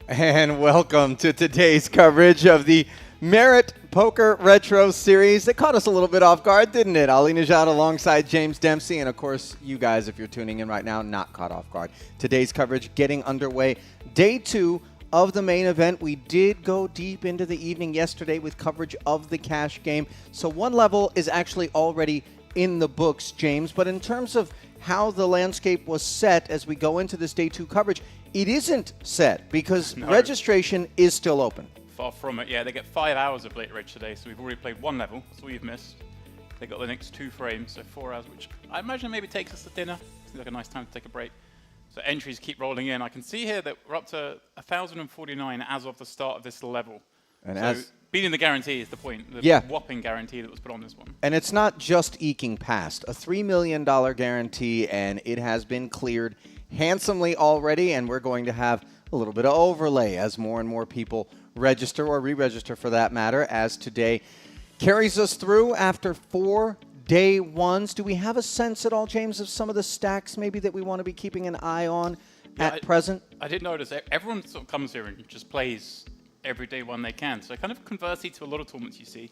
And welcome to today's coverage of the Merit Poker Retro Series. That caught us a little bit off guard, didn't it? Ali Najad alongside James Dempsey, and of course, you guys, if you're tuning in right now, not caught off guard. Today's coverage getting underway. Day 2 of the main event. We did go deep into the evening yesterday with coverage of the cash game. So one level is actually already in the books, James. But in terms of how the landscape was set as we go into this Day 2 coverage, it isn't set because registration is still open. Far from it, yeah. They get 5 hours of late reg today, so we've already played one level. That's all you've missed. They got the next 2 frames, so 4 hours, which I imagine maybe takes us to dinner. Seems like a nice time to take a break. So entries keep rolling in. I can see here that we're up to 1,049 as of the start of this level. And so beating the guarantee is the point, the whopping guarantee that was put on this one. And it's not just eking past. A $3 million guarantee, and it has been cleared handsomely already, and we're going to have a little bit of overlay as more and more people register or re-register for that matter as today carries us through after 4 day ones. Do we have a sense at all, James, of some of the stacks maybe that we want to be keeping an eye on at present? I did notice everyone sort of comes here and just plays every day one they can. So kind of conversely to a lot of tournaments you see,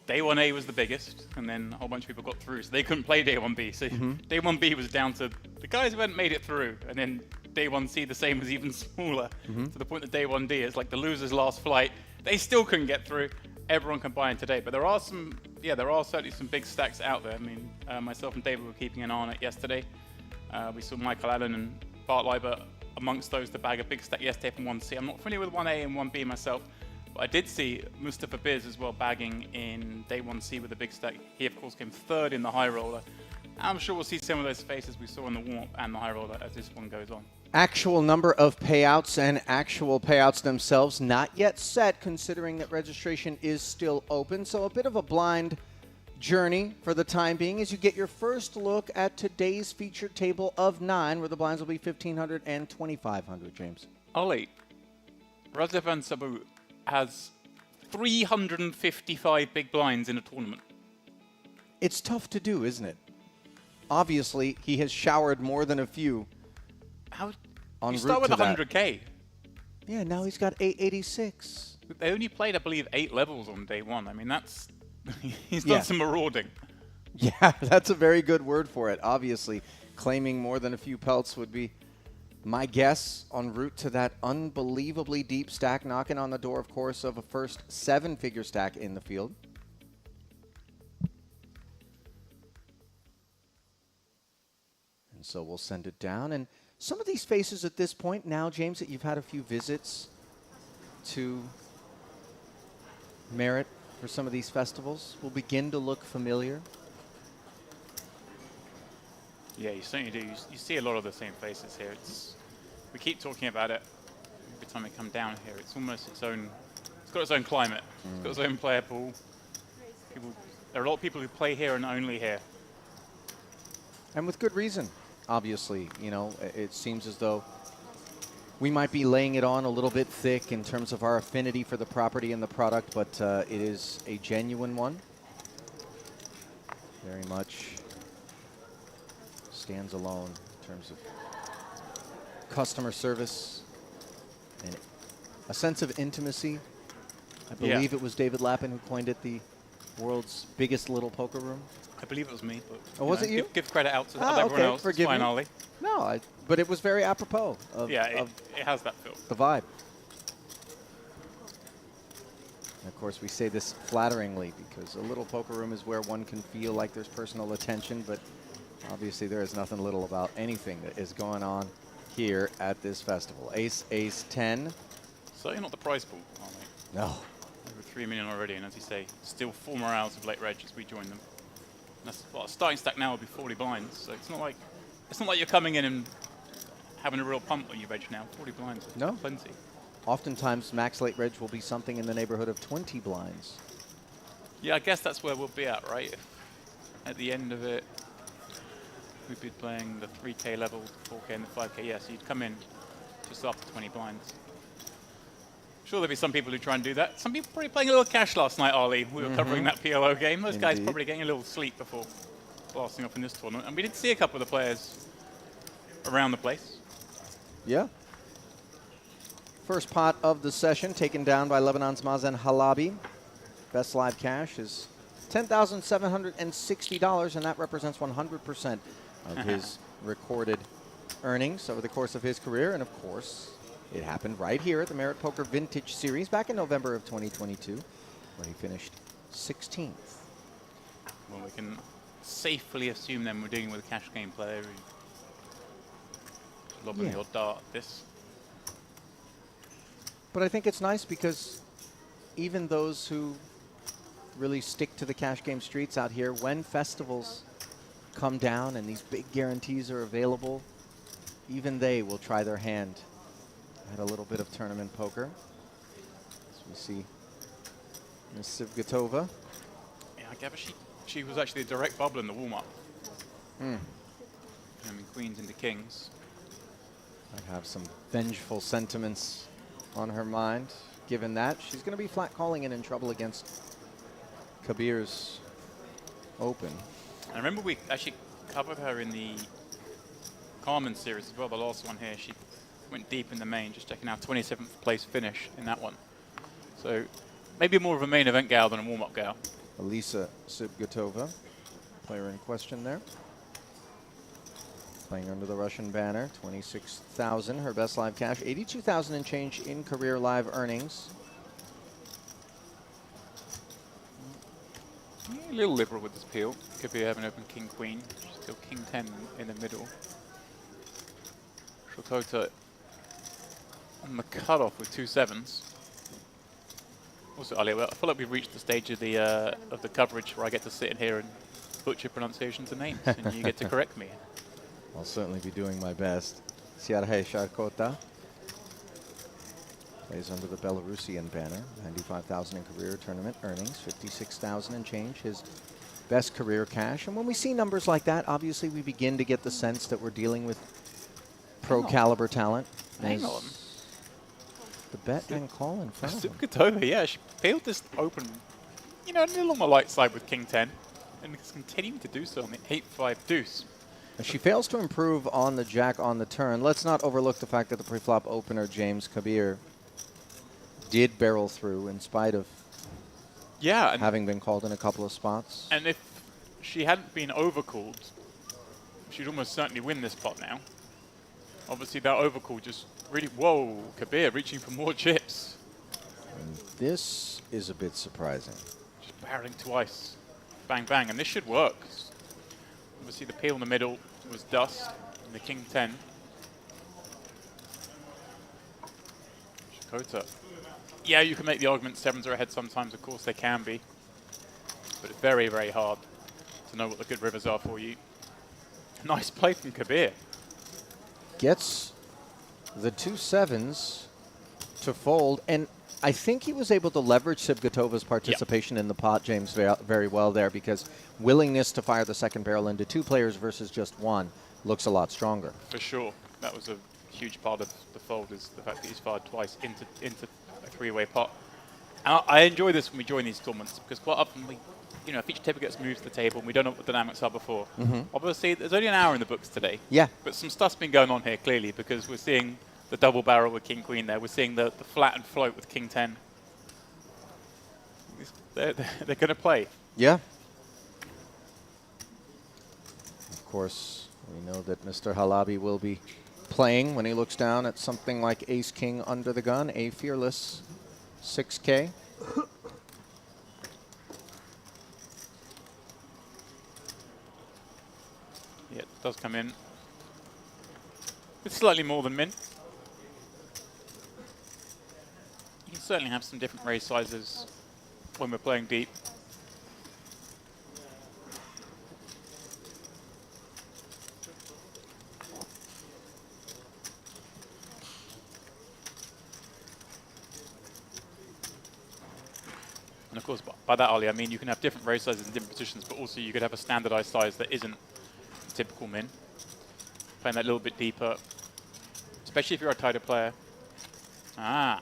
day 1A was the biggest, and then a whole bunch of people got through, so they couldn't play day 1B. So day 1B was down to the guys who hadn't made it through, and then day 1C, the same was even smaller, to the point that day 1D is like the loser's last flight. They still couldn't get through. Everyone can buy in today, but there are certainly some big stacks out there. I mean, myself and David were keeping an eye on it yesterday. We saw Michael Allen and Bart Leiber amongst those to bag a big stack yesterday from 1C. I'm not familiar with 1A and 1B myself, but I did see Mustafa Biz as well bagging in day 1C with a big stack. He, of course, came third in the high roller. I'm sure we'll see some of those faces we saw in the warm-up and the high roller as this one goes on. Actual number of payouts and actual payouts themselves not yet set, considering that registration is still open. So a bit of a blind journey for the time being as you get your first look at today's featured table of 9, where the blinds will be 1,500 and 2,500, James. Ollie, Radovan Sabu has 355 big blinds in a tournament. It's tough to do, isn't it? Obviously, he has showered more than a few. You start with 100K. Yeah, now he's got 886. They only played, I believe, 8 levels on day 1. I mean, that's he's done some marauding. Yeah, that's a very good word for it. Obviously, claiming more than a few pelts would be my guess en route to that unbelievably deep stack, knocking on the door, of course, of a first 7-figure stack in the field. And so we'll send it down. And some of these faces at this point now, James, that you've had a few visits to Merit for some of these festivals will begin to look familiar. Yeah, you certainly do. You see a lot of the same faces here. We keep talking about it every time we come down here. It's almost its own. It's got its own climate. It's got its own player pool. There are a lot of people who play here and only here. And with good reason, obviously. You know, it seems as though we might be laying it on a little bit thick in terms of our affinity for the property and the product, but it is a genuine one. Very much stands alone in terms of customer service and a sense of intimacy. I believe it was David Lappin who coined it the world's biggest little poker room. I believe it was me. But was it you? Give credit out to everyone else. Forgive me. Ollie. No, but it was very apropos of, it has that feel. The vibe. And of course, we say this flatteringly because a little poker room is where one can feel like there's personal attention, but obviously there is nothing little about anything that is going on here at this festival. Ace, ace, 10. Certainly not the prize pool, Ollie. No. Over 3 million already, and as you say, still 4 more hours of late reg as we join them. That's, well, starting stack now will be 40 blinds, so it's not like you're coming in and having a real pump when you reg now. 40 blinds, no, plenty. Oftentimes, max late reg will be something in the neighborhood of 20 blinds. Yeah, I guess that's where we'll be at, right? If at the end of it, we'd be playing the 3K level, 4K, and the 5K. Yeah, so you'd come in just after 20 blinds. Sure, there'll be some people who try and do that. Some people probably playing a little cash last night, Ollie. We were covering that PLO game. Those guys probably getting a little sleep before blasting off in this tournament. And we did see a couple of the players around the place. Yeah. First pot of the session taken down by Lebanon's Mazen Halabi. Best live cash is $10,760, and that represents 100% of his recorded earnings over the course of his career. And of course, it happened right here at the Merit Poker Vintage Series back in November of 2022, where he finished 16th. Well, we can safely assume then we're dealing with a cash game player who's lobbing the odd dart at this. But I think it's nice because even those who really stick to the cash game streets out here, when festivals come down and these big guarantees are available, even they will try their hand at a little bit of tournament poker. As we see Ms. Sivgatova. Yeah, I gather she was actually a direct bubble in the warm-up. I mean, queens into kings. I'd have some vengeful sentiments on her mind. Given that, she's going to be flat calling and in trouble against Kabir's Open. I remember we actually covered her in the Carmen series as well, the last one here. She went deep in the main, just checking out 27th place finish in that one. So maybe more of a main event gal than a warm-up gal. Elisa Sibgatova, player in question there. Playing under the Russian banner, 26,000. Her best live cash, 82,000 and change in career live earnings. A little liberal with this peel. Could be having open king queen. Still king 10 in the middle. Shokota on the cutoff with 2 sevens. Also, Ali, I feel like we've reached the stage of the coverage where I get to sit in here and butcher pronunciations of names, and you get to correct me. I'll certainly be doing my best. Serhei Sharkota plays under the Belarusian banner. 95,000 in career tournament earnings, 56,000 and change. His best career cash. And when we see numbers like that, obviously we begin to get the sense that we're dealing with pro caliber talent. Hang on. The bet and call in front of him. Sivgatova, yeah, she peeled this open, you know, a little on the light side with king 10, and is continuing to do so on the 8-5 deuce. She fails to improve on the jack on the turn. Let's not overlook the fact that the preflop opener, James Kabir, did barrel through in spite of having been called in a couple of spots. And if she hadn't been overcalled, she'd almost certainly win this pot now. Obviously, that overcall just really, whoa, Kabir reaching for more chips. And this is a bit surprising. Just barreling twice. Bang, bang, and this should work. Obviously, the peel in the middle was dust, and the king 10. Shakota. Yeah, you can make the argument sevens are ahead sometimes, of course they can be. But it's very, very hard to know what the good rivers are for you. Nice play from Kabir. Gets the 2 sevens to fold, and I think he was able to leverage Sibgatova's participation in the pot, James, very well there, because willingness to fire the second barrel into 2 players versus just 1 looks a lot stronger. For sure. That was a huge part of the fold, is the fact that he's fired twice into a 3-way pot. And I enjoy this when we join these tournaments, because quite often we, you know, if each table gets moved to the table and we don't know what the dynamics are before. Obviously, there's only an hour in the books today. Yeah. But some stuff's been going on here, clearly, because we're seeing the double barrel with king queen there. We're seeing the flat and float with king 10. They're going to play. Yeah. Of course, we know that Mr. Halabi will be playing when he looks down at something like ace-king under the gun, a fearless 6K. Yeah, it does come in. It's slightly more than min. You can certainly have some different raise sizes when we're playing deep. And of course, by that, Ali, I mean you can have different raise sizes in different positions, but also you could have a standardized size that isn't typical min. Playing that a little bit deeper, especially if you're a tighter player. Ah.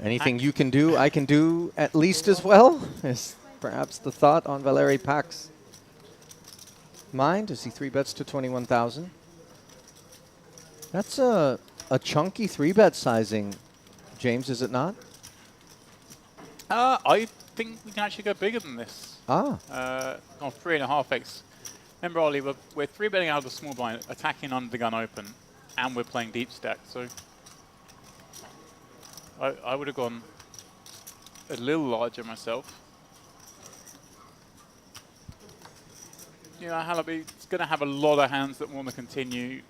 Anything you can do, I can do at least as well, is perhaps the thought on Valery Pak's mind as he 3-bets to 21,000. That's a a chunky 3-bet sizing, James, is it not? I think we can actually go bigger than this. Ah. On 3.5x. Remember, Ollie, we're 3-betting out of the small blind, attacking under the gun open, and we're playing deep stack. So I would have gone a little larger myself. You know, Halaby's going to have a lot of hands that want to continue.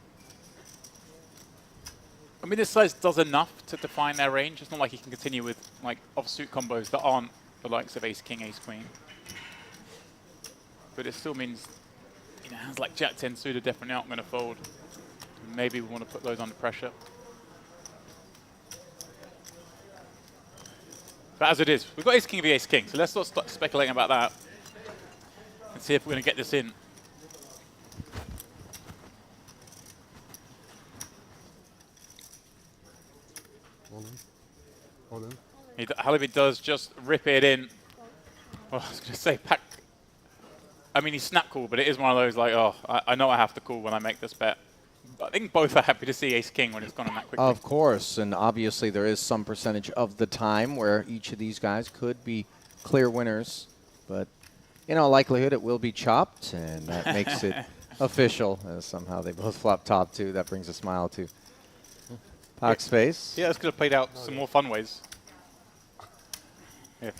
I mean, this size does enough to define their range. It's not like he can continue with like offsuit combos that aren't the likes of ace king, ace queen. But it still means, you know, hands like jack 10 suited definitely aren't going to fold. Maybe we want to put those under pressure. But as it is, we've got ace king v ace king, so let's not start speculating about that and see if we're going to get this in. Halaby does just rip it in. Well, I was going to say pack. I mean, he's snap call, but it is one of those like, oh, I know I have to call when I make this bet. But I think both are happy to see ace king when it's gone in that quickly. Of course, and obviously there is some percentage of the time where each of these guys could be clear winners, but in all likelihood it will be chopped, and that makes it official. Somehow they both flop top two. That brings a smile to Pac's face. Yeah, this could have played out some more fun ways if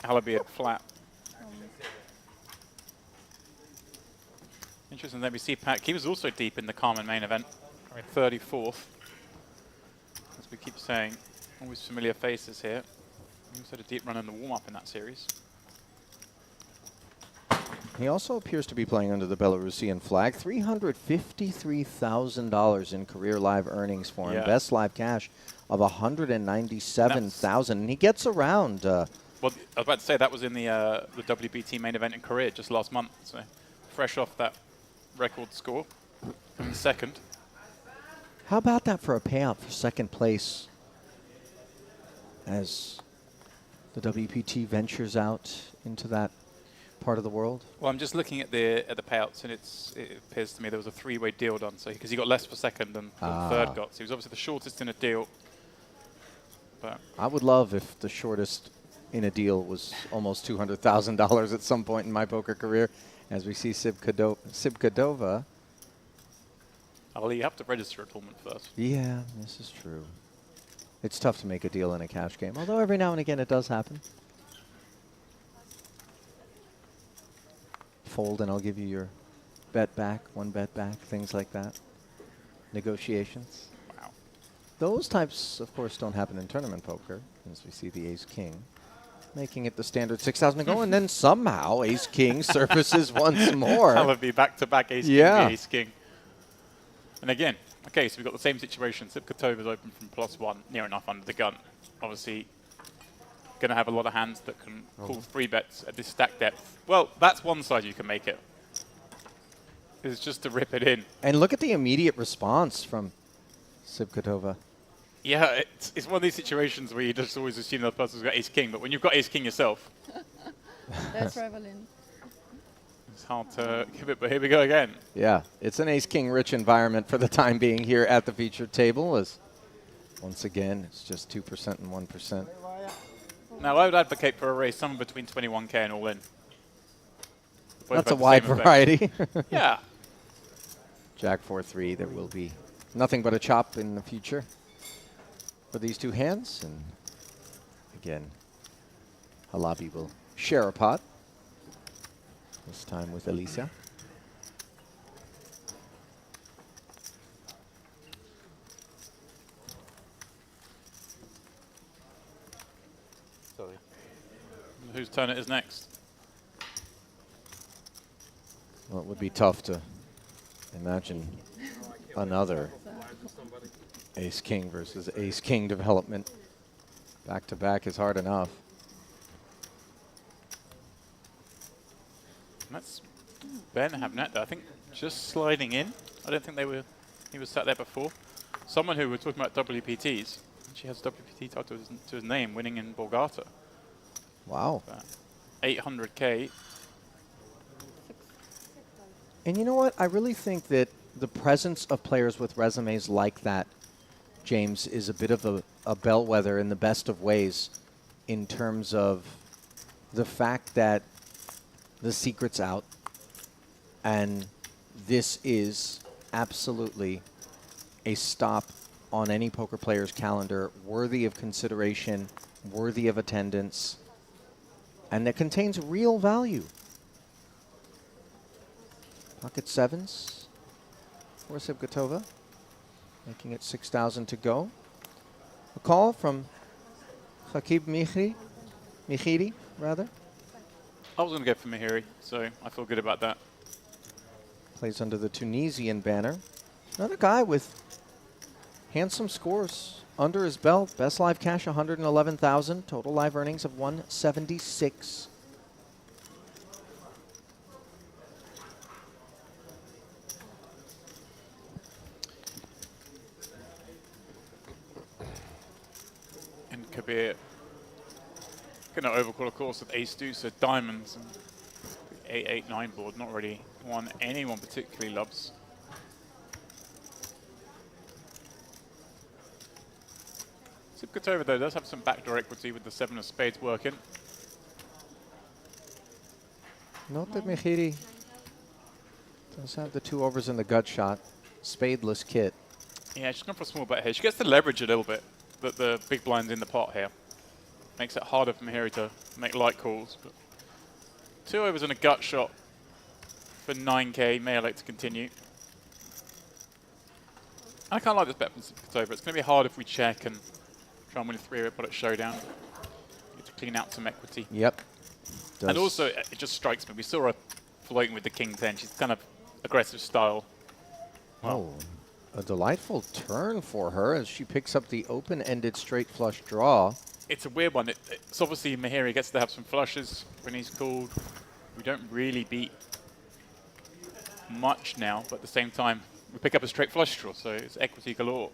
Halaby had flat. Interesting. Then we see Pac. He was also deep in the Carmen main event, 34th. As we keep saying, always familiar faces here. He also had a deep run in the warm-up in that series. He also appears to be playing under the Belarusian flag. $353,000 in career live earnings for him. Yeah. Best live cash of $197,000. And he gets around. Well, I was about to say that was in the WBT main event in Korea just last month. So fresh off that record score in second. How about that for a payout for second place as the WPT ventures out into that part of the world? Well, I'm just looking at the payouts, and it appears to me there was a three-way deal done. So because he got less for second than third got, so he was obviously the shortest in a deal. But I would love if the shortest in a deal was almost $200,000 at some point in my poker career. As we see Sibkadova. Well, you have to register a tournament first. Yeah, this is true. It's tough to make a deal in a cash game, although every now and again it does happen. Fold and I'll give you your bet back, one bet back, things like that. Negotiations. Wow. Those types, of course, don't happen in tournament poker, as we see the ace-king. Making it the standard 6,000 to go, and then somehow ace-king surfaces once more. Halaby back-to-back ace-king, ace-king. And again, okay, so we've got the same situation. Sibkatova's open from +1, near enough under the gun. Obviously, going to have a lot of hands that can call 3-bets at this stack depth. Well, that's one side you can make it. Is just to rip it in. And look at the immediate response from Sibkatova. Yeah, it's one of these situations where you just always assume the other person's got ace-king, but when you've got ace-king yourself, That's prevalent. it's hard to give it, but here we go again. Yeah, it's an ace-king rich environment for the time being here at the featured table, as once again, it's just 2% and 1%. Now, I would advocate for a raise somewhere between 21K and all in. That's a wide variety. Yeah. Jack 4-3, there will be nothing but a chop in the future for these two hands. And again, Halaby will share a pot, this time with Alicia. Sorry. Whose turn it is next? Well, it would be tough to imagine another ace-king versus ace-king development. Back-to-back is hard enough. That's Ben Havnet, I think, just sliding in. I don't think he was sat there before. Someone who was talking about WPTs. She has WPT title to his name, winning in Borgata. Wow. 800K. And you know what? I really think that the presence of players with resumes like that James, is a bit of a bellwether in the best of ways in terms of the fact that the secret's out, and this is absolutely a stop on any poker player's calendar, worthy of consideration, worthy of attendance, and that contains real value. Pocket sevens for Sibgatova, making it 6,000 to go. A call from Khakib Mihiri, rather. I was going to go for Mihiri, so I feel good about that. Plays under the Tunisian banner. Another guy with handsome scores under his belt. Best live cash 111,000. Total live earnings of 176. And Kabir going to overcall, of course, with ace deuce, so diamonds and 8-8-9 board. Not really one anyone particularly loves. Sibgatova, though, does have some backdoor equity with the 7 of spades working. Note that Mihiri does have the 2 overs in the gut shot. Spadeless kit. Yeah, she's going for a small bet here. She gets to leverage a little bit, but the big blind's in the pot here. Makes it harder for Mihiri to make light calls. But 2 overs and a gut shot for 9k. May elect to continue. I kind of like this bet from Sibgatova. It's going to be hard if we check and try and win a 3-way product showdown. Get to clean out some equity. Yep. And also, it just strikes me. We saw her floating with the king 10. She's kind of aggressive style. Oh, a delightful turn for her as she picks up the open-ended straight flush draw. It's a weird one. It's obviously Mihiri gets to have some flushes when he's called. We don't really beat much now, but at the same time, we pick up a straight flush draw, so it's equity galore.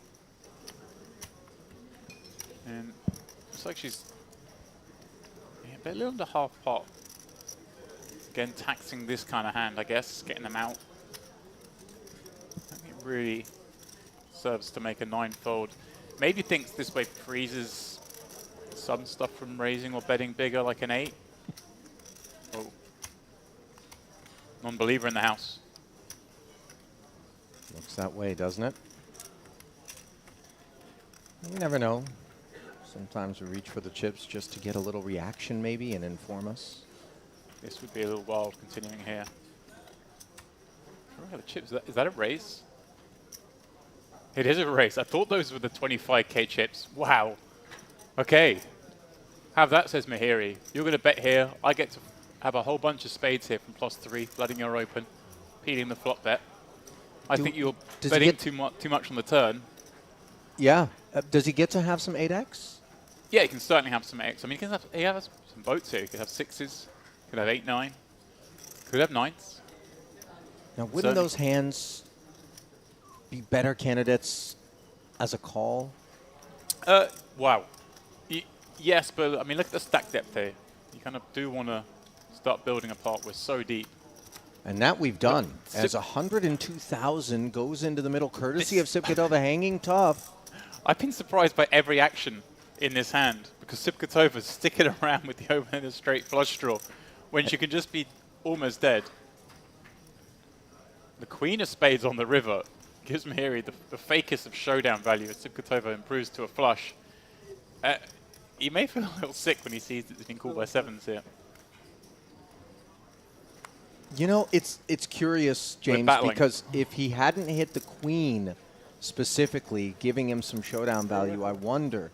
And looks like she's a little under half pot. Again, taxing this kind of hand, I guess, getting them out. I think it really serves to make a 9-fold. Maybe thinks this way freezes some stuff from raising or betting bigger, like an 8. Oh. Non-believer in the house. Looks that way, doesn't it? You never know. Sometimes we reach for the chips just to get a little reaction maybe and inform us. This would be a little wild continuing here. The chips, is that a raise? It is a raise. I thought those were the 25k chips. Wow. Okay. Have that, says Mihiri. You're going to bet here. I get to have a whole bunch of spades here from +3, flooding your open, peeling the flop bet. I think you're betting too much on the turn. Yeah. Does he get to have some 8x? Yeah, he can certainly have some X. I mean, he has some boats here. He could have 6s, could have 8-9, could have 9s. Now, wouldn't those hands be better candidates as a call? Wow. Yes, but I mean, look at the stack depth here. You kind of do want to start building a pot. We're so deep. And that we've done. As 102,000 goes into the middle, courtesy of Sibgatova hanging tough. I've been surprised by every action in this hand because Sibgatova's sticking around with the open and a straight flush draw when she could just be almost dead. The queen of spades on the river gives Mihiri the fakest of showdown value as Sibgatova improves to a flush. He may feel a little sick when he sees that he's been called by 7s here. You know, it's curious, James, because if he hadn't hit the queen specifically, giving him some showdown value, I wonder,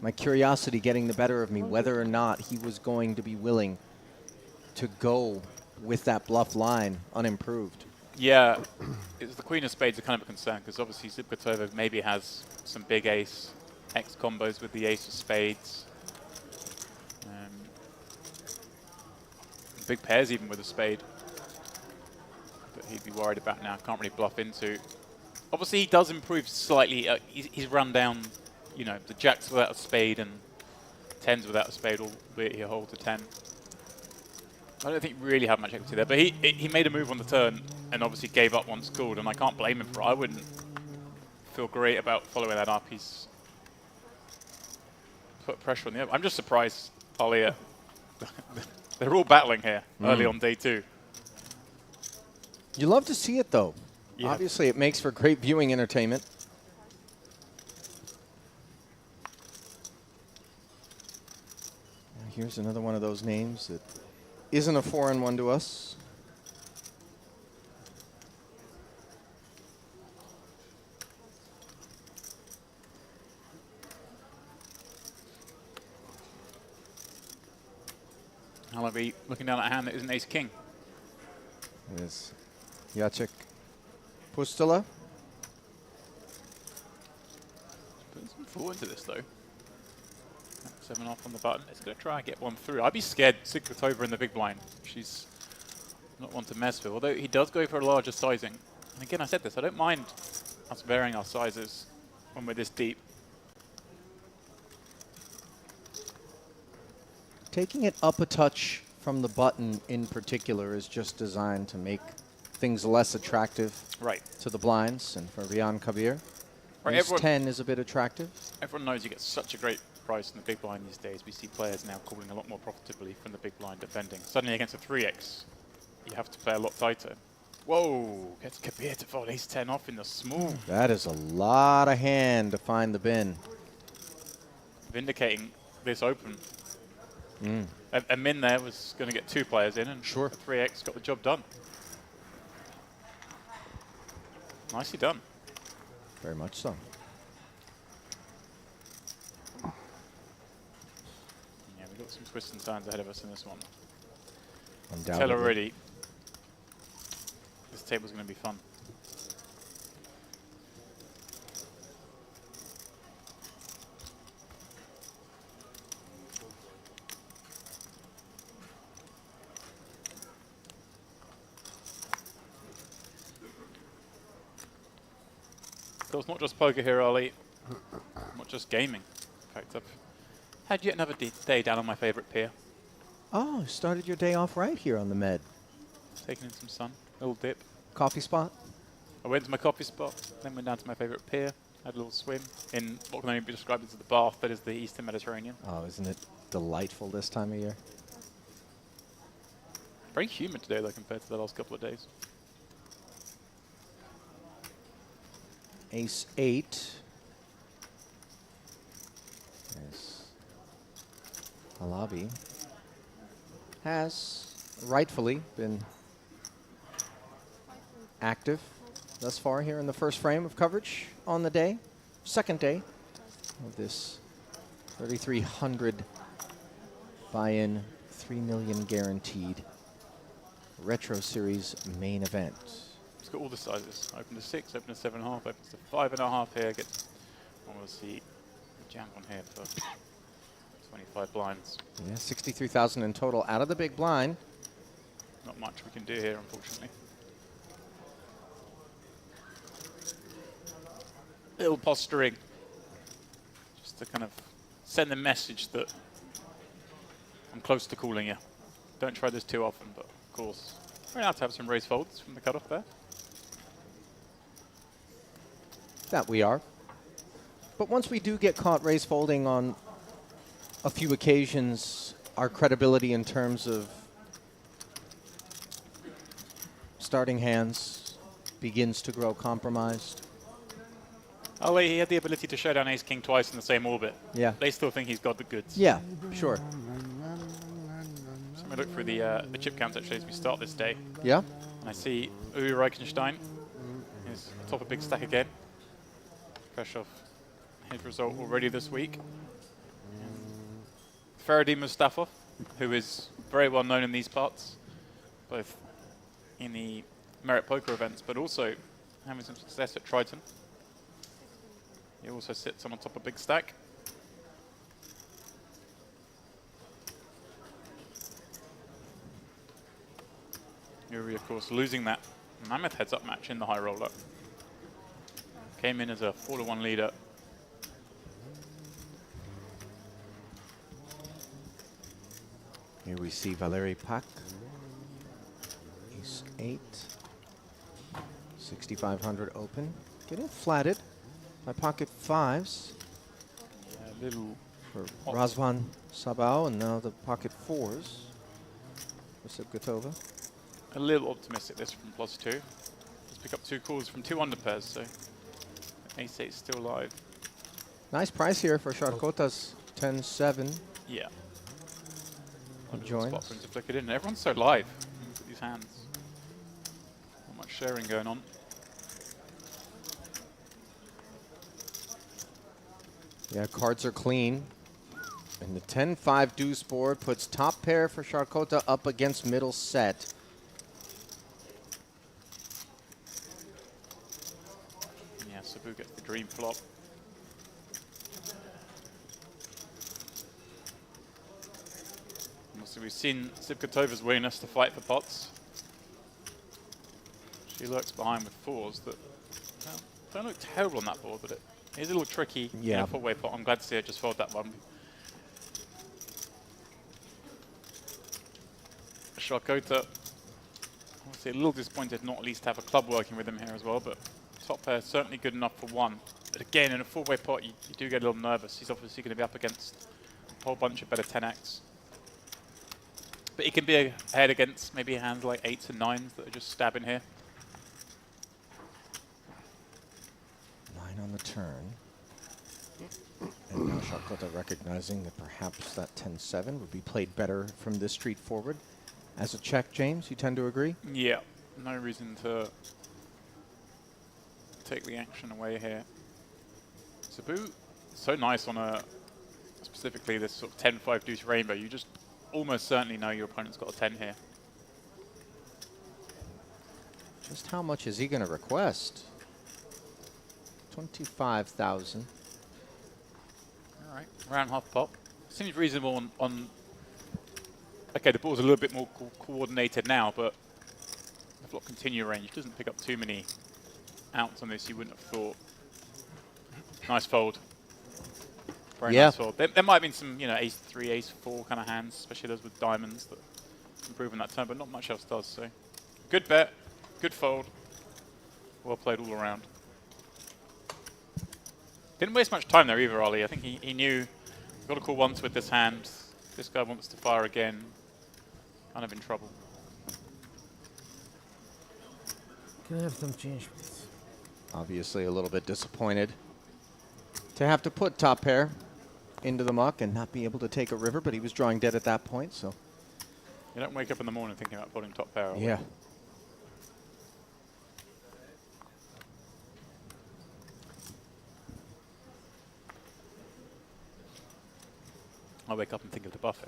my curiosity getting the better of me, whether or not he was going to be willing to go with that bluff line unimproved. Yeah, it's the queen of spades are kind of a concern because obviously Sibgatova maybe has some big ace X combos with the ace of spades. Big pairs even with a spade that he'd be worried about now. Can't really bluff into. Obviously he does improve slightly. He's run down, you know, the jacks without a spade and 10s without a spade, albeit he holds a 10. I don't think he really had much equity there, but he made a move on the turn and obviously gave up once called, and I can't blame him for it. I wouldn't feel great about following that up. He's put pressure on the other. I'm just surprised, Ollie. They're all battling here early on day 2. You love to see it, though. Yeah. Obviously, it makes for great viewing entertainment. Here's another one of those names that isn't a foreign one to us. I'll be looking down at a hand that isn't ace-king. It is Jacek Pustula. Putting some forward to this, though. 7 off on the button. It's going to try and get one through. I'd be scared Sikratova in the big blind. She's not one to mess with, although he does go for a larger sizing. And again, I said this, I don't mind us varying our sizes when we're this deep. Taking it up a touch from the button in particular is just designed to make things less attractive Right. to the blinds, and for Rian Kabir. Right, Ace everyone- 10 is a bit attractive. Everyone knows you get such a great price in the big blind these days. We see players now calling a lot more profitably from the big blind defending. Suddenly against a 3x, you have to play a lot tighter. Whoa, gets Kabir to fold ace 10 off in the small. That is a lot of hand to find the bin. Vindicating this open. A min there was going to get 2 players in, and Sure. a 3x got the job done. Nicely done. Very much so. Yeah, we've got some twists and turns ahead of us in this one. Tell Undoubtedly. already, this table's going to be fun. So it's not just poker here, Ollie. Not just gaming. In fact, I've had yet another day down on my favourite pier. Oh, started your day off right here on the Med. Taking in some sun, little dip. Coffee spot? I went to my coffee spot, then went down to my favourite pier, had a little swim in what can only be described as the bath that is the Eastern Mediterranean. Oh, isn't it delightful this time of year? Very humid today though compared to the last couple of days. Ace 8. Yes. Alabi has rightfully been active thus far here in the first frame of coverage on the day, second day of this 3,300 buy-in, 3 million guaranteed Retro Series main event. It's got all the sizes. Open to 6, open to 7.5, opens to 5.5 here. Gets almost the jam on here for 25 blinds. Yeah, 63,000 in total out of the big blind. Not much we can do here, unfortunately. Little posturing, just to kind of send the message that I'm close to calling you. Don't try this too often, but of course, we're going to have some raise folds from the cutoff there. That we are. But once we do get caught raise folding on a few occasions, our credibility in terms of starting hands begins to grow compromised. Oh, wait, he had the ability to show down ace-king twice in the same orbit. Yeah. They still think he's got the goods. Yeah, sure. So I'm going to look through the chip counts actually as we start this day. Yeah? And I see Uwe Reichenstein is atop a big stack again. Fresh off his result already this week. Faraday Mustafov, who is very well known in these parts, both in the Merit Poker events, but also having some success at Triton. He also sits on top of big stack. Yuri, of course, losing that mammoth heads-up match in the high roller. Came in as a 4-1 leader. Here we see Valery Pak. Ace 8. 6,500 open. Getting flatted by pocket fives Yeah, a little. for Razvan Sabao, and now the pocket fours for Sibgatova. A little optimistic this from +2. Let's pick up 2 calls from 2 under pairs, so ace-8 still alive. Nice price here for Sharkota's 10-7. Yeah. He Spot joins. for him to flick it in. Everyone's so live. Look at these hands. Not much sharing going on. Yeah, cards are clean. And the 10-5 deuce board puts top pair for Sharkota up against middle set. Yeah, Sabu gets the dream flop. So we've seen Sibgatova's willingness to fight for pots. She lurks behind with 4s that don't look terrible on that board, but it is a little tricky in a 4-way pot. I'm glad to see her just fold that one. Sharkota, obviously a little disappointed not at least to have a club working with him here as well, but top pair is certainly good enough for 1. But again, in a 4-way pot, you do get a little nervous. He's obviously going to be up against a whole bunch of better 10x. But he can be ahead against maybe hands like 8s and 9s that are just stabbing here. 9 on the turn. And now Sharkota recognizing that perhaps that 10-7 would be played better from this street forward. As a check, James, you tend to agree? Yeah, no reason to take the action away here. Sabu, so nice on a, specifically this sort of 10-5 deuce rainbow. You just almost certainly know your opponent's got a 10 here. Just how much is he going to request? 25,000. All right, round half pop. Seems reasonable on okay, the ball's a little bit more coordinated now, but the flop continue range doesn't pick up too many outs on this, you wouldn't have thought. Nice fold. Very nice fold. There might have been some, ace-3, ace-4 kind of hands, especially those with diamonds that improve on that turn, but not much else does, so. Good bet, good fold. Well played all around. Didn't waste much time there either, Ollie. I think he knew, got to call once with this hand. This guy wants to fire again. Kind of in trouble. Can I have some change, please? Obviously a little bit disappointed to have to put top pair into the muck and not be able to take a river, but he was drawing dead at that point, so. You don't wake up in the morning thinking about putting top pair. Yeah. I wake up and think of the buffet.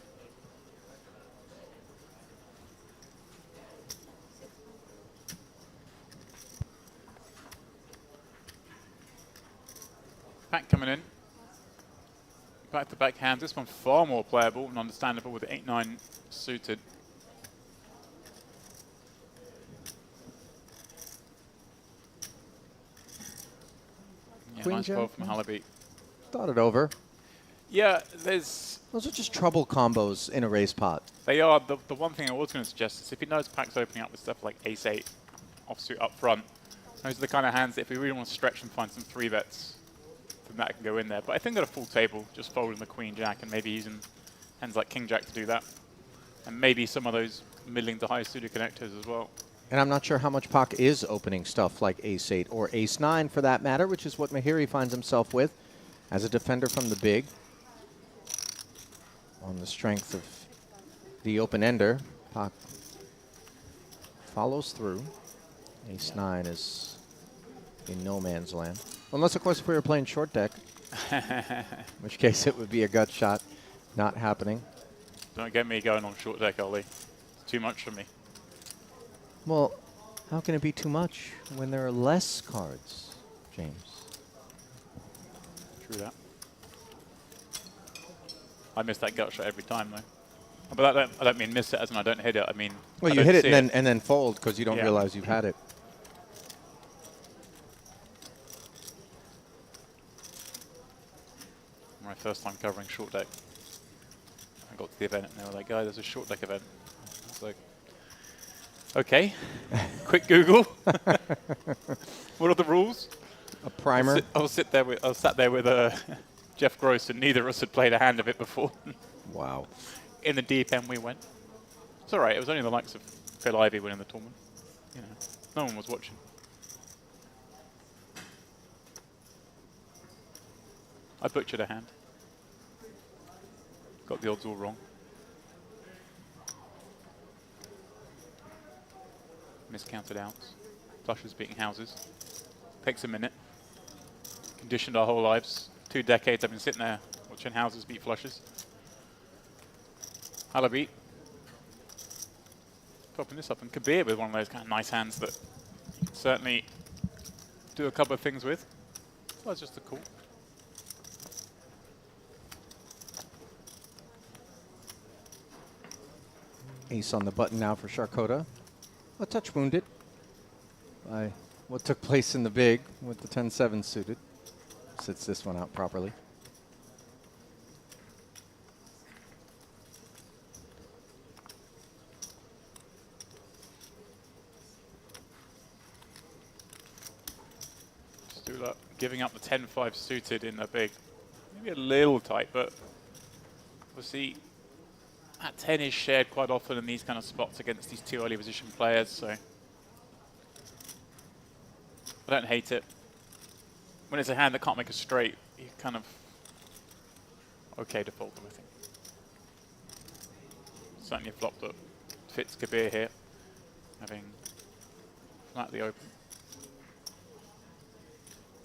Back coming in. Back to back hands. This one far more playable and understandable with the 8-9 suited. Yeah, Queen nice jack, fold from Halaby. Thought it over. Yeah, there's... Those are just trouble combos in a race pot. They are. The one thing I was going to suggest is if he knows pack's opening up with stuff like ace-8 offsuit up front, those are the kind of hands that if we really want to stretch and find some 3-bets, then that can go in there. But I think at a full table, just folding the queen jack and maybe using hands like king jack to do that. And maybe some of those middling to high suited connectors as well. And I'm not sure how much Pak is opening stuff like ace-8 or ace-9 for that matter, which is what Mahiri finds himself with as a defender from the big. On the strength of the open-ender, Pak follows through. Ace-9 is in no man's land. Unless, of course, if we were playing short deck, in which case it would be a gut shot. Not happening. Don't get me going on short deck, Ollie. It's too much for me. Well, how can it be too much when there are less cards, James? True that. I miss that gut shot every time, though. But I don't mean miss it as in I don't hit it. I mean, well, you hit it and then fold because you don't realize you've had it. My first time covering short deck. I got to the event and they were like, "Guy, there's a short deck event." I was like, "Okay, quick Google. What are the rules?" A primer. I was sat there with Jeff Gross, and neither of us had played a hand of it before. Wow. In the deep end we went. It's all right. It was only the likes of Phil Ivey winning the tournament. You know, no one was watching. I butchered a hand. Got the odds all wrong. Miscounted outs. Flushes beating houses. Takes a minute. Conditioned our whole lives. 2 decades I've been sitting there watching houses beat flushes. Halabeat. Popping this up. And Kabir with one of those kind of nice hands that you can certainly do a couple of things with. So that's just a call. Ace on the button now for Sharkota. A touch wounded by what took place in the big with the 10-7 suited. Sits this one out properly. Just do that. Giving up the 10-5 suited in the big. Maybe a little tight, but obviously that 10 is shared quite often in these kind of spots against these 2 early position players, so I don't hate it. When it's a hand that can't make a straight, you kind of okay to fold them, I think. Certainly a flop that fits Kabir here, having flat the open.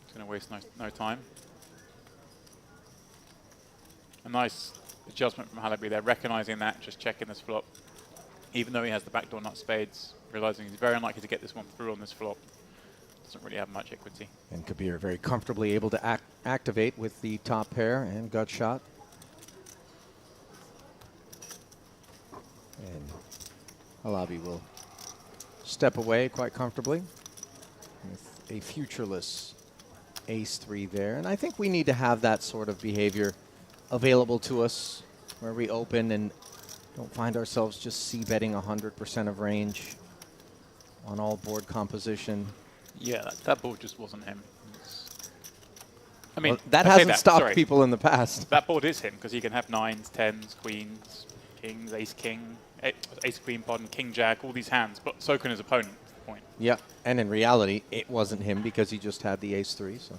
It's going to waste no time. A nice adjustment from Halaby there, recognizing that, just checking this flop. Even though he has the backdoor nut spades, realizing he's very unlikely to get this one through on this flop. Doesn't really have much equity. And Kabir very comfortably able to activate with the top pair and gut shot. And Halaby will step away quite comfortably with a futureless ace-3 there. And I think we need to have that sort of behavior available to us where we open and don't find ourselves just c-betting 100% of range on all board composition. Yeah, that board just wasn't him. I mean, Well, that I say hasn't stopped sorry. people in the past. That board is him because he can have 9s, 10s, queens, kings, ace king, ace queen, pardon, king jack, all these hands, but so can his opponent. At the point. Yeah, and in reality, it wasn't him because he just had the ace-3. So.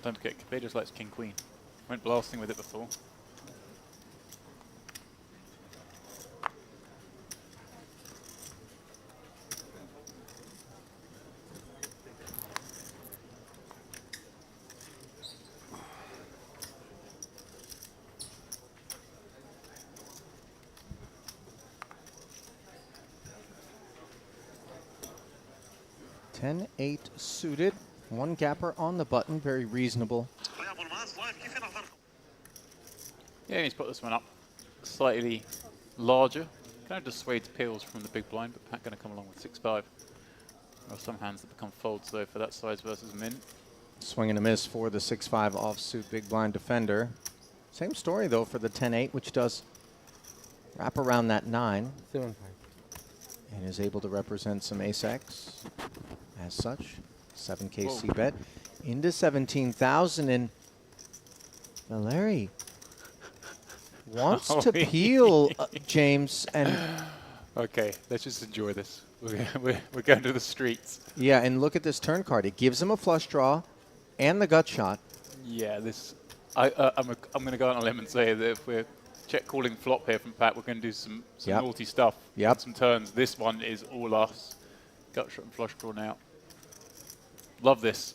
Don't forget, Kabir just likes king queen. Went blasting with it before. $10-8 suited. 1 gapper on the button, very reasonable. Yeah, he's put this one up slightly larger. Kind of dissuades peels from the big blind, but Pat going to come along with 6-5. There are some hands that become folds though for that size versus min. Swing and a miss for the 6-5 offsuit big blind defender. Same story though for the 10-8, which does wrap around that 9 7-5. and is able to represent some ace-X as such. 7K Whoa. c-bet into 17,000, and Valeri wants to peel, James, and Okay, let's just enjoy this. We're going to the streets. yeah, and look at this turn card. It gives him a flush draw and the gut shot. Yeah, this. I'm going to go on a limb and say that if we're check calling flop here from Pat, we're going to do some Yep. naughty stuff. Yep. Some turns. This one is all us. Gut shot and flush draw now. Love this.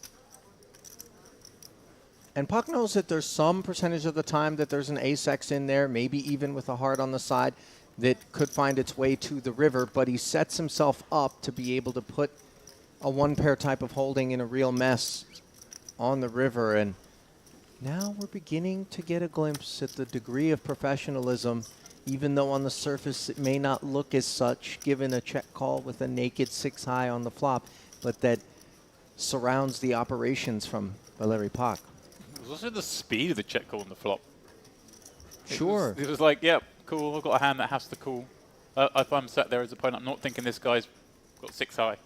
And Puck knows that there's some percentage of the time that there's an ace-X in there, maybe even with a heart on the side, that could find its way to the river, but he sets himself up to be able to put a one-pair type of holding in a real mess on the river. And now we're beginning to get a glimpse at the degree of professionalism, even though on the surface it may not look as such, given a check call with a naked 6-high on the flop, but that surrounds the operations from Valeri Pak. It was also the speed of the check call on the flop. Sure. It was like, yep, cool, I've got a hand that has to call. If I'm sat there as opponent, I'm not thinking this guy's got 6 high.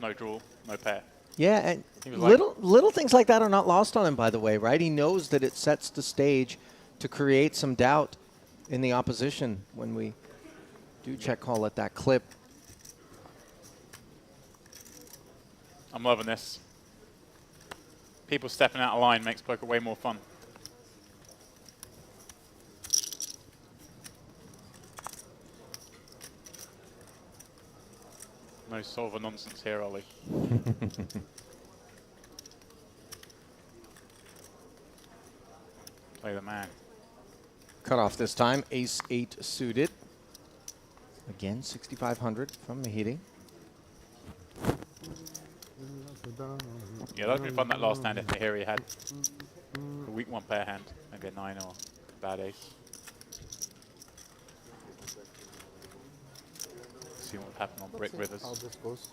No draw, no pair. Yeah, and He was like- little things like that are not lost on him, by the way, right? He knows that it sets the stage to create some doubt in the opposition when we do check call at that clip. I'm loving this. People stepping out of line makes poker way more fun. No solver nonsense here, Ollie. Play the man. Cut off this time, ace-8 suited. Again, 6,500 from Mahidi. Yeah, that would be fun that last hand if here he had a weak 1 pair hand, maybe a 9 or a bad ace. See what would happen on Brick Rivers. How this goes?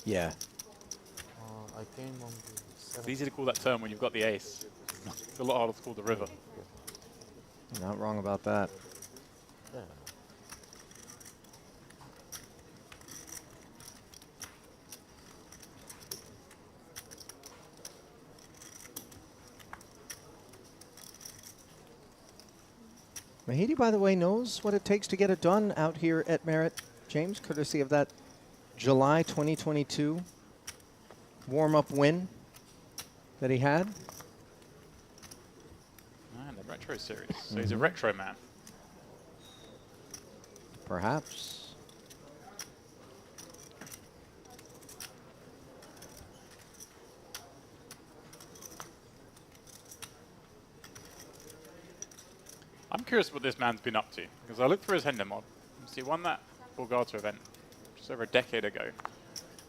Yeah. I came on the It's 7th. easy to call that turn when you've got the ace. It's a lot harder to call the river. You're not wrong about that. Yeah. Mahidi, by the way, knows what it takes to get it done out here at Merritt, James, courtesy of that July 2022 warm-up win that he had. And the retro series. So he's a retro man. Perhaps. I'm curious what this man's been up to, because I looked through his Hender mod. He won that Borgata event just over a decade ago.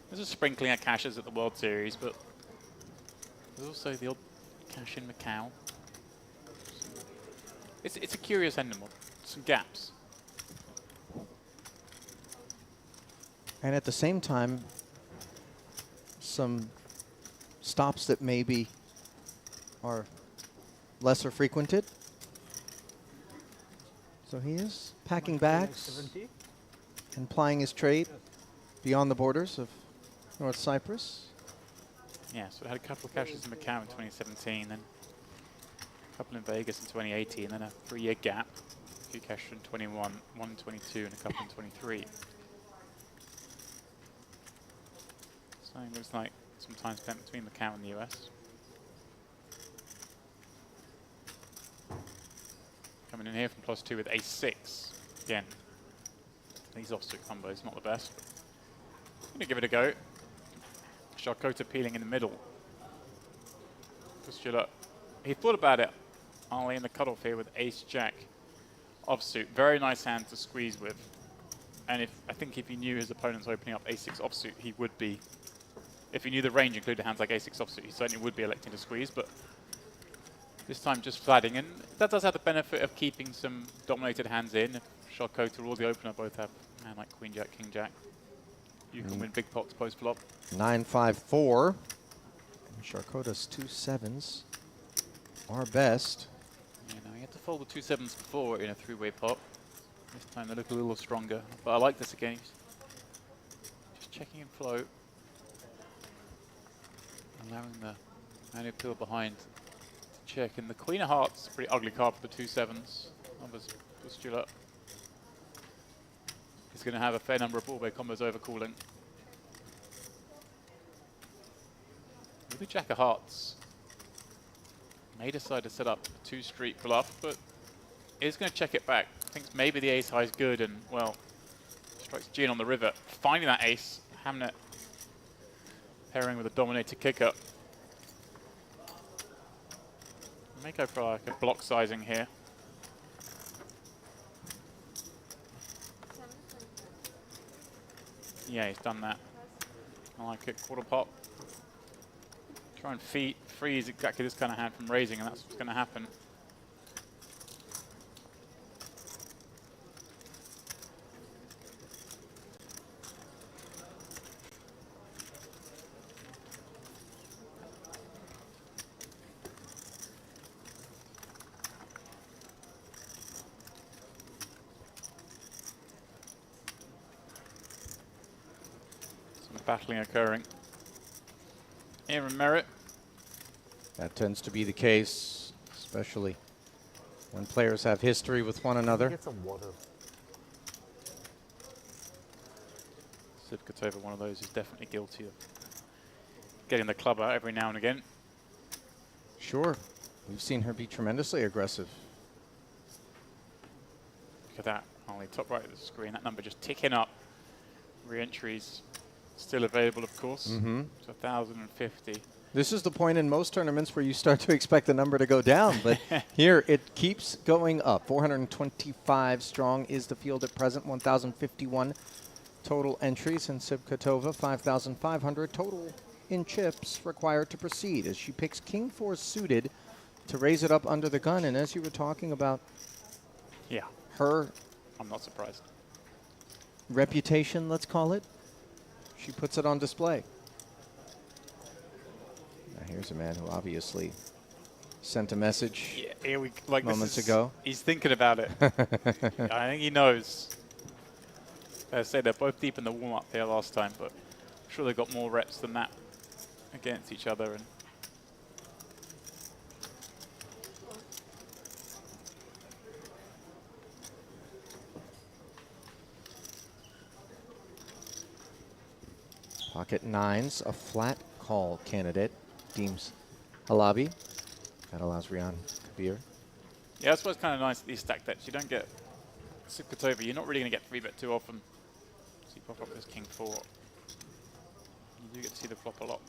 There's a sprinkling of cashes at the World Series, but there's also the odd cash in Macau. It's a curious Hender mod. Some gaps. And at the same time, some stops that maybe are lesser frequented. So he is packing bags and plying his trade beyond the borders of North Cyprus. Yeah, so it had a couple of cashes in Macau in 2017, then a couple in Vegas in 2018, then a 3-year gap. A few cashes in 21, one in 22, and a couple in 23. So it looks like some time spent between Macau and the US. Coming in here from +2 with ace-6. Again, these offsuit combos not the best. I'm going to give it a go. Charcota peeling in the middle. Postula, he thought about it. Only in the cutoff here with ace-jack offsuit. Very nice hand to squeeze with. And I think if he knew his opponent's opening up ace-6 offsuit, he would be. If he knew the range included hands like ace-6 offsuit, he certainly would be electing to squeeze. But this time just flatting, and that does have the benefit of keeping some dominated hands in. If Charcota or the opener both have a hand like Queen Jack, King Jack, you can win big pots post flop. 9-5-4. Charcota's 2 7s are best. You know, you had to fold the 2 7s before in a 3-way pot. This time they look a little stronger, but I like this again. Just checking in flow, allowing the man who peel behind to check. And the Queen of Hearts is a pretty ugly card for the 2 7s. Numbers Postula. He's going to have a fair number of four-way combos overcooling. With the Jack of Hearts, may decide to set up a 2-street bluff, but is going to check it back. Thinks maybe the ace high is good, and well, strikes Gin on the river. Finding that ace, Hamnet pairing with a dominator kicker. May go for like a block sizing here. Yeah, he's done that. I like it. Quarter pot. Try and freeze exactly this kind of hand from raising, and that's what's going to happen. battling occurring. Here in Merit, That tends to be the case, especially when players have history with one another. Get some water. Sivkatova, one of those who's definitely guilty of getting the club out every now and again. Sure. We've seen her be tremendously aggressive. Look at that, only top right of the screen. That number just ticking up. Re-entries still available, of course. Mm-hmm. It's 1,050. This is the point in most tournaments where you start to expect the number to go down, but here it keeps going up. 425 strong is the field at present, 1,051 total entries, and Sivkatova 5,500 total in chips required to proceed as she picks King 4 suited to raise it up under the gun. And as you were talking about Yeah, her I'm not surprised. reputation, let's call it, she puts it on display. Now here's a man who obviously sent a message. Yeah, here we like Moments this is, ago. He's thinking about it. I think he knows. As I say, they're both deep in the warm-up here last time, but I'm sure they got more reps than that against each other. And Pocket nines, a flat call candidate, deems Halabi. That allows Rian Kabir. yeah, that's what's kind of nice at these stack decks. You don't get Sivkatova. You're not really going to get 3-bet too often. So you pop up this King 4. You do get to see the flop a lot.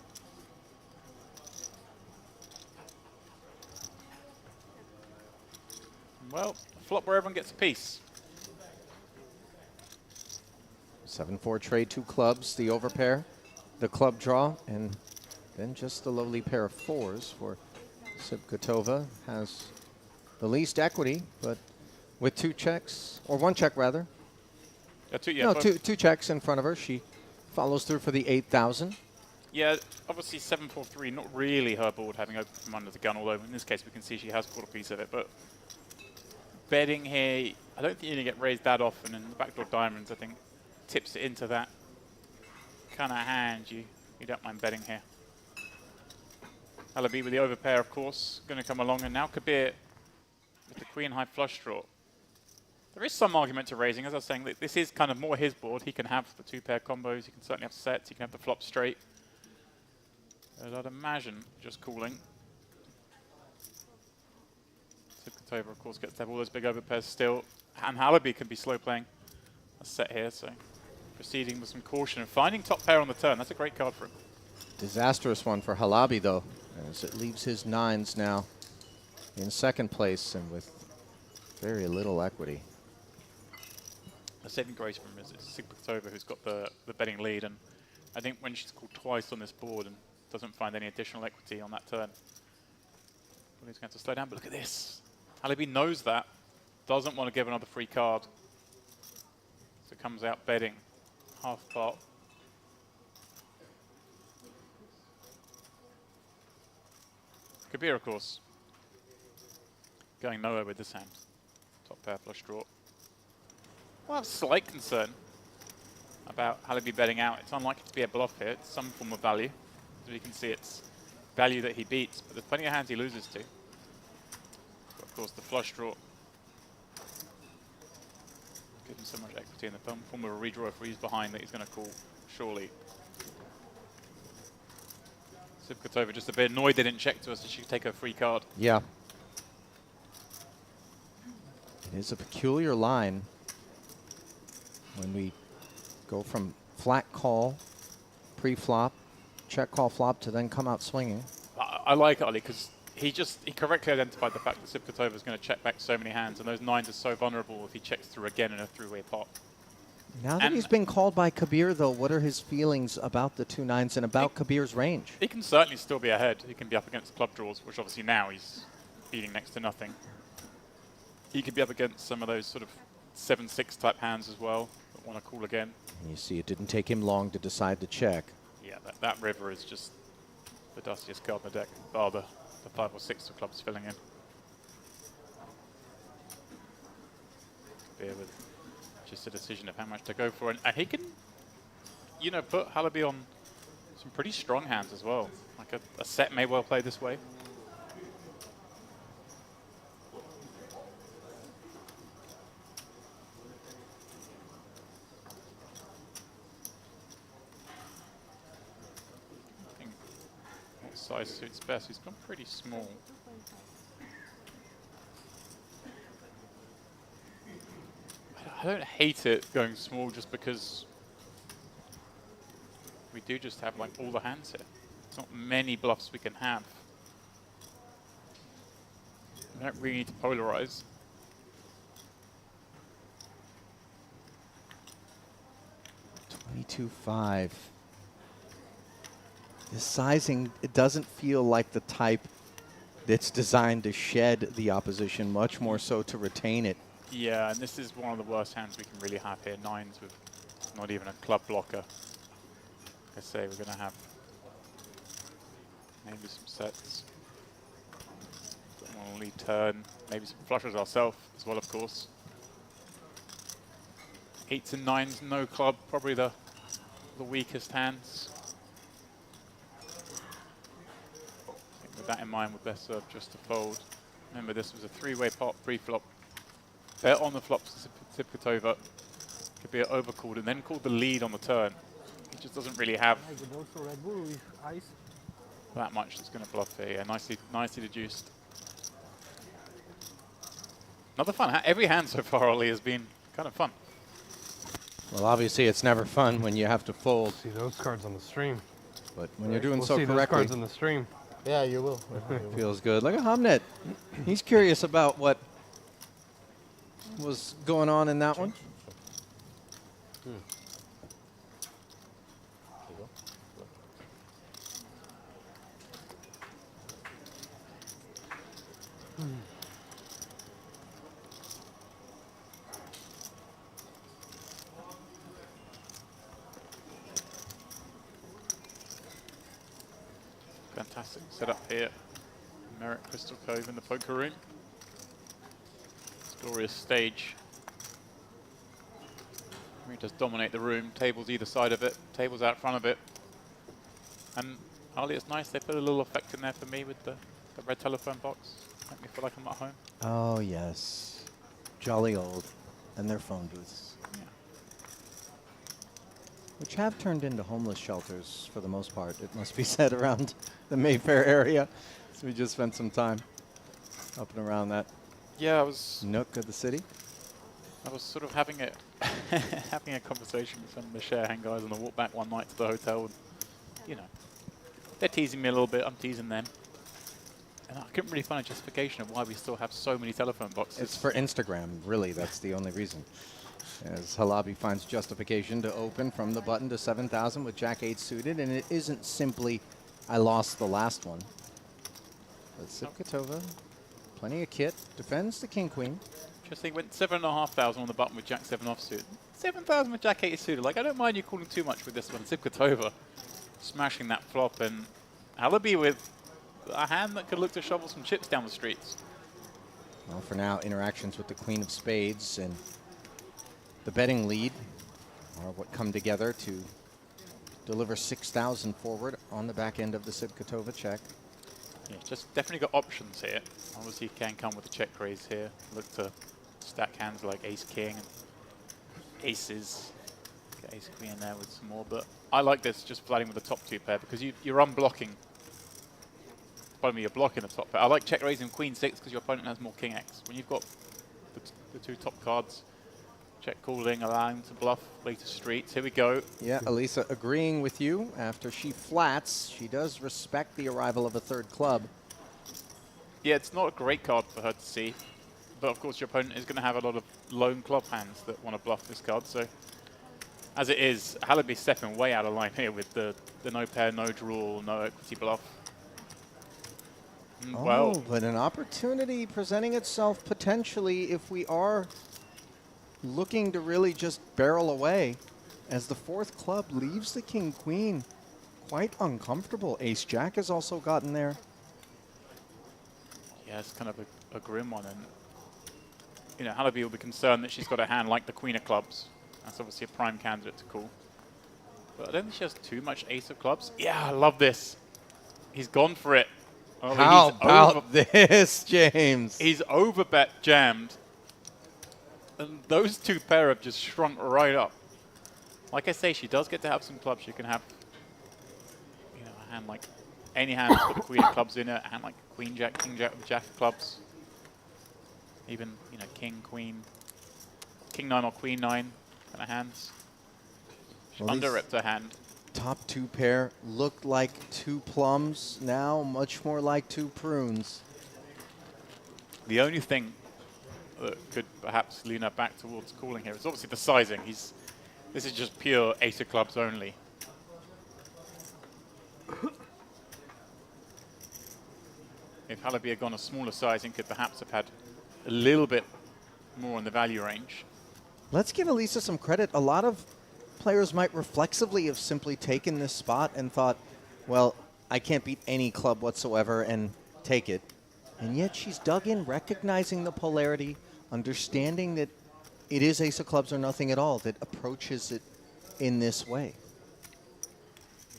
Well, a flop where everyone gets a piece. 7-4 trade, two clubs, the overpair, the club draw, and then just the lowly pair of fours for Sivkatova. Has the least equity, but with two checks, or one check rather. Yeah, Two checks in front of her. She follows through for the 8,000. Yeah, obviously 7-4-3, not really her board having opened from under the gun, although in this case we can see she has caught a piece of it. But betting here, I don't think you're going to get raised that often, and the backdoor diamonds, I think, tips it into that kind of hand. You don't mind betting here. Halabi with the overpair, of course, going to come along, and now Kabir with the queen high flush draw. There is some argument to raising, as I was saying, that this is kind of more his board. He can have the two-pair combos, he can certainly have sets, he can have the flop straight. But I'd imagine just calling. Sivkatova, of course, gets to have all those big overpairs still. And Halabi can be slow playing a set here, so proceeding with some caution and finding top pair on the turn. That's a great card for him. Disastrous one for Halabi, though, as it leaves his nines now in second place and with very little equity. The saving grace from him is Sivkatova, who's got the betting lead, and I think when she's called twice on this board and doesn't find any additional equity on that turn, he's going to have to slow down. But look at this. Halabi knows that, doesn't want to give another free card, so comes out betting half pot. Kabir, of course, going nowhere with this hand. Top pair flush draw. Well, I have slight concern about Halabi betting out. It's unlikely to be a bluff here. It's some form of value. As you can see, it's value that he beats, but there's plenty of hands he loses to. But of course, the flush draw gives him so much equity in the form of a redraw if he's behind that he's going to call, surely. Sivkatova just a bit annoyed they didn't check to us that she could take her free card. Yeah. It is a peculiar line when we go from flat call, pre-flop, check call flop to then come out swinging. I like Ali because he correctly identified the fact that Sivkatova is going to check back so many hands, and those nines are so vulnerable if he checks through again in a three-way pot. Now that he's been called by Kabir, though, what are his feelings about the two nines and about Kabir's range? He can certainly still be ahead. He can be up against club draws, which obviously now he's beating next to nothing. He could be up against some of those sort of 7-6 type hands as well that want to call again. And you see it didn't take him long to decide to check. Yeah, that river is just the dustiest card in the deck, bar the 5 or 6 of clubs filling in. Kabir with just a decision of how much to go for, and he can you know, put Halaby on some pretty strong hands as well. Like a set may well play this way. I think what size suits best? He's gone pretty small. I don't hate it going small just because we do just have like all the hands here. There's not many bluffs we can have. We don't really need to polarize. $22.5. The sizing, it doesn't feel like the type that's designed to shed the opposition, much more so to retain it. Yeah, and this is one of the worst hands we can really have here. Nines with not even a club blocker. Like I say, we're going to have maybe some sets. Don't want to lead turn. Maybe some flushes ourselves as well, of course. 8s and 9s, no club, probably the weakest hands. I think with that in mind, we're best served just to fold. Remember, this was a 3-way pot pre-flop. Bet on the flops to Sipkatova. Could be overcalled and then called the lead on the turn. He just doesn't really have I could also Red Bull with ice. that much that's going to bluff here. Yeah, nicely deduced. Another fun. Every hand so far, Ollie, has been kind of fun. Well, obviously, it's never fun when you have to fold, See those cards on the stream. but when you're doing We'll so see those correctly, cards on the stream. Yeah, you will. feels good. Look at Hamnet. He's curious about what was going on in that one. Fantastic setup here. Merit Crystal Cove in the poker room. Glorious stage. We just dominate the room. Tables either side of it. Tables out front of it. And Ollie, it's nice. They put a little effect in there for me with the red telephone box. Make me feel like I'm at home. Oh, yes. Jolly old. And their phone booths. Yeah. Which have turned into homeless shelters for the most part, it must be said, around the Mayfair area. So we just spent some time up and around that Yeah, I was nook of the city. sort of having having a conversation with some of the share hand guys on the walk back one night to the hotel. And, you know, they're teasing me a little bit. I'm teasing them. And I couldn't really find a justification of why we still have so many telephone boxes. It's for Instagram, really. That's the only reason. As Halaby finds justification to open from the button to 7,000 with Jack-8 suited, and it isn't simply, I lost the last one. But Sipkatova, plenty of kit, defends the King-Queen. Interesting, went 7,500 on the button with Jack 7 offsuit. 7,000 with Jack 8 suited. Like, I don't mind you calling too much with this one. Sipkatova smashing that flop, and Halaby with a hand that could look to shovel some chips down the streets. Well, for now, interactions with the Queen of Spades and the betting lead are what come together to deliver 6,000 forward on the back end of the Sipkatova check. Yeah, just definitely got options here. Obviously, you can come with a check raise here. Look to stack hands like ace king and aces. Get ace queen in there with some more. But I like this just flatting with the top two pair because you're unblocking. Pardon me, you're blocking the top pair. I like check raising queen six because your opponent has more king x. When you've got the two top cards, check calling, allowing to bluff later streets. Here we go. Yeah, Elisa agreeing with you. After she flats, she does respect the arrival of a third club. Yeah, it's not a great card for her to see. But of course, your opponent is going to have a lot of lone club hands that want to bluff this card. So, as it is, Halaby's stepping way out of line here with the no pair, no draw, no equity bluff. Oh, Well, but an opportunity presenting itself potentially if we are looking to really just barrel away as the fourth club leaves the king-queen. Quite uncomfortable. Ace-jack has also gotten there. yeah, it's kind of a grim one. And, you know, Halaby will be concerned that she's got a hand like the queen of clubs. That's obviously a prime candidate to call. But I don't think she has too much ace of clubs. Yeah, I love this. He's gone for it. Oh, How he's about this, James? He's overbet jammed. And those two pair have just shrunk right up. Like I say, she does get to have some clubs. She can have, you know, a hand like any hand that's got the queen of clubs in it, a hand like queen jack, king jack with jack of clubs. Even, you know, king, queen, king nine or queen nine kind of hands. She Well, under-repped her hand. Top two pair looked like two plums, now much more like two prunes. The only thing that could perhaps lean her back towards calling here is obviously the sizing. This is just pure ace of clubs only. If Halaby had gone a smaller sizing, could perhaps have had a little bit more in the value range. Let's give Elisa some credit. A lot of players might reflexively have simply taken this spot and thought, well, I can't beat any club whatsoever and take it. And yet she's dug in, recognizing the polarity, understanding that it is ace of clubs or nothing at all, that approaches it in this way.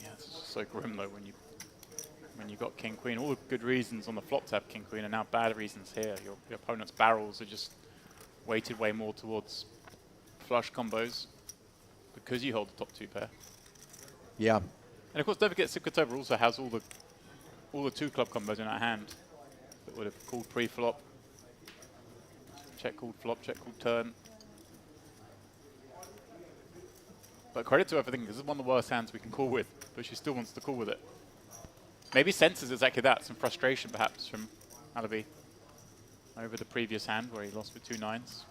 Yeah, it's just so grim though when you got king queen. All the good reasons on the flop to have king queen are now bad reasons here. Your opponent's barrels are just weighted way more towards flush combos because you hold the top two pair. Yeah. And of course, don't forget Sivkatova also has all the two club combos in her hand that would have called pre-flop. Check called flop, check called turn. But credit to her for thinking this is one of the worst hands we can call with, but she still wants to call with it. Maybe senses exactly that, some frustration perhaps from Halaby over the previous hand where he lost with 2 nines.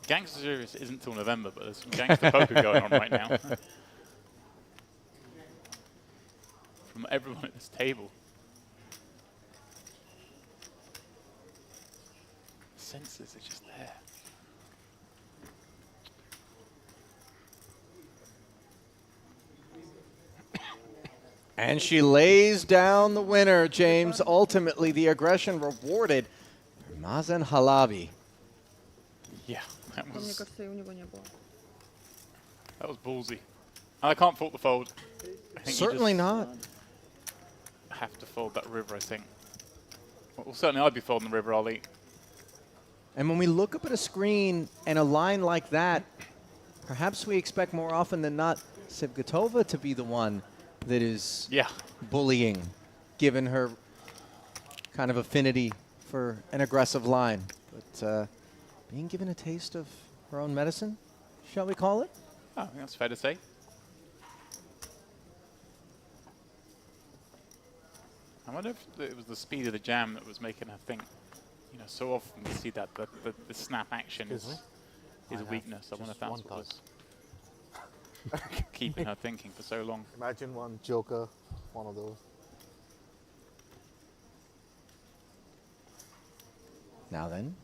Gangster Series isn't till November, but there's some gangster poker going on right now. From everyone at this table. The senses are just there. And she lays down the winner, James. Ultimately, the aggression rewarded for Mazen Halaby. Yeah, that Мне was кажется, и у него не было. ballsy. And I can't fault the fold. I think Certainly you just not. have to fold that river, I think. Well, certainly I'd be folding the river, Ali. And when we look up at a screen and a line like that, perhaps we expect more often than not Sivkatova to be the one that is Yeah. bullying, given her kind of affinity for an aggressive line. But being given a taste of her own medicine, shall we call it? Oh, I think that's fair to say. I wonder if it was the speed of the jam that was making her think, you know, so often we see that the snap action is a weakness. I wonder if that's what was keeping her thinking for so long. Imagine one joker, one of those. Now then,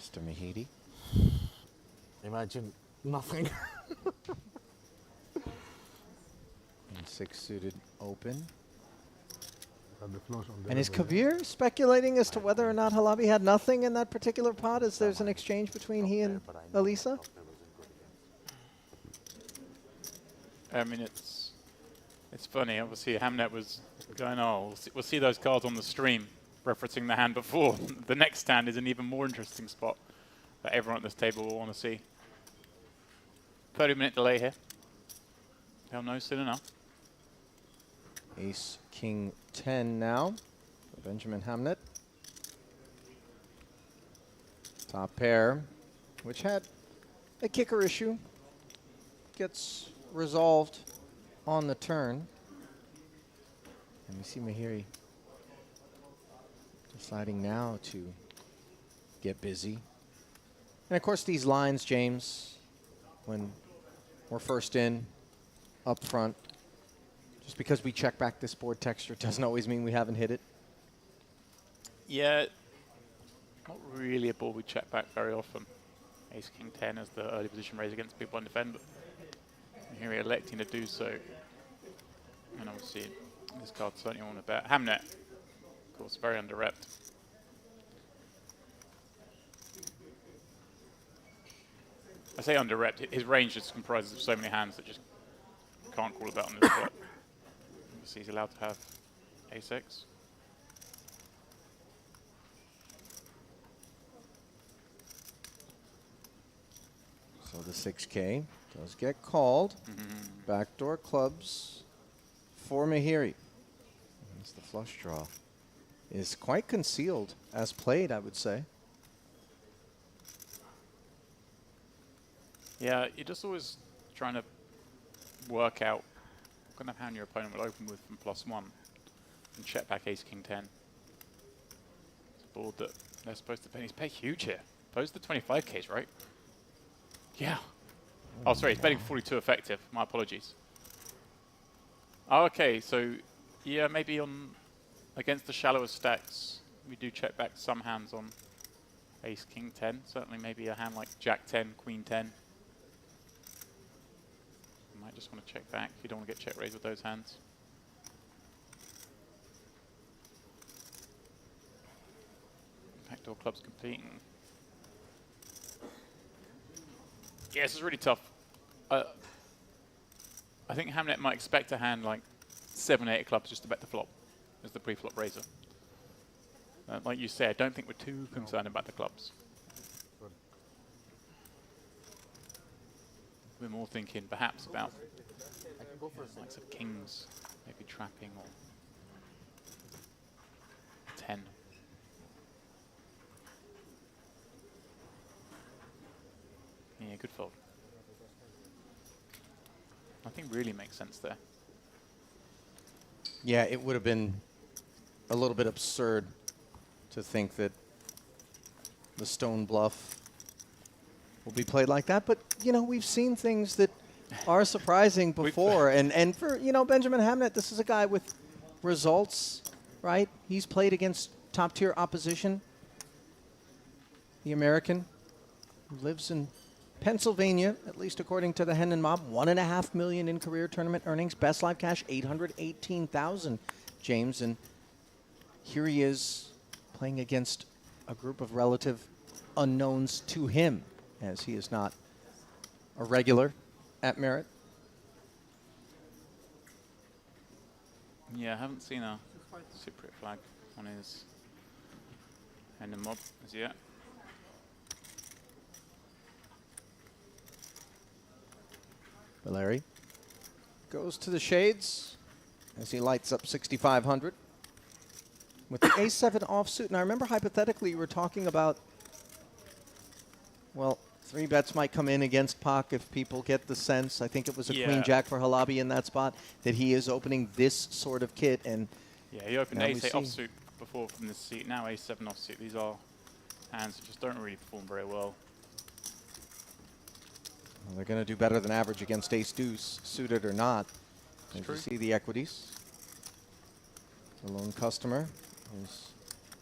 Mr. Mahidi. Imagine nothing. And 6 suited open. And the flush on the And is other. Kabir speculating as to whether or not Halaby had nothing in that particular pot as there's an exchange between he and Elisa? I mean, it's funny. Obviously, Hamnet was going, oh, we'll see those cards on the stream, referencing the hand before. The next hand is an even more interesting spot that everyone at this table will want to see. 30-minute delay here. They'll know soon enough. Ace, King, 10 now for Benjamin Hamnet. Top pair, which had a kicker issue, gets resolved on the turn. And we see Mahiri deciding now to get busy. And of course these lines, James, when we're first in, up front, just because we check back this board texture doesn't always mean we haven't hit it. Yeah, not really a ball we check back very often. Ace King 10 as the early position raise against big blind defend, but here we're electing to do so. And obviously, this card's certainly on a bet. Hamnet, of course, very under-repped. I say under-repped. His range just comprises of so many hands that just can't call a bet on this spot. Obviously, he's allowed to have ace-x. So the 6K does get called. Backdoor clubs for Mahiri. As the flush draw is quite concealed as played, I would say. Yeah, you're just always trying to work out what kind of hand your opponent will open with from +1 and check back ace king 10. It's a board that they're supposed to pay. He's paid huge here. Opposed to 25Ks, right? Yeah. Oh, sorry, he's betting 42 effective. My apologies. Oh, okay, so yeah, maybe on against the shallower stacks, we do check back some hands on ace king 10. Certainly maybe a hand like jack 10, queen 10. You might just want to check back if you don't want to get check raised with those hands. Backdoor clubs competing. Yeah, this is really tough. I think Hamnet might expect a hand like 7, 8 clubs just to bet the flop as the pre-flop raiser. Like you said, I don't think we're too concerned about the clubs. We're more thinking perhaps about likes of kings, maybe trapping or 10. Yeah, good fold. Nothing really makes sense there. Yeah, it would have been a little bit absurd to think that the stone bluff will be played like that. But, you know, we've seen things that are surprising before. and for, you know, Benjamin Hamnet, this is a guy with results, right? He's played against top-tier opposition. The American who lives in Pennsylvania, at least according to the Hendon Mob, $1.5 million in career tournament earnings. Best live cash, $818,000, James. And here he is playing against a group of relative unknowns to him, as he is not a regular at Merit. Yeah, I haven't seen a Cypriot flag on his Hendon Mob as yet. Valeri goes to the shades as he lights up 6,500 with the A7 offsuit. And I remember hypothetically you were talking about, well, 3 bets might come in against Pak if people get the sense. I think it was a Queen Jack for Halabi in that spot that he is opening this sort of kit. And yeah, he opened ace-8 offsuit before from this seat. Now ace-7 offsuit. These are hands that just don't really perform very well. Well, they're going to do better than average against ace-deuce, suited or not. As you see the equities. The lone customer is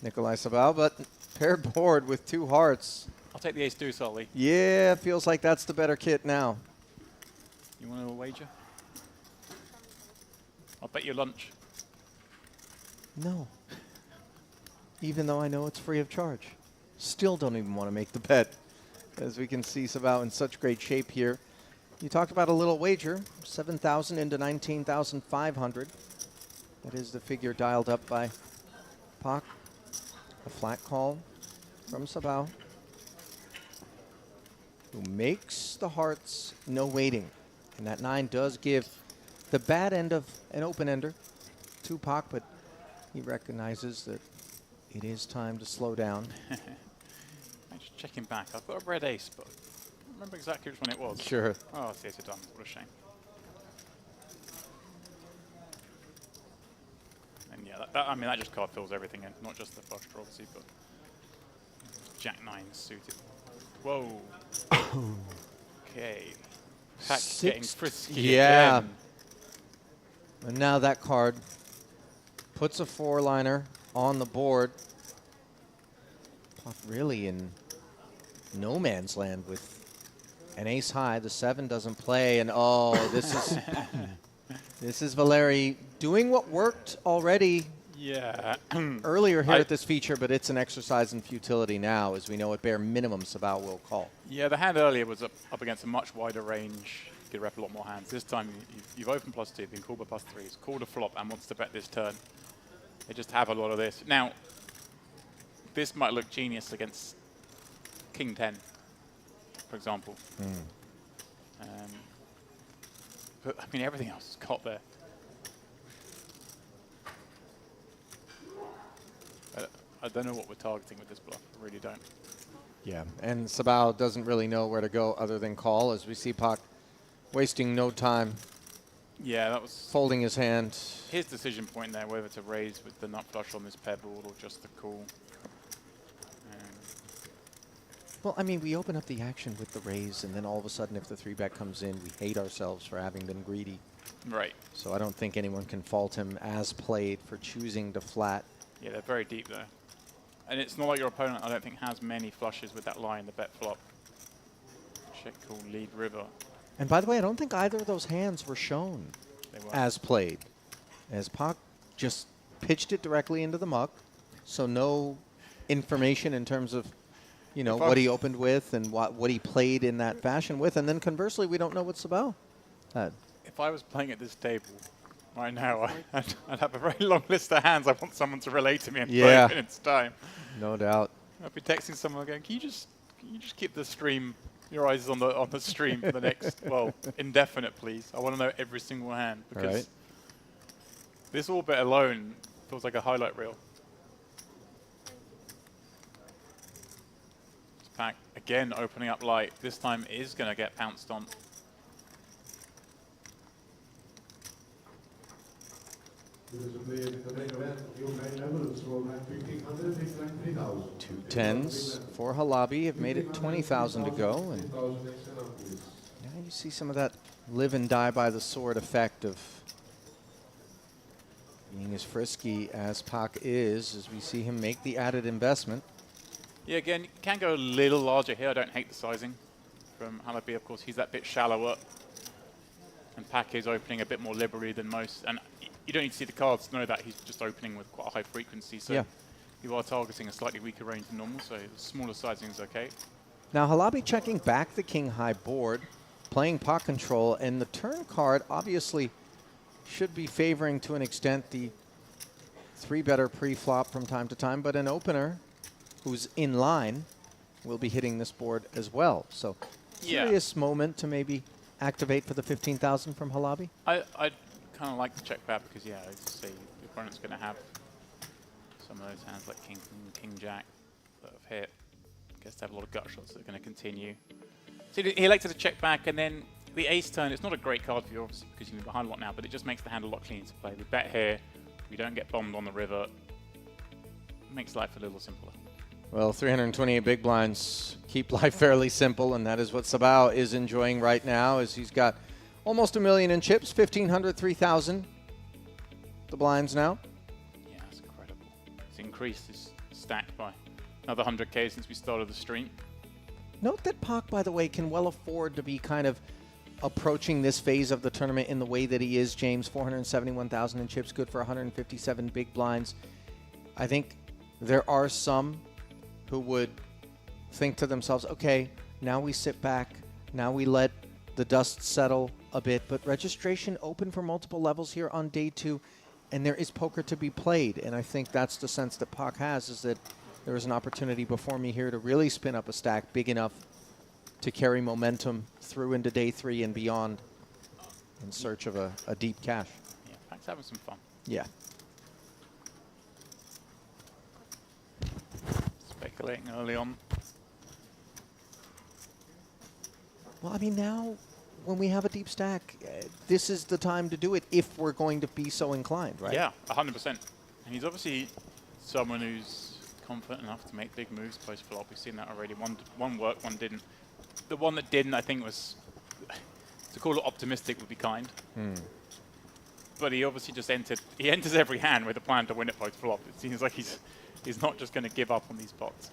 Nikolai Sabal, but paired board with 2 hearts. I'll take the ace-deuce, Ollie. Yeah, feels like that's the better kit now. You want to wager? I'll bet you lunch. No. Even though I know it's free of charge. Still don't even want to make the bet. As we can see Sabal in such great shape here. You talked about a little wager, 7,000 into 19,500. That is the figure dialed up by Pak. A flat call from Sabal, who makes the hearts no waiting. And that 9 does give the bad end of an open-ender to Pak, but he recognizes that it is time to slow down. I'm just checking back. I've got a red ace, but I don't remember exactly which one it was. Sure. Oh, it's the ace of diamonds. What a shame. And yeah, I mean, that just card fills everything in, not just the flush draw, obviously, but Jack 9 suited. Whoa. Okay. Pak's getting frisky. Yeah. Again. And now that card puts a 4-liner on the board. Pak really in no man's land with an ace high. The 7 doesn't play, and oh, this is This is Valeri doing what worked already Yeah. earlier here at this feature, but it's an exercise in futility now, as we know at bare minimum Sabao will call. Yeah, the hand earlier was up against a much wider range. You could rep a lot more hands. This time you've opened +2, been called by +3, it's called a flop and wants to bet this turn. They just have a lot of this. Now, this might look genius against King 10, for example. But, I mean, everything else is got there. I don't know what we're targeting with this bluff. I really don't. Yeah, and Sabao doesn't really know where to go other than call, as we see Pak wasting no time Yeah, that was folding his hand. his decision point there, whether to raise with the nut flush on this pair board or just the call. Well, I mean, we open up the action with the raise, and then all of a sudden, if the 3-bet comes in, we hate ourselves for having been greedy. Right. So I don't think anyone can fault him as played for choosing to flat. Yeah, they're very deep there. And it's not like your opponent, I don't think, has many flushes with that line, the bet flop. Check call, lead river. And by the way, I don't think either of those hands were shown They were. as played, as Pak just pitched it directly into the muck, so no information in terms of, you know, what he opened with and what he played in that fashion with. And then conversely, we don't know what Sabao had. If I was playing at this table right now, I'd have a very long list of hands I want someone to relay to me in 5 minutes' time. No doubt. I'd be texting someone going, can you just keep the stream, your eyes on the stream for the next, well, indefinite, please. I want to know every single hand, because this orbit alone feels like a highlight reel. Pack again opening up light. This time is going to get pounced on. Two tens for Halabi have made it 20,000 to go, and now you see some of that live and die by the sword effect of being as frisky as Pak is, as we see him make the added investment. Yeah, again, you can go a little larger here. I don't hate the sizing from Halabi. Of course, he's that bit shallower. And Pak is opening a bit more liberally than most. And you don't need to see the cards to know that he's just opening with quite a high frequency. So you are targeting a slightly weaker range than normal. So the smaller sizing is okay. Now Halabi checking back the king-high board, playing pot control, and the turn card obviously should be favoring to an extent the 3-better pre-flop from time to time, but an opener who's in line will be hitting this board as well. So curious moment to maybe activate for the 15,000 from Halabi. I'd kind of like to check back because, yeah, as you say, the opponent's going to have some of those hands like King, King Jack that have hit. I guess they have a lot of gut shots that are going to continue. So he elected to check back, and then the ace turn, it's not a great card for you, obviously, because you're behind a lot now, but it just makes the hand a lot cleaner to play. We bet here, we don't get bombed on the river. Makes life a little simpler. Well, 328 big blinds keep life fairly simple, and that is what Sabao is enjoying right now, as he's got almost $1 million in chips, 1,500, 3,000. The blinds now. Yeah, that's incredible. It's increased his stack by another 100K since we started the stream. Note that Pak, by the way, can well afford to be kind of approaching this phase of the tournament in the way that he is, James. 471,000 in chips, good for 157 big blinds. I think there are some who would think to themselves, okay, now we sit back, now we let the dust settle a bit, but registration open for multiple levels here on day 2, and there is poker to be played, and I think that's the sense that Pak has, is that there is an opportunity before me here to really spin up a stack big enough to carry momentum through into day 3 and beyond in search of a deep cash. Yeah, Pak's having some fun. Yeah. Speculating early on. Well, I mean, now when we have a deep stack, this is the time to do it if we're going to be so inclined, right? Yeah, 100%. And he's obviously someone who's confident enough to make big moves post-flop. We've seen that already. One worked, one didn't. The one that didn't, I think, was, to call it optimistic would be kind. But he obviously just he enters every hand with a plan to win it post-flop. It seems like he's not just going to give up on these pots.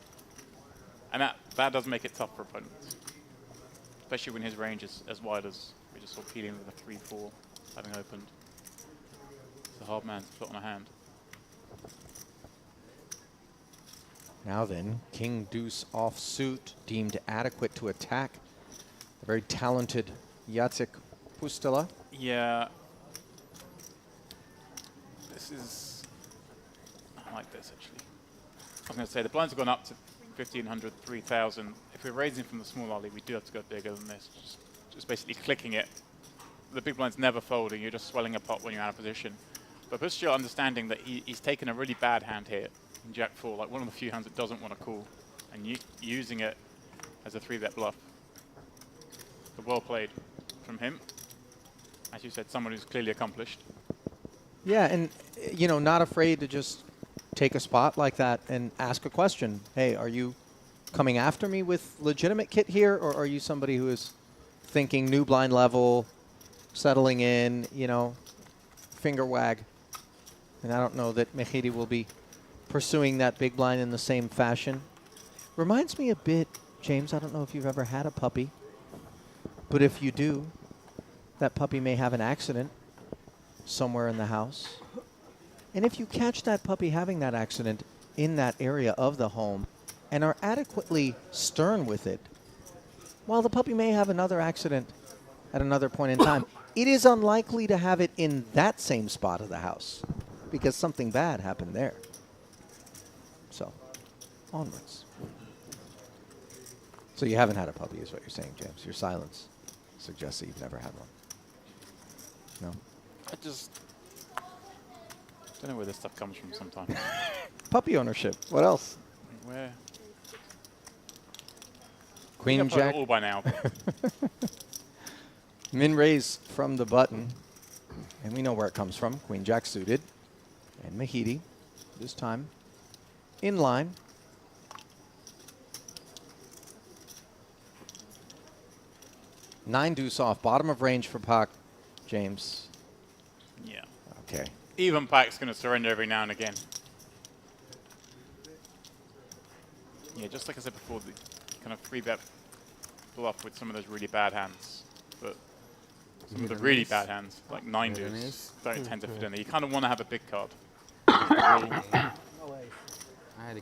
And that does make it tough for opponents. Especially when his range is as wide as we just saw peeling with a 3-4. having opened. It's a hard man to put on a hand. Now then, king deuce offsuit, deemed adequate to attack. The very talented Jacek Pustila. Yeah. This is... I like this, actually. I was going to say, the blinds have gone up to 1,500, 3,000. If we're raising from the small alley, we do have to go bigger than this. Just basically clicking it. The big blind's never folding. You're just swelling a pot when you're out of position. But Pustila understanding that he's taken a really bad hand here in Jack 4, like one of the few hands that doesn't want to call, and using it as a 3-bet bluff. So well played from him. As you said, someone who's clearly accomplished. Yeah, and you know, not afraid to just take a spot like that and ask a question. Hey, are you coming after me with legitimate kit here, or are you somebody who is thinking new blind level, settling in, you know, finger wag? And I don't know that Mejidi will be pursuing that big blind in the same fashion. Reminds me a bit, James, I don't know if you've ever had a puppy, but if you do, that puppy may have an accident somewhere in the house. And if you catch that puppy having that accident in that area of the home and are adequately stern with it, while the puppy may have another accident at another point in time, it is unlikely to have it in that same spot of the house because something bad happened there. So, onwards. So you haven't had a puppy is what you're saying, James. Your silence suggests that you've never had one. No? I just don't know where this stuff comes from sometimes. Puppy ownership. What else? Where? Queen I've heard it Jack. all by now. Min raise from the button. And we know where it comes from. Queen Jack suited. And Mejidi, this time, in line. Nine deuce off. Bottom of range for Pak, James. Yeah. Okay. Even Pak's going to surrender every now and again. Yeah, just like I said before, the kind of 3-bet bluff with some of those really bad hands. But some of the really bad hands, like 9 deuce, don't tend to fit in there. You kind of want to have a big card. I had a game.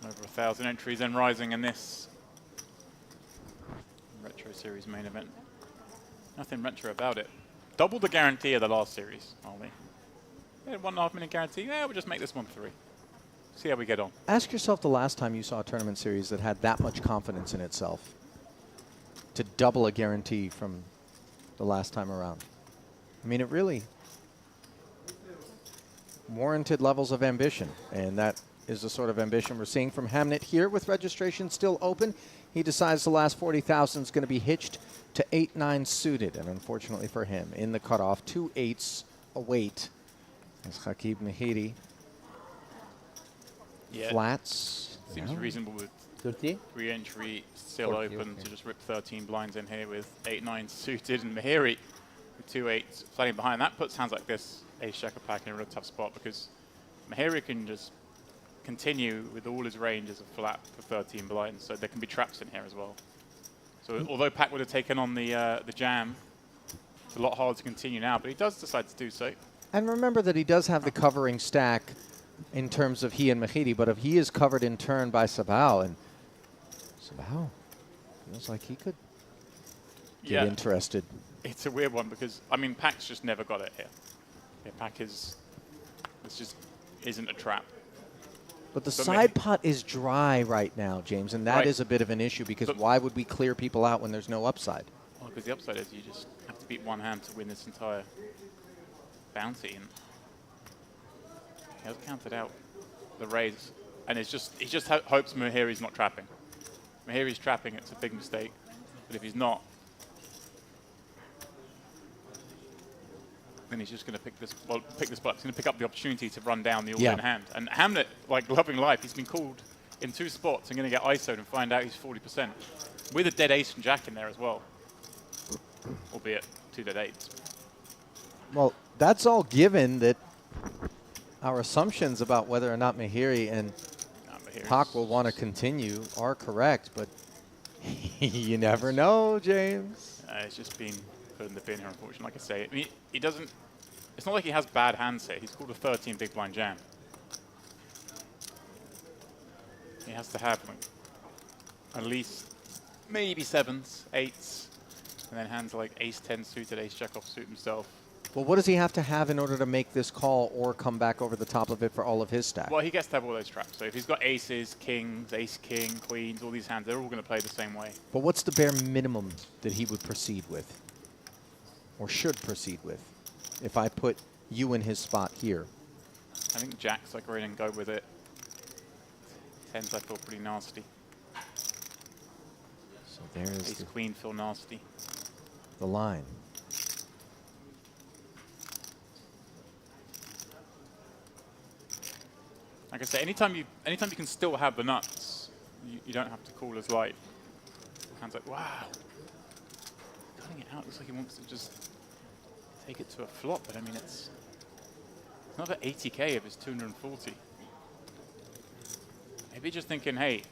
Over 1,000 entries and rising in this Retro Series main event. Nothing retro about it. Double the guarantee of the last series, aren't we? We had 1.5 minute guarantee. Yeah, we'll just make this one 3. See how we get on. Ask yourself the last time you saw a tournament series that had that much confidence in itself to double a guarantee from the last time around. I mean, it really warranted levels of ambition, and that is the sort of ambition we're seeing from Hamnet here with registration still open. He decides the last 40,000 is going to be hitched to 8-9 suited, and unfortunately for him, in the cutoff, 2 8s await as Hakeem Mejidi. Yeah. Flats. Seems No. reasonable with 30? re-entry still 40, open okay. to just rip 13 blinds in here with 8-9 suited and Mahiri with 2 8s flatting behind. That puts hands like this, ace jack of pack, in a real tough spot because Mahiri can just continue with all his range as a flat for 13 blinds, so there can be traps in here as well. So although Pack would have taken on the jam, it's a lot harder to continue now, but he does decide to do so. And remember that he does have the covering stack in terms of he and Mejidi, but if he is covered in turn by Sabao, and Sabao feels like he could get interested. It's a weird one because, I mean, Pack's just never got it here. Yeah, Pack is, this just isn't a trap. But the So side pot is dry right now, James, and that Right. is a bit of an issue because But- why would we clear people out when there's no upside? Well, because the upside is you just have to beat one hand to win this entire bounty, and he has counted out the raise, and it's just he just hopes Mahiri's not trapping. Mahiri's trapping, it's a big mistake, but if he's not, then he's just going to pick this up. He's going to pick up the opportunity to run down the all-in hand. And Hamlet, like loving life, he's been called in 2 spots and going to get ISO'd and find out he's 40%. With a dead ace and jack in there as well. Albeit 2 dead 8s. Well, that's all given that our assumptions about whether or not Mahiri and but here's- Hawk will want to continue are correct, but you never know, James. It's just been put in the bin here, unfortunately. Like I say, I mean, he doesn't. It's not like he has bad hands here. He's called a 13 big blind jam. He has to have like, at least maybe 7s, 8s, and then hands like ace 10 suited, ace jack off suit himself. Well, what does he have to have in order to make this call or come back over the top of it for all of his stack? Well, he gets to have all those traps. So if he's got aces, kings, ace, king, queens, all these hands, they're all going to play the same way. But what's the bare minimum that he would proceed with? Or should proceed with? If I put you in his spot here. I think jacks, I go in and go with it. 10s, I feel pretty nasty. So there's Ace, queen, feel nasty. the line. Like I say, anytime you can still have the nuts, you don't have to call as light. Hands like, wow. Cutting it out looks like he wants to just take it to a flop, but I mean it's another 80k if it's 240. Maybe just thinking, hey,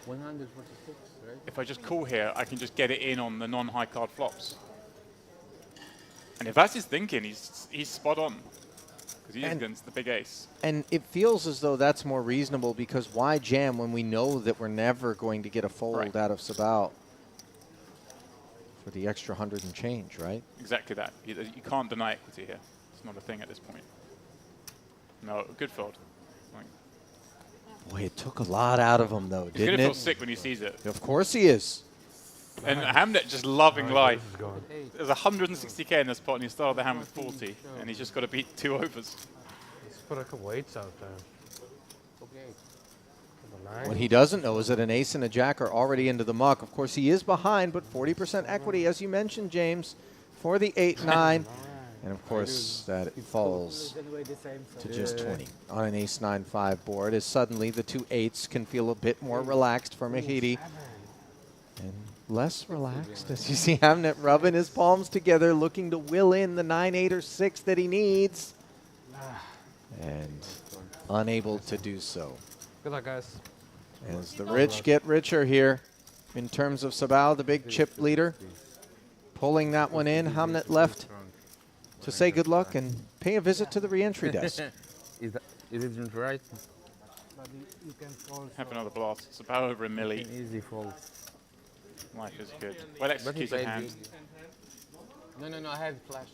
146, right? if I just call here, I can just get it in on the non-high card flops. And if that's his thinking, he's spot on. Because he is against the big ace. And it feels as though that's more reasonable because why jam when we know that we're never going to get a fold out of Sabal for the extra 100 and change, right? Exactly that. You can't deny equity here. It's not a thing at this point. No, good fold. Boy, it took a lot out of him, though, He's didn't going to feel it? sick when he sees it. Of course he is. And Hamnet just loving life. This is gone. There's 160k in this pot, and he started the hand with 40, and he's just got to beat 2 overs. Let's put a couple weights out there. Okay. Couple nines. What he doesn't know is that an ace and a jack are already into the muck. Of course, he is behind, but 40% equity, as you mentioned, James, for the 8-9. And, of course, that falls to just 20 on an ace-9-5 board, as suddenly the two 8s can feel a bit more relaxed for Mahidi. And less relaxed as you see Hamnet rubbing his palms together, looking to will in the 9, 8, or 6 that he needs. And unable to do so. Good luck, guys. As the rich get richer here in terms of Sabal, the big chip leader, pulling that one in. Hamnet left to say good luck and pay a visit to the re-entry desk. Is it right? Have another blast. It's about over a milli. Easy fold. Life is good. Well But he executed played hand. good. No, I have flash.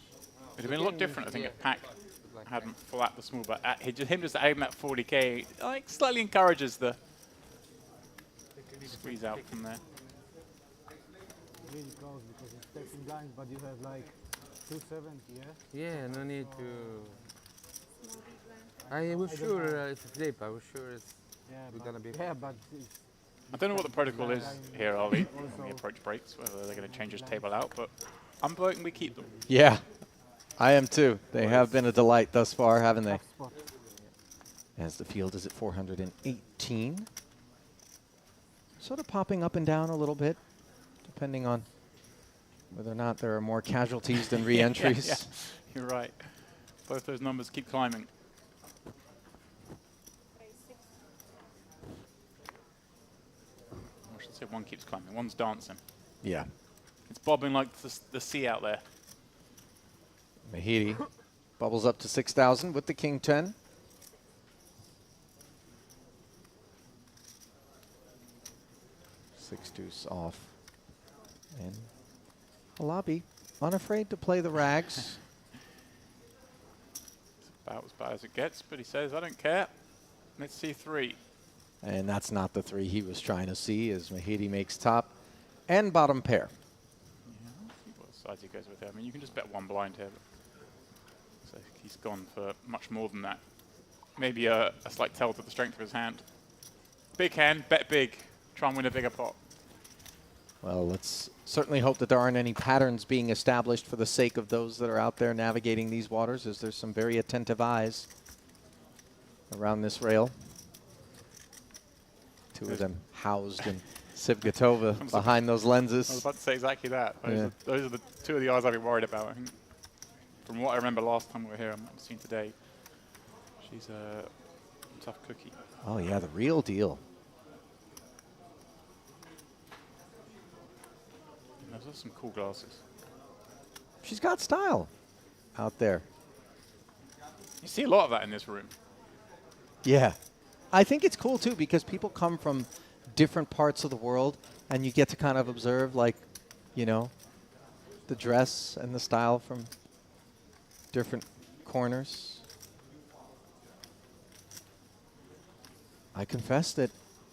It'd have been a lot different, I think, if Pac hadn't flat the small, but him just adding that 40k, like, slightly encourages the squeeze out from there. Really close because it's 13 blinds, but you have like 270, yeah? Yeah, no need to. I was sure it's flip. I was sure it's we're gonna be. Yeah, but it's I don't know what the protocol is here, Ollie, when the approach breaks, whether they're going to change his table out, but I'm voting we keep them. Yeah, I am too. They have been a delight thus far, haven't they? tough spot. As the field is at 418. Sort of popping up and down a little bit, depending on whether or not there are more casualties than re-entries. Yeah, you're right. Both those numbers keep climbing. I should say one keeps climbing, one's dancing. Yeah. It's bobbing like the sea out there. Mahidi bubbles up to 6,000 with the king 10. Six deuce off. And Halabi, unafraid to play the rags. About as bad as it gets, but he says, I don't care. Let's see 3. And that's not the 3 he was trying to see as Mahidi makes top and bottom pair. Yeah, let's see what sides he goes with here. I mean, you can just bet one blind here. But so he's gone for much more than that. Maybe a slight tell to the strength of his hand. Big hand, bet big. Try and win a bigger pot. Well, let's certainly hope that there aren't any patterns being established for the sake of those that are out there navigating these waters, as there's some very attentive eyes around this rail. Two of them housed in Sivgatova behind those I was lenses. about to say exactly that. Yeah. Those are the 2 of the eyes I've been worried about. I think from what I remember last time we were here, I might have seen today. She's a tough cookie. Oh, yeah, the real deal. And those are some cool glasses. She's got style out there. You see a lot of that in this room. Yeah. I think it's cool, too, because people come from different parts of the world, and you get to kind of observe, like, you know, the dress and the style from different corners. I confess that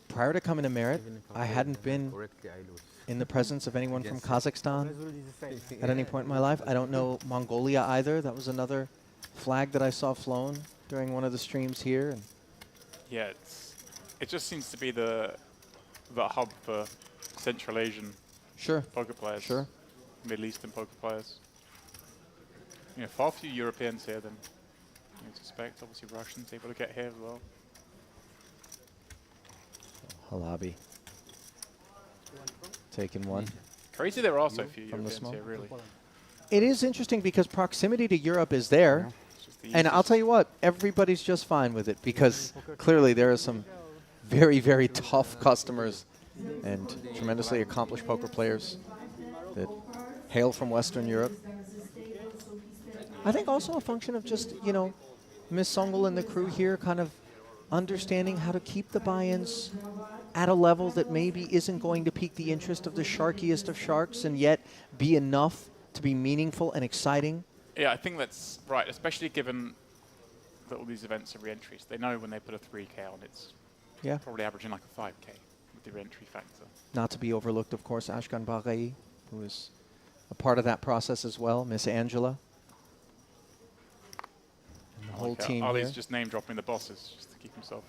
prior to coming to Merit, Even if I hadn't been correctly, I lose. in the presence of anyone from Yes. Kazakhstan Result is the same. at any point in my life. I don't know Mongolia either. That was another flag that I saw flown during one of the streams here. And Yeah, it just seems to be the hub for Central Asian sure, poker players. sure. Middle Eastern poker players. You know, far few Europeans here than you'd suspect. Obviously Russians able to get here as well. Halabi taking one. Crazy there are so few from the Europeans smoke? here, really. It is interesting because proximity to Europe is there. It's just the And I'll easiest- tell you what, everybody's just fine with it because clearly there are some very, very tough customers and tremendously accomplished poker players that hail from Western Europe. I think also a function of just, you know, Miss Songol and the crew here kind of understanding how to keep the buy-ins at a level that maybe isn't going to pique the interest of the sharkiest of sharks and yet be enough to be meaningful and exciting. Yeah, I think that's right, especially given that all these events are re-entries. They know when they put a 3K on, it's Yeah. probably averaging like a 5K with the re-entry factor. Not to be overlooked, of course, Ashkan Baghai, who is a part of that process as well, Miss Angela. And the whole team Ali's here. just name dropping the bosses just to keep himself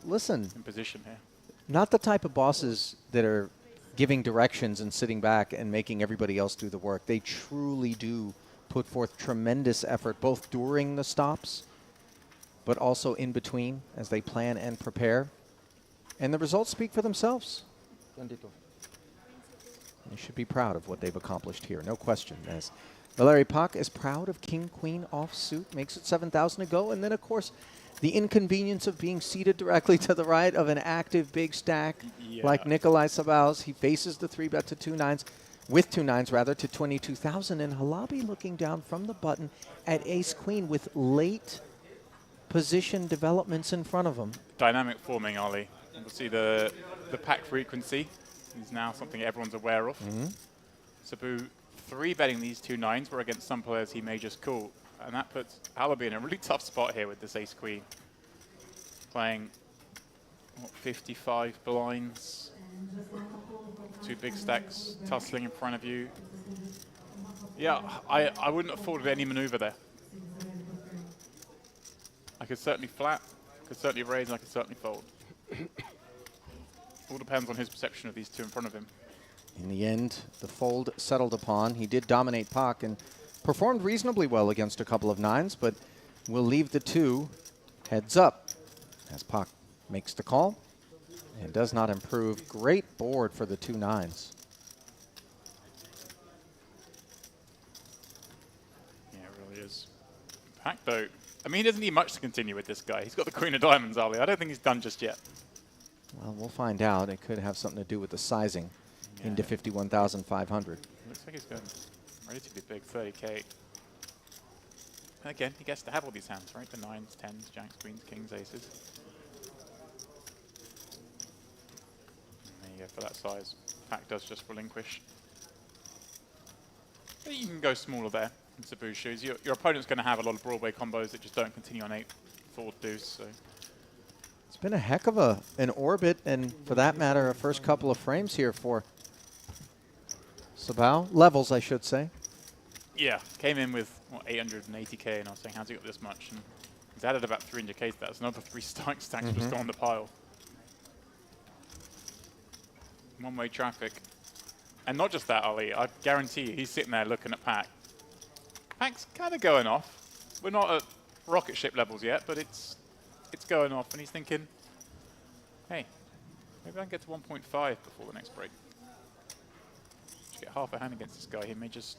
Listen, in position here. not the type of bosses that are giving directions and sitting back and making everybody else do the work. They truly do put forth tremendous effort, both during the stops, but also in between as they plan and prepare. And the results speak for themselves. 22. They should be proud of what they've accomplished here, no question. As Valery Pak is proud of King Queen offsuit, makes it 7,000 to go, and then of course the inconvenience of being seated directly to the right of an active big stack like Nikolai Sabaus. He faces the 3-bet to 2-9s, with 2-9s rather, to 22,000, and Halabi looking down from the button at Ace-Queen with late position developments in front of him. Dynamic forming, Ali. Obviously the pack frequency is now something everyone's aware of. Sabu 3-betting these 2-9s were against some players he may just call. And that puts Halabi in a really tough spot here with this ace-queen. Playing, what, 55 blinds. 2 big stacks tussling in front of you. Yeah, I wouldn't have thought of any maneuver there. I could certainly flat, could certainly raise, and I could certainly fold. All depends on his perception of these two in front of him. In the end, the fold settled upon. He did dominate Pak and performed reasonably well against a couple of 9s, but will leave the 2 heads up as Pak makes the call and does not improve. Great board for the 2 9s. Yeah, it really is. Pack, though, I mean, he doesn't need much to continue with this guy. He's got the Queen of Diamonds, Ali. I don't think he's done just yet. Well, we'll find out. It could have something to do with the sizing into 51,500. Looks like he's going relatively big, 30K. And again, he gets to have all these hands, right? The 9s, 10s, jacks, queens, kings, aces. And there you go, for that size. Pack does just relinquish. But you can go smaller there in Sabu's shoes. Your opponent's going to have a lot of Broadway combos that just don't continue on 8 forward deuce. So It's been a heck of an orbit, and for that matter, a first couple of frames here for Sabao. Levels, I should say. yeah, came in with what, 880K, and I was saying, how's he got this much? And he's added about 300K to that. That's another 3 stacks just on the pile. One-way traffic. And not just that, Ali. I guarantee you, he's sitting there looking at Pack. Pack's kind of going off. We're not at rocket ship levels yet, but it's going off, and he's thinking, hey, maybe I can get to 1.5 before the next break. Just get half a hand against this guy. He may just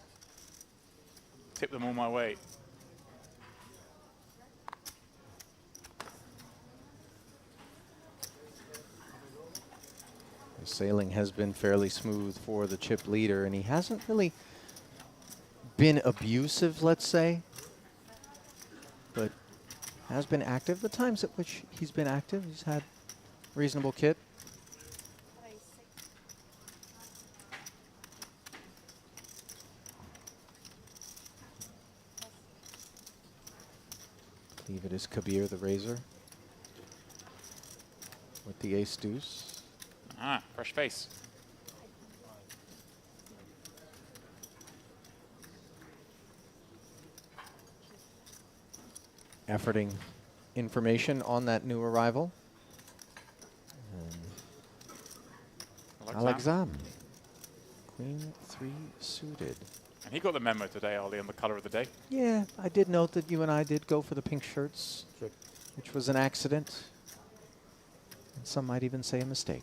tip them all my way. The sailing has been fairly smooth for the chip leader, and he hasn't really been abusive, let's say, but has been active. The times at which he's been active, he's had reasonable kit. I believe it is Kabir the Razor with the ace deuce. Ah, fresh face. Efforting information on that new arrival. Alexam. Queen 3 suited. And he got the memo today, Ollie, on the color of the day. Yeah, I did note that you and I did go for the pink shirts, which was an accident. And some might even say a mistake.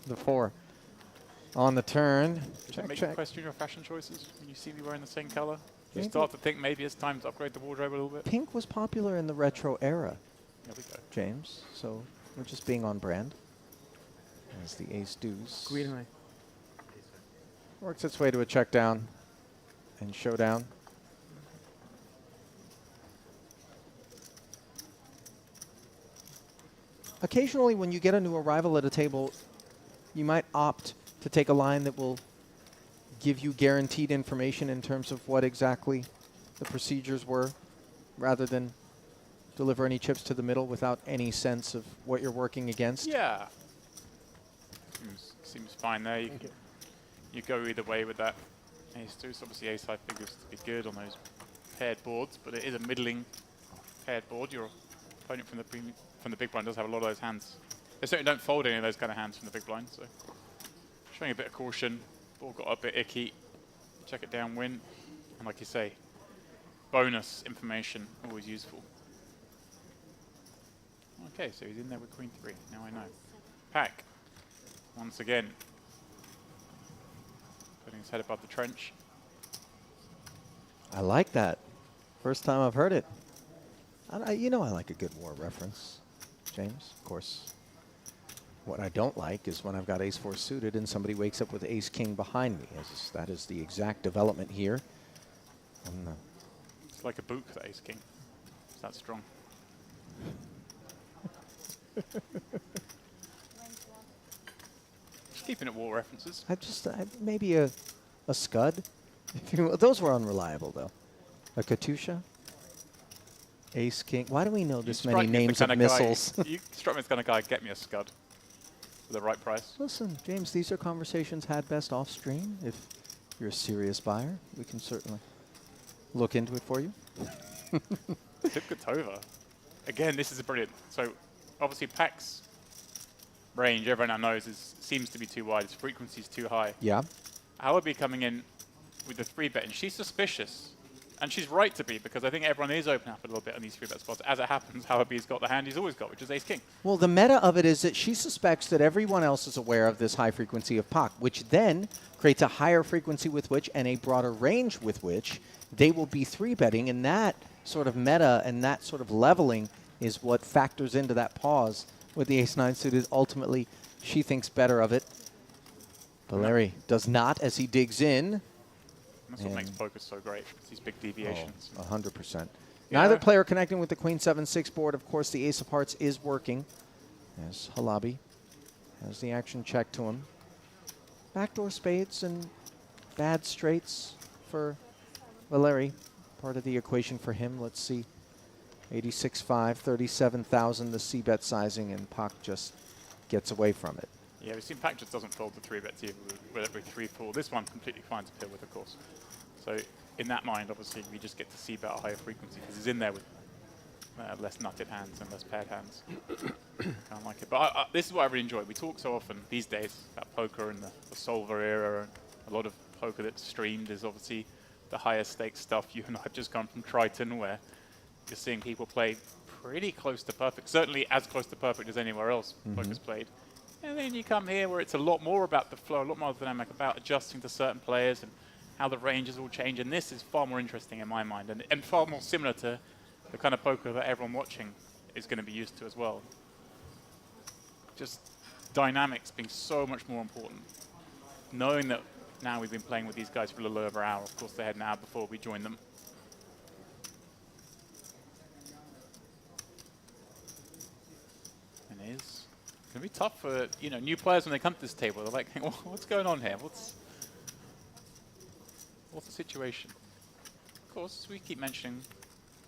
The 4 on the turn. Does it make you question your fashion choices when you see me wearing the same color? You start to think maybe it's time to upgrade the wardrobe a little bit? Pink was popular in the retro era, There we go. James, so we're just being on brand. As the ace deuce Green high. works its way to a check down and showdown. Occasionally when you get a new arrival at a table, you might opt to take a line that will give you guaranteed information in terms of what exactly the procedures were, rather than deliver any chips to the middle without any sense of what you're working against. Yeah. Seems fine there. You go either way with that ace deuce. Obviously ace high figures to be good on those paired boards, but it is a middling paired board. Your opponent from the big blind does have a lot of those hands. They certainly don't fold any of those kind of hands from the big blind, so showing a bit of caution. Ball got a bit icky. Check it down, win. And like you say, bonus information, always useful. Okay, so he's in there with queen 3. Now I know. Pack. Once again. Putting his head above the trench. I like that. First time I've heard it. You know I like a good war reference, James, of course. What I don't like is when I've got ace 4 suited and somebody wakes up with ace king behind me. That is the exact development here. It's like a boot for ace king. It's that strong. Just keeping it war references. Maybe a scud. Those were unreliable though. A Katusha. Ace king. Why do we know this many names of missiles? You struck me as the kind of guy, get me a scud. For the right price. Listen, James, these are conversations had best off stream. If you're a serious buyer, we can certainly look into it for you. Tipkatova. Again, this is a brilliant. So, obviously, Pack's range, everyone now knows, seems to be too wide. Its frequency is too high. Yeah. Howard coming in with the 3-bet, and she's suspicious. And she's right to be, because I think everyone is opening up a little bit on these 3-bet spots. As it happens, Howard's got the hand he's always got, which is ace-king. Well, the meta of it is that she suspects that everyone else is aware of this high frequency of Pak, which then creates a higher frequency with which and a broader range with which they will be 3-betting. And that sort of meta and that sort of leveling is what factors into that pause with the ace-9 suited. Ultimately, she thinks better of it. Valeri does not as he digs in. That's what makes poker so great. It's these big deviations. 100%. Neither player connecting with the queen 7-6 board. Of course, the ace of hearts is working as Halabi has the action check to him. Backdoor spades and bad straights for Valeri. Part of the equation for him. Let's see. 86.5, 37,000 the c-bet sizing, and Pak just gets away from it. Yeah, we've seen Pack just doesn't fold the 3-bets either with every 3-4. This one completely fine to pill with, of course. So in that mind, obviously, we just get to see bet a higher frequency because he's in there with less nutted hands and less paired hands. Can't like it. But this is what I really enjoy. We talk so often these days about poker and the solver era. And a lot of poker that's streamed is obviously the higher stakes stuff. You and I have just come from Triton, where you're seeing people play pretty close to perfect. Certainly as close to perfect as anywhere else poker's played. And then you come here where it's a lot more about the flow, a lot more dynamic, about adjusting to certain players and how the ranges all change. And this is far more interesting in my mind and far more similar to the kind of poker that everyone watching is going to be used to as well. Just dynamics being so much more important. Knowing that now we've been playing with these guys for a little over an hour. Of course, they had an hour before we joined them. And it is going to be tough for new players when they come to this table. They're like, well, what's going on here? What's the situation? Of course, we keep mentioning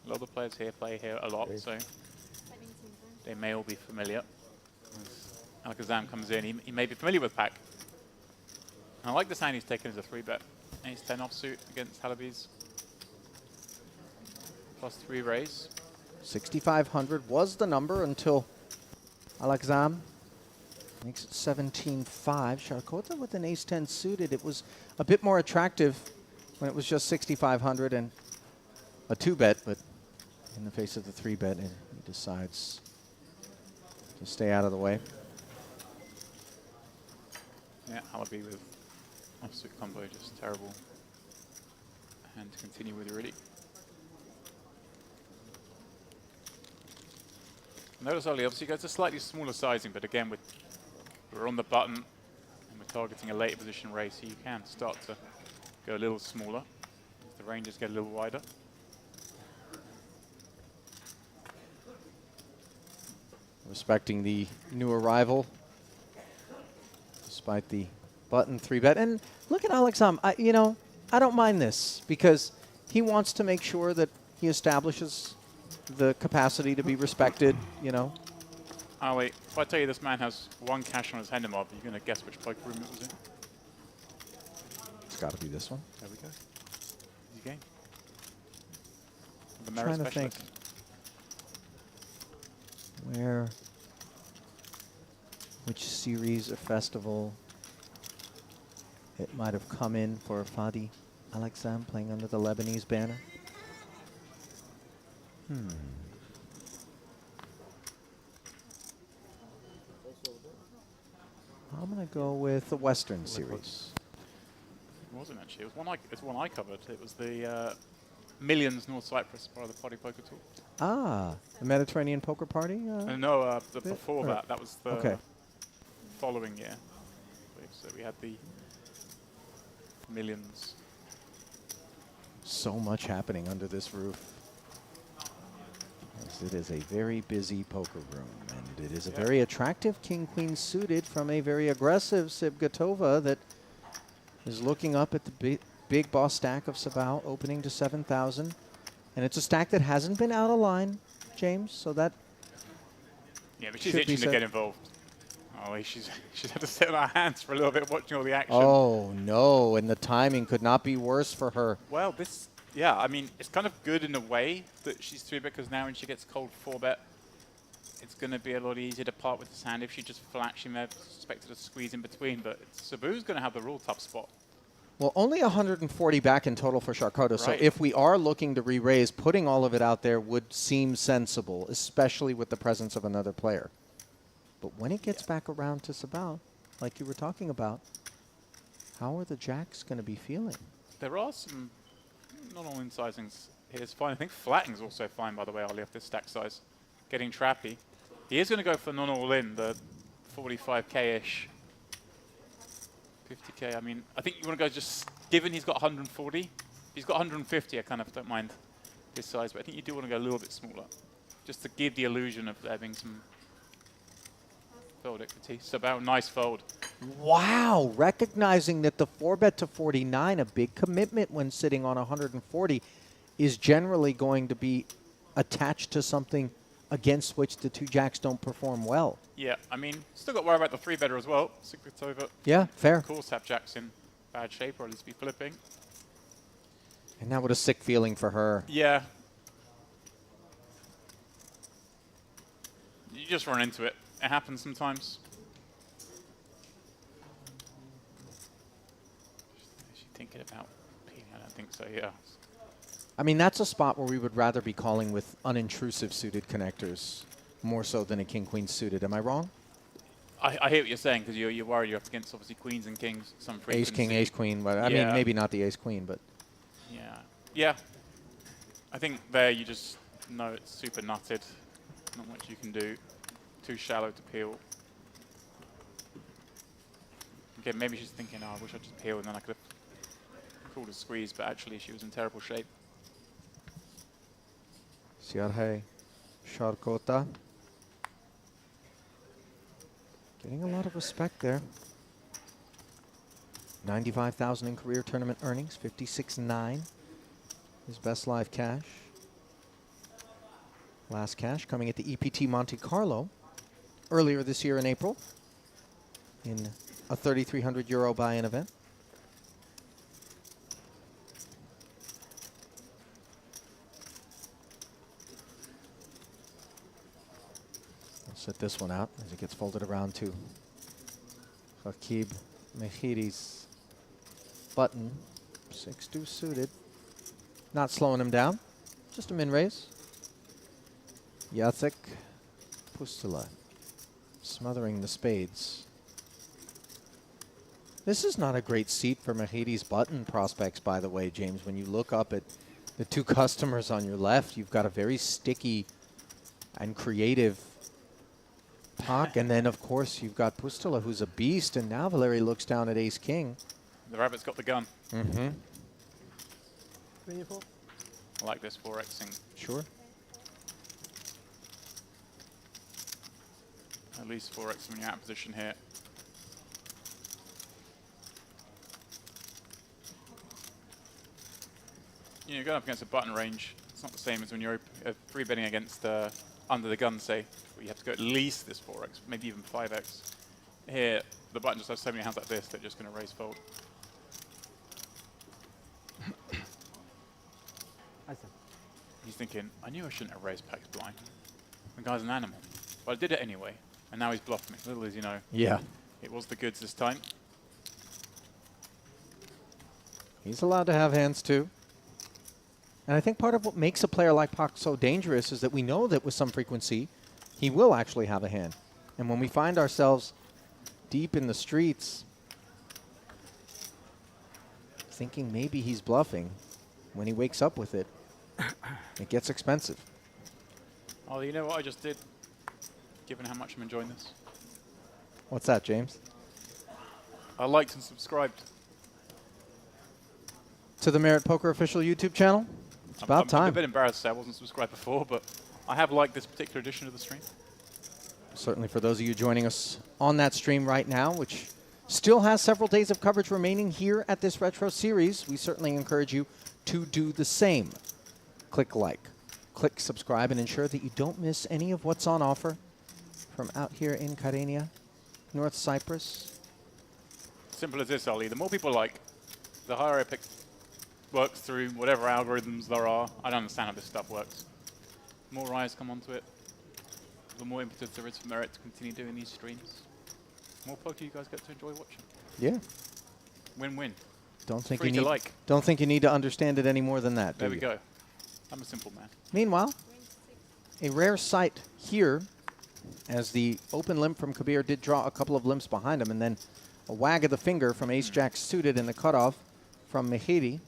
a lot of the players here play here a lot, so they may all be familiar. As Alakazam comes in, he may be familiar with Pack. I like this hand he's taken as a 3-bet. Ace 10 offsuit against Halabi's. +3 raise. 6,500 was the number until Alakazam makes it 17-5. Sharkota with an ace 10 suited. It was a bit more attractive when it was just 6,500 and a 2-bet, but in the face of the 3-bet, he decides to stay out of the way. Yeah, Halabi with offsuit combo, just terrible hand to continue with, really. Notice only obviously goes to slightly smaller sizing, but again, we're on the button and we're targeting a later position race, so you can start to go a little smaller as the ranges get a little wider. Respecting the new arrival, despite the button 3-bet. And look at Alakazam. I don't mind this because he wants to make sure that he establishes the capacity to be respected, Oh wait, if I tell you this man has 1 cash on his hand mob, you're going to guess which poker room it was in? It's got to be this one. There we go. Easy game. The I'm Merit trying to think Specialist. which series or festival it might have come in for Fadi Alakazam playing under the Lebanese banner. I'm going to go with the Western series. It wasn't actually. It was one I covered. It was the Millions North Cyprus, part of the Party Poker Tour. Ah, the Mediterranean Poker Party? No, before or- that was the okay. following year. So we had the Millions. So much happening under this roof. Yes, it is a very busy poker room, and it is a very attractive king-queen suited from a very aggressive Sibgatova that is looking up at the big boss stack of Sabao, opening to 7,000. And it's a stack that hasn't been out of line, James, so that Yeah, but she's should be itching to said. get involved. Oh, she's had to sit on her hands for a little bit watching all the action. Oh, no, and the timing could not be worse for her. Well, yeah, I mean, it's kind of good in a way that she's 3-bet, because now when she gets cold 4-bet, it's going to be a lot easier to part with this hand. If she just flat, she may have suspected a squeeze in between, but Sabu's going to have the real tough spot. Well, only 140 back in total for Sharkota, so Right. if we are looking to re-raise, putting all of it out there would seem sensible, especially with the presence of another player. But when it gets back around to Sabao, like you were talking about, how are the jacks going to be feeling? There are some not all incisings here is fine. I think flatting's also fine, by the way, Ali, off this stack size. Getting trappy. He is going to go for non-all-in, the 45k-ish. 50k, I mean, I think you want to go just, given he's got 140, if he's got 150, I kind of don't mind this size, but I think you do want to go a little bit smaller, just to give the illusion of there being some fold equity. So about nice fold. Wow, recognizing that the 4-bet to 49, a big commitment when sitting on 140, is generally going to be attached to something against which the two jacks don't perform well. Yeah, I mean, still got to worry about the 3-better as well. Sibgatova. Yeah, fair. Of course, have jacks in bad shape, or at least be flipping. And that was a sick feeling for her. Yeah. You just run into it. It happens sometimes. Is she thinking about peeing? I don't think so, yeah. I mean, that's a spot where we would rather be calling with unintrusive suited connectors more so than a king-queen suited. Am I wrong? I hear what you're saying, because you're worried you're up against, obviously, queens and kings, some frequency. Ace-king, ace-queen. But I Yeah. mean, maybe not the ace-queen, but... Yeah. Yeah. I think there you just know it's super nutted. Not much you can do. Too shallow to peel. Again, maybe she's thinking, oh, I wish I just peeled and then I could have called a squeeze, but actually she was in terrible shape. Siarhe Sharkota. Getting a lot of respect there. 95,000 in career tournament earnings, 56.9. His best live cash. Last cash coming at the EPT Monte Carlo earlier this year in April in a 3,300 euro buy-in event. I'll set this one out as it gets folded around to Rakib Mehiri's button. 6-2 suited. Not slowing him down. Just a min-raise. Jacek Pustula smothering the spades. This is not a great seat for Mehiri's button prospects, by the way, James. When you look up at the two customers on your left, you've got a very sticky and creative Pak, and then, of course, you've got Pustula, who's a beast, and now Valeri looks down at ace-king. The rabbit's got the gun. Mm-hmm. 24. I like this 4xing. Sure. At least 4x when you're out of position here. You know, going up against a button range, it's not the same as when you're free betting against under the gun, say, where you have to go at least this 4x, maybe even 5x. Here, the button just has so many hands like this, they're just going to raise fold. He's thinking, I knew I shouldn't have raised packs blind. The guy's an animal. But I did it anyway, and now he's bluffing me. Little as you know, Yeah. it was the goods this time. He's allowed to have hands, too. And I think part of what makes a player like Pak so dangerous is that we know that with some frequency, he will actually have a hand. And when we find ourselves deep in the streets, thinking maybe he's bluffing, when he wakes up with it, it gets expensive. Oh, you know what I just did? Given how much I'm enjoying this. What's that, James? I liked and subscribed. To the Merit Poker official YouTube channel? It's about I'm time. a bit embarrassed to say I wasn't subscribed before, but I have liked this particular edition of the stream. Certainly for those of you joining us on that stream right now, which still has several days of coverage remaining here at this Retro Series, we certainly encourage you to do the same. Click like, click subscribe, and ensure that you don't miss any of what's on offer from out here in Kyrenia, North Cyprus. Simple as this, Ali. The more people like, the higher Epic works through whatever algorithms there are. I don't understand how this stuff works. The more eyes come onto it, the more impetus there is for Merit to continue doing these streams. The more poker you guys get to enjoy watching. Yeah. Win-win. Don't think Free you to need. like. Don't think you need to understand it any more than that. There do we you? go. I'm a simple man. Meanwhile, a rare sight here, as the open limp from Kabir did draw a couple of limps behind him, and then a wag of the finger from Ace-Jack suited in the cutoff from Mehiri.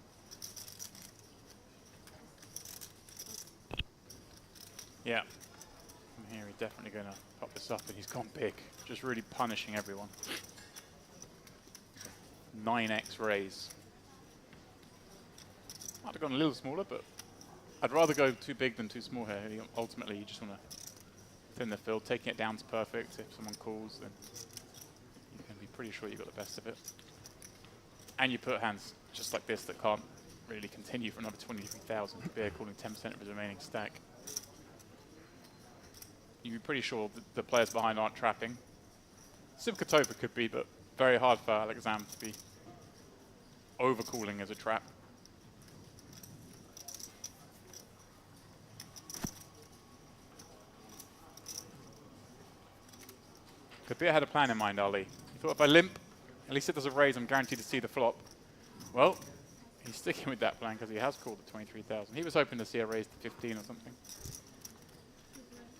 Yeah. From here, he's definitely going to pop this up, and he's gone big. Just really punishing everyone. 9x raise. I'd have gone a little smaller, but I'd rather go too big than too small here. Ultimately, you just want to thin the field. Taking it down to perfect. If someone calls, then you can be pretty sure you got the best of it. And you put hands just like this that can't really continue for another 23,000. Beer calling 10% of his remaining stack. You'd be pretty sure that the players behind aren't trapping. Sivkatova could be, but very hard for Alexam to be overcalling as a trap. Kabir had a plan in mind, Ali. He thought if I limp, at least if there's a raise, I'm guaranteed to see the flop. Well, he's sticking with that plan because he has called the 23,000. He was hoping to see a raise to 15 or something.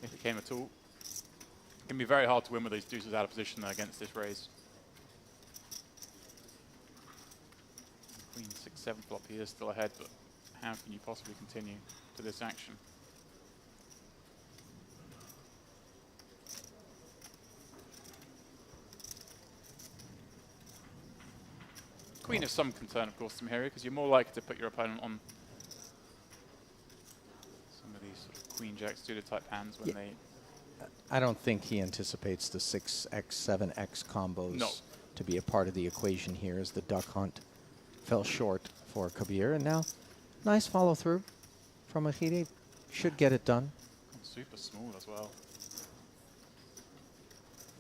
If it came at all. It can be very hard to win with these deuces out of position though against this raise. Queen 6-7 flop, he is still ahead, but how can you possibly continue to this action? queen is some concern, of course, to Mahiri, because you're more likely to put your opponent on some of these sort of queen-jack suited type hands when they... I don't think he anticipates the 6x, 7x combos No. to be a part of the equation here, as the duck hunt fell short for Kabir. And now, nice follow through from Mahiri. Should get it done. Super small as well.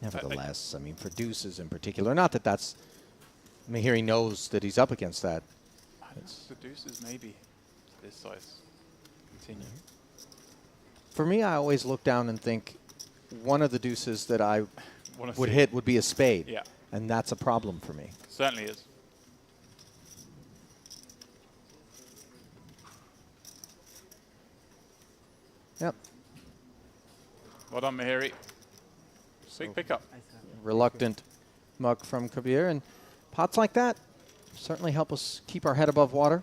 Nevertheless, I mean, for deuces in particular, not that that's... Mahiri knows that he's up against that. The deuces maybe this size continue. For me, I always look down and think one of the deuces that I Wanna would see. hit would be a spade. Yeah. And that's a problem for me. Certainly is. Yep. Well done, Mahiri. Big pickup. Reluctant muck from Kabir. And pots like that certainly help us keep our head above water.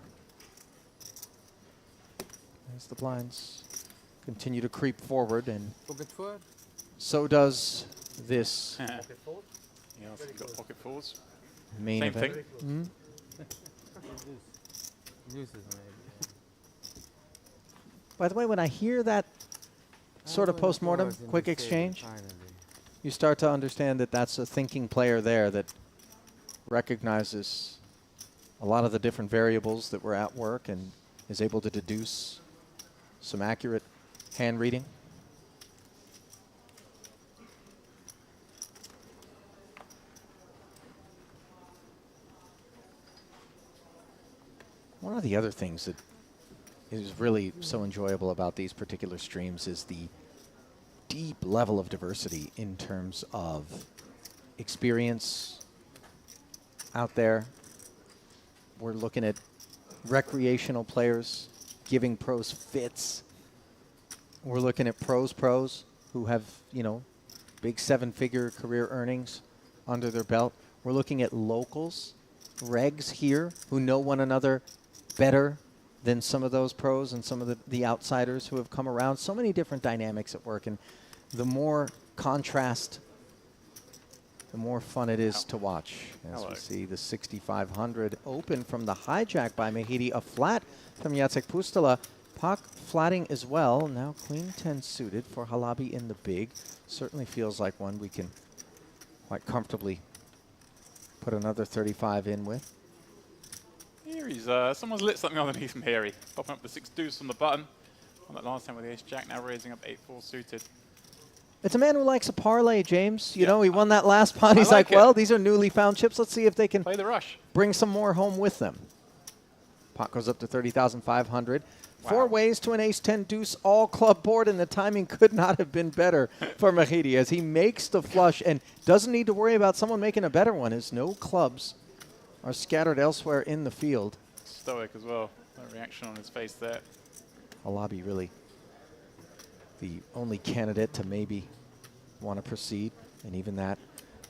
As the blinds continue to creep forward, and Pocket four. so does this Yeah, so you've got pocket fours. main Same event. thing. Mhm. Deuces maybe. By the way, when I hear that sort of Oh, post-mortem, fours in quick this table, exchange, finally. you start to understand that that's a thinking player there that recognizes a lot of the different variables that were at work and is able to deduce some accurate hand reading. One of the other things that is really so enjoyable about these particular streams is the deep level of diversity in terms of experience out there. We're looking at recreational players giving pros fits. We're looking at pros who have, you know, big seven-figure career earnings under their belt. We're looking at locals, regs here, who know one another better than some of those pros and some of the outsiders who have come around. So many different dynamics at work, and the more contrast, the more fun it is to watch. As we see the 6,500 open from the hijack by Mahiri, a flat from Jacek Pustula. Pak flatting as well. Now queen 10 suited for Halabi in the big. Certainly feels like one we can quite comfortably put another 35 in with. Here he's, someone's lit something underneath Mahiri. Popping up the 6 deuce on the button. On that last time with the ace jack, now raising up 8-4 suited. It's a man who likes a parlay, James. You know, he won that last pot. He's like like, well, it. these are newly found chips. Let's see if they can Play the rush. bring some more home with them. Pot goes up to 30,500. Wow. 4 ways to an ace-10 deuce all club board, and the timing could not have been better for Mahiri as he makes the flush and doesn't need to worry about someone making a better one, as no clubs are scattered elsewhere in the field. Stoic as well. No reaction on his face there. Halabi really the only candidate to maybe want to proceed, and even that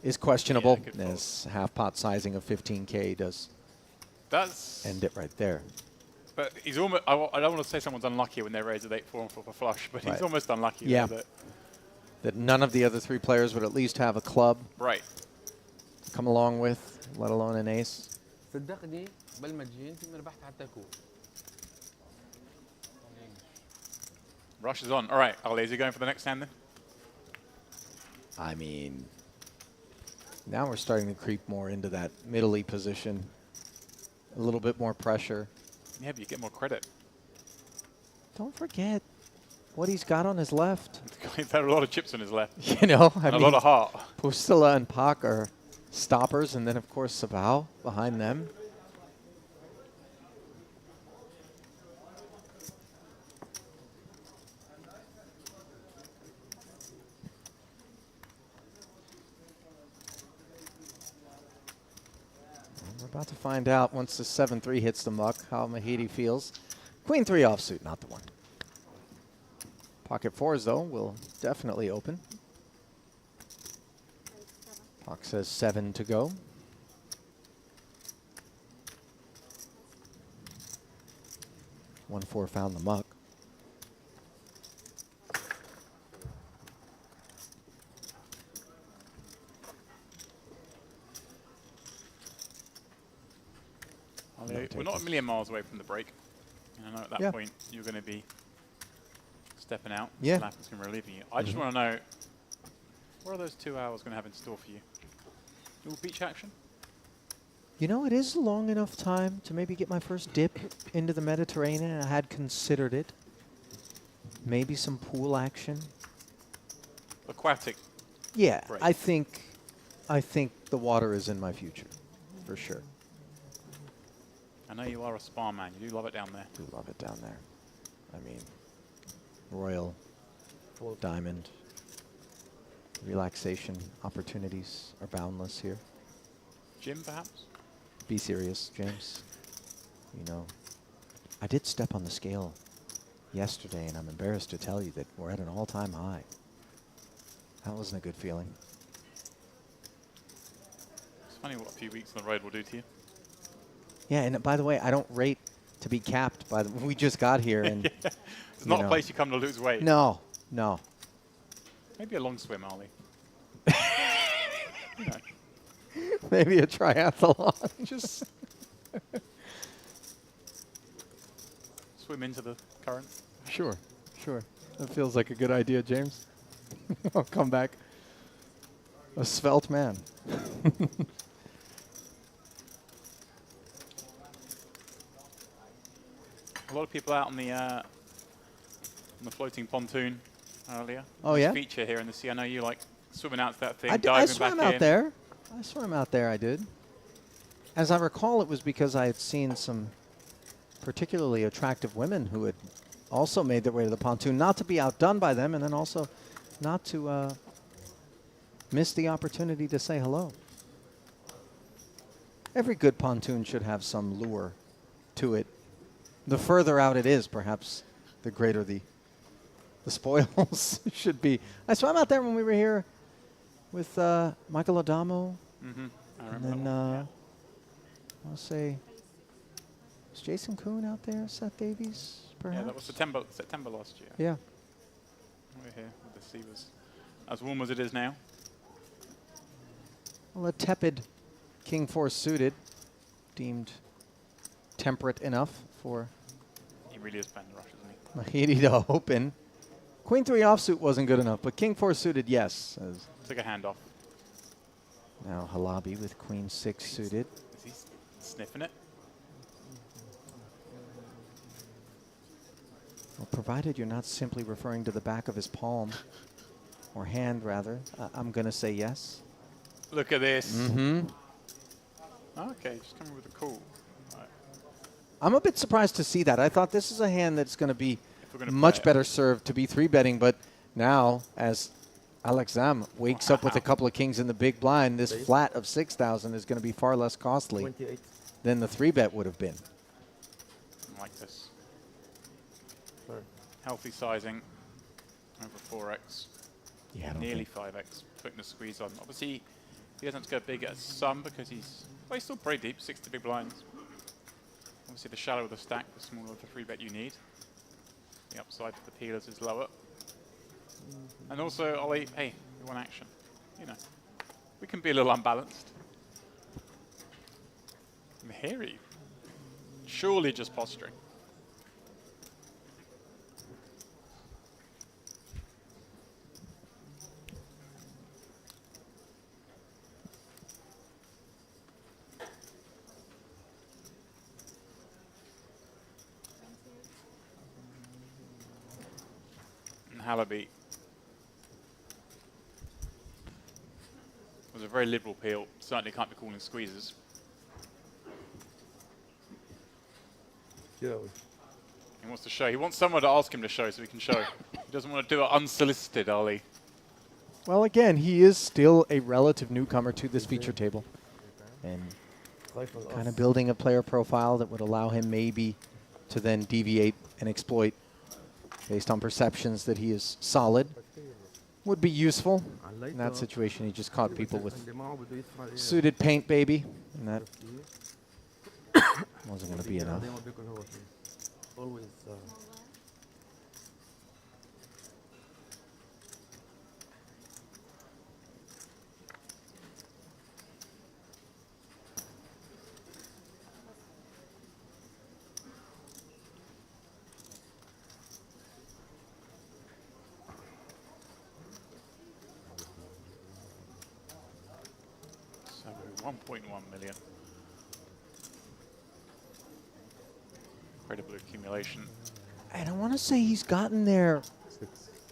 is questionable, Yeah, good as half pot sizing of 15K does That's... end it right there. But he's almost... I don't want to say someone's unlucky when they raise at 8-4 and 4 for flush, but Right. he's almost unlucky. Yeah. There, That none of the other 3 players would at least have a club right. to come along with, let alone an ace. صدقني بالمجين في ربحت حتى كوب. Rush is on. All right, Ali, is he going for the next hand then? I mean, now we're starting to creep more into that middle-y position. A little bit more pressure. Yeah, but you get more credit. Don't forget what he's got on his left. He's had a lot of chips on his left. You know, I And a mean, lot of heart. Pustula and Pak are stoppers, and then, of course, Sabao behind them. And we're about to find out, once the 7-3 hits the muck, how Mahiri feels. Queen 3 offsuit, not the one. Pocket 4s, though, will definitely open. Pak says 7 to go. One 4 found the muck. million miles away from the break. And I know at that Yeah. point you're going to be stepping out. Yeah. Lapping's going to be relieving you. I just want to know, what are those 2 hours going to have in store for you? All beach action? You know, it is a long enough time to maybe get my first dip into the Mediterranean. I had considered it. Maybe some pool action. Aquatic. Yeah, Right. I think the water is in my future, for sure. I know you are a spa man. You do love it down there. Do love it down there. I mean, Royal, Diamond, relaxation opportunities are boundless here. Gym, perhaps? Be serious, James. You know, I did step on the scale yesterday, and I'm embarrassed to tell you that we're at an all-time high. That wasn't a good feeling. It's funny what a few weeks on the road will do to you. Yeah, and by the way, I don't rate to be capped by the. We just got here, and It's not a place you come to lose weight. no. Maybe a long swim, Ollie. You know, Maybe a triathlon. just swim into the current. Sure. That feels like a good idea, James. I'll come back a svelte man. A lot of people out on the floating pontoon earlier. Oh, Nice yeah? feature here in the sea. I know you like swimming out to that thing, I diving swam back out in. there. I swam out there, I did. As I recall, it was because I had seen some particularly attractive women who had also made their way to the pontoon, not to be outdone by them, and then also not to miss the opportunity to say hello. Every good pontoon should have some lure to it. The further out it is, perhaps, the greater the spoils should be. I swam out there when we were here with Michael Adamo, Mm-hmm. I and remember then that one. I'll say, was Jason Kuhn out there? Seth Davies, perhaps? Yeah, that was September last year. Yeah. We're here. The sea was as warm as it is now. Well, a tepid King 4 suited, deemed temperate enough for He really is playing the rush, isn't he? Mahidi to open. Queen 3 offsuit wasn't good enough, but King 4 suited, yes. As Took a hand off. now Halabi with Queen 6 suited. Is he sniffing it? Well, provided you're not simply referring to the back of his palm, or hand rather, I'm going to say yes. Look at this. Mm-hmm. Okay, just coming with a call. Right. I'm a bit surprised to see that. I thought this is a hand that's going to be If we're gonna much play it. better served to be 3-betting, but now as Alex Zam wakes up with a couple of kings in the big blind, this flat of 6,000 is going to be far less costly 28. than the 3-bet would have been. I like this. Sorry. Healthy sizing. Over 4x. Yeah, I don't Nearly think- 5x. Putting the squeeze on. Obviously, he doesn't have to go big at some because he's still pretty deep. 60 big blinds. Obviously, the shallower the stack, the smaller the 3-bet you need. The upside for the peelers is lower. And also, Ollie, hey, we want action. You know, we can be a little unbalanced. Mahiri, surely just posturing. And Halaby was a very liberal peel. Certainly can't be calling squeezes. Yo. He wants to show. He wants someone to ask him to show so he can show. He doesn't want to do it unsolicited, Ollie. Well, again, he is still a relative newcomer to this feature table. And kind of building a player profile that would allow him maybe to then deviate and exploit based on perceptions that he is solid would be useful. In that situation, he just caught people with suited paint, baby, and that wasn't going to be enough. Always. 1.1 million. Incredible accumulation. And I want to say he's gotten there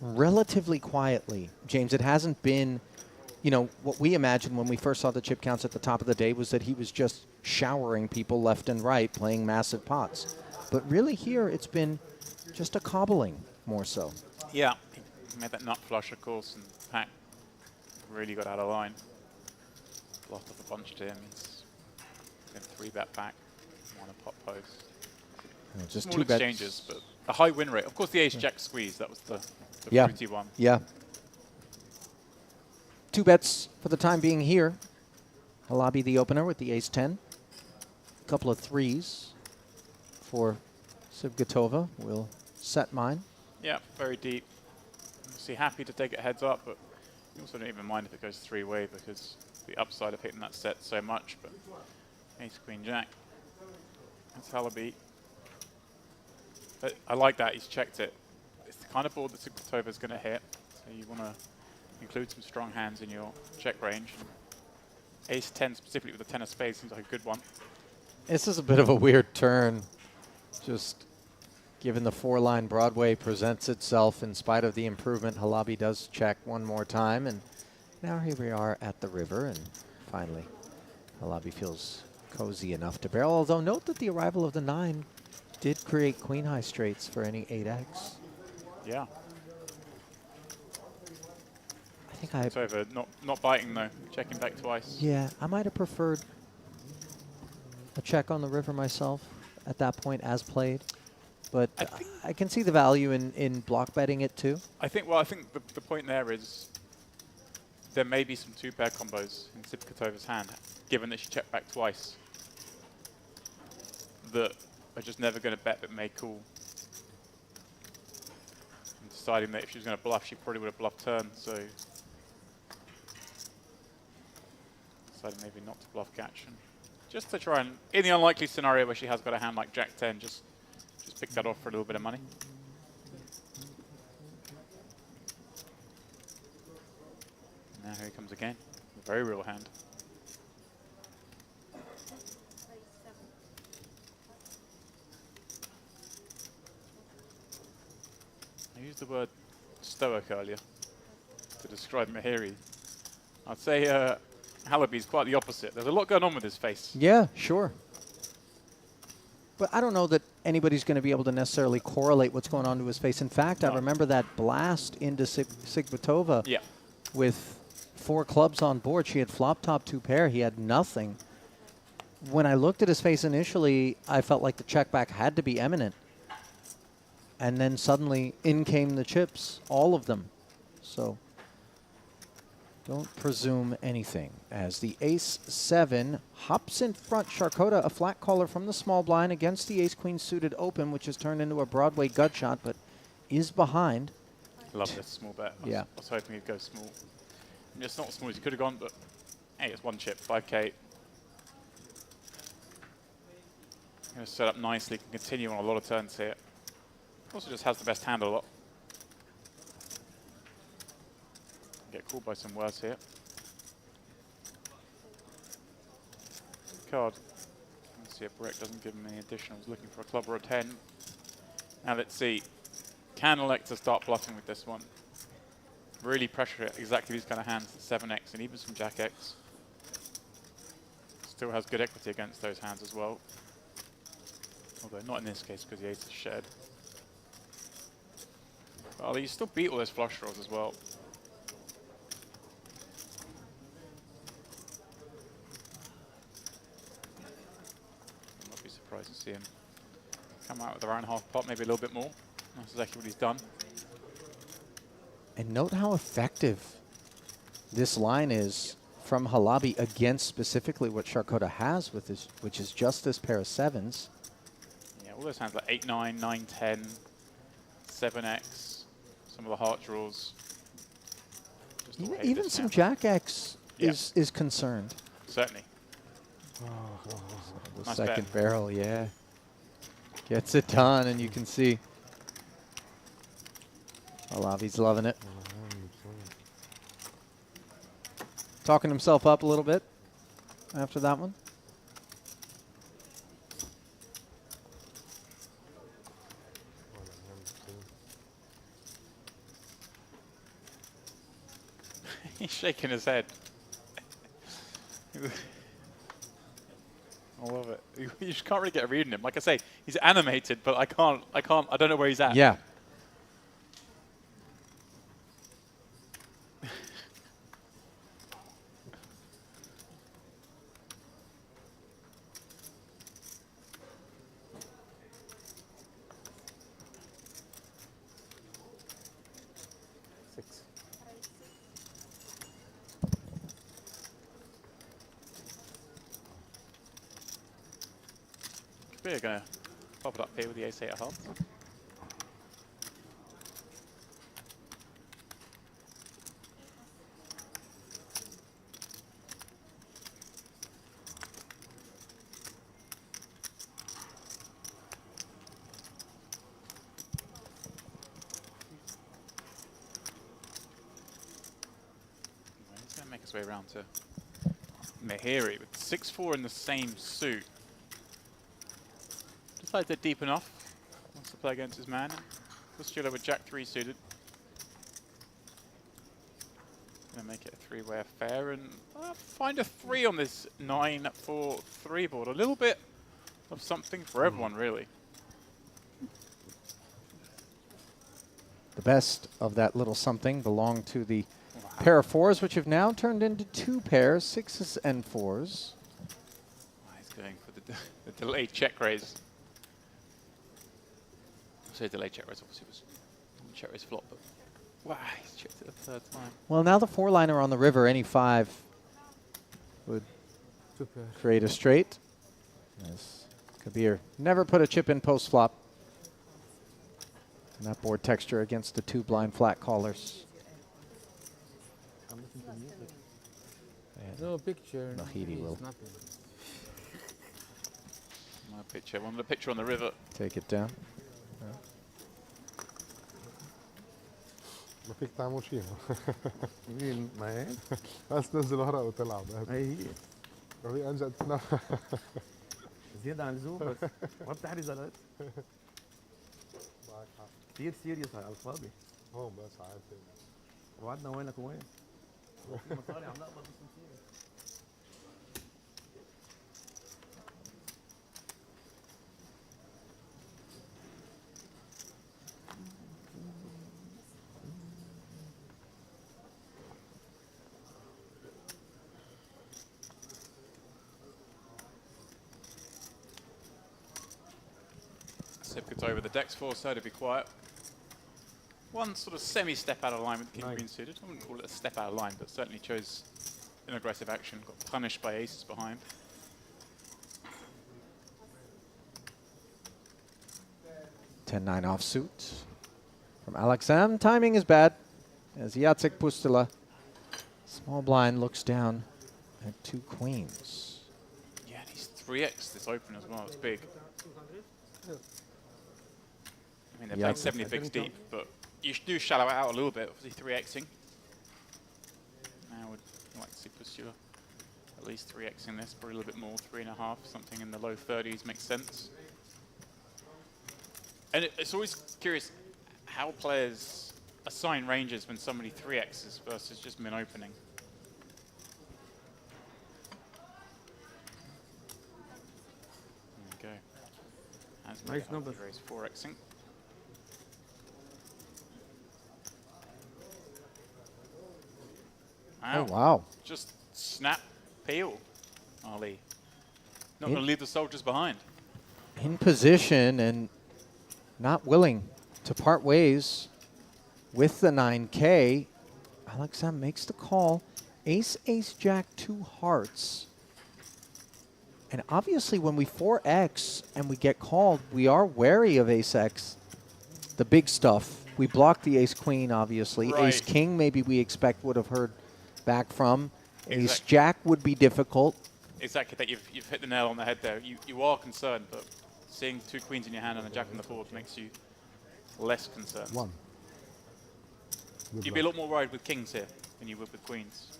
relatively quietly. James, it hasn't been, you know, what we imagined when we first saw the chip counts at the top of the day was that he was just showering people left and right, playing massive pots. But really here, it's been just a cobbling more so. Yeah, he made that nut flush, of course, and pack really got out of line. Lost off a bunch to him. He's been 3-bet pack, on a pot post. Just Small two bets. exchanges, but a high win rate. Of course, the ace-jack squeeze, that was the Yeah. fruity one. Yeah. 2 bets for the time being here. Halabi the opener with the ace-10. A couple of threes for Sibgatova. Will set mine. Yeah, very deep. Obviously happy to take it heads up, but you also don't even mind if it goes 3-way because the upside of hitting that set so much. But ace, queen, jack. That's Halabi. But I like that, he's checked it. It's the kind of board that Sibgatova's going to hit, so you want to include some strong hands in your check range. Ace 10 specifically with the 10 of spades seems like a good one. This is a bit of a weird turn. Just given the 4-line Broadway presents itself in spite of the improvement, Halabi does check one more time. And now here we are at the river. And finally, Halabi feels cozy enough to barrel. Although note that the arrival of the 9 did create queen high straights for any 8x. Yeah. I think I... It's over. Not biting though. Checking back twice. Yeah, I might have preferred a check on the river myself at that point as played. But I can see the value in block betting it too. I think the point there is there may be some 2-pair combos in Sibgatova's hand, given that she checked back twice, that are just never going to bet but may call. And deciding that if she was going to bluff, she probably would have bluffed turn, so decided maybe not to bluff catch. And just to try and, in the unlikely scenario where she has got a hand like Jack 10, just pick that off for a little bit of money. Now here he comes again. A very real hand. I used the word stoic earlier to describe Mahiri. I'd say Halabi's quite the opposite. There's a lot going on with his face. Yeah, sure. But I don't know that anybody's going to be able to necessarily correlate what's going on to his face. In fact, I remember that blast into Sibgatova with 4 clubs on board. She had flop top 2 pair. He had nothing. When I looked at his face initially, I felt like the check back had to be imminent. And then suddenly in came the chips, all of them. So don't presume anything. As the ace-7 hops in front, Sharkota, a flat caller from the small blind against the ace-queen suited open, which has turned into a Broadway gut shot, but is behind. Love this small bet. I was hoping he'd go small. And it's not as small as he could have gone, but hey, it's 1 chip, 5k. Going to set up nicely, can continue on a lot of turns here. Also just has the best hand a lot. Get called by some worse here. Card. Let's see if Breck doesn't give him any additionals. Looking for a club or a 10. Now let's see. Can elect to start bluffing with this one. Really pressure it. Exactly these kind of hands. 7x and even some Jack X. Still has good equity against those hands as well. Although not in this case because the ace is shared. Well, you still beat all those flush draws as well. I'll not be surprised to see him come out with around half pot, maybe a little bit more. That's exactly what he's done. And note how effective this line is from Halabi against specifically what Sharkota has with this, which is just this pair of 7s. Yeah, all those hands like 8-9, 9-10, 7x. Some of the heart draws. Even some Jack X is concerned. Certainly. The Nice second bet. barrel, yeah. Gets it done, and you can see Halabi's loving it. Talking himself up a little bit after that one? He's shaking his head. I love it. You just can't really get a read on him. Like I say, he's animated, but I don't know where he's at. Yeah. Six. We're going to pop it up here with the ace-8 of hearts. He's going to make his way around to Mehiri with 6-4 in the same suit. Decides they're deep enough. Wants to play against his man. Pustula with Jack-3 suited. Gonna make it a three-way affair and find a 3 on this 9-4-3 board. A little bit of something for everyone, really. The best of that little something belonged to the pair of 4s, which have now turned into 2 pairs, 6s and 4s. He's going for the delayed check raise. So delayed check raise obviously was check raise flop, but wow, he's checked it a third time. Well, now the 4-liner on the river, any 5 would Super. create a straight. Yes. Kabir never put a chip in post flop. And that board texture against the 2 blind flat callers. I'm listening to music. No picture. Nahidi means will nothing. My picture, one of the picture on the river. take it down. ما فيك تعمل شيء مين ما هي؟ بس تنزل ورق وتلعب هي ما في انجد تنام زيادة عن اللزوم بس ما بتحري زلط معك حق كثير سيريس على الفاضي هون بس عادي وعدنا وينك وين؟ في مصاري عم نقبض بس نصير Sip gets over the deck's force to be quiet. One sort of semi-step out of line with King Queen suited. I wouldn't call it a step out of line, but certainly chose an aggressive action. Got punished by aces behind. Ten-9 offsuit from Alex M. Timing is bad as Jacek Pustula, small blind, looks down at 2 queens. Yeah, and he's 3x this open as well. It's big. I mean, they're playing 70 bigs deep, but you do shallow it out a little bit, obviously 3xing. Now I would like to see Pustula at least 3xing this, probably a little bit more, 3.5, something in the low 30s makes sense. And it's always curious how players assign ranges when somebody 3x's versus just min opening. There we go. As Nice numbers. Raise 4xing. Oh, wow. Just snap, peel, Ali. Not going to leave the soldiers behind. In position and not willing to part ways with the 9K. Alex M makes the call. Ace, ace, jack, 2 hearts. And obviously when we 4X and we get called, we are wary of ace X, the big stuff. We block the ace queen, obviously. Right. Ace king, maybe we expect would have heard back from. Ace Exactly. jack would be difficult. Exactly, that you've hit the nail on the head there. You are concerned, but seeing 2 queens in your hand and a jack on the board makes you less concerned. one You'd be a lot more worried with kings here than you would with queens,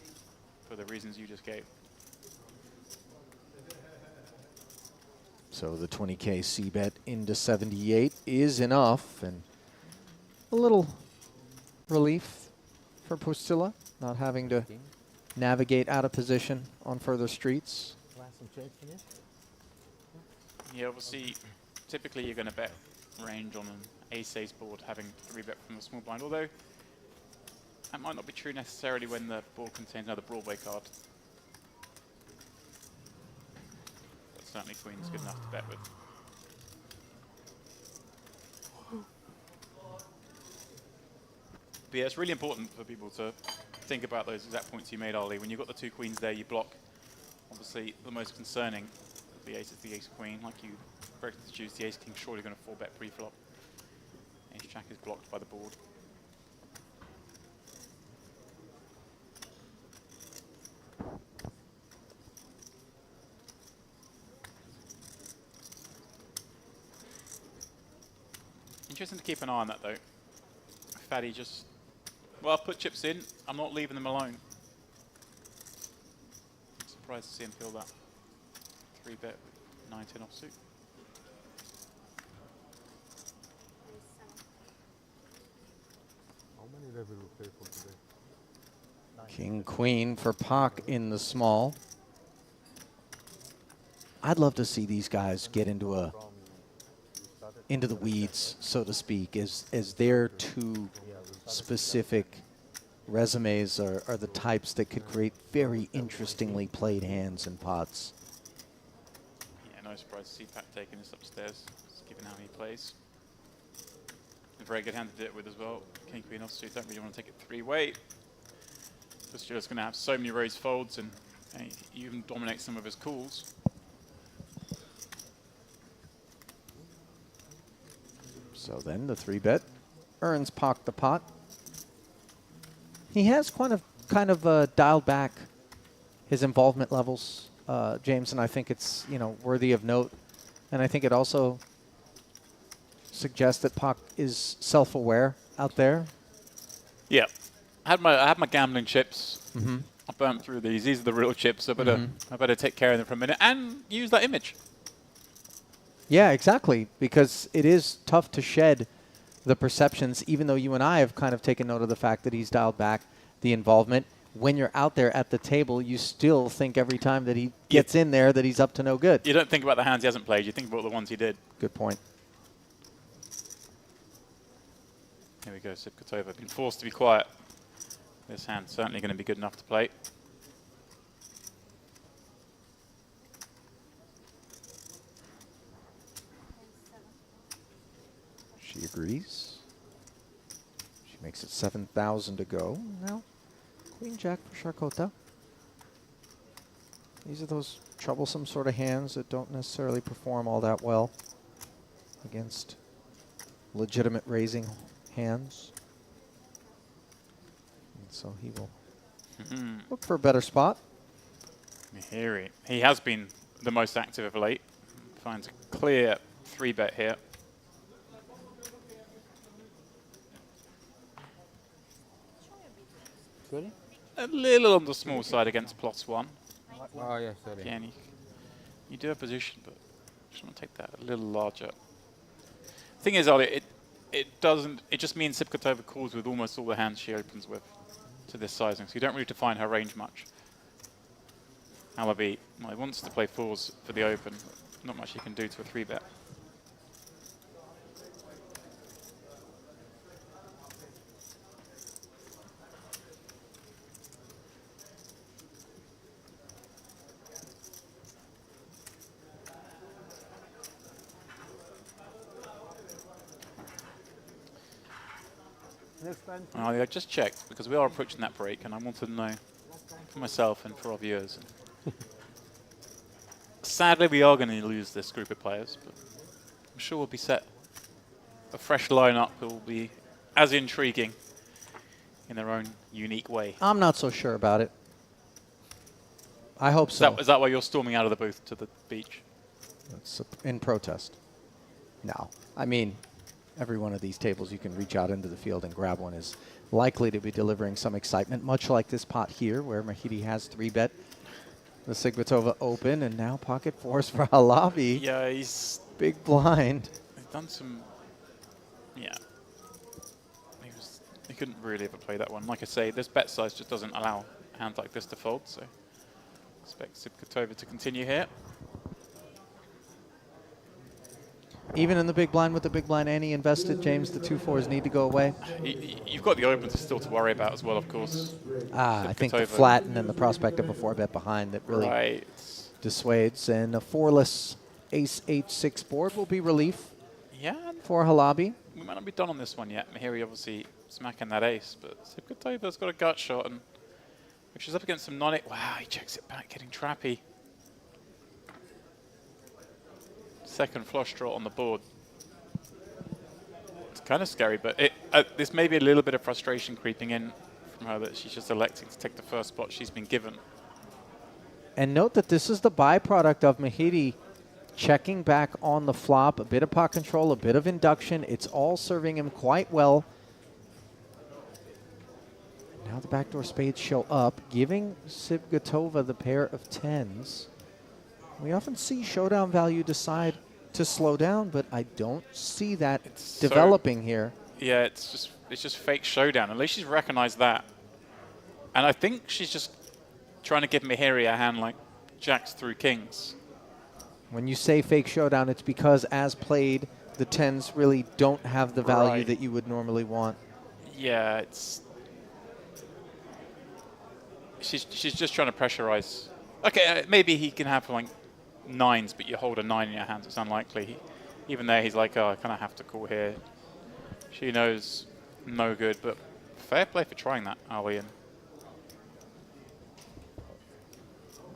for the reasons you just gave. So the 20K C-bet into 78 is enough, and a little relief for Pustila, not having to navigate out of position on further streets. Last some checks in it. Yeah, obviously, typically you're going to bet range on an ace-ace board, having 3-bet from a small blind, although that might not be true necessarily when the board contains another Broadway card. But certainly Queen's good enough to bet with. But yeah, it's really important for people to think about those exact points you made, Ali. When you've got the 2 queens there, you block. Obviously, the most concerning of the ace is the ace-queen. Like you correctly deduced, the ace-king surely going to 4-bet pre-flop. Ace-jack is blocked by the board. Interesting to keep an eye on that, though. Fatty just, well, I've put chips in. I'm not leaving them alone. I'm surprised to see him feel that 3-bet with 19 offsuit. How many level we play for today? King, queen for Pak in the small. I'd love to see these guys get into the weeds, so to speak, as their 2 specific resumes are the types that could create very interestingly played hands and pots. Yeah, no surprise to see Pat taking this upstairs, just given how he plays. A very good hand to do it with as well. King, queen offsuit, don't really want to take it 3-way. Just going to have so many raised folds, and he even dominates some of his calls. So then the 3-bet earns Pak the pot. He has kind of dialed back his involvement levels, James, and I think it's worthy of note. And I think it also suggests that Pak is self-aware out there. Yeah, I had my gambling chips. I burnt through these. These are the real chips. I better take care of them for a minute and use that image. Yeah, exactly, because it is tough to shed the perceptions, even though you and I have kind of taken note of the fact that he's dialed back the involvement. When you're out there at the table, you still think every time that he gets in there that he's up to no good. You don't think about the hands he hasn't played. You think about the ones he did. Good point. Here we go, Sipkatova. Been forced to be quiet. This hand's certainly going to be good enough to play. She agrees. She makes it 7,000 to go. Now, Queen Jack for Charcota. These are those troublesome sort of hands that don't necessarily perform all that well against legitimate raising hands. And so he will look for a better spot. Here he has been the most active of late. Finds a clear 3-bet here. Sorry? A little on the small side against +1. Oh, yeah, sorry. Again, you do have position, but just want to take that a little larger. Thing is, Ollie, it just means Sipkatova calls with almost all the hands she opens with to this sizing, so you don't really define her range much. Alabi, well, he wants to play 4s for the open. Not much you can do to a 3-bet. I just checked because we are approaching that break, and I wanted to know for myself and for our viewers. Sadly, we are going to lose this group of players, but I'm sure we'll be set a fresh lineup that will be as intriguing in their own unique way. I'm not so sure about it. I hope so. Is that why you're storming out of the booth to the beach? It's in protest. No. I mean, every one of these tables you can reach out into the field and grab one is likely to be delivering some excitement, much like this pot here where Mahidi has 3-bet The Sigvatova open, and now pocket fours for Halabi. Yeah, he's Big blind. done some. Yeah. He couldn't really ever play that one. Like I say, this bet size just doesn't allow hands like this to fold, so expect Sigvatova to continue here. Even in the big blind with the big blind Annie invested, James, the 2-4s need to go away. You've got the open still to worry about as well, of course. I think the Sigvatova. flat and then the prospect of a 4-bet behind that really Right. dissuades. And a 4-less ace H6 board will be relief Yeah, for Halabi. we might not be done on this one yet. Mahiri obviously smacking that ace, but Sigvatova's got a gut shot, and if she's up against some non-it, wow, he checks it back, getting trappy. Second flush draw on the board. It's kind of scary, but this may be a little bit of frustration creeping in from her that she's just electing to take the first spot she's been given. And note that this is the byproduct of Mahidi checking back on the flop, a bit of pot control, a bit of induction. It's all serving him quite well. Now the backdoor spades show up, giving Sigvatova the pair of 10s. We often see showdown value decide to slow down, but I don't see that developing here. Yeah, it's just fake showdown. At least she's recognized that. And I think she's just trying to give Mahiri a hand like jacks through kings. When you say fake showdown, it's because as played, the 10s really don't have the value Right. that you would normally want. Yeah, she's just trying to pressurize. Okay, maybe he can have like 9s, but you hold a 9 in your hands. It's unlikely. Even there, he's like, oh, I kind of have to call here. She knows no good, but fair play for trying that, Ali. And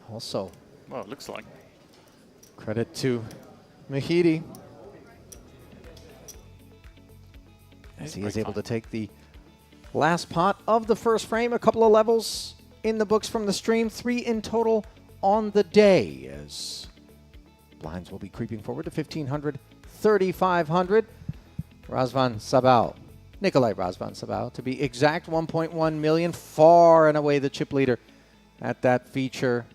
Also, well, it looks like. credit to Mahidi, as he is able to take the last pot of the first frame. A couple of levels in the books from the stream, 3 in total on the day, as blinds will be creeping forward to 1,500, 3,500. Razvan Sabal, Nikolai Razvan Sabal, to be exact, 1.1 million, far and away the chip leader at that feature.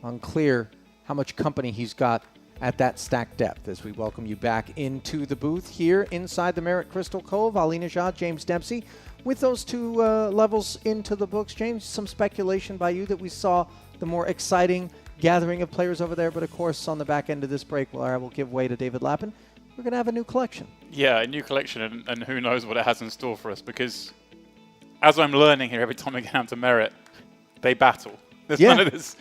Unclear how much company he's got at that stack depth, as we welcome you back into the booth here inside the Merit Crystal Cove. Ali Najad, James Dempsey. With those two levels into the books, James, some speculation by you that we saw the more exciting gathering of players over there, but of course on the back end of this break, where I will give way to David Lappin, we're going to have a new collection. Yeah, a new collection, and who knows what it has in store for us, because as I'm learning here every time I get down to Merit, they battle. There's none of this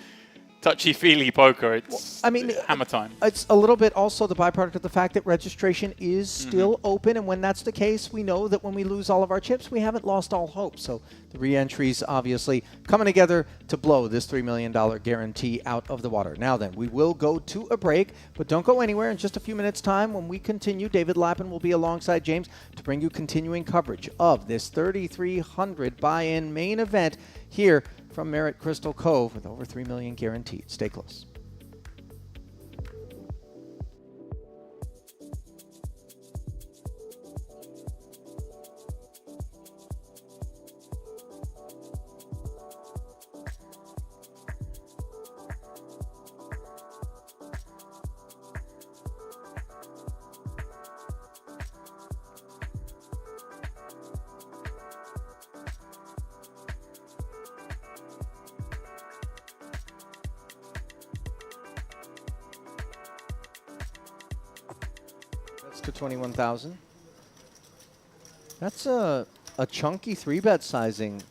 touchy-feely poker. It's hammer time. It's a little bit also the byproduct of the fact that registration is still open, and when that's the case, we know that when we lose all of our chips, we haven't lost all hope. So the re-entries obviously coming together to blow this $3 million guarantee out of the water. Now then, we will go to a break, but don't go anywhere. In just a few minutes' time, when we continue, David Lappin will be alongside James to bring you continuing coverage of this 3,300 buy-in main event here from Merit Crystal Cove with over $3 million guaranteed. Stay close. To 21,000. That's a chunky 3-bet sizing,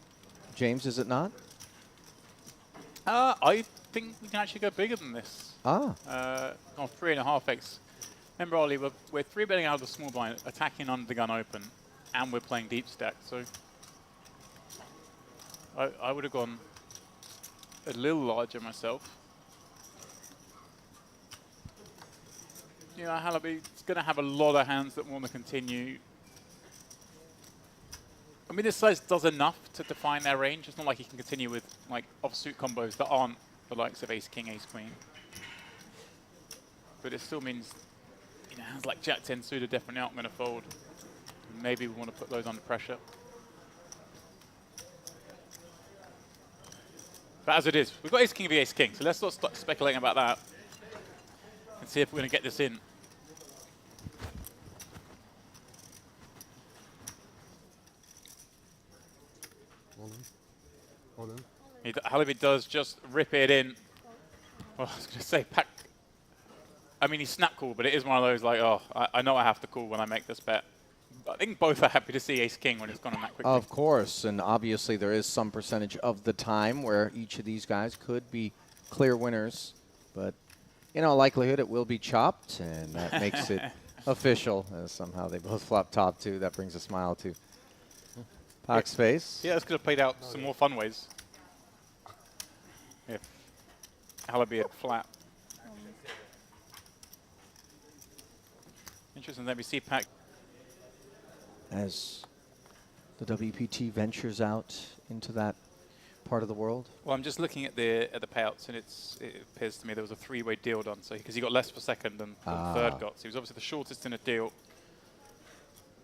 James, is it not? I think we can actually go bigger than this. Ah. On 3.5x. Remember, Ollie, we're 3-betting out of the small blind, attacking under the gun open, and we're playing deep stack. So I would have gone a little larger myself. You know, Halabi's going to have a lot of hands that want to continue. I mean, this size does enough to define their range. It's not like he can continue with like offsuit combos that aren't the likes of Ace King, Ace Queen. But it still means, you know, hands like Jack 10 suited definitely aren't going to fold. Maybe we want to put those under pressure. But as it is, we've got ace king v ace king, so let's not start speculating about that and see if we're going to get this in. Hold in. Halaby does just rip it in. Well, I was going to say, Pack. I mean, he snap call, but it is one of those like, oh, I know I have to call when I make this bet. But I think both are happy to see ace king when it's gone on that quickly. Of course, and obviously there is some percentage of the time where each of these guys could be clear winners, but in all likelihood it will be chopped, and that makes it official. As somehow they both flop top two. That brings a smile to Pac's face. Yeah, this could have played out some more fun ways if Halaby had flat. Interesting. Then we see Pac. As the WPT ventures out into that part of the world. Well, I'm just looking at the payouts, and it appears to me there was a three-way deal done. So because he got less for second than third got, so he was obviously the shortest in a deal.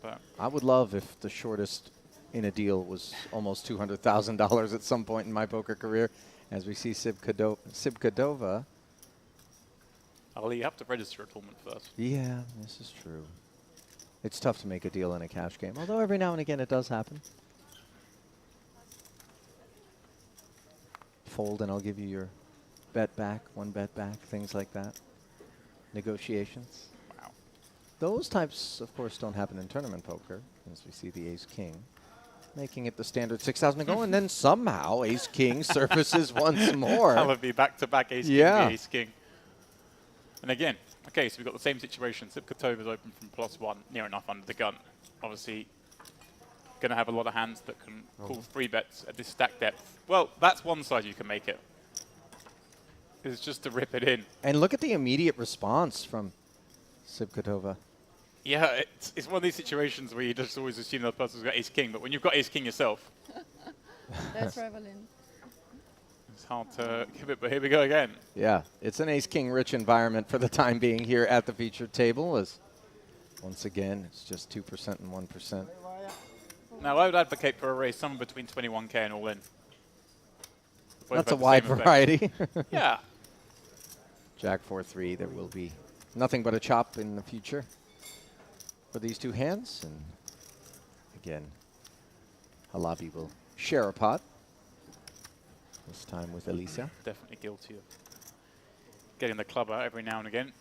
But I would love if the shortest in a deal was almost $200,000 at some point in my poker career, as we see Sibkadova. I'll you have to register a tournament first. Yeah, this is true. It's tough to make a deal in a cash game, although every now and again it does happen. Fold and I'll give you your bet back, one bet back, things like that. Negotiations. Wow. Those types, of course, don't happen in tournament poker, as we see the ace-king, making it the standard 6,000 to go, and then somehow ace-king surfaces once more. Halaby back-to-back ace-king Yeah. v ace-king. And again, okay, so we've got the same situation. Sibkatova's open from +1, near enough under the gun. Obviously, going to have a lot of hands that can call free bets at this stack depth. Well, that's one side you can make it. Is just to rip it in. And look at the immediate response from Sibkatova. Yeah, it's one of these situations where you just always assume the other person's got ace-king, but when you've got ace-king yourself, That's Revelin. it's hard to give it, but here we go again. Yeah, it's an ace-king rich environment for the time being here at the featured table, as once again, it's just 2% and 1%. Now, I would advocate for a raise somewhere between 21k and all in. Both That's a have the wide same effect. variety. Yeah. Jack 4-3, there will be nothing but a chop in the future for these two hands. And again, Halaby will share a pot, this time with Elisa. Definitely guilty of getting the club out every now and again.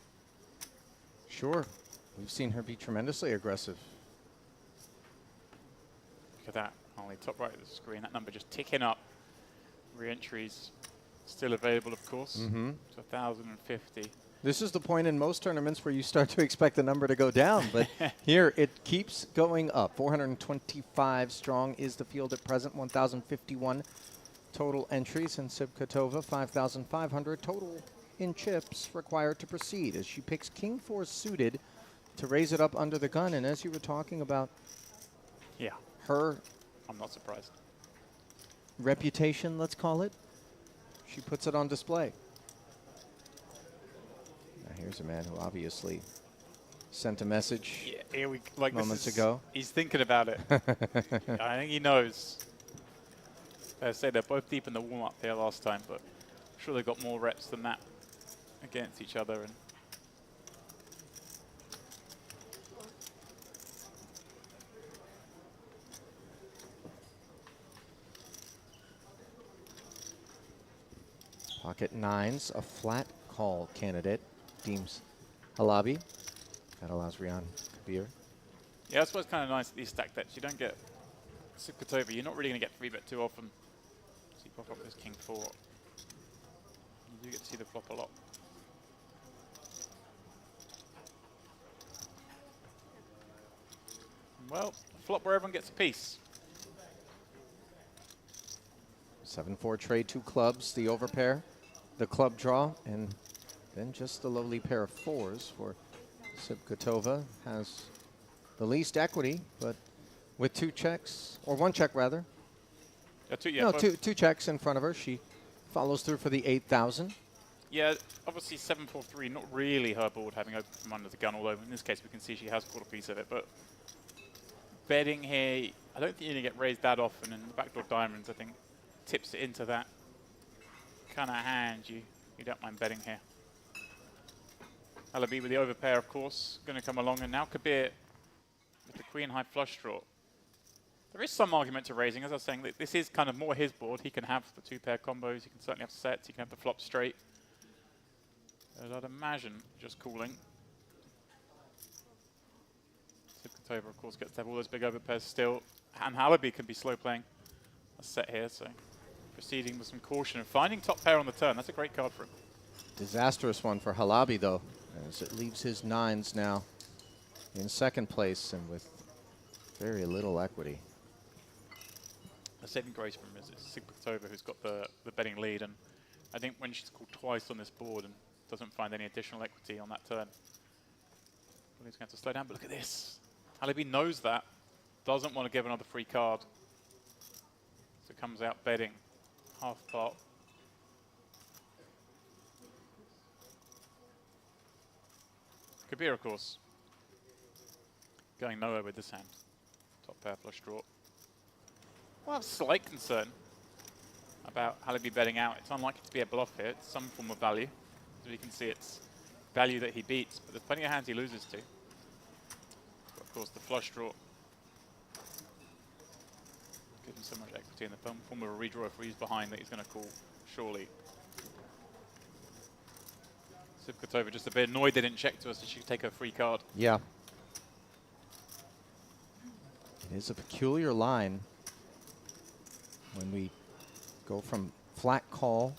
Sure. We've seen her be tremendously aggressive. Look at that. Only top right of the screen. That number just ticking up. Re-entries still available, of course. Mm-hmm. It's 1,050. This is the point in most tournaments where you start to expect the number to go down, but here it keeps going up. 425 strong is the field at present, 1,051 total entries, and Sibkatova 5,500 total in chips required to proceed as she picks King 4 suited to raise it up under the gun. And as you were talking about Yeah, her I'm not surprised. reputation, let's call it, she puts it on display. Now here's a man who obviously sent a message. Yeah, here we like Moments this is, ago. He's thinking about it. I think he knows. I say they're both deep in the warm-up here last time, but I'm sure they got more reps than that against each other. And Pocket nines, a flat call candidate, deems Halaby. That allows Rian Kabir. yeah, that's what's kind of nice at these stack bets. You don't get Sibkatova. You're not really going to get 3-bet too often. So you pop up this King 4. You do get to see the flop a lot. Well, flop where everyone gets a piece. 7-4 trade, two clubs, the overpair, the club draw, and then just the lowly pair of fours for Sibkatova. Has the least equity, but with two checks, or one check rather. Yeah, Two checks in front of her. She follows through for the 8,000. Yeah, obviously 7-4-3, not really her board having opened from under the gun, although in this case we can see she has caught a piece of it. But betting here, I don't think you're going to get raised that often, and the backdoor diamonds, I think, tips it into that. kind of hand you don't mind betting here. Halaby with the overpair, of course, going to come along, and now Kabir with the queen high flush draw. There is some argument to raising, as I was saying, that this is kind of more his board. He can have the 2-pair combos, he can certainly have sets, he can have the flop straight. As I'd imagine, just calling. Sivkatova, of course, gets to have all those big overpairs still. And Halaby can be slow playing a set here, so proceeding with some caution and finding top pair on the turn. That's a great card for him. Disastrous one for Halaby, though, as it leaves his 9s now in second place and with very little equity. The saving grace for him is Sivkatova, who's got the betting lead, and I think when she's called twice on this board and doesn't find any additional equity on that turn, he's going to have to slow down. But look at this. Halaby knows that, doesn't want to give another free card, so comes out betting half pot. Kabir, of course, going nowhere with this hand. Top pair flush draw. Well, I have slight concern about Halaby betting out. It's unlikely to be a bluff here. It's some form of value. As we can see, it's value that he beats, but there's plenty of hands he loses to. But of course, the flush draw gives him so much equity in the form of a redraw if he's behind that he's going to call, surely. Sivkatova just a bit annoyed they didn't check to us that she could take her free card. Yeah. It is a peculiar line when we go from flat call,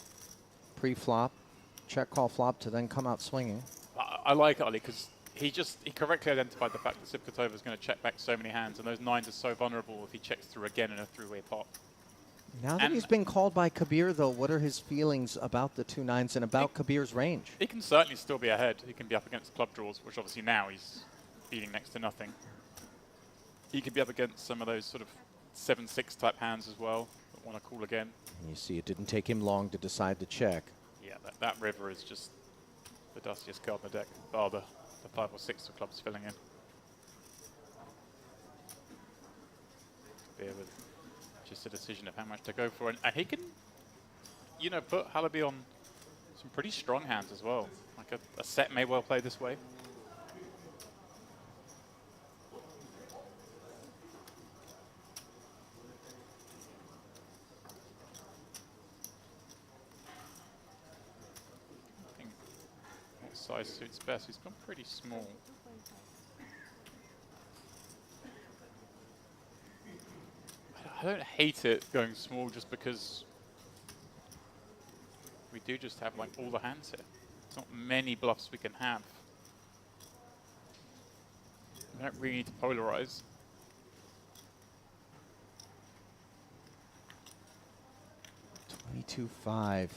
pre-flop, check call flop to then come out swinging. I like it, Ali, because he correctly identified the fact that Sivkatova is going to check back so many hands, and those 9s are so vulnerable if he checks through again in a three-way pot. Now that he's been called by Kabir, though, what are his feelings about the 2 9s and about Kabir's range? He can certainly still be ahead. He can be up against club draws, which obviously now he's beating next to nothing. He could be up against some of those sort of 7-6 type hands as well that want to call again. And you see it didn't take him long to decide to check. Yeah, that river is just the dustiest card in the deck, bar the 5 or 6 of clubs filling in. Kabir with just a decision of how much to go for, and he can, you know, put Halaby on some pretty strong hands as well. Like a set may well play this way. I think what size suits best. He's gone pretty small. I don't hate it going small just because we do just have like all the hands here. There's not many bluffs we can have. We don't really need to polarize. $22.5.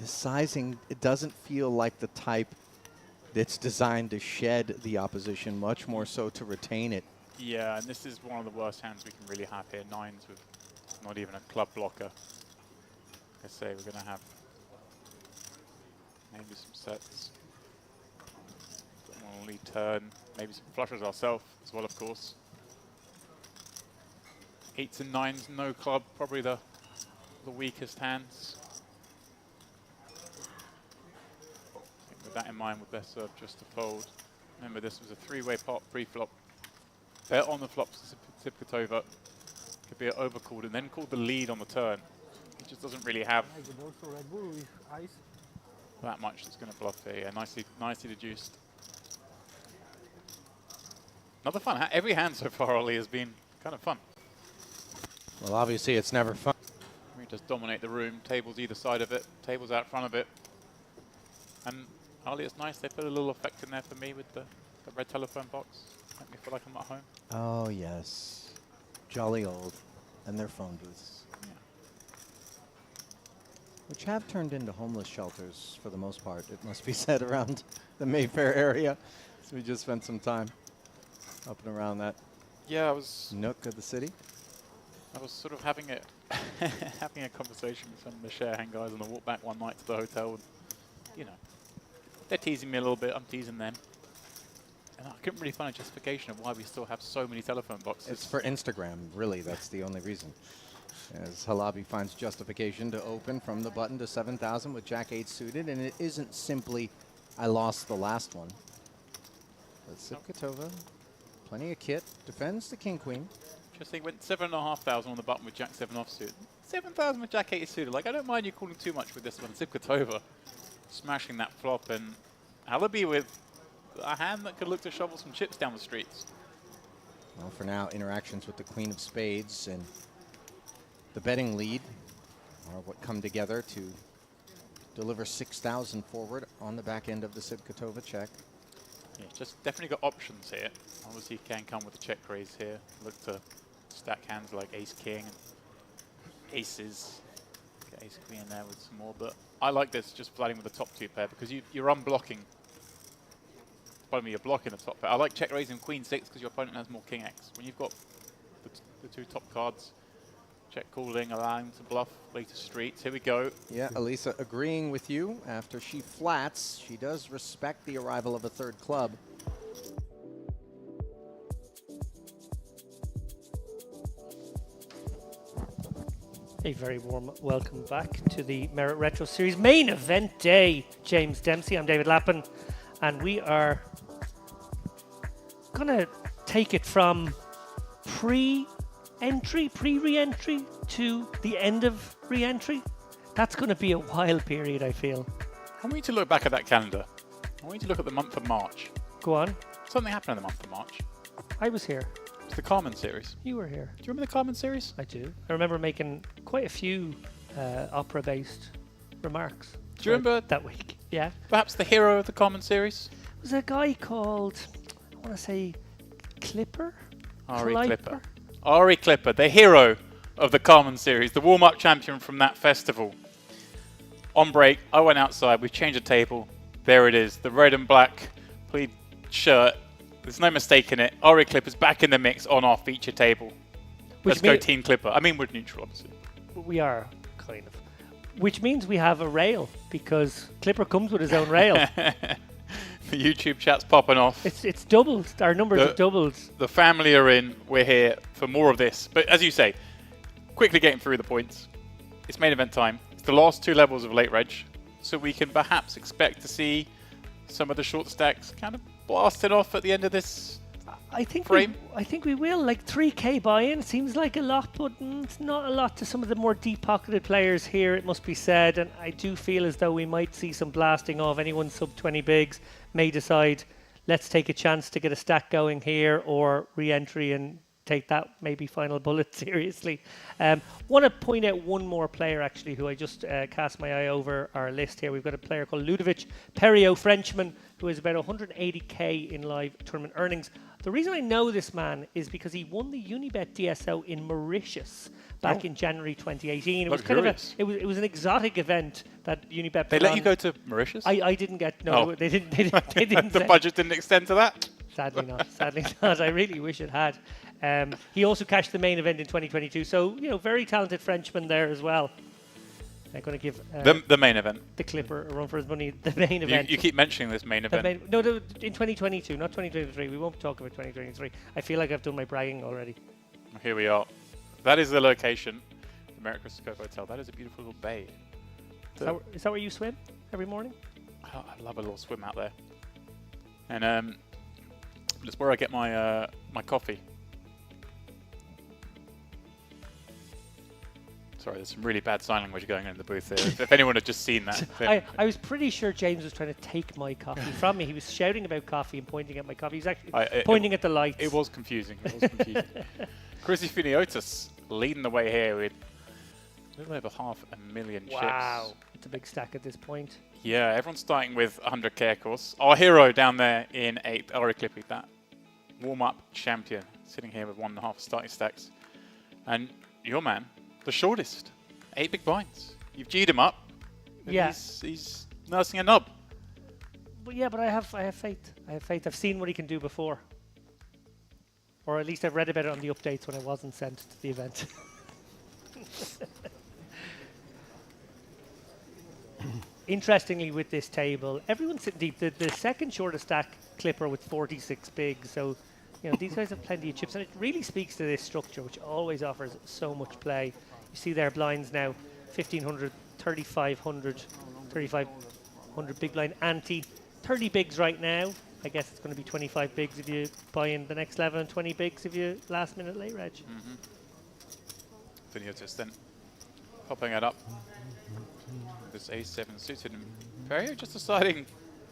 The sizing, it doesn't feel like the type that's designed to shed the opposition, much more so to retain it. Yeah, and this is one of the worst hands we can really have here. 9s with not even a club blocker. Like I say, we're going to have maybe some sets. Don't want to lead turn. Maybe some flushes ourselves as well, of course. 8s and 9s, no club, probably the weakest hands. I think with that in mind, we're best served just to fold. Remember, this was a 3-way pot pre-flop. Bet on the flops to Sivkatova. Could be overcalled and then called the lead on the turn. He just doesn't really have I could also Red Bull with ice. that much that's going to bluff here. Yeah, nicely deduced. Another fun hand. Every hand so far, Ollie, has been kind of fun. Well, obviously it's never fun. We just dominate the room. Tables either side of it. Tables out front of it. And Ollie, it's nice. They put a little effect in there for me with the red telephone box. Make me feel like I'm at home. Oh, yes. Jolly old. And their phone booths. Yeah. Which have turned into homeless shelters for the most part, it must be said, around the Mayfair area. So we just spent some time up and around that Yeah, I was nook of the city. sort of having a conversation with some of the Sharehand guys on the walk back one night to the hotel. And, you know, they're teasing me a little bit. I'm teasing them. And I couldn't really find a justification of why we still have so many telephone boxes. It's for Instagram, really. That's the only reason. As Halabi finds justification to open from the button to 7,000 with Jack 8 suited, and it isn't simply, I lost the last one. But Sipkatova, plenty of kit, defends the King-Queen. Interesting, went 7,500 on the button with Jack 7 offsuit. 7,000 with Jack 8 suited. Like, I don't mind you calling too much with this one. Sipkatova smashing that flop, and Halabi with a hand that could look to shovel some chips down the streets. Well, for now, interactions with the Queen of Spades and the betting lead are what come together to deliver 6,000 forward on the back end of the Sipkatova check. Yeah, just definitely got options here. Obviously, you can come with a check raise here. Look to stack hands like ace king and aces. Get ace queen in there with some more, but I like this just flooding with the top two pair because you're unblocking. Pardon me, you're blocking the top pair. I like check raising queen six because your opponent has more king x. When you've got the two top cards, check calling, allowing to bluff later streets. Here we go. Yeah, Elisa agreeing with you. After she flats, she does respect the arrival of a third club. A very warm welcome back to the Merit Retro Series main event day. James Dempsey, I'm David Lappin, and we are gonna take it from pre-re-entry to the end of re-entry. That's gonna be a wild period, I feel. I want you to look back at that calendar. I want you to look at the month of March. Go on. Something happened in the month of March. I was here. It's the Carmen series. You were here. Do you remember the Carmen series? I do. I remember making quite a few opera-based remarks. Do you remember that week? Yeah. Perhaps the hero of the Carmen series? There's a guy called, I want to say, Clipper? Ari Clipper? Clipper. Ari Clipper, the hero of the Carmen series, the warm-up champion from that festival. On break, I went outside, we changed the table. There it is, the red and black pleat shirt. There's no mistake in it. Ari Clipper's back in the mix on our feature table. Let's go Team Clipper. I mean, we're neutral, obviously. We are, kind of. Which means we have a rail, because Clipper comes with his own rail. The YouTube chat's popping off. It's doubled. Our numbers have doubled. The family are in. We're here for more of this. But as you say, quickly getting through the points. It's main event time. It's the last two levels of late reg. So we can perhaps expect to see some of the short stacks kind of blasted off at the end of this frame. I think we will. Like 3K buy-in seems like a lot, but it's not a lot to some of the more deep-pocketed players here, it must be said. And I do feel as though we might see some blasting off. Anyone sub 20 bigs may decide, let's take a chance to get a stack going here, or re-entry and take that maybe final bullet seriously. Want to point out one more player actually who I just cast my eye over our list here. We've got a player called Ludovic Perriot, Frenchman, who has about 180k in live tournament earnings. The reason I know this man is because he won the Unibet DSO in Mauritius back in January 2018. It was kind of it was an exotic event that Unibet. They let you go to Mauritius? I didn't get they didn't. They didn't. The budget didn't extend to that. Sadly not. Sadly not. I really wish it had. He also cashed the main event in 2022. So, very talented Frenchman there as well. I'm going to give the main event. The Clipper a run for his money. The main event. You keep mentioning this main event. In 2022, not 2023. We won't talk about 2023. I feel like I've done my bragging already. Here we are. That is the location. The Merit Cove Hotel. That is a beautiful little bay. Is that where you swim every morning? I love a little swim out there. And that's where I get my my coffee. Sorry, there's some really bad sign language going on in the booth there. If anyone had just seen that. I was pretty sure James was trying to take my coffee from me. He was shouting about coffee and pointing at my coffee. He was actually pointing at the lights. It was confusing. Chrissy Finiotis leading the way here with a little over 500,000 chips. Wow. It's a big stack at this point. Yeah, everyone's starting with 100k, of course. Our hero down there in 8th, Ari Clippy, that warm-up champion, sitting here with 1.5 starting stacks. And your man, the shortest, 8 big blinds. You've G'd him up. Yeah. He's nursing a nub. But yeah, but I have faith. I have faith. I've seen what he can do before. Or at least I've read about it on the updates when I wasn't sent to the event. Interestingly, with this table, everyone's sitting deep. The second shortest stack Clipper with 46 bigs. So, these guys have plenty of chips. And it really speaks to this structure, which always offers so much play. You see their blinds now, 1,500, 3,500, 3,500 big blind ante. 30 bigs right now. I guess it's going to be 25 bigs if you buy in the next level and 20 bigs if you last minute late reg. Viniotis then popping it up. This A7 suited him. Perrier just deciding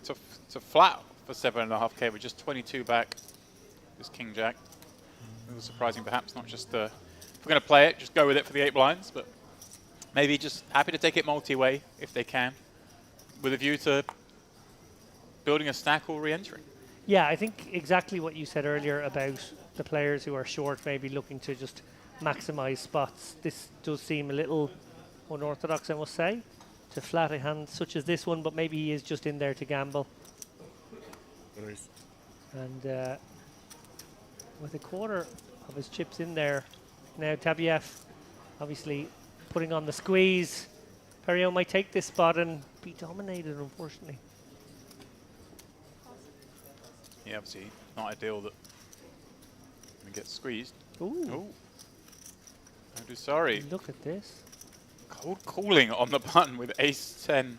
to flat for 7.5k with just 22 back. This King Jack. A little surprising perhaps, not just if we're going to play it, just go with it for the 8 blinds, but maybe just happy to take it multi-way if they can, with a view to building a stack or re-entering. Yeah, I think exactly what you said earlier about the players who are short maybe looking to just maximise spots. This does seem a little unorthodox, I must say, to flat a hand such as this one, but maybe he is just in there to gamble. And with a quarter of his chips in there, now Tabiev obviously putting on the squeeze. Perriot might take this spot and be dominated, unfortunately. Yeah, obviously not ideal that we get squeezed. Ooh. I do sorry. Look at this. Cold calling on the button with ace 10.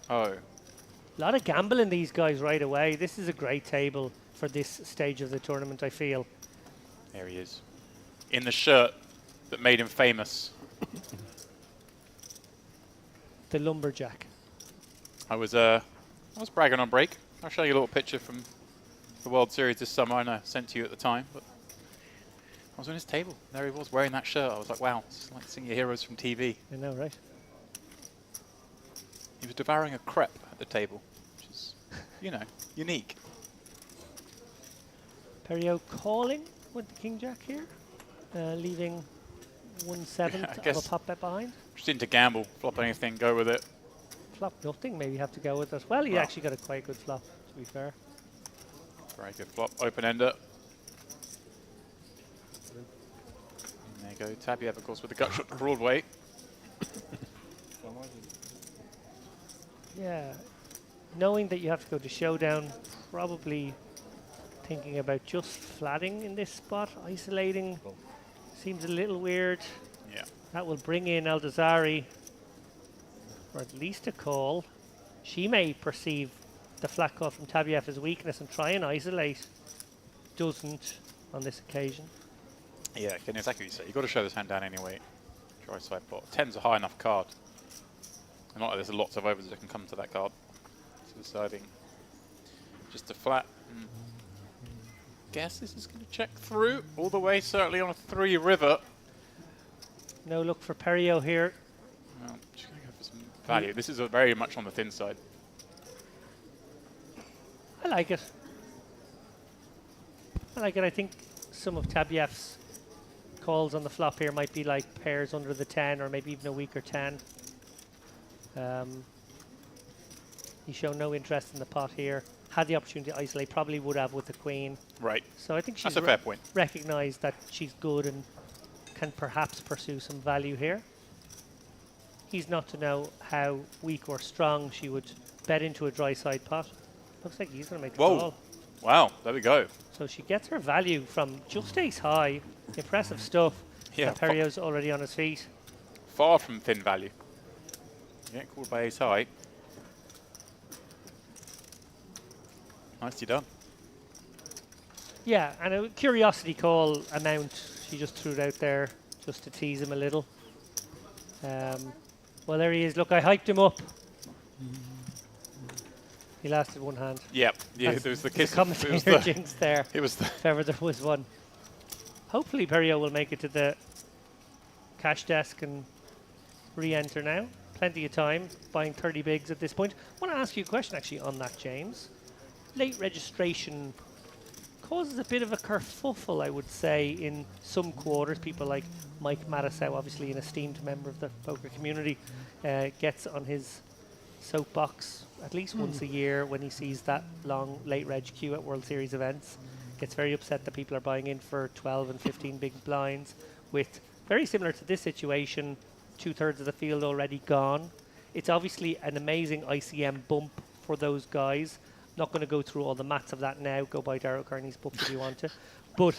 Oh. A lot of gambling these guys right away. This is a great table for this stage of the tournament, I feel. There he is. In the shirt that made him famous. The lumberjack. I was bragging on break. I'll show you a little picture from the World Series this summer, and I sent to you at the time. But I was on his table. There he was wearing that shirt. I was like, wow, it's like seeing your heroes from TV. I know, right? He was devouring a crepe at the table, which is, you know, unique. Perriot calling with the King Jack here, leaving 1/7 of a pop bet behind. Just into gamble, flop anything, go with it. Flop nothing, maybe have to go with it. Well, he actually got a quite good flop, to be fair. Very good flop, open-ender. And there you go, Tabiev, of course, with the gut shot to Broadway. Yeah, knowing that you have to go to showdown, probably thinking about just flatting in this spot, isolating, seems a little weird. Yeah. That will bring in Aldazari for at least a call. She may perceive the flat call from Tabiev as weakness and try and isolate. Doesn't on this occasion. Yeah, exactly what you say. You've got to show this hand down anyway. Try side pot. 10's a high enough card. And not that there's lots of overs that can come to that card. So deciding just a flat. Guess this is going to check through all the way, certainly on a 3 river. No look for Perriot here. Well, just going to go for some value. This is very much on the thin side. I like it. I think some of Tabiev's calls on the flop here might be like pairs under the 10 or maybe even a weaker 10. He showed no interest in the pot here. Had the opportunity to isolate, probably would have with the queen. Right. So I think she's That's a fair point. Recognized that she's good and can perhaps pursue some value here. He's not to know how weak or strong she would bet into a dry side pot. Looks like he's going to make the call. Wow, there we go. So she gets her value from just ace high. Impressive stuff. Yeah, Perriot's already on his feet. Far from thin value. Yeah, called by ace high. Nicely done. Yeah, and a curiosity call amount. She just threw it out there just to tease him a little. Well, there he is. Look, I hyped him up. He lasted one hand. Yep. Yeah, there was the kiss. The commentator jinx there. It was the if ever there was one. Hopefully Perriot will make it to the cash desk and re-enter now. Plenty of time, buying 30 bigs at this point. I want to ask you a question actually on that, James. Late registration causes a bit of a kerfuffle, I would say, in some quarters. People like Mike Matisow, obviously an esteemed member of the poker community, gets on his soapbox at least once a year when he sees that long late reg queue at World Series events. Gets very upset that people are buying in for 12 and 15 big blinds with, very similar to this situation, 2/3 of the field already gone. It's obviously an amazing ICM bump for those guys. Not going to go through all the maths of that now. Go buy Darryl Kearney's book if you want to. But,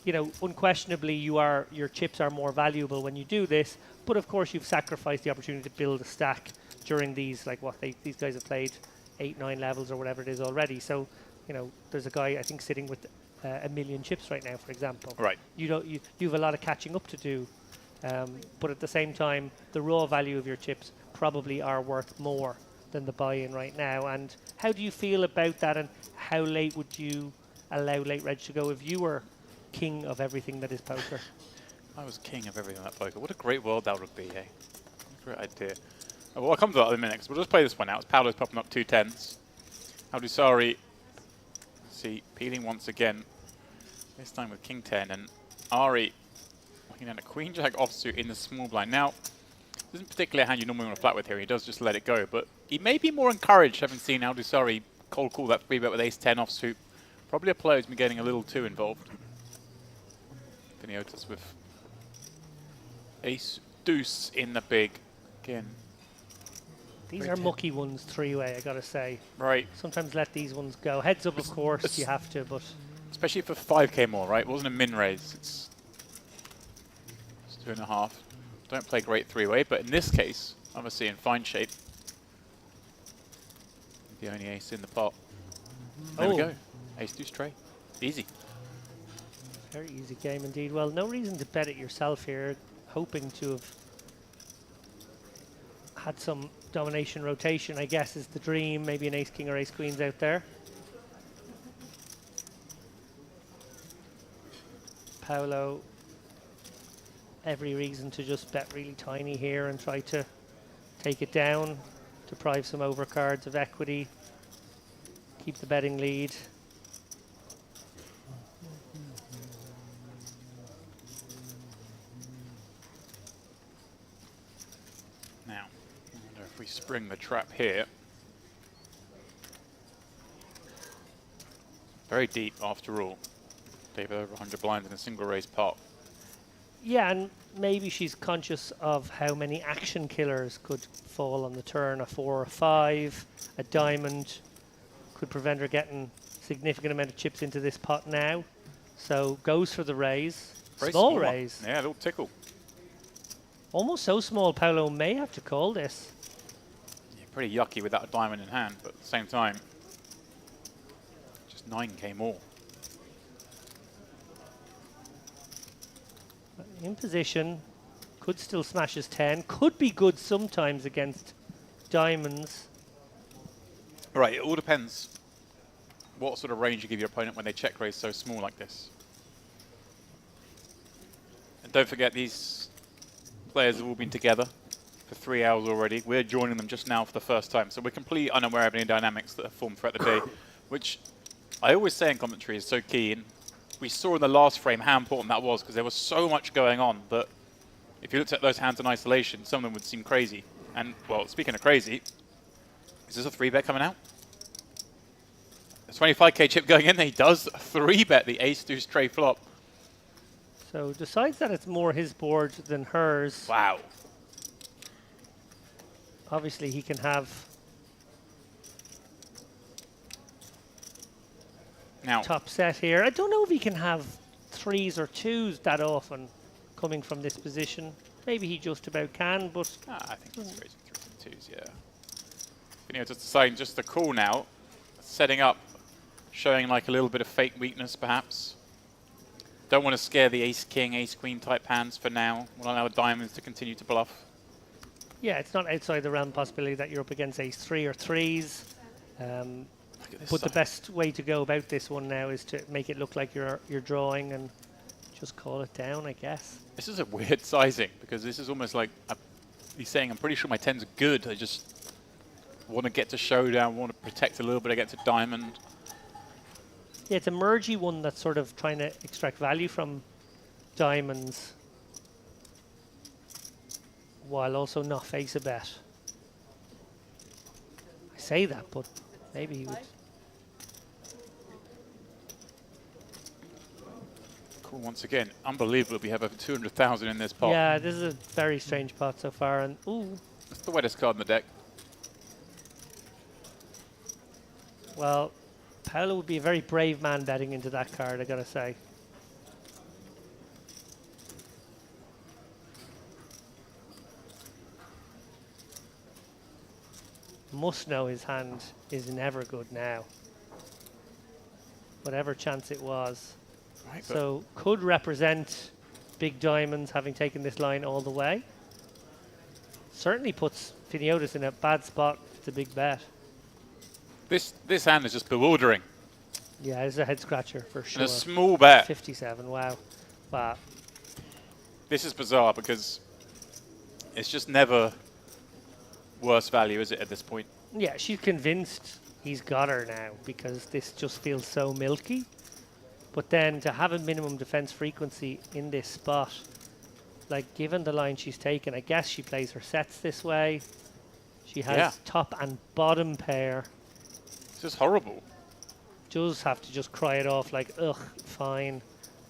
you know, unquestionably your chips are more valuable when you do this, but of course you've sacrificed the opportunity to build a stack during these, like these guys have played 8-9 levels or whatever it is already. So, you know, there's a guy I think sitting with 1 million chips right now, for example. Right. You have a lot of catching up to do, but at the same time, the raw value of your chips probably are worth more than the buy-in right now. And how do you feel about that? And how late would you allow late reg to go if you were king of everything that is poker? I was king of everything that poker. What a great world that would be, eh? Great idea. Well, I'll come to that in a minute, 'cause we'll just play this one out. Paolo's popping up 2 10s. Aldusari, see, peeling once again. This time with king 10, and Ari looking at a queen jack offsuit in the small blind. Now, this isn't particularly a hand you normally want to flat with here. He does just let it go, but he may be more encouraged having seen Aldusari cold call that 3-bet with ace 10 offsuit. Probably a player who's been getting a little too involved. Piniotis with ace deuce in the big. Again. These are mucky ones, 3-way, I gotta say. Right. Sometimes let these ones go. Heads up, of course, you have to, but... Especially for 5k more, right? It wasn't a min raise. It's 2.5. Don't play great 3-way, but in this case, obviously in fine shape. The only ace in the pot. There we go. Ace deuce tray. Easy. Very easy game indeed. Well, no reason to bet it yourself here. Hoping to have had some domination rotation, I guess, is the dream. Maybe an ace king or ace queens out there. Paolo, every reason to just bet really tiny here and try to take it down, deprive some overcards of equity, keep the betting lead. Now, I wonder if we spring the trap here. Very deep after all. David over 100 blinds in a single raise pot. Yeah, and maybe she's conscious of how many action killers could fall on the turn. A 4 or 5, a diamond could prevent her getting significant amount of chips into this pot now. So goes for the raise. Very Small one. raise. Yeah, a little tickle. Almost so small, Paolo may have to call this. Yeah, pretty yucky without a diamond in hand, but at the same time, just 9k more. In position, could still smash his 10. Could be good sometimes against diamonds. Right, it all depends what sort of range you give your opponent when they check raise so small like this. And don't forget, these players have all been together for 3 hours already. We're joining them just now for the first time, so we're completely unaware of any dynamics that have formed throughout the day, which I always say in commentary is so key. And we saw in the last frame how important that was, because there was so much going on that if you looked at those hands in isolation, some of them would seem crazy. And, well, speaking of crazy, is this a 3-bet coming out? A 25k chip going in there. He does 3-bet the ace deuce tray flop. So decides that it's more his board than hers. Wow. Obviously, he can have Now, top set here. I don't know if he can have 3s or 2s that often coming from this position. Maybe he just about can, but... I think it's raising 3s and 2s, yeah. You know, just deciding just the call now. Setting up, showing like a little bit of fake weakness, perhaps. Don't want to scare the ace-king, ace-queen type hands for now. We'll allow diamonds to continue to bluff. Yeah, it's not outside the realm possibility that you're up against ace 3 or 3s. But the best way to go about this one now is to make it look like you're drawing and just call it down, I guess. This is a weird sizing, because this is almost like he's saying, I'm pretty sure my 10's are good. I just want to get to showdown, want to protect a little bit against a diamond. Yeah, it's a mergy one that's sort of trying to extract value from diamonds while also not face a bet. I say that, but maybe he would. Cool, once again, unbelievable. We have over 200,000 in this pot. Yeah, this is a very strange pot so far, and ooh. That's the wettest card in the deck. Well, Paolo would be a very brave man betting into that card, I gotta say. must know his hand is never good now. Whatever chance it was. Right, So could represent big diamonds having taken this line all the way. Certainly puts Finiotis in a bad spot. It's a big bet. this hand is just bewildering. Yeah, it's a head scratcher for sure. And a small bet. 57, wow. Wow. This is bizarre because it's just never worse value, is it, at this point? Yeah, she's convinced he's got her now because this just feels so milky. But then to have a minimum defense frequency in this spot, like given the line she's taken, I guess she plays her sets this way. She has top and bottom pair. This is horrible. Does have to just cry it off like, ugh, fine.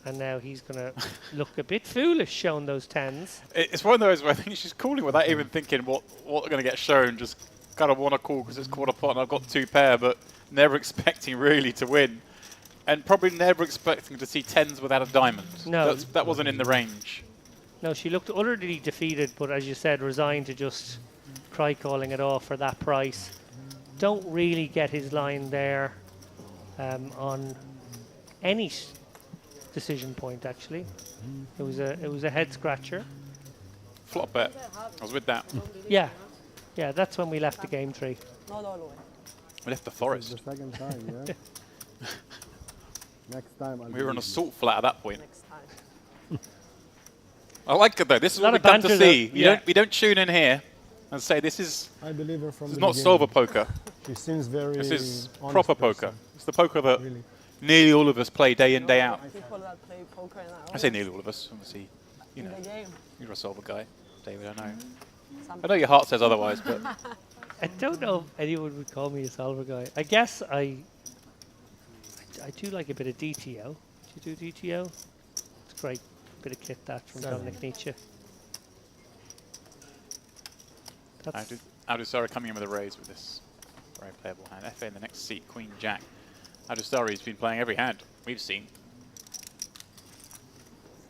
And now he's going to look a bit foolish showing those tens. It's one of those where I think she's calling without even thinking what they're going to get shown. Just kind of want to call because it's quarter pot and I've got 2 pair, but never expecting really to win. And probably never expecting to see tens without a diamond. No. That wasn't in the range. No, she looked utterly defeated, but as you said, resigned to just cry calling it off for that price. Don't really get his line there on any decision point, actually. It was a head scratcher. Flop bet. I was with that. Yeah. Yeah, that's when we left the game tree. We left the The forest. second time, yeah. Next time I'll We were on a beat you. salt flat at that point. I like it though. This is Lot what of we've come to banter see. though. Yeah. We don't tune in here and say this is I believe her from the not beginning. solver poker. She seems very This is honest proper person, poker. It's the poker that Really. nearly all of us play day in, day out. People that play poker and I say nearly all of us. Obviously, you in know, the game. you're a solver guy, David. I know. Some I know your heart says otherwise, but I don't know if anyone would call me a solver guy. I guess I do like a bit of DTO. Do you do DTO? It's great. Bit of kit that from Dominic Nietzsche. That's Adusari coming in with a raise with this very playable hand. FA in the next seat, Queen Jack. Adusari's been playing every hand we've seen.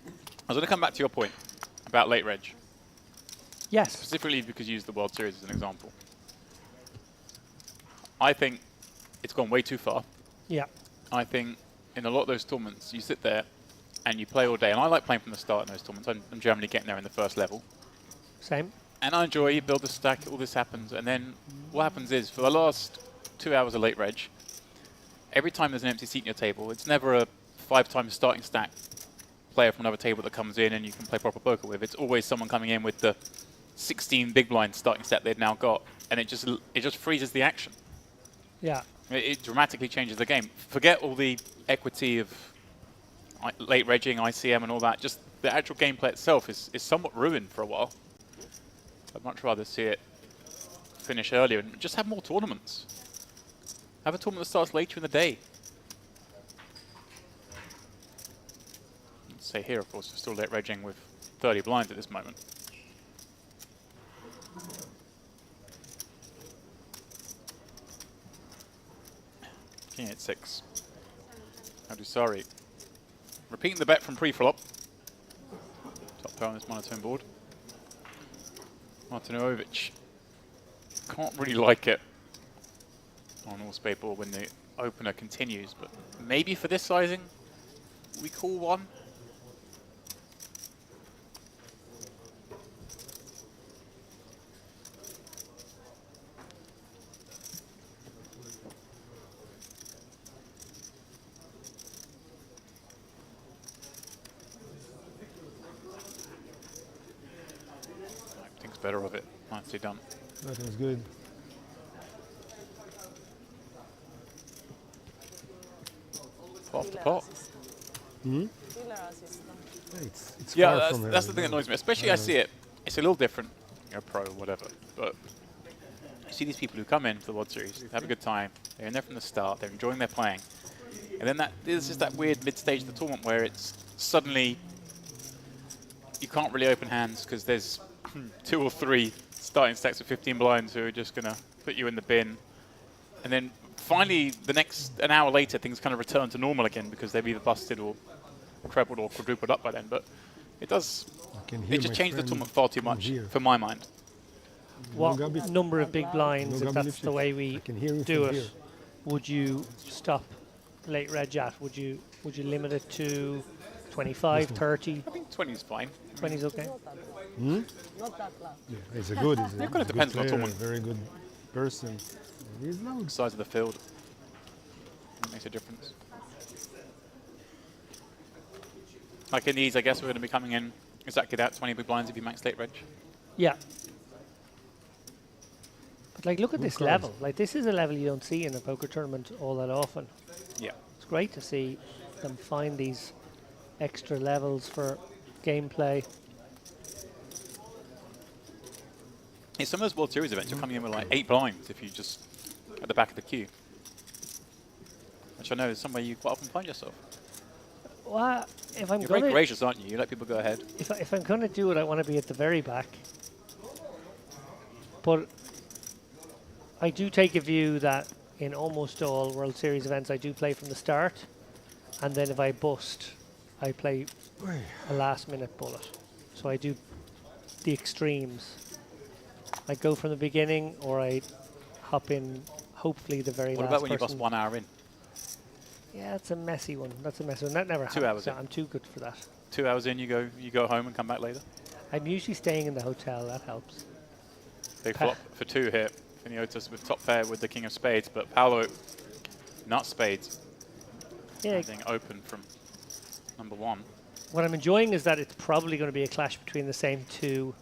I was going to come back to your point about late reg, yes. specifically because you used the World Series as an example. I think it's gone way too far. Yeah. I think in a lot of those tournaments, you sit there and you play all day. And I like playing from the start in those tournaments. I'm generally getting there in the first level. Same. And I enjoy, you build a stack, all this happens. And then what happens is, for the last 2 hours of late reg, every time there's an empty seat in your table, it's never a 5-time starting stack player from another table that comes in and you can play proper poker with. It's always someone coming in with the 16 big blind starting set they've now got. And it just freezes the action. Yeah. It dramatically changes the game. Forget all the equity of late regging, ICM and all that. Just the actual gameplay itself is somewhat ruined for a while. I'd much rather see it finish earlier and just have more tournaments. Have a tournament that starts later in the day. Let's say here, of course, we're still late regging with 30 blinds at this moment. King at 6. Adusari. Repeating the bet from pre-flop. Top pair on this monotone board. Martinovic. Can't really like it on all spade board when the opener continues, but maybe for this sizing, we call one. Thinks better of it. Nicely done. That was good. Off the pot. It's Yeah, far from that's the her, thing that annoys me. Especially I see it. It's a little different. You're a pro or whatever. But you see these people who come in for the World Series, have a good time. They're in there from the start. They're enjoying their playing. And then there's just that weird mid-stage of the tournament where it's suddenly you can't really open hands because there's 2 or 3 starting stacks of 15 blinds who are just going to put you in the bin. And then finally, an hour later, things kind of return to normal again because they've either busted or trebled or quadrupled up by then. But it just changed the tournament far too much for my mind. what Gabi- number of big blinds, No, if Gabi that's the Lipschitz. way I we can hear him do from it, here. would you stop late reg at? Would you limit it to 25, 30? I think 20 is fine. 20 is okay. Not that loud. Yeah, he's a good. He's a kind of good depends on the player, tournament. very good person. He's loud. Size of the field makes a difference. Like in these, I guess we're going to be coming in exactly that 20 big blinds if you max late reg. Yeah. But like, look at Good this cards. level. Like, this is a level you don't see in a poker tournament all that often. Yeah. It's great to see them find these extra levels for gameplay. In some of those World Series events, you're coming in with like 8 blinds if you just at the back of the queue. Which I know is somewhere you quite often find yourself. Well, if I'm You're very gonna gracious, aren't you? You let people go ahead. if I'm gonna do it, I want to be at the very back. But I do take a view that in almost all World Series events, I do play from the start, and then if I bust, I play a last-minute bullet. So I do the extremes. I go from the beginning, or I hop in. Hopefully, the very What last about when you person. bust 1 hour in? Yeah, that's a messy one. That's a messy one. That never 2 happens. hours So in. I'm too good for that. 2 hours in, you go home and come back later. I'm usually staying in the hotel. That helps. Big flop for 2 here. Finiotis with top pair with the king of spades, but Paolo, not spades. Yeah. Everything open from number 1. What I'm enjoying is that it's probably going to be a clash between the same two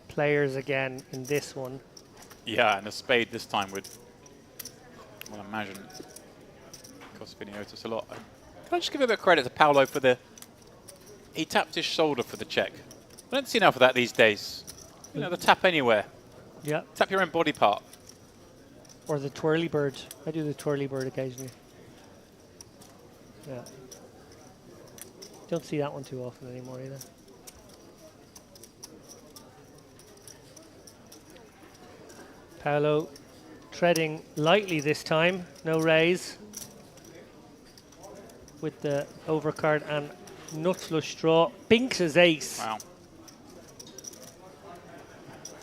players again in this one. Yeah, and a spade this time would, well, imagine, cost Finiotis a lot. Can I just give a bit of credit to Paolo for he tapped his shoulder for the check. I don't see enough of that these days. You know, the tap anywhere. Yeah. Tap your own body part. Or the twirly bird. I do the twirly bird occasionally. Yeah. Don't see that one too often anymore either. Paolo treading lightly this time. No raise. With the overcard and nut flush draw. Binks his ace. Wow.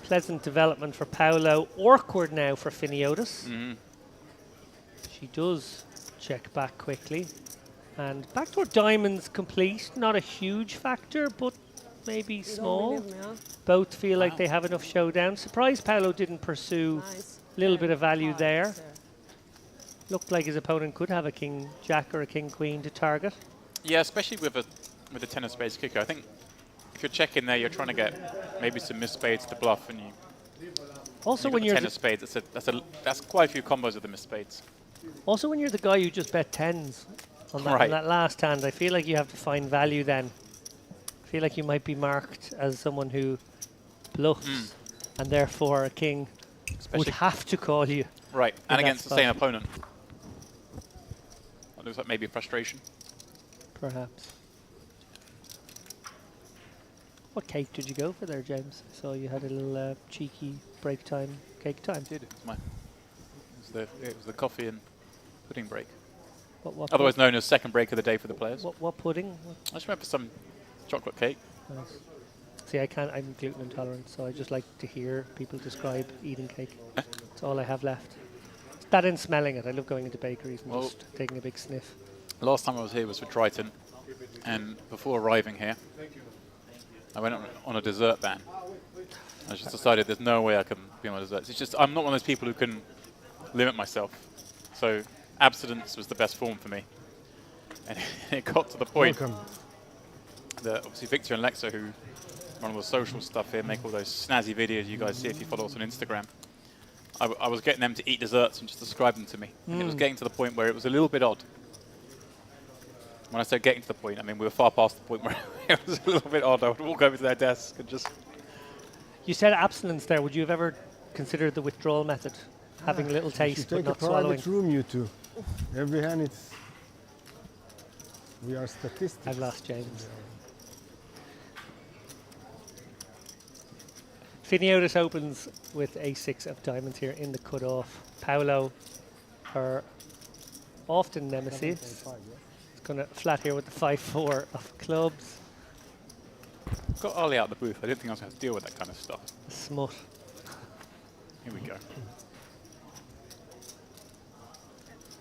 Pleasant development for Paolo. Awkward now for Finiotis. She does check back quickly. And backdoor diamonds complete. Not a huge factor, but maybe small. Both feel like they have enough showdown. Surprised Paolo didn't pursue Nice. a little bit of value there. Nice, Looked like his opponent could have a king jack or a king queen to target. Yeah, especially with a 10 of spades kicker. I think if you're checking there, you're trying to get maybe some missed spades to bluff, and Also, you've when got you're 10 of spades, that's quite a few combos of the missed spades. also when you're the guy who just bet tens on that, on Right. that last hand, I feel like you have to find value then. I feel like you might be marked as someone who bluffs, and therefore a king would Especially have to call you. right, in and that against the spot. same opponent. That looks like maybe a frustration. Perhaps. What cake did you go for there, James? I saw you had a little cheeky break time, cake time. It was the coffee and pudding break. What Otherwise known as second break of the day for the players. what pudding? I just went for some chocolate cake. Nice. See, I'm gluten intolerant, so I just like to hear people describe eating cake. That's all I have left. That and smelling it. I love going into bakeries and Well- just taking a big sniff. Last time I was here was for Triton, and before arriving here, I went on a dessert ban. I just decided there's no way I can be on my desserts. It's just I'm not one of those people who can limit myself. So abstinence was the best form for me. And it got to the point Welcome. that obviously Victor and Lexa, who run all the social stuff here, make all those snazzy videos you guys see if you follow us on Instagram. I was getting them to eat desserts and just describe them to me. And it was getting to the point where it was a little bit odd. When I say getting to the point, I mean we were far past the point where it was a little bit odd. I would walk over to their desk and just... You said abstinence there. Would you have ever considered the withdrawal method? Having a little You taste should but take a not swallowing? private room, you two. Every hand it's... We are statistics. I've lost James. Finiotis opens with a6 of diamonds here in the cutoff. Paolo, her often nemesis, is going to flat here with the 5-4 of clubs. got Ollie out of the booth. I didn't think I was going to have to deal with that kind of stuff. Smut. Here we go.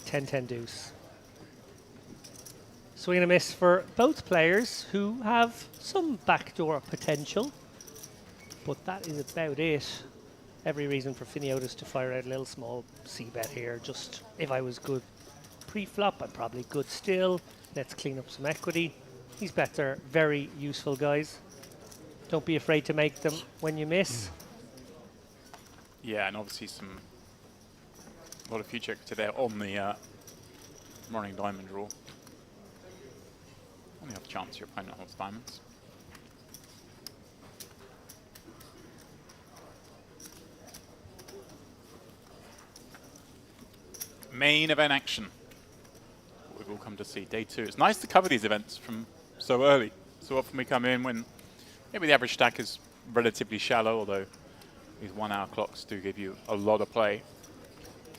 10-10 deuce. Swing and a miss for both players who have some backdoor potential, but that is about it. Every reason for Finiotis to fire out a little small c-bet here. Just if I was good pre-flop, I'm probably good still. Let's clean up some equity. These bets are very useful, guys. Don't be afraid to make them when you miss. Yeah, and obviously a lot of future equity there on the running diamond draw. On the off chance your opponent holds diamonds. Main event action. We've all come to see day 2. It's nice to cover these events from so early. So often we come in when maybe the average stack is relatively shallow, although these 1 hour clocks do give you a lot of play.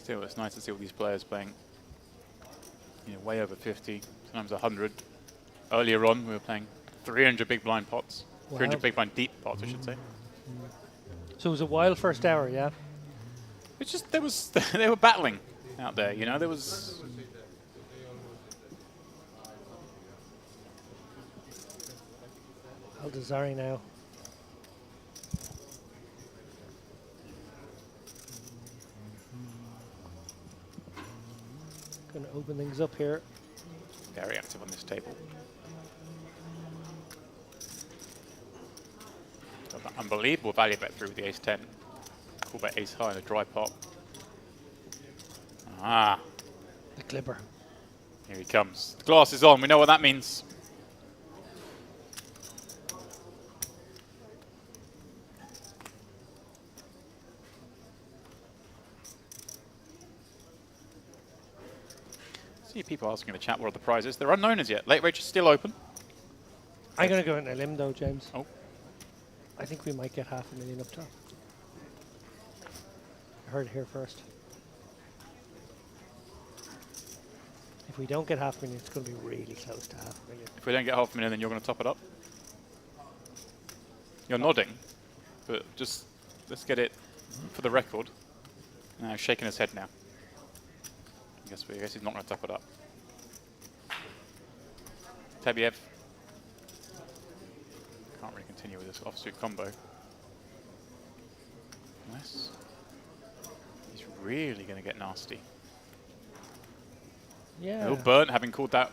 Still, it's nice to see all these players playing, you know, way over 50, sometimes 100. Earlier on, we were playing 300 big blind pots, Wow. 300 big blind deep pots, I should say. So it was a wild first hour, yeah? It's just they were battling out there, you know. There was Aldazari now. Going to open things up here. very active on this table. Unbelievable value bet through with the ace-10. Cool bet ace-high in a dry pot. Ah, The clipper. here he comes. The glass is on. We know what that means. See people asking in the chat what are the prizes. They're unknown as yet. Late rate is still open. I'm going to go in a limb though, James. Oh. I think we might get 500,000 up top. I heard it here first. If we don't get 500,000, it's going to be really close to 500,000. If we don't get 500,000, then you're going to top it up. You're nodding, but just let's get it for the record. No, he's shaking his head now. I guess he's not going to top it up. Tabiev can't really continue with this offsuit combo. Unless he's really going to get nasty. Yeah. A little burnt having called that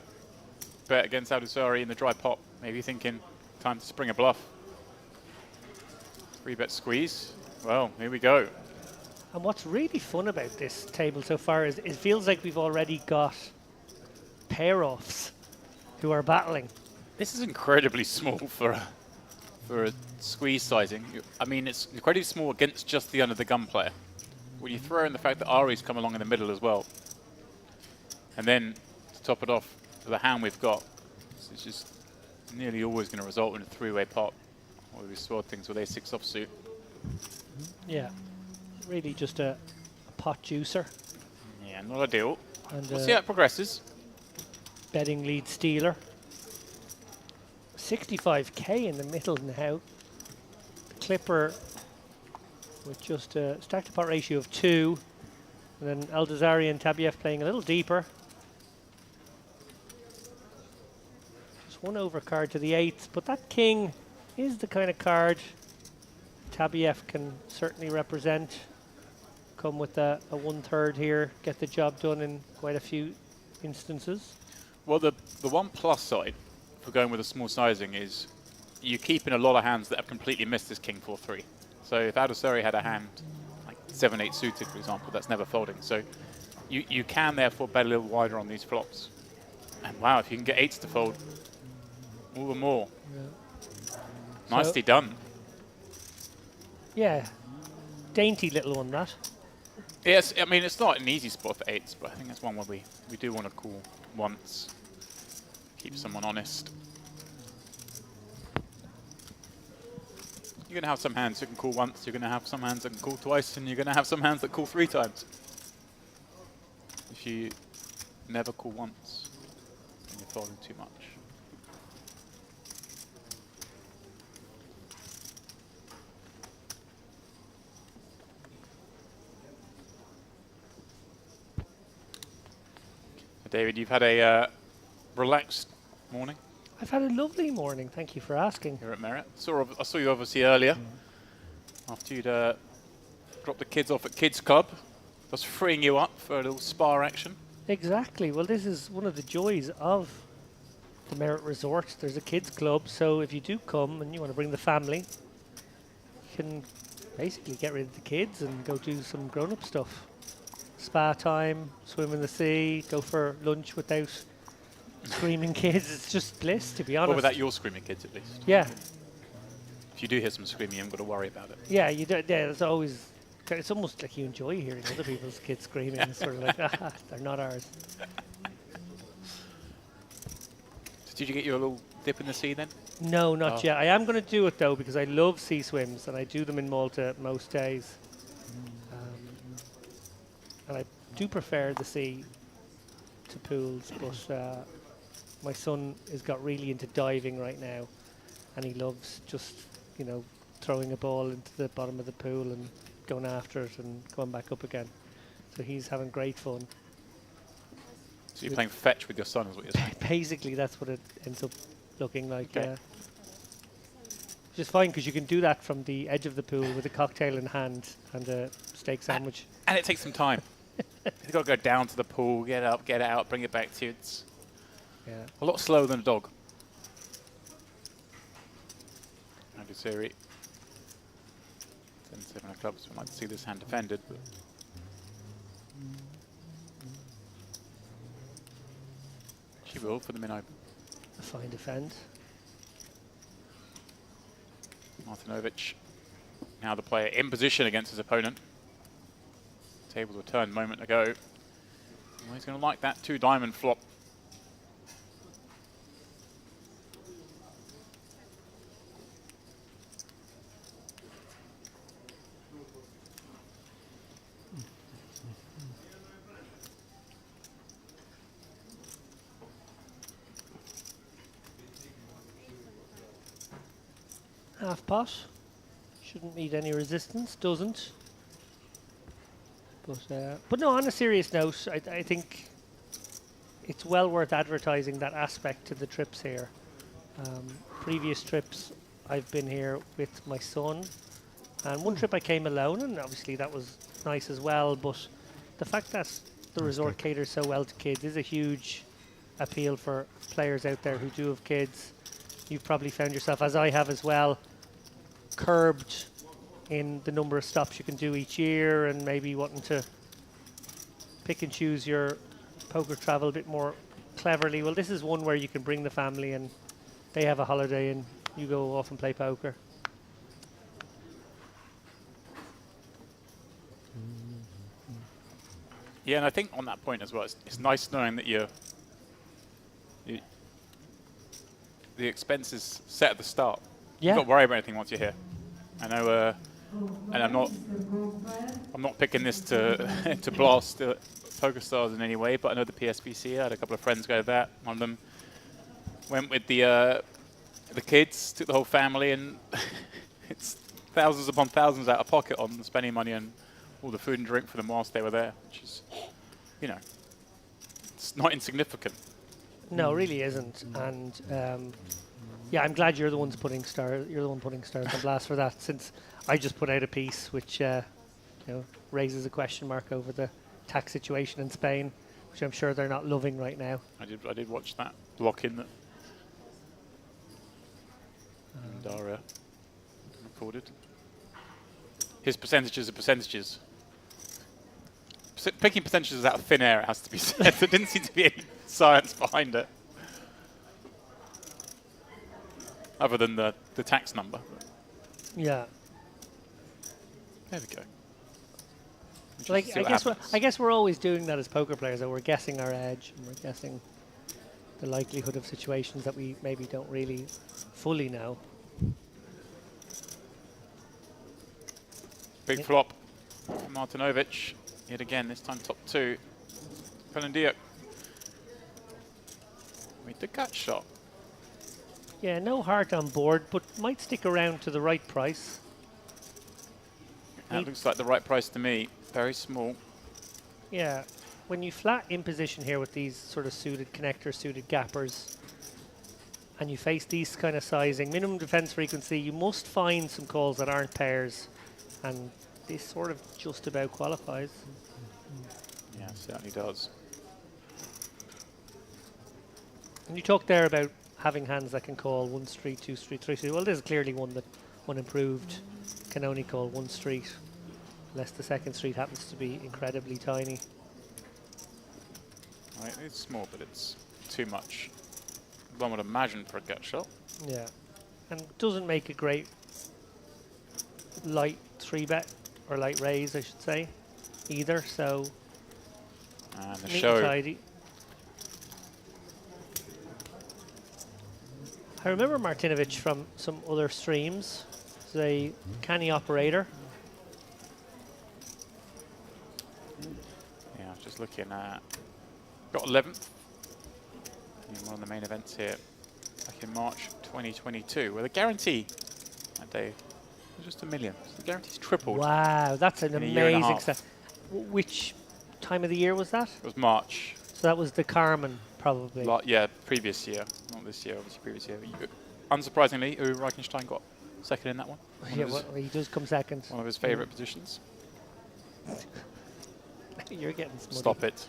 bet against Aldazari in the dry pot. Maybe thinking time to spring a bluff. 3-bet squeeze. Well, here we go. And what's really fun about this table so far is it feels like we've already got pair-offs who are battling. This is incredibly small for a squeeze sizing. I mean, it's incredibly small against just the under the gun player. When you throw in the fact that Ari's come along in the middle as well, and then to top it off, the hand we've got, it's just nearly always going to result in a 3-way pot, where we sword things with a6 offsuit. Yeah. Really just a pot juicer. Yeah, not ideal. And We'll see how it progresses. betting lead stealer. 65k in the middle now. Clipper with just a stack to pot ratio of 2. And then Aldazari and Tabiev playing a little deeper. Just one overcard to the 8th, but that king is the kind of card Tabiev can certainly represent. Come with a 1/3 here, get the job done in quite a few instances. Well, the one plus side for going with a small sizing is you keep in a lot of hands that have completely missed this king 4-3. So if Aldazari had a hand like 7-8 suited, for example, that's never folding. So you can therefore bet a little wider on these flops. And wow, if you can get 8s to fold, all the more. Yeah. Nicely done. Yeah, dainty little one that. Yes, I mean, it's not an easy spot for 8s, but I think that's one where we do want to call once. Keep someone honest. You're going to have some hands that can call once, you're going to have some hands that can call twice, and you're going to have some hands that call 3 times. If you never call once, then you're folding too much. David, you've had a relaxed morning I've had a lovely morning. Thank you for asking. here at Merit. I saw you obviously earlier after you'd dropped the kids off at Kids Club. That's freeing you up for a little spa action. Exactly. Well, this is one of the joys of the Merit Resort. There's a kids club, so if you do come and you want to bring the family, you can basically get rid of the kids and go do some grown-up stuff. Spa time, swim in the sea, go for lunch without screaming kids. It's just bliss, to be honest. Or without your screaming kids, at least. Yeah, If you do hear some screaming, you haven't got to worry about it. yeah. You do. Yeah, it's always. It's almost like you enjoy hearing other people's kids screaming. It's sort of like, they're not ours. So did you get your little dip in the sea then? No, not Oh. yet. I am going to do it though because I love sea swims and I do them in Malta most days. And I do prefer the sea to pools, but my son has got really into diving right now, and he loves just throwing a ball into the bottom of the pool and going after it and going back up again. So he's having great fun. So you're playing fetch with your son, is what you're saying? Basically, that's what it ends up looking like. Okay. Yeah. Which is fine because you can do that from the edge of the pool with a cocktail in hand and a steak sandwich. And it takes some time. You've got to go down to the pool, get up, get out, bring it back to you. It's Yeah. a lot slower than a dog. Andy Siri. 10-7 of clubs. We'd like to see this hand defended. But she will for the min open. A fine defend. Martinovic, now the player in position against his opponent. Tables were turned a moment ago. Well, he's going to like that 2-diamond flop. Half pot. Shouldn't meet any resistance. Doesn't. But no, on a serious note, I think it's well worth advertising that aspect to the trips here. Previous trips, I've been here with my son, and one trip I came alone, and obviously that was nice as well. But the fact that the resort caters so well to kids is a huge appeal for players out there who do have kids. You've probably found yourself, as I have as well, curbed in the number of stops you can do each year and maybe wanting to pick and choose your poker travel a bit more cleverly. Well, this is one where you can bring the family and they have a holiday and you go off and play poker. Yeah, and I think on that point as well, it's nice knowing that the expense is set at the start. Yeah. You've got to worry about anything once you're here. I know, and I'm not picking this to to blast Poker Stars in any way, but I know the PSPC. I had a couple of friends go to that. One of them went with the kids, took the whole family, and it's thousands upon thousands out of pocket on spending money and all the food and drink for them whilst they were there, which is, it's not insignificant. No, it really isn't. And yeah, I'm glad you're the one putting stars on blast for that, since I just put out a piece which raises a question mark over the tax situation in Spain, which I'm sure they're not loving right now. I did watch that block-in that Dara recorded. His percentages are percentages. Picking percentages out of thin air, it has to be said. There didn't seem to be any science behind it, other than the tax number. Yeah. There we go. We'll Like, just see what I guess we're always doing that as poker players, that we're guessing our edge and we're guessing the likelihood of situations that we maybe don't really fully know. Big flop from Martinovic. Yet again, this time top two. Fernandinho. With the gut shot. Yeah, no heart on board, but might stick around to the right price. That looks like the right price to me. Very small. Yeah. when you flat in position here with these sort of suited connector, suited gappers, and you face these kind of sizing, minimum defense frequency, you must find some calls that aren't pairs, and this sort of just about qualifies. Yeah, certainly does. And you talked there about having hands that can call 1 street, 2 street, 3 street. Well, this is clearly one that unimproved can only call 1 street, unless the second street happens to be incredibly tiny. Right, it's small, but it's too much. One would imagine for a gut shot. Yeah, and doesn't make a great light 3-bet, or light raise, I should say, either, so And the neat show. and tidy. I remember Martinovic from some other streams. He's a canny operator. Yeah, just looking at. Got 11th in one of the main events here back in March 2022, where the guarantee that day was just $1 million. So the guarantee's tripled. Wow, that's an In a year and a amazing half. stat. Which time of the year was that? It was March. So that was the Carmen, probably. Yeah, previous year. Not this year, obviously previous year. Unsurprisingly, Uwe Reichenstein got second in that one. Yeah, well, he does come second. One of his favourite positions. You're getting smutty. Stop it.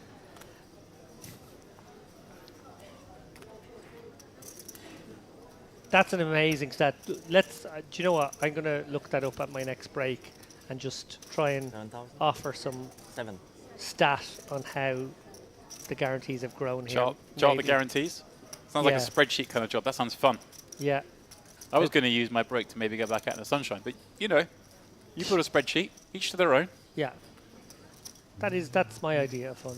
That's an amazing stat. Let's. Do you know what? I'm going to look that up at my next break and just try and 7,000? offer some 7. stat on how the guarantees have grown here. Chart the Maybe. guarantees. Sounds like a Yeah. spreadsheet kind of job. That sounds fun. Yeah. I was going to use my break to maybe go back out in the sunshine, but you know, you put a spreadsheet, each to their own. Yeah. That's my idea of fun.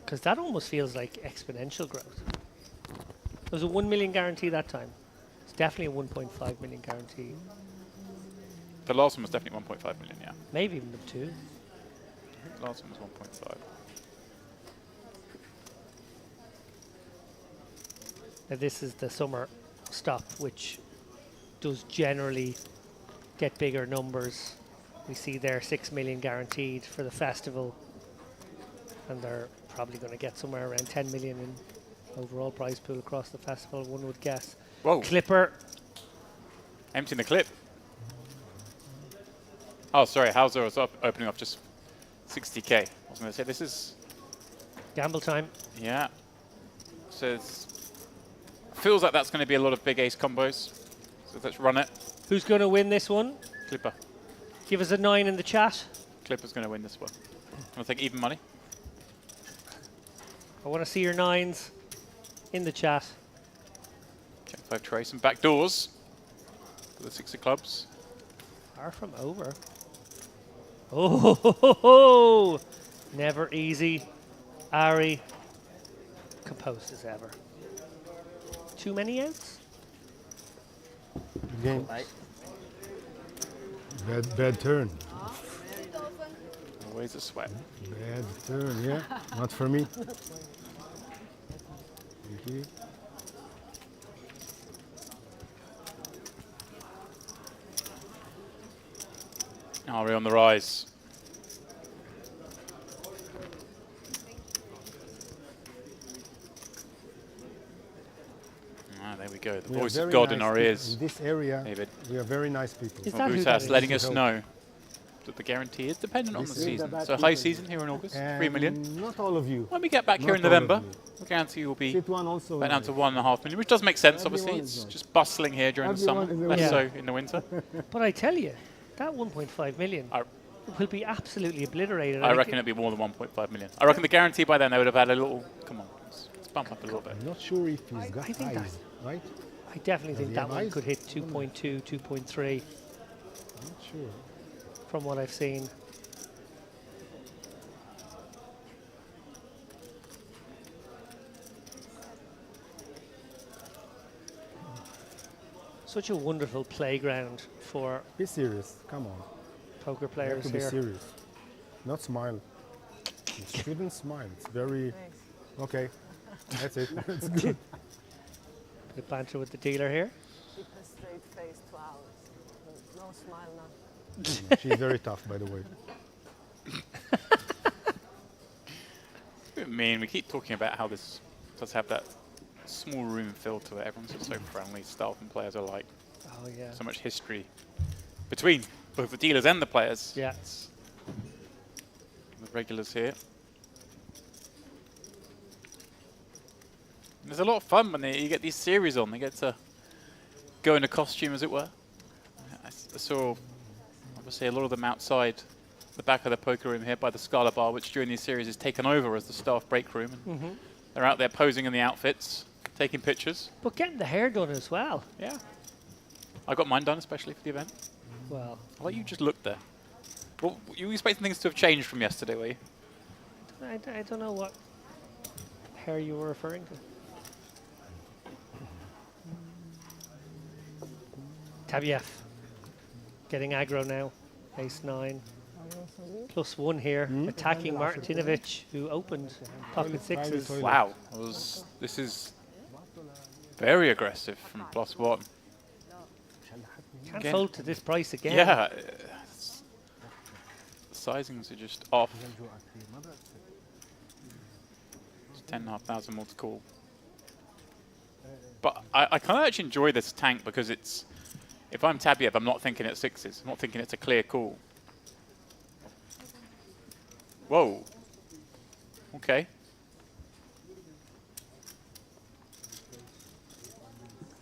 Because that almost feels like exponential growth. There was a 1 million guarantee that time. It's definitely a 1.5 million guarantee. The last one was definitely 1.5 million, yeah. Maybe even the 2. The last one was 1.5. Now this is the summer stop, which does generally get bigger numbers. We see there 6 million guaranteed for the festival, and they're probably going to get somewhere around 10 million in overall prize pool across the festival, one would guess. Whoa. Clipper. Emptying the clip. Oh, sorry, Hauser was opening up just 60k. I was going to say, this is... Gamble time. Yeah. Says... Feels like that's going to be a lot of big ace combos. So let's run it. Who's going to win this one? Clipper. Give us a 9 in the chat. Clipper's going to win this one. Want to take even money? I want to see your 9s in the chat. Check 5 trace and back doors. For the 6 of clubs. Far from over. Oh, ho, ho, ho. Never easy. Ari, composed as ever. Too many outs? Game. Right. Bad turn. Always a sweat. Bad turn, yeah. Not for me. Thank you. Ari on the rise. Ah, there we go. The We are voice of very God in nice our people. ears. In this area, David. we are very nice people. Is From that who that Butas is? letting us Hope. know that the guarantee is dependent on the This is season. the bad So high people. season here in August, 3 million. Not all of you. When we get back here in Not all of November, you. the guarantee will be Sit one also. back down to 1.5 million, which does make sense, obviously. Everyone is It's nice. just bustling here during the Everyone summer, in the less winter. so in the winter. But I tell you, that 1.5 million I- will be absolutely obliterated. I think reckon it'd be more than 1.5 million. I reckon the guarantee by then they would have had a little, come on, let's bump up a little bit. I'm not sure if he's got I think that- eyes, right? I definitely think he that have one eyes? could hit 2.2, 2.3 Not sure. from what I've seen. Such a wonderful playground for Be serious. Come on. poker You have players to be here. serious. Not smile. You shouldn't smile. It's very... Okay. That's it. That's good. Bit of banter with the dealer here. Keep a straight face 2 hours. No smile, nothing. She's very tough, by the way. I mean, we keep talking about how this does have that small room feel to it. Everyone's just so friendly, staff and players alike. Oh, yeah. So much history between both the dealers and the players. Yeah. The regulars here. There's a lot of fun when you get these series on. They get to go in a costume, as it were. I saw, obviously, a lot of them outside the back of the poker room here by the Scala bar, which during these series is taken over as the staff break room. And they're out there posing in the outfits, taking pictures. But getting the hair done as well. Yeah. I got mine done, especially for the event. Well, I'll let you just look there. Well, you were expecting things to have changed from yesterday, were you? I don't know what hair you were referring to. Tabiev getting aggro now. Ace 9. +1 here. Attacking Martinovic, who opened pocket sixes. Wow. This is very aggressive from +1. Can't Again. fold to this price again. Yeah. Sizings are just off. It's 10,500 more to call. But I kind of actually enjoy this tank because it's, if I'm Tabiev, I'm not thinking it's sixes. I'm not thinking it's a clear call. Whoa. Okay.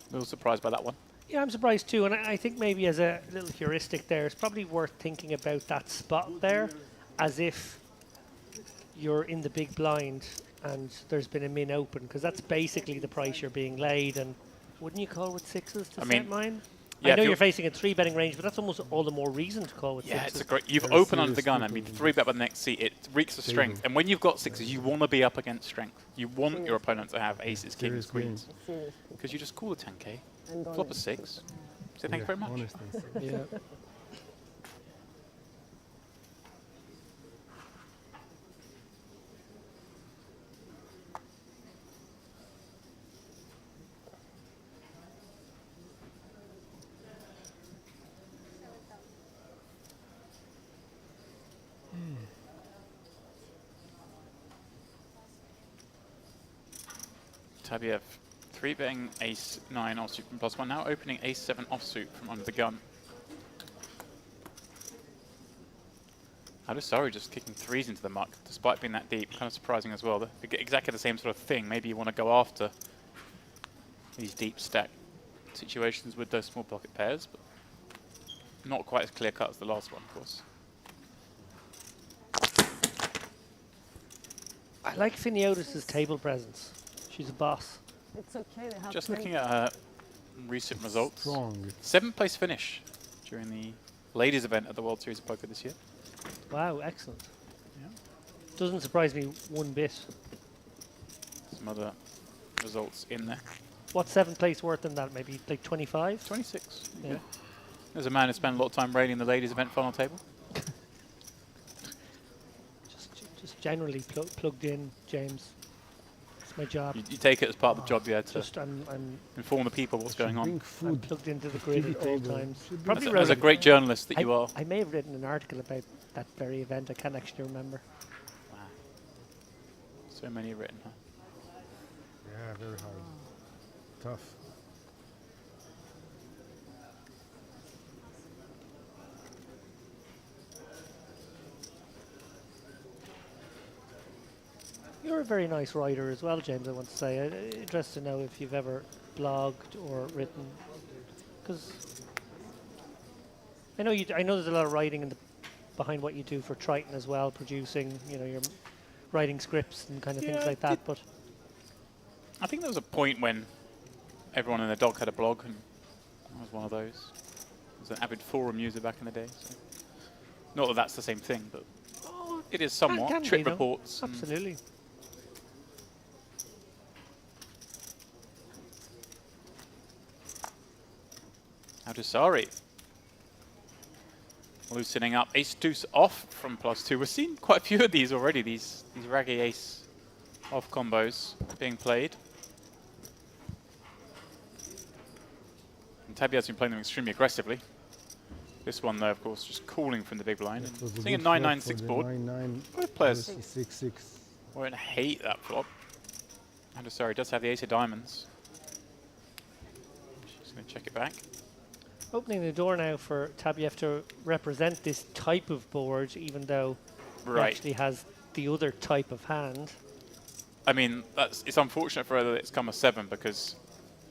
A little surprised by that one. Yeah, I'm surprised too, and I think maybe as a little heuristic there, it's probably worth thinking about that spot there as if you're in the big blind and there's been a min open, because that's basically the price you're being laid, and wouldn't you call with sixes to set mine? Yeah, I know you're facing a 3-betting range, but that's almost all the more reason to call with yeah, sixes. it's a great. You've opened under the gun. I mean, 3-bet by the next seat. It reeks of strength, and when you've got sixes, you want to be up against strength. You want your opponent to have aces, kings, queens, because you just call the 10k, flop a 6, say thank you very much. Honestly. Yeah. Tabiev, 3-betting ace 9 offsuit from +1, now opening ace 7 offsuit from under the gun. Adusari just kicking 3s into the muck, despite being that deep. Kind of surprising as well. They get exactly the same sort of thing. Maybe you want to go after these deep stack situations with those small pocket pairs, but not quite as clear cut as the last one, of course. I like Finiotis' table presence. She's a boss. It's okay. They have Just plenty. looking at her recent results. Strong. 7th place finish during the ladies event at the World Series of Poker this year. Wow, excellent. Yeah. Doesn't surprise me one bit. Some other results in there. What's 7th place worth in that? Maybe like 25? 26. Yeah. There's a man who spent a lot of time raiding the ladies event final table. Just generally plugged in, James. It's my job. You take it as part of the job you had to Just I'm inform the people what's going on. Bring food. plugged into the grid at all times. As Probably a wrote great journalist that you are. I may have written an article about that very event. I can't actually remember. Wow. So many written, huh? Yeah, very hard. Tough. You're a very nice writer as well, James, I want to say. I'm interested to know if you've ever blogged or written. Because I know there's a lot of writing behind what you do for Triton as well, producing, you're writing scripts and kind of things like that. But I think there was a point when everyone in the dog had a blog, and I was one of those. I was an avid forum user back in the day. So. Not that that's the same thing, but it is somewhat. can be, Trip though. reports. Absolutely. Adusari. Loosening up. Ace deuce off from +2. We've seen quite a few of these already, these raggy ace off combos being played. And Tabiat's been playing them extremely aggressively. This one, though, of course, just calling from the big blind. That was a Seeing a good flop 9-9-6 for the board. 9-9 Both players 6-6. won't hate that flop. And sorry, does have the ace of diamonds. Just going to check it back. Opening the door now for Tabiev to represent this type of board, even though he Right. actually has the other type of hand. I mean, it's unfortunate for her that it's come a 7 because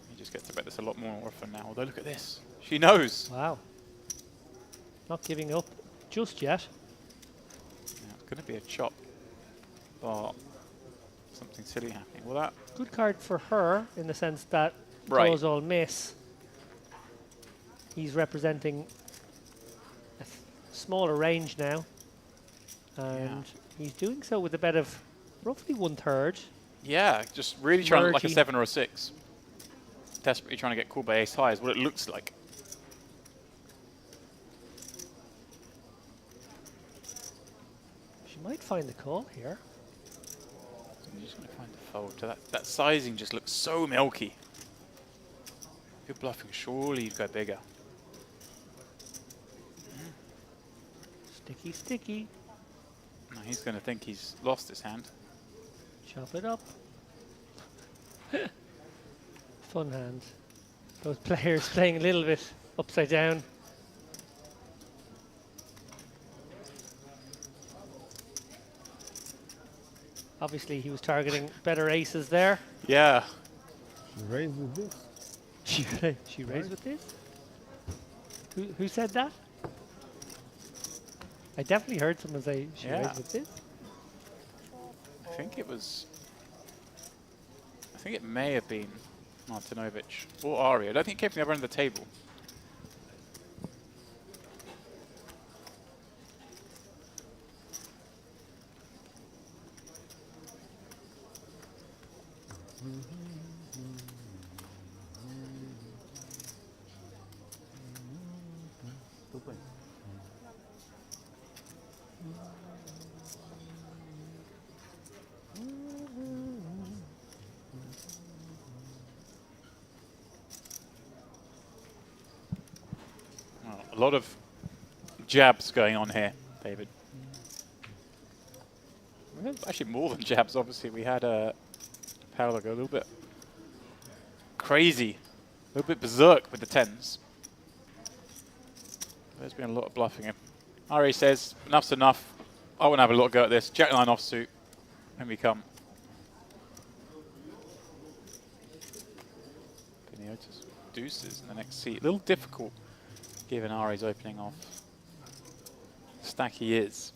he just gets to bet this a lot more often now. Although, look at this. She knows. Wow. Not giving up just yet. Yeah, it's going to be a chop. But something silly happening. Well, that... Good card for her in the sense that Right. draws all miss. He's representing a smaller range now. And he's doing so with a bet of roughly 1/3. Yeah, just really trying to look like a Mergey. 7 or a 6. Desperately trying to get called by ace high is what it looks like. She might find the call here. I'm just going to find the fold. To that sizing just looks so milky. If you're bluffing, surely you'd go bigger. Sticky, sticky. No, he's going to think he's lost his hand. Chop it up. Fun hand. Those players playing a little bit upside down. Obviously, he was targeting better aces there. Yeah. She raised with this. She raised with this? Who said that? I definitely heard someone say she Yeah. raised with this. I think it was... I think it may have been Martinovic or Ari. I don't think it came from the other end of the table. Well, a lot of jabs going on here, David. Well, actually, more than jabs, obviously. We had Paolo go a little bit crazy, a little bit berserk with the 10s. There's been a lot of bluffing him. Ari says, enough's enough. I want to have a little go at this. Jack 9 offsuit. And we come. Piniotis deuces in the next seat. A little difficult given Ari's opening off. Stack he is.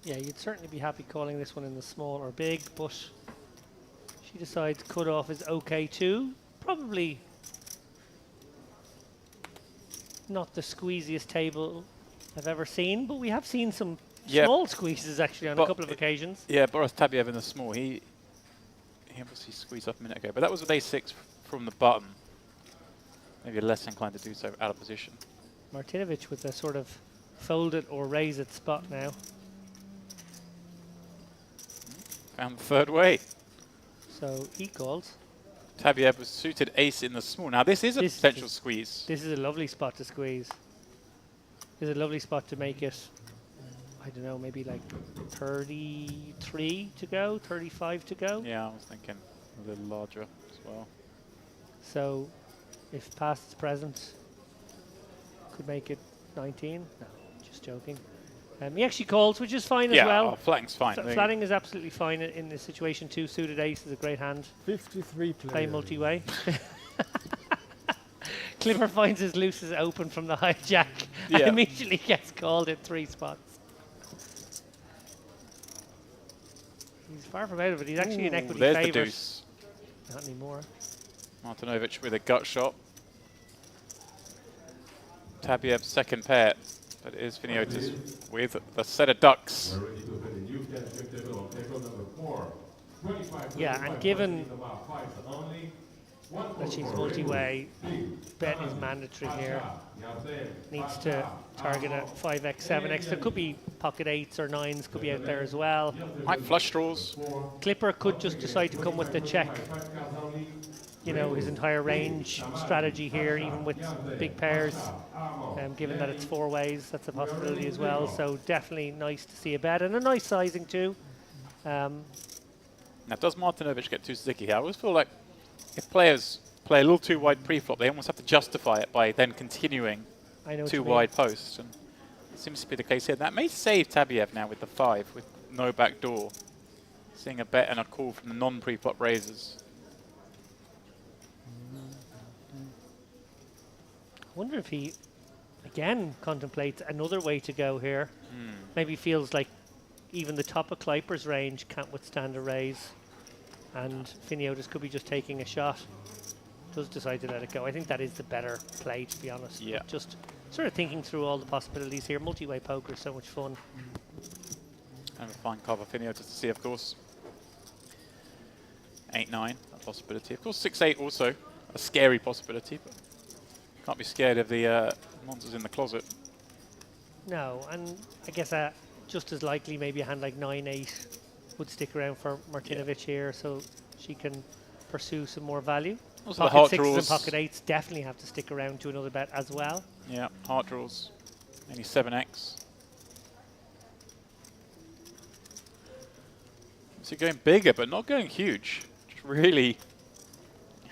Yeah, you'd certainly be happy calling this one in the small or big, but she decides cutoff is okay too. Probably not the squeeziest table I've ever seen, but we have seen some Yeah. small squeezes actually on a But couple of occasions. Yeah, Boris Tabiev in the small. He obviously squeezed up a minute ago, but that was with a6 from the button. Maybe less inclined to do so out of position. Martinovic with a sort of fold it or raise it spot now. Found the third way. So he calls. Tabiev was suited ace in the small. Now this is a This potential is- squeeze. This is a lovely spot to squeeze. This is a lovely spot to make it, I don't know, maybe like 33 to go, 35 to go. Yeah, I was thinking a little larger as well. So if past is present, could make it 19. No, just joking. He actually calls, which is fine Yeah, as well. oh, flatting's fine. Flatting is absolutely fine in this situation too. Suited ace is a great hand. 53 Play players. multi-way. Clipper finds his looses open from the hijack and Yeah. immediately gets called at 3 spots. He's far from out of it. He's actually an Ooh, equity there's the favourite. deuce. Not anymore. Martinovic with a gut shot. Tabiev's second pair, but it is Finiotis with the set of ducks. Yeah, and given that she's multi-way, bet is mandatory here. Needs to target a 5x, 7x. There could be pocket 8s or 9s could be out there as well. Might flush draws. Clipper could just decide to come with the check you know, his entire range strategy here, even with big pairs. Given that it's 4 ways, that's a possibility as well. So definitely nice to see a bet and a nice sizing too. Now, does Martinovic get too sticky here? I always feel like if players play a little too wide pre-flop, they almost have to justify it by then continuing I know what too you mean. wide posts. And it seems to be the case here. That may save Tabiev now with the 5, with no back door. Seeing a bet and a call from the non-pre-flop raisers. I wonder if he, again, contemplates another way to go here. Maybe feels like even the top of Kleiper's range can't withstand a raise. And Finiotis could be just taking a shot. Does decide to let it go. I think that is the better play, to be honest. Yeah. But just sort of thinking through all the possibilities here. Multi-way poker is so much fun. And a fine cover Finiotis to see, of course. 8-9, a possibility. Of course, 6-8 also a scary possibility, but can't be scared of the monsters in the closet. No, and I guess just as likely maybe a hand like 9-8 would stick around for Martinovic here, so she can pursue some more value. Also the Pocket heart 6s draws. and pocket 8s definitely have to stick around to another bet as well. Yeah, heart draws. Only 7x. So going bigger, but not going huge. Just really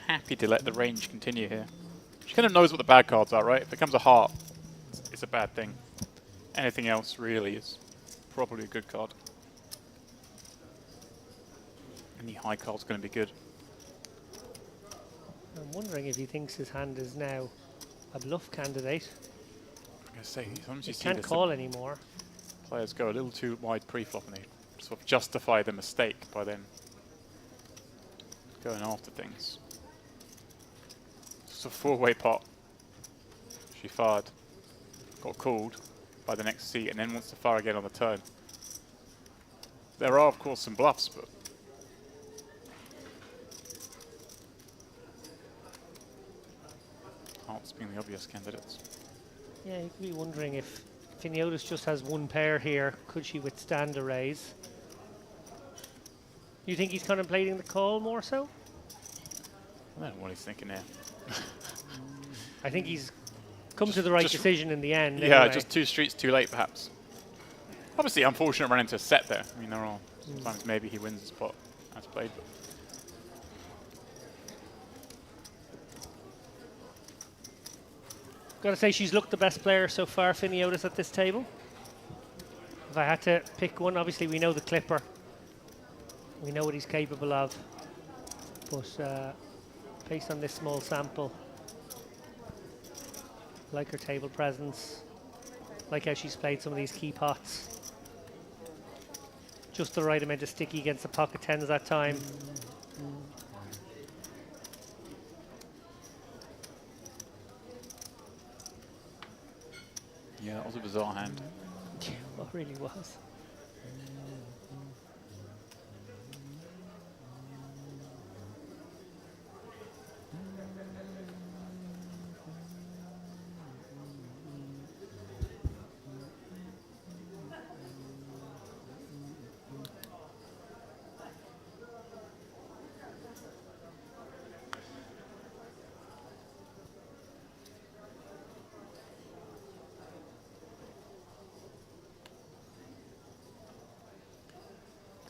happy to let the range continue here. She kind of knows what the bad cards are, right? If it becomes a heart, it's a bad thing. Anything else really is probably a good card. Any high card's going to be good. I'm wondering if he thinks his hand is now a bluff candidate. I'm going to say, sometimes He you see can't this, call anymore. players go a little too wide pre-flop and they sort of justify the mistake by then going after things. It's a 4-way pot. She fired, got called by the next seat, and then wants to fire again on the turn. There are, of course, some bluffs, but hearts being the obvious candidates. Yeah, you could be wondering if Finiotis just has one pair here. Could she withstand a raise? You think he's contemplating the call more so? I don't know what he's thinking there. I think he's come to the right decision in the end. Yeah, anyway. just 2 streets too late, perhaps. Obviously, unfortunate run into a set there. I mean, there are sometimes maybe he wins the spot as played. But Gotta say, she's looked the best player so far, Finiotis, at this table. If I had to pick one, obviously we know the Clipper. We know what he's capable of. But based on this small sample, like her table presence, like how she's played some of these key pots. Just the right amount of sticky against the pocket 10s that time. yeah, that was a bizarre hand. What really was.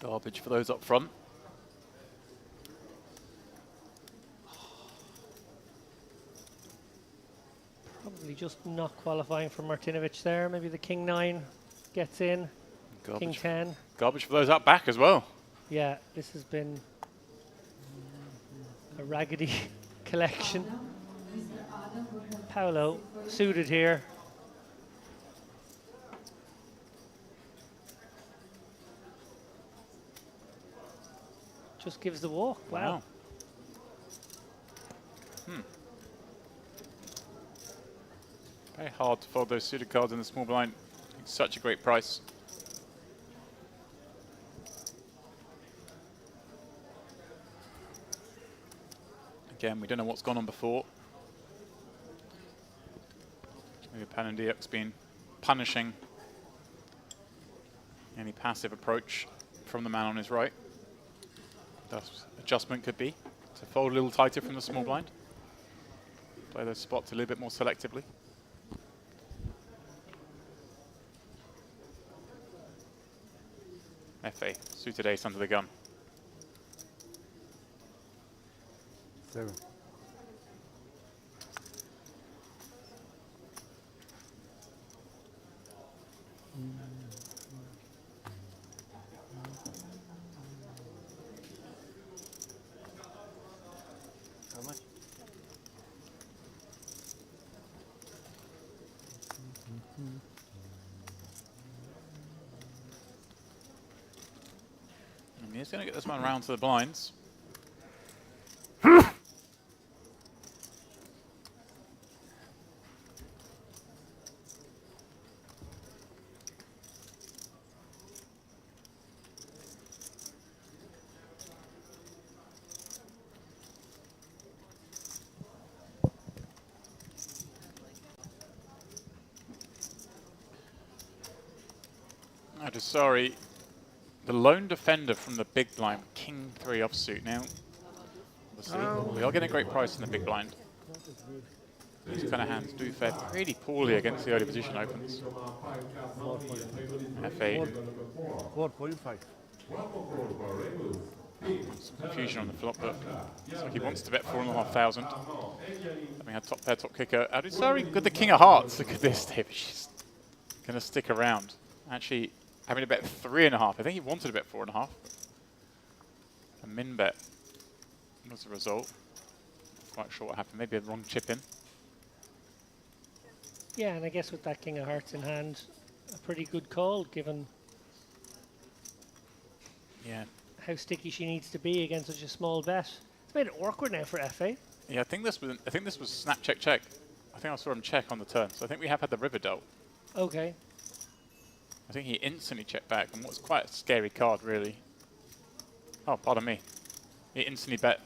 Garbage for those up front. Probably just not qualifying for Martinovic there. Maybe the King 9 gets in. King 10. Garbage for those up back as well. Yeah, this has been a raggedy collection. Paolo suited here. Just gives the walk. Wow. Very hard to fold those suited cards in the small blind. It's such a great price. Again, we don't know what's gone on before. Maybe Panandiok's been punishing any passive approach from the man on his right. Thus, adjustment could be. to fold a little tighter from the small blind. Play those spots a little bit more selectively. FA, suited ace under the gun. 7. How much? And he's going to get this one round to the blinds. I'm just sorry. The lone defender from the big blind, King 3 offsuit. Now, obviously, we are getting a great price in the big blind. These kind of hands do fare pretty poorly against the early position opens. F8. 4.5. Some confusion on the flop, but looks like he wants to bet 4,500. Having had top pair, top kicker. Adusari with the king of hearts. Look at this, David. She's going to stick around. Actually, having to bet 3.5. I think he wanted to bet 4.5. A min bet was the result. Not quite sure what happened. Maybe a wrong chip in. Yeah, and I guess with that king of hearts in hand, a pretty good call given Yeah. how sticky she needs to be against such a small bet. It's made it awkward now for FA. Yeah, I think this was snap check check. I think I saw him check on the turn. So I think we have had the river dealt. Okay. I think he instantly checked back, and what's quite a scary card, really. Oh, pardon me. He instantly bet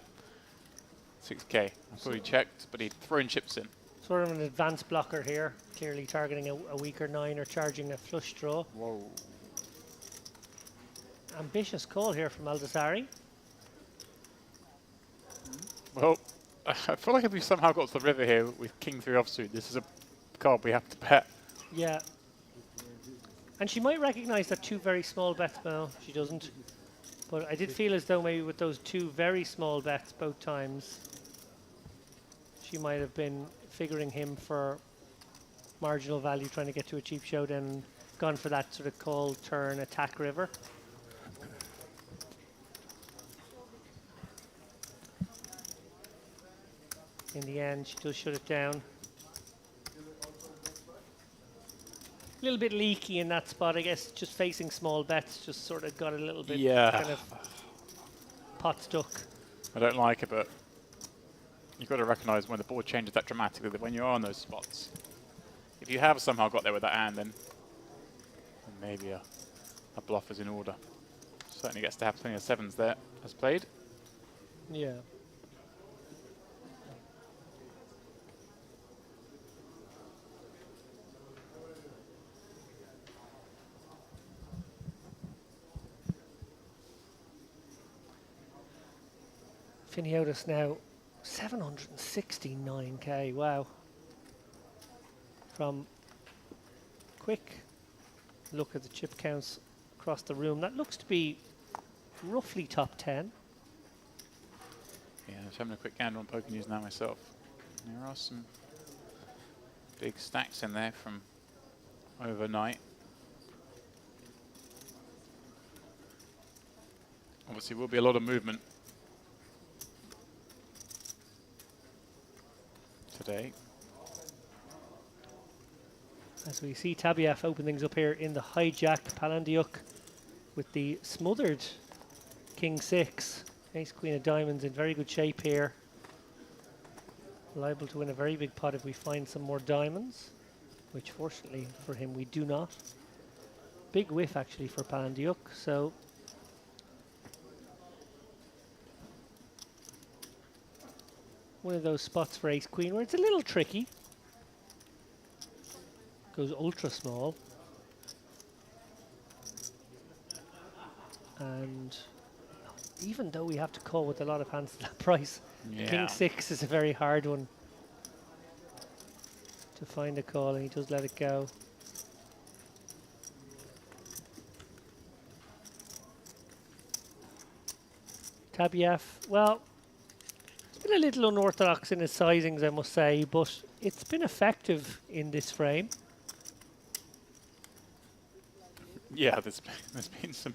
6k. I thought he checked, but he'd thrown chips in. Sort of an advanced blocker here, clearly targeting a weaker 9 or charging a flush draw. Whoa. Ambitious call here from Aldasari. Well, I feel like if we somehow got to the river here with King 3 offsuit, this is a card we have to bet. Yeah. And she might recognise that 2 very small bets. No, she doesn't. But I did feel as though maybe with those 2 very small bets both times, she might have been figuring him for marginal value, trying to get to a cheap showdown, and gone for that sort of call, turn, attack river. In the end, she does shut it down. A little bit leaky in that spot, I guess. Just facing small bets, just sort of got a little bit kind of pot stuck. I don't like it, but you've got to recognise when the board changes that dramatically, that when you're on those spots, if you have somehow got there with that hand, then maybe a bluff is in order. Certainly gets to have plenty of 7s there as played. Yeah. Finiotis now 769k. Wow. From quick look at the chip counts across the room, that looks to be roughly top 10. Yeah, just having a quick gander on Poker News now myself. There are some big stacks in there from overnight. Obviously, will be a lot of movement today. As we see Tabiaf open things up here in the hijack, Palandiuk with the smothered King 6. Ace Queen of Diamonds in very good shape here. Liable to win a very big pot if we find some more diamonds, which fortunately for him we do not. Big whiff actually for Palandiuk, so one of those spots for Ace Queen where it's a little tricky. Goes ultra small. And even though we have to call with a lot of hands at that price. Yeah. King 6 is a very hard one to find a call, and he does let it go. Tabiev, well, it's been a little unorthodox in his sizings, I must say, but it's been effective in this frame. Yeah, there's been some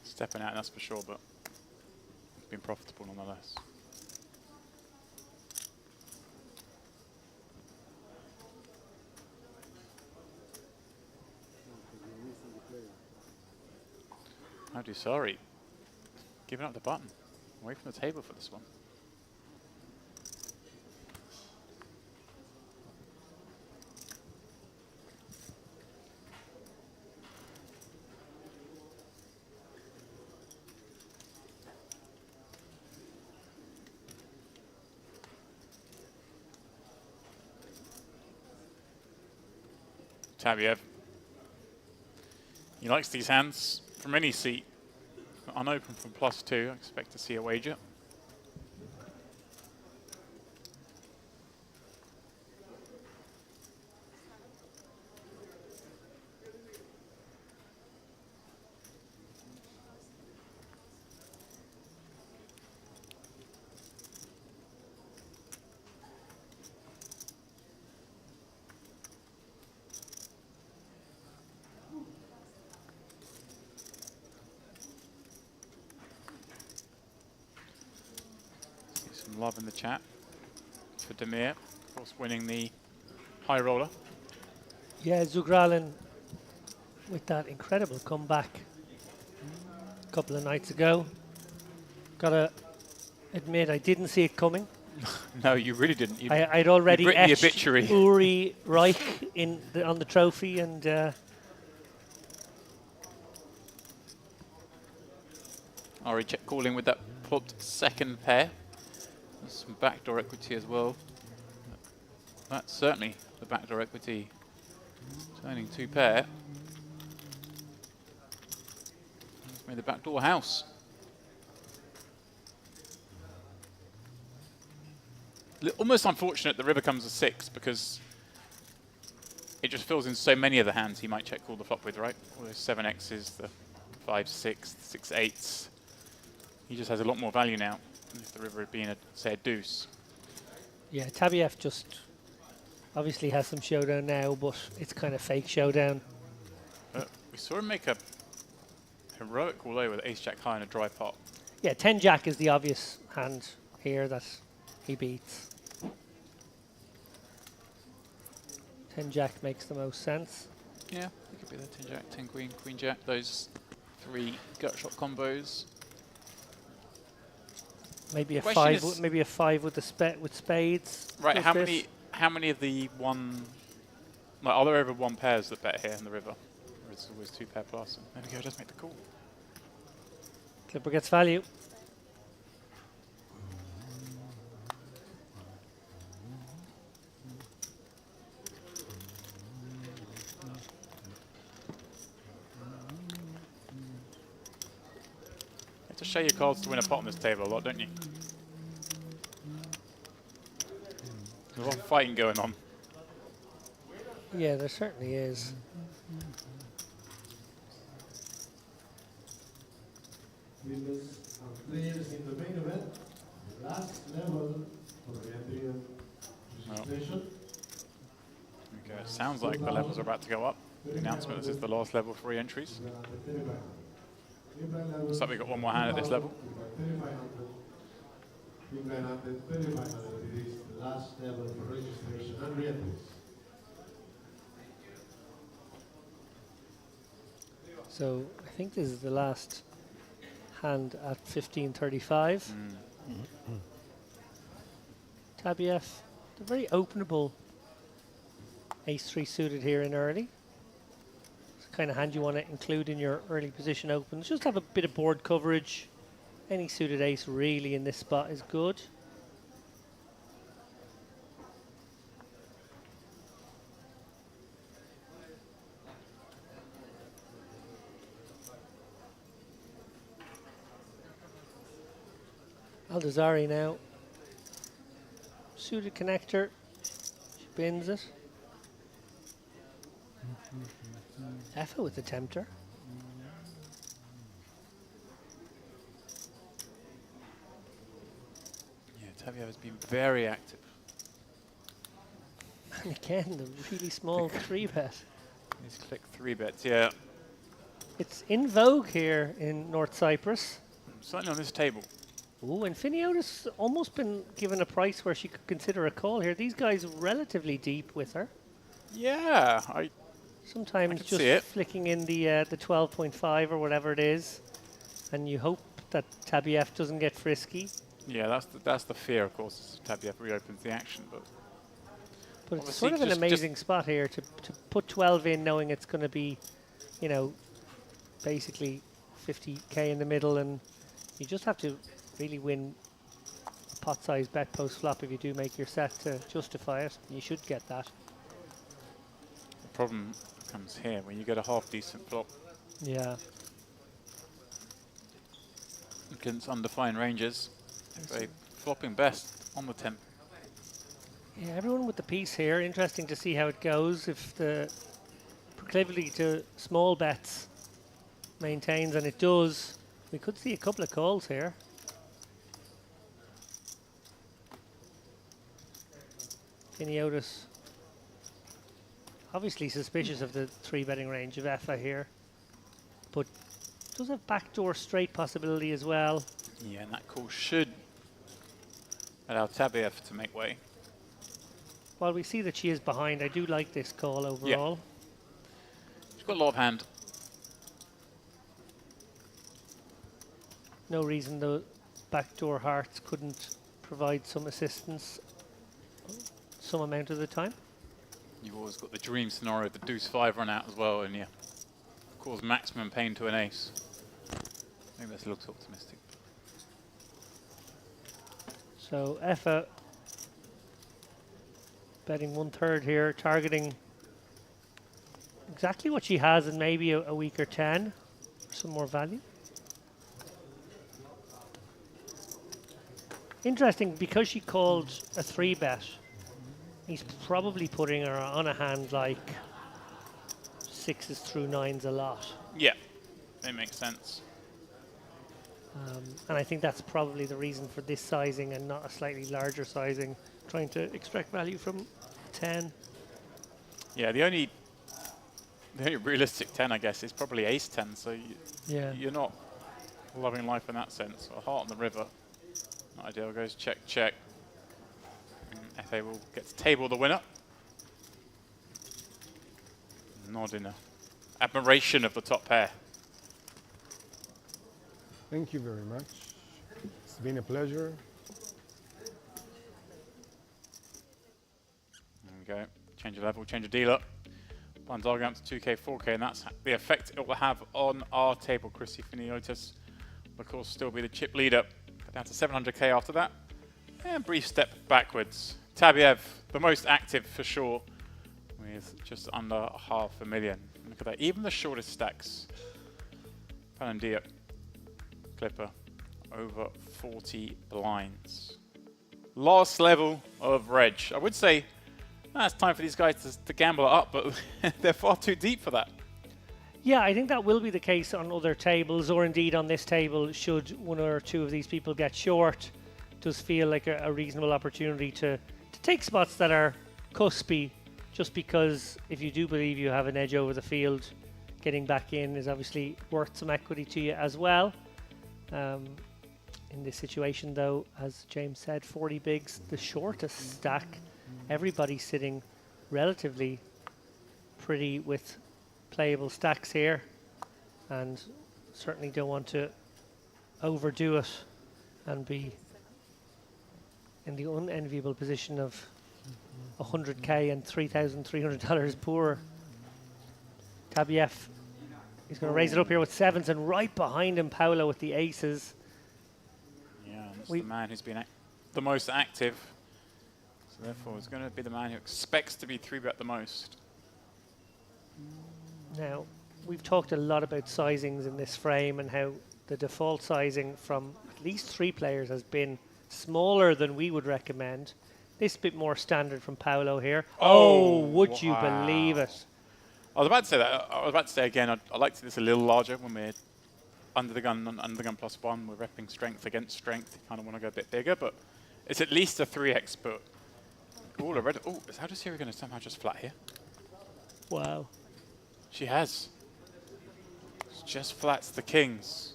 stepping out, that's for sure, but it's been profitable nonetheless. Howdy, sorry. Giving up the button. Away from the table for this one. Tabiev. He likes these hands from any seat. Unopened from +2, I expect to see a wager. Some love in the chat for Demir, of course winning the high roller. Yeah, Zugralin with that incredible comeback a couple of nights ago. Gotta admit, I didn't see it coming. No, you really didn't. I'd already written the etched obituary. Uri Reich on the trophy, and Ari check calling with that flipped second pair. There's some backdoor equity as well. That's certainly the backdoor equity. Turning 2 pair. He's made the backdoor house. Almost unfortunate the river comes a 6 because it just fills in so many of the hands he might check call the flop with, right? All those 7x's, the 5-6, 6-8s. He just has a lot more value now than if the river had been, say, a deuce. yeah, Tabiev just obviously has some showdown now, but it's kind of fake showdown. We saw him make a heroic all over with ace-jack high in a dry pot. Yeah, 10 Jack is the obvious hand here that he beats. 10 Jack makes the most sense. Yeah, it could be the 10 Jack, 10 Queen, Queen Jack, those 3 gut shot combos. Maybe a Question five. is- Maybe a 5 with with spades. Right, does how this. many of the one, like, are there over 1 pairs that bet here in the river? Or is it always 2 pair plus? And there we go, just make the call. Clipper gets value. You have to show your cards to win a pot on this table a lot, don't you? There's a lot of fighting going on. Yeah, there certainly is. Players in the main event, the last level for the entry of registration. Okay, it sounds like the levels are about to go up. The announcement, this is the last level for re-entries. Looks like we've got 1 more hand at this level. 3,500 is the last level for registration and re-entries. So I think this is the last hand at 1535. Tabiev, the very openable ace-3 suited here in early. It's the kind of hand you want to include in your early position opens. Just have a bit of board coverage. Any suited ace really in this spot is good. Aldazari now. Suited connector. She bins it. Effa with the tempter. Yeah, Tabiev has been very active. And again, the really small 3-bet. These click 3-bets, yeah. It's in vogue here in North Cyprus. Certainly on this table. Ooh, and Finiotis almost been given a price where she could consider a call here. These guys relatively deep with her. Yeah, Sometimes can just see it. flicking in the 12.5 or whatever it is, and you hope that Tabiev doesn't get frisky. Yeah, that's the fear, of course, as Tabiev reopens the action. But But it's obviously sort of an just amazing spot here to put 12 in, knowing it's going to be, you know, basically 50k in the middle, and you just have to really win a pot-sized bet post-flop if you do make your set to justify it. You should get that. the problem comes here when you get a half-decent flop Yeah. against undefined ranges. They flopping best on the 10. Yeah, everyone with the piece here. Interesting to see how it goes. If the proclivity to small bets maintains, and it does, we could see a couple of calls here. Finiotis obviously suspicious of the 3-betting range of Effa here, but does have backdoor straight possibility as well. Yeah, and that call should allow Tabiev to make way. While we see that she is behind, I do like this call overall. She's got a lot of hand. No reason the backdoor hearts couldn't provide some assistance some amount of the time. You've always got the dream scenario of the deuce 5 run out as well, and yeah, cause maximum pain to an ace. Maybe that's a little too optimistic. So Effa betting 1/3 here, targeting exactly what she has and maybe a weaker 10 for some more value. Interesting, because she called a 3-bet, he's probably putting her on a hand like 6s through 9s a lot. Yeah, that makes sense. And I think that's probably the reason for this sizing and not a slightly larger sizing, trying to extract value from 10. Yeah, the only realistic 10, I guess, is probably ace 10. So you're not loving life in that sense. A heart on the river, not ideal. Goes check, check. And FA will get to table the winner. Nod in admiration of the top pair. Thank you very much. It's been a pleasure. There we go. Change of level, change of dealer. Blinds are going up to 2k, 4k, and that's the effect it will have on our table. Chrissy Finiotis will, of course, still be the chip leader. Down to 700k after that. And brief step backwards. Tabiev, the most active for sure, with just under 500,000. Look at that. Even the shortest stacks. Panandia, Clipper, over 40 blinds. Last level of reg. I would say it's time for these guys to gamble it up, but they're far too deep for that. Yeah, I think that will be the case on other tables, or indeed on this table, should one or two of these people get short. It does feel like a reasonable opportunity to take spots that are cuspy, just because if you do believe you have an edge over the field, getting back in is obviously worth some equity to you as well. In this situation, though, as James said, 40 bigs, the shortest stack. Everybody's sitting relatively pretty with playable stacks here, and certainly don't want to overdo it and be in the unenviable position of 100k and $3,300 poor. Tabiev, he's going to raise it up here with 7s, and right behind him Paolo with the aces. Yeah, and it's the man who's been the most active. So therefore, it's going to be the man who expects to be 3-bet the most. Now, we've talked a lot about sizings in this frame and how the default sizing from at least 3 players has been smaller than we would recommend. This bit more standard from Paolo here. Oh, would you believe it? I was about to say that. I was about to say again, I'd like to see this a little larger when we're under the gun +1. We're repping strength against strength. You kind of want to go a bit bigger, but it's at least a 3x. But is how does Siri going to somehow just flat here? Wow. She has. She just flats the kings,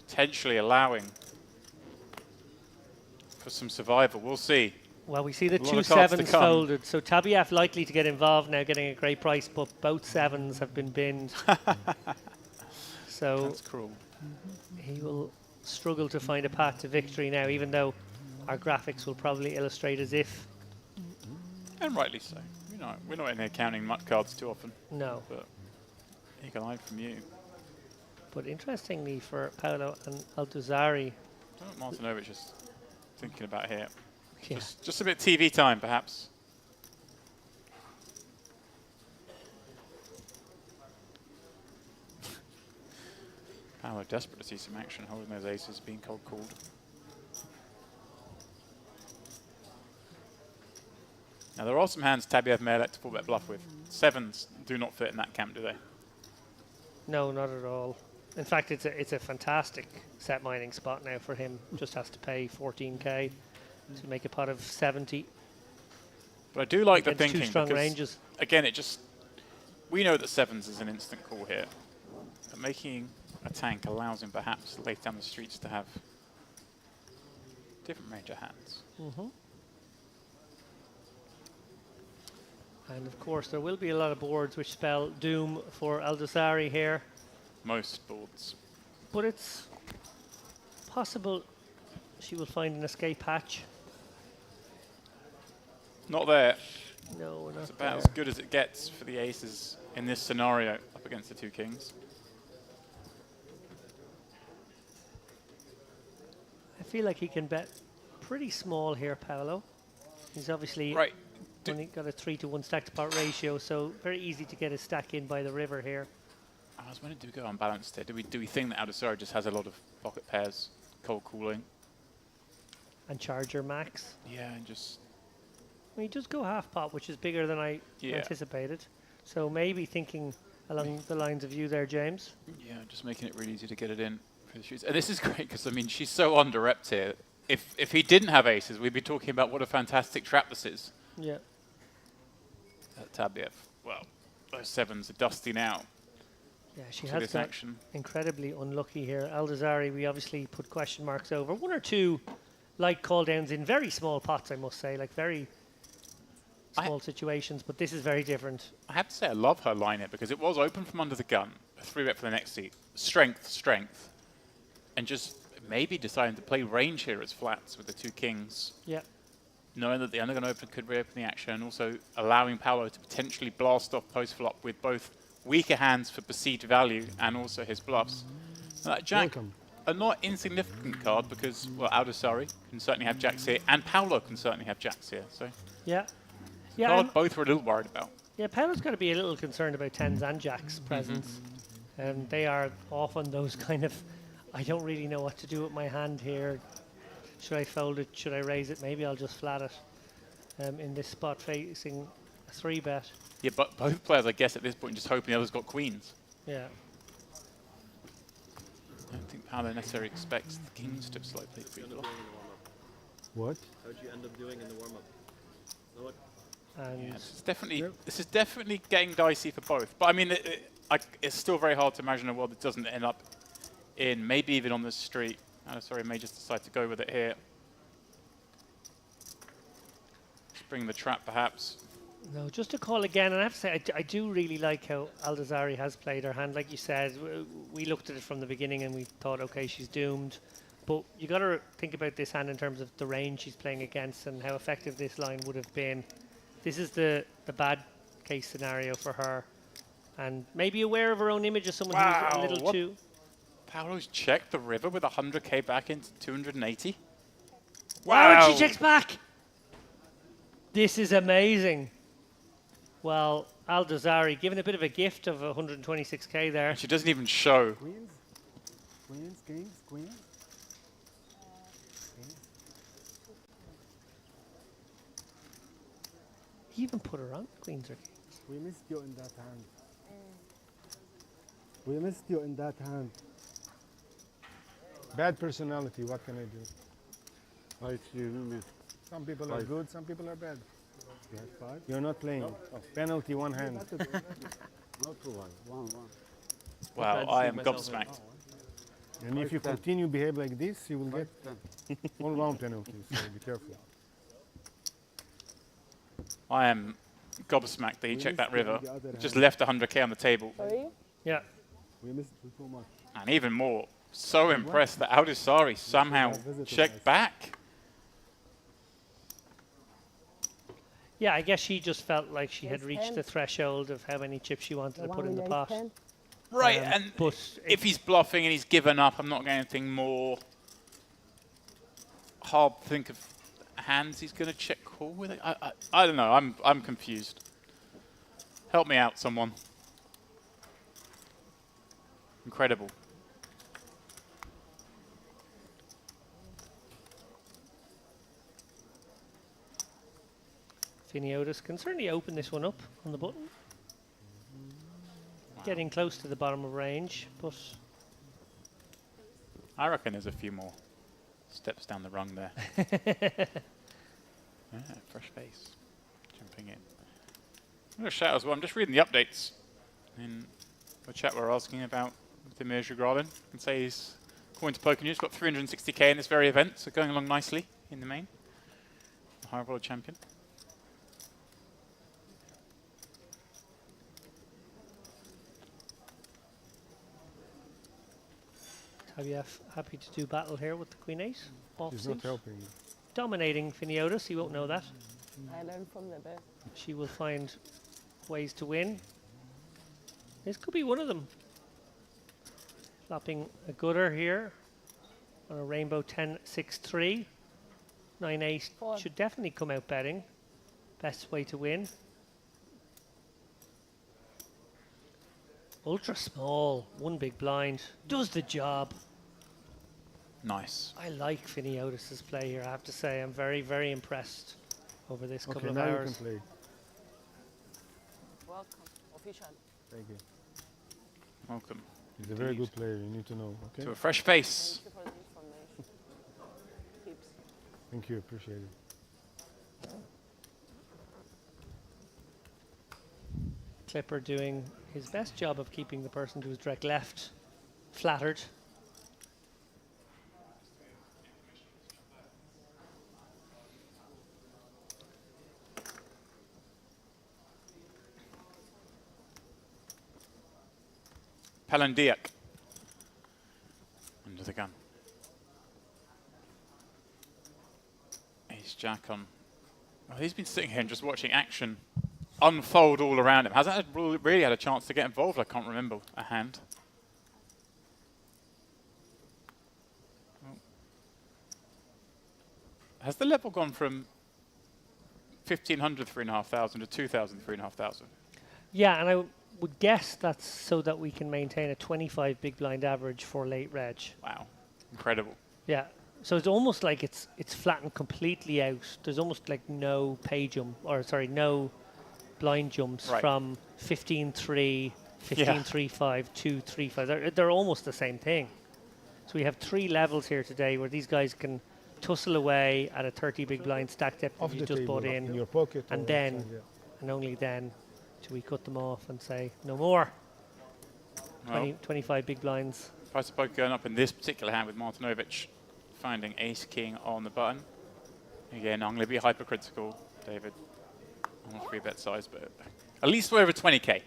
potentially allowing for some survival. We'll see. Well, we see the A lot 2 of cards to 7s come. folded. So Tabiev likely to get involved now, getting a great price, but both 7s have been binned. So That's cruel. he will struggle to find a path to victory now, even though our graphics will probably illustrate as if. And rightly so. We're not in here counting much cards too often. No. But eagle-eyed from you. But interestingly for Paolo and Altuzari, Martinovic is thinking about here. yeah, Just a bit of TV time, perhaps. Paolo desperate to see some action, holding those aces, being cold called. Now there are some hands Tabiev may elect to full bet bluff with. 7s do not fit in that camp, do they? no, not at all. In fact, it's a fantastic set mining spot now for him. Just has to pay 14k to make a pot of 70. But I do like the Against thinking two strong because, ranges. again, we know that 7s is an instant call here. But making a tank allows him perhaps later down the streets to have different range of hands. And of course, there will be a lot of boards which spell doom for Aldasari here. Most boards. But it's possible she will find an escape hatch. Not there. No, not It's about there. as good as it gets for the aces in this scenario up against the 2 kings. I feel like he can bet pretty small here, Paolo. He's obviously Right. only got a 3-to-1 stack to pot ratio, so very easy to get his stack in by the river here. I was wondering, do we go unbalanced here? Do we think that Aldasari just has a lot of pocket pairs, cold cooling? And Charger Max. Yeah, and just Well, he does go half pot, which is bigger than I Yeah. anticipated. So maybe thinking along the lines of you there, James. just making it really easy to get it in for the shoots. And this is great because I mean she's so under-repped here. If he didn't have aces, we'd be talking about what a fantastic trap this is. Yeah. Tabiev. Well, those 7s are dusty now. Yeah, she to has this got action. incredibly unlucky here. Aldasari, we obviously put question marks over. 1 or 2 light call downs in very small pots, I must say, like very small situations, but this is very different. I have to say I love her line here because it was open from under the gun, a 3-bet for the next seat, strength, and just maybe deciding to play range here as flats with the 2 kings. Yeah. Knowing that the undergun open could reopen the action, and also allowing Paolo to potentially blast off post-flop with both weaker hands for perceived value and also his bluffs. Now, that Jack, Welcome. a not insignificant card because, well, Aldasari can certainly have jacks here, and Paolo can certainly have jacks here. So, Yeah. Yeah, card both we're a little worried about. yeah, Paolo's got to be a little concerned about 10s and jacks presence. They are often those kind of, I don't really know what to do with my hand here. Should I fold it? Should I raise it? Maybe I'll just flat it in this spot facing a 3-bet. Yeah, but both players, I guess, at this point, just hoping the other's got queens. Yeah. I don't think Paolo necessarily expects the kings to slightly pre-flop. What? How'd you end up doing in the warm-up? And Yeah, this is definitely getting dicey for both. But I mean, it's still very hard to imagine a world that doesn't end up in maybe even on the street. Sorry, may just decide to go with it here. Spring the trap, perhaps. no, just to call again, and I have to say, I do really like how Aldasari has played her hand. Like you said, we looked at it from the beginning and we thought, okay, she's doomed. But you got to think about this hand in terms of the range she's playing against and how effective this line would have been. This is the bad case scenario for her. And maybe aware of her own image as someone who's a little too... Paolo's checked the river with 100k back into 280. Wow, and she checks back! This is amazing. Well, Aldasari given a bit of a gift of 126k there. And she doesn't even show. Queens? Queens, kings, queens? He even put her on queens or kings. We missed you in that hand. We missed you in that hand. Bad personality, what can I do? Some people are good, some people are bad. You had 5? You're not playing. Penalty, one hand. Not 2 1. 1 1. Wow, I am gobsmacked. And if you continue behave like this, you will get all round penalties, so be careful. I am gobsmacked that he checked that river. the other Just hand. left 100k on the table. Sorry? Yeah. We missed you too much. And even more, so impressed that Aldisari somehow checked back. Yeah, I guess she just felt like she had Ace reached 10. the threshold of how many chips she wanted to put in the One pot. with ace 10. Right, and But if he's bluffing and he's given up, I'm not getting anything more. Hard to think of hands he's going to check call with it. I don't know. I'm confused. Help me out, someone. Incredible. Finiotis can certainly open this one up on the button. Getting close to the bottom of range, but I reckon there's a few more steps down the rung there. Fresh face. Jumping in. I'm going to shout as well. I'm just reading the updates in the chat we're asking about Dimir Jugralin. I can say he's, according to Poker News, got 360k in this very event, so going along nicely in the main. The high world champion. Tabiaf happy to do battle here with the Queen 8. She's not Offsuit. helping. Dominating Finiotis, he won't know that. I learned from the best. She will find ways to win. This could be one of them. Flopping a gooder here on a rainbow 10-6-3. 9-8 Four. should definitely come out betting. Best way to win. Ultra small, one big blind. Does the job. Nice. I like Finiotis' play here, I have to say. I'm very, very impressed over this couple Okay, of now you hours. can play. Welcome. Official. Thank you. Welcome He's a very good player, you need to know, okay? to a fresh face. Thank you for the information. Tips. Thank you, appreciate it. Clipper doing his best job of keeping the person to his direct left flattered. Palandiak. Under the gun. Ace Jack on. Well, he's been sitting here and just watching action unfold all around him. Hasn't had really had a chance to get involved. I can't remember a hand. Has the level gone from 1,500 3,500 to 2,000 3,500? Yeah, and I would guess that's so that we can maintain a 25 big blind average for late reg. Wow, incredible. Yeah, so it's almost like it's flattened completely out. There's almost like no pay jump, or sorry, no blind jumps Right. from 15-3, 15-3-5, 2-3-5. They're almost the same thing. So we have 3 levels here today where these guys can tussle away at a 30 big blind stack depth Off that you the just table, bought in, your pocket. and or then outside, yeah. and only then do we cut them off and say no more. Well, 25 big blinds. price of poker going up in this particular hand with Martinovic finding ace king on the button. Again, I'm going to be hypercritical, David. I'm not 3-bet size, but at least we're over 20k.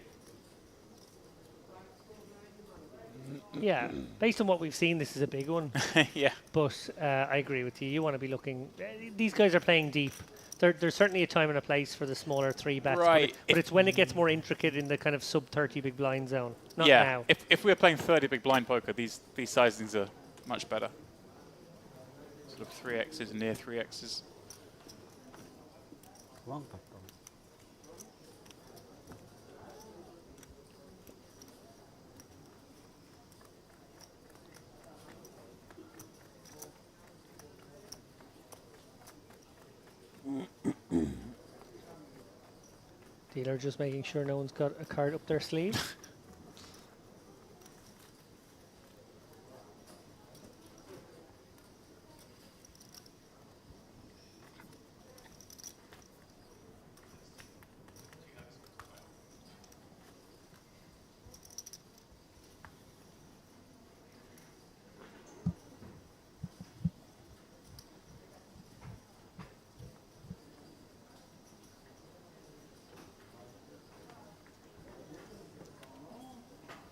Yeah, based on what we've seen, this is a big one. Yeah. But I agree with you. You want to be looking. These guys are playing deep. There's certainly a time and a place for the smaller 3 bets. Right. But it's when it gets more intricate in the kind of sub 30 big blind zone. Not Yeah. now. If we were playing 30 big blind poker, these sizings are much better. Sort of 3x's, near 3x's. Long pack, bro. Dealer just making sure no one's got a card up their sleeve.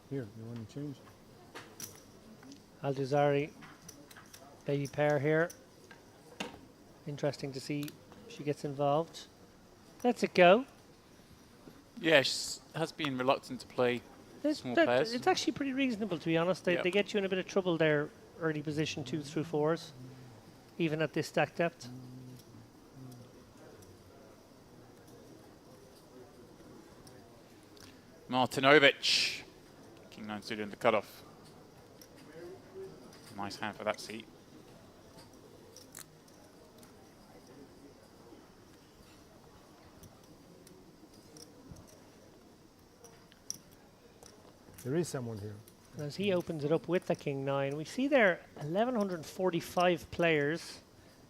Here, you want to change? Alduzari, baby pair here. Interesting to see if she gets involved. Let's it go. Yeah, she has been reluctant to play small pairs. It's actually pretty reasonable, to be honest. They, Yep. they get you in a bit of trouble there, early position 2s through 4s, even at this stack depth. Martinovic. King 9 suited in the cutoff. Nice hand for that seat. There is someone here. And as he opens it up with the King 9, we see there 1,145 players.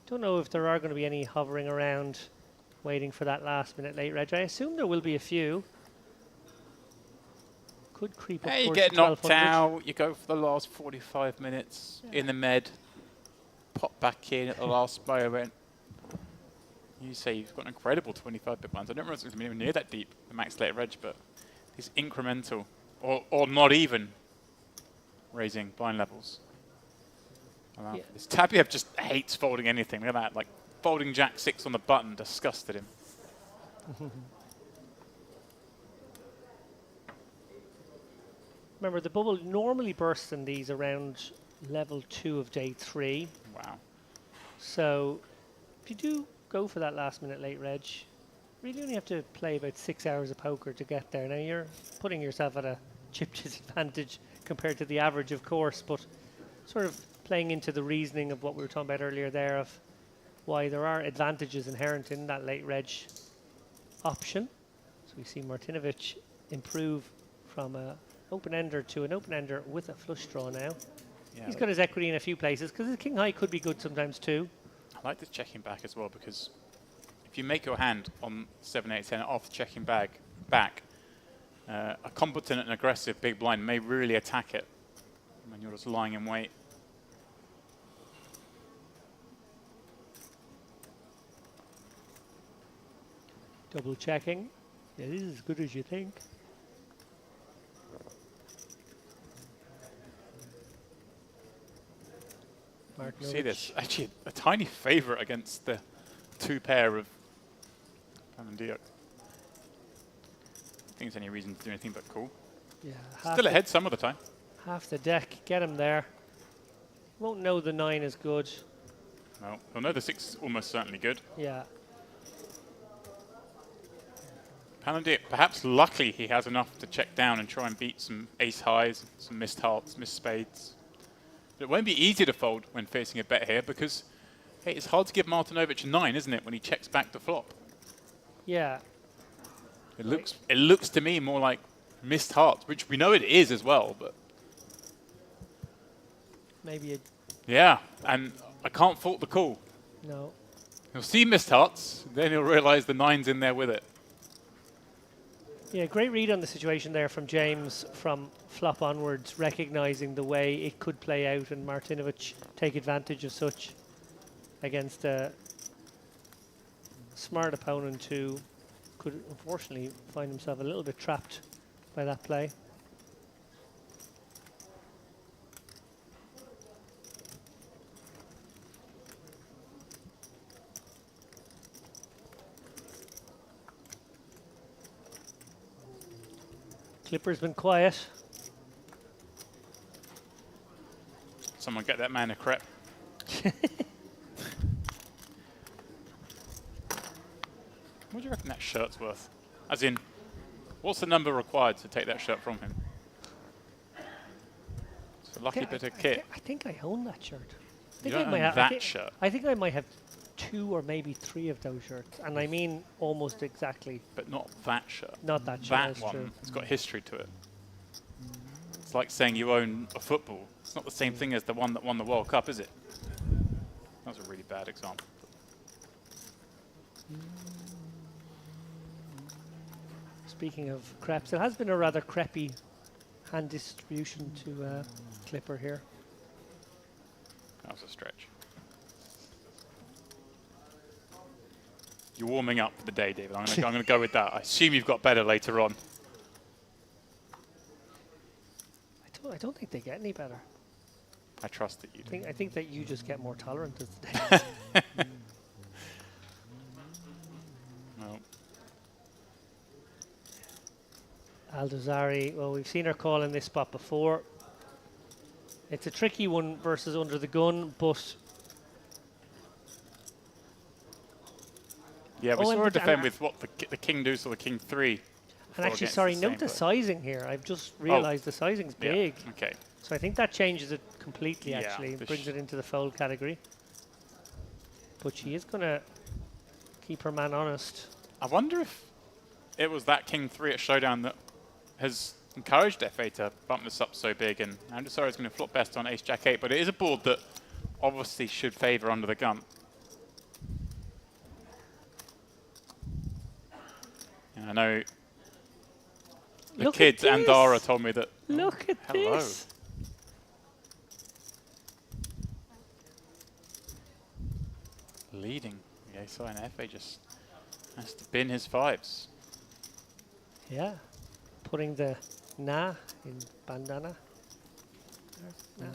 Don't know if there are going to be any hovering around waiting for that last minute late reg. I assume there will be a few. Could creep up Hey, you towards get the knocked 1,200. out, you go for the last 45 minutes in the med, pop back in at the last moment. You say you've got an incredible 25-bit ones. I don't remember if it's even near that deep, the max late reg, but it's incremental, or not even raising blind levels. Yeah. This Tabiev just hates folding anything. Look at that, like folding Jack 6 on the button disgusted him. Remember, the bubble normally bursts in these around level 2 of day 3. Wow. So if you do go for that last minute late reg, really only have to play about 6 hours of poker to get there. Now you're putting yourself at a chip disadvantage compared to the average, of course, but sort of playing into the reasoning of what we were talking about earlier there of why there are advantages inherent in that late reg option. So we see Martinovic improve from a open-ender to an open-ender with a flush draw now. Yeah, He's got his equity in a few places because his king high could be good sometimes too. I like this checking back as well, because if you make your hand on 7, 8, 10 off checking back, a competent and aggressive big blind may really attack it when you're just lying in wait. Double checking. It is as good as you think. See this? Actually, a tiny favourite against the 2 pair of Pan and Diok. I think there's any reason to do anything but cool. Yeah, Still ahead some of the time. half the deck. Get him there. Won't know the 9 is good. No, he'll know the 6 is almost certainly good. Yeah. Pan and Diok, perhaps luckily he has enough to check down and try and beat some ace highs, some missed hearts, missed spades. But it won't be easy to fold when facing a bet here, because hey, it's hard to give Martinovic a 9, isn't it, when he checks back the flop? Yeah. It looks to me more like missed hearts, which we know it is as well, but Maybe a yeah, and I can't fault the call. no. He'll see missed hearts, then he'll realise the 9's in there with it. Yeah, great read on the situation there from James from flop onwards, recognising the way it could play out and Martinovic take advantage of such against a smart opponent who could unfortunately find himself a little bit trapped by that play. Clipper's been quiet. Someone get that man a crepe. What do you reckon that shirt's worth? As in, what's the number required to take that shirt from him? It's a lucky bit of kit. I think I own that shirt. I You think don't own I that shirt. I think I might have 2 or maybe 3 of those shirts, and I mean almost exactly. But not that shirt. Not that shirt. That That's one, true. it's got history to it. It's like saying you own a football. It's not the same thing as the one that won the World Cup, is it? That was a really bad example. Speaking of crepes, it has been a rather creppy hand distribution to Clipper here. That was a stretch. You're warming up for the day, David. I'm going to go with that. I assume you've got better later on. I don't think they get any better. I trust that you do. I think that you just get more tolerant as the day. No. Aldazari, well, we've seen her call in this spot before. It's a tricky one versus under the gun, but... Yeah, we Oh, saw her and- defend and- with what the king deuce or the king 3. And actually, sorry, note the sizing here. I've just realised the sizing's Yeah, big. okay. So I think that changes it completely, Yeah, actually, and this brings it into the fold category. But she is going to keep her man honest. I wonder if it was that king 3 at Showdown that has encouraged FA to bump this up so big, and Andasari is going to flop best on ace jack 8, but it is a board that obviously should favour under the gun. And I know the Look at kids and this. Dara told me that. Look at Hello. this. Leading the ace high, and FA just has to bin his 5s. Yeah. Putting the na in bandana. Nah.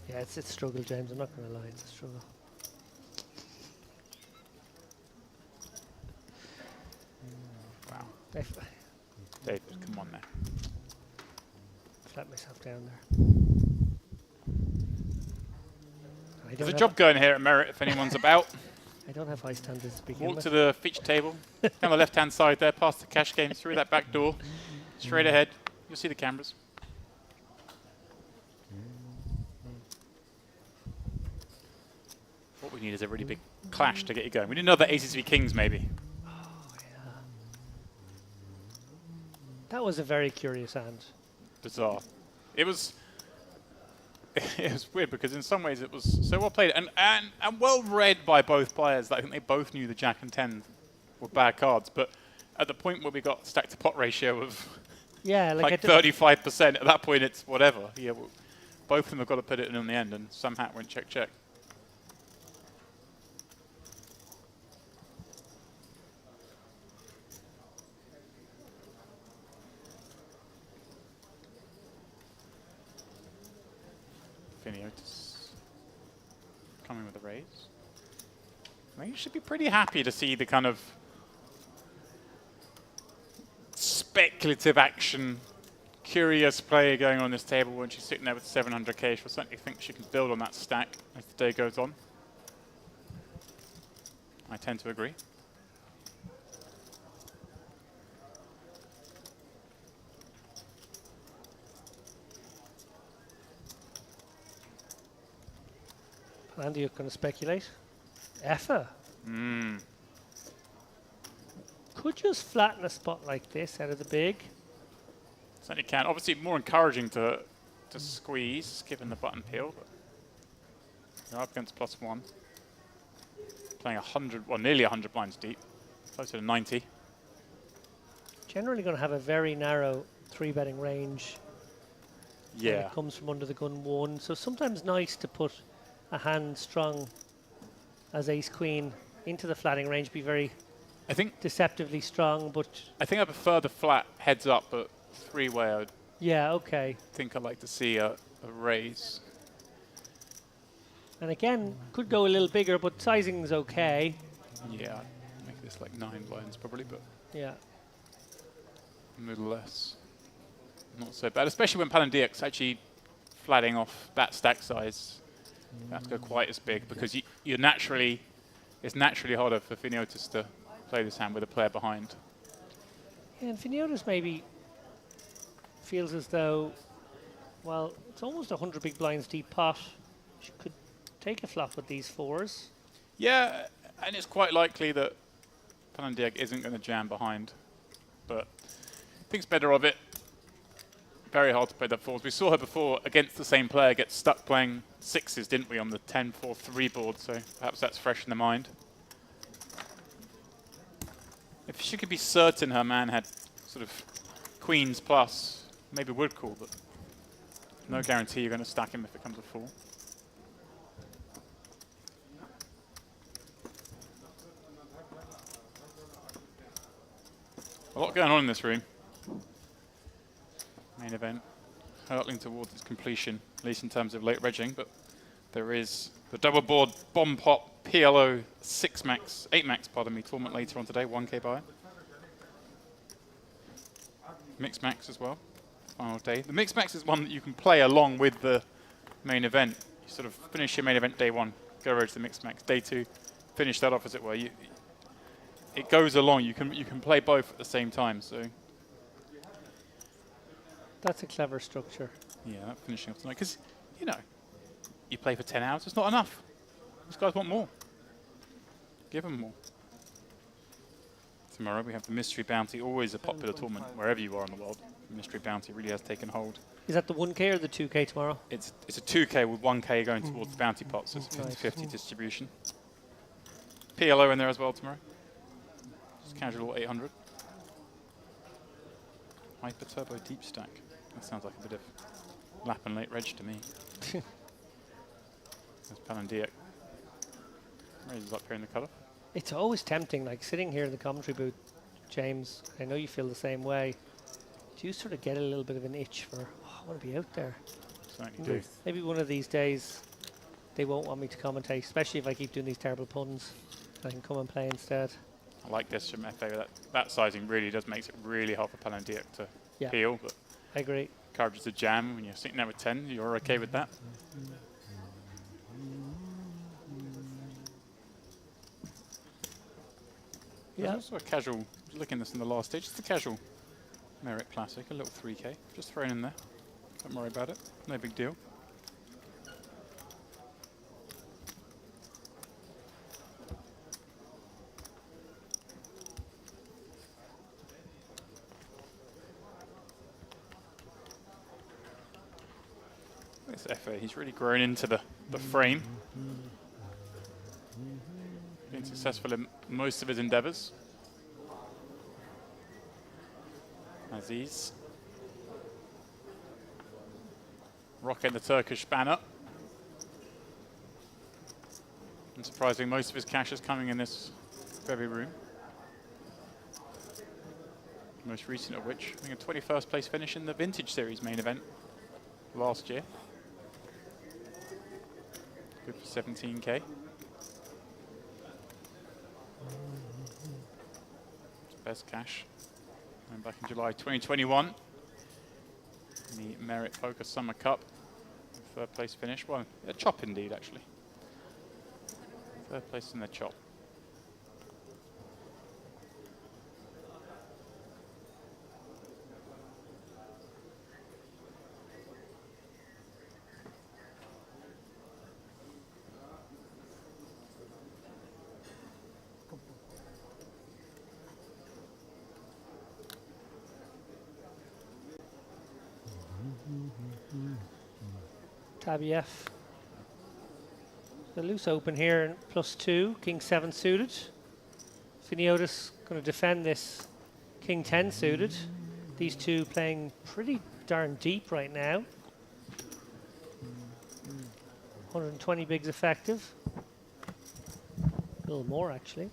Yeah, it's a struggle, James. I'm not going to lie. It's a struggle. Wow. I've David, come on now. let myself down there. I There's don't a have job going here at Merit if anyone's about. I don't have high standards to begin Walk with. to the feature table, down the left-hand side there, past the cash game, through that back door, straight ahead. You'll see the cameras. What we need is a really big clash to get you going. We need another aces v kings, maybe. That was a very curious hand. Bizarre. It was weird because in some ways it was so well played and well read by both players that I think they both knew the jack and 10 were bad cards, but at the point where we got stack to pot ratio of Yeah, like 35%, at that point it's whatever. Yeah, well, both of them have got to put it in the end, and somehow it went check check. Finiotis coming with a raise. I think you should be pretty happy to see the kind of speculative action, curious play going on this table when she's sitting there with 700k. She'll certainly think she can build on that stack as the day goes on. I tend to agree. Andy, you're going to speculate? Effa. Could just flatten a spot like this out of the big. Certainly can. Obviously more encouraging to squeeze, given the button peel. But you're up against +1. Playing 100, well nearly 100 blinds deep. Closer to 90. Generally going to have a very narrow 3-betting range. When Yeah. it comes from under the gun 1. So sometimes nice to put a hand strong as ace-queen into the flatting range. Be very I think deceptively strong, but... I prefer the flat heads up, but 3-way I Yeah, okay. think I'd like to see a raise. And again, could go a little bigger, but sizing's okay. Yeah, make this like 9 blinds probably, but Yeah. middle less. Not so bad, especially when Palandiak's actually flatting off that stack size. You have to go quite as big because you're naturally, it's naturally harder for Finiotis to play this hand with a player behind. Yeah, and Finiotis maybe feels as though, well, it's almost 100 big blinds deep pot. She could take a flop with these 4s. Yeah, and it's quite likely that Panandiak isn't going to jam behind, but thinks better of it. Very hard to play that fours. We saw her before against the same player get stuck playing sixes, didn't we, on the 10-4-3 board, so perhaps that's fresh in the mind. If she could be certain her man had sort of queens plus, maybe would call, but no guarantee you're going to stack him if it comes to full. A lot going on in this room. Main event hurtling towards its completion, at least in terms of late regging, but there is the double board bomb pop PLO 8 max, tournament later on today, 1K buy. Mixed max as well, final day. The mixed max is one that you can play along with the main event. You sort of finish your main event day 1, go over to the mixed max. Day 2, finish that off as it were. It goes along. You can play both at the same time. So That's a clever structure. yeah, that finishing off tonight, because you play for 10 hours. It's not enough. These guys want more. Give them more. Tomorrow we have the Mystery Bounty, always a popular tournament wherever you are in the world. Mystery Bounty really has taken hold. Is that the 1K or the 2K tomorrow? It's a 2K with 1K going towards the bounty pot, so it's 50-50 distribution. PLO in there as well tomorrow. Just casual 800. Hyper Turbo Deep Stack. That sounds like a bit of lap and late reg to me. There's Panandiak. Raises up here in the cutoff. It's always tempting, like sitting here in the commentary booth, James, I know you feel the same way. Do you sort of get a little bit of an itch for, oh, I want to be out there? Certainly do. Maybe one of these days they won't want me to commentate, especially if I keep doing these terrible puns. I can come and play instead. I like this from FA. That sizing really does makes it really hard for Panandiak to peel, but I agree. encourages the jam when you're sitting there with 10. You're okay with that? Yeah. There's also a casual, looking at this in the last stage, it's a casual Merit Classic, a little 3K, just thrown in there. Don't worry about it, no big deal. This FA, he's really grown into the frame. Been successful in most of his endeavours. Aziz. Rocking the Turkish banner. And surprising, most of his cash is coming in this very room. Most recent of which, I think a 21st place finish in the Vintage Series main event last year. Good for 17K. Best cash. And back in July 2021, the Merit Poker Summer Cup, third place finish. Well, a chop indeed, actually. Third place in the chop. Tabiev. The loose open here, +2, King 7 suited. Finiotis going to defend this King 10 suited. These two playing pretty darn deep right now. 120 bigs effective. A little more actually.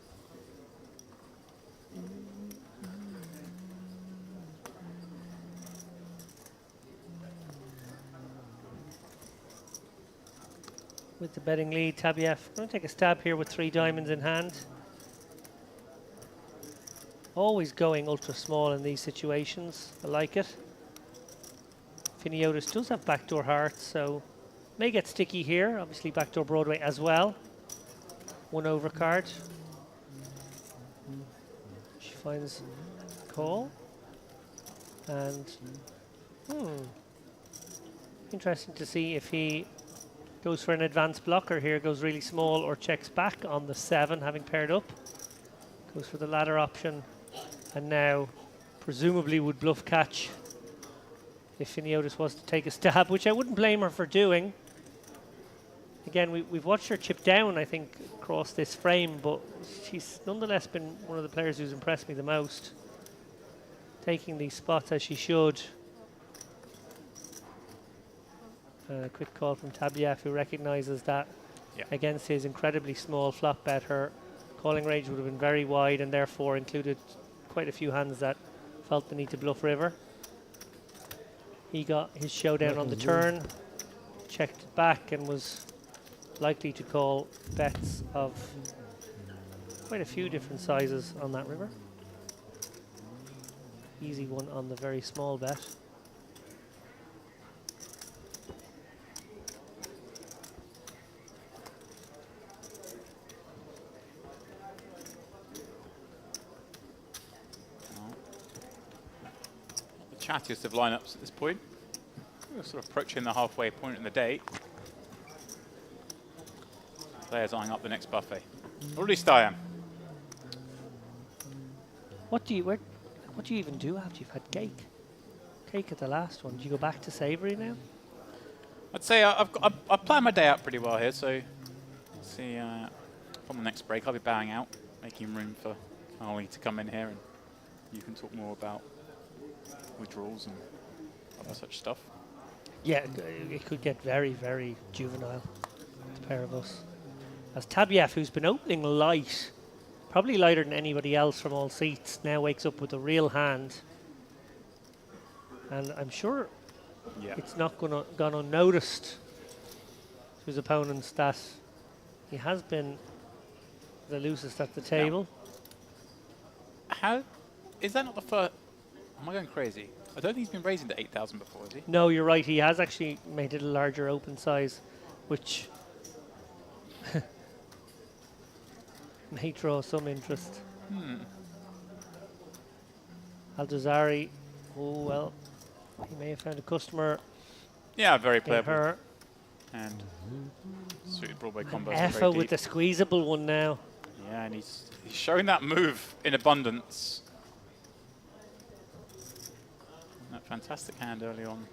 With the betting lead, Tabiev going to take a stab here with 3 diamonds in hand. Always going ultra small in these situations. I like it. Finiotis does have backdoor hearts, so may get sticky here. Obviously backdoor Broadway as well. 1 overcard. She finds call. And interesting to see if he Goes for an advanced blocker here, goes really small or checks back on the 7, having paired up. Goes for the ladder option, and now presumably would bluff catch if Finiotis was to take a stab, which I wouldn't blame her for doing. Again, we've watched her chip down, I think, across this frame, but she's nonetheless been one of the players who's impressed me the most. Taking these spots as she should. A quick call from Tabiev, who recognises that against his incredibly small flop bet, her calling range would have been very wide and therefore included quite a few hands that felt the need to bluff river. He got his showdown on the turn, checked back and was likely to call bets of quite a few different sizes on that river. Easy one on the very small bet. Chattiest of lineups at this point. We're sort of approaching the halfway point in the day. Players eyeing up the next buffet. Or at least I am. What do you even do after you've had cake? Cake at the last one. Do you go back to savoury now? I'd say I've planned my day out pretty well here. So, let's see, from the next break, I'll be bowing out, making room for Ollie to come in here, and you can talk more about withdrawals and other such stuff. Yeah, it could get very, very juvenile, the pair of us. As Tabiev, who's been opening light, probably lighter than anybody else from all seats, now wakes up with a real hand. And I'm sure it's not gone unnoticed to his opponents that he has been the loosest at the table. How is that not the first? Am I going crazy? I don't think he's been raising to 8,000 before, has he? No, you're right. He has actually made it a larger open size, which may draw some interest. Aldazari, oh well, he may have found a customer. Yeah, very in playable. her. And suited Broadway combos. Effa with the squeezable one now. Yeah, and he's showing that move in abundance. That fantastic hand early on.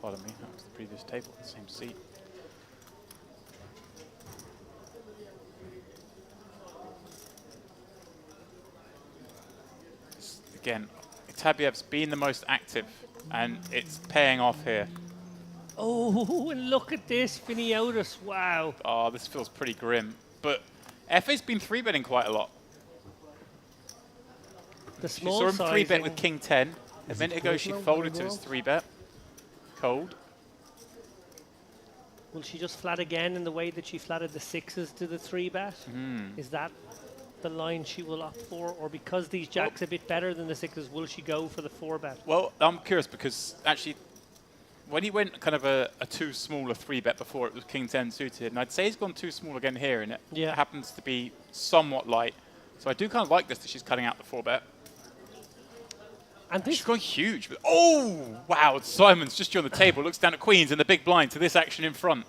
Pardon me, that was the previous table, the same seat. Again, Tabiev's been the most active, and it's paying off here. Oh, and look at this, Finiotis, wow. Oh, this feels pretty grim. But FA's been 3-betting quite a lot. The She small saw him sizing. 3-bet with King 10. A minute ago, she folded to his 3-bet. Cold. Will she just flat again in the way that she flatted the 6s to the 3-bet? Is that the line she will opt for? Or because these jacks are a bit better than the 6s, will she go for the 4-bet? Well, I'm curious because actually, when he went kind of a too small a 3-bet before, it was King 10 suited. And I'd say he's gone too small again here, and it happens to be somewhat light. So I do kind of like this that she's cutting out the 4-bet. And she's going huge. But oh, wow. Simon's just on the table, looks down at Queens and the big blind to this action in front.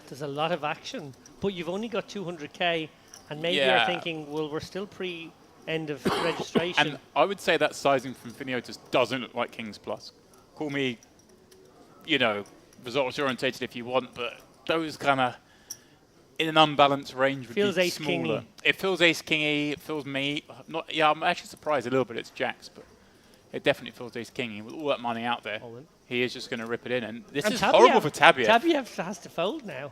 There's a lot of action. But you've only got 200k, and maybe you're thinking, well, we're still pre-end of registration. And I would say that sizing from Finiotis doesn't look like King's Plus. Call me, you know, results-orientated if you want, but those kind of in an unbalanced range would feels be ace smaller. kingy. It feels ace-kingy. It feels me. Not. Yeah, I'm actually surprised a little bit it's jacks, but it definitely feels ace-kingy. With all that money out there, he is just going to rip it in. And this is horrible for Tabiev. Tabiev has to fold now.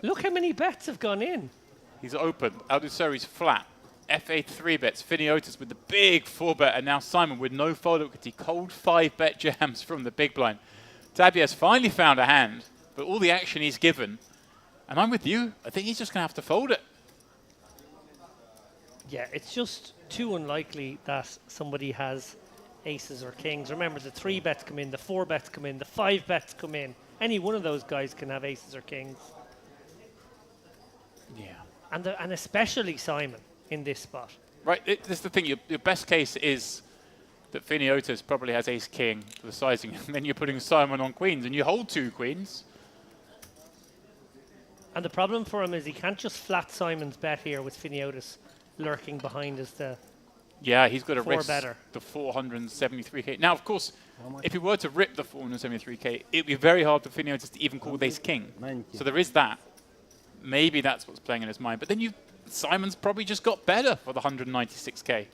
Look how many bets have gone in. He's open. Aldusari's flat. FA 3-bets. Finiotis with the big 4-bet. And now Simon with no fold equity. Cold 5-bet jams from the big blind. Tabiev's finally found a hand, but all the action he's given. And I'm with you. I think he's just going to have to fold it. Yeah, it's just too unlikely that somebody has aces or kings. Remember, the 3-bets come in, the 4-bets come in, the 5-bets come in. Any one of those guys can have aces or kings. Yeah. And especially Simon in this spot. Right, this is the thing. Your best case is that Finiotis probably has ace king for the sizing, and then you're putting Simon on queens, and you hold 2 queens. And the problem for him is he can't just flat Simon's bet here with Finiotis lurking behind as the Yeah, he's got to 4 risk better. the 473k. Now, of course, if he were to rip the 473k, it'd be very hard for Finiotis to even call with ace king. 90. So there is that. Maybe that's what's playing in his mind. But then Simon's probably just got better for the 196k.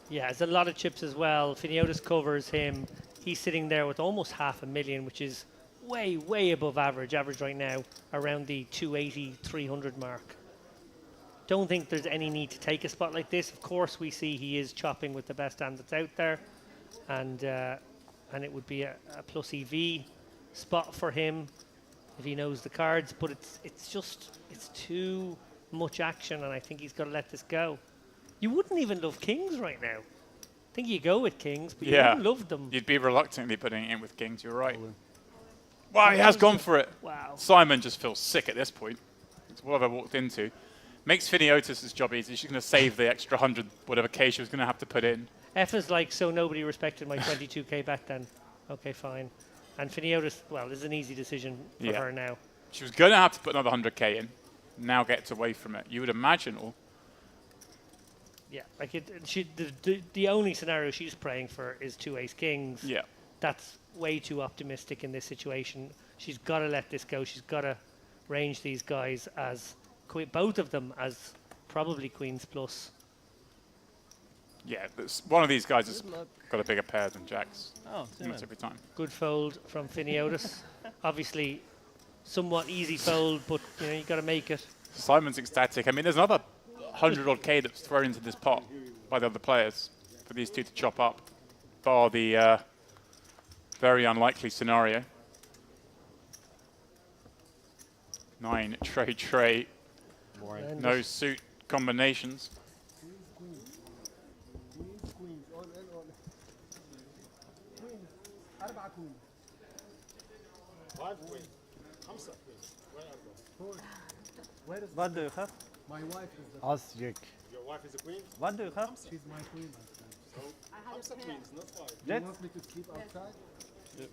Yeah, there's a lot of chips as well. Finiotis covers him. He's sitting there with almost 500,000, which is way, way above average. Average right now around the 280, 300 mark. Don't think there's any need to take a spot like this. Of course, we see he is chopping with the best hand that's out there, and it would be a plus EV spot for him if he knows the cards. But it's too much action, and I think he's got to let this go. You wouldn't even love kings right now. I think you go with kings, but you wouldn't love them. You'd be reluctantly putting it in with kings, you're right. Wow, he has gone for it. Wow. Simon just feels sick at this point. It's what have I walked into. Makes Finiotis' job easy. She's going to save the extra 100, whatever K she was going to have to put in. F is like, so nobody respected my 22k bet then. Okay, fine. And Finiotis, well, this is an easy decision for her now. She was going to have to put another 100k in. Now gets away from it. You would imagine, or Yeah, like the only scenario she's praying for is 2 ace kings. yeah. That's way too optimistic in this situation. She's got to let this go. She's got to range these guys as both of them as probably queens plus. Yeah, one of these guys has got a bigger pair than Jack's. Oh, almost every time. Good fold from Finiotis. Obviously, somewhat easy fold, but you got to make it. Simon's ecstatic. I mean, there's another 100 odd K that's thrown into this pot by the other players for these two to chop up, bar the very unlikely scenario. 9 tray. No suit combinations. What do you have? My wife is the As Jack. Your wife is a queen? What do you have? She's my queen. So Hamsa queens, not 5. Jet? You want me to sleep outside?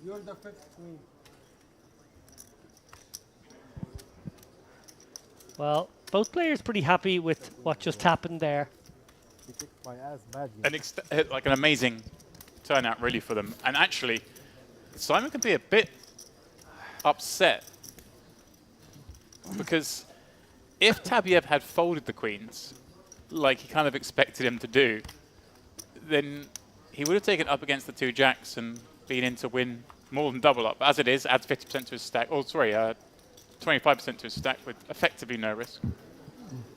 You're the 5th queen. Well, both players pretty happy with what just happened there. She kicked my ass badly. Like an amazing turnout, really, for them. And actually, Simon can be a bit upset because if Tabiev had folded the queens, like he kind of expected him to do, then he would have taken up against the 2 jacks and been in to win more than double up. As it is, adds 50% to his stack. Oh, sorry, 25% to his stack with effectively no risk.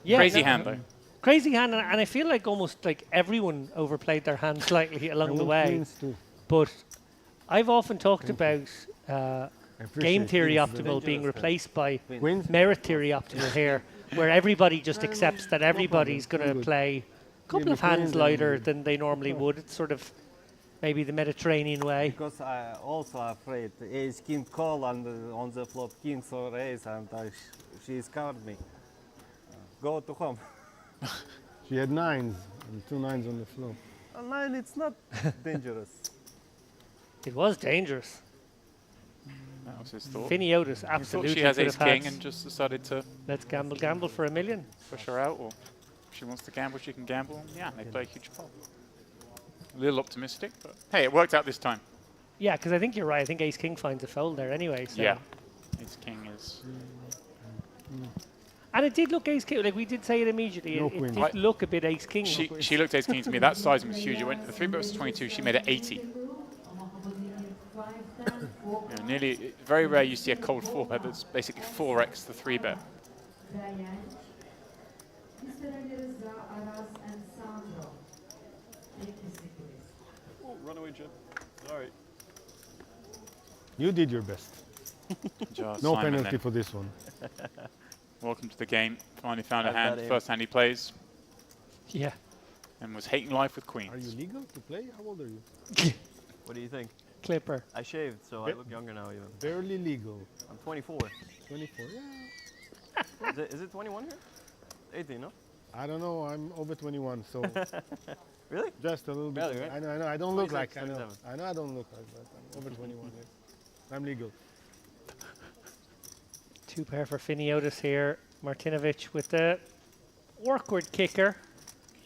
Yeah, Crazy hand, though. Crazy hand, and I feel like almost like everyone overplayed their hand slightly along the way. Queens too. But I've often talked about game theory queens. optimal being replaced by Queens? merit theory optimal here, where everybody just accepts that everybody's going to play a couple of hands lighter than they normally would. It's sort of maybe the Mediterranean way. Because I also afraid ace king call on the flop king or ace, and she scared me. Go to home. She had 9s and 2 9s on the floor. 9, it's not dangerous. It was dangerous. That was his thought. Finiotis He absolutely thought she has could ace have had king and just decided to let's gamble for $1 million. push her out, or if she wants to gamble, she can gamble. Yeah, they play a huge pot. A little optimistic, but hey, it worked out this time. Yeah, because I think you're right. I think ace king finds a fold there anyway. So. Yeah, ace king is. And it did look ace king. Like we did say it immediately. No it queen. did look a bit ace king. She looked ace king to me. That size was huge. It went the 3 bet was 22. She made it 80. Yeah, nearly. Very rare you see a cold 4 bet that's basically 4x the 3 bet. Runaway chip. Sorry. You did your best. Just No Simon penalty then. for this one. Welcome to the game. Finally found a I've hand. got it. First hand he plays, Yeah. and was hating life with queens. Are you legal to play? How old are you? What do you think? Clipper. I shaved, so I look younger now even. Barely legal. I'm 24. 24. Yeah. Is it 21 here? 18, no? I don't know. I'm over 21, so Really? Just a little bit. Really, right? I know. I don't look like. 27. I know I don't look like, but I'm over 21. Yes. I'm legal. 2 pair for Finiotis here. Martinovic with the awkward kicker.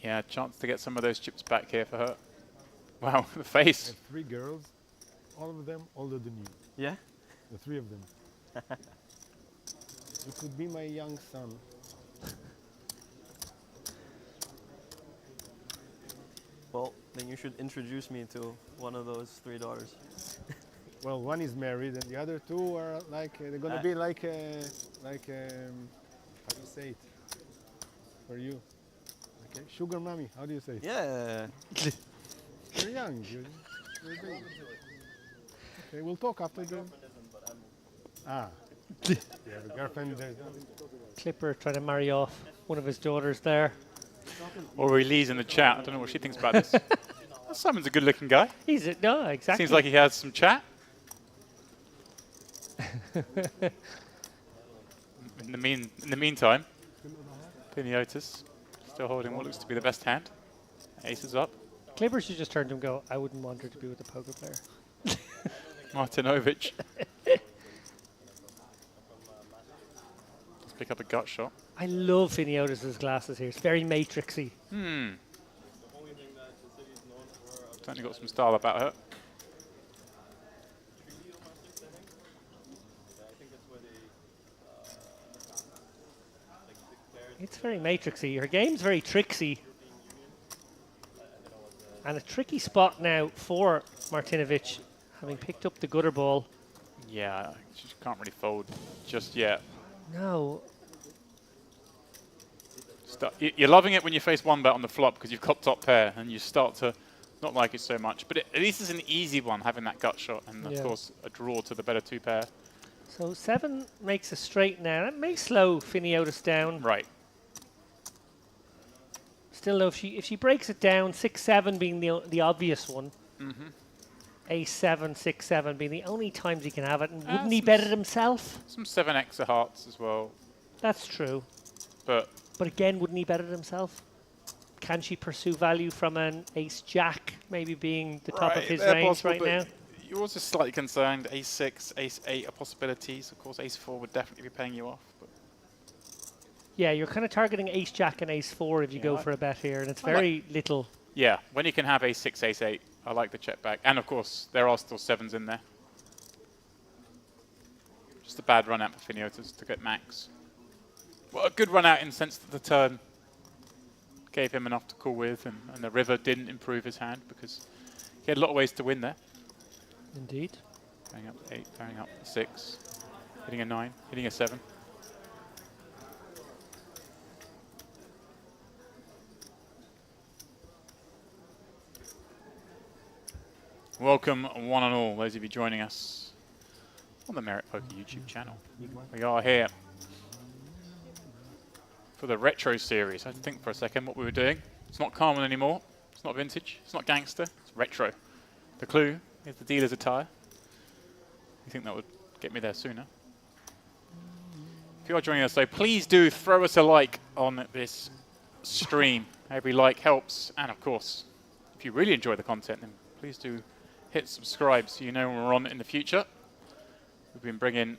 Yeah, chance to get some of those chips back here for her. Wow, the I face. have 3 girls, all of them older than you. Yeah? The 3 of them. You could be my young son. Well, then you should introduce me to one of those 3 daughters. Well, one is married, and the other 2 are like they're gonna be like how do you say it for you? Okay, sugar mommy. How do you say it? Yeah. You're young. You're big. Okay, we'll talk after the. Ah. Yeah, the girlfriend. Clipper trying to marry off one of his daughters there. Or Elise in the chat. I don't know what she thinks about this. Simon's a good-looking guy. He's a, no, exactly. Seems like he has some chat. in the meantime, Piniotis still holding what looks to be the best hand. Aces up. Clipper should just turn to him and go, I wouldn't want her to be with a poker player. Martinovic. Let's pick up a gut shot. I love Finiotis' glasses here. It's very matrixy. Certainly got some style about her. It's very matrixy. Her game's very tricksy. And a tricky spot now for Martinovic, having picked up the gutter ball. Yeah, she can't really fold just yet. No. You're loving it when you face 1 bet on the flop because you've got top pair and you start to not like it so much. But at least it's an easy one having that gut shot and, of course, a draw to the better 2 pair. So 7 makes a straight now. That may slow Finiotis down. Right. Still, though, if she breaks it down, 6-7 being the obvious one. Ace 7, 6-7 being the only times he can have it. And wouldn't he bet it himself? Some 7x of hearts as well. That's true. But again, wouldn't he bet it himself? Can she pursue value from an ace jack, maybe being the top of his range right now? You're also slightly concerned. Ace 6, ace 8 are possibilities. Of course, ace 4 would definitely be paying you off. But yeah, you're kind of targeting ace jack and ace 4 if you go for a bet here, and it's very little. Yeah, when you can have ace 6, ace 8, I like the check back. And of course, there are still 7s in there. Just a bad run out for Finiotis to get max. Well, a good run out in the sense that the turn gave him enough to call with, and the river didn't improve his hand because he had a lot of ways to win there. Indeed. Going up 8, going up 6, hitting a 9, hitting a 7. Welcome, one and all, those of you joining us on the Merit Poker YouTube channel. We are here for the retro series. I had to think for a second what we were doing. It's not Carmen anymore. It's not vintage. It's not gangster. It's retro. The clue is the dealer's attire. You think that would get me there sooner? If you are joining us, though, please do throw us a like on this stream. Every like helps. And, of course, if you really enjoy the content, then please do hit subscribe so you know when we're on in the future. We've been bringing,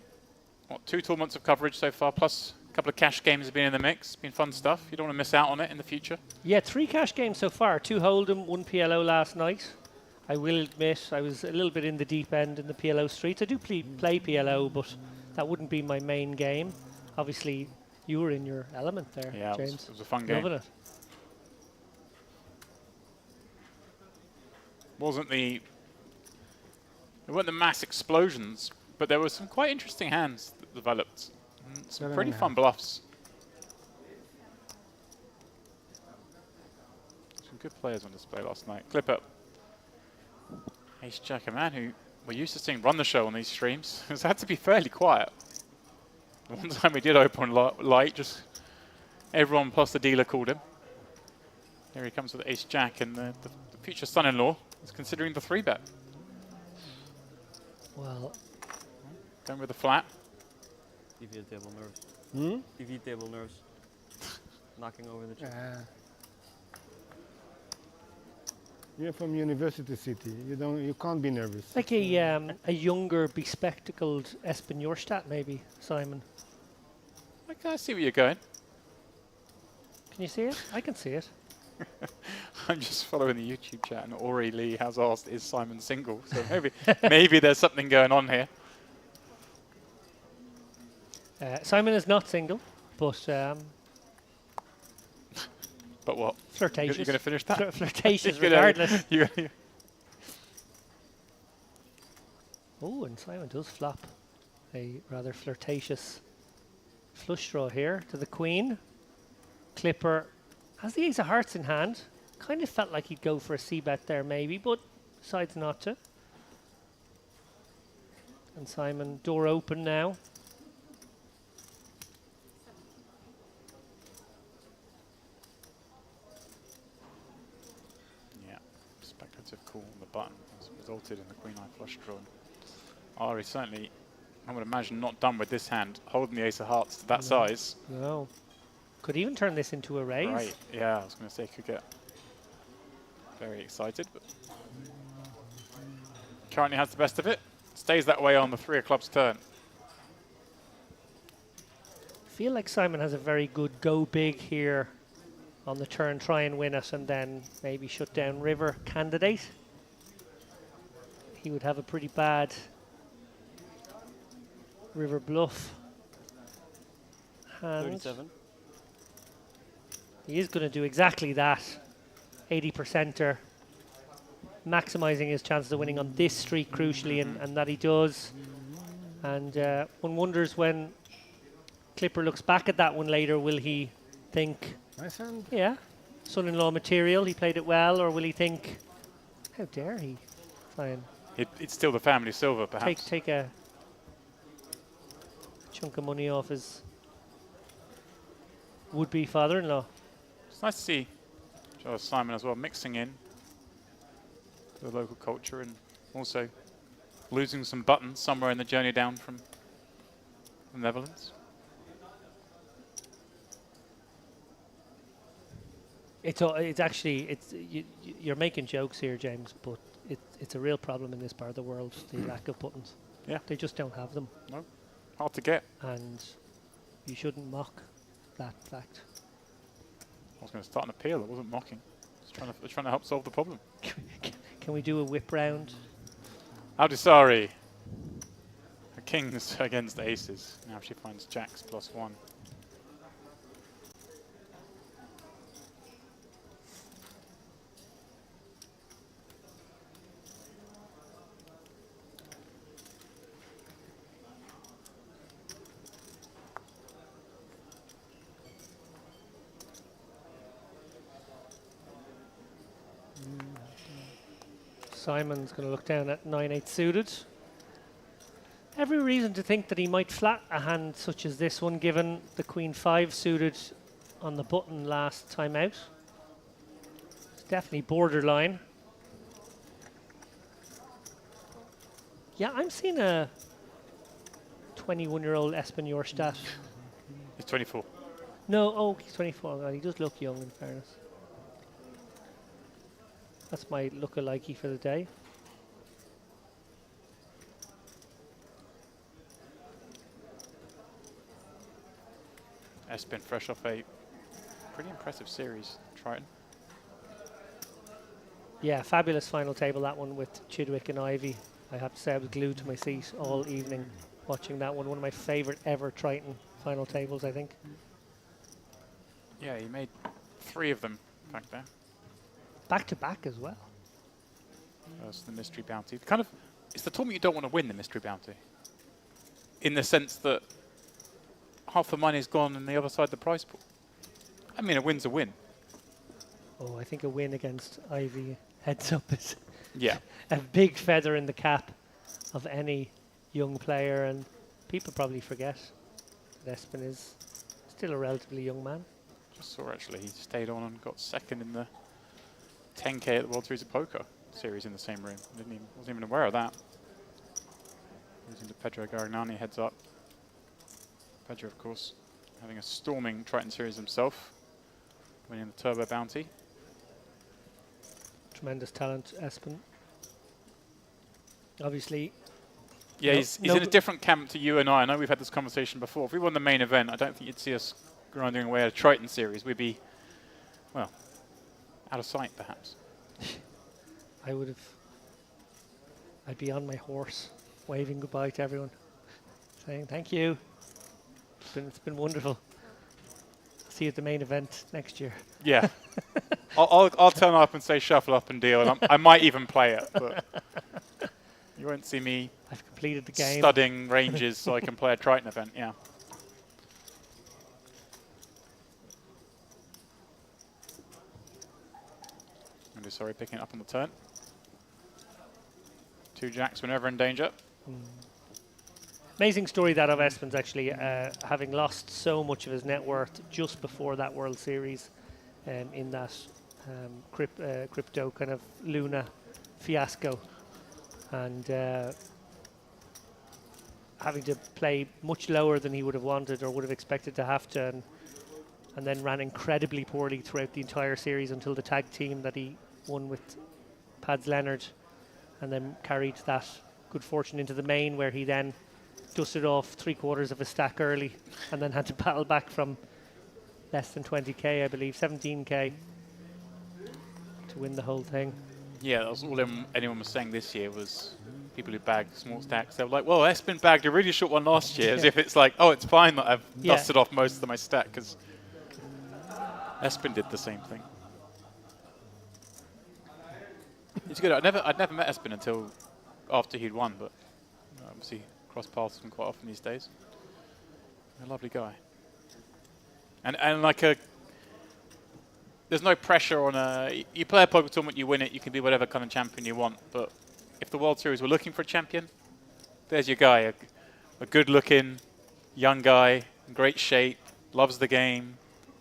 2 tournaments of coverage so far, plus a couple of cash games have been in the mix. It's been fun stuff. You don't want to miss out on it in the future. Yeah, 3 cash games so far. 2 Hold'em, 1 PLO last night. I will admit I was a little bit in the deep end in the PLO streets. I do play PLO, but that wouldn't be my main game. Obviously, you were in your element there, James. It was a fun game. Loving it. There weren't the mass explosions, but there were some quite interesting hands that developed. Some pretty fun bluffs. Some good players on display last night. Clip up. Ace Jack, a man who we're used to seeing run the show on these streams, has had to be fairly quiet. The one time we did open light, just everyone plus the dealer called him. Here he comes with Ace Jack, and the future son-in-law is considering the 3-bet. Well, going with the flat. TV table nerves. TV table nerves. Knocking over the chair. You're from University City. You can't be nervous. Like a younger, bespectacled Espen Jorstad, maybe, Simon. Okay, I see where you're going. Can you see it? I can see it. I'm just following the YouTube chat, and Ori Lee has asked, "Is Simon single?" So maybe there's something going on here. Simon is not single, but But what? flirtatious. You're going to finish that? Flirtatious, You're gonna- regardless. you're- Oh, and Simon does flop a rather flirtatious flush draw here to the queen. Clipper has the ace of hearts in hand. Kind of felt like he'd go for a c-bet there maybe, but decides not to. And Simon, door open now. Yeah, speculative call on the button has resulted in the queen eye flush draw. Ari certainly, I would imagine, not done with this hand, holding the ace of hearts to that size. No. Could even turn this into a raise. Right, yeah, I was going to say could get very excited, but currently has the best of it. Stays that way on the 3 of clubs turn. Feel like Simon has a very good go big here on the turn, try and win it, and then maybe shut down river candidate. He would have a pretty bad river bluff hand. 37. He is going to do exactly that. 80%er, maximizing his chances of winning on this street crucially, and that he does. And one wonders when Clipper looks back at that one later, will he think, Nice hand. yeah, son-in-law material, he played it well, or will he think, how dare he try and It's still the family silver, perhaps. take a chunk of money off his would-be father-in-law. It's nice to see Simon as well, mixing in the local culture and also losing some buttons somewhere in the journey down from the Netherlands. It's actually you're making jokes here, James, but it's a real problem in this part of the world, the lack of buttons. Yeah. They just don't have them, No, hard to get. and you shouldn't mock that fact. I was going to start an appeal. I wasn't mocking. Just trying to help solve the problem. Can we do a whip round? Aldisari. Kings against aces. Now she finds jacks +1. Simon's going to look down at 9-8 suited. Every reason to think that he might flat a hand such as this one, given the Queen 5 suited on the button last time out. It's definitely borderline. Yeah, I'm seeing a 21-year-old Espen Jorstad. He's 24. No, oh, he's 24. God, he does look young, in fairness. That's my look-alike for the day. Espen fresh off a pretty impressive series, Triton. Yeah, fabulous final table, that one with Chidwick and Ivy. I have to say I was glued to my seat all evening watching that one. One of my favourite ever Triton final tables, I think. Yeah, he made 3 of them back there. Back to back as well. That's the mystery bounty. Kind of, it's the tournament you don't want to win, the mystery bounty. In the sense that half the money's gone on the other side of the prize pool. I mean, a win's a win. Oh, I think a win against Ivy heads up is Yeah. a big feather in the cap of any young player, and people probably forget that Espen is still a relatively young man. Just saw actually he stayed on and got second in the 10K at the World Series of Poker series in the same room. Wasn't even aware of that. Losing to Pedro Garignani, heads up. Pedro, of course, having a storming Triton series himself, winning the Turbo Bounty. tremendous talent, Espen. Obviously. Yeah, he's in a different camp to you and I. I know we've had this conversation before. If we won the main event, I don't think you'd see us grinding away at a Triton series. We'd be, well, out of sight, perhaps. I'd be on my horse, waving goodbye to everyone, saying thank you. It's been wonderful. See you at the main event next year. Yeah. I'll turn up and say shuffle up and deal, and I might even play it, but you won't see me. I've completed the game. Studying ranges so I can play a Triton event, yeah. I'm just sorry, picking it up on the turn. 2 jacks whenever in danger. Amazing story that of Espen's actually, having lost so much of his net worth just before that World Series in that crypto kind of Luna fiasco. And having to play much lower than he would have wanted or would have expected to have to, and then ran incredibly poorly throughout the entire series until the tag team that he won with Pads Leonard, and then carried that good fortune into the main, where he then dusted off 3/4 of a stack early and then had to battle back from less than 20k, I believe, 17k to win the whole thing. Yeah, that was all anyone was saying this year was people who bagged small stacks. They were like, well, Espen bagged a really short one last year, as if it's like, oh, it's fine that I've dusted off most of my stack, because Espen did the same thing. It's good. I'd never met Espen until after he'd won, but obviously cross paths with him quite often these days. A lovely guy. And like there's no pressure on you play a poker tournament, you win it, you can be whatever kind of champion you want. But if the World Series were looking for a champion, there's your guy, a good-looking young guy, in great shape, loves the game,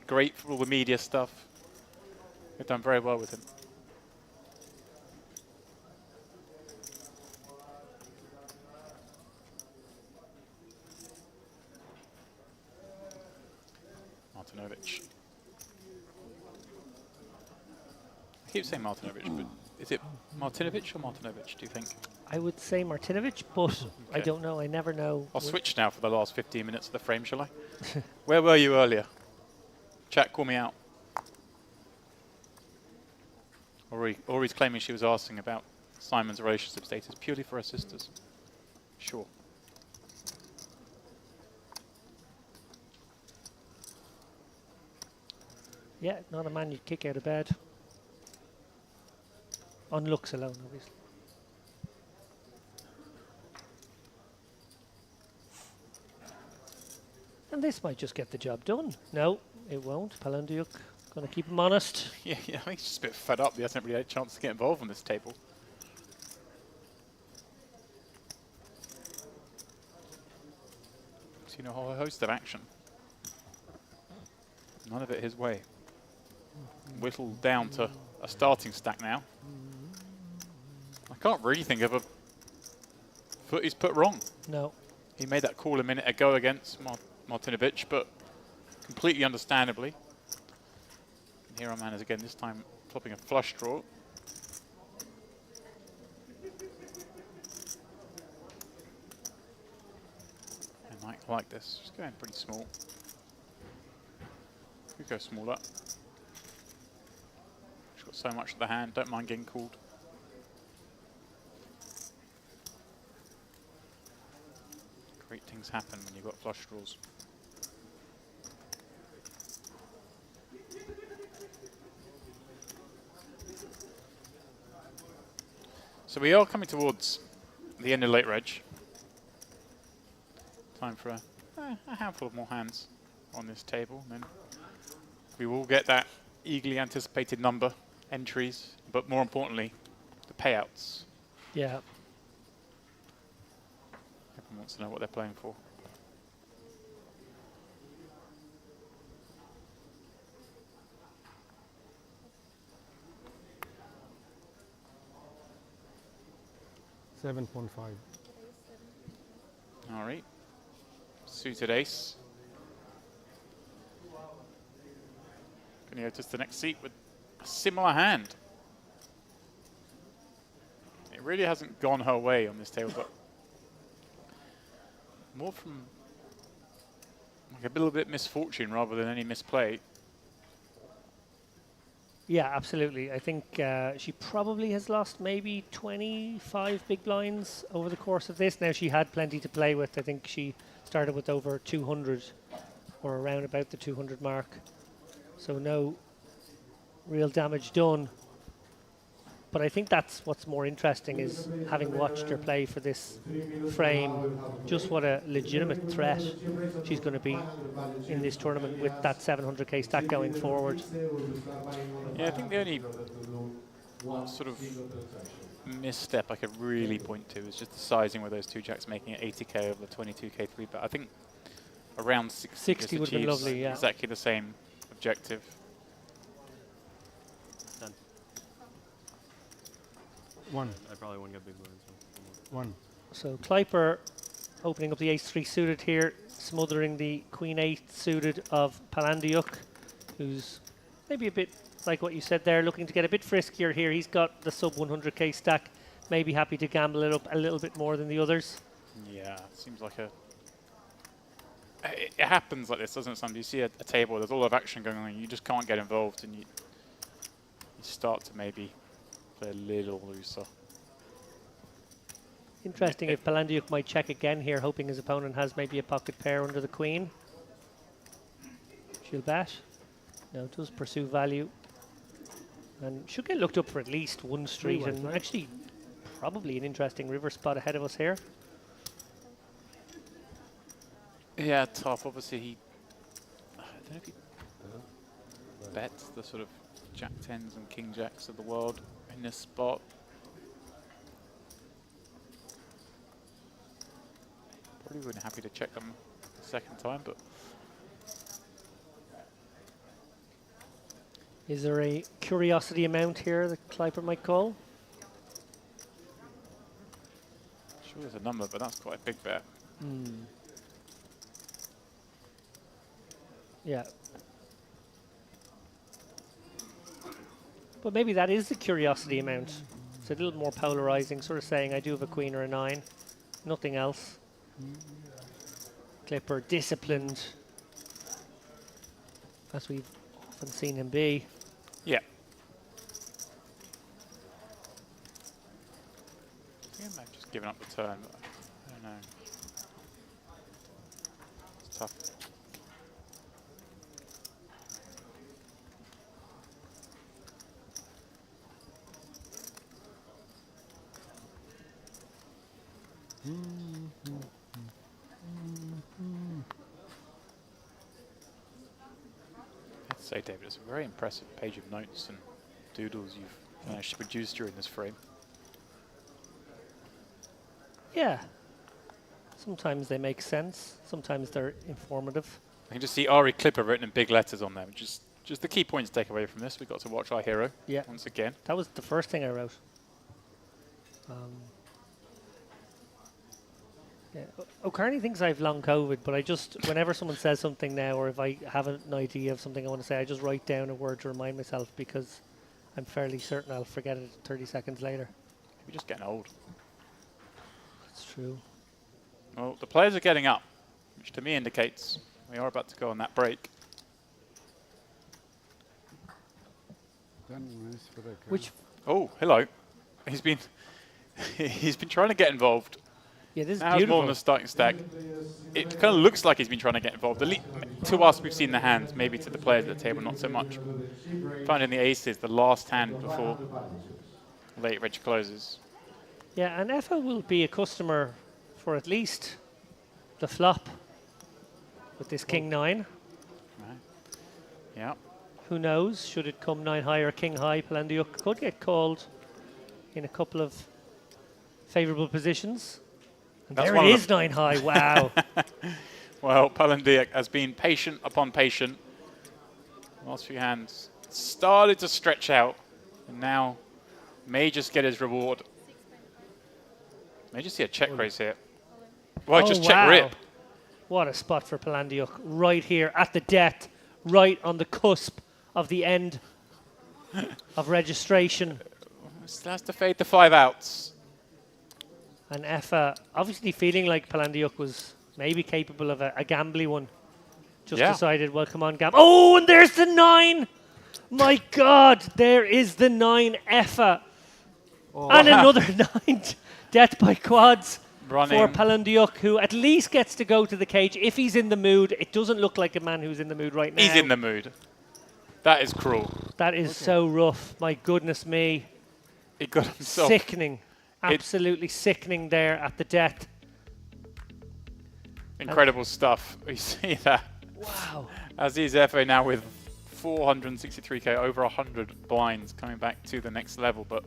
great for all the media stuff. They've done very well with him. Martinovic. I keep saying Martinovic, but is it Martinovic or Martinovic, do you think? I would say Martinovic, but I don't know. I never know. I'll switch now for the last 15 minutes of the frame, shall I? Where were you earlier? Chat, call me out. Ori's claiming she was asking about Simon's relationship status purely for her sisters. Sure. Yeah, not a man you'd kick out of bed. On looks alone, obviously. And this might just get the job done. No, it won't. Palandiuk going to keep him honest. Yeah, I think he's just a bit fed up. He hasn't really had a chance to get involved on this table. Seen a whole host of action. None of it his way. Whittled down to a starting stack now. I can't really think of a foot he's put wrong. No. He made that call a minute ago against Martinovic, but completely understandably. And here our man is again, this time flopping a flush draw. And I like this, just going pretty small. Could go smaller. She's got so much of the hand, don't mind getting called. Great things happen when you've got flush draws. So we are coming towards the end of late reg. Time for a handful of more hands on this table, and then we will get that eagerly anticipated number, entries, but more importantly, the payouts. Yeah. Everyone wants to know what they're playing for. $7.5. All right. Suited ace. Can you go to the next seat with a similar hand? It really hasn't gone her way on this table, but more from like a little bit misfortune rather than any misplay. Yeah, absolutely. I think she probably has lost maybe 25 big blinds over the course of this. Now, she had plenty to play with. I think she started with over 200 or around about the 200 mark. So no real damage done. But I think that's what's more interesting is having watched her play for this frame, just what a legitimate threat she's going to be in this tournament with that 700k stack going forward. Yeah, I think the only sort of misstep I could really point to is just the sizing with those two jacks making it 80k over the 22k 3-bet. I think around 60 just would have been lovely, yeah. exactly the same objective. Done. One. I probably won't get big blinds. One. So Kleiper opening up the ace-3 suited here, smothering the queen-8 suited of Palandiuk, who's maybe a bit like what you said there, looking to get a bit friskier here. He's got the sub 100k stack, maybe happy to gamble it up a little bit more than the others. Yeah, seems like it happens like this, doesn't it? Sometimes you see a table, there's a lot of action going on, and you just can't get involved, and you start to maybe play a little looser. Interesting if Palandiuk might check again here, hoping his opponent has maybe a pocket pair under the queen. She'll bet. No, does pursue value. And should get looked up for at least one street, and actually probably an interesting river spot ahead of us here. Yeah, tough. Obviously, I don't know if he bets the sort of jack tens and king jacks of the world in this spot. Probably wouldn't happy to check them a second time, but Is there a curiosity amount here that Kleiper might call? sure there's a number, but that's quite a big bet. Yeah. But maybe that is the curiosity amount. It's a little more polarizing, sort of saying I do have a queen or a 9, nothing else. Kleiper disciplined, as we've often seen him be. Yeah. I think I might have just given up the turn, but I don't know. It's tough. I have to say, David, it's a very impressive page of notes and doodles you've managed to produce during this frame. Yeah. Sometimes they make sense. Sometimes they're informative. I can just see Ari Clipper written in big letters on them. Just the key points to take away from this. We've got to watch our hero once again. That was the first thing I wrote. Yeah. O'Carney thinks I have long COVID, but I just, whenever someone says something now, or if I have an idea of something I want to say, I just write down a word to remind myself, because I'm fairly certain I'll forget it 30 seconds later. We're just getting old. That's true. Well, the players are getting up, which to me indicates we are about to go on that break. Which? Oh, hello. He's been trying to get involved. Yeah, this is now beautiful. More on the starting stack. It kind of looks like he's been trying to get involved. To us, we've seen the hands. Maybe to the players at the table, not so much. Finding the aces, the last hand before late reg closes. Yeah, and Effa will be a customer for at least the flop with this king 9. Right. Yeah. Who knows? Should it come 9 high or king high, Palandiuk could get called in a couple of favourable positions. And That's there one it of is, 9 high. Wow. Well, Palandiuk has been patient upon patient. Last few hands started to stretch out, and now may just get his reward. May just see a check raise here. Well, just check rip. What a spot for Palandiuk. Right here at the death, right on the cusp of the end of registration. Still has to fade the 5 outs. And Effa obviously feeling like Palandiuk was maybe capable of a gambly one. Just decided, well, come on, gamble. Oh, and there's the 9! My God, there is the 9 Effa. And another 9. Death by quads for Palandiuk, who at least gets to go to the cage if he's in the mood. It doesn't look like a man who's in the mood right now. He's in the mood. That is cruel. That is so rough. My goodness me. He got himself. Sickening. Absolutely sickening there at the death. Incredible stuff. We see that. Wow. Aziz Efe now with 463k, over 100 blinds, coming back to the next level. But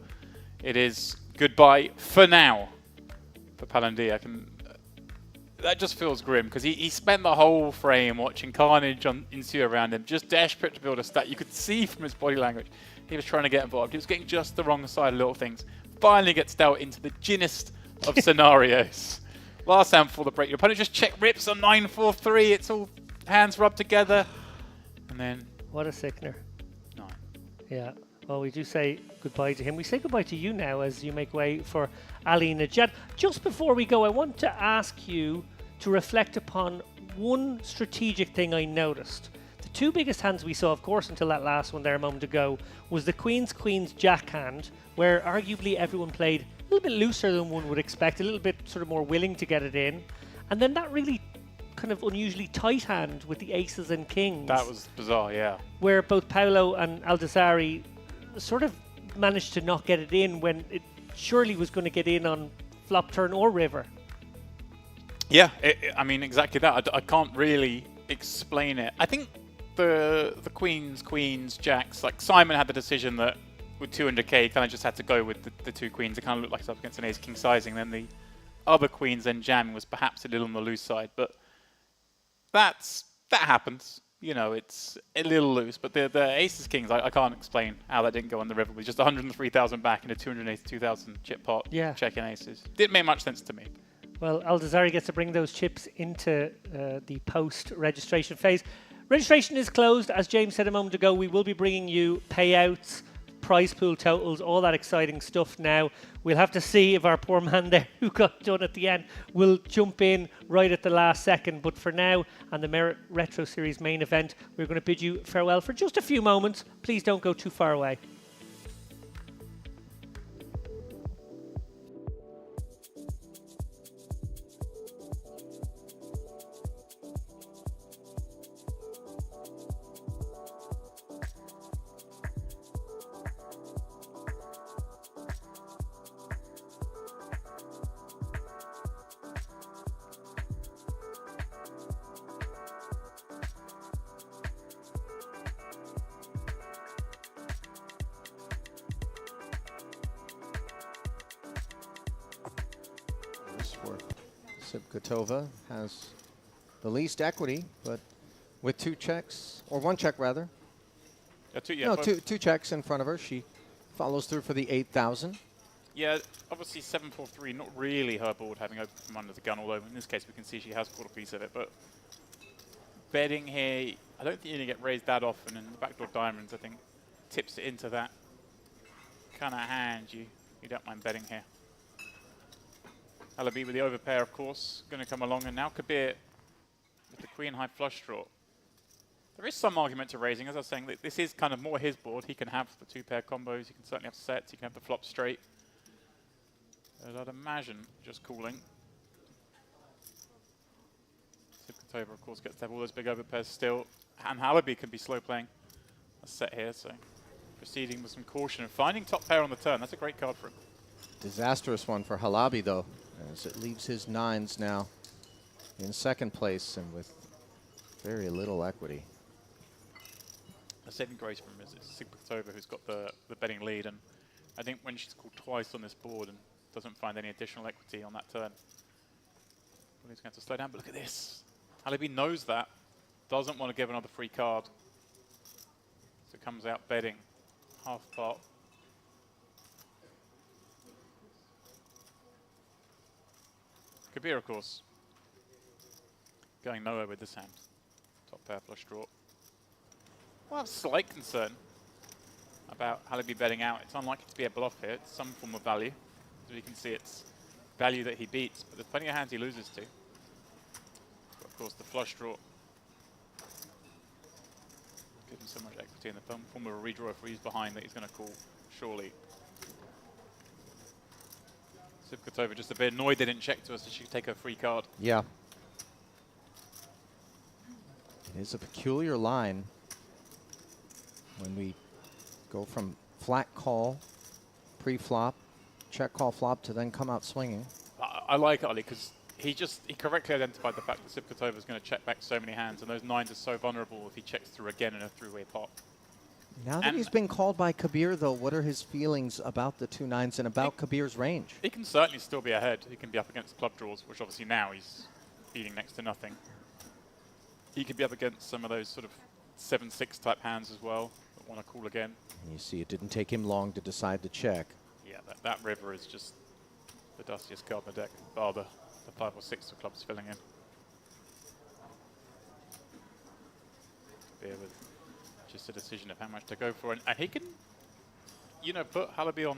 it is goodbye for now for Palandiuk. That just feels grim, because he spent the whole frame watching carnage ensue around him, just desperate to build a stat. You could see from his body language he was trying to get involved. He was getting just the wrong side of little things. Finally gets dealt into the ginnest of scenarios. Last hand for the break. Your opponent just check rips on 9-4-3. It's all hands rubbed together. And then... What a sickener. 9. Yeah. Well, we do say goodbye to him. We say goodbye to you now as you make way for Ali Najad. Just before we go, I want to ask you to reflect upon one strategic thing I noticed. The two biggest hands we saw, of course, until that last one there a moment ago, was the Queen's Jack hand, where arguably everyone played a little bit looser than one would expect, a little bit sort of more willing to get it in. And then that really kind of unusually tight hand with the aces and kings. That was bizarre, yeah. Where both Paolo and Aldazari sort of managed to not get it in when it surely was going to get in on flop, turn or river. Yeah, I mean, exactly that. I can't really explain it. I think the queens, jacks, like Simon had the decision that with 200k, he kind of just had to go with the two queens. It kind of looked like it's up against an ace-king sizing. Then the other queens then jamming was perhaps a little on the loose side, but that happens. You know, it's a little loose, but the aces-kings, I can't explain how that didn't go on the river with just 103,000 back in a 282,000 chip pot, checking aces. Didn't make much sense to me. Well, Aldazari gets to bring those chips into the post-registration phase. Registration is closed. As James said a moment ago, we will be bringing you payouts, prize pool totals, all that exciting stuff now. We'll have to see if our poor man there who got done at the end will jump in right at the last second. But for now, and the Merit Retro Series main event, we're going to bid you farewell for just a few moments. Please don't go too far away. Sipkatova has the least equity, but with two checks, or one check rather. Two checks in front of her. She follows through for the 8,000. Yeah, obviously 7-4-3, not really her board having opened from under the gun, although in this case we can see she has caught a piece of it. But betting here, I don't think you're going to get raised that often, and the backdoor diamonds, I think, tips it into that kind of hand. You don't mind betting here. Halabi with the overpair, of course, going to come along, and now Kabir with the queen high flush draw. There is some argument to raising, as I was saying, that this is kind of more his board. He can have the two pair combos, he can certainly have sets, he can have the flop straight. As I'd imagine, just calling. Sipkatova, of course, gets to have all those big overpairs still. And Halabi can be slow playing a set here, so proceeding with some caution and finding top pair on the turn. That's a great card for him. Disastrous one for Halabi, though, as it leaves his nines now in second place and with very little equity. A saving grace from him is Sipkatova, who's got the betting lead, and I think when she's called twice on this board and doesn't find any additional equity on that turn, he's going to slow down. But look at this. Halabi knows that, doesn't want to give another free card, so comes out betting half pot. Kabir, of course, going nowhere with this hand. Top pair flush draw. Well, I have a slight concern about Halabi betting out. It's unlikely to be a bluff here. It's some form of value. As you can see, it's value that he beats, but there's plenty of hands he loses to. But of course, the flush draw gives him so much equity in the form of a redraw if he's behind that he's going to call, surely. Sipkatova just a bit annoyed they didn't check to us so she could take her free card. Yeah. It is a peculiar line when we go from flat call, pre-flop, check call flop to then come out swinging. I like it, Ollie, because he correctly identified the fact that Sipkatova is going to check back so many hands, and those nines are so vulnerable if he checks through again in a three-way pot. Now that he's been called by Kabir, though, what are his feelings about the 2 nines and about Kabir's range? He can certainly still be ahead. He can be up against club draws, which obviously now he's beating next to nothing. He could be up against some of those sort of 7-6 type hands as well that want to call again. And you see it didn't take him long to decide to check. Yeah, that river is just the dustiest card on the deck, bar the 5 or 6 of clubs filling in. Beer with just a decision of how much to go for. And he can, you know, put Halaby on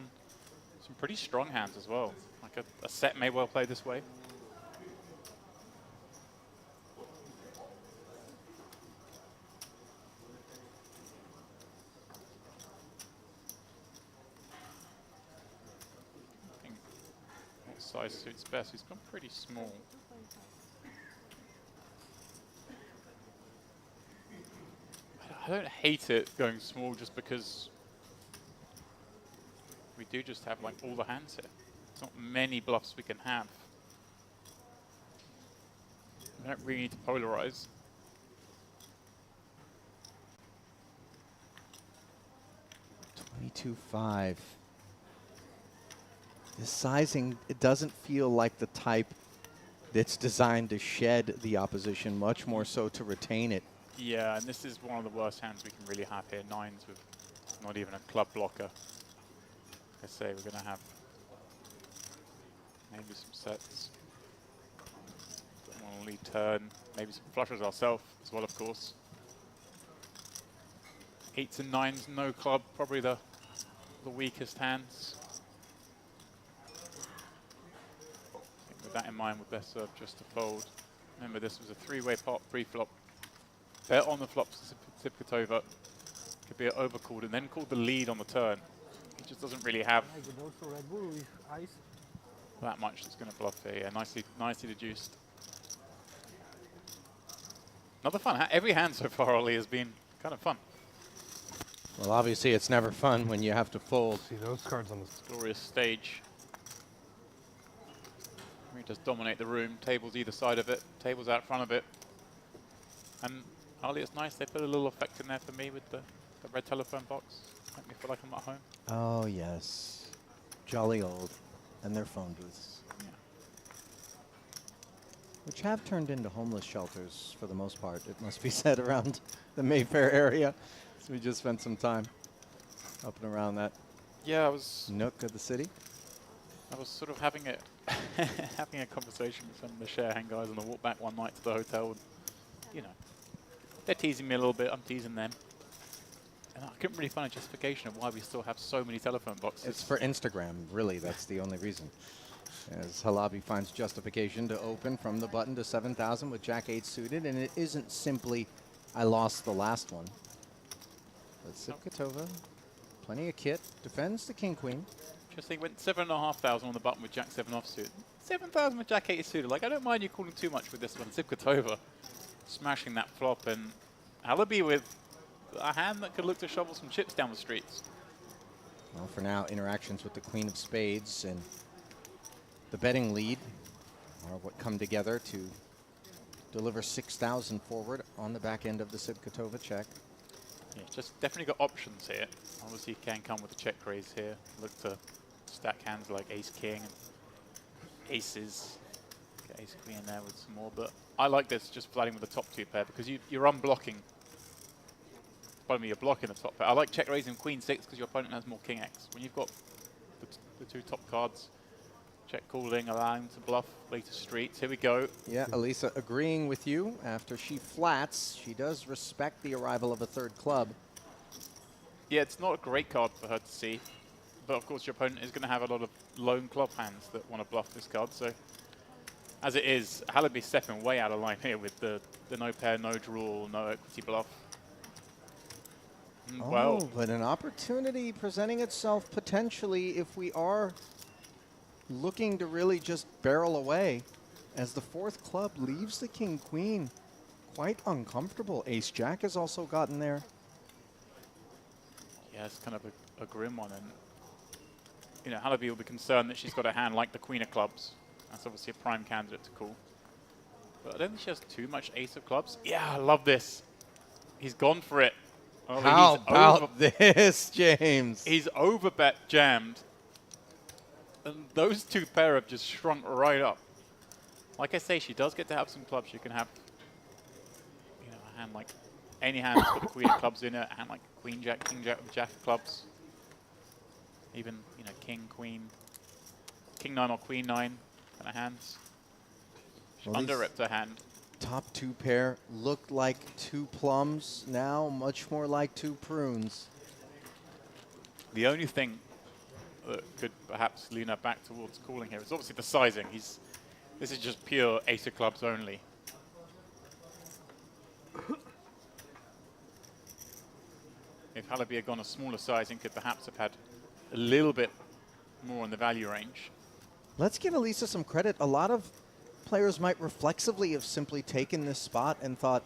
some pretty strong hands as well. Like a set may well play this way. I think what size suits best? He's gone pretty small. I don't hate it going small just because we do just have like all the hands here. There's not many bluffs we can have. We don't really need to polarize. $22.5. This sizing, it doesn't feel like the type that's designed to shed the opposition, much more so to retain it. Yeah, and this is one of the worst hands we can really have here. Nines with not even a club blocker. Like I say, we're going to have maybe some sets. Don't want to lead turn. Maybe some flushes ourselves as well, of course. 8s and 9s, no club, probably the weakest hands. I think with that in mind, we're best served just to fold. Remember, this was a three-way pot pre-flop. Bet on the flops to Sipkatova. Could be overcalled and then called the lead on the turn. He just doesn't really have that much that's going to bluff here. Yeah, nicely deduced. Another fun. Every hand so far, Ollie, has been kind of fun. Well, obviously, it's never fun when you have to fold. See those cards on this glorious stage. We just dominate the room. Tables either side of it. Tables out front of it. And Ollie, it's nice. They put a little effect in there for me with the red telephone box. Make me feel like I'm at home. Oh, yes. Jolly old. And their phone booths. Yeah. Which have turned into homeless shelters for the most part, it must be said, around the Mayfair area. So we just spent some time up and around that nook of the city. I was sort of having a conversation with some of the Sharehand guys on the walk back one night to the hotel. And, you know, they're teasing me a little bit. I'm teasing them. And I couldn't really find a justification of why we still have so many telephone boxes. It's for Instagram, really. That's the only reason. As Halaby finds justification to open from the button to 7,000 with Jack-8 suited. And it isn't simply, I lost the last one. But Sipkatova, plenty of kit, defends the king-queen. Interesting, went 7,500 on the button with Jack 7 offsuit. 7,000 with Jack 8 suited. Like, I don't mind you calling too much with this one. Sipkatova smashing that flop, and Halaby with a hand that could look to shovel some chips down the streets. Well, for now, interactions with the queen of spades and the betting lead are what come together to deliver 6,000 forward on the back end of the Sipkatova check. Yeah, just definitely got options here. Obviously, you can come with a check raise here. Look to stack hands like ace-king and aces. Get ace-queen in there with some more. But I like this just flooding with the top two pair because you're unblocking. Pardon me, you're blocking the top pair. I like check raising queen 6 because your opponent has more king x. When you've got the two top cards, check calling, allowing to bluff later streets. Here we go. Yeah, Elisa agreeing with you. After she flats, she does respect the arrival of a third club. Yeah, it's not a great card for her to see. but of course your opponent is going to have a lot of lone club hands that want to bluff this card. So as it is, Halaby's stepping way out of line here with the no pair, no draw, no equity bluff. Oh, but an opportunity presenting itself potentially if we are looking to really just barrel away as the fourth club leaves the king-queen quite uncomfortable. Ace-jack has also gotten there. Yeah, it's kind of a grim one. And, you know, Halaby will be concerned that she's got a hand like the queen of clubs. That's obviously a prime candidate to call. But I don't think she has too much ace of clubs. Yeah, I love this. He's gone for it. Oh, How about this, James? He's overbet jammed. And those two pair have just shrunk right up. Like I say, she does get to have some clubs. She can have, you know, a hand like any hand that's got the queen of clubs in it, a hand like queen jack with jack of clubs. Even, you know, king, queen, king nine or queen nine kind of hands. She under-repped her hand. Top two pair looked like two plums, now much more like two prunes. The only thing that could perhaps lean her back towards calling here is obviously the sizing. This is just pure ace of clubs only. If Halaby had gone a smaller sizing, could perhaps have had a little bit more in the value range. Let's give Elisa some credit. A lot of players might reflexively have simply taken this spot and thought,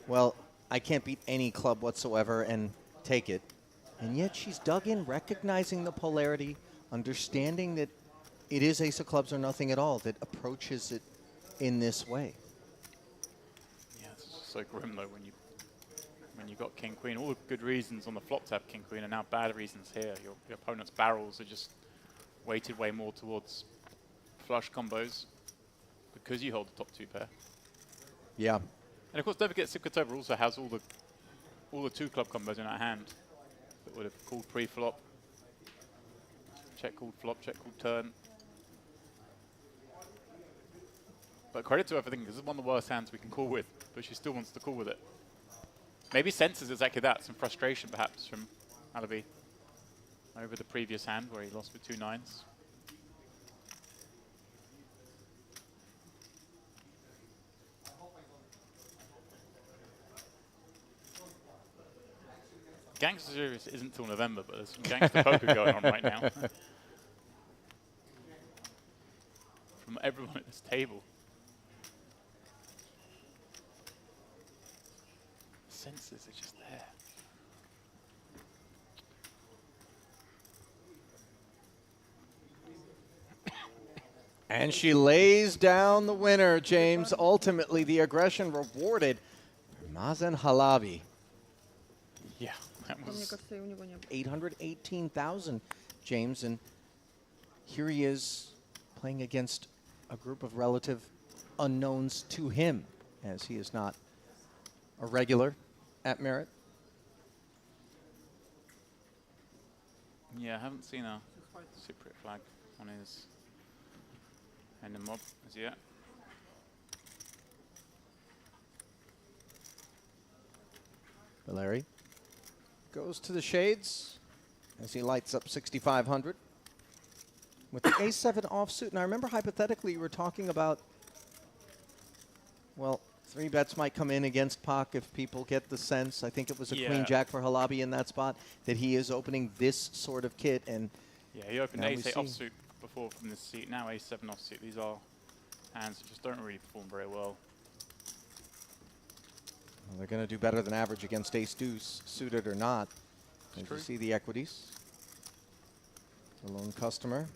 well, I can't beat any club whatsoever and take it. And yet she's dug in, recognizing the polarity, understanding that it is ace of clubs or nothing at all that approaches it in this way. Yeah, it's so grim though when you got king queen. All the good reasons on the flop to have king queen are now bad reasons here. Your opponent's barrels are just weighted way more towards flush combos because you hold the top two pair. Yeah. And of course, don't forget Sikotova also has all the two club combos in her hand that would have called pre-flop. Check called flop, check called turn. But credit to her for thinking this is one of the worst hands we can call with, but she still wants to call with it. Maybe senses exactly that, some frustration perhaps from Halaby over the previous hand where he lost with two nines. Gangster Series isn't till November, but there's some gangster poker going on right now. From everyone at this table. Senses are just there. And she lays down the winner, James. Ultimately, the aggression rewarded for Mazen Halaby. Yeah, that was 818,000, James. And here he is playing against a group of relative unknowns to him, as he is not a regular at Merit. Yeah, I haven't seen a Cypriot flag on his end of mob as yet. Valeri goes to the shades as he lights up 6,500 with the A7 offsuit. And I remember hypothetically you were talking about, well, three bets might come in against Pak if people get the sense. I think it was a queen jack for Halaby in that spot that he is opening this sort of kit. And yeah, he opened ace-8 offsuit before from this seat. Now ace-7 offsuit. These are hands that just don't really perform very well. Well, they're going to do better than average against ace-deuce, suited or not. As you see the equities. The lone customer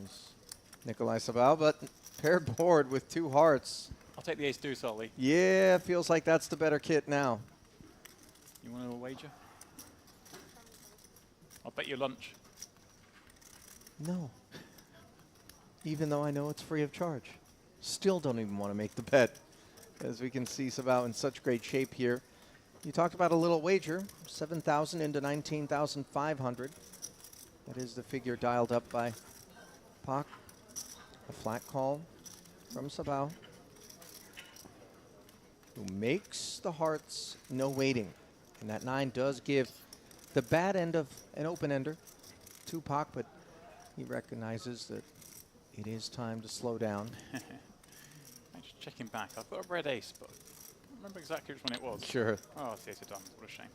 is Nikolai Sabal, but paired board with two hearts. I'll take the ace-deuce, Ollie. Yeah, feels like that's the better kit now. You want to wager? I'll bet you lunch. No. Even though I know it's free of charge. Still don't even want to make the bet. As we can see Sabal in such great shape here. You talked about a little wager, 7,000 into 19,500. That is the figure dialed up by Pak. A flat call from Sabal, who makes the hearts no waiting. And that 9 does give the bad end of an open-ender to Pak, but he recognizes that it is time to slow down. I'm just checking back. I've got a red ace, but I don't remember exactly which one it was. Sure. Oh, it's the ace of diamonds. What a shame.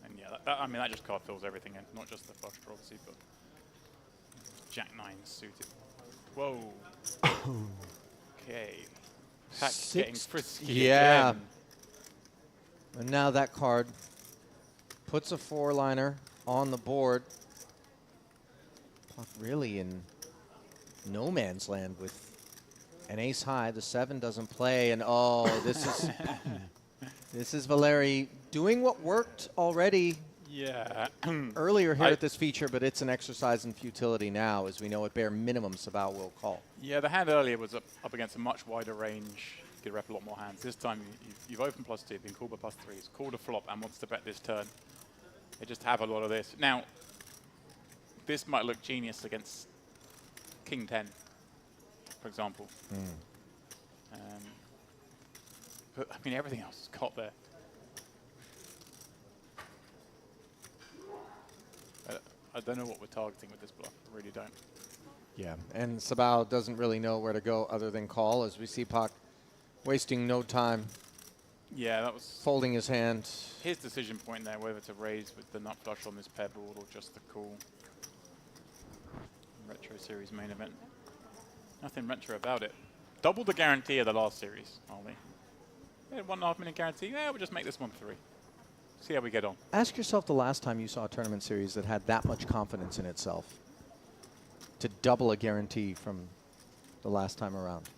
And yeah, I mean, that just card fills everything in, not just the flush draw, obviously, but Jack 9 suited. Whoa. Okay. Pack getting frisky. Yeah. Again. And now that card puts a 4-liner on the board. Puck really in no man's land with an ace high. The 7 doesn't play, and oh, this is this is Valeri doing what worked already Yeah. earlier here at this feature, but it's an exercise in futility now, as we know at bare minimum Sabao will call. Yeah, the hand earlier was up against a much wider range. You could rep a lot more hands. This time you've opened +2, been called by +3, it's called a flop and wants to bet this turn. They just have a lot of this. Now, this might look genius against King 10, for example. But, I mean, everything else is got there. I don't know what we're targeting with this bluff. I really don't. Yeah, and Sabao doesn't really know where to go other than call, as we see Puck wasting no time. Yeah, that was folding his hand. His decision point there, whether to raise with the nut flush on this pair board or just the call. Retro series main event. Nothing retro about it. Double the guarantee of the last series, Ollie. Yeah, 1.5 minute guarantee. Yeah, we'll just make this one 3. See how we get on. Ask yourself the last time you saw a tournament series that had that much confidence in itself to double a guarantee from the last time around.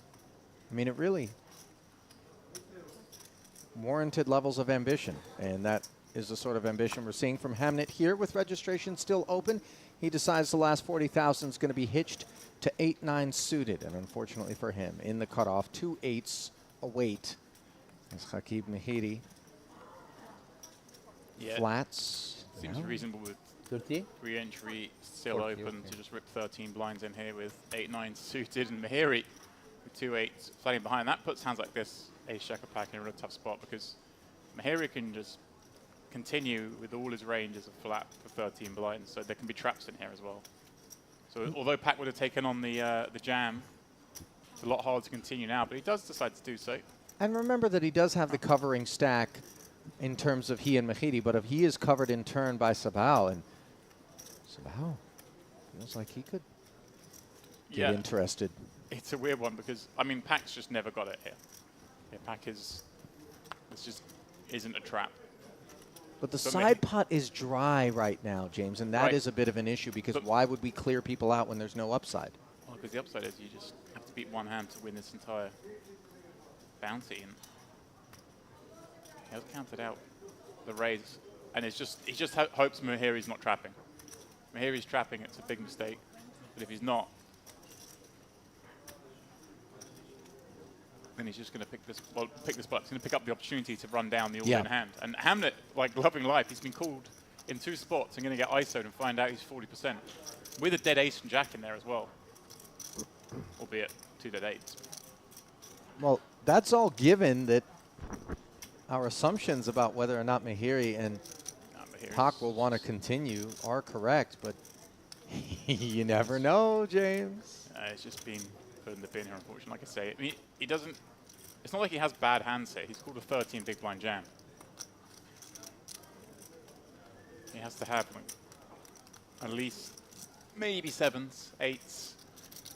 I mean, it really warranted levels of ambition, and that is the sort of ambition we're seeing from Hamnet here with registration still open. He decides the last 40,000 is going to be hitched to 8-9 suited, and unfortunately for him, in the cutoff, 2 8s await as Hakeem Mehidi flats. Seems reasonable with 30? re-entry still 40, open okay. to just rip 13 blinds in here with 8-9 suited and Mehiri with 2 8s flatting behind. That puts hands like this ace checker pack in a real tough spot because Mehiri can just continue with all his range as a flat for 13 blinds, so there can be traps in here as well. So although Pack would have taken on the jam, it's a lot harder to continue now, but he does decide to do so. And remember that he does have the covering stack in terms of he and Mehidi, but if he is covered in turn by Sabao, and Sabao feels like he could get interested. It's a weird one because, I mean, Pack's just never got it here. Yeah, Pack is, this just isn't a trap. But the side pot is dry right now, James, and that is a bit of an issue because why would we clear people out when there's no upside? Well, because the upside is you just have to beat one hand to win this entire bounty. And he has counted out the raise, and it's just he just hopes Mehiri's not trapping. Mehiri's trapping, it's a big mistake. But if he's not, then he's just going to pick this. Well, pick this button. He's going to pick up the opportunity to run down the all-in hand. And Hamlet, like loving life, he's been called in 2 spots and going to get ISO'd and find out he's 40% with a dead ace and jack in there as well, albeit 2 dead 8s. Well, that's all given that our assumptions about whether or not Mehiri and Hawk will want to continue are correct, but you never know, James. It's just been put in the bin here, unfortunately. Like I say, I mean, he doesn't. It's not like he has bad hands here. He's called a 13 big blind jam. He has to have like, at least maybe 7s, 8s,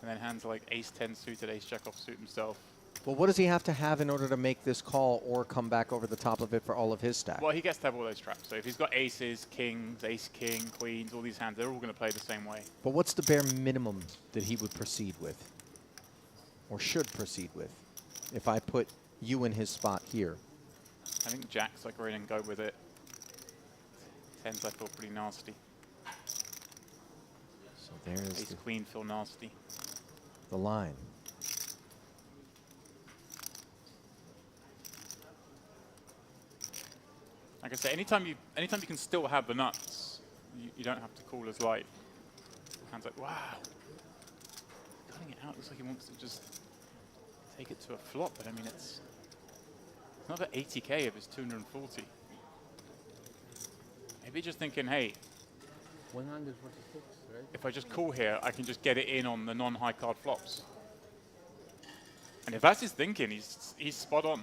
and then hands like ace 10 suited, ace jack off suit himself. Well, what does he have to have in order to make this call or come back over the top of it for all of his stack? Well, he gets to have all those traps. So if he's got aces, kings, ace, king, queens, all these hands, they're all going to play the same way. But what's the bare minimum that he would proceed with? Or should proceed with? If I put you in his spot here. I think jacks I go in and go with it. 10s I feel pretty nasty. So there's Ace, queen feel nasty. the line. Like I say, anytime you can still have the nuts, you don't have to call as light. Hands like, wow. Cutting it out looks like he wants to just take it to a flop, but I mean it's another 80k of his 240. Maybe just thinking, hey, 146, right? if I just call here, I can just get it in on the non-high card flops. And if that's his thinking, he's spot on.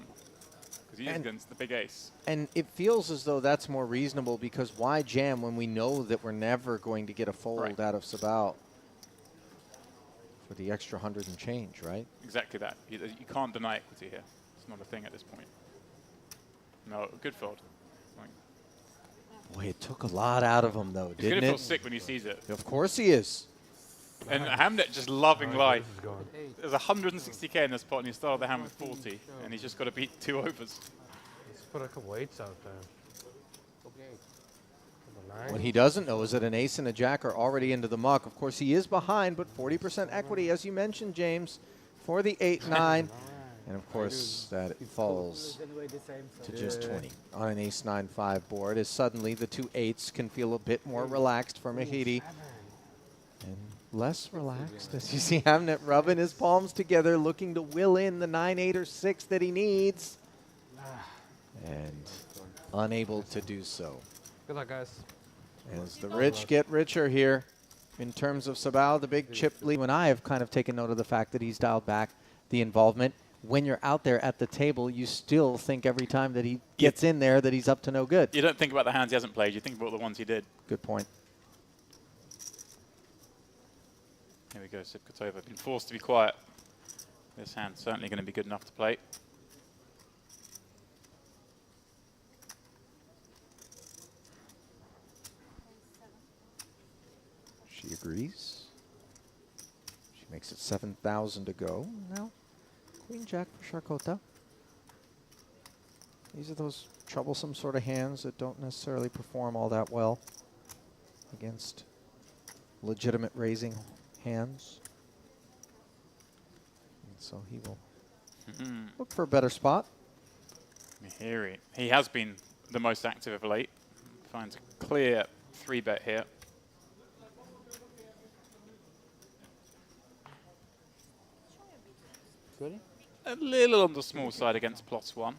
Because he is against the big ace. And it feels as though that's more reasonable, because why jam when we know that we're never going to get a fold out of Sabal for the extra 100 and change, right? Exactly that. You can't deny equity here. It's not a thing at this point. No, good fold. Boy, it took a lot out of him, though, He's didn't going to feel it? sick when he sees it. Of course he is. And Hamnet just loving life. There's 160k in this pot, and he started the hand with 40, and he's just got to beat 2 overs. Let's put a couple weights out there. What he doesn't know is that an ace and a jack are already into the muck. Of course, he is behind, but 40% equity, as you mentioned, James, for the 8-9. And of course, that falls to just 20 on an ace-9-5 board, as suddenly the 2 8s can feel a bit more relaxed for Mahidi. And less relaxed as you see Hamnet rubbing his palms together, looking to will in the 9, 8, or 6 that he needs. And unable to do so. Good luck, guys. As the rich get richer here in terms of Sabal, the big chip lead. And I have kind of taken note of the fact that he's dialed back the involvement. When you're out there at the table, you still think every time that he gets in there that he's up to no good. You don't think about the hands he hasn't played, you think about the ones he did. Good point. Here we go, Sipkatova. Been forced to be quiet. This hand's certainly going to be good enough to play. She agrees. She makes it 7,000 to go. Now, Queen Jack for Charcota. These are those troublesome sort of hands that don't necessarily perform all that well against legitimate raising hands. And so he will look for a better spot. Here he has been the most active of late. Finds a clear 3-bet here. Sorry? A little on the small side against +1. Oh,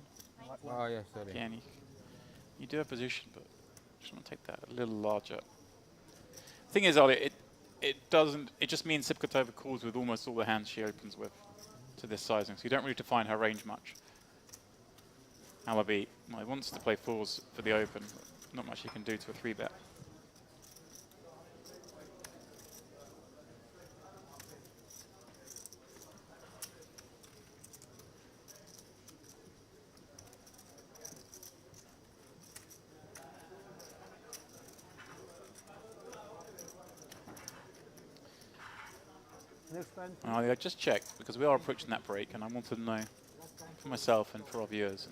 yeah, sorry. Again, you do have position, but just want to take that a little larger. Thing is, Ollie, it just means Sipkatova calls with almost all the hands she opens with to this sizing, so you don't really define her range much. Alabi, well, he wants to play 4s for the open, not much he can do to a 3-bet. I just checked, because we are approaching that break, and I wanted to know for myself and for our viewers.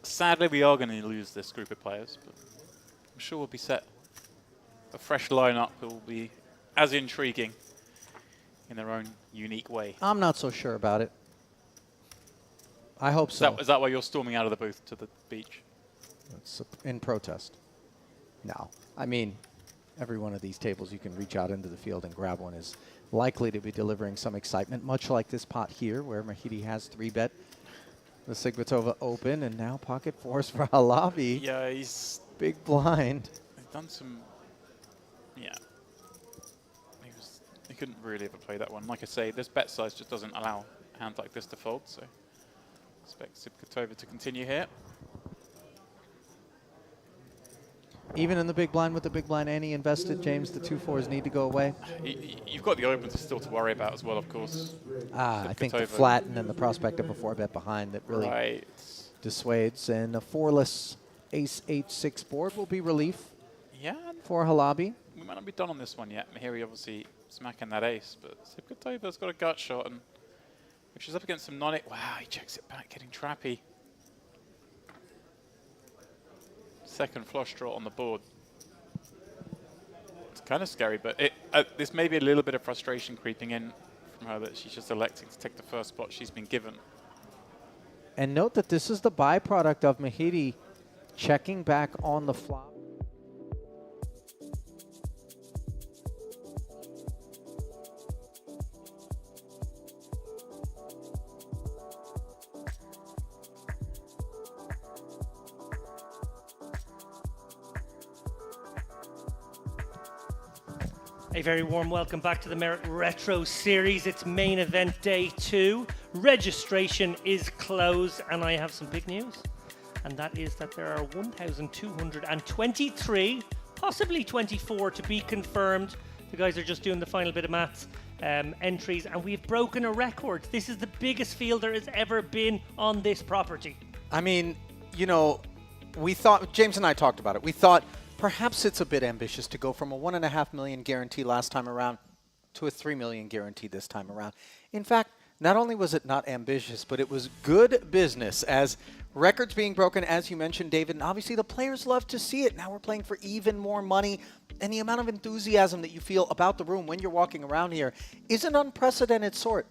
Sadly, we are going to lose this group of players, but I'm sure we'll be set a fresh lineup that will be as intriguing in their own unique way. I'm not so sure about it. I hope so. Is that why you're storming out of the booth to the beach? It's in protest. No. I mean, every one of these tables you can reach out into the field and grab one is likely to be delivering some excitement, much like this pot here where Mahidi has 3-bet the Sigvatova open, and now pocket 4s for Halabi. Yeah, he's big blind. He's done some, yeah. He couldn't really ever play that one. Like I say, this bet size just doesn't allow hands like this to fold, so expect Sipkatova to continue here. Even in the big blind with the big blind Annie invested, James, the 2-4s need to go away. You've got the opens still to worry about as well, of course. I think the flat and then the prospect of a 4-bet behind that really dissuades. And a 4-less ace-8-6 board will be relief for Halabi. We might not be done on this one yet. Mahiri obviously smacking that ace, but Sipkatova's got a gut shot, and if she's up against some non-it, wow, he checks it back, getting trappy. Second flush draw on the board. It's kind of scary, but this may be a little bit of frustration creeping in from her that she's just electing to take the first spot she's been given. And note that this is the byproduct of Mahidi checking back on the flop. A very warm welcome back to the Merit Retro Series. It's main event day 2. Registration is closed, and I have some big news. And that is that there are 1,223, possibly 24 to be confirmed. The guys are just doing the final bit of maths. Entries, and we've broken a record. This is the biggest field there has ever been on this property. I mean, you know, we thought, James and I talked about it, we thought perhaps it's a bit ambitious to go from a $1.5 million guarantee last time around to a $3 million guarantee this time around. In fact, not only was it not ambitious, but it was good business, as records being broken, as you mentioned, David, and obviously the players love to see it. Now we're playing for even more money, and the amount of enthusiasm that you feel about the room when you're walking around here is an unprecedented sort.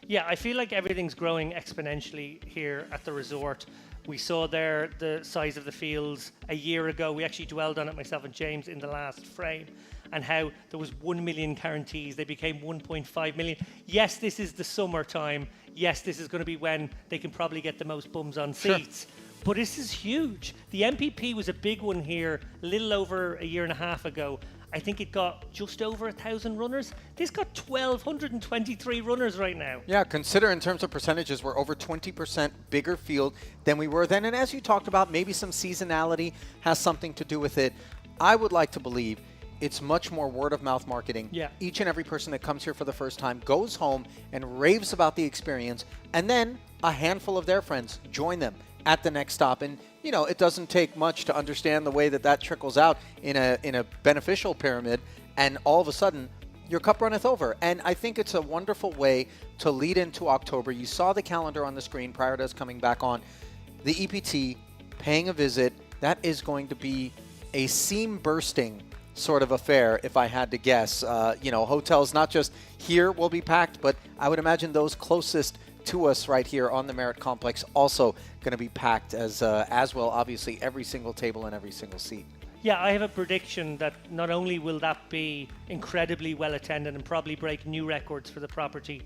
Yeah, I feel like everything's growing exponentially here at the resort. We saw there the size of the fields a year ago. We actually dwelled on it, myself and James, in the last frame, and how there was 1 million guarantees. They became 1.5 million. Yes, this is the summertime. Yes, this is going to be when they can probably get the most bums on seats. Sure. But this is huge. The MPP was a big one here a little over a year and a half ago. I think it got just over 1,000 runners. This got 1,223 runners right now. Yeah, consider in terms of percentages, we're over 20% bigger field than we were then. And as you talked about, maybe some seasonality has something to do with it. I would like to believe it's much more word-of-mouth marketing. Yeah. Each and every person that comes here for the first time goes home and raves about the experience, and then a handful of their friends join them at the next stop. And, you know, it doesn't take much to understand the way that that trickles out in a beneficial pyramid, and all of a sudden, your cup runneth over. And I think it's a wonderful way to lead into October. You saw the calendar on the screen prior to us coming back on. The EPT, paying a visit, that is going to be a seam-bursting sort of affair, if I had to guess. You know, hotels not just here will be packed, but I would imagine those closest to us right here on the Merit Complex also going to be packed as well, obviously, every single table and every single seat. Yeah, I have a prediction that not only will that be incredibly well attended and probably break new records for the property,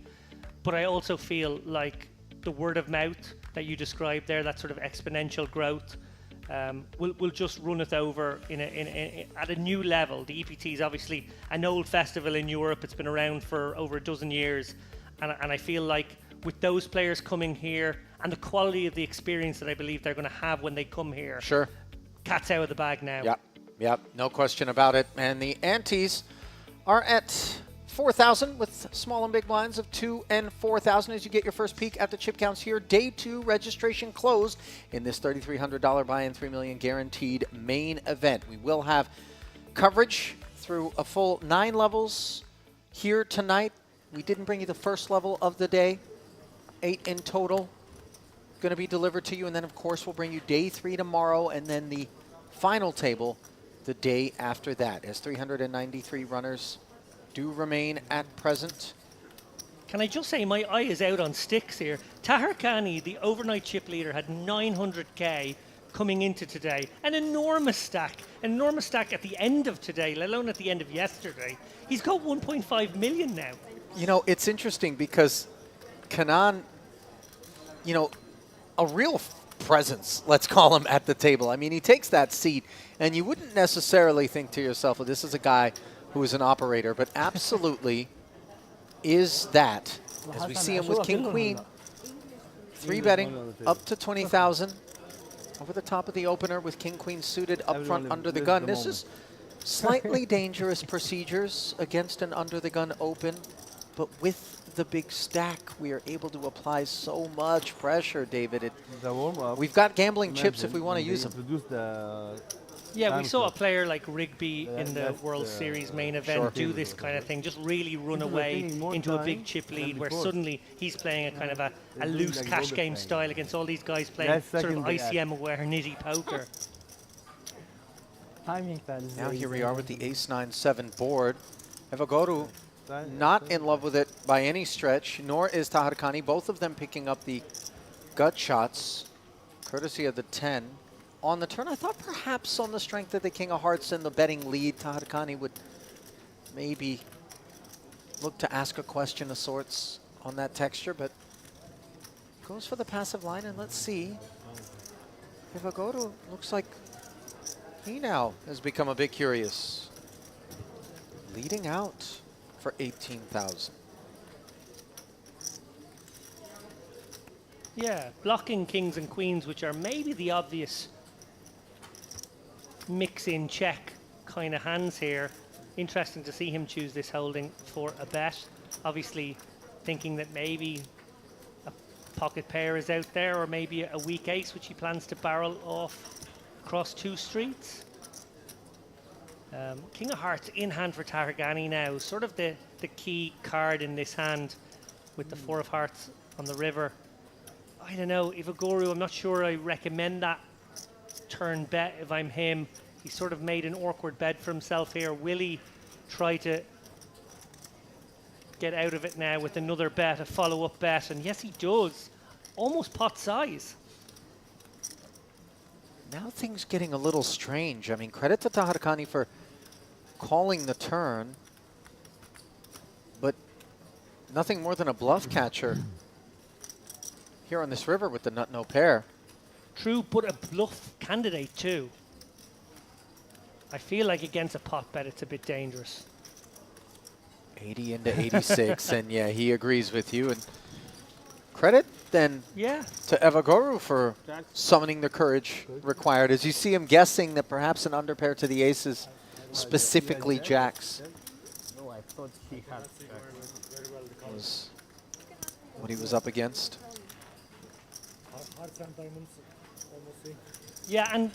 but I also feel like the word of mouth that you described there, that sort of exponential growth, will just run it over at a new level. The EPT is obviously an old festival in Europe. It's been around for over a dozen years. And I feel like with those players coming here and the quality of the experience that I believe they're going to have when they come here, sure, cat's out of the bag now. Yep, no question about it. And the antes are at 4,000 with small and big blinds of 2 and 4,000 as you get your first peek at the chip counts here. Day 2 registration closed in this $3,300 buy-in, $3 million guaranteed main event. We will have coverage through a full 9 levels here tonight. We didn't bring you the first level of the day. 8 in total going to be delivered to you. And then, of course, we'll bring you day 3 tomorrow, and then the final table the day after that, as 393 runners do remain at present. Can I just say, my eye is out on sticks here. Tahir Khani, the overnight chip leader, had 900k coming into today. An enormous stack at the end of today, let alone at the end of yesterday. He's got 1.5 million now. You know, it's interesting because Kanan, you know, a real presence, let's call him, at the table. I mean, he takes that seat, and you wouldn't necessarily think to yourself, well, this is a guy who is an operator, but absolutely is that. As we see him with King Queen, 3-betting up to 20,000 over the top of the opener with King Queen suited up front under the gun. This is slightly dangerous procedures against an under the gun open, but with the big stack, we are able to apply so much pressure, David. We've got gambling chips if we want to use them. Yeah, we saw a player like Rigby in the World Series main event do this kind of thing, just really run away into a big chip lead where suddenly he's playing a kind of a loose cash game style against all these guys playing sort of ICM-aware nitty poker. Now here we are with the ace-9-7 board. Evagoru not in love with it by any stretch, nor is Tahir Khani. Both of them picking up the gut shots, courtesy of the 10. On the turn, I thought perhaps on the strength of the King of Hearts and the betting lead, Tahir Khani would maybe look to ask a question of sorts on that texture, but goes for the passive line, and let's see. Evagoru looks like he now has become a bit curious. leading out for 18,000. Yeah, blocking kings and queens, which are maybe the obvious mix-in check kind of hands here. Interesting to see him choose this holding for a bet. Obviously thinking that maybe a pocket pair is out there, or maybe a weak ace, which he plans to barrel off across 2 streets. King of Hearts in hand for Targani now. Sort of the key card in this hand with the 4 of Hearts on the river. I don't know, Ivaguru, I'm not sure I recommend that turn bet if I'm him. He's sort of made an awkward bed for himself here. Will he try to get out of it now with another bet, a follow-up bet? And yes, he does. Almost pot size. Now things getting a little strange. I mean, credit to Taharkani for calling the turn, but nothing more than a bluff catcher here on this river with the nut no pair. True, but a bluff candidate too. I feel like against a pot bet it's a bit dangerous. 80 into 86, and yeah, he agrees with you. And credit then to Evaguru for summoning the courage required, as you see him guessing that perhaps an underpair to the aces, specifically jacks, No, I thought he had was what he was up against. Yeah, and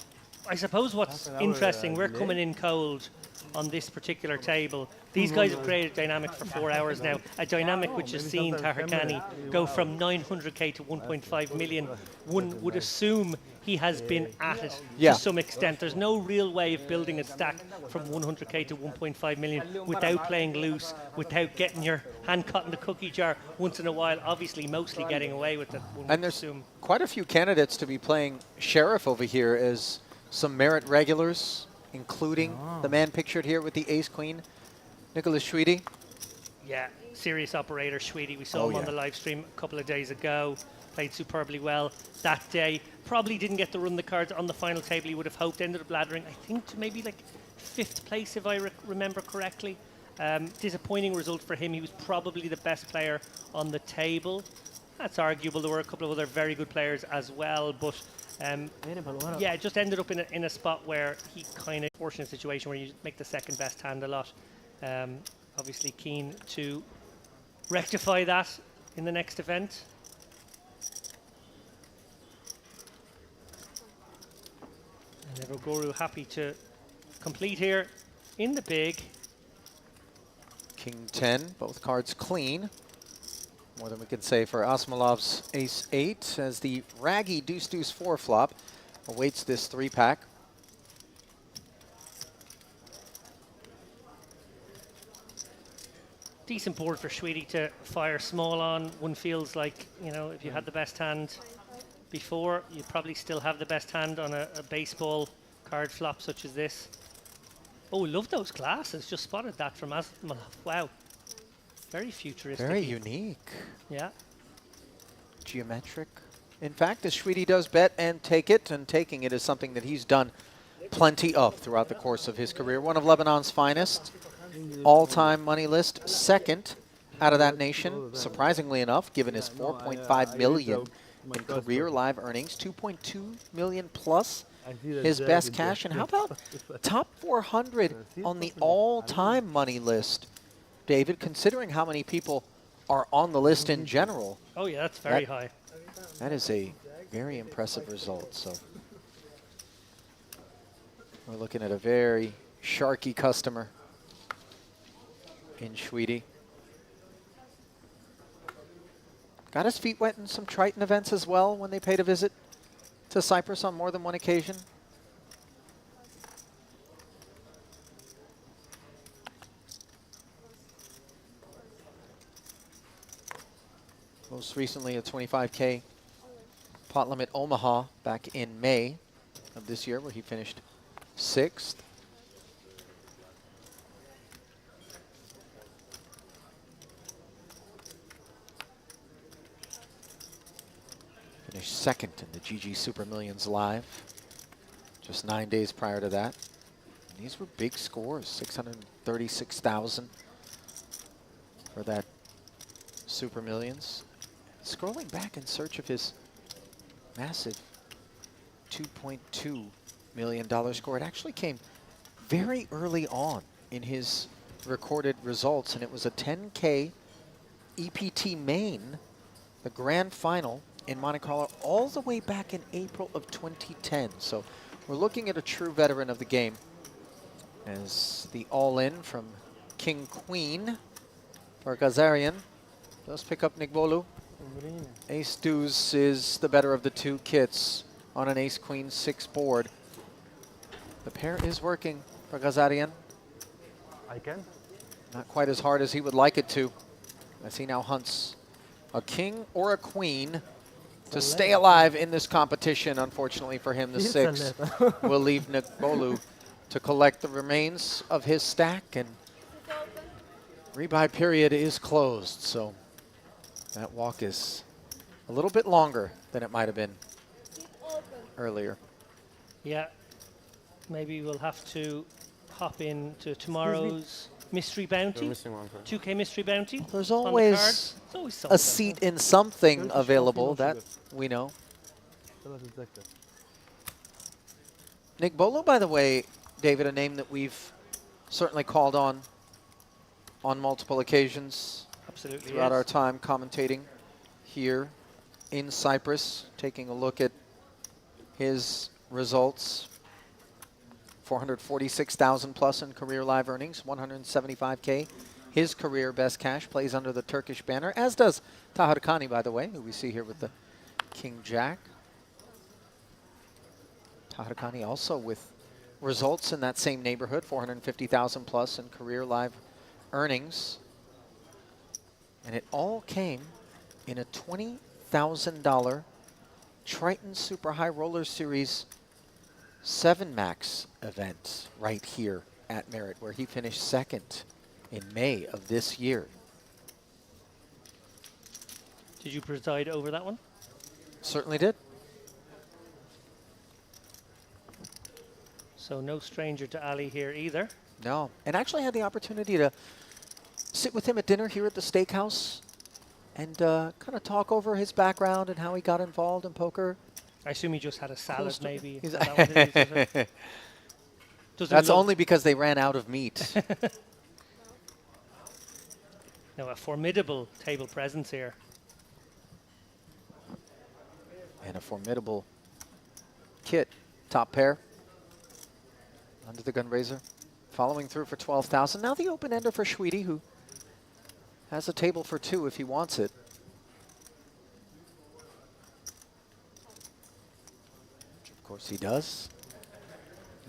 I suppose what's interesting, we're coming in cold on this particular table. These guys have created a dynamic for 4 hours now, a dynamic which has seen Taharkani go from 900k to 1.5 million. One would assume he has been at it to some extent. There's no real way of building a stack from 100k to 1.5 million without playing loose, without getting your hand caught in the cookie jar once in a while, obviously mostly getting away with it. And there's quite a few candidates to be playing Sheriff over here, as some merit regulars, including the man pictured here with the ace-queen, Nicholas Schweedy. Yeah, serious operator, Schweedy. We saw him on the live stream a couple of days ago. Played superbly well that day. Probably didn't get to run the cards on the final table he would have hoped. Ended up laddering, I think, to maybe like 5th place, if I remember correctly. Disappointing result for him. He was probably the best player on the table. That's arguable. There were a couple of other very good players as well, but yeah, it just ended up in a spot where he kind of fortunate situation where you make the second best hand a lot. Obviously keen to rectify that in the next event. And Evaguru happy to complete here in the big. King 10, both cards clean. More than we can say for Asmalov's ace-8, as the raggy deuce-deuce 4 flop awaits this 3-pack. Decent board for Schweedy to fire small on. One feels like, you know, if you had the best hand before, you'd probably still have the best hand on a baseball card flop such as this. Oh, love those glasses. Just spotted that from Asmalov. Wow. Very futuristic. Very unique. Yeah. Geometric. In fact, as Schweedy does bet and take it, and taking it is something that he's done plenty of throughout the course of his career. One of Lebanon's finest. All-time money list, second out of that nation, surprisingly enough, given his 4.5 million in career live earnings, 2.2 million plus his best cash. And how about top 400 on the all-time money list, David, considering how many people are on the list in general? Oh yeah, that's very high. That is a very impressive result. So we're looking at a very sharky customer in Schweedy. Got his feet wet in some Triton events as well when they paid a visit to Cyprus on more than one occasion. Most recently a 25K pot limit Omaha back in May of this year, where he finished 6th. Finished 2nd in the GG Super Millions Live just 9 days prior to that. These were big scores, 636,000 for that Super Millions. Scrolling back in search of his massive $2.2 million score. It actually came very early on in his recorded results, and it was a 10K EPT main, the grand final in Monte Carlo, all the way back in April of 2010. So we're looking at a true veteran of the game, as the all-in from King Queen for Gazarian does pick up Nigbolu. Ace Deuce is the better of the two kits on an Ace Queen 6 board. The pair is working for Gazarian. I can. Not quite as hard as he would like it to, as he now hunts a king or a queen to stay alive in this competition. Unfortunately for him, the 6 will leave Nigbolu to collect the remains of his stack, and rebuy period is closed. So that walk is a little bit longer than it might have been earlier. Yeah, maybe we'll have to hop into tomorrow's mystery bounty. 2K mystery bounty. There's on the always card. There's always a something. seat in something available, that we know. Nigbolu, by the way, David, a name that we've certainly called on multiple occasions. Absolutely. Throughout yes. our time commentating here in Cyprus, taking a look at his results. 446,000 plus in career live earnings, 175K. His career best cash, plays under the Turkish banner, as does Tahir Khani, by the way, who we see here with the King Jack. Tahir Khani also with results in that same neighborhood, 450,000 plus in career live earnings. And it all came in a $20,000 Triton Super High Roller Series 7 Max event right here at Merit, where he finished second in May of this year. Did you preside over that one? Certainly did. So no stranger to Ali here either. No, and actually had the opportunity to sit with him at dinner here at the steakhouse and kind of talk over his background and how he got involved in poker. I assume he just had a salad, maybe. He's Is that what it is, is it? Doesn't That's look- only because they ran out of meat. Now, a formidable table presence here. And a formidable kit, top pair, under the gun razor, following through for 12,000. Now the open ender for Schweedy, who has a table for 2 if he wants it. Which of course he does.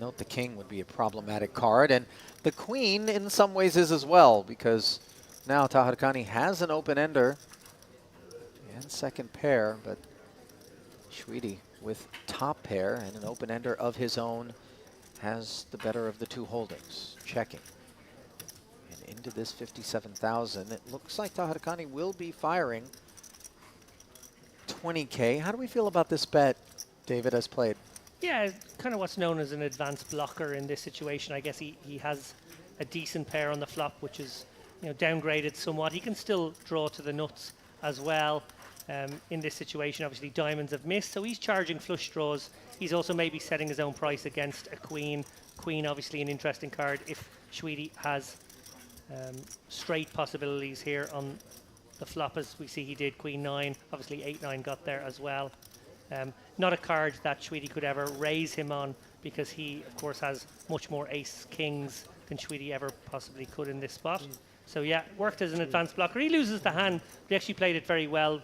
Note the king would be a problematic card, and the queen in some ways is as well, because now Tahir Khani has an open ender and second pair, but Schweedy with top pair and an open ender of his own has the better of the two holdings. Checking. And into this 57,000. It looks like Tahir Khani will be firing 20K. How do we feel about this bet, David, as played? Yeah, kind of what's known as an advanced blocker in this situation. I guess he has a decent pair on the flop, which is downgraded somewhat. He can still draw to the nuts as well. In this situation, obviously diamonds have missed, so he's charging flush draws. He's also maybe setting his own price against a queen. Queen, obviously an interesting card if Schweedy has straight possibilities here on the flop, as we see he did queen 9. Obviously 8-9 got there as well. Not a card that Schweedy could ever raise him on, because he, of course, has much more ace-kings than Schweedy ever possibly could in this spot. So yeah, worked as an advanced blocker. He loses the hand, but he actually played it very well,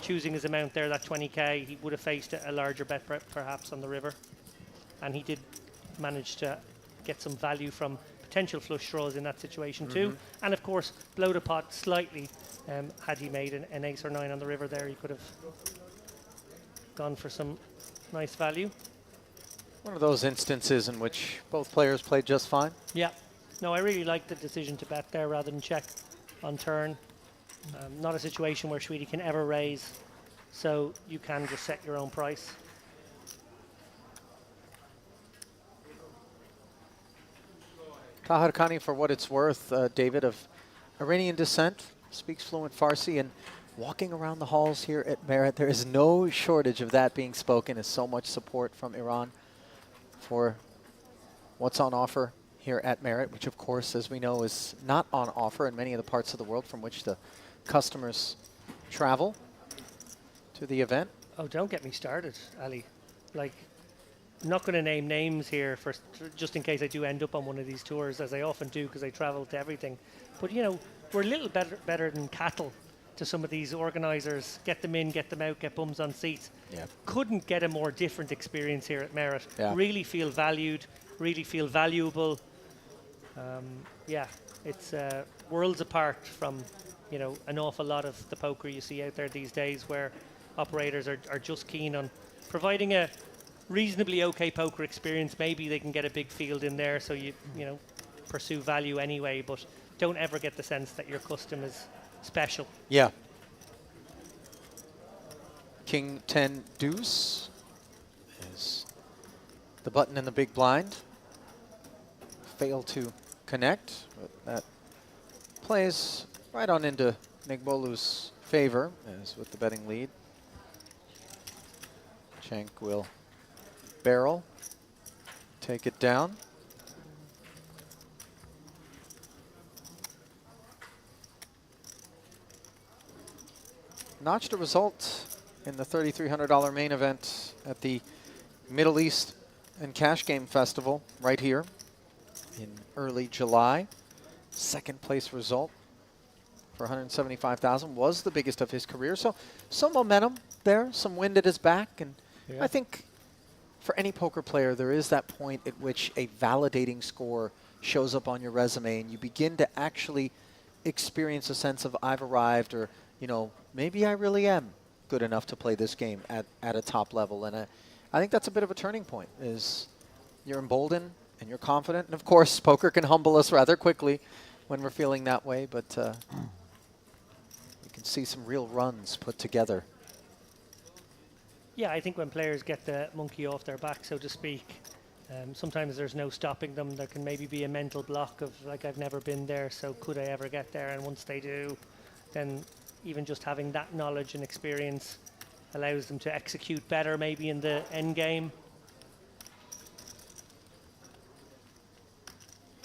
choosing his amount there, that 20K. He would have faced a larger bet perhaps on the river. And he did manage to get some value from potential flush draws in that situation too. And of course, blow the pot slightly. Had he made an ace or 9 on the river there, he could have gone for some nice value. One of those instances in which both players played just fine. Yeah. No, I really like the decision to bet there rather than check on turn. Not a situation where Schweedy can ever raise, so you can just set your own price. Tahar Khani, for what it's worth, David, of Iranian descent, speaks fluent Farsi, and walking around the halls here at Merit, there is no shortage of that being spoken, as so much support from Iran for what's on offer here at Merit, which of course, as we know, is not on offer in many of the parts of the world from which the customers travel to the event. Oh, don't get me started, Ali. Like, I'm not going to name names here for just in case I do end up on one of these tours, as I often do because I travel to everything. But, you know, we're a little better than cattle to some of these organisers. Get them in, get them out, get bums on seats. Yeah. Couldn't get a more different experience here at Merit. Yeah. Really feel valued, really feel valuable. Yeah, it's worlds apart from, you know, an awful lot of the poker you see out there these days, where operators are just keen on providing a reasonably okay poker experience. Maybe they can get a big field in there, so you know, pursue value anyway, but don't ever get the sense that your custom is special. Yeah. King 10 deuce is the button in the big blind. Failed to connect, but that plays right on into Nigbolu's favor, as with the betting lead. Cenk will barrel, take it down. Notched a result in the $3,300 main event at the Middle East and Cash Game Festival right here in early July. Second place result for $175,000 was the biggest of his career. So some momentum there, some wind at his back, and I think for any poker player there is that point at which a validating score shows up on your resume and you begin to actually experience a sense of I've arrived, or, you know, maybe I really am good enough to play this game at a top level. And I think that's a bit of a turning point, is you're emboldened and you're confident. And of course, poker can humble us rather quickly when we're feeling that way, but you can see some real runs put together. Yeah, I think when players get the monkey off their back, so to speak, sometimes there's no stopping them. There can maybe be a mental block of, like, I've never been there, so could I ever get there? And once they do, then even just having that knowledge and experience allows them to execute better maybe in the end game.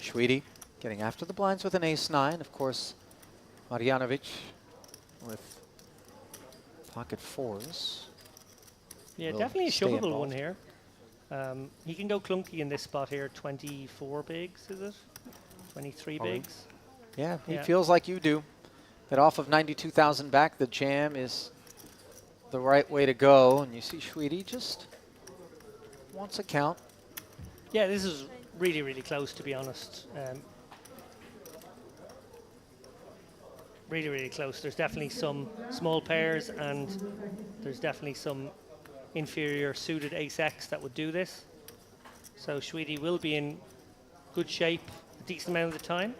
Schwede getting after the blinds with an ace-9. Of course, Marjanovic with pocket fours. Yeah, will definitely a stay shovable one involved. here. He can go clunky in this spot here. 24 bigs, is it? 23 bigs. Yeah, he Yeah. feels like you do. That off of 92,000 back, the jam is the right way to go. And you see Schwede just wants a count. Yeah, this is really, really close, to be honest. Really, really close. There's definitely some small pairs, and there's definitely some inferior suited ace-X that would do this. So Schwede will be in good shape a decent amount of the time.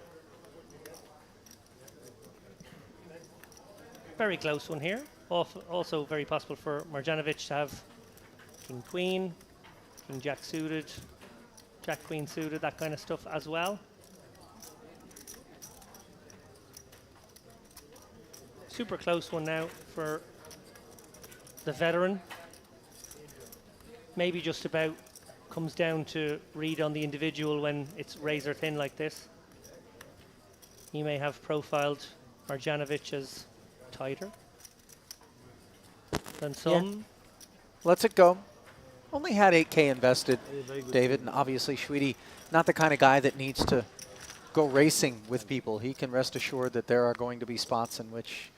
Very close one here. Also very possible for Marjanovic to have king-queen, king-jack suited, jack-queen suited, that kind of stuff as well. Super close one now for the veteran. Maybe just about comes down to read on the individual when it's razor thin like this. He may have profiled Marjanovic as tighter than some. Yeah. Lets it go. Only had 8K invested, David, and obviously Schwede, not the kind of guy that needs to go racing with people. He can rest assured that there are going to be spots in which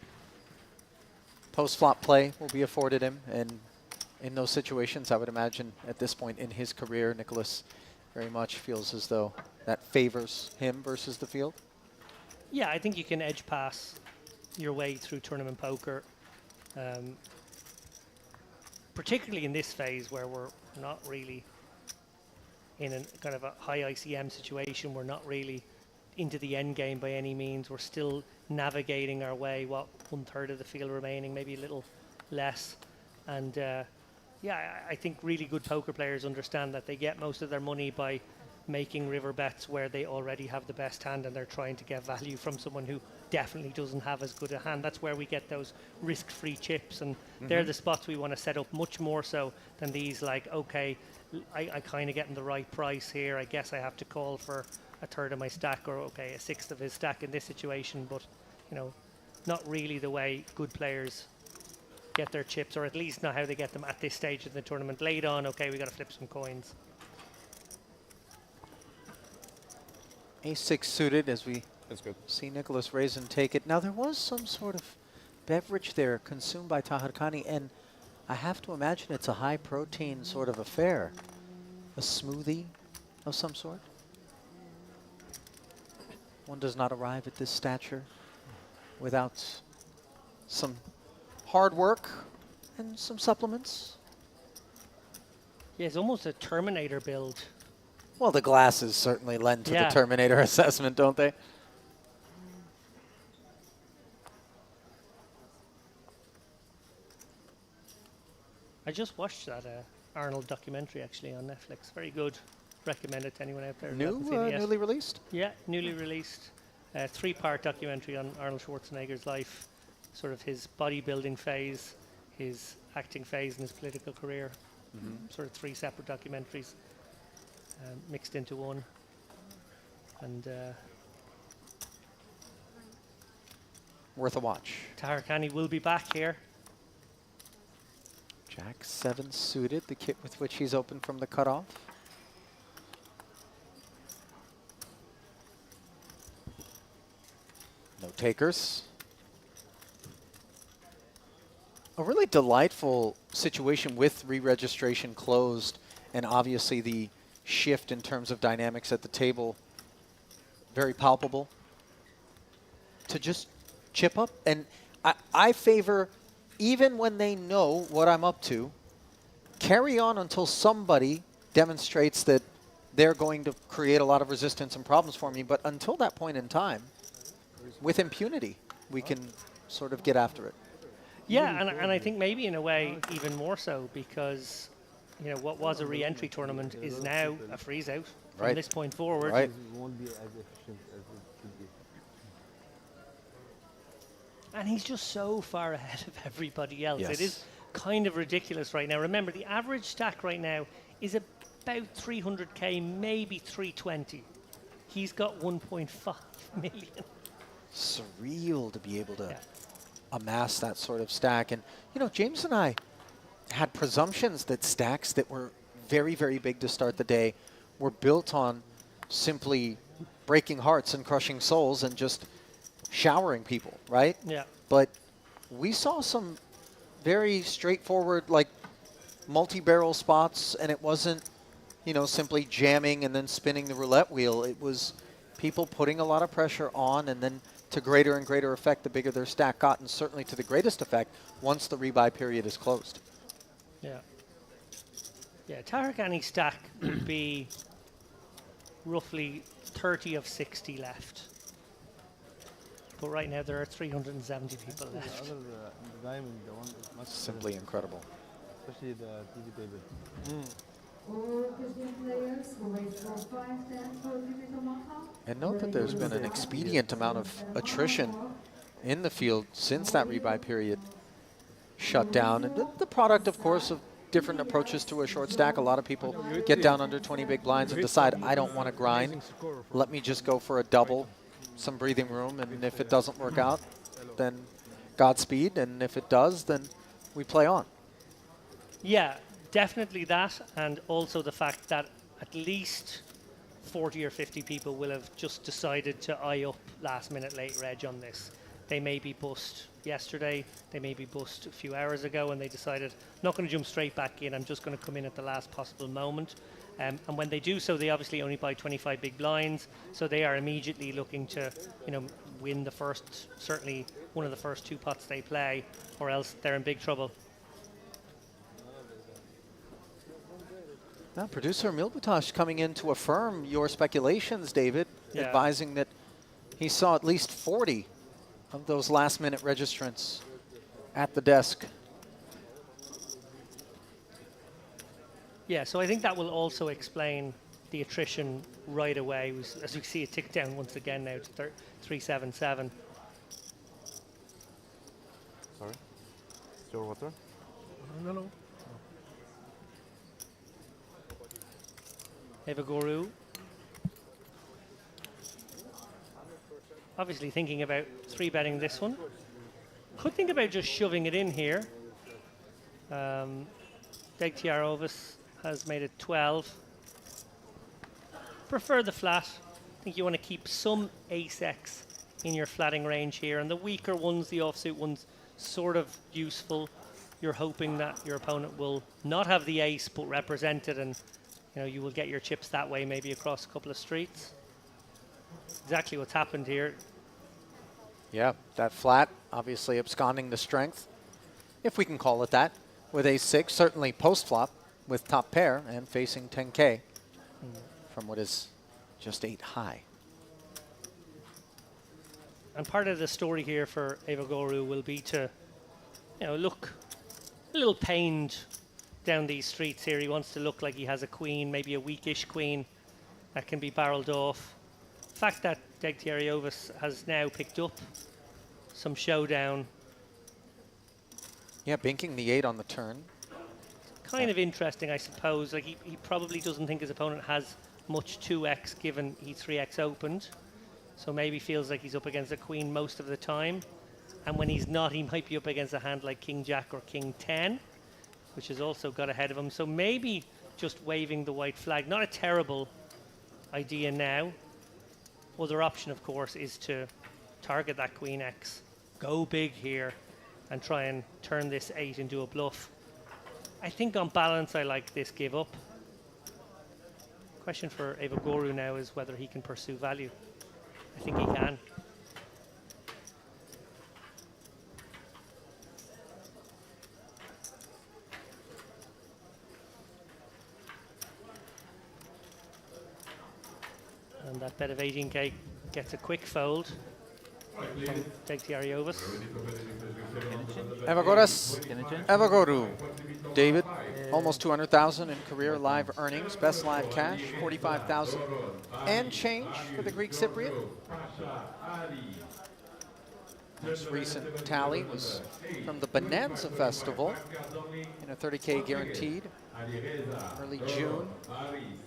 post-flop play will be afforded him, and in those situations, I would imagine at this point in his career, Nicholas very much feels as though that favors him versus the field. Yeah, I think you can edge pass your way through tournament poker, particularly in this phase where we're not really in a kind of a high ICM situation. We're not really into the end game by any means. We're still navigating our way, what, 1/3 of the field remaining, maybe a little less. And yeah, I think really good poker players understand that they get most of their money by making river bets where they already have the best hand and they're trying to get value from someone who definitely doesn't have as good a hand. That's where we get those risk-free chips, and they're the spots we want to set up much more so than these, like, okay, I kind of getting the right price here. I guess I have to call for a third of my stack, or okay, a sixth of his stack in this situation, but you know, not really the way good players get their chips, or at least not how they get them at this stage of the tournament. Late on, okay, we got to flip some coins. Ace-6 suited as we That's good. see Nicholas raise and take it. Now, there was some sort of beverage there consumed by Taharkani, and I have to imagine it's a high-protein sort of affair. A smoothie of some sort. One does not arrive at this stature without some hard work and some supplements. Yeah, it's almost a Terminator build. Well, the glasses certainly lend to Yeah. the Terminator assessment, don't they? I just watched that Arnold documentary actually on Netflix. Very good. Recommend it to anyone out there who hasn't seen it yet. Newly released? Yeah, newly released. 3-part documentary on Arnold Schwarzenegger's life, sort of his bodybuilding phase, his acting phase, and his political career. Sort of 3 separate documentaries mixed into one. And Worth a watch. Taharkani will be back here. Jack 7 suited, the kit with which he's open from the cutoff. No takers. A really delightful situation with re-registration closed, and obviously the shift in terms of dynamics at the table very palpable. To just chip up, and I favor, even when they know what I'm up to, carry on until somebody demonstrates that they're going to create a lot of resistance and problems for me. But until that point in time, with impunity, we can sort of get after it. Yeah, and I think maybe in a way even more so, because you know what was a re-entry tournament is now a freeze out from Right. this point forward. Right. It won't be as efficient as it could be. And he's just so far ahead of everybody else. Yes. It is kind of ridiculous right now. Remember, the average stack right now is about 300k, maybe 320. He's got 1.5 million. Surreal to be able to Yeah. amass that sort of stack. And, you know, James and I had presumptions that stacks that were very, very big to start the day were built on simply breaking hearts and crushing souls and just showering people, right? Yeah. But we saw some very straightforward, like, multi-barrel spots, and it wasn't, you know, simply jamming and then spinning the roulette wheel. It was people putting a lot of pressure on, and then to greater and greater effect the bigger their stack got, and certainly to the greatest effect once the rebuy period is closed. Yeah. Yeah, Taharkani's stack would be roughly 30 of 60 left. But right now there are 370 people The left. other the diamond, the one is much Simply incredible. better, especially the TV table. All Christian players who raise for 5, 10, 40 meter marker. And note that there's been an expedient amount of attrition in the field since that rebuy period shut down. And the product, of course, of different approaches to a short stack. A lot of people get down under 20 big blinds and decide, I don't want to grind. Let me just go for a double, some breathing room. And if it doesn't work out, then Godspeed. And if it does, then we play on. Yeah, definitely that, and also the fact that at least 40 or 50 people will have just decided to eye up last minute late reg on this. They may be bust yesterday, they may be bust a few hours ago, and they decided, I'm not going to jump straight back in, I'm just going to come in at the last possible moment. And when they do so, they obviously only buy 25 big blinds, so they are immediately looking to, you know, win the first, certainly one of the first 2 pots they play, or else they're in big trouble. Now, producer Milbutash coming in to affirm your speculations, David, Yeah. advising that he saw at least 40 of those last-minute registrants at the desk. Yeah, so I think that will also explain the attrition right away. As you can see, it ticked down once again now to 377. Sorry. Store water. No. Evaguru. Obviously thinking about 3-betting this one. Could think about just shoving it in here. Degtiarovas has made it 12. Prefer the flat. I think you want to keep some ace-x in your flatting range here. And the weaker ones, the offsuit ones, sort of useful. You're hoping that your opponent will not have the ace but represent it, and you will get your chips that way, maybe across a couple of streets. Exactly what's happened here. Yeah, that flat, obviously absconding the strength, if we can call it that, with ace-6, certainly post-flop with top pair and facing 10K from what is just 8 high. And part of the story here for Evaguru will be to, look a little pained down these streets here. He wants to look like he has a queen, maybe a weakish queen that can be barreled off. The fact that Degtiarovas has now picked up some showdown. Yeah, binking the 8 on the turn. Kind of interesting, I suppose. Like he probably doesn't think his opponent has much 2x given he 3x opened. So maybe feels like he's up against a queen most of the time. And when he's not, he might be up against a hand like King Jack or King 10, which has also got ahead of him. So maybe just waving the white flag. Not a terrible idea now. Other option, of course, is to target that Queen X, go big here, and try and turn this 8 into a bluff. I think on balance, I like this give up. Question for Evaguru now is whether he can pursue value. I think he can. And that bet of 18K gets a quick fold from Degtiarovas. Evaguru. David, almost 200,000 in career live earnings. Best live cash, 45,000 and change for the Greek Cypriot. Most recent tally was from the Bonanza Festival in a 30K guaranteed. Early June,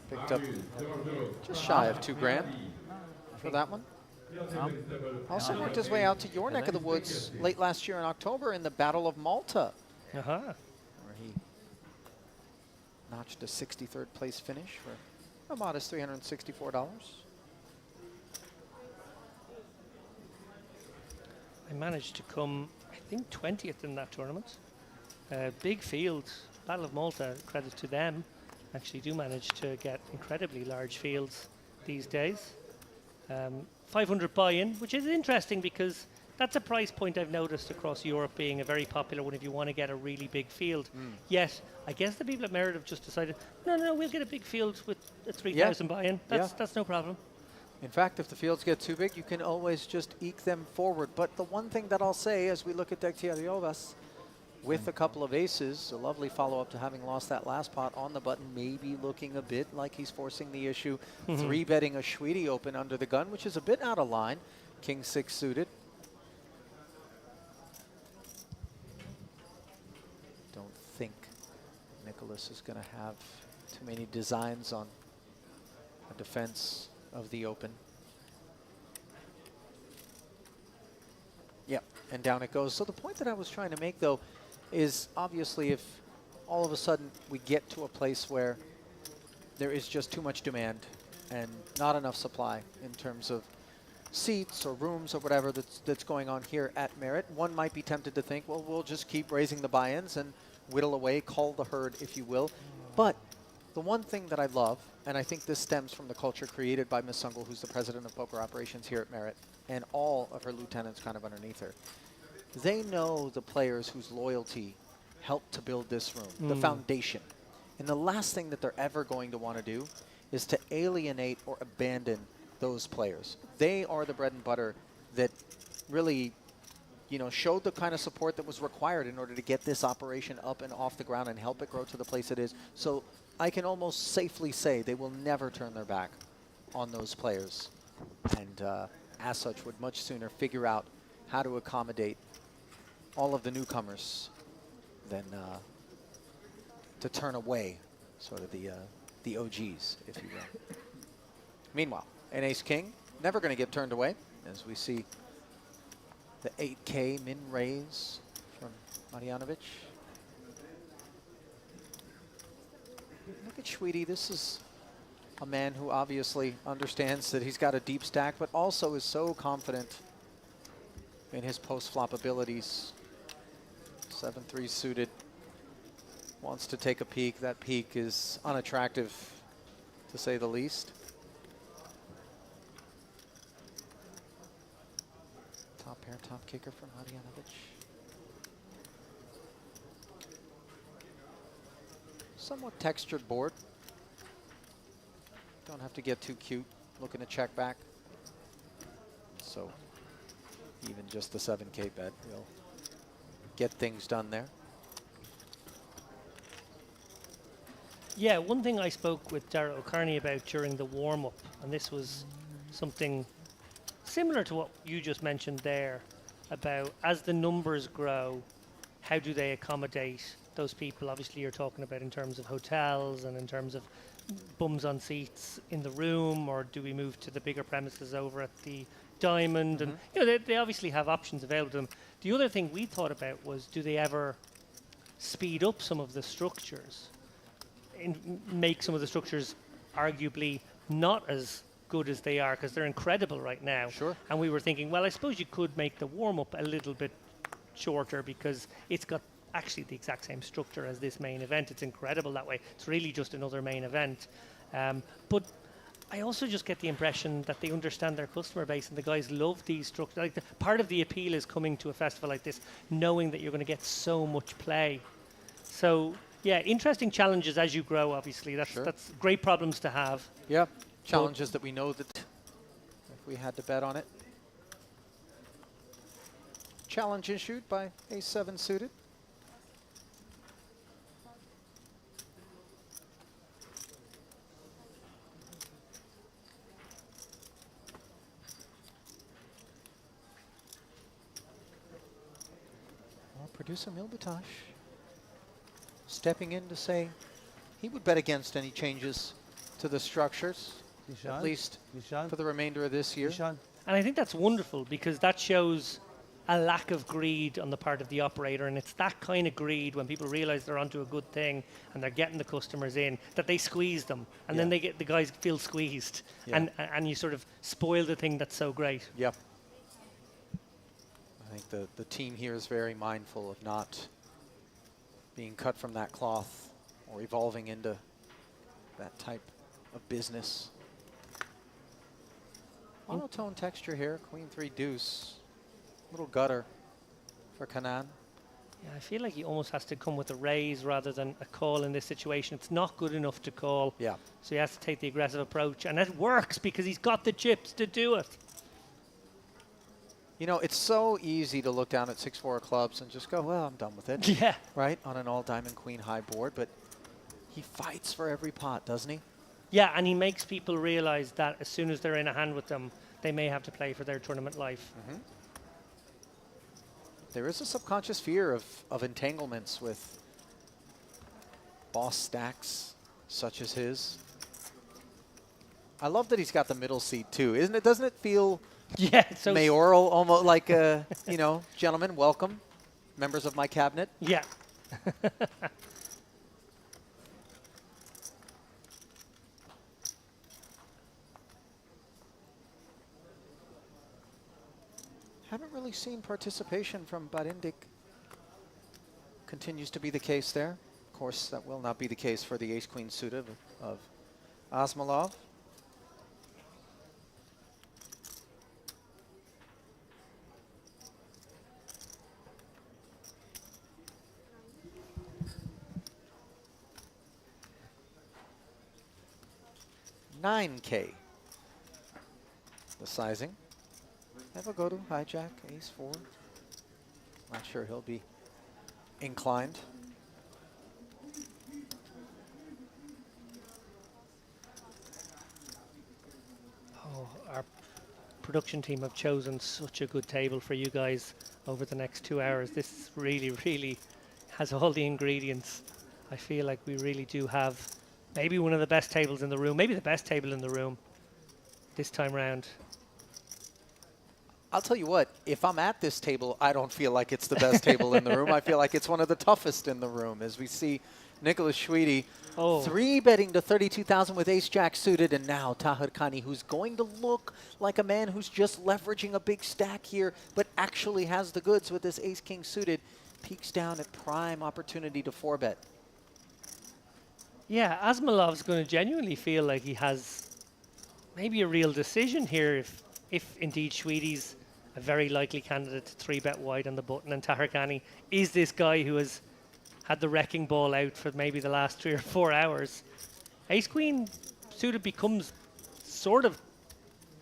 picked up just shy of $2,000 for that one. Also worked his way out to your neck of the woods late last year in October in the Battle of Malta, where he notched a 63rd place finish for a modest $364. I managed to come, I think, 20th in that tournament. Big field, Battle of Malta, credit to them. Actually do manage to get incredibly large fields these days. 500 buy-in, which is interesting because that's a price point I've noticed across Europe being a very popular one if you want to get a really big field. Yet, I guess the people at Merit have just decided, no, we'll get a big field with a 3,000 buy-in. That's no problem. In fact, if the fields get too big, you can always just eke them forward. But the one thing that I'll say as we look at Degtiarovas, with a couple of aces, a lovely follow-up to having lost that last pot on the button, maybe looking a bit like he's forcing the issue. 3-betting a Schwede Open under the gun, which is a bit out of line. King 6 suited. Don't think Nicholas is going to have too many designs on a defense of the open. Yep, and down it goes. So the point that I was trying to make, though, is obviously if all of a sudden we get to a place where there is just too much demand and not enough supply in terms of seats or rooms or whatever that's going on here at Merit, one might be tempted to think, well, we'll just keep raising the buy-ins and whittle away, cull the herd, if you will. But the one thing that I love, and I think this stems from the culture created by Ms. Sungle, who's the president of poker operations here at Merit, and all of her lieutenants kind of underneath her. They know the players whose loyalty helped to build this room, the foundation. And the last thing that they're ever going to want to do is to alienate or abandon those players. They are the bread and butter that really you know, showed the kind of support that was required in order to get this operation up and off the ground and help it grow to the place it is. So I can almost safely say they will never turn their back on those players. And as such, would much sooner figure out how to accommodate all of the newcomers than to turn away sort of the OGs, if you will. Meanwhile, an ace-king, never going to get turned away, as we see the 8K min raise from Marjanovic. Look at Schweedy. This is a man who obviously understands that he's got a deep stack, but also is so confident in his post-flop abilities. 7-3 suited. Wants to take a peek. That peek is unattractive, to say the least. Top pair, top kicker from Marjanovic. Somewhat textured board. Don't have to get too cute looking to check back. So even just the 7K bet will get things done there. Yeah, one thing I spoke with Darragh O'Carney about during the warm-up, and this was something similar to what you just mentioned there, about as the numbers grow, how do they accommodate those people? Obviously you're talking about in terms of hotels and in terms of bums on seats in the room, or do we move to the bigger premises over at the Diamond? And you know, they obviously have options available to them. The other thing we thought about was, do they ever speed up some of the structures and make some of the structures arguably not as good as they are, because they're incredible right now. Sure. And we were thinking, well, I suppose you could make the warm-up a little bit shorter, because it's got actually the exact same structure as this main event. It's incredible that way. It's really just another main event. But I also just get the impression that they understand their customer base, and the guys love these structures. Like part of the appeal is coming to a festival like this, knowing that you're going to get so much play. So yeah, interesting challenges as you grow, obviously. That's great problems to have. Yeah, challenges that we know that if we had to bet on it. Challenge issued by Ace-7 suited. Well, producer Milbatosh stepping in to say he would bet against any changes to the structures, at least for the remainder of this year. And I think that's wonderful, because that shows a lack of greed on the part of the operator, and it's that kind of greed when people realize they're onto a good thing and they're getting the customers in, that they squeeze them, and then they get the guys feel squeezed, and you sort of spoil the thing that's so great. Yep. I think the team here is very mindful of not being cut from that cloth or evolving into that type of business. Monotone texture here, Queen 3 deuce. Little gutter for Kanan. Yeah, I feel like he almost has to come with a raise rather than a call in this situation. It's not good enough to call. Yeah. So he has to take the aggressive approach, and it works because he's got the chips to do it. You know, it's so easy to look down at 6-4 clubs and just go, well, I'm done with it. Yeah. Right? On an all-diamond queen high board, but he fights for every pot, doesn't he? Yeah, and he makes people realize that as soon as they're in a hand with them, they may have to play for their tournament life. There is a subconscious fear of entanglements with boss stacks such as his. I love that he's got the middle seat too, isn't it? Doesn't it feel so mayoral, almost like a, you know, gentlemen, welcome, members of my cabinet? Yeah. Haven't really seen participation from Barindik. Continues to be the case there. Of course, that will not be the case for the ace-queen suited of Asmalov. $9K. The sizing. Have a go to hijack, ace 4. Not sure he'll be inclined. Oh, our production team have chosen such a good table for you guys over the next 2 hours. This really, really has all the ingredients. I feel like we really do have maybe one of the best tables in the room, maybe the best table in the room this time round. I'll tell you what, if I'm at this table, I don't feel like it's the best table in the room. I feel like it's one of the toughest in the room, as we see Nicholas Schwede three betting to 32,000 with ace-jack suited, and now Tahir Khani, who's going to look like a man who's just leveraging a big stack here, but actually has the goods with this ace-king suited, peaks down at prime opportunity to 4-bet. Yeah, Asmalov's going to genuinely feel like he has maybe a real decision here if indeed Schwede's a very likely candidate to 3-bet wide on the button, and Tahir Khani is this guy who has had the wrecking ball out for maybe the last 3 or 4 hours. Ace-Queen suited becomes sort of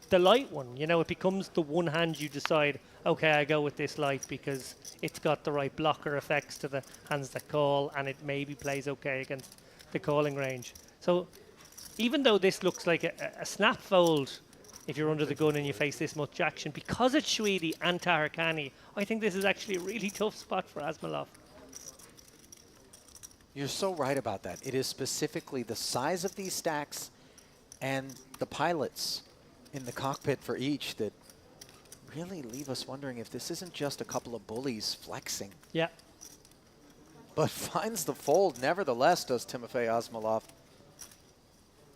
the light one. You know, it becomes the one hand you decide, okay, I go with this light because it's got the right blocker effects to the hands that call, and it maybe plays okay against the calling range. So even though this looks like a snap fold, if you're under the gun and you face this much action, because it's Schwede and Tahir Khani, I think this is actually a really tough spot for Asmalov. You're so right about that. It is specifically the size of these stacks and the pilots in the cockpit for each that really leave us wondering if this isn't just a couple of bullies flexing. Yeah. But finds the fold, nevertheless, does Timofey Asmalov.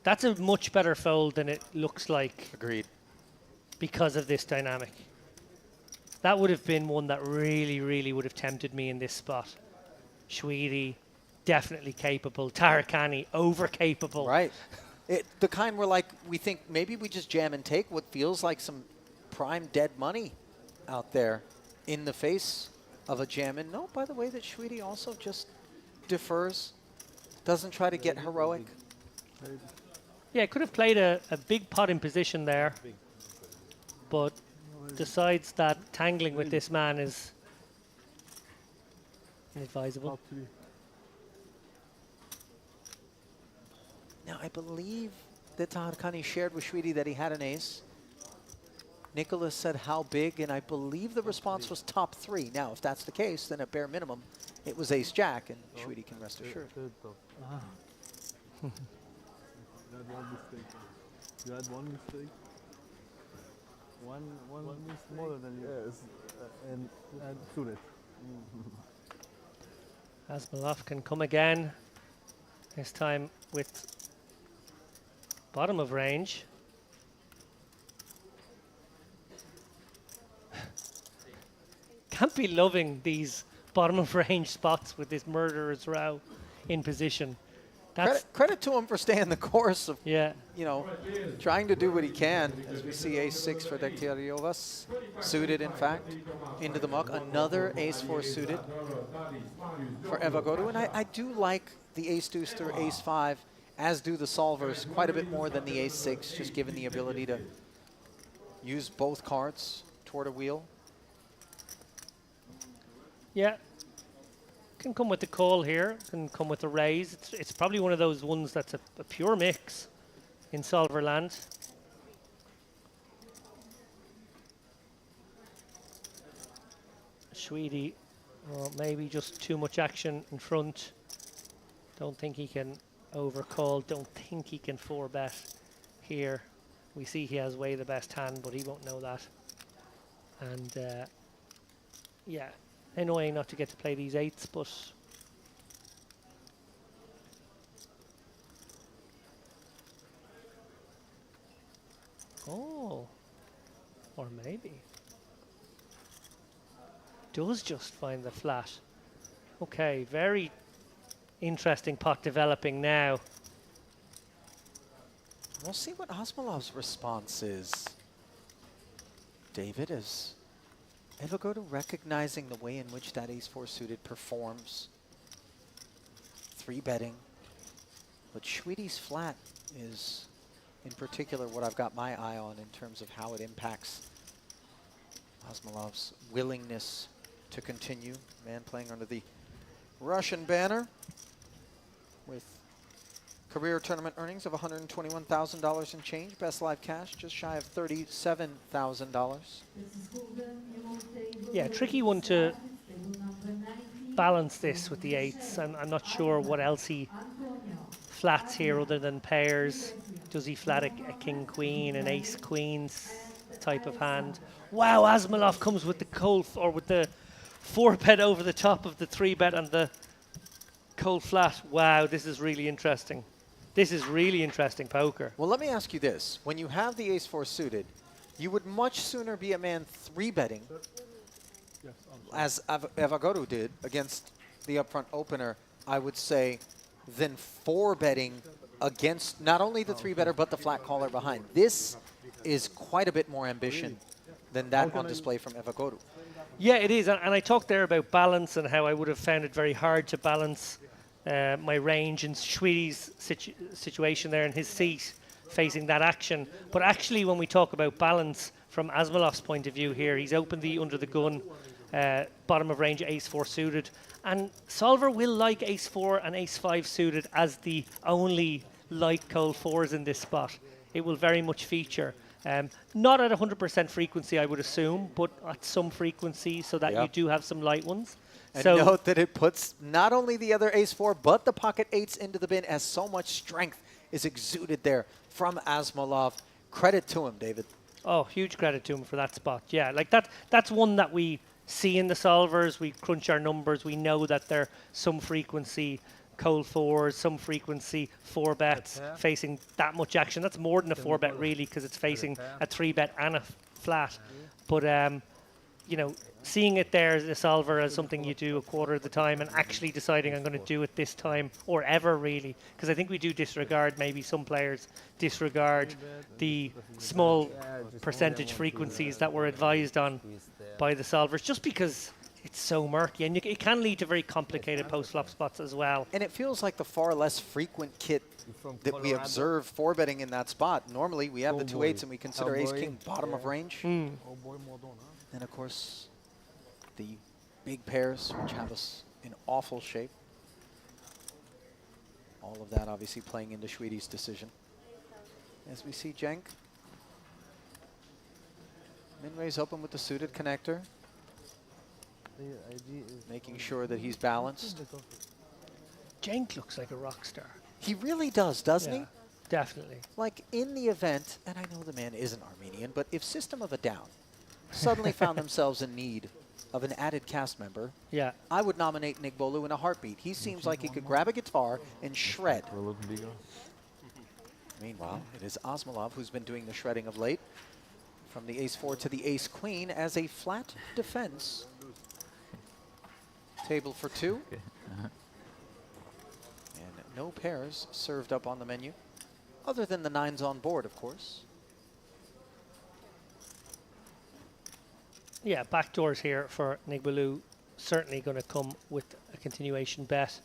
That's a much better fold than it looks like. Agreed. Because of this dynamic. That would have been one that really, really would have tempted me in this spot. Schwede, definitely capable. Tahir Khani, over capable. Right. The kind where, like, we think maybe we just jam and take what feels like some prime dead money out there in the face of a jam. And no, by the way, that Schwede also just defers, doesn't try to get heroic. Yeah, could have played a big pot in position there, but decides that tangling with this man is inadvisable. Now, I believe that Tahir Khani shared with Schwede that he had an ace. Nicholas said how big, and I believe the response was top 3. Now, if that's the case, then at bare minimum, it was ace-jack, and Schwede can rest assured. You had one mistake. You had one mistake. One mistake. More than you. Yes, and suited. Asmalov can come again. This time with bottom of range. Can't be loving these bottom of range spots with this murderer's row in position. Credit to him for staying the course of, you know, trying to do what he can. As we see ace-6 for Degtyaryovas, suited, in fact, into the muck. Another ace-4 suited for Evagorou. And I do like the ace-deuce through ace-5, as do the solvers, quite a bit more than the ace-6, just given the ability to use both cards toward a wheel. Yeah. Can come with the call here, can come with the raise. It's probably one of those ones that's a pure mix in solver land. Schwede, maybe just too much action in front. Don't think he can overcall, don't think he can 4-bet here. We see he has way the best hand, but he won't know that. And yeah. Annoying not to get to play these 8s, but or maybe does just find the flat. Okay, very interesting pot developing now. We'll see what Asmalov's response is. David, is Evagorou recognizing the way in which that ace-4 suited performs, 3-betting, but Schwede's flat is, in particular, what I've got my eye on in terms of how it impacts Asmalov's willingness to continue. Man playing under the Russian banner with career tournament earnings of $121,000 and change. Best live cash just shy of $37,000. Yeah, tricky one to balance this with the eights. I'm not sure what else he flats here other than pairs. Does he flat a king queen, an ace queens type of hand? Wow, Asmolov comes with the or with the 4-bet over the top of the 3-bet and the cold flat. Wow, this is really interesting. This is really interesting poker. Well, let me ask you this. When you have the ace-4 suited, you would much sooner be a man 3-betting, as Evagoro did against the upfront opener, I would say, than 4-betting against not only the 3-better, but the flat caller behind. This is quite a bit more ambition than that on display from Evagoro. Yeah, it is. And I talked there about balance and how I would have found it very hard to balance my range and Schwedi's situation there in his seat facing that action. But actually, when we talk about balance from Asmolov's point of view here, he's opened the under the gun, bottom of range ace-4 suited. And Solver will like ace-4 and ace-5 suited as the only light cold fours in this spot. It will very much feature. Not at 100% frequency, I would assume, but at some frequency so that you do have some light ones. And so note that it puts not only the other ace-4, but the pocket 8s into the bin, as so much strength is exuded there from Asmolov. Credit to him, David. Oh, huge credit to him for that spot. Yeah, like that's one that we see in the solvers. We crunch our numbers. We know that they're some frequency cold fours, some frequency 4-bets facing that much action. That's more than a 4-bet really, because it's facing a 3-bet and a flat. But you know, seeing it there as a solver as something you do a quarter of the time and actually deciding I'm going to do it this time or ever really, because I think we do disregard, maybe some players disregard the small percentage frequencies that were advised on by the solvers just because it's so murky, and it can lead to very complicated post-flop spots as well. And it feels like the far less frequent kit that we observe 4-betting in that spot. Normally, we have the 2-8s and we consider ace-king bottom of range. And, of course, the big pairs, which have us in awful shape. All of that obviously playing into Schwedi's decision. As we see Cenk. Min-raise open with the suited connector. Making sure that he's balanced. Cenk looks like a rock star. He really does, doesn't he? Definitely. Like in the event, and I know the man isn't Armenian, but if System of a Down suddenly found themselves in need of an added cast member, I would nominate Nick Bolu in a heartbeat. He seems like he could grab a guitar and shred. Meanwhile, it is Asmolov who's been doing the shredding of late. From the ace-4 to the ace-queen as a flat defense. Table for 2. And no pairs served up on the menu, other than the 9s on board, of course. Yeah, backdoors here for Nigbolu. Certainly going to come with a continuation bet.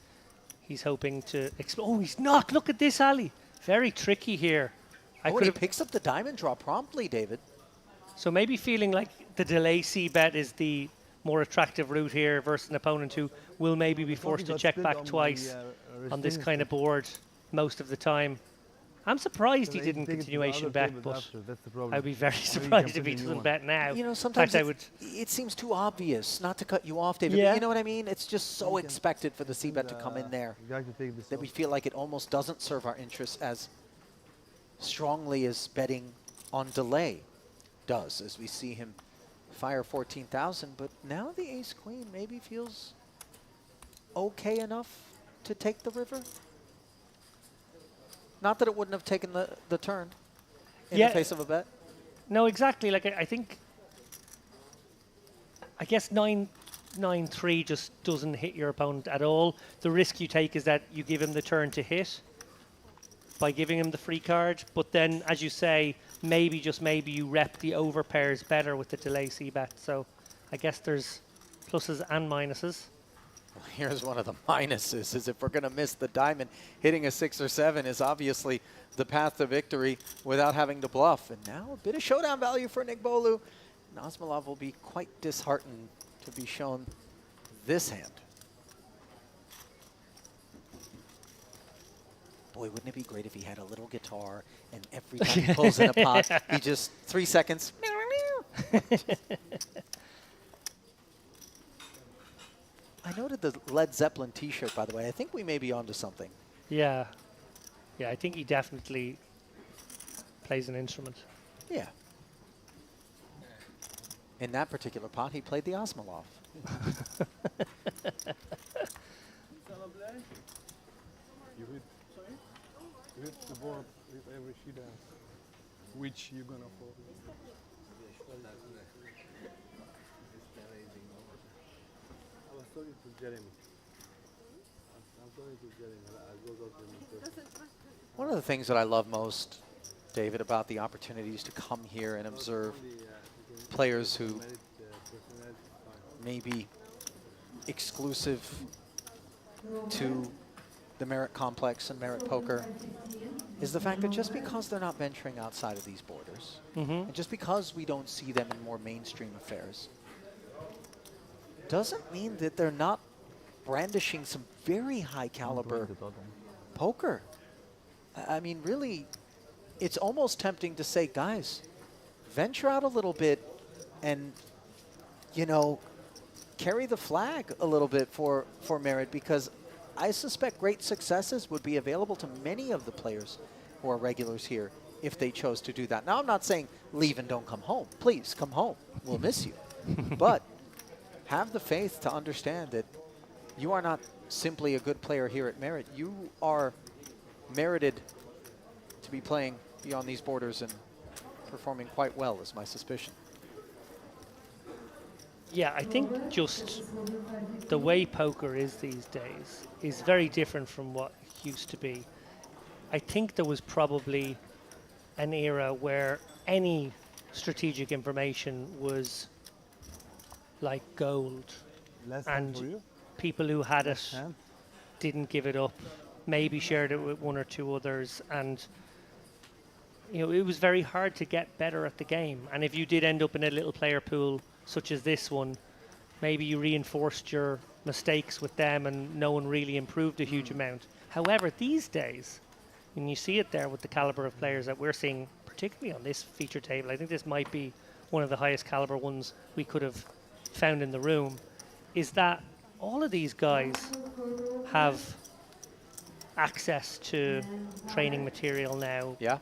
He's hoping to oh, he's not. Look at this, Ali. Very tricky here. And he picks up the diamond draw promptly, David. So maybe feeling like the delay C bet is the more attractive route here versus an opponent who will maybe be forced to check back twice on this kind of board most of the time. I'm surprised he didn't continuation bet, but I'd be very surprised if he doesn't bet now. You know, sometimes it seems too obvious, not to cut you off, David. But you know what I mean? It's just so expected for the C-bet to come in there that we feel like it almost doesn't serve our interests as strongly as betting on delay does, as we see him fire 14,000. But now the ace-queen maybe feels okay enough to take the river. Not that it wouldn't have taken the turn in the face of a bet. No, exactly. Like I think, I guess 9-3 just doesn't hit your opponent at all. The risk you take is that you give him the turn to hit by giving him the free card. But then, as you say, maybe, just maybe, you rep the over pairs better with the delay C-bet. So I guess there's pluses and minuses. Well, here's one of the minuses, is if we're going to miss the diamond, hitting a 6 or 7 is obviously the path to victory without having to bluff. And now a bit of showdown value for Nick Bolu. And Asmolov will be quite disheartened to be shown this hand. Boy, wouldn't it be great if he had a little guitar and every time he pulls in a pot, he just 3 seconds. I noted the Led Zeppelin t-shirt, by the way. I think we may be onto something. Yeah. Yeah, I think he definitely plays an instrument. Yeah. In that particular pot, he played the Osmolov. You hit, you hit the board with every she dance. Which you gonna fall? I was talking to Jeremy. I'm talking to Jeremy. I go to him. One of the things that I love most, David, about the opportunities to come here and observe players who may be exclusive to the Merit Complex and Merit Poker is the fact that just because they're not venturing outside of these borders, and just because we don't see them in more mainstream affairs, doesn't mean that they're not brandishing some very high caliber poker. I mean, really, it's almost tempting to say, guys, venture out a little bit and, you know, carry the flag a little bit for Merit, because I suspect great successes would be available to many of the players who are regulars here if they chose to do that. Now, I'm not saying leave and don't come home. Please, come home. We'll miss you. But have the faith to understand that you are not simply a good player here at Merit. You are merited to be playing beyond these borders and performing quite well, is my suspicion. Yeah, I think just the way poker is these days is very different from what it used to be. I think there was probably an era where any strategic information was like gold, and people who had it didn't give it up, maybe shared it with one or two others, and you know, it was very hard to get better at the game. And if you did end up in a little player pool such as this one, maybe you reinforced your mistakes with them and no one really improved a huge amount. However, these days, and you see it there with the caliber of players that we're seeing, particularly on this feature table, I think this might be one of the highest caliber ones we could have found in the room, is that all of these guys have access to training material now. Yeah.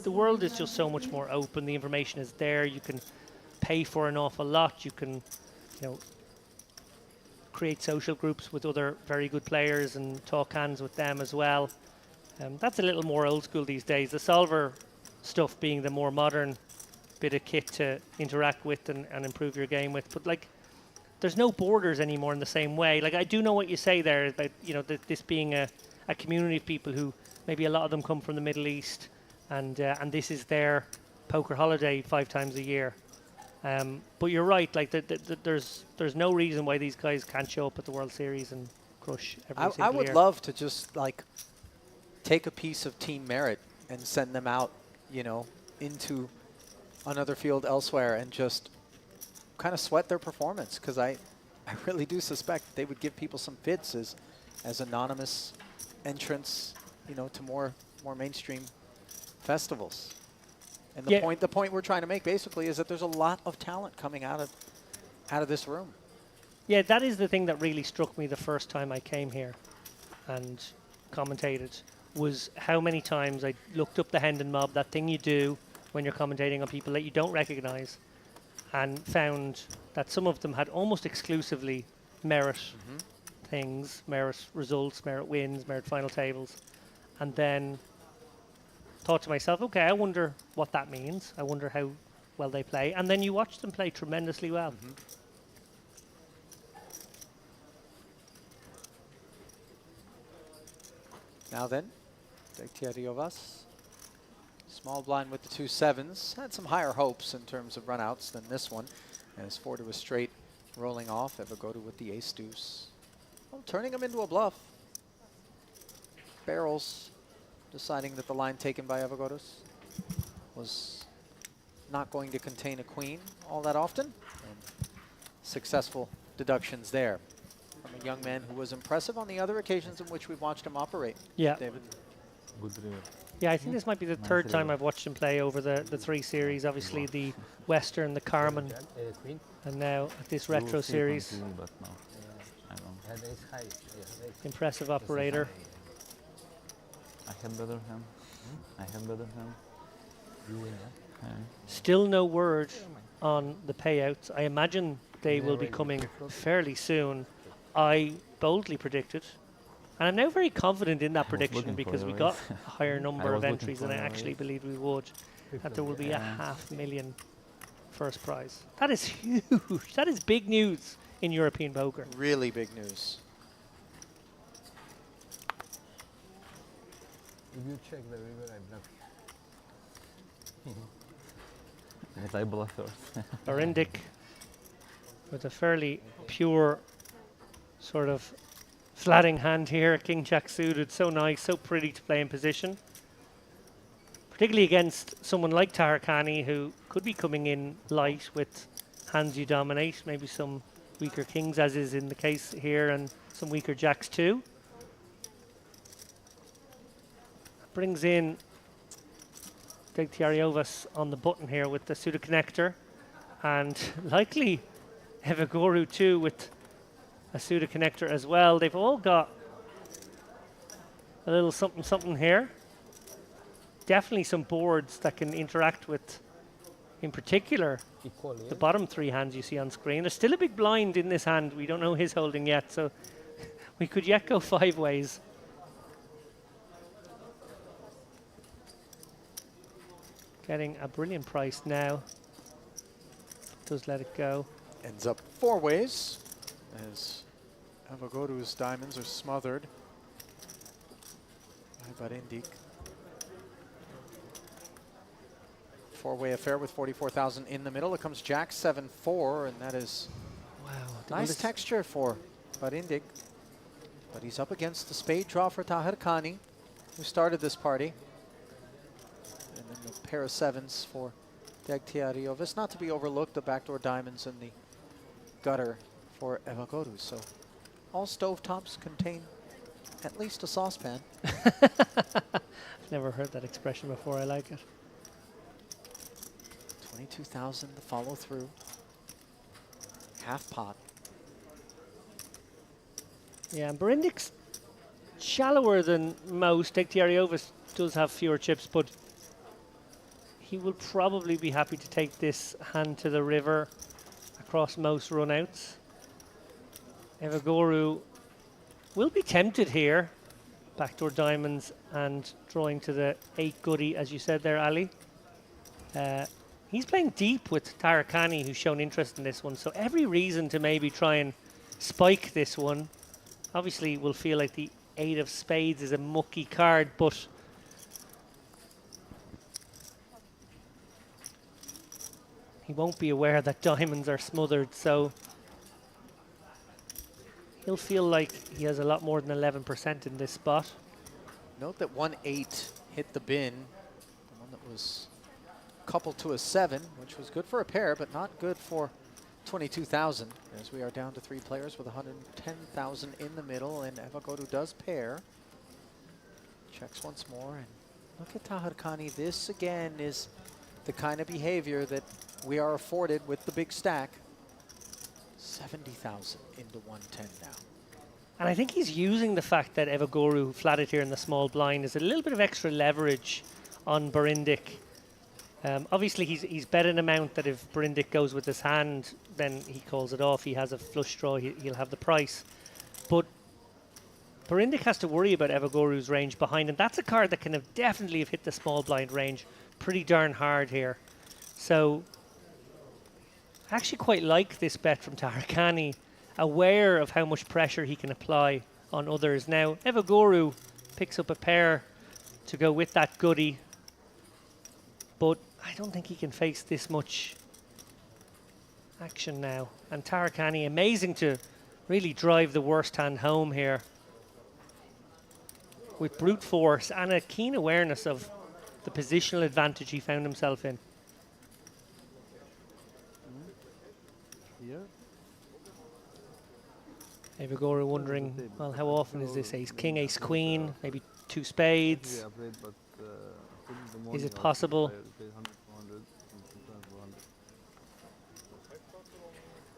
The world is just so much more open. The information is there. You can pay for an awful lot. You can, you know, create social groups with other very good players and talk hands with them as well. That's a little more old school these days. The solver stuff being the more modern bit of kit to interact with and improve your game with. But like, there's no borders anymore in the same way. Like, I do know what you say there about, you know, this being a community of people who maybe a lot of them come from the Middle East, and this is their poker holiday 5 times a year. But you're right. Like, there's no reason why these guys can't show up at the World Series and crush every single I would year. love to just like take a piece of Team Merit and send them out, you know, into another field elsewhere and just kind of sweat their performance, because I really do suspect they would give people some fits as anonymous entrants, you know, to more mainstream festivals. And the point we're trying to make basically is that there's a lot of talent coming out of this room. Yeah, that is the thing that really struck me the first time I came here and commentated, was how many times I looked up the Hendon Mob, that thing you do when you're commentating on people that you don't recognize, and found that some of them had almost exclusively Merit things, Merit results, Merit wins, Merit final tables, and then thought to myself, okay, I wonder what that means. I wonder how well they play. And then you watch them play tremendously well. Now then, Dektiariovas, small blind with the 2 sevens. Had some higher hopes in terms of runouts than this one, as 4 to a straight rolling off. Evagoda with the ace deuce. Well, turning him into a bluff. Barrels deciding that the line taken by Evagodas was not going to contain a queen all that often, and successful deductions there from a young man who was impressive on the other occasions in which we've watched him operate. Yeah. David. Good river. Yeah, I think this might be the third time river. I've watched him play over the 3 series. Obviously, the Western, the Carmen, and now at this retro series. But no, I don't. Impressive operator. I have better hand. I have better hand. You win, Still no word on the payouts. I imagine they will be coming fairly soon. I boldly predicted, and I'm now very confident in that prediction looking for because you, we right? got a higher number was of looking entries for than I you, actually right? believed we would. That there will be Yeah. 500,000 first prize. That is huge. That is big news in European poker. Really big news. If you check the river, I block. Yes, I bluff first. Barindic with a fairly pure sort of flatting hand here. King Jack suited, so nice, so pretty to play in position. Particularly against someone like Taharkani, who could be coming in light with hands you dominate, maybe some weaker kings, as is in the case here, and some weaker jacks too. Brings in Degtiariovas on the button here with the pseudo connector, and likely Evaguru too with a pseudo connector as well. They've all got a little something something here. Definitely some boards that can interact with, in particular, the bottom 3 hands you see on screen. There's still a big blind in this hand. We don't know his holding yet, so we could yet go 5 ways. Getting a brilliant price now. Does let it go. Ends up 4 ways as Avogodu's diamonds are smothered by Barindik. 4-way affair with 44,000 in the middle. It comes Jack 7-4, and that is nice texture for Barindik. But he's up against the spade draw for Taharkani, who started this party. And then the pair of 7s for Degtiariovas. Not to be overlooked, the backdoor diamonds and the gutter for Evagodu. So all stovetops contain at least a saucepan. I've never heard that expression before. I like it. 22,000 the follow through. Half pot. Yeah, and Barindik's shallower than most. Degtiariovas does have fewer chips, but he will probably be happy to take this hand to the river across most runouts. Evaguru will be tempted here. Backdoor diamonds and drawing to the 8 goodie, as you said there, Ali. He's playing deep with Taharkani, who's shown interest in this one, so every reason to maybe try and spike this one. Obviously, we'll feel like the 8 of spades is a mucky card, but he won't be aware that diamonds are smothered, so he'll feel like he has a lot more than 11% in this spot. Note that 1-8 hit the bin, the one that was coupled to a 7, which was good for a pair, but not good for 22,000, as we are down to 3 players with 110,000 in the middle, and Evagodu does pair. Checks once more, and look at Taharkani. This, again, is the kind of behavior that we are afforded with the big stack. 70,000 into 110 now. And I think he's using the fact that Evaguru flatted here in the small blind as a little bit of extra leverage on Barindik. Obviously, he's bet an amount that if Barindik goes with his hand, then he calls it off. He has a flush draw, he'll have the price. But Barindik has to worry about Evagoru's range behind, and that's a card that can have definitely have hit the small blind range pretty darn hard here. So I actually quite like this bet from Taharkani, aware of how much pressure he can apply on others. Now, Evaguru picks up a pair to go with that goodie, but I don't think he can face this much action now. And Taharkani, amazing to really drive the worst hand home here with brute force and a keen awareness of the positional advantage he found himself in. Here, Evagora wondering, well, how often is this ace king, ace queen, maybe two spades? Yeah, I played, but in the Is morning it I possible? played 100, 400, and sometimes 400.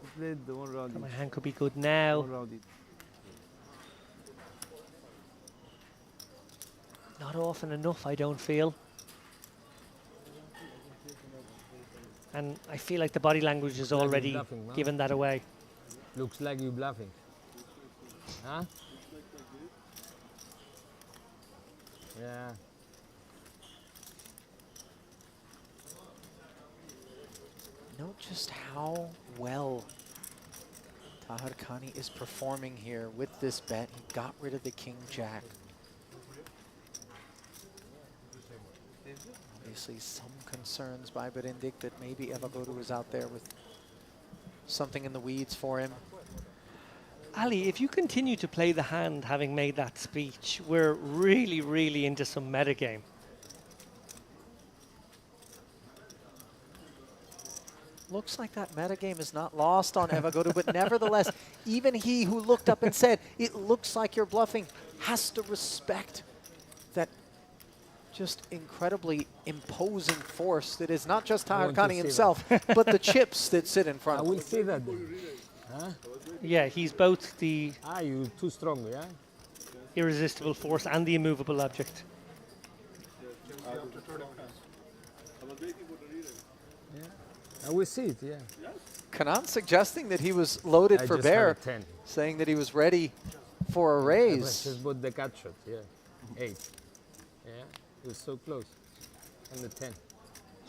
I played the one round My each. hand could be good now. One round each. Not often enough, I don't feel. And I feel like the body language is Like you're already bluffing, no? given that away. Looks like you bluffing. Huh? Yeah. Note just how well Tahir Khani is performing here with this bet. He got rid of the king-jack. Obviously some concerns by Berindik that maybe Evagora was out there with something in the weeds for him. Ali, if you continue to play the hand having made that speech, we're really, really into some metagame. Looks like that metagame is not lost on Evagora, but nevertheless, even he who looked up and said, it looks like you're bluffing, has to respect that just incredibly imposing force that is not just Tahir Khani himself, but the chips that sit in front of him. I will see that. Huh? Yeah, he's both the you're too strong, yeah? irresistible force and the immovable object. I will see it, yeah. Kanan suggesting that he was loaded for just bear, had a 10. saying that he was ready for a I raise. just bought the cut shot, yeah. 8. Yeah, it was so close. And the 10.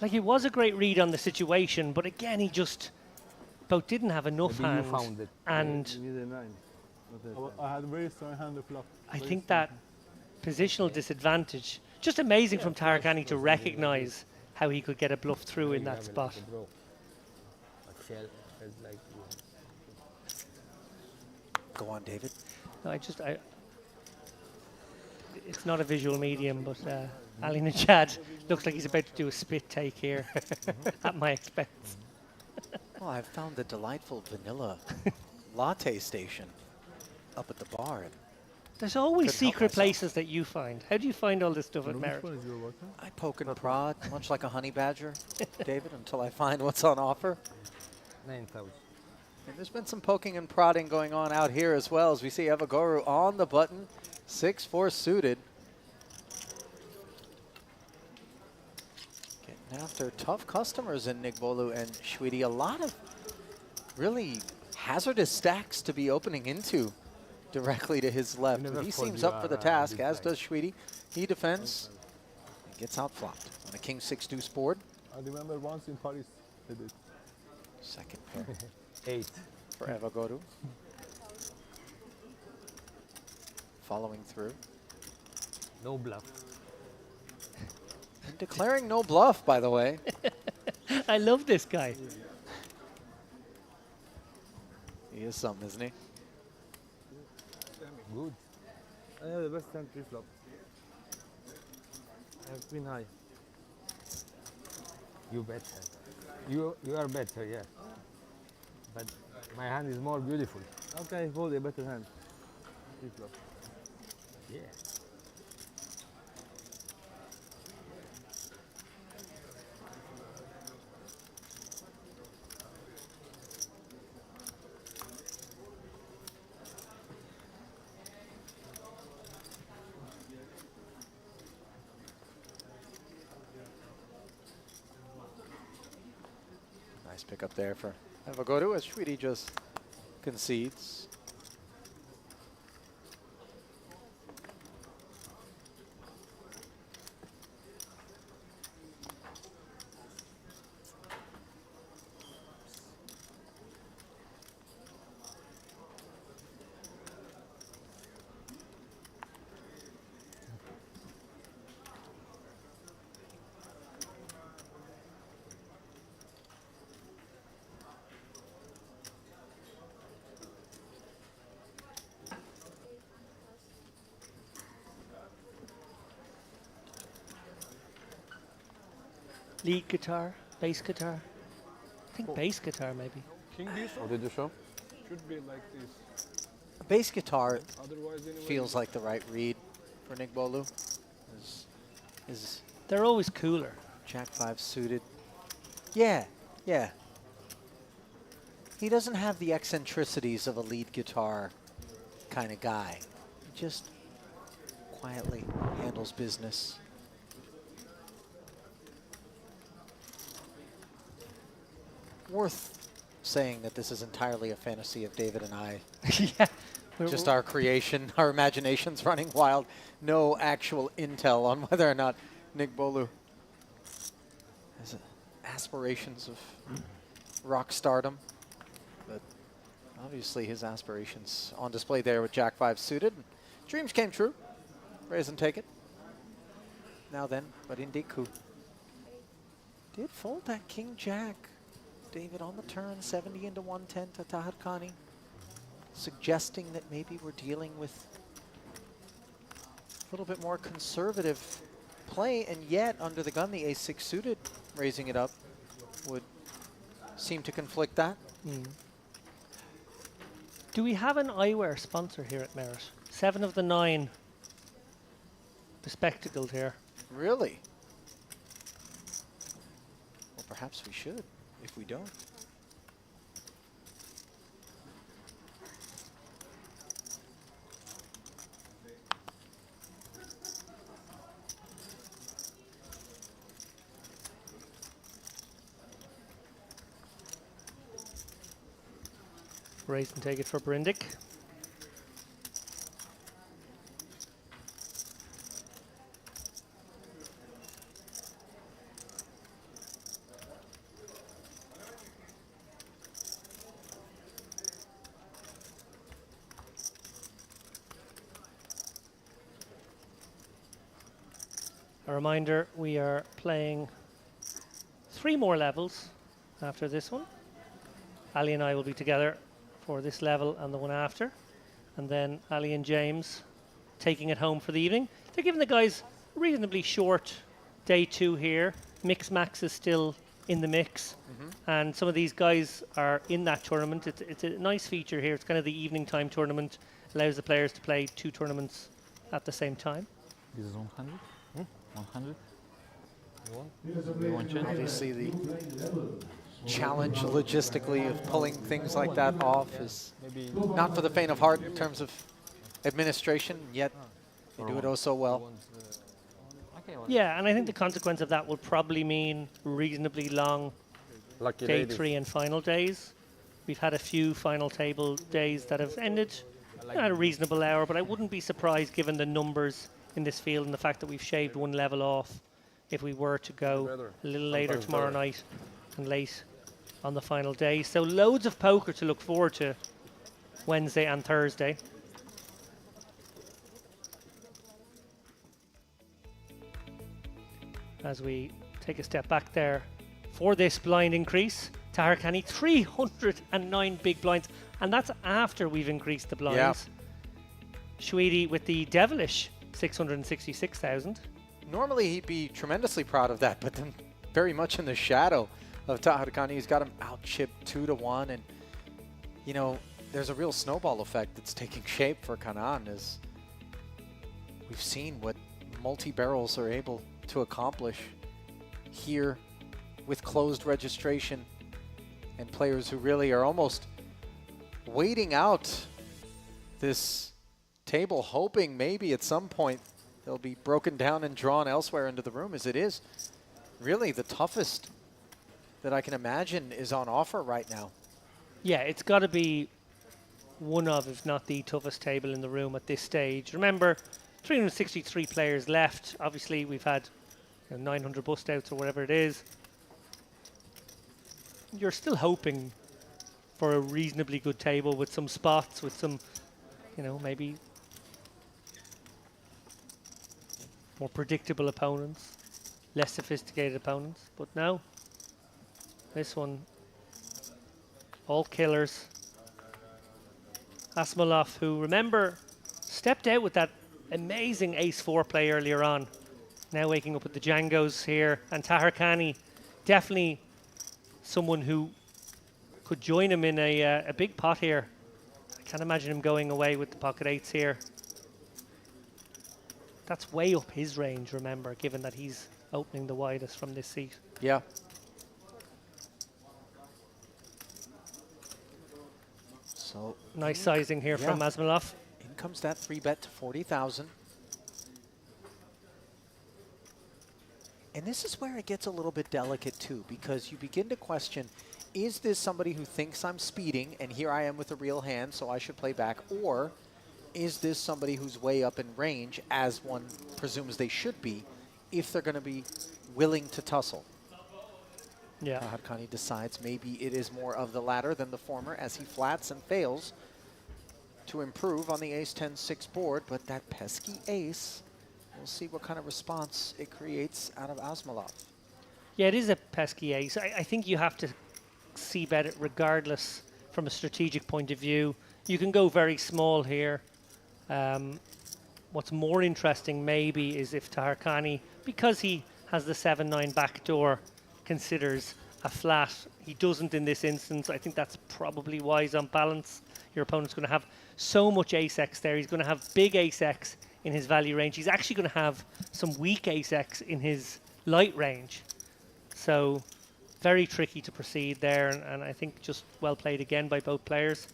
Like, it was a great read on the situation, but again, he just both didn't have enough Maybe you hand. found it. And You need a 9. I had a very strong hand of flop. I think that positional disadvantage, just amazing from Tahir Khani to recognize how he could get a bluff through in that spot. Go on, David. No, it's not a visual medium, but Ali Najad looks like he's about to do a spit take here at my expense. Well, I've found the delightful vanilla latte station up at the bar. And There's always couldn't help secret myself. places that you find. How do you find all this stuff at Merit? I poke and prod, much like a honey badger, David, until I find what's on offer. 9,000. And there's been some poking and prodding going on out here as well, as we see Evagora on the button, 6-4 suited. Getting after tough customers in Nigbolu and Shweety. A lot of really hazardous stacks to be opening into directly to his left. But he seems up for the task, as does Shweety. He defends and gets outflopped on a king 6-2 board. I remember once in Paris they did. Second pair. 8. For Evagora. Following through. No bluff. And declaring no bluff, by the way. I love this guy. He is something, isn't he? Good. I have the best hand pre-flop. I have queen high. You better. You are better, yeah. But my hand is more beautiful. Okay, hold a better hand. Pre-flop. Yeah. Nice pick up there for Evagora as Shweety just concedes. Lead guitar, bass guitar. I think bass guitar maybe. King bishop What did you show? should be like this. bass guitar Otherwise, anyway, feels like the right read for Nick Bolu. Is They're always cooler. Jack 5 suited. Yeah, yeah. He doesn't have the eccentricities of a lead guitar kind of guy. He just quietly handles business. Worth saying that this is entirely a fantasy of David and I. Yeah. Just our creation, our imaginations running wild. No actual intel on whether or not Nick Bolu has aspirations of rock stardom. But obviously his aspirations on display there with Jack 5 suited. Dreams came true. Raise and take it. Now then, but Indiku did fold that King Jack. David on the turn, 70 into 110 to Tahir Khani, suggesting that maybe we're dealing with a little bit more conservative play, and yet under the gun, the ace-6 suited, raising it up, would seem to conflict that. Do we have an eyewear sponsor here at Merit? 7 of the 9 bespectacled here. Really? Well, perhaps we should, if we don't. Raise and take it for Brindic. A reminder, we are playing 3 more levels after this one. Ali and I will be together for this level and the one after. And then Ali and James taking it home for the evening. They're giving the guys a reasonably short day 2 here. Mix Max is still in the mix. And some of these guys are in that tournament. It's a nice feature here. It's kind of the evening time tournament. Allows the players to play 2 tournaments at the same time. This is 100? 100? Obviously the challenge logistically of pulling things like that off is not for the faint of heart in terms of administration, yet they do it oh so well. Yeah, and I think the consequence of that will probably mean reasonably long day 3 and final days. We've had a few final table days that have ended at a reasonable hour, but I wouldn't be surprised given the numbers in this field and the fact that we've shaved 1 level off if we were to go a little later tomorrow night and late on the final day. So loads of poker to look forward to Wednesday and Thursday. As we take a step back there for this blind increase, Tahir Khani 309 big blinds, and that's after we've increased the blinds. Shweedy with the devilish 666,000. Normally he'd be tremendously proud of that, but then very much in the shadow of Tahir Khani. He's got him out-chipped 2-1, and you know, there's a real snowball effect that's taking shape for Kanaan as we've seen what multi-barrels are able to accomplish here with closed registration and players who really are almost waiting out this table, hoping maybe at some point they'll be broken down and drawn elsewhere into the room, as it is really the toughest that I can imagine is on offer right now. Yeah, it's got to be one of, if not the toughest table in the room at this stage. Remember, 363 players left. Obviously, we've had 900 bust outs or whatever it is. You're still hoping for a reasonably good table with some spots, with some, maybe more predictable opponents, less sophisticated opponents. But no, this one, all killers. Asmolov, who, remember, stepped out with that amazing ace-4 play earlier on, now waking up with the Djangos here. And Tahir Khani, definitely someone who could join him in a big pot here. Can't imagine him going away with the pocket eights here. That's way up his range, remember, given that he's opening the widest from this seat. Yeah. So nice sizing here from Asmolov. In comes that 3-bet to 40,000. And this is where it gets a little bit delicate too, because you begin to question, is this somebody who thinks I'm speeding and here I am with a real hand, so I should play back, or is this somebody who's way up in range, as one presumes they should be, if they're going to be willing to tussle? Yeah. Haqqani decides maybe it is more of the latter than the former, as he flats and fails to improve on the ace-10-6 board, but that pesky ace, we'll see what kind of response it creates out of Asmolov. Yeah, it is a pesky ace. I think you have to see bet it regardless from a strategic point of view. You can go very small here. What's more interesting maybe is if Haqqani, because he has the 7-9 backdoor, considers a flat. He doesn't in this instance. I think that's probably wise on balance. Your opponent's going to have so much ace-x there. He's going to have big ace-x in his value range. He's actually going to have some weak ace-x in his light range. So very tricky to proceed there, and I think just well played again by both players.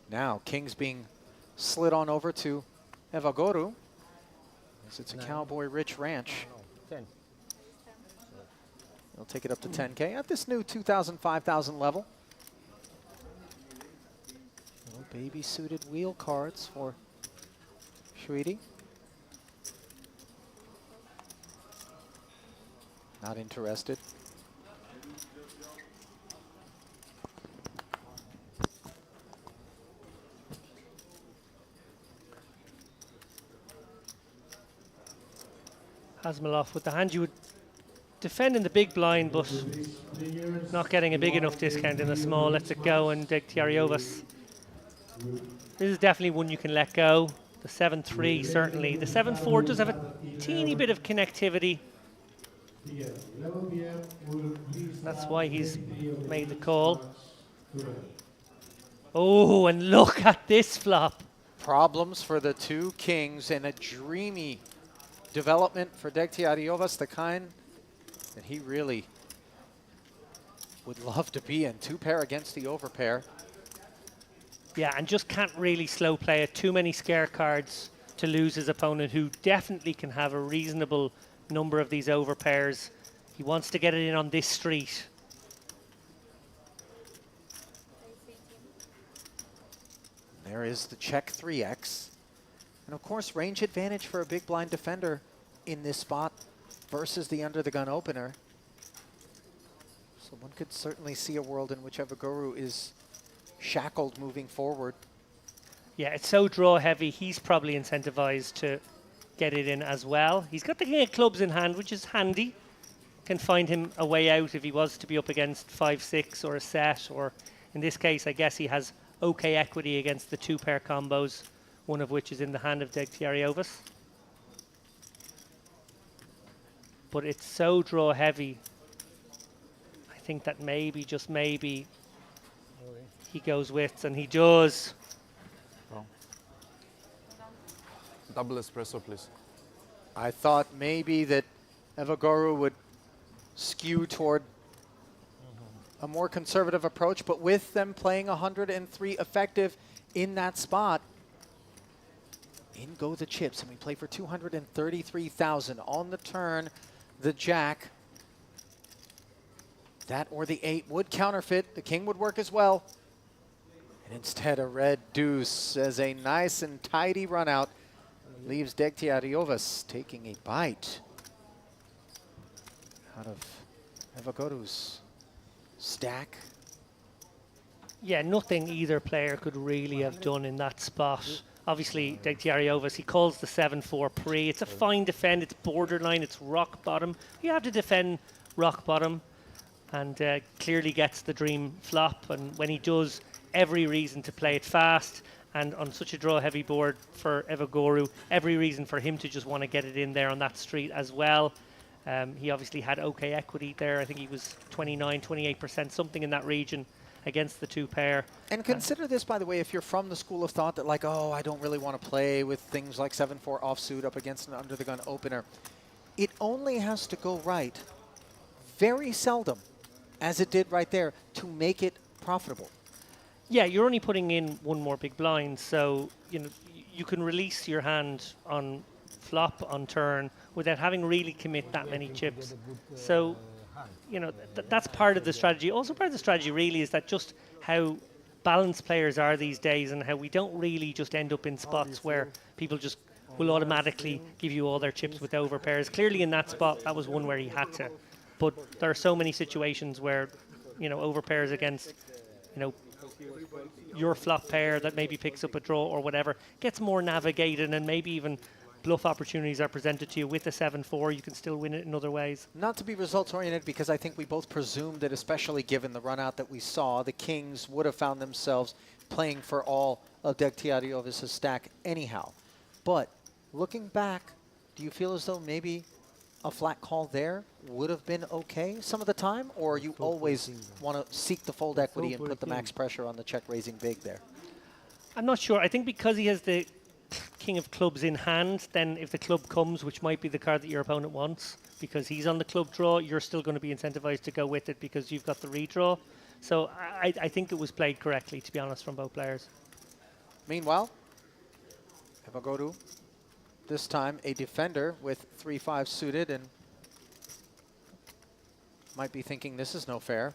Now, King's being slid on over to Evagoru, as it's a cowboy-rich ranch. 10. He'll take it up to 10K at this new 2,000, 5,000 level. Little baby-suited wheel cards for Shuidi. Not interested. Asmolov with the hand you would defend in the big blind, but not getting a big enough discount in the small. Lets it go, and Degtyaryovas. This is definitely one you can let go. The 7-3 certainly. The 7-4 does have a teeny bit of connectivity. That's why he's made the call. Oh, and look at this flop. Problems for the two kings and a dreamy development for Degtyaryovas, the kind that he really would love to be in. Two pair against the overpair. Yeah, and just can't really slow play it. Too many scare cards to lose his opponent, who definitely can have a reasonable number of these overpairs. He wants to get it in on this street. There is the check 3x. And of course, range advantage for a big blind defender in this spot versus the under the gun opener. So one could certainly see a world in which Evagoru is shackled moving forward. Yeah, it's so draw heavy. He's probably incentivized to get it in as well. He's got the king of clubs in hand, which is handy. Can find him a way out if he was to be up against 5-6 or a set, or in this case, I guess he has okay equity against the two pair combos, one of which is in the hand of Degtyaryovas. But it's so draw heavy. I think that maybe, just maybe, he goes with, and he does. Double espresso, please. I thought maybe that Evagoru would skew toward a more conservative approach, but with them playing 103 effective in that spot, in go the chips, and we play for 233,000 on the turn. The jack, that or the 8 would counterfeit. The king would work as well. And instead, a red deuce as a nice and tidy run out leaves Degtyaryovas taking a bite out of Evagoru's stack. Yeah, nothing either player could really have done in that spot. Obviously, Degtyaryovas, he calls the 7-4 pre. It's a fine defend. It's borderline. It's rock bottom. You have to defend rock bottom, and clearly gets the dream flop. And when he does, every reason to play it fast. And on such a draw-heavy board for Evagoro, every reason for him to just want to get it in there on that street as well. He obviously had okay equity there. I think he was 29, 28%, something in that region against the two pair. And consider this, by the way, if you're from the school of thought that like, oh, I don't really want to play with things like 7-4 offsuit up against an under-the-gun opener. It only has to go right very seldom, as it did right there, to make it profitable. Yeah, you're only putting in one more big blind, so you can release your hand on flop on turn without having really commit that many chips. So that's part of the strategy. Also part of the strategy really is that just how balanced players are these days, and how we don't really just end up in spots where people just will automatically give you all their chips with over pairs. Clearly in that spot, that was one where he had to. But there are so many situations where, over pairs against, your flop pair that maybe picks up a draw or whatever, gets more navigated, and maybe even bluff opportunities are presented to you with a 7-4. You can still win it in other ways. Not to be results oriented, because I think we both presumed that, especially given the run out that we saw, the Kings would have found themselves playing for all of Degtyaryovas' stack anyhow. But looking back, do you feel as though maybe a flat call there would have been okay some of the time, or you always want to seek the fold equity and put the max pressure on the check raising big there? I'm not sure. I think because he has the king of clubs in hand, then if the club comes, which might be the card that your opponent wants, because he's on the club draw, you're still going to be incentivized to go with it because you've got the redraw. So I think it was played correctly, to be honest, from both players. Meanwhile, Evagoro, this time a defender with 3-5 suited, and might be thinking this is no fair.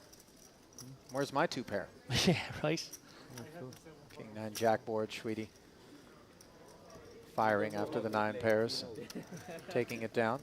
Where's my two pair? Yeah, right. King 9 jack board, Sweetie. Firing after the 9 pairs, taking it down.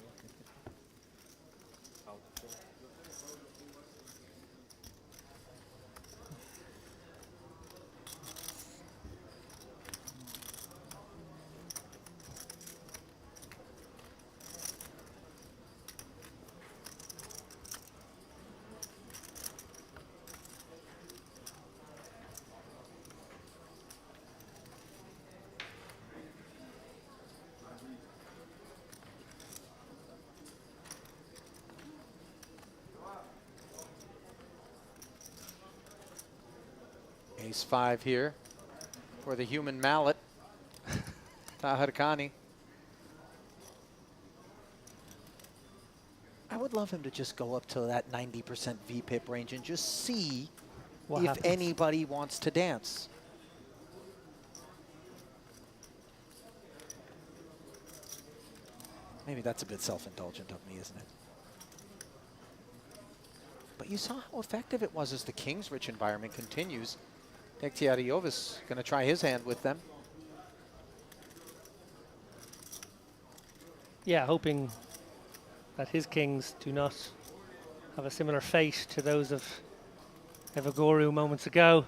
Ace 5 here for the human mallet, Taharkani. I would love him to just go up to that 90% VPIP range and just see what if happens. anybody wants to dance. Maybe that's a bit self-indulgent of me, isn't it? But you saw how effective it was as the King's rich environment continues. Degtyaryovas going to try his hand with them. Yeah, hoping that his kings do not have a similar fate to those of Evagoro moments ago.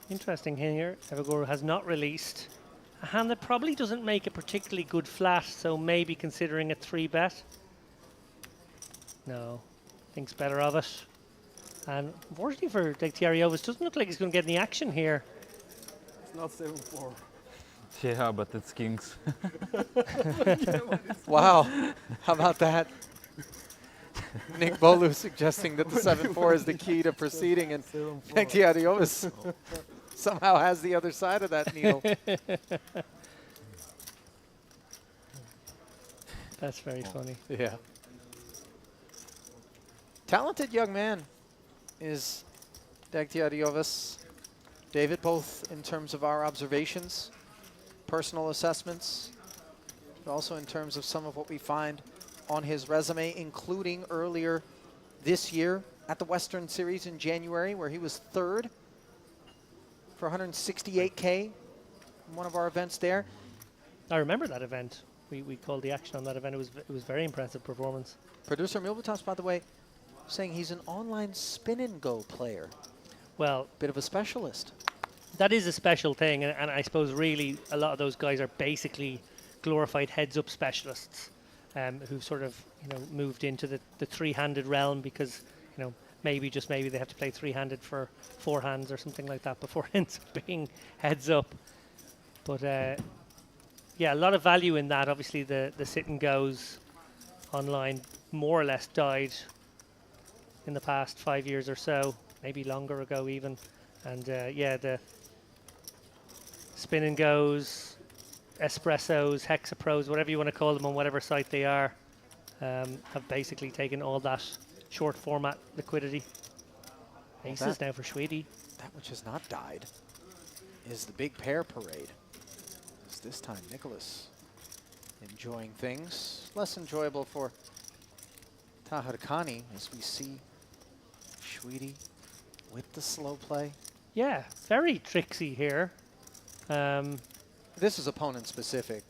Interesting here, Evagoro has not released a hand that probably doesn't make a particularly good flat, so maybe considering a 3-bet. No, thinks better of it. And unfortunately for Degtyaryovas, doesn't look like he's going to get any action here. It's not 7-4. Yeah, but it's kings. Wow, how about that? Nick Bolu suggesting that the 7-4 is the key to proceeding, and Degtyaryovas somehow has the other side of that needle. That's very funny. Yeah. Talented young man is Degtyaryovas. David, both in terms of our observations, personal assessments, but also in terms of some of what we find on his resume, including earlier this year at the Western Series in January, where he was third for 168K in one of our events there. I remember that event. we called the action on that event. It was very impressive performance. Producer Milbutovs, by the way, saying he's an online spin and go player. Well, bit of a specialist. That is a special thing, and I suppose really a lot of those guys are basically glorified heads-up specialists who've sort of moved into the three-handed realm because maybe they have to play three-handed for four hands or something like that before it ends up being heads-up. But yeah, a lot of value in that. Obviously, the sit and goes online more or less died in the past 5 years or so, maybe longer ago even. And yeah, the spin and goes, espressos, hexapros, whatever you want to call them on whatever site they are, have basically taken all that short format liquidity. Aces now for Schwede. That which has not died is the big pair parade. It's this time Nicholas enjoying things. Less enjoyable for Tahirkani as we see Schwede with the slow play. Yeah, very tricksy here. This is opponent specific,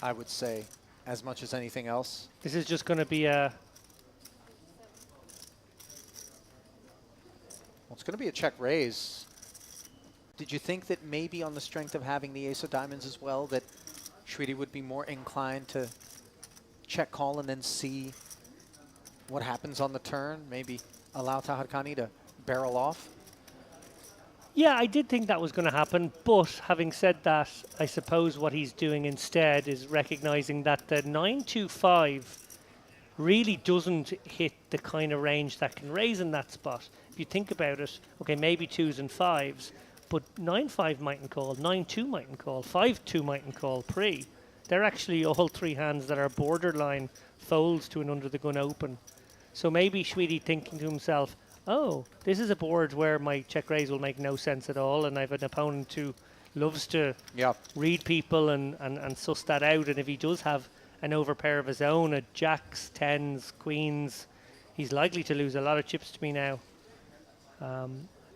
I would say, as much as anything else. This is just going to be a... Well, it's going to be a check raise. Did you think that maybe on the strength of having the ace of diamonds as well, that Schwede would be more inclined to check call and then see what happens on the turn? Maybe allow Tahirkani to barrel off? Yeah, I did think that was going to happen, but having said that, I suppose what he's doing instead is recognizing that the 9-2-5 really doesn't hit the kind of range that can raise in that spot. If you think about it, okay, maybe 2s and 5s, but 9-5 mightn't call, 9-2 mightn't call, 5-2 mightn't call pre. They're actually all three hands that are borderline folds to an under the gun open. So maybe Schwede thinking to himself, oh, this is a board where my check raise will make no sense at all, and I have an opponent who loves to read people and suss that out. And if he does have an overpair of his own, a jacks, tens, queens, he's likely to lose a lot of chips to me now. I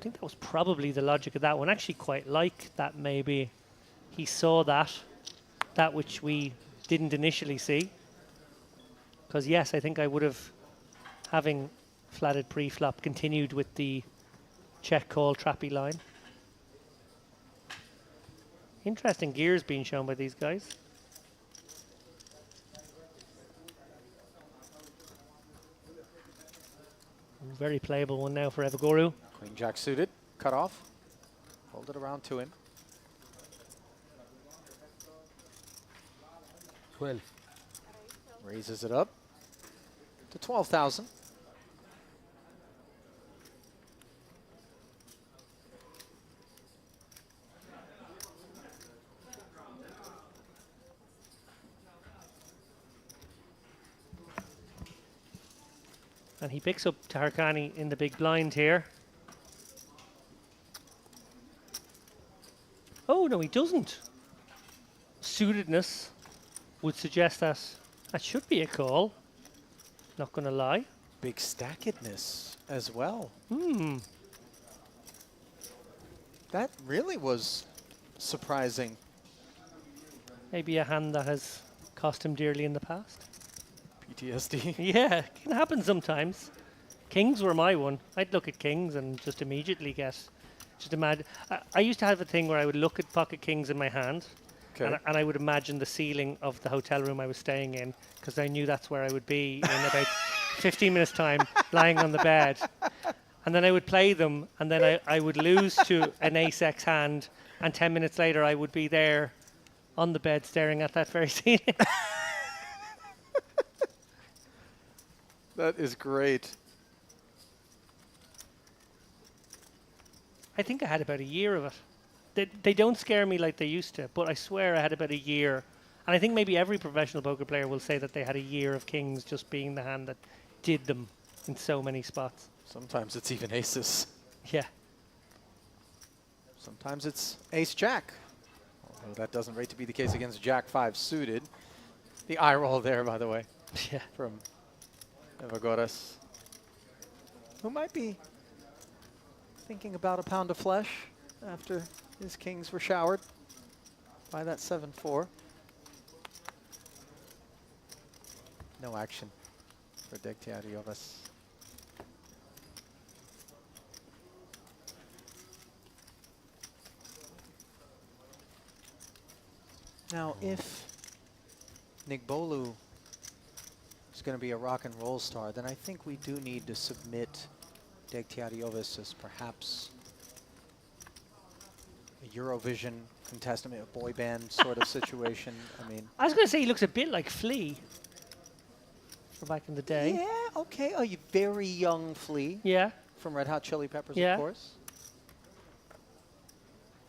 think that was probably the logic of that one. Actually quite like that maybe he saw that which we didn't initially see. Because yes, I think I would have, having flatted pre-flop, continued with the check call trappy line. Interesting gears being shown by these guys. Very playable one now for Evaguru. Queen jack suited, cut off, hold it around to him. 12. Raises it up to 12,000. And he picks up Tahirkani in the big blind here. Oh, no, he doesn't. Suitedness would suggest that that should be a call. Not going to lie. Big stackedness as well. That really was surprising. Maybe a hand that has cost him dearly in the past. PTSD. Yeah, it can happen sometimes. Kings were my one. I'd look at kings and just immediately guess. Just imagine. I used to have a thing where I would look at pocket kings in my hand, and I would imagine the ceiling of the hotel room I was staying in, because I knew that's where I would be in about 15 minutes' time, lying on the bed. And then I would play them, and then I would lose to an ace-x hand, and 10 minutes later I would be there on the bed staring at that very ceiling. That is great. I think I had about a year of it. They don't scare me like they used to, but I swear I had about a year. And I think maybe every professional poker player will say that they had a year of kings just being the hand that did them in so many spots. Sometimes it's even aces. Yeah. Sometimes it's ace-jack. Although that doesn't rate to be the case against jack-5 suited. The eye roll there, by the way. Yeah. From Evagoras, who might be thinking about a pound of flesh after his kings were showered by that 7-4. No action for Degtiariovas. Now, if Nigbolu is going to be a rock and roll star, then I think we do need to submit Degtiariovas as perhaps a Eurovision contestant, a boy band sort of situation. I mean, I was going to say he looks a bit like Flea from back in the day. yeah, okay, a very young Flea. Yeah. From Red Hot Chili Peppers, Yeah. of course.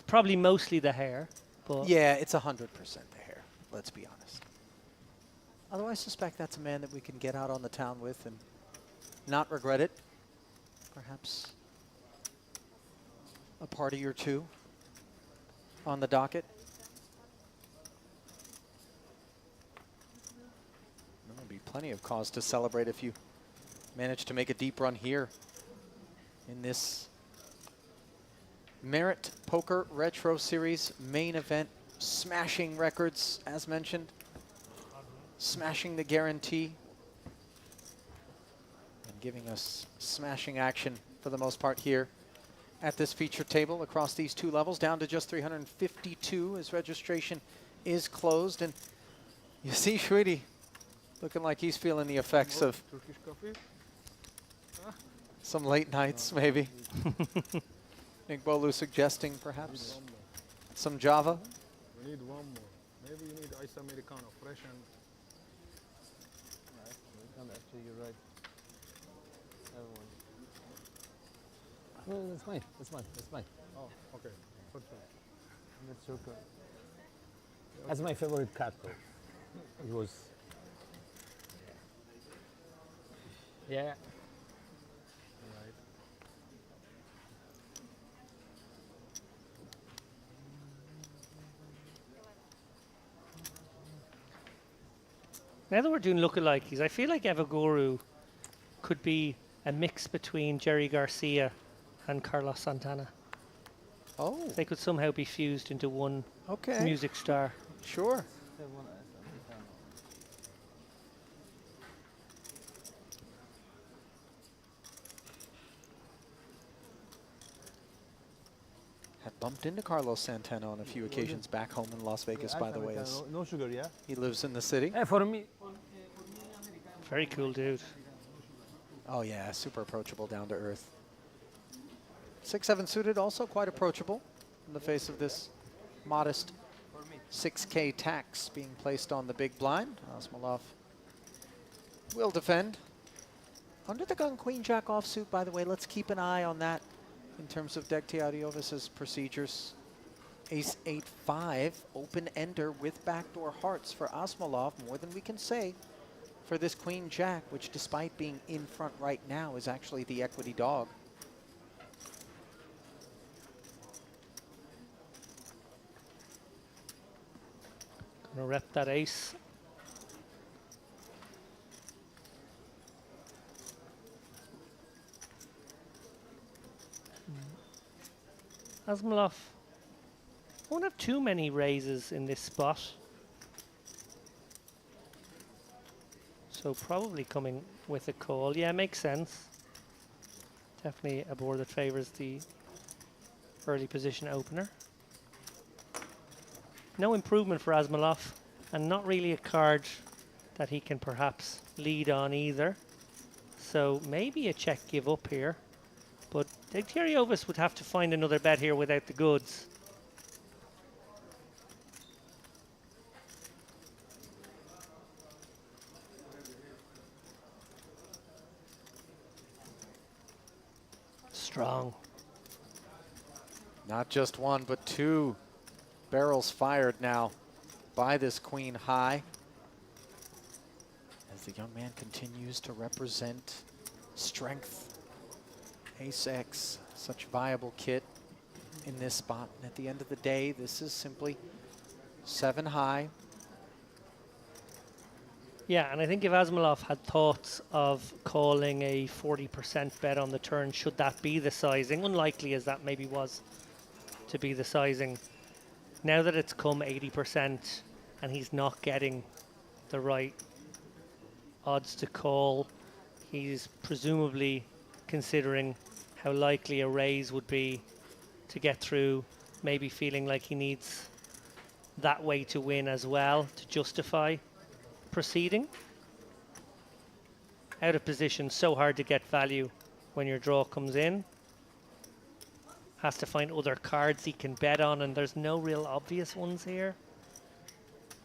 Probably mostly the hair. But Yeah, it's 100% the hair, let's be honest. Although I suspect that's a man that we can get out on the town with and not regret it. Perhaps a party or two on the docket. There'll be plenty of cause to celebrate if you manage to make a deep run here in this Merit Poker Retro Series main event, smashing records, as mentioned, smashing the guarantee, and giving us smashing action for the most part here at this feature table across these two levels, down to just 352 as registration is closed. And you see Shwedi looking like he's feeling the effects of Turkish coffee? some late nights, maybe. Nigbolu suggesting perhaps some Java. We need one more. Maybe you need ice americano, fresh and. Actually, you're right. No, that's mine. That's mine. That's mine. Oh, okay. Perfect. That's your card. That's my favorite card, though. It was. Yeah. now that we're doing lookalikes, I feel like Evaguru could be a mix between Jerry Garcia and Carlos Santana. Oh. They could somehow be fused into one Okay. music star. Sure. Had bumped into Carlos Santana on a few occasions back home in Las Vegas, by the way. As No sugar, yeah? he lives in the city. For me. Very cool dude. Oh yeah, super approachable, down to earth. 6-7 suited, also quite approachable in the face of this modest 6K tax being placed on the big blind. Osmolov will defend. Under the gun queen jack offsuit, by the way, let's keep an eye on that in terms of Degtiariovas' procedures. Ace 8-5, open ender with backdoor hearts for Osmolov, more than we can say for this queen jack, which despite being in front right now is actually the equity dog. Gonna rep that ace. Asmolov won't have too many raises in this spot. So probably coming with a call. Yeah, makes sense. Definitely a board that favors the early position opener. No improvement for Asmolov, and not really a card that he can perhaps lead on either. So maybe a check give up here. But Degtiariovas would have to find another bet here without the goods. Strong. Not just one, but two barrels fired now by this queen high. As the young man continues to represent strength. Ace X, such viable kit in this spot. And at the end of the day, this is simply 7 high. Yeah, and I think if Asmolov had thoughts of calling a 40% bet on the turn, should that be the sizing, unlikely as that maybe was to be the sizing, now that it's come 80% and he's not getting the right odds to call. He's presumably considering how likely a raise would be to get through, maybe feeling like he needs that way to win as well to justify proceeding. Out of position, so hard to get value when your draw comes in. Has to find other cards he can bet on, and there's no real obvious ones here.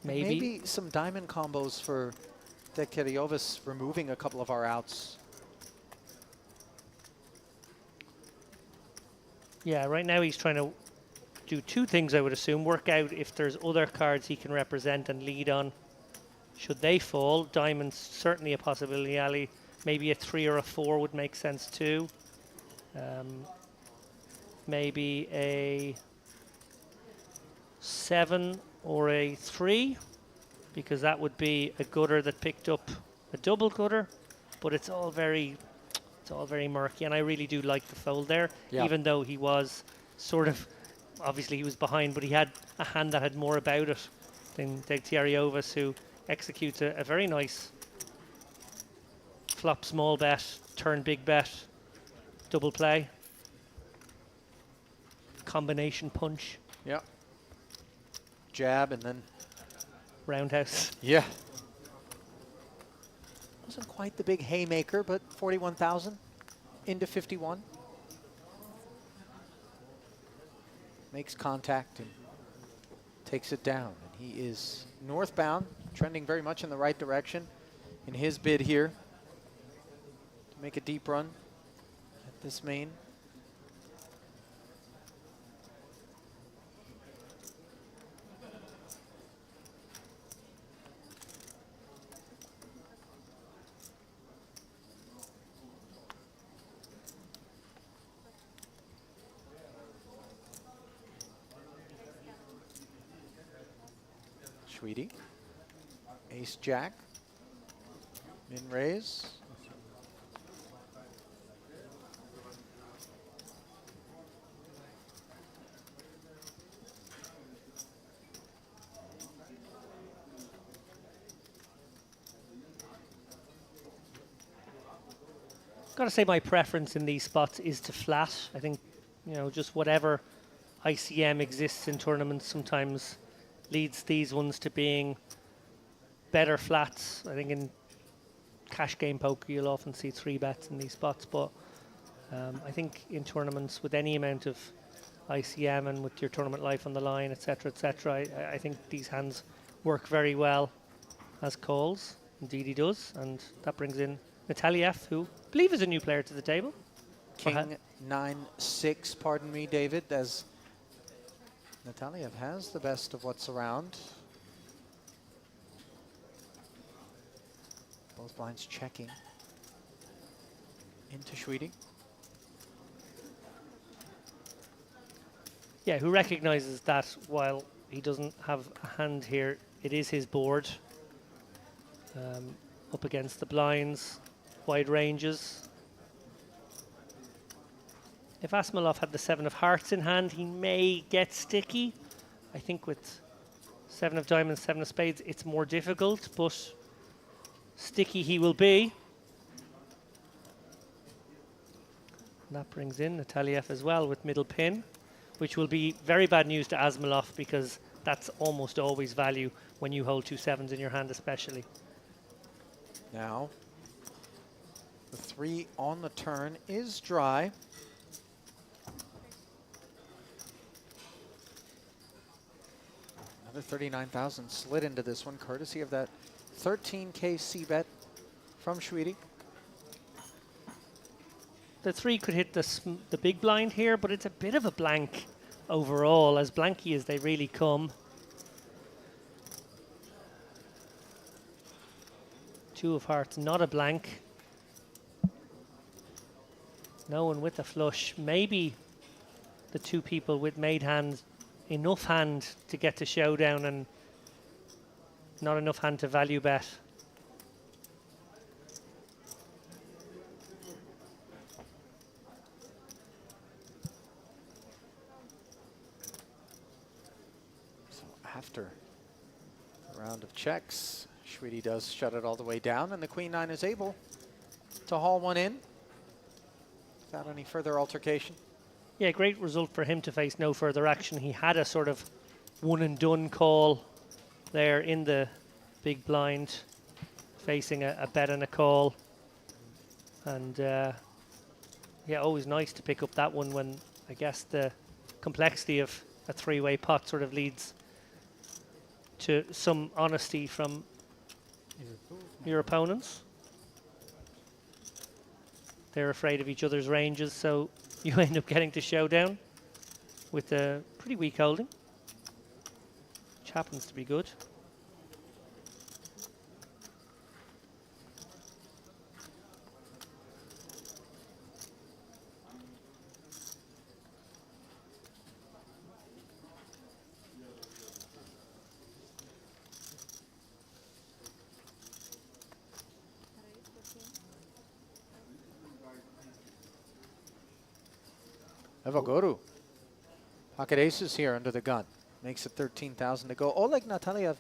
Maybe some diamond combos for Degtyaryovas, removing a couple of our outs. Yeah, right now he's trying to do two things, I would assume. Work out if there's other cards he can represent and lead on. Should they fall, diamonds certainly a possibility, Ali. Maybe a 3 or a 4 would make sense too. Maybe a 7 or a 3, because that would be a gutter that picked up a double gutter, but it's all very murky, and I really do like the fold there, even though he was sort of, obviously he was behind, but he had a hand that had more about it than Degtyaryovas, who executes a very nice flop small bet, turn big bet, double play, combination punch. Yeah. Jab and then roundhouse. Yeah. Wasn't quite the big haymaker, but 41,000 into 51. Makes contact and takes it down. And he is northbound, trending very much in the right direction in his bid here to make a deep run at this main. Sweetie, ace jack, min raise. Got to say my preference in these spots is to flat. I think, you know, just whatever ICM exists in tournaments sometimes leads these ones to being better flats. I think in cash game poker you'll often see 3 bets in these spots, but I think in tournaments with any amount of ICM and with your tournament life on the line, etc., I think these hands work very well as calls. Indeed he does, and that brings in Nataliev, who I believe is a new player to the table. King 9-6, pardon me, David, as Nataliev has the best of what's around. Both blinds checking into Sweetie. Yeah, who recognizes that while he doesn't have a hand here, it is his board. Up against the blinds, wide ranges. If Asmolov had the 7 of hearts in hand, he may get sticky. I think with 7 of diamonds, 7 of spades, it's more difficult, but sticky he will be. And that brings in Nataliev as well with middle pin, which will be very bad news to Asmolov, because that's almost always value when you hold 2 7s in your hand especially. Now, the 3 on the turn is dry. Another 39,000 slid into this one, courtesy of that 13K C-bet from Sweetie. The 3 could hit the big blind here, but it's a bit of a blank overall, as blanky as they really come. 2 of hearts, not a blank. No one with a flush. Maybe the 2 people with made hands, enough hand to get to showdown and not enough hand to value bet. So after a round of checks, Schweedy does shut it all the way down, and the Queen 9 is able to haul one in without any further altercation. Yeah, great result for him to face no further action. He had a sort of one and done call there in the big blind, facing a bet and a call. And yeah, always nice to pick up that one when I guess the complexity of a three-way pot sort of leads to some honesty from your opponents. They're afraid of each other's ranges, so you end up getting to showdown with a pretty weak holding, which happens to be good. Evagoru. Pocket aces here under the gun. Makes it 13,000 to go. Oleg Nataliev,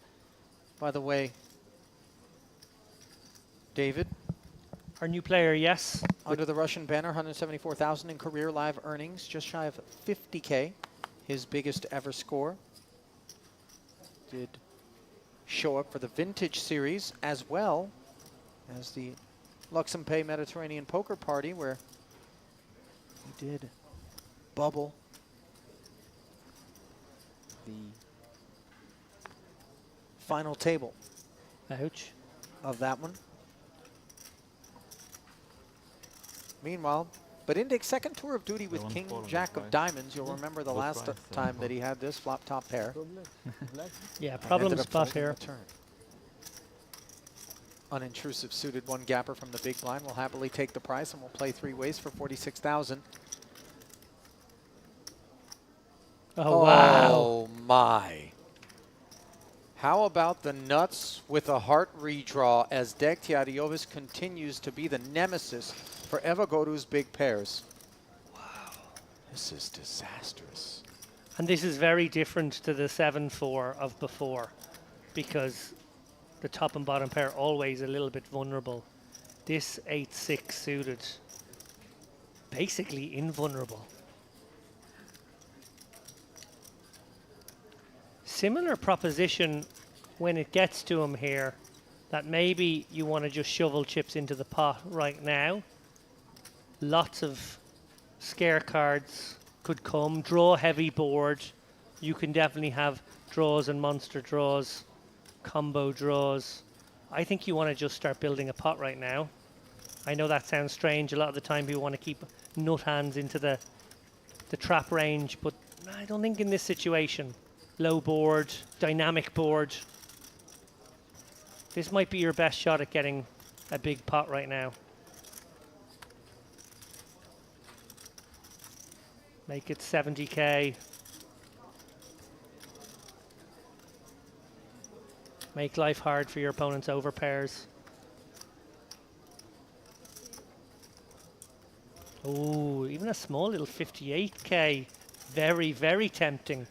by the way, David. Our new player, yes. Under the Russian banner, 174,000 in career live earnings, just shy of 50K, his biggest ever score. Did show up for the Vintage Series as well as the Luxembourg Mediterranean Poker Party, where he did bubble the final table. Ouch. Of that one. Meanwhile, but Indic's second tour of duty with King Jack of Diamonds. You'll remember the last time that he had this flop top pair. Yeah, problem spot here. Unintrusive suited one gapper from the big blind will happily take the price and will play three ways for 46,000. Oh, wow. Oh, my. How about the nuts with a heart redraw as Degtiariovis continues to be the nemesis for Evagoru's big pairs? Wow. This is disastrous. And this is very different to the 7-4 of before, because the top and bottom pair always a little bit vulnerable. This 8-6 suited, basically invulnerable. Similar proposition when it gets to him here, that maybe you want to just shovel chips into the pot right now. Lots of scare cards could come. Draw heavy board. You can definitely have draws and monster draws, combo draws. I think you want to just start building a pot right now. I know that sounds strange. A lot of the time people want to keep nut hands into the trap range, but I don't think in this situation. Low board, dynamic board. This might be your best shot at getting a big pot right now. Make it 70K. Make life hard for your opponent's overpairs. Oh, even a small little 58K. Very, very tempting.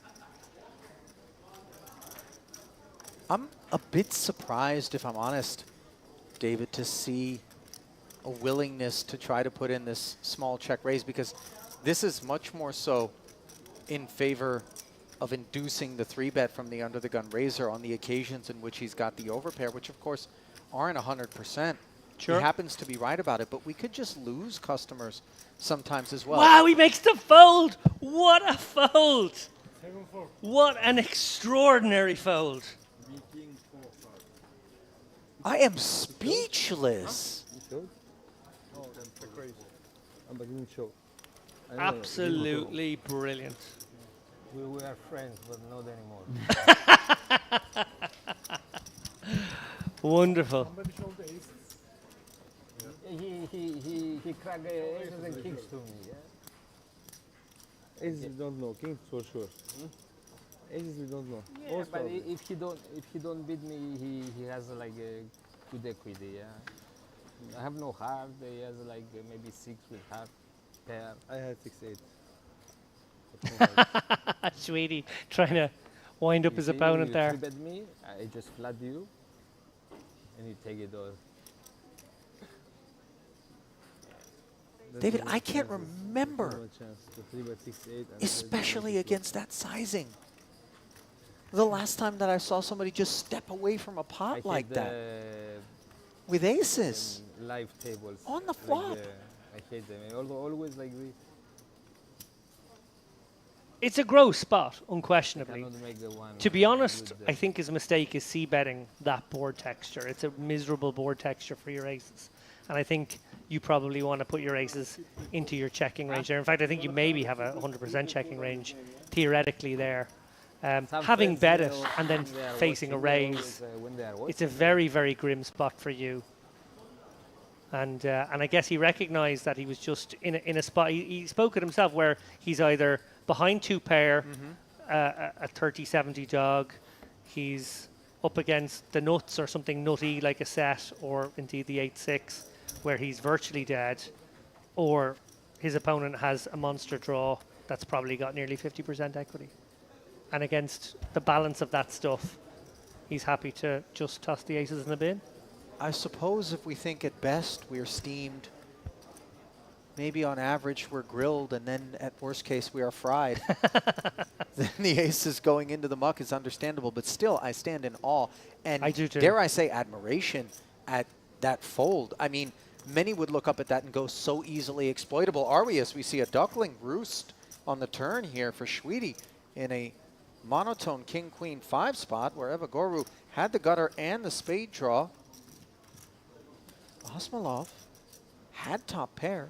I'm a bit surprised, if I'm honest, David, to see a willingness to try to put in this small check raise, because this is much more so in favor of inducing the 3-bet from the under-the-gun raiser on the occasions in which he's got the overpair, which of course aren't 100%. Sure. He happens to be right about it, but we could just lose customers sometimes as well. Wow, he makes the fold! What a fold! What an extraordinary fold. I am speechless. Absolutely brilliant. We were friends, but not anymore. Wonderful. Somebody showed the aces. He cracked aces and kings to me. Yeah? Aces we don't know, kings for sure. Aces we don't know. Yeah, Most but probably. if he don't beat me, he has like a good equity. Yeah. I have no heart. He has like maybe 6 with heart pair. I had 6-8. Sweetie trying to wind up his opponent there. You bet me, I just flat you. and you take it all. David, I can't remember, especially against that sizing, the last time that I saw somebody just step away from a pot like that with aces Live tables on the flop. I hate them. Always like this. It's a gross spot, unquestionably. Cannot make the one To be honest, with I think his mistake is c-betting that board texture. It's a miserable board texture for your aces. And I think you probably want to put your aces into your checking range there. In fact, I think you maybe have a 100% checking range theoretically there. Having bet it and then facing a raise, it's a very, very grim spot for you. And I guess he recognized that he was just in a spot. He spoke it himself where he's either behind two pair, a 30-70 dog, he's up against the nuts or something nutty like a set, or indeed the 8-6 where he's virtually dead, or his opponent has a monster draw that's probably got nearly 50% equity. And against the balance of that stuff, he's happy to just toss the aces in the bin. I suppose if we think at best we're steamed, maybe on average we're grilled, and then at worst case we are fried. Then the aces going into the muck is understandable, but still I stand in awe. And I do too. Dare I say admiration at that fold. I mean, many would look up at that and go, so easily exploitable are we, as we see a duckling roost on the turn here for Schwede in a monotone king-queen 5 spot where Evagorou had the gutter and the spade draw. Osmolov had top pair,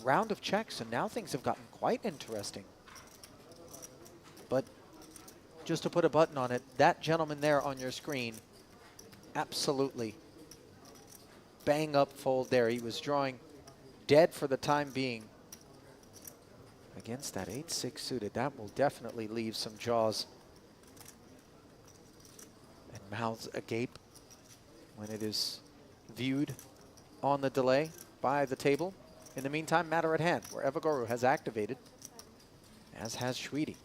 round of checks, and now things have gotten quite interesting. But just to put a button on it, that gentleman there on your screen, absolutely bang up fold there. He was drawing dead for the time being. Against that 8-6 suited, that will definitely leave some jaws and mouths agape when it is viewed on the delay by the table. In the meantime, matter at hand, where Evagorou has activated, as has Schwede,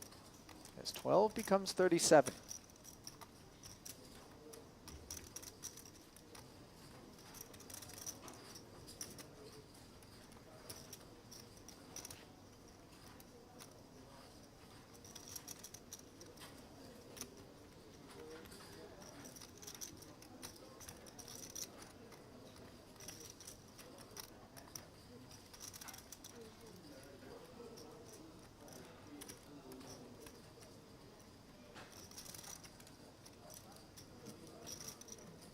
as 12 becomes 37.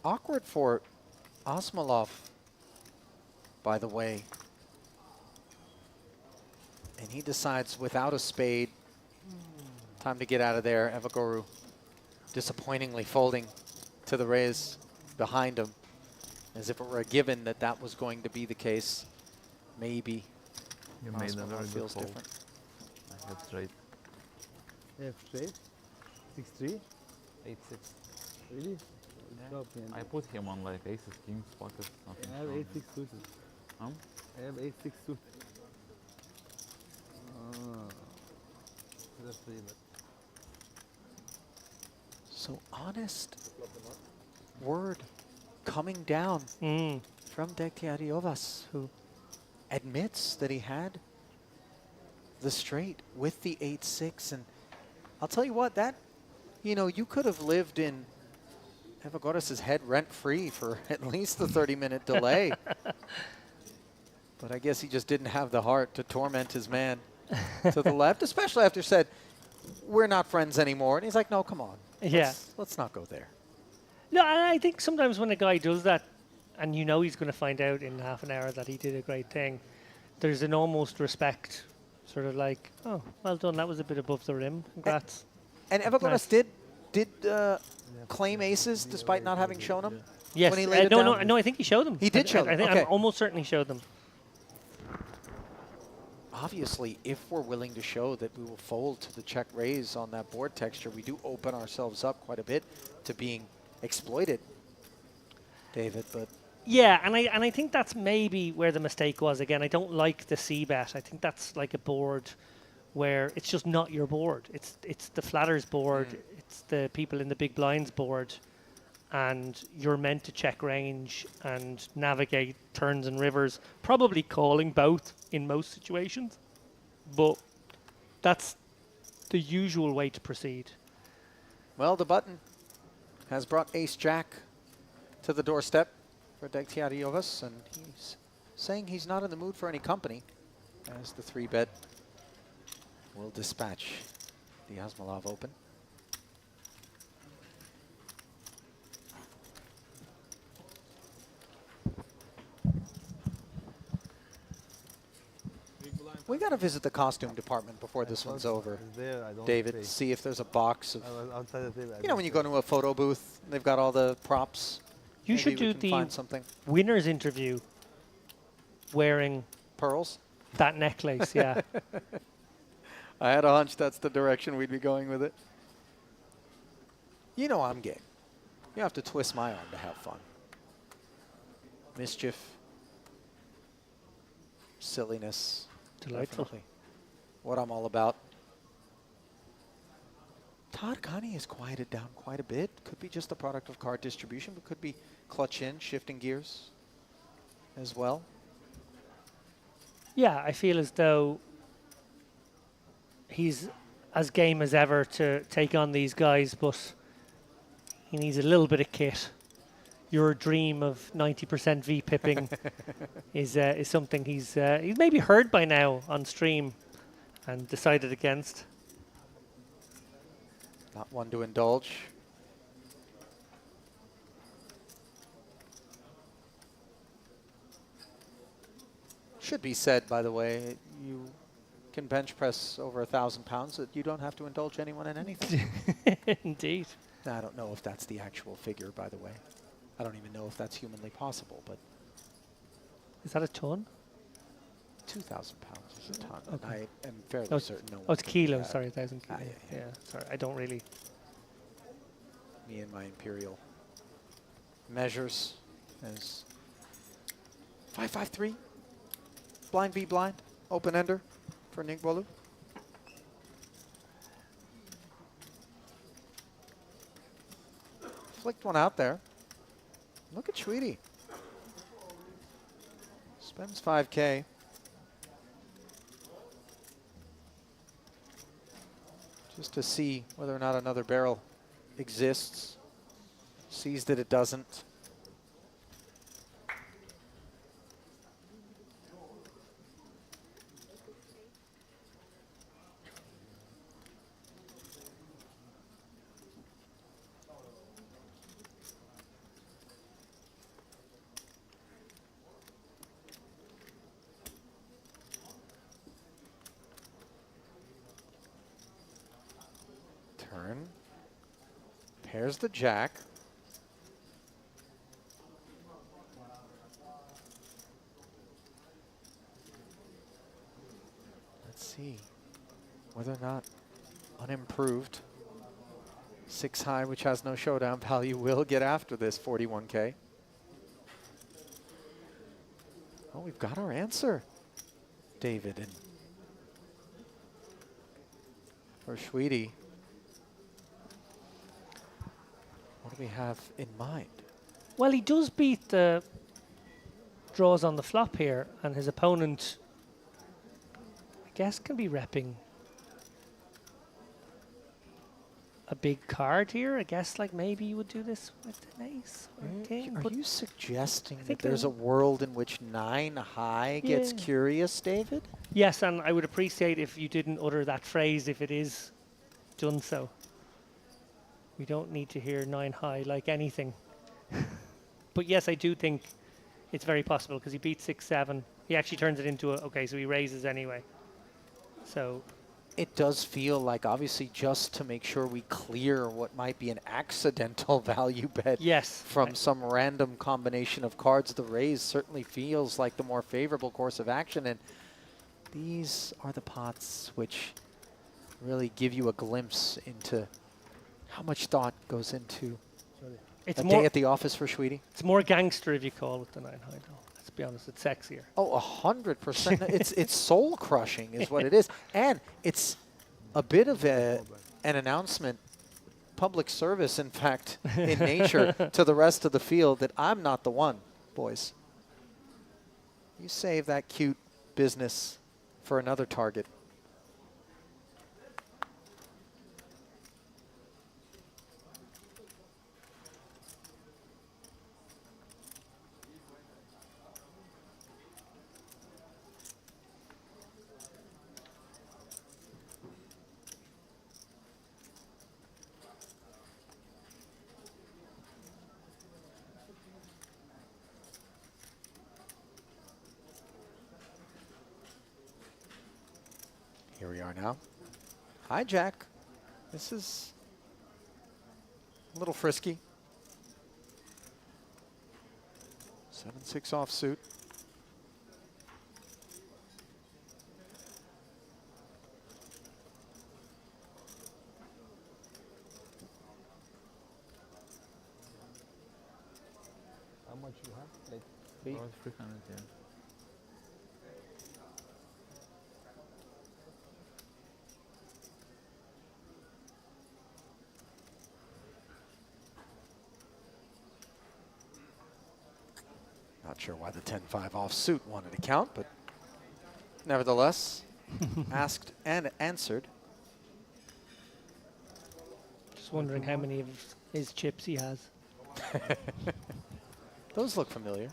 Awkward for Osmolov, by the way. And he decides without a spade, time to get out of there. Evagorou disappointingly folding to the raise behind him, as if it were a given that that was going to be the case. Maybe You made a very Osmolov good feels fold. different. I have straight. F straight? 6-3? 8-6. Really? I put him on like aces, kings, pockets, nothing. I have strong. 8-6 suited. Huh? I have 8-6 suited. That's pretty bad. So honest word coming down from Degtiariovas, who admits that he had the straight with the 8-6. And I'll tell you what, that, you know, you could have lived in Evagorous' head rent-free for at least the 30-minute delay. But I guess he just didn't have the heart to torment his man to the left, especially after said, we're not friends anymore. And he's like, no, come on. Yeah. Let's not go there. No, and I think sometimes when a guy does that, and you know he's going to find out in half an hour that he did a great thing, there's an almost respect, sort of like, oh, well done, that was a bit above the rim. Congrats. And Evagorous Nice. did claim aces despite not having shown them? Yes. When he laid it no, down? no, I think he showed them. He did show I them, think okay. I'm almost certain he showed them. Obviously, if we're willing to show that we will fold to the check raise on that board texture, we do open ourselves up quite a bit to being exploited, David. But Yeah, and I think that's maybe where the mistake was. Again, I don't like the c-bet. I think that's like a board where it's just not your board. It's the flatters board. It's the people in the big blinds board. and you're meant to check range and navigate turns and rivers, probably calling both in most situations, but that's the usual way to proceed. Well, the button has brought Ace-Jack to the doorstep for Degtiariovas, and he's saying he's not in the mood for any company, as the 3-bet will dispatch the Asmalov Open. We got to visit the costume department before this one's over, David, see if there's a box of, you know, when you go to a photo booth, they've got all the props. You Maybe should do we can the find something. winner's interview wearing pearls, that necklace, yeah. I had a hunch that's the direction we'd be going with it. You know I'm gay. You have to twist my arm to have fun. Mischief, silliness. Delightful. Definitely what I'm all about. Todd Connie has quieted down quite a bit. Could be just a product of card distribution, but could be clutch in, shifting gears as well. Yeah, I feel as though he's as game as ever to take on these guys, but he needs a little bit of kit. Your dream of 90% V-pipping is something he's maybe heard by now on stream and decided against. Not one to indulge. Should be said, by the way, you can bench press over 1,000 pounds, that you don't have to indulge anyone in anything. Indeed. I don't know if that's the actual figure, by the way. I don't even know if that's humanly possible, but... Is that a ton? 2,000 pounds is a ton. Okay. I am fairly Oh, certain no oh, one it's can do kilos, that. sorry, 1,000 kilos. Yeah. Sorry, I don't really... Me and my imperial measures as 553. Blind v blind. Open ender for Nick Bolu. Flicked one out there. Look at Schweedy. Spends 5K. Just to see whether or not another barrel exists. Sees that it doesn't. Turn. Pairs the jack. Let's see whether or not unimproved 6 high, which has no showdown value, will get after this 41K. Oh, we've got our answer, David. And for Schweedy, what do we have in mind? Well, he does beat the draws on the flop here, and his opponent, I guess, can be repping a big card here. I guess, like, maybe you would do this with an ace or a king. Are but you suggesting that think there's a world in which 9 high gets Yeah. curious, David? yes, and I would appreciate if you didn't utter that phrase if it is done so. We don't need to hear 9 high like anything. But yes, I do think it's very possible because he beats 6-7. He actually turns it into a, okay, so he raises anyway. So It does feel like, obviously, just to make sure we clear what might be an accidental value bet yes, from some random combination of cards, the raise certainly feels like the more favorable course of action. And these are the pots which really give you a glimpse into how much thought goes into it's a more day at the office for Schweedy. it's more gangster if you call it the 9 high though. Let's be honest, it's sexier. Oh, 100%. it's soul crushing is what it is. And it's a bit of an announcement public service, in fact, in nature to the rest of the field that I'm not the one, boys. You save that cute business for another target. Here we are now. Hijack. This is a little frisky. 7-6 offsuit. How much you have? Like three? About 300, yeah. Not sure why the 10-5 offsuit wanted to count, but nevertheless, asked and answered. Just wondering how many of his chips he has. Those look familiar.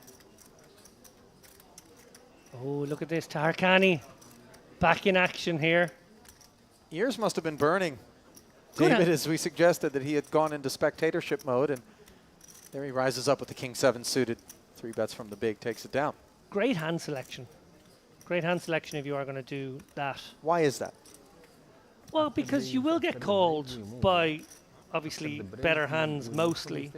Oh, look at this. Tarkani back in action here. Ears must have been burning. Good David, hand. as we suggested, that he had gone into spectatorship mode, and there he rises up with the King 7 suited. 3 bets from the big, takes it down. Great hand selection. Great hand selection if you are going to do that. Why is that? Well, because you will get called by, obviously, better hands mostly.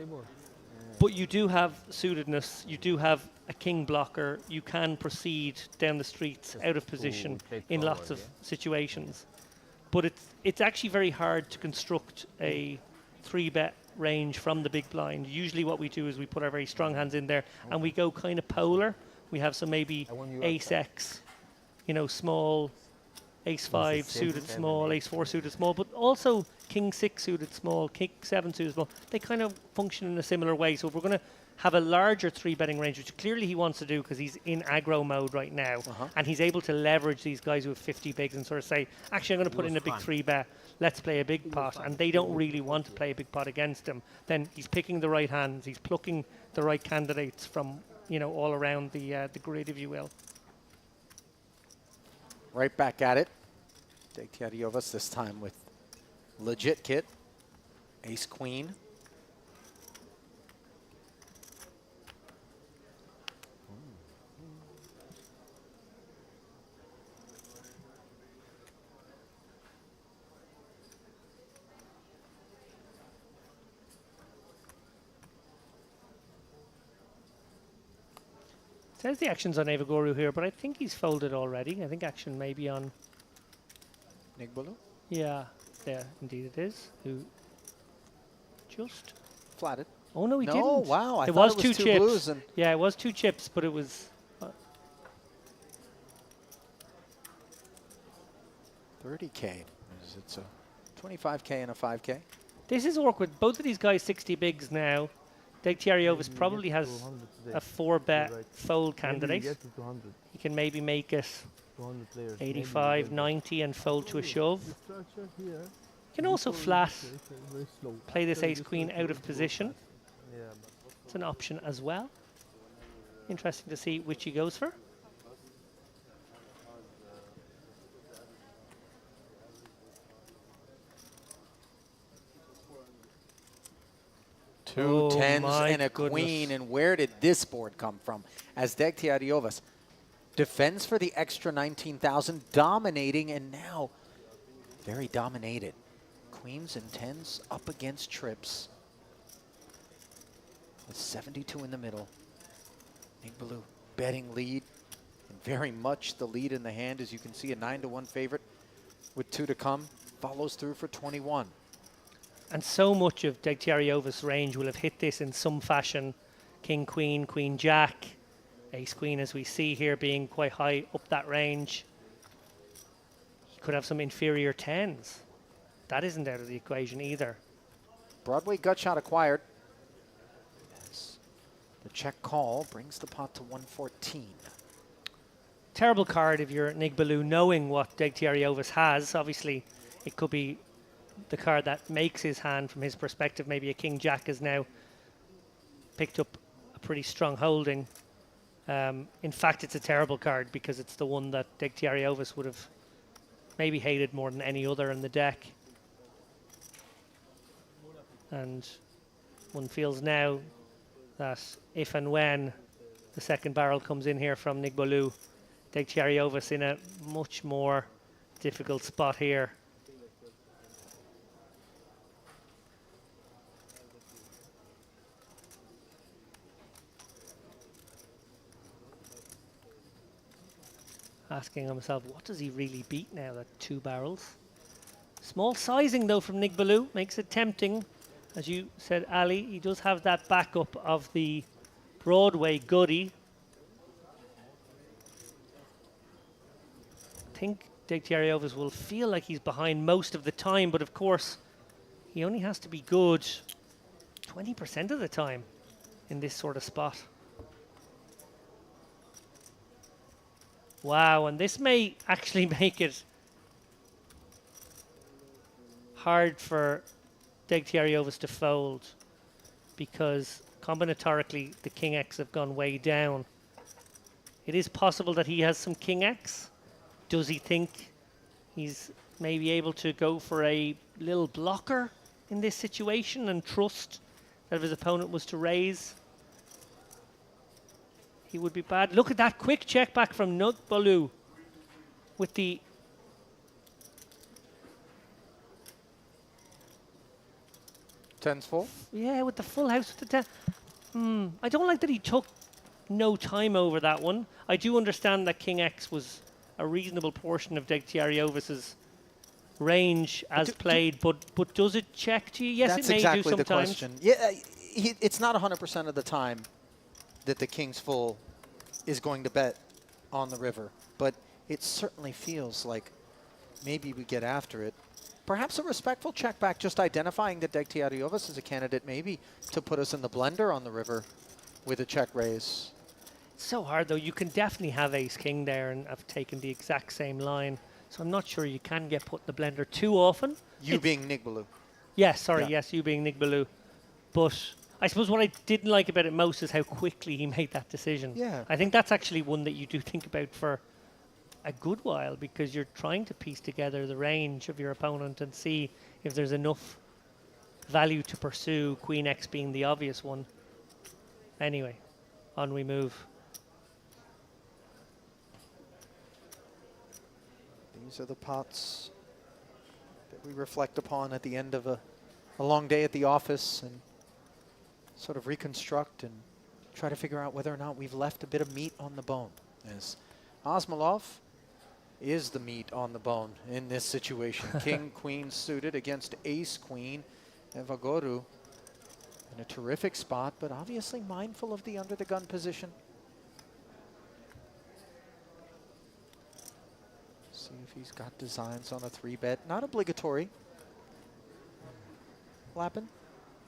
But you do have suitedness. You do have a king blocker. You can proceed down the streets out of position in lots of situations. But it's actually very hard to construct a 3-bet range from the big blind. Usually what we do is we put our very strong hands in there and we go kind of polar. We have some maybe ace X, you know, small, ace 5 suited small, ace 4 suited small, but also king 6 suited small, king 7 suited small. They kind of function in a similar way. So if we're going to have a larger 3-betting range, which clearly he wants to do because he's in aggro mode right now, and he's able to leverage these guys who have 50 bigs and sort of say, actually, I'm going to put in a big 3-bet. Let's play a big pot, and they don't really want to play a big pot against him. Then he's picking the right hands. He's plucking the right candidates from, you know, all around the grid, if you will. Right back at it. Degtyaryovas this time with legit kit. Ace Queen. Says the action's on Evaguru here, but I think he's folded already. I think action may be on Nigbulu? Yeah, there, indeed it is. Who just flatted. Oh no, he no, didn't. Wow, I it thought was it was two two chips. blues and yeah, it was 2 chips, but it was 30K. It's a 25K and a 5K. This is awkward. Both of these guys 60 bigs now. Degtyaryovas probably has a 4-bet fold candidate. He can maybe make it 85, 90 and fold to a shove. You can also flat play this ace queen out of position. It's an option as well. Interesting to see which he goes for. Two tens and a queen, and where did this board come from? As Degtyaryovas defends for the extra 19,000, dominating, and now very dominated. Queens and tens up against trips. With 72 in the middle. Nigbulu betting lead, and very much the lead in the hand, as you can see, a 9-1 favorite with 2 to come. Follows through for 21. And so much of Degtyaryovas' range will have hit this in some fashion. King, queen, queen, jack, ace, queen, as we see here, being quite high up that range. He could have some inferior tens. That isn't out of the equation either. Broadway gut shot acquired. As the check call brings the pot to 114. Terrible card if you're Nigbaloo, knowing what Degtyaryovas has. Obviously, it could be the card that makes his hand from his perspective. Maybe a King Jack has now picked up a pretty strong holding. In fact, it's a terrible card because it's the one that Degtyaryovas would have maybe hated more than any other in the deck. And one feels now that if and when the second barrel comes in here from Nigbaloo, Degtyaryovas in a much more difficult spot here. Asking himself, what does he really beat now at 2 barrels? Small sizing though from Nigbaloo makes it tempting. As you said, Ali, he does have that backup of the Broadway goodie. I think Degtyaryovas will feel like he's behind most of the time, but of course, he only has to be good 20% of the time in this sort of spot. Wow, and this may actually make it hard for Degtyaryovas to fold because combinatorically the King X have gone way down. It is possible that he has some King X. Does he think he's maybe able to go for a little blocker in this situation and trust that if his opponent was to raise, he would be bad? Look at that quick check back from Nigbaloo with the Tens full? Yeah, with the full house with the 10. I don't like that he took no time over that one. I do understand that King X was a reasonable portion of Degtyaryovas' range as played, but does it check to you? Yes, That's it may exactly do sometimes. the question. Yeah, it's not 100% of the time that the King's full is going to bet on the river, but it certainly feels like maybe we get after it. Perhaps a respectful check back, just identifying that Degtyaryovas is a candidate maybe to put us in the blender on the river with a check raise. It's so hard though. You can definitely have ace king there and have taken the exact same line. So I'm not sure you can get put in the blender too often. You being Nigbaloo. Yes, sorry, Yeah. yes, you being Nigbaloo. But I suppose what I didn't like about it most is how quickly he made that decision. Yeah. I think that's actually one that you do think about for a good while because you're trying to piece together the range of your opponent and see if there's enough value to pursue, Queen X being the obvious one. Anyway, on we move. These are the pots that we reflect upon at the end of a long day at the office and sort of reconstruct and try to figure out whether or not we've left a bit of meat on the bone. As Osmolov is the meat on the bone in this situation. King, queen suited against ace, queen, and Vagoru in a terrific spot, but obviously mindful of the under the gun position. See if he's got designs on a 3-bet. Not obligatory. Lappin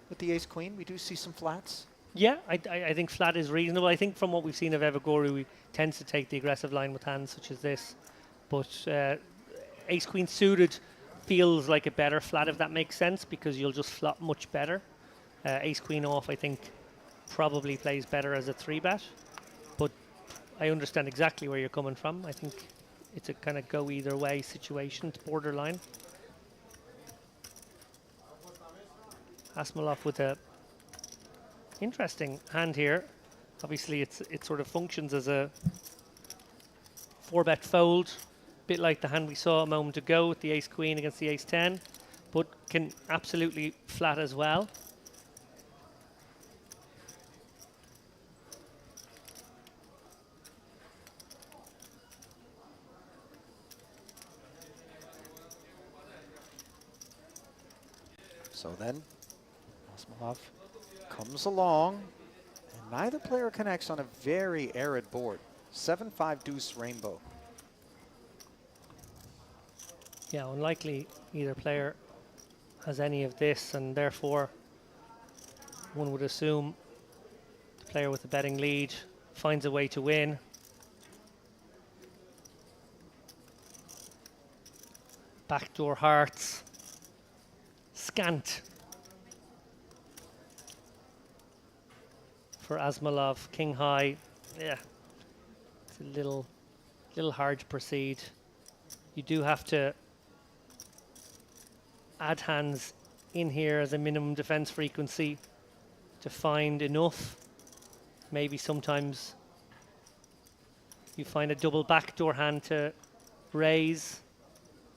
with the ace queen, we do see some flats. Yeah, I think flat is reasonable. I think from what we've seen of Evagoro, he tends to take the aggressive line with hands such as this. But ace queen suited feels like a better flat, if that makes sense, because you'll just flop much better. Ace queen off, I think, probably plays better as a 3-bet. But I understand exactly where you're coming from. I think it's a kind of go either way situation. It's borderline. Asmolov with a interesting hand here. Obviously, it sort of functions as a 4-bet fold, a bit like the hand we saw a moment ago with the ace queen against the ace 10, but can absolutely flat as well. So then, Osmolov comes along, and neither player connects on a very arid board. 7-5 deuce rainbow. Yeah, unlikely either player has any of this, and therefore one would assume the player with the betting lead finds a way to win. Backdoor hearts. Scant for Asmalov. King high. Yeah, it's a little hard to proceed. You do have to add hands in here as a minimum defense frequency to find enough. Maybe sometimes you find a double backdoor hand to raise.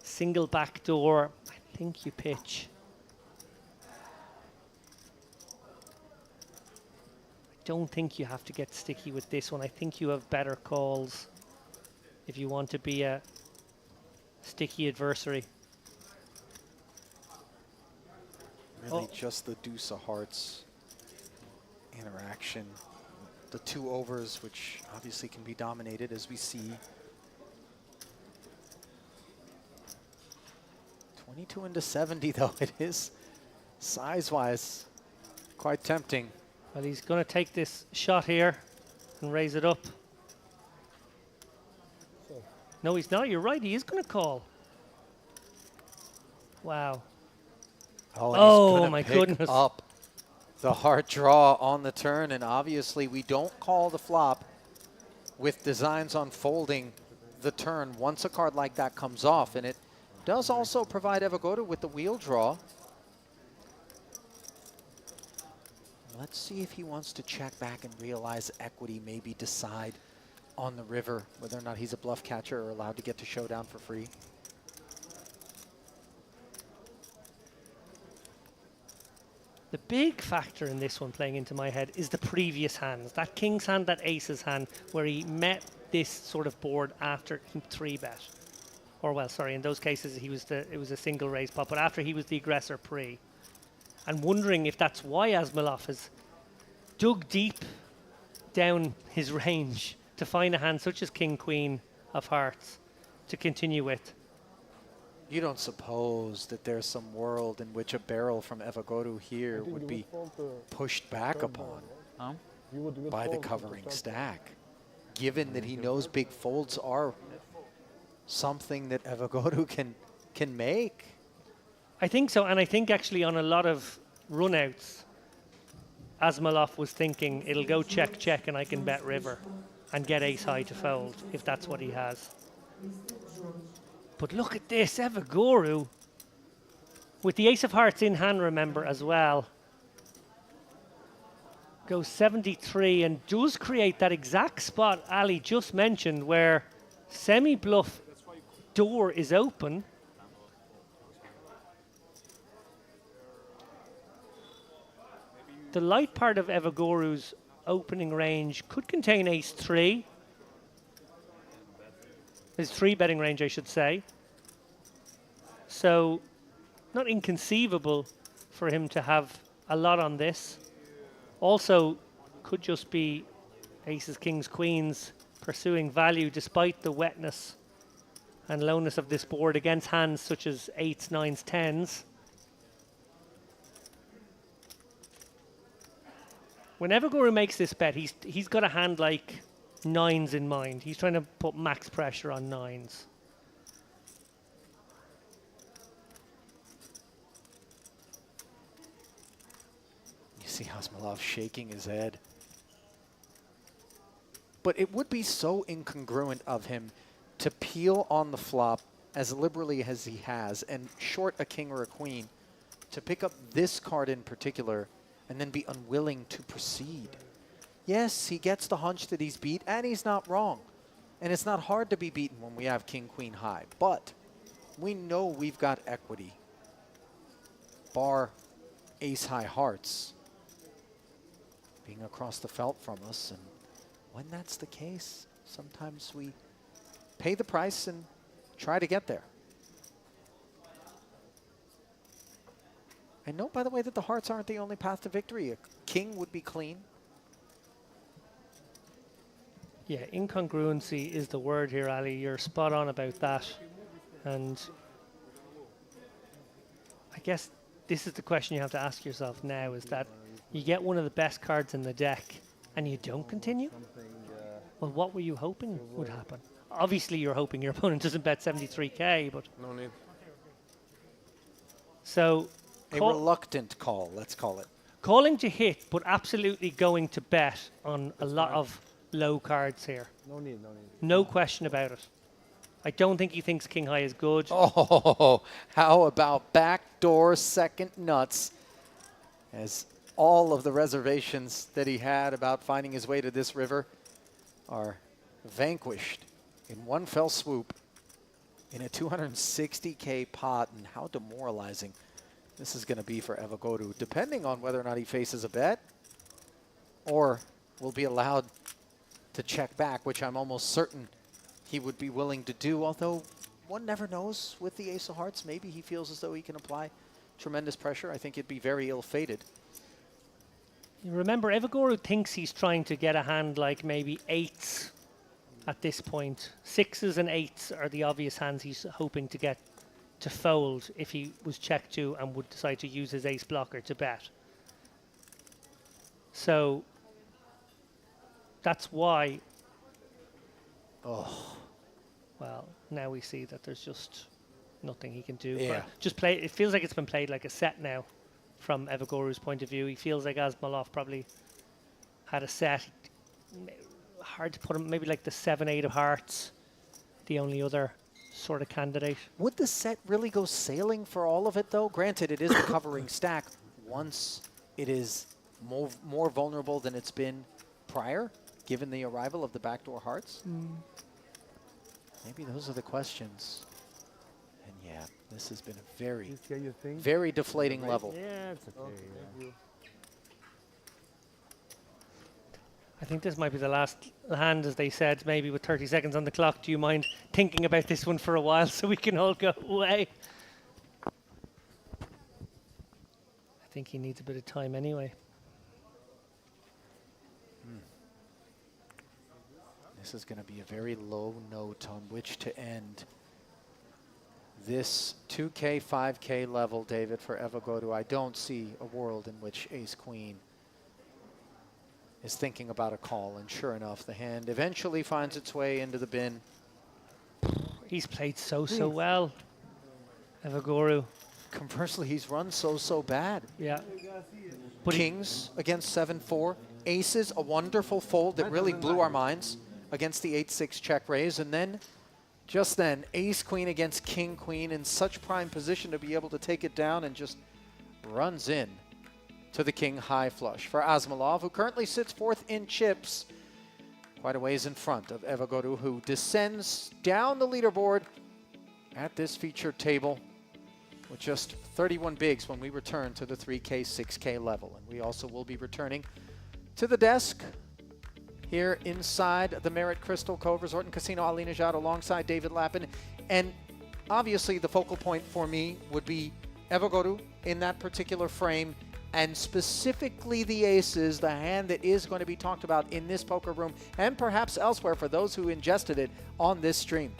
Single backdoor, I think you pitch. I don't think you have to get sticky with this one. I think you have better calls if you want to be a sticky adversary. Really just the deuce of hearts interaction. The 2 overs, which obviously can be dominated as we see. 22 into 70 though, it is size-wise quite tempting. Well, he's going to take this shot here and raise it up. No, he's not. You're right. He is going to call. Wow. Oh, and my he's gonna pick goodness. up the heart draw on the turn, and obviously we don't call the flop with designs on folding the turn once a card like that comes off, and it does also provide Evagora with the wheel draw. Let's see if he wants to check back and realize equity, maybe decide on the river whether or not he's a bluff catcher or allowed to get to showdown for free. The big factor in this one playing into my head is the previous hands. That king's hand, that ace's hand, where he met this sort of board after he 3-bet. Or well, sorry, in those cases it was a single raise pot, but after he was the aggressor pre. And wondering if that's why Asmalov has dug deep down his range to find a hand such as King Queen of Hearts to continue with. You don't suppose that there's some world in which a barrel from Evagora here would be pushed back upon by the covering stack, given that he knows big folds are something that Evagora can make? I think so, and I think actually on a lot of runouts, Asmalov was thinking it'll go check, check, and I can bet river and get ace high to fold if that's what he has. But look at this, Evagora, with the ace of hearts in hand, remember, as well, goes 73 and does create that exact spot Ali just mentioned where semi-bluff door is open. The light part of Evagoru's opening range could contain ace 3. His 3-betting range, I should say. So, not inconceivable for him to have a lot on this. Also, could just be aces, kings, queens pursuing value despite the wetness and lowness of this board against hands such as 8s, 9s, 10s. Whenever Guru makes this bet, he's got a hand like 9s in mind. He's trying to put max pressure on 9s. You see Asmalov shaking his head. But it would be so incongruent of him to peel on the flop as liberally as he has and short a king or a queen, to pick up this card in particular and then be unwilling to proceed. Yes, he gets the hunch that he's beat, and he's not wrong. And it's not hard to be beaten when we have king, queen high, but we know we've got equity, bar ace high hearts being across the felt from us. And when that's the case, sometimes we pay the price and try to get there. I know, by the way, that the hearts aren't the only path to victory. A king would be clean. Yeah, incongruency is the word here, Ali. You're spot on about that. And I guess this is the question you have to ask yourself now, is that you get one of the best cards in the deck and you don't continue? Well, what were you hoping would happen? Obviously, you're hoping your opponent doesn't bet 73k, but... No need. So... A reluctant call, let's call it. Calling to hit, but absolutely going to bet on a lot of low cards here. No need. No question about it. I don't think he thinks King High is good. Oh, how about backdoor second nuts? As all of the reservations that he had about finding his way to this river are vanquished in one fell swoop in a 260k pot, and how demoralizing this is going to be for Evagoro, depending on whether or not he faces a bet or will be allowed to check back, which I'm almost certain he would be willing to do, although one never knows with the Ace of Hearts. Maybe he feels as though he can apply tremendous pressure. I think it'd be very ill-fated. Remember, Evagoro thinks he's trying to get a hand like maybe 8s at this point. 6s and 8s are the obvious hands he's hoping to get to fold if he was checked to and would decide to use his ace blocker to bet. So that's why... Oh. Well, now we see that there's just nothing he can do. Yeah. But just play. It feels like it's been played like a set now from Evagoro's point of view. He feels like Asmolov probably had a set. Hard to put him, maybe like the 7-8 of hearts, the only other sort of candidate. Would the set really go sailing for all of it, though? Granted, it is a covering stack once it is more vulnerable than it's been prior, given the arrival of the backdoor hearts. Maybe those are the questions. And yeah, this has been a very deflating level. Yeah, it's okay. Yeah. I think this might be the last hand, as they said, maybe with 30 seconds on the clock. Do you mind thinking about this one for a while so we can all go away? I think he needs a bit of time anyway. This is going to be a very low note on which to end this 2K, 5K level, David, for Evagoro. I don't see a world in which Ace-Queen is thinking about a call, and sure enough, the hand eventually finds its way into the bin. He's played so well, Evagoro. Conversely, he's run so bad. Yeah. But Kings against 7-4. Aces, a wonderful fold that really blew our minds against the 8-6 check raise, and then just then Ace-Queen against King-Queen in such prime position to be able to take it down, and just runs in to the King high flush for Asmolov, who currently sits 4th in chips, quite a ways in front of Evagoro, who descends down the leaderboard at this featured table with just 31 bigs when we return to the 3K, 6K level. And we also will be returning to the desk here inside the Merit Crystal Cove Resort and Casino Ali Nejad alongside David Lappin. And obviously the focal point for me would be Evagoro in that particular frame, and specifically the aces, the hand that is going to be talked about in this poker room and perhaps elsewhere for those who ingested it on this stream.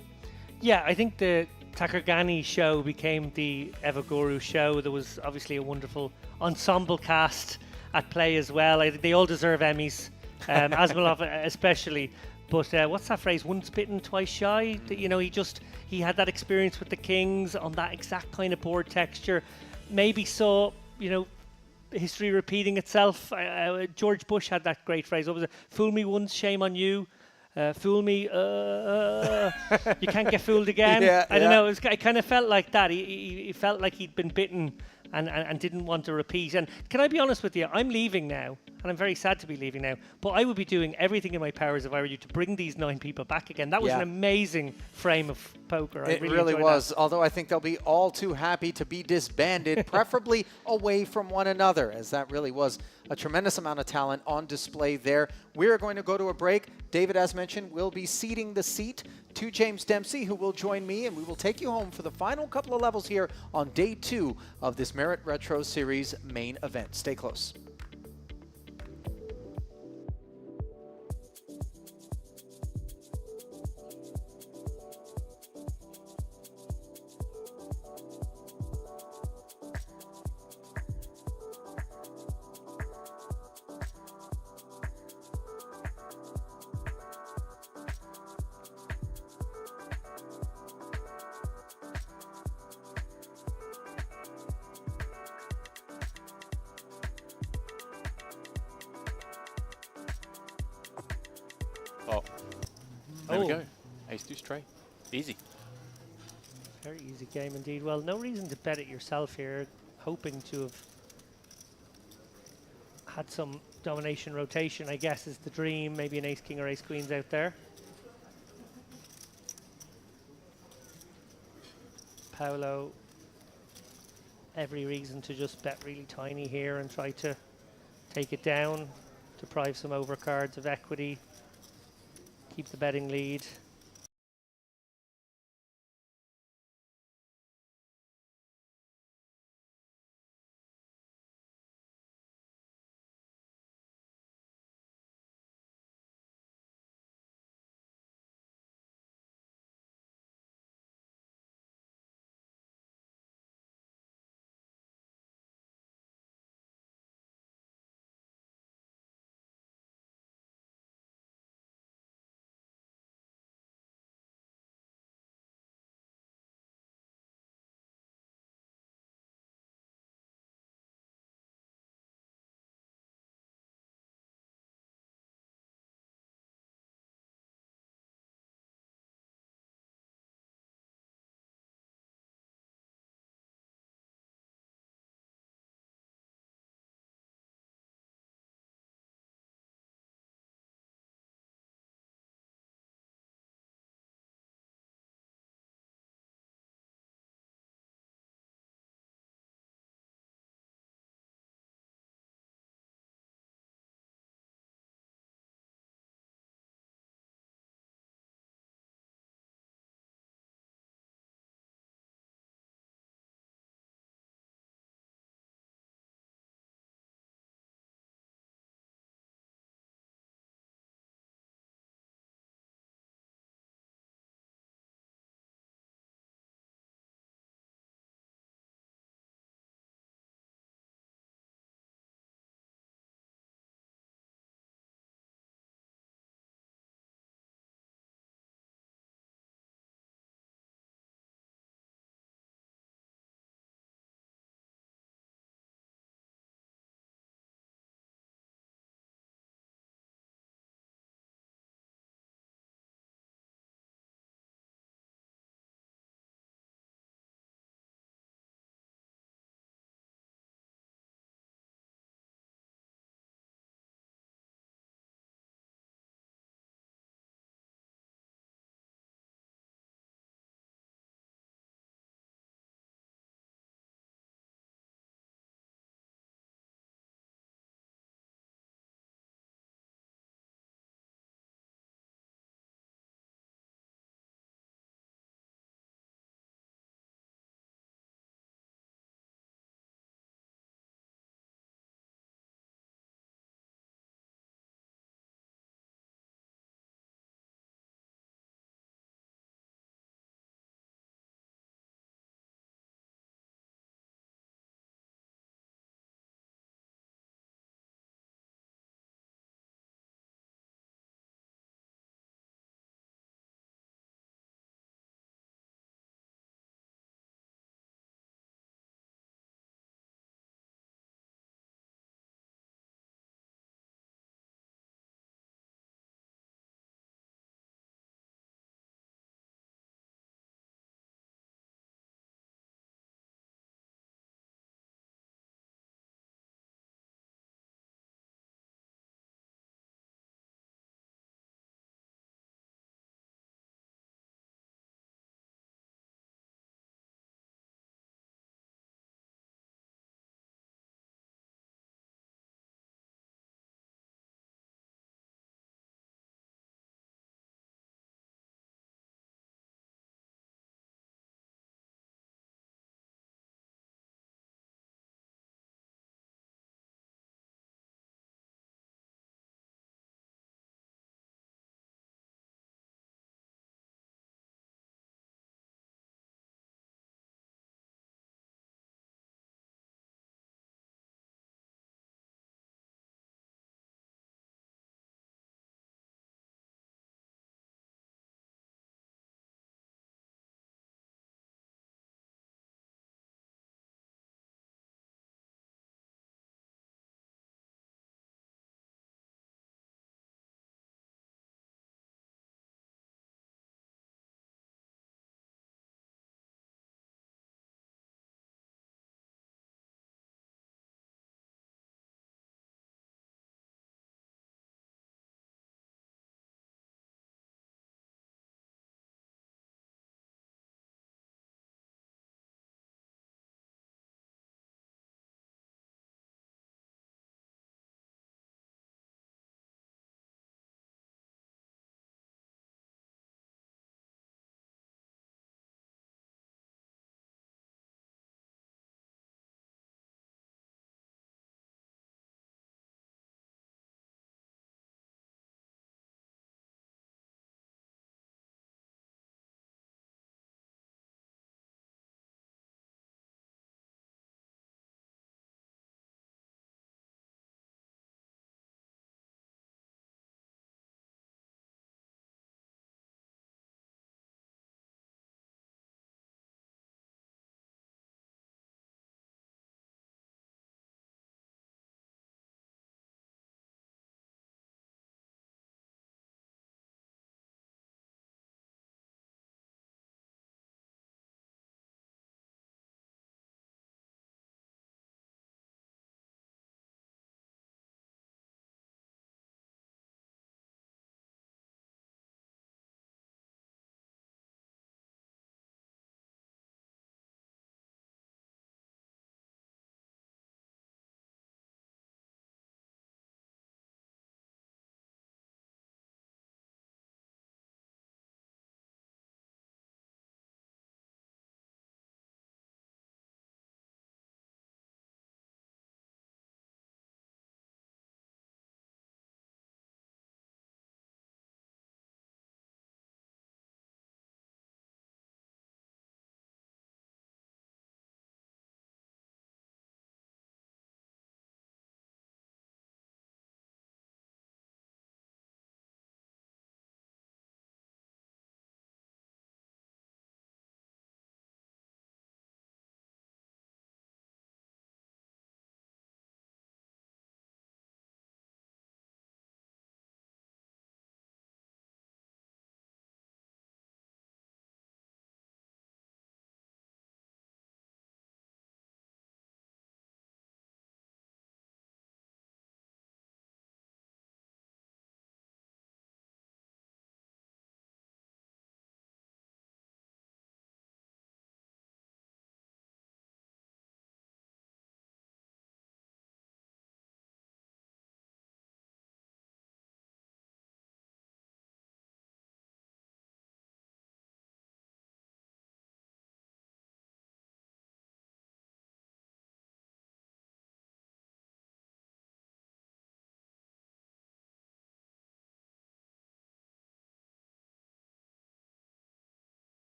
Yeah, I think the Takargani show became the Evagoro show. There was obviously a wonderful ensemble cast at play as well. I think they all deserve Emmys. Asmolov especially, but what's that phrase? Once bitten, twice shy. You know, he had that experience with the Kings on that exact kind of board texture. Maybe saw, you know, history repeating itself. George Bush had that great phrase. What was it? Fool me once, shame on you. Fool me, you can't get fooled again. I don't know. I kind of felt like that. He felt like he'd been bitten and didn't want to repeat. And can I be honest with you? I'm leaving now, and I'm very sad to be leaving now. But I would be doing everything in my powers if I were you to bring these 9 people back again. That was an amazing frame of poker. It really was. Although I think they'll be all too happy to be disbanded, preferably away from one another, as that really was a tremendous amount of talent on display there. We're going to go to a break. David, as mentioned, will be ceding the seat to James Dempsey, who will join me, and we will take you home for the final couple of levels here on day 2 of this Merit Retro Series main event. Stay close. There we Oh. go. Ace deuce straight. Easy. Very easy game indeed. Well, no reason to bet it yourself here. Hoping to have had some domination rotation, I guess, is the dream. Maybe an ace king or ace queens out there. Paolo, every reason to just bet really tiny here and try to take it down, deprive some overcards of equity, keep the betting lead.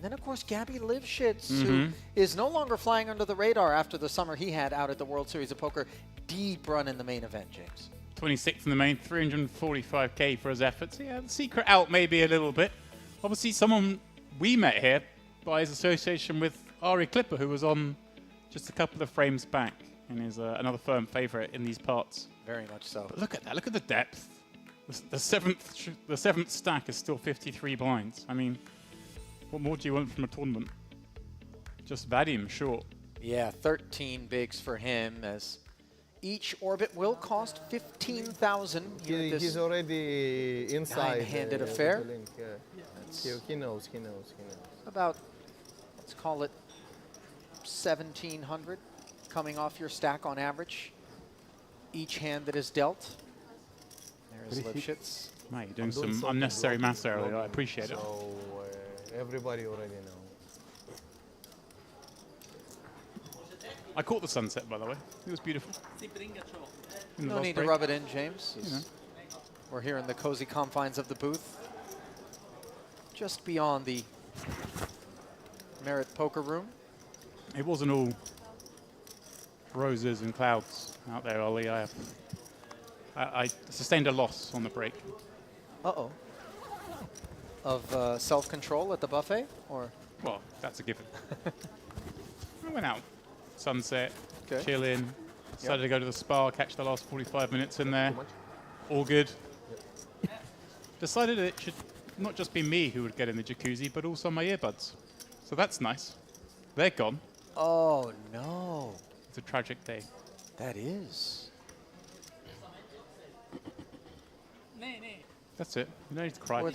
then, of course, Gabby Livshitz, who is no longer flying under the radar after the summer he had out at the World Series of Poker. Deep run in the main event, James. 26th in the main, 345k for his efforts. Yeah, the secret out maybe a little bit. Obviously, someone we met here by his association with Ari Clipper, who was on just a couple of frames back and is another firm favourite in these parts. Very much so. But look at that. Look at the depth. The seventh stack is still 53 blinds. I mean, what more do you want from a tournament? Just Vadim short. Yeah, 13 bigs for him, as each orbit will cost 15,000. He's already inside. Nine-handed affair. The link, yeah. He knows. About, let's call it 1,700 coming off your stack on average. Each hand that is dealt. There's Lipschitz. Mate, you're doing some unnecessary maths earlier. I appreciate it. So everybody already knows. I caught the sunset, by the way. It was beautiful. No need to rub it in, James. We're here in the cozy confines of the booth, just beyond the Merit Poker Room. It wasn't all roses and clouds out there, Ollie. I sustained a loss on the break. Uh-oh. Of self-control at the buffet, or? Well, that's a given. I went out, sunset, chill in, decided to go to the spa, catch the last 45 minutes in there. All good. Decided it should not just be me who would get in the jacuzzi, but also my earbuds. So that's nice. They're gone. Oh, no. It's a tragic day. That is. That's it. You don't need to cry. Were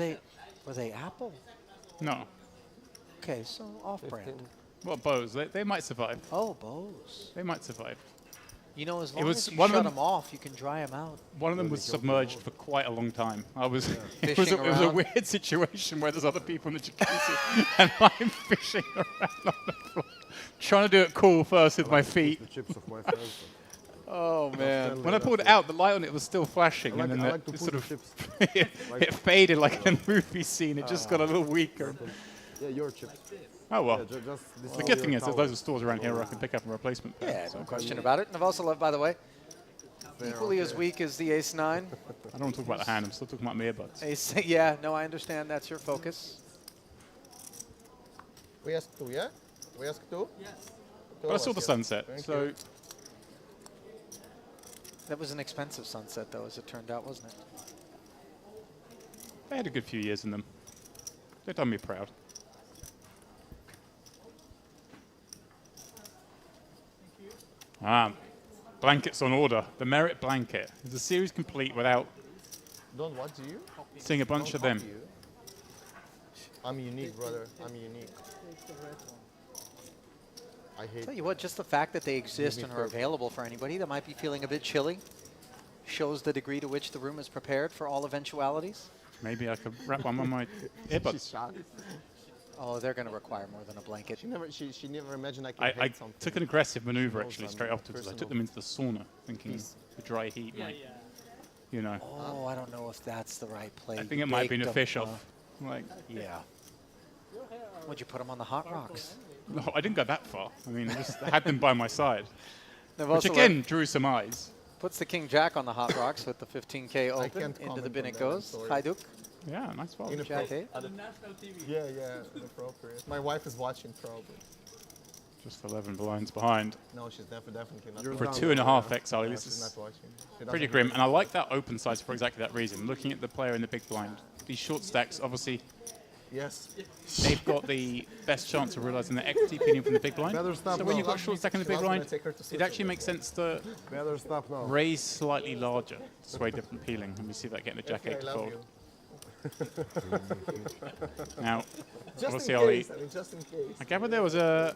they Apple? No. Okay, so off-brand. What, Bose? They might survive. Oh, Bose. They might survive. You know, as long as you shut them off, you can dry them out. One of them was submerged for quite a long time. I was. Yeah. It was a weird situation where there's other people in the jacuzzi and I'm fishing around on the floor, trying to do it cool first with my feet. Oh man! When I pulled it out, the light on it was still flashing, and then it sort of it faded like a movie scene. It just got a little weaker. Yeah, your chips. Oh well. Yeah, The good thing is there's loads of stores around here where I can pick up a replacement pair. Yeah, no question about it. And I've also loved, by the way, equally as weak as the Ace-9. I don't want to talk about the hand. I'm still talking about my earbuds. Ace, yeah, no, I understand. That's your focus. We asked two, yeah? We asked two? Yes. But I saw the sunset, so. That was an expensive sunset, though, as it turned out, wasn't it? They had a good few years in them. They've done me proud. Blankets on order. The Merit Blanket. Is the series complete without Don't what do you? seeing a bunch of them? I'm unique, brother. I'm unique. I hate. Tell you what, just the fact that they exist and are available for anybody that might be feeling a bit chilly shows the degree to which the room is prepared for all eventualities. Maybe I could wrap one on my earbuds. Oh, they're going to require more than a blanket. She never imagined I could I hate something. took an aggressive maneuver actually straight afterwards. I took them into the sauna, thinking the dry heat might, you know. Oh, I don't know if that's the right play. I think it might have been a fish off. Like, yeah. Would you put them on the hot rocks? No, I didn't go that far. I mean, I just had them by my side, They've which also again drew some eyes. Puts the King Jack on the hot rocks with the 15K open. Into the bin it goes. Hi, Duke. Yeah, nice ball. Jack 8. On the national TV. Yeah, inappropriate. My wife is watching probably. Just 11 blinds behind. No, she's definitely not. For a 2.5x, Ollie, this she's is not watching. She pretty doesn't grim. know. And I like that open size for exactly that reason. Looking at the player in the big blind, these short stacks, obviously, yes, they've got the best chance of realizing the equity opinion from the big blind. So when you've got a short stack in the big blind, it actually makes sense to raise slightly larger to sway different peeling. And we see that getting the jack 8 to fold. Now, obviously, Ollie, just in case. I gather there was a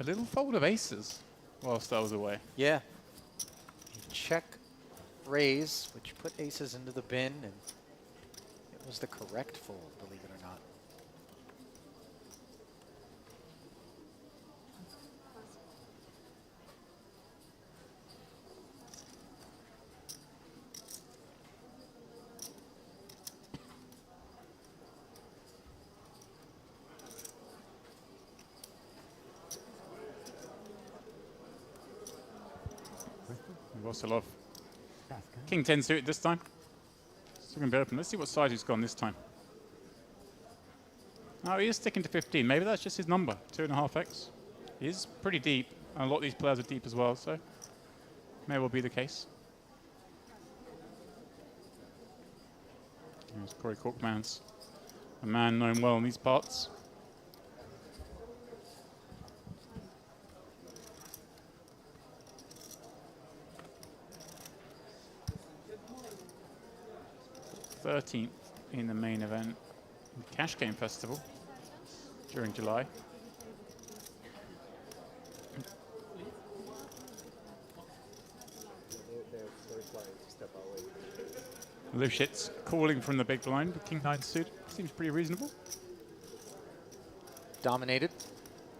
little fold of aces whilst I was away. Yeah. Check, raise, which put aces into the bin, and it was the correct fold, believe it or not. Vosilov. King 10 suited this time. Still going to be open. Let's see what side he's gone this time. Oh, he is sticking to 15. Maybe that's just his number, 2.5x. He is pretty deep, and a lot of these players are deep as well, so may well be the case. There's Corey Corkmans, a man known well in these parts. th in the main event, the Cash Game Festival during July. Lushitz calling from the big blind with King 9 suit. Seems pretty reasonable. Dominated.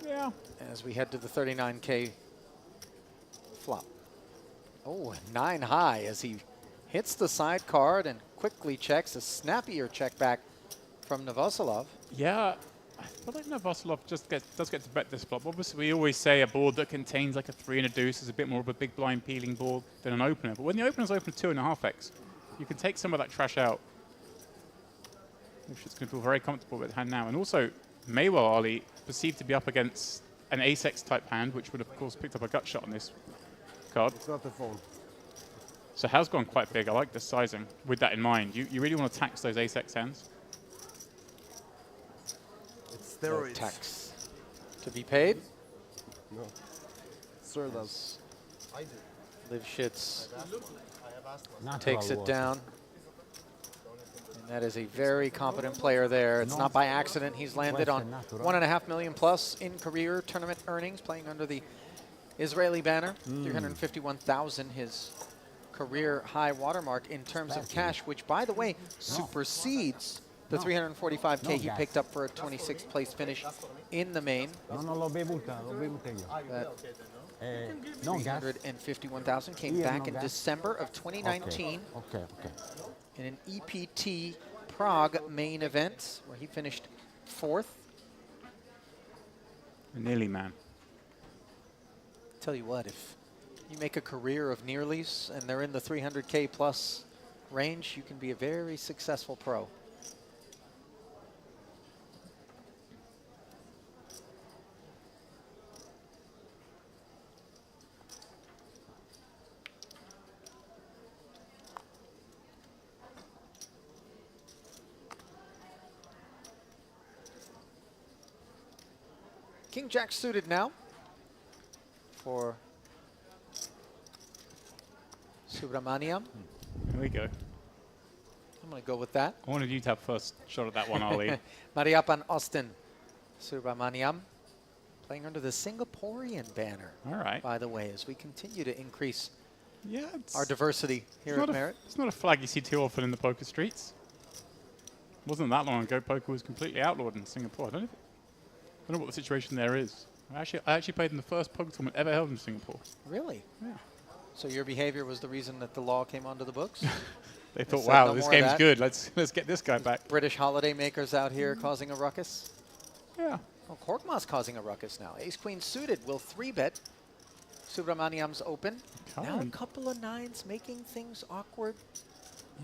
Yeah. As we head to the 39K flop. Oh, 9 high as he hits the side card and quickly checks. A snappier check back from Novoselov. Yeah, I feel like Novoselov just does get to bet this flop. Obviously, we always say a board that contains like a 3 and a deuce is a bit more of a big blind peeling board than an opener. But when the opener's open 2.5x, you can take some of that trash out. It's going to feel very comfortable with the hand now. And also, Maywell Ali perceived to be up against an ace-x type hand, which would have, of course, picked up a gut shot on this card. It's not the phone. So has gone quite big. I like the sizing with that in mind. You really want to tax those ace-x hands. It's steroids. Tax to be paid. No. Sir does. I do. Liv Schitz Natural takes it water. down. And that is a very competent player there. It's not by accident. He's landed on 1.5 million plus in career tournament earnings, playing under the Israeli banner. 351,000, his career high watermark in terms of cash, which, by the way, supersedes the 345K he picked up for a 26th place finish in the main. That 351,000 came back in December of 2019 in an EPT Prague main event where he finished 4th. Nearly, man. Tell you what, if you make a career of nearlies and they're in the 300K plus range, you can be a very successful pro. King Jack suited now for Subramaniam. Here we go. I'm going to go with that. I wanted you to have first shot at that one, Ali. Mariappan Austin Subramaniam, playing under the Singaporean banner. All right. By the way, as we continue to increase it's our diversity here at Merit. It's not a flag you see too often in the poker streets. Wasn't that long ago poker was completely outlawed in Singapore. I don't know what the situation there is. I actually played in the first poker tournament ever held in Singapore. Really? Yeah. So your behavior was the reason that the law came onto the books? They thought, wow, this game's good. Let's get this guy back. British holiday makers out here causing a ruckus. Yeah. Well, Korkmaz causing a ruckus now. Ace-queen suited will 3-bet. Subramaniam's open. Now a couple of nines making things awkward.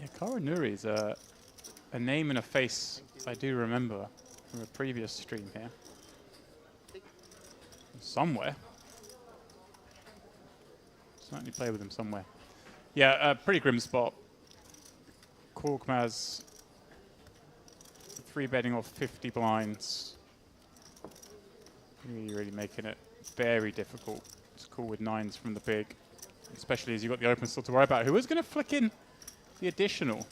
Yeah, Kara Nuri's a name and a face I do remember from a previous stream here. Somewhere. Certainly play with him somewhere. Yeah, pretty grim spot. Korkmaz 3-betting off 50 blinds. Really making it very difficult to call with nines from the big, especially as you've got the open still to worry about. Who is going to flick in the additional?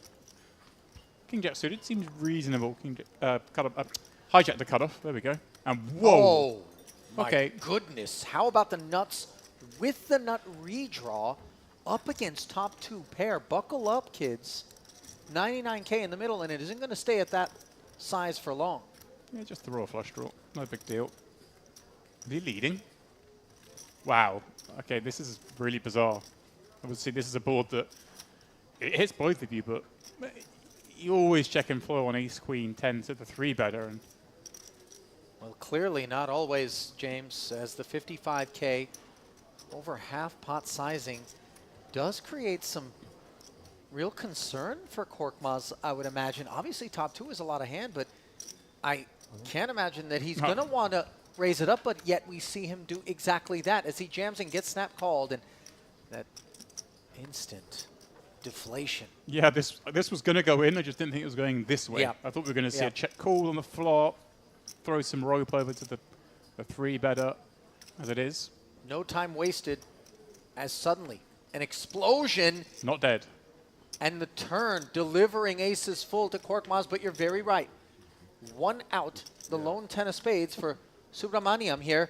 King Jack suited seems reasonable. King hijack the cutoff. There we go. And whoa! My goodness. How about the nuts with the nut redraw up against top 2 pair? Buckle up, kids. 99K in the middle, and it isn't going to stay at that size for long. Yeah, just the raw flush draw. No big deal. Are you leading? Wow. Okay, this is really bizarre. Obviously, this is a board that it hits both of you, but you always check and foil on ace, queen, 10 to the 3-better. And well, clearly not always, James, as the 55K over half pot sizing does create some real concern for Korkmaz, I would imagine. Obviously, top 2 is a lot of hand, but I can't imagine that he's going to want to raise it up, but yet we see him do exactly that as he jams and gets snap called, and that instant deflation. Yeah, this was going to go in. I just didn't think it was going this way. Yeah. I thought we were going to see Yeah. a check call on the flop, throw some rope over to the 3-better as it is. No time wasted as suddenly an explosion. Not dead. And the turn, delivering aces full to Korkmaz, but you're very right. 1 out, the lone 10 of spades for Subramaniam here.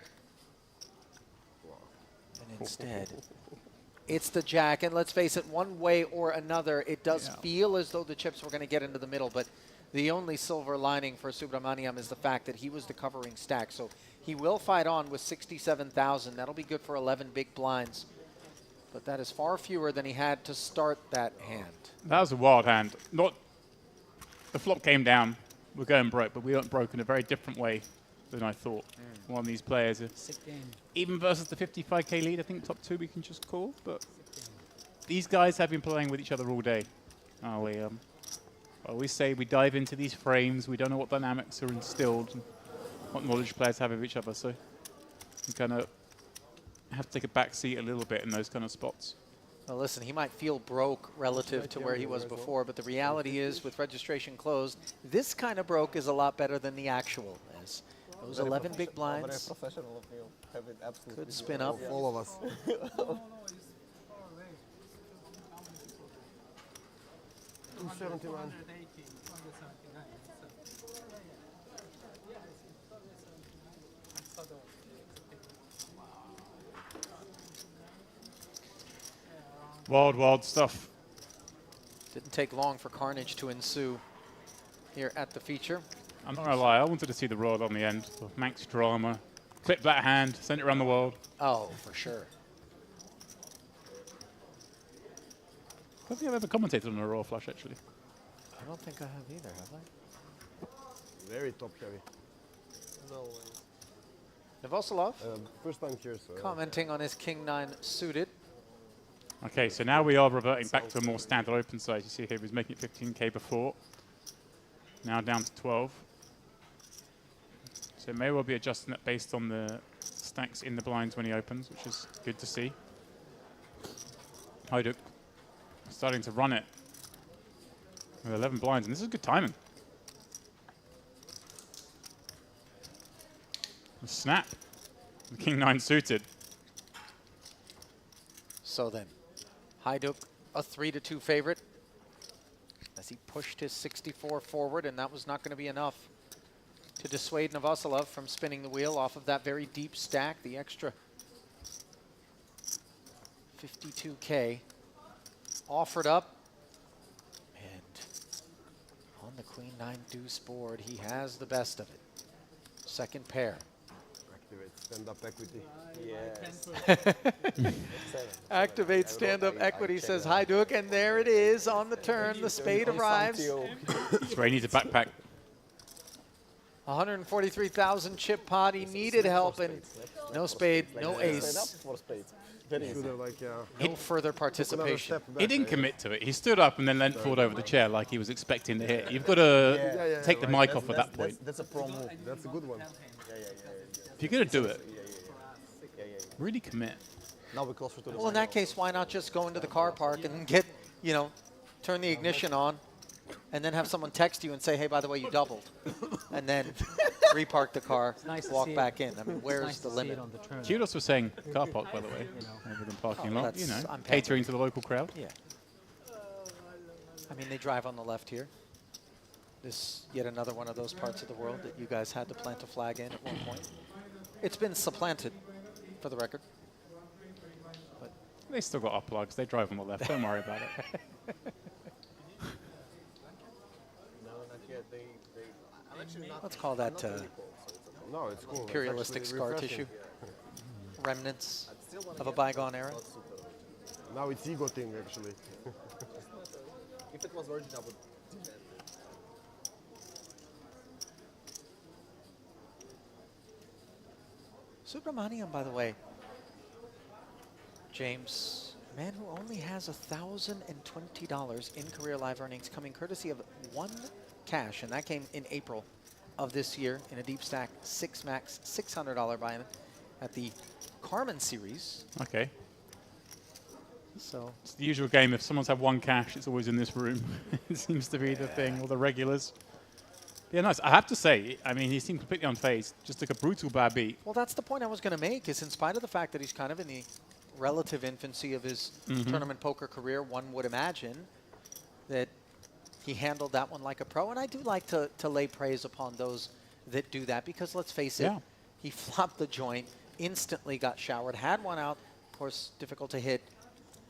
And instead, it's the jack. And let's face it, one way or another, it does feel as though the chips were going to get into the middle, but the only silver lining for Subramaniam is the fact that he was the covering stack. So he will fight on with 67,000. That'll be good for 11 big blinds. But that is far fewer than he had to start that hand. That was a wild hand. The flop came down. We're going broke, but we went broke in a very different way than I thought. One of these players, even versus the 55k lead, I think top 2 we can just call. But these guys have been playing with each other all day. I always say we dive into these frames. We don't know what dynamics are instilled and what knowledge players have of each other. So we kind of have to take a back seat a little bit in those kind of spots. Well, listen, he might feel broke relative to where he was before, but the reality is, with registration closed, this kind of broke is a lot better than the actual. As those 11 big blinds could spin up. All of us. 271. Wild, wild stuff. Didn't take long for carnage to ensue here at the feature. I'm not going to lie, I wanted to see the rod on the end. The Max drama. Clip that hand, send it around the world. Oh, for sure. I don't think I've ever commentated on a raw flush, actually. I don't think I have either, have I? Very top heavy. No way. Novoselov First time here, so. commenting on his King-9 suited. Okay, so now we are reverting back to a more standard open size. You see here, he was making it 15k before. Now down to 12. So it may well be adjusting that based on the stacks in the blinds when he opens, which is good to see. Hajduk starting to run it with 11 blinds, and this is good timing. The snap, the King-9 suited. So then, Hajduk, a 3-2 favorite, as he pushed his 64 forward, and that was not going to be enough to dissuade Novoselov from spinning the wheel off of that very deep stack, the extra 52k offered up. And on the Queen-9 deuce board, he has the best of it. Second pair. Activate stand-up equity. Yes. Activate stand-up equity, says Hajduk, and there it is on the turn. The spade arrives. That's where he needs a backpack. 143,000 chip pot. He needed help, and no spade, no ace. No further participation. He didn't commit to it. He stood up and then leant forward over the chair like he was expecting to hit. You've got to take the mic off at that point. That's a pro move. That's a good one. If you're going to do it, really commit. Now we're closer to the Well, in that case, why not just go into the car park and get, turn the ignition on, and then have someone text you and say, hey, by the way, you doubled. And then repark the car, walk back in. I mean, where's the limit? Kudos was saying car park, by the way, over than parking lot. I'm Catering to the local crowd. Yeah. I mean, they drive on the left here. This yet another one of those parts of the world that you guys had to plant a flag in at one point. It's been supplanted, for the record. But they still got our plugs. They drive on the left. Don't worry about it. Let's call that no, it's cool. imperialistic scar tissue. Remnants of a bygone era. Now it's ego thing, actually. If it was virgin, I would defend. Subramaniam, by the way, James, Man who only has $1,020 in career live earnings, coming courtesy of one cash, and that came in April of this year in a deep stack 6 max $600 buy-in at the Carmen series. Okay. So it's the usual game. If someone's had one cash, it's always in this room. It seems to be the thing, or the regulars. Yeah, nice. I have to say, I mean, he seemed completely unfazed. Just took a brutal bad beat. well, that's the point I was going to make, is in spite of the fact that he's kind of in the relative infancy of his tournament poker career, one would imagine that he handled that one like a pro. And I do like to lay praise upon those that do that, because let's face it, he flopped the joint, instantly got showered, had one out, of course, difficult to hit,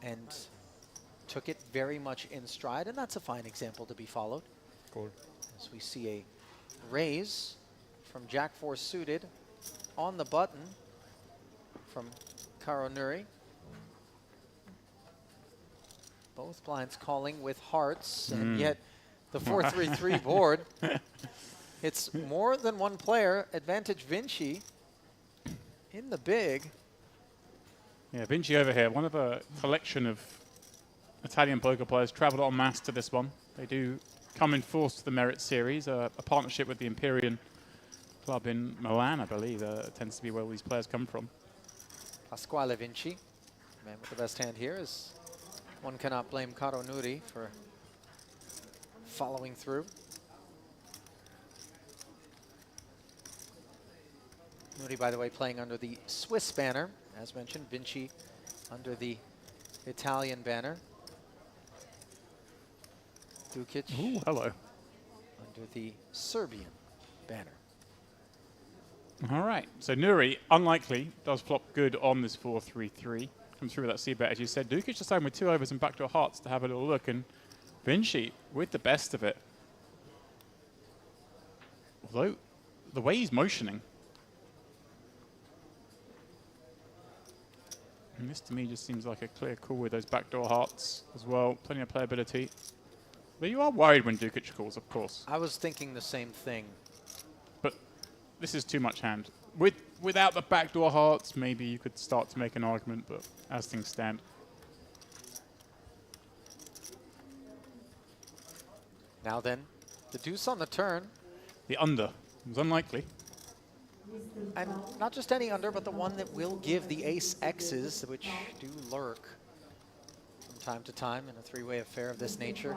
and took it very much in stride. And that's a fine example to be followed. Cool. As we see a raise from Jack 4 suited on the button from Karo Nuri. Both blinds calling with hearts, and yet the 4-3-3 board. It's more than one player. Advantage Vinci in the big. Yeah, Vinci over here, one of a collection of Italian poker players, traveled en masse to this one. They do come in force to the Merit Series, a partnership with the Empyrean Club in Milan, I believe. Tends to be where all these players come from. Pasquale Vinci, man with the best hand here, is one cannot blame Karo Nuri for following through. Nuri, by the way, playing under the Swiss banner, as mentioned. Vinci under the Italian banner. Dukic Ooh, hello. under the Serbian banner. All right, so Nuri, unlikely, does flop good on this 4-3-3. Comes through with that C-bet, as you said. Dukic just home with 2 overs and backdoor hearts to have a little look, and Vinci with the best of it. Although, the way he's motioning, and this to me just seems like a clear call with those backdoor hearts as well. Plenty of playability. But you are worried when Dukic calls, of course. I was thinking the same thing. But this is too much hand. Without the backdoor hearts, maybe you could start to make an argument, but as things stand. Now then, the deuce on the turn. The under. It was unlikely. And not just any under, but the one that will give the ace X's, which do lurk from time to time in a three-way affair of this nature.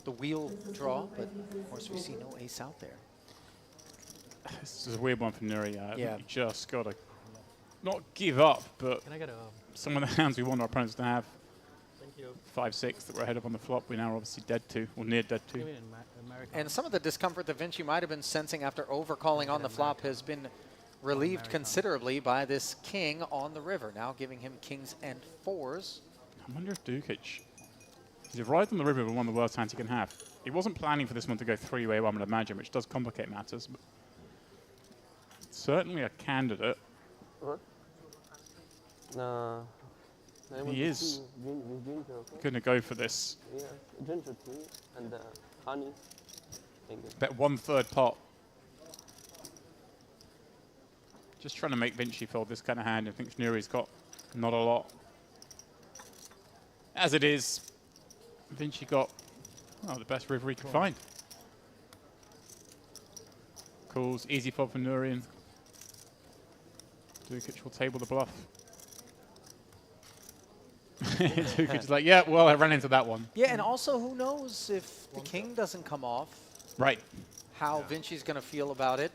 The wheel draw, but of course we see no ace out there. This is a weird one for Nuri. Yeah. You just got to not give up, but Can I get a... some of the hands we want our opponents to have. Thank you. 5-6 that we're ahead of on the flop, we now are obviously dead to, or near dead to. And some of the discomfort that Vinci might have been sensing after overcalling on the flop has been relieved considerably by this king on the river, now giving him kings and 4s. I wonder if Dukic, he's arrived on the river with one of the worst hands he can have. He wasn't planning for this one to go 3-way, one would imagine, which does complicate matters. But certainly a candidate. What? He is going to go for this. Yeah, ginger tea and honey. Bet 1/3 pot. Just trying to make Vinci fold this kind of hand. I think Nuri's got not a lot. As it is, Vinci got the best river he could find. Calls, easy fold for Nuri, and Dukic will table the bluff. Dukic is like, yeah, well, I ran into that one. Yeah, and also who knows if the king doesn't come off. Right. How Vinci's going to feel about it.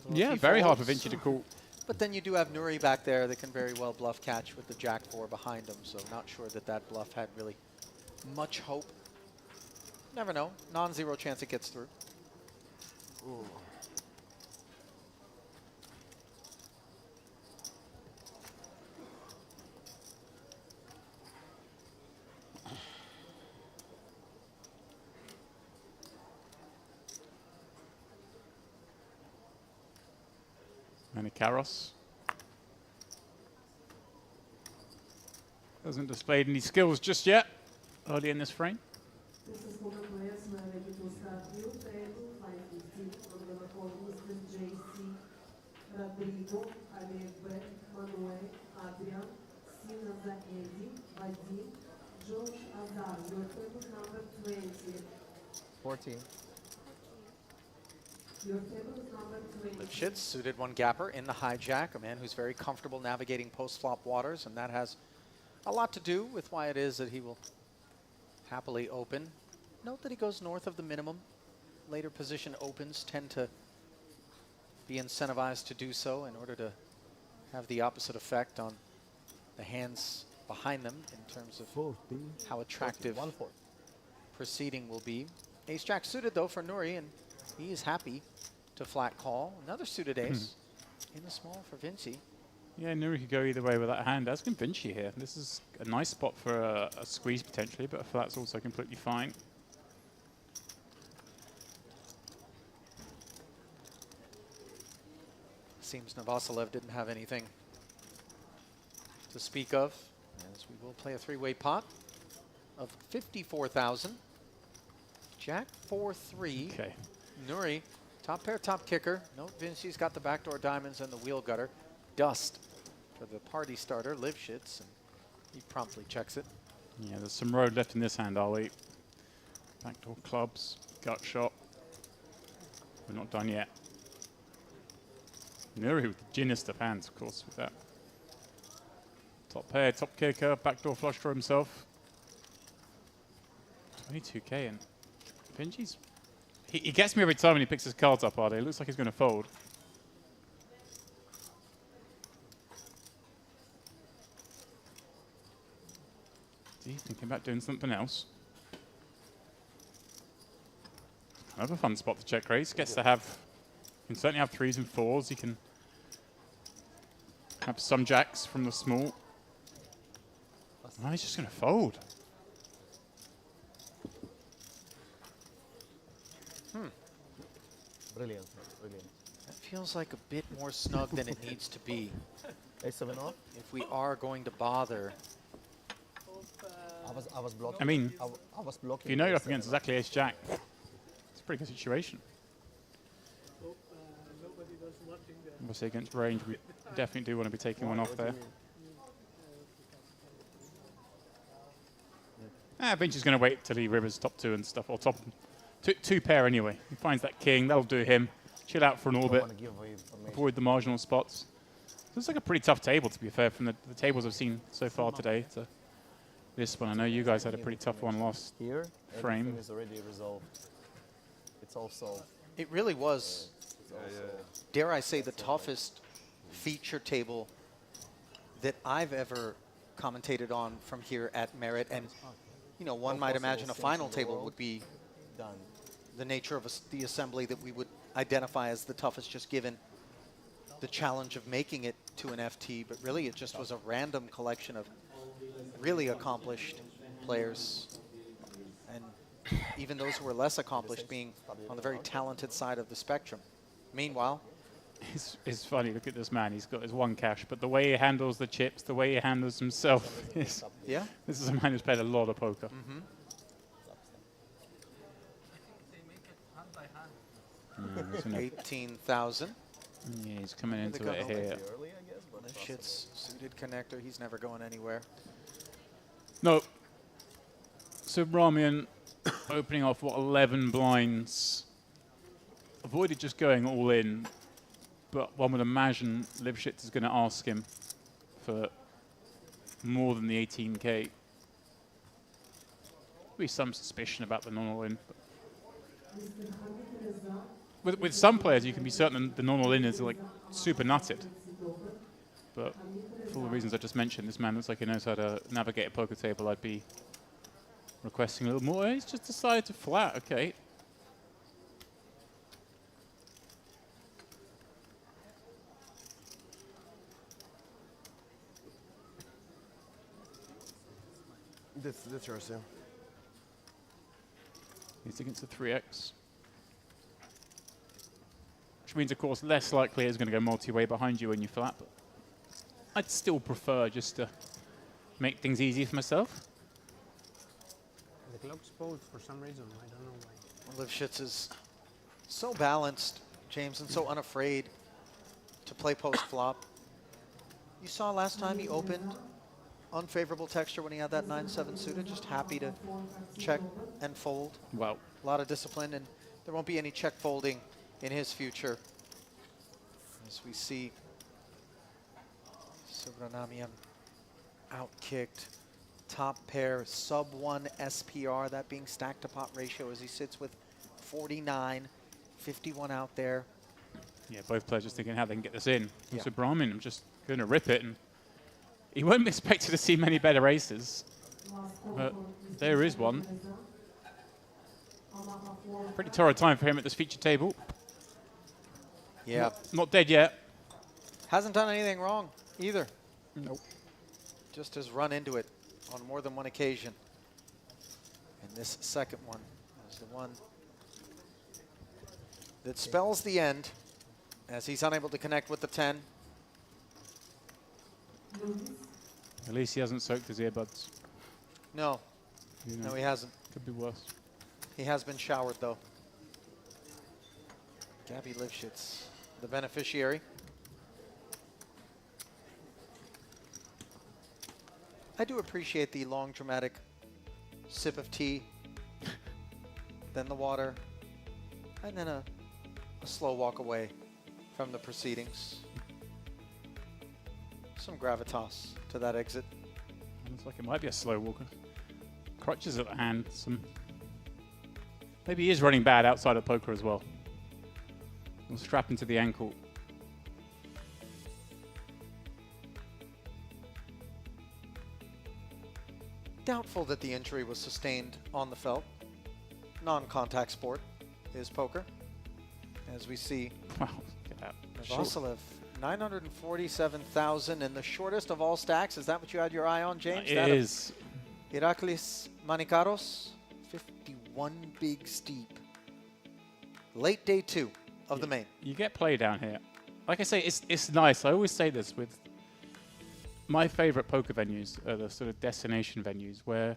Yeah, very hard for Vinci to call. But then you do have Nuri back there that can very well bluff catch with the Jack 4 behind him, so not sure that that bluff had really much hope. Never know. Non-zero chance it gets through. Ooh. Many Karos. Hasn't displayed any skills just yet early in this frame. 14. Lifshitz suited one gapper in the hijack, a man who's very comfortable navigating post-flop waters, and that has a lot to do with why it is that he will happily open. Note that he goes north of the minimum. Later position opens tend to be incentivized to do so in order to have the opposite effect on the hands behind them in terms of how attractive proceeding will be. Ace-Jack suited, though, for Nuri, and he is happy to flat call. Another suited ace in the small for Vinci. Yeah, Nuri could go either way with that hand, as can Vinci here. This is a nice spot for a squeeze, potentially, but a flat's also completely fine. Seems Novoselev didn't have anything to speak of, as we will play a three-way pot of 54,000. Jack 4-3. Okay. Nuri, top pair, top kicker. Note Vinci's got the backdoor diamonds and the wheel gutter. Dust for the party starter, Lifshitz, and he promptly checks it. Yeah, there's some road left in this hand, Ali. Backdoor clubs, gut shot. We're not done yet. Nuri with the ginnest of hands, of course, with that. Top pair, top kicker, backdoor flush draw himself. 22k, and Vinci's... He gets me every time when he picks his cards up, Arde. It looks like he's going to fold. Is he thinking about doing something else? Kind of a fun spot to check raise. Gets to have... He can certainly have 3s and 4s. He can have some jacks from the small. No, he's just going to fold. Brilliant, brilliant. That feels like a bit more snug than it needs to be. A7 off? If we are going to bother. I was blocking. I mean, I was blocking. if you know you're up against exactly ace-jack, it's a pretty good situation. Obviously against range, we definitely do want to be taking one off there. Vinci's going to wait till he rivers top 2 and stuff, or top two pair anyway. He finds that king, that'll do him. Chill out for an orbit, avoid the marginal spots. So it's like a pretty tough table, to be fair, from the tables I've seen so far today to this one. I know you guys had a pretty tough one last frame. Everything is already resolved. It's all solved. It really was, dare I say, the toughest feature table that I've ever commentated on from here at Merit. And, you know, one might imagine a final table would be the nature of the assembly that we would identify as the toughest, just given the challenge of making it to an FT. But really, it just was a random collection of really accomplished players. And even those who were less accomplished being on the very talented side of the spectrum. Meanwhile, it's funny, look at this man, he's got his one cash, but the way he handles the chips, the way he handles himself is... Yeah? This is a man who's played a lot of poker. 18,000. Yeah, he's coming into it here. Shit's suited connector, he's never going anywhere. No. So Ramian opening off, 11 blinds. Avoided just going all in, but one would imagine Lifshitz is going to ask him for more than the 18k. Be some suspicion about the non-all-in. With some players, you can be certain the non-all-in is like super nutted. But for the reasons I just mentioned, this man looks like he knows how to navigate a poker table. I'd be requesting a little more. He's just decided to flat. Okay. That's yours, yeah. He's against the 3x. Which means, of course, less likely it's going to go multi-way behind you when you flat. But I'd still prefer just to make things easy for myself. The clock's paused for some reason. I don't know why. Lifshitz is so balanced, James, and so unafraid to play post-flop. You saw last time he opened unfavorable texture when he had that 9-7 suited. Just happy to check and fold. Well, A lot of discipline, and there won't be any check folding in his future. As we see Subramaniam outkicked. Top pair, sub 1 SPR, that being stack to pot ratio as he sits with 49, 51 out there. Yeah, both players just thinking how they can get this in. Yeah. So Brahmin, I'm just going to rip it, and he won't be expected to see many better aces. But there is one. Pretty torrid time for him at this feature table. Yeah. Not dead yet. Hasn't done anything wrong either. Nope. Just has run into it on more than one occasion. And this second one is the one that spells the end as he's unable to connect with the 10. At least he hasn't soaked his earbuds. No. You know, No, he hasn't. Could be worse. He has been showered, though. Gabby Lifshitz, the beneficiary. I do appreciate the long, dramatic sip of tea, then the water, and then a slow walk away from the proceedings. Some gravitas to that exit. Looks like it might be a slow walker. Crutches at the hand. Maybe he is running bad outside of poker as well. Or strapping to the ankle. Doubtful that the injury was sustained on the felt. Non-contact sport is poker. As we see, Wow, get that. Vasiliev, 947,000 in the shortest of all stacks. Is that what you had your eye on, James? It That of is. Iraklis Manikaros, 51 big steep. Late day 2 of the main. You get play down here. Like I say, it's nice. I always say this with my favorite poker venues are the sort of destination venues where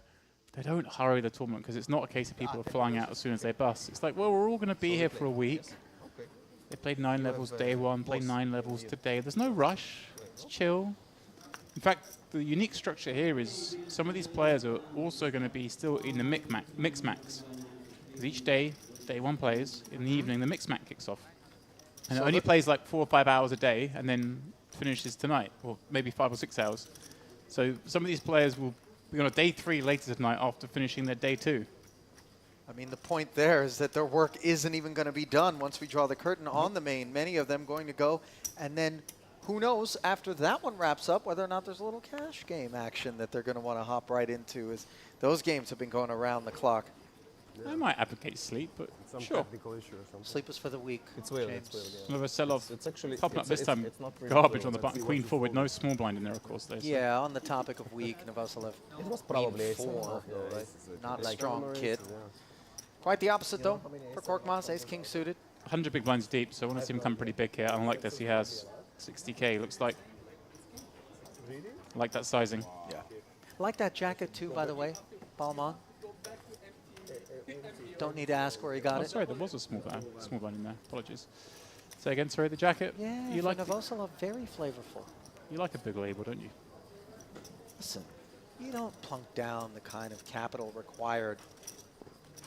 they don't hurry the tournament because it's not a case of people are flying out as soon as they bust. It's like, well, we're all going to be here for a week. They played 9 levels day 1, played 9 levels today. There's no rush. It's chill. In fact, the unique structure here is some of these players are also going to be still in the mix max. Because each day 1 plays, in the evening the mix max kicks off. And So it only plays like 4 or 5 hours a day and then finishes tonight, or maybe 5 or 6 hours. So some of these players will be on a day 3 later tonight after finishing their day 2. I mean, the point there is that their work isn't even going to be done once we draw the curtain on the main. Many of them going to go, and then who knows after that one wraps up whether or not there's a little cash game action that they're going to want to hop right into, as those games have been going around the clock. I might advocate sleep, but Some sure. technical issue or something. Sleep is for the weak. It's weird. James. It's weird. Yeah. Another sell-off. It's actually Popping up this time. It's not really Garbage true. on the Let's button. see Queen what you forward. fold. No small blind in there, of course. There's Yeah, on the topic of weak, Novoselov. It was probably Queen ace and a 4. half, though, right? Not a Like strong numbers, kid. yeah. Quite the opposite, though, for Korkmaz, ace-king suited. 100 big blinds deep, so I want to see him come pretty big here. Unlike this, he has 60k. Looks like that sizing. Yeah. Like that jacket, too, by the way, Balmain. Don't need to ask where he got Oh, it. sorry, there was a small blind in there. Apologies. Say again, sorry, the jacket. Yeah, you like Novoselov, very flavorful. you like a big label, don't you? Listen, you don't plunk down the kind of capital required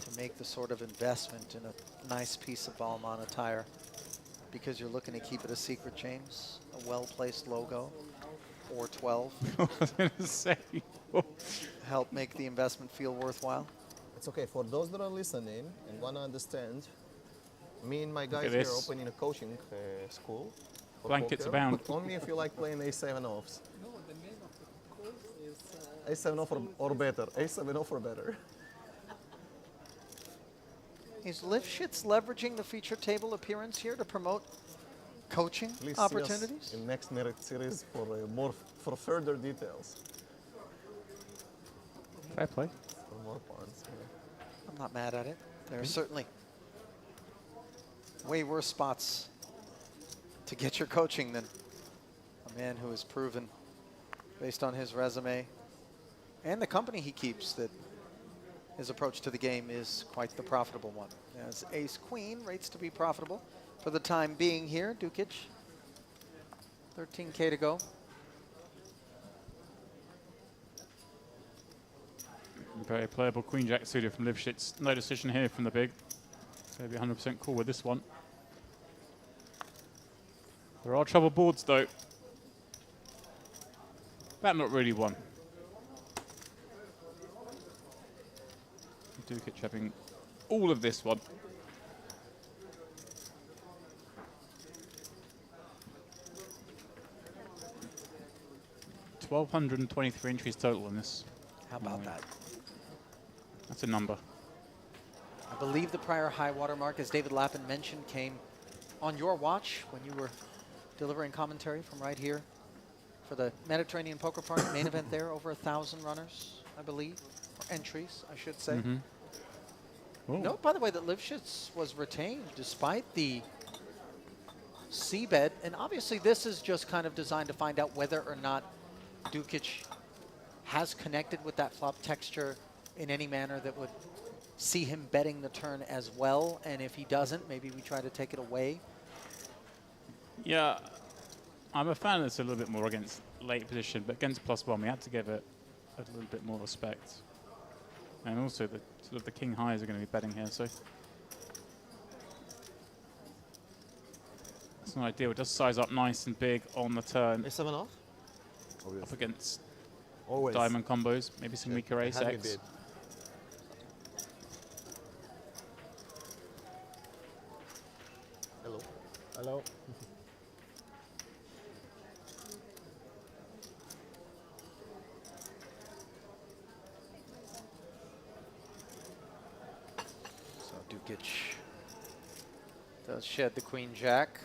to make the sort of investment in a nice piece of Balmain attire because you're looking to keep it a secret, James. A well-placed logo, or 12. I was going to say. Help make the investment feel worthwhile. It's okay for those that are listening and want to understand. Me and my at guys here this. opening a coaching school. for Blankets poker, abound. but only if you like playing A7 offs. A7 off or better. A7 off or better. Is Lifshitz leveraging the feature table appearance here to promote coaching Please see us opportunities? in next Merit series for further details. Fair play. For more points. I'm not mad at it. There are certainly way worse spots to get your coaching than a man who has proven, based on his resume and the company he keeps, that his approach to the game is quite the profitable one. As ace-queen rates to be profitable for the time being here. Dukic, 13K to go. Very playable Queen Jack suited from Lifshitz. No decision here from the big. So be 100% cool with this one. There are trouble boards though. But not really one. Dukic having all of this one. $1,223 entries total in this. How about that? That's a number. I believe the prior high water mark, as David Lappin mentioned, came on your watch when you were delivering commentary from right here for the Mediterranean Poker Party main event there. Over 1,000 runners, I believe, or entries, I should say. Note, by the way, that Lifshitz was retained despite the seabed. And obviously, this is just kind of designed to find out whether or not Dukic has connected with that flop texture in any manner that would see him betting the turn as well. And if he doesn't, maybe we try to take it away. Yeah, I'm a fan that's a little bit more against late position, but against +1, we had to give it a little bit more respect. And also, the sort of the king highs are going to be betting here, so it's not ideal. It does size up nice and big on the turn. Is 7 off? Up against Always. diamond combos, maybe some weaker ace It has X. been. Hello. Hello. So Dukic does shed the queen jack.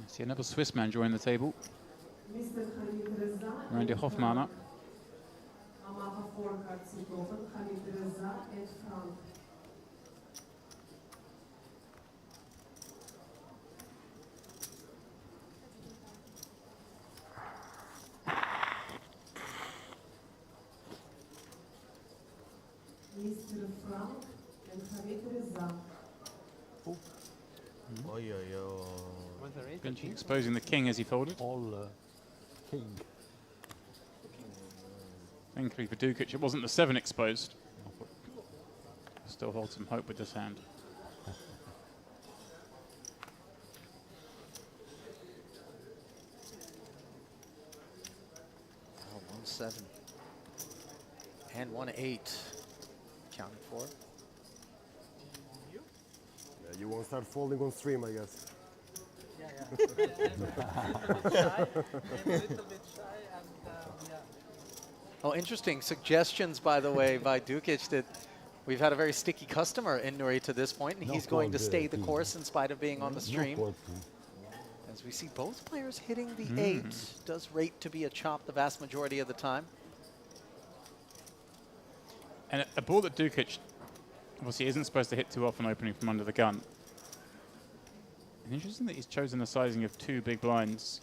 See another Swiss man join the table. Randy Hofmana. Mr. Frank and Javier Oi, oi, oi. Benji exposing the king as he folded. All king. Thankfully for Dukic, it wasn't the 7 exposed. Still hold some hope with this hand. Oh, 1-7 and 1-8 counted for. Yeah, you won't start folding on stream, I guess. Oh, interesting suggestions, by the way, by Dukic that we've had a very sticky customer in Nuri to this point, and he's going to stay the course in spite of being on the stream. As we see both players hitting the 8, does rate to be a chop the vast majority of the time. And a board that Dukic obviously isn't supposed to hit too often opening from under the gun. And interesting that he's chosen the sizing of 2 big blinds.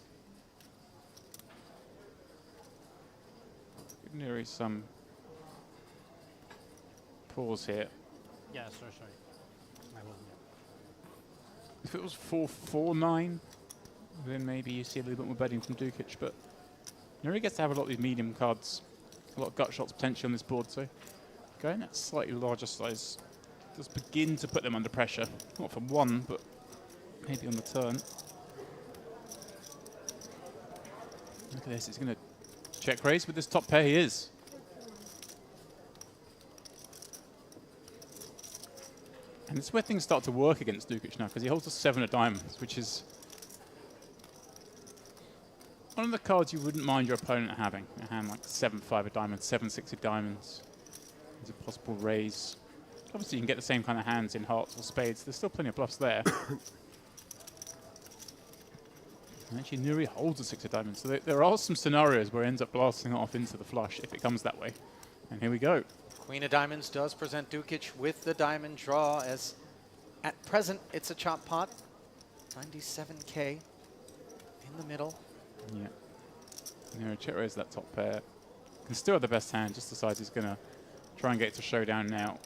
Give Nuri some pause here. Yeah, sorry. If it was 4-4-9, then maybe you see a little bit more betting from Dukic, but Nuri gets to have a lot of these medium cards, a lot of gut shots potentially on this board, so going that slightly larger size does begin to put them under pressure. Not for 1, but maybe on the turn. Look at this, he's going to check raise with this top pair, he is. And this is where things start to work against Dukic now, because he holds a 7 of diamonds, which is one of the cards you wouldn't mind your opponent having. A hand like 7-5 of diamonds, 7-6 of diamonds. There's a possible raise. Obviously, you can get the same kind of hands in hearts or spades. There's still plenty of bluffs there. And actually, Nuri holds a 6 of diamonds. So there are some scenarios where it ends up blasting it off into the flush if it comes that way. And here we go. Queen of diamonds does present Dukic with the diamond draw, as at present it's a chop pot. 97K in the middle. Yeah. Nuri check raise that top pair. Can still have the best hand, just decides he's going to try and get it to showdown now.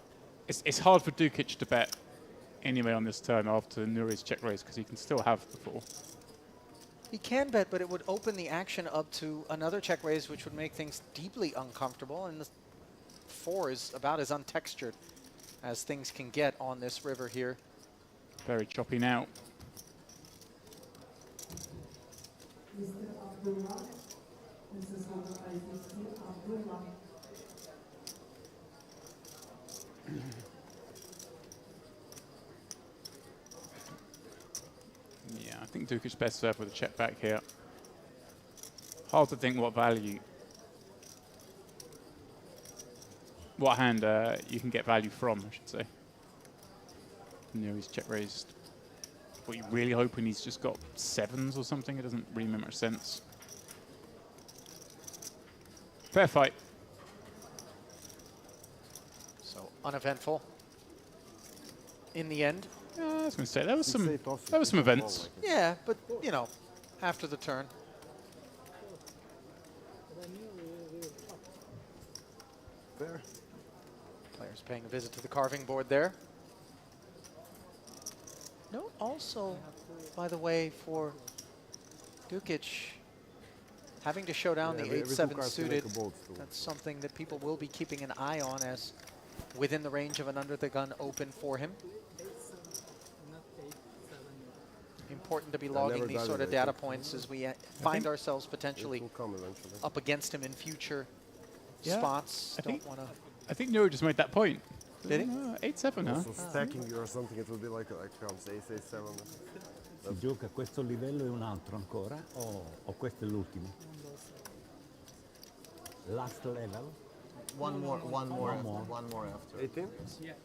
It's hard for Dukic to bet anyway on this turn after Nuri's check raise because he can still have the 4. He can bet, but it would open the action up to another check raise, which would make things deeply uncomfortable. And the 4 is about as untextured as things can get on this river here. Very choppy now. Yeah, I think Dukic best served with a check back here. Hard to think what value, what hand you can get value from, I should say. He's check raised. What you really hoping he's just got 7s or something? It doesn't really make much sense. Fair fight. So uneventful in the end. I was going to say there was some events. Yeah, but you know, after the turn. Fair. Players paying a visit to the carving board there. Note also, by the way, for Dukic, having to show down the 8-7 suited, that's something that people will be keeping an eye on as within the range of an under-the-gun open for him. Important to be logging these sort of data points as we find ourselves potentially up against him in future spots. I think Nero just made that point. Did he? 8-7, huh? So stacking you or something, it will be like comes 8-7. Si gioca a questo livello e un altro ancora o questo è l'ultimo? Last level? One more after. 18? Yes.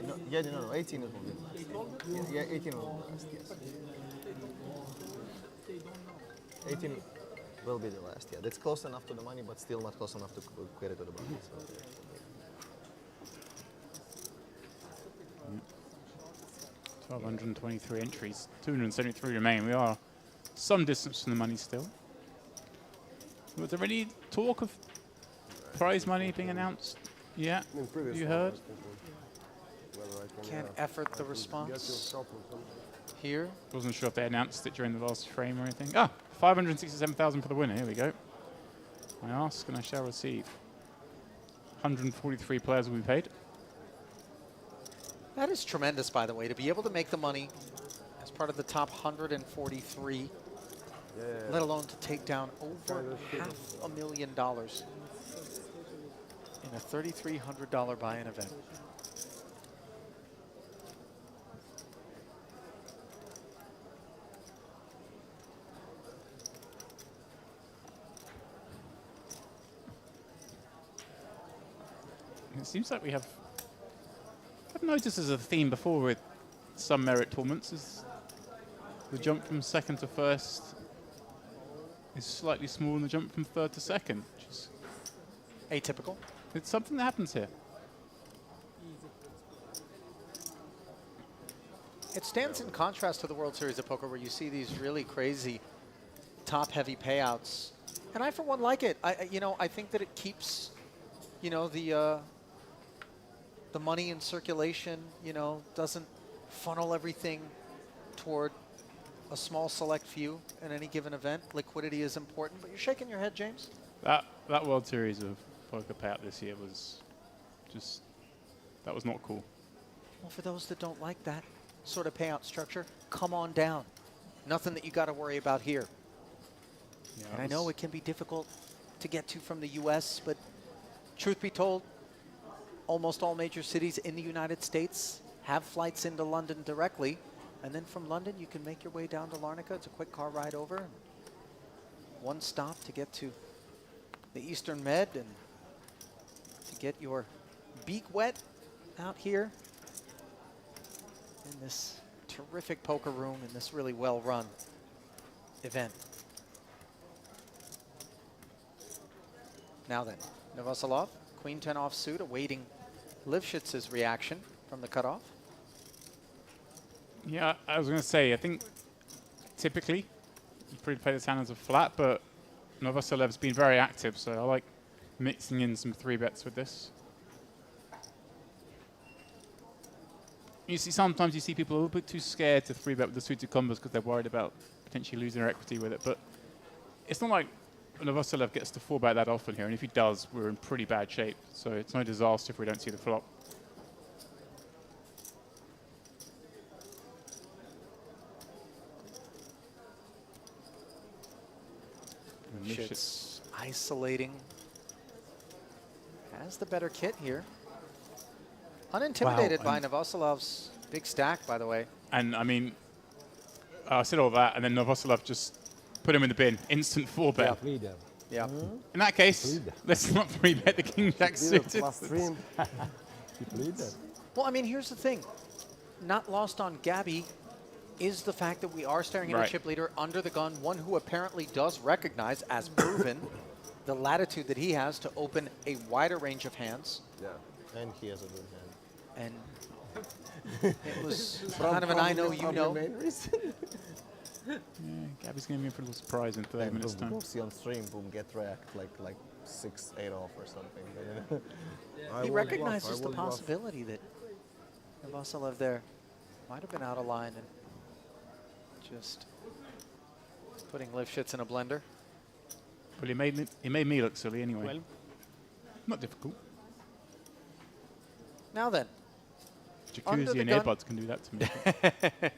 No, 18 will be the last. Yeah, 18 will be the last, yes. 18 will be the last, yeah. That's close enough to the money, but still not close enough to query to the money. So. 1,223 entries, 273 remain. We are some distance from the money still. Was there any talk of prize money being announced? Yeah, you heard? Can't effort the response here. Wasn't sure if they announced it during the last frame or anything. Ah, 567,000 for the winner. Here we go. I ask and I shall receive. 143 players will be paid. That is tremendous, by the way, to be able to make the money as part of the top 143, let alone to take down over $500,000 in a $3,300 buy-in event. It seems like we have... I've noticed as a theme before with some merit tournaments is the jump from second to first is slightly smaller than the jump from third to second, which is atypical. It's something that happens here. It stands in contrast to the World Series of Poker, where you see these really crazy top-heavy payouts, and I, for one, like it. I think that it keeps, the money in circulation, doesn't funnel everything toward a small select few in any given event. Liquidity is important, but you're shaking your head, James. That World Series of Poker payout this year was just, that was not cool. Well, for those that don't like that sort of payout structure, come on down. Nothing that you got to worry about here. Yeah, and I know it can be difficult to get to from the U.S., but truth be told, almost all major cities in the United States have flights into London directly. And then from London, you can make your way down to Larnaca. It's a quick car ride over. And one stop to get to the Eastern Med and to get your beak wet out here in this terrific poker room in this really well-run event. Now then, Novoselov, Queen 10 offsuit, awaiting Lifshitz's reaction from the cutoff. Yeah, I was going to say, I think typically you probably play this hand as a flat, but Novoselev's been very active, so I like mixing in some 3-bets with this. Sometimes you see people a little bit too scared to 3-bet with the suited combos because they're worried about potentially losing their equity with it. But it's not like Novoselov gets to 4-bet that often here, and if he does, we're in pretty bad shape. So it's no disaster if we don't see the flop. Lifshitz isolating. Has the better kit here. Unintimidated by Novoselov's big stack, by the way. And I mean, I said all that, and then Novoselov just put him in the bin. Instant 4-bet. Yeah. In that case, let's not 3-bet the King Jack suited. Well, I mean, here's the thing. Not lost on Gabby is the fact that we are staring at a chip leader under the gun, one who apparently does recognize, as proven, the latitude that he has to open a wider range of hands. Yeah, and he has a good hand. And it was kind of an I know, you know. Yeah, Gabby's going to be in for a little surprise in 30 minutes time. We'll see on stream, boom, get wrecked like 6-8 off or something. He recognizes the possibility that Novoselov there might have been out of line and just putting Lifshitz in a blender. Well, he made me look silly anyway. Well, not difficult. Now then. Jacuzzi and earbuds can do that to me.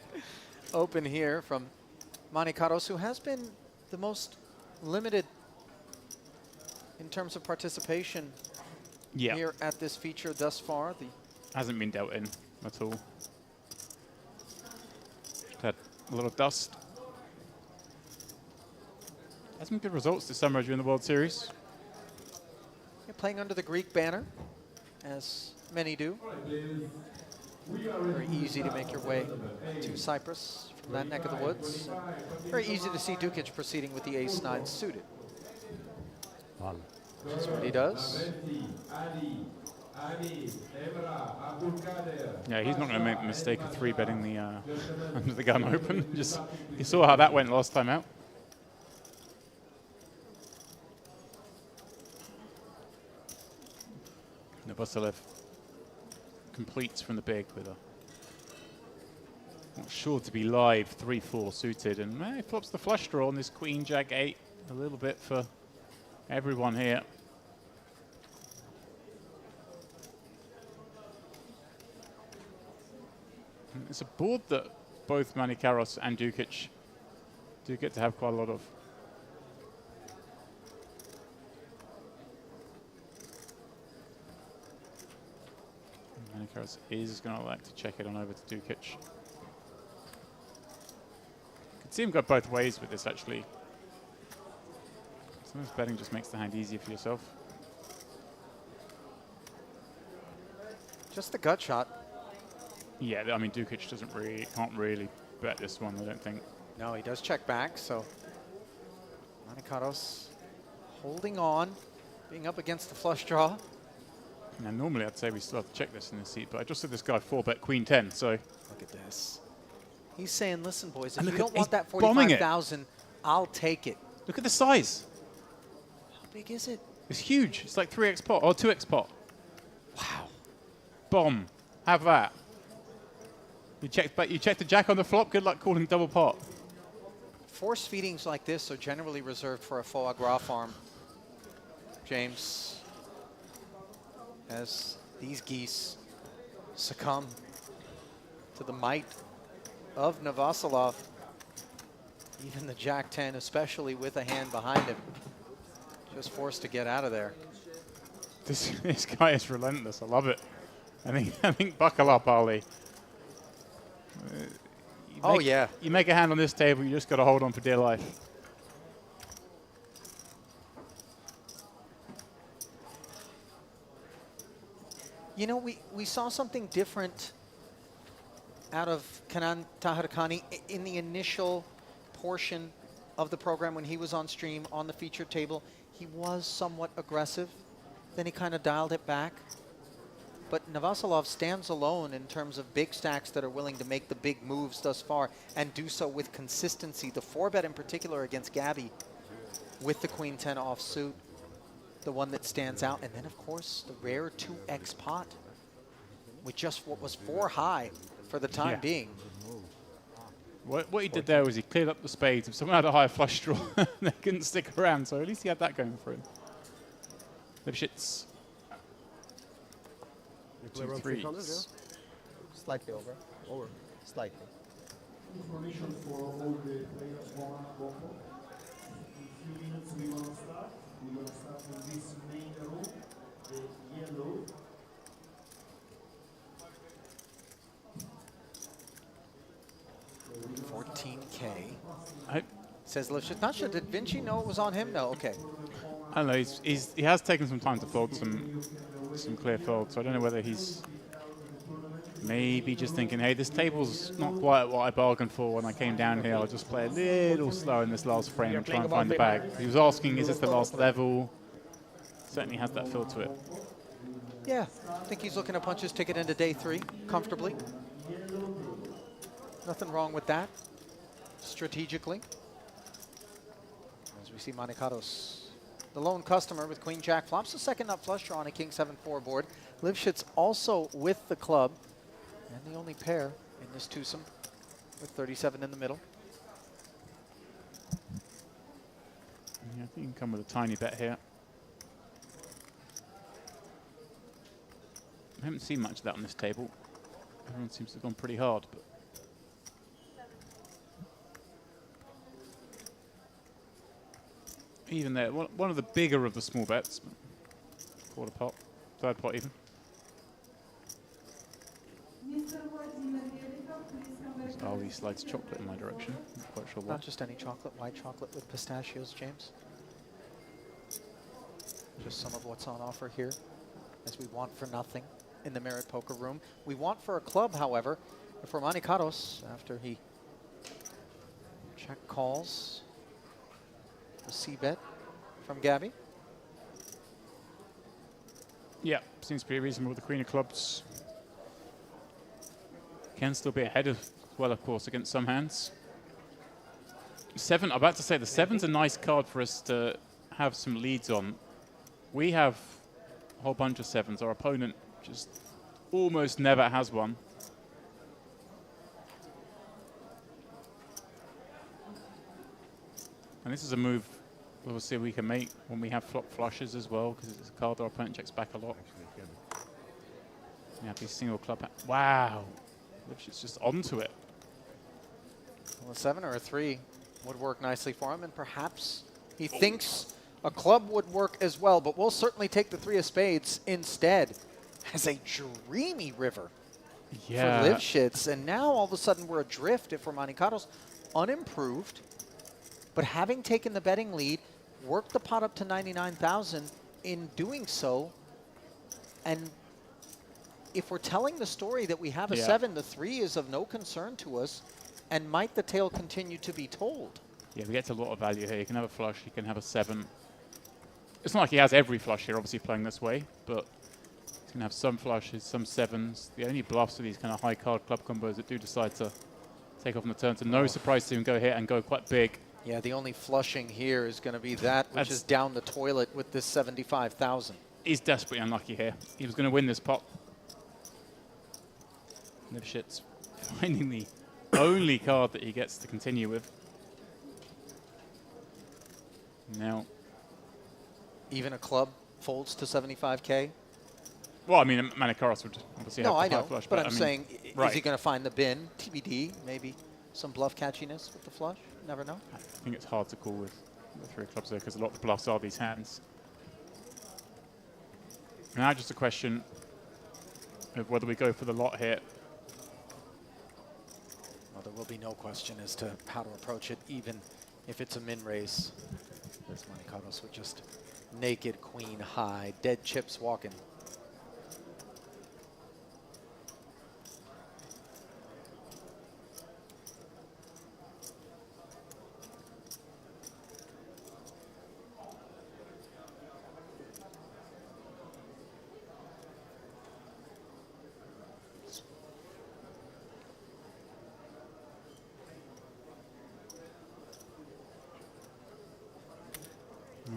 Open here from Manikaros, who has been the most limited in terms of participation here at this feature thus far. Hasn't been dealt in at all. Just had a lot of dust. Had some good results this summer during the World Series. You're playing under the Greek banner, as many do. Very easy to make your way to Cyprus from that neck of the woods. Very easy to see Dukic proceeding with the ace-9 suited. That's what he does. Yeah, he's not going to make the mistake of 3-betting the under the gun open. Just you saw how that went last time out. Novoselov completes from the big with a not sure to be live 3-4 suited, and he flops the flush draw on this Queen Jack 8 a little bit for everyone here. And it's a board that both Manikaros and Dukic do get to have quite a lot of. Manikaros is going to like to check it on over to Dukic. Could see him go both ways with this, actually. Sometimes betting just makes the hand easier for yourself. Just the gut shot. Yeah, I mean, Dukic can't really bet this one, I don't think. No, he does check back, so Manikaros holding on, being up against the flush draw. Now, normally I'd say we still have to check this in the seat, but I just saw this guy 4-bet Queen 10, so. Look at this. He's saying, listen, boys, if And you look don't want that bombing it. 45,000, I'll take it. Look at the size. How big is it? It's huge. It's like 3x pot or 2x pot. Wow. Bomb. Have that. You checked the jack on the flop. Good luck calling double pot. Force feedings like this are generally reserved for a foie gras farm, James, as these geese succumb to the might of Novoselov. Even the Jack 10, especially with a hand behind him, just forced to get out of there. This guy is relentless. I love it. I think buckle up, Ali. You make a hand on this table, you just got to hold on for dear life. You know, we saw something different out of Kanan Taharkani in the initial portion of the program when he was on stream on the featured table. He was somewhat aggressive. Then he kind of dialed it back. But Novoselov stands alone in terms of big stacks that are willing to make the big moves thus far and do so with consistency. The 4-bet in particular against Gabby with the Queen 10 offsuit, the one that stands out. And then, of course, the rare 2x pot with just what was 4 high for the time being. What he did there was he cleared up the spades. If someone had a higher flush draw, they couldn't stick around. So at least he had that going for him. Lipschitz. Play around 3 corners, yeah? Slightly over. Over. Slightly. Information for all the players one combo. In few minutes we will start. We will start with this main room, the yellow. $14K. Says Lifshitz. Not sure. Did Vinci know it was on him? No. Okay. I don't know. He has taken some time to fold some clear folds. So I don't know whether he's maybe just thinking, hey, this table's not quite what I bargained for when I came down here. I'll just play a little slow in this last frame and try and find the bag. He was asking, is this the last level? Certainly has that feel to it. Yeah, I think he's looking to punch his ticket into day 3 comfortably. Nothing wrong with that, strategically. As we see Monte Carlos, the lone customer with Queen Jack flops, the second nut flush draw on a King 7-4 board. Lifshitz also with the club, and the only pair in this twosome with 37 in the middle. Yeah, I think you can come with a tiny bet here. I haven't seen much of that on this table. Everyone seems to have gone pretty hard, but even there, one of the bigger of the small bets, quarter pot, third pot even. Ali slides chocolate in my direction. Not quite sure why. Not just any chocolate, white chocolate with pistachios, James. Just some of what's on offer here, as we want for nothing in the Merit Poker Room. We want for a club, however, for Monte Carlos, after he check calls the C-bet from Gabby. Yeah, seems pretty reasonable with the Queen of Clubs. Can still be ahead of, well, of course, against some hands. 7, I'm about to say, the 7's a nice card for us to have some leads on. We have a whole bunch of 7s. Our opponent just almost never has one. And this is a move obviously we can make when we have flop flushes as well, because it's a card our opponent checks back a lot. You have these single club. Wow. Lipschitz just onto it. Well, a 7 or a 3 would work nicely for him, and perhaps he thinks a club would work as well, but we'll certainly take the 3 of spades instead as a dreamy river for Lipschitz. And now all of a sudden we're adrift if we're Monte Carlos, unimproved, but having taken the betting lead, worked the pot up to 99,000 in doing so. And if we're telling the story that we have a 7, the 3 is of no concern to us, and might the tale continue to be told? Yeah, we get a lot of value here. You can have a flush, you can have a 7. It's not like he has every flush here, obviously playing this way, but he's going to have some flushes, some 7s. The only bluffs are these kind of high card club combos that do decide to take off on the turn. So no surprise to him go here and go quite big. Yeah, the only flushing here is going to be that, which is down the toilet with this 75,000. He's desperately unlucky here. He was going to win this pot. Lipschitz finding the only card that he gets to continue with. Now, even a club folds to 75K? Well, I mean, Monte Carlos would obviously have the high flush. But I'm saying, is he going to find the bin? TBD, maybe some bluff catchiness with the flush? Never know. I think it's hard to call with the 3 clubs there because a lot of the bluffs are these hands. Now just a question of whether we go for the lot here. Well, there will be no question as to how to approach it, even if it's a min raise. There's Monte Carlos with just naked queen high, dead chips walking.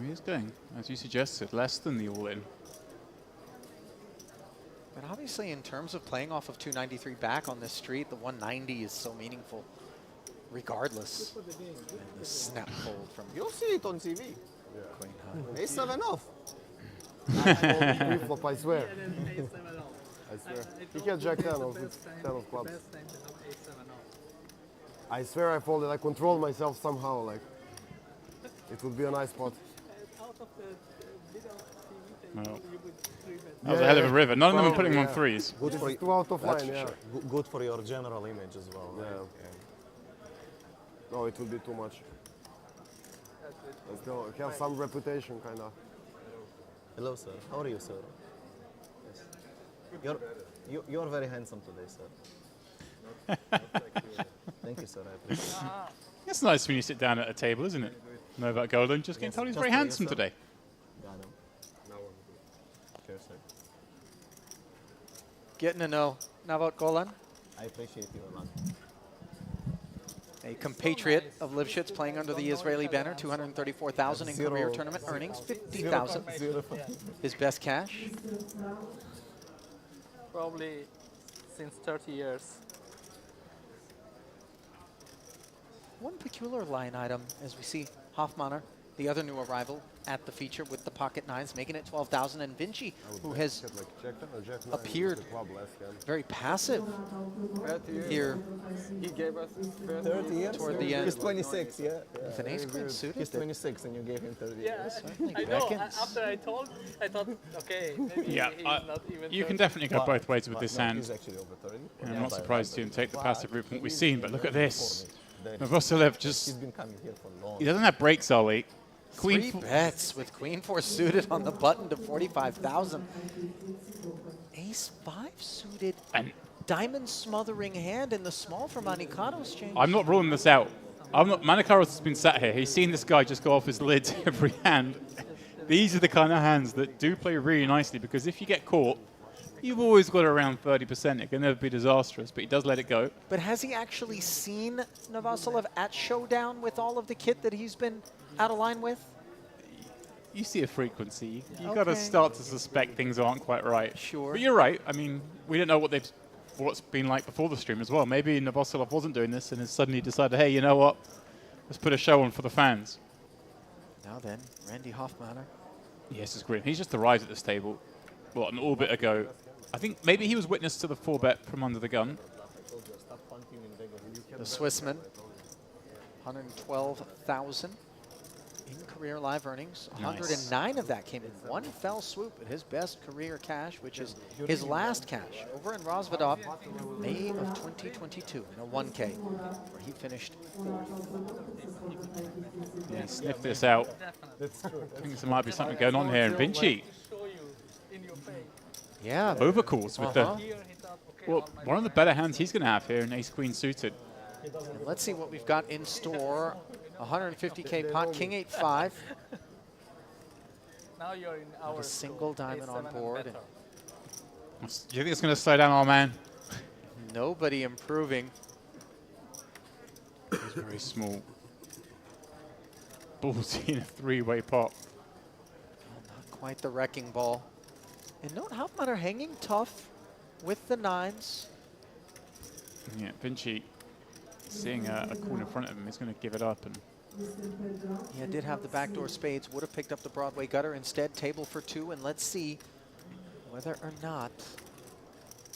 He is going, as you suggested, less than the all-in. But obviously, in terms of playing off of 293 back on this street, the 190 is so meaningful. regardless. And the snap fold from You'll see it on TV. Queen High. Ace 7 off. Flop, I swear. I swear. He had Jack 10 of 10 of clubs. I swear I folded. I controlled myself somehow. Like it would be a nice spot. Well, that was a hell of a river. None of them are putting on threes. Good for Two out of that's line, for yeah. sure. Good for your general image as well. Yeah. Right? No, it would be too much. I still have some reputation, kind of. Hello, sir. How are you, sir? Yes. You're very handsome today, sir. Thank you, sir. I appreciate it. It's nice when you sit down at a table, isn't it? Novak Golden just getting told he's very handsome today. Got him. Cheers, sir. Getting to know Navot Golan, I appreciate you a lot. a compatriot of Lifshitz playing under the Israeli banner, 234,000 in career tournament earnings, 50,000. His best cash. Probably since 30 years. One peculiar line item as we see Hoffmanner, the other new arrival, at the feature with the pocket nines, making it 12,000, and Vinci, who has appeared very passive here. He gave us 30 years? Toward the end. He's 26, yeah. With an ace queen suited. He's 26 and you gave him 30 Yeah, years. I know. After I thought, okay, maybe Yeah, he's not even you can 30. definitely go both ways with this hand. He's actually over 30. And I'm not surprised to him take the passive route from what we've seen, but look at this. Novoselov just, He's been coming here for long. he doesn't have breaks all week. Three bets with Queen 4 suited on the button to 45,000. Ace 5 suited. And Diamond smothering hand in the small for Manicado's change. I'm not ruling this out. Manicaros has been sat here. He's seen this guy just go off his lid every hand. These are the kind of hands that do play really nicely, because if you get caught, you've always got around 30%. It can never be disastrous, but he does let it go. But has he actually seen Novoselov at Showdown with all of the kit that he's been out of line with? You see a frequency. You've got to start to suspect things aren't quite right. Sure. But you're right. I mean, we don't know what's been like before the stream as well. Maybe Novoselov wasn't doing this and has suddenly decided, hey, you know what? Let's put a show on for the fans. Now then, Randy Hoffmanner. Yes, it's great. He's just arrived at this table, what, an orbit ago. I think maybe he was witness to the 4-bet from under the gun. The Swissman, 112,000 in career live earnings. Nice. 109 of that came in one fell swoop at his best career cash, which is his last cash over in Rosvadov, May of 2022 in a 1K, where he finished 4th. Yeah, sniff this out. I think there might be something going on here. And Vinci. Yeah. Overcalls with the... Well, one of the better hands he's going to have here in ace-queen suited. And let's see what we've got in store. 150K pot, King 8-5. Now you're in our A single diamond on board. Do you think it's going to slow down our man? Nobody improving. He's very small. Ballsy in a three-way pot. Not quite the wrecking ball. And note Hoffmanner hanging tough with the nines. Yeah, Vinci seeing a corner in front of him, he's going to give it up. And Yeah, did have the backdoor spades, would have picked up the Broadway gutter. Instead, table for 2, and let's see whether or not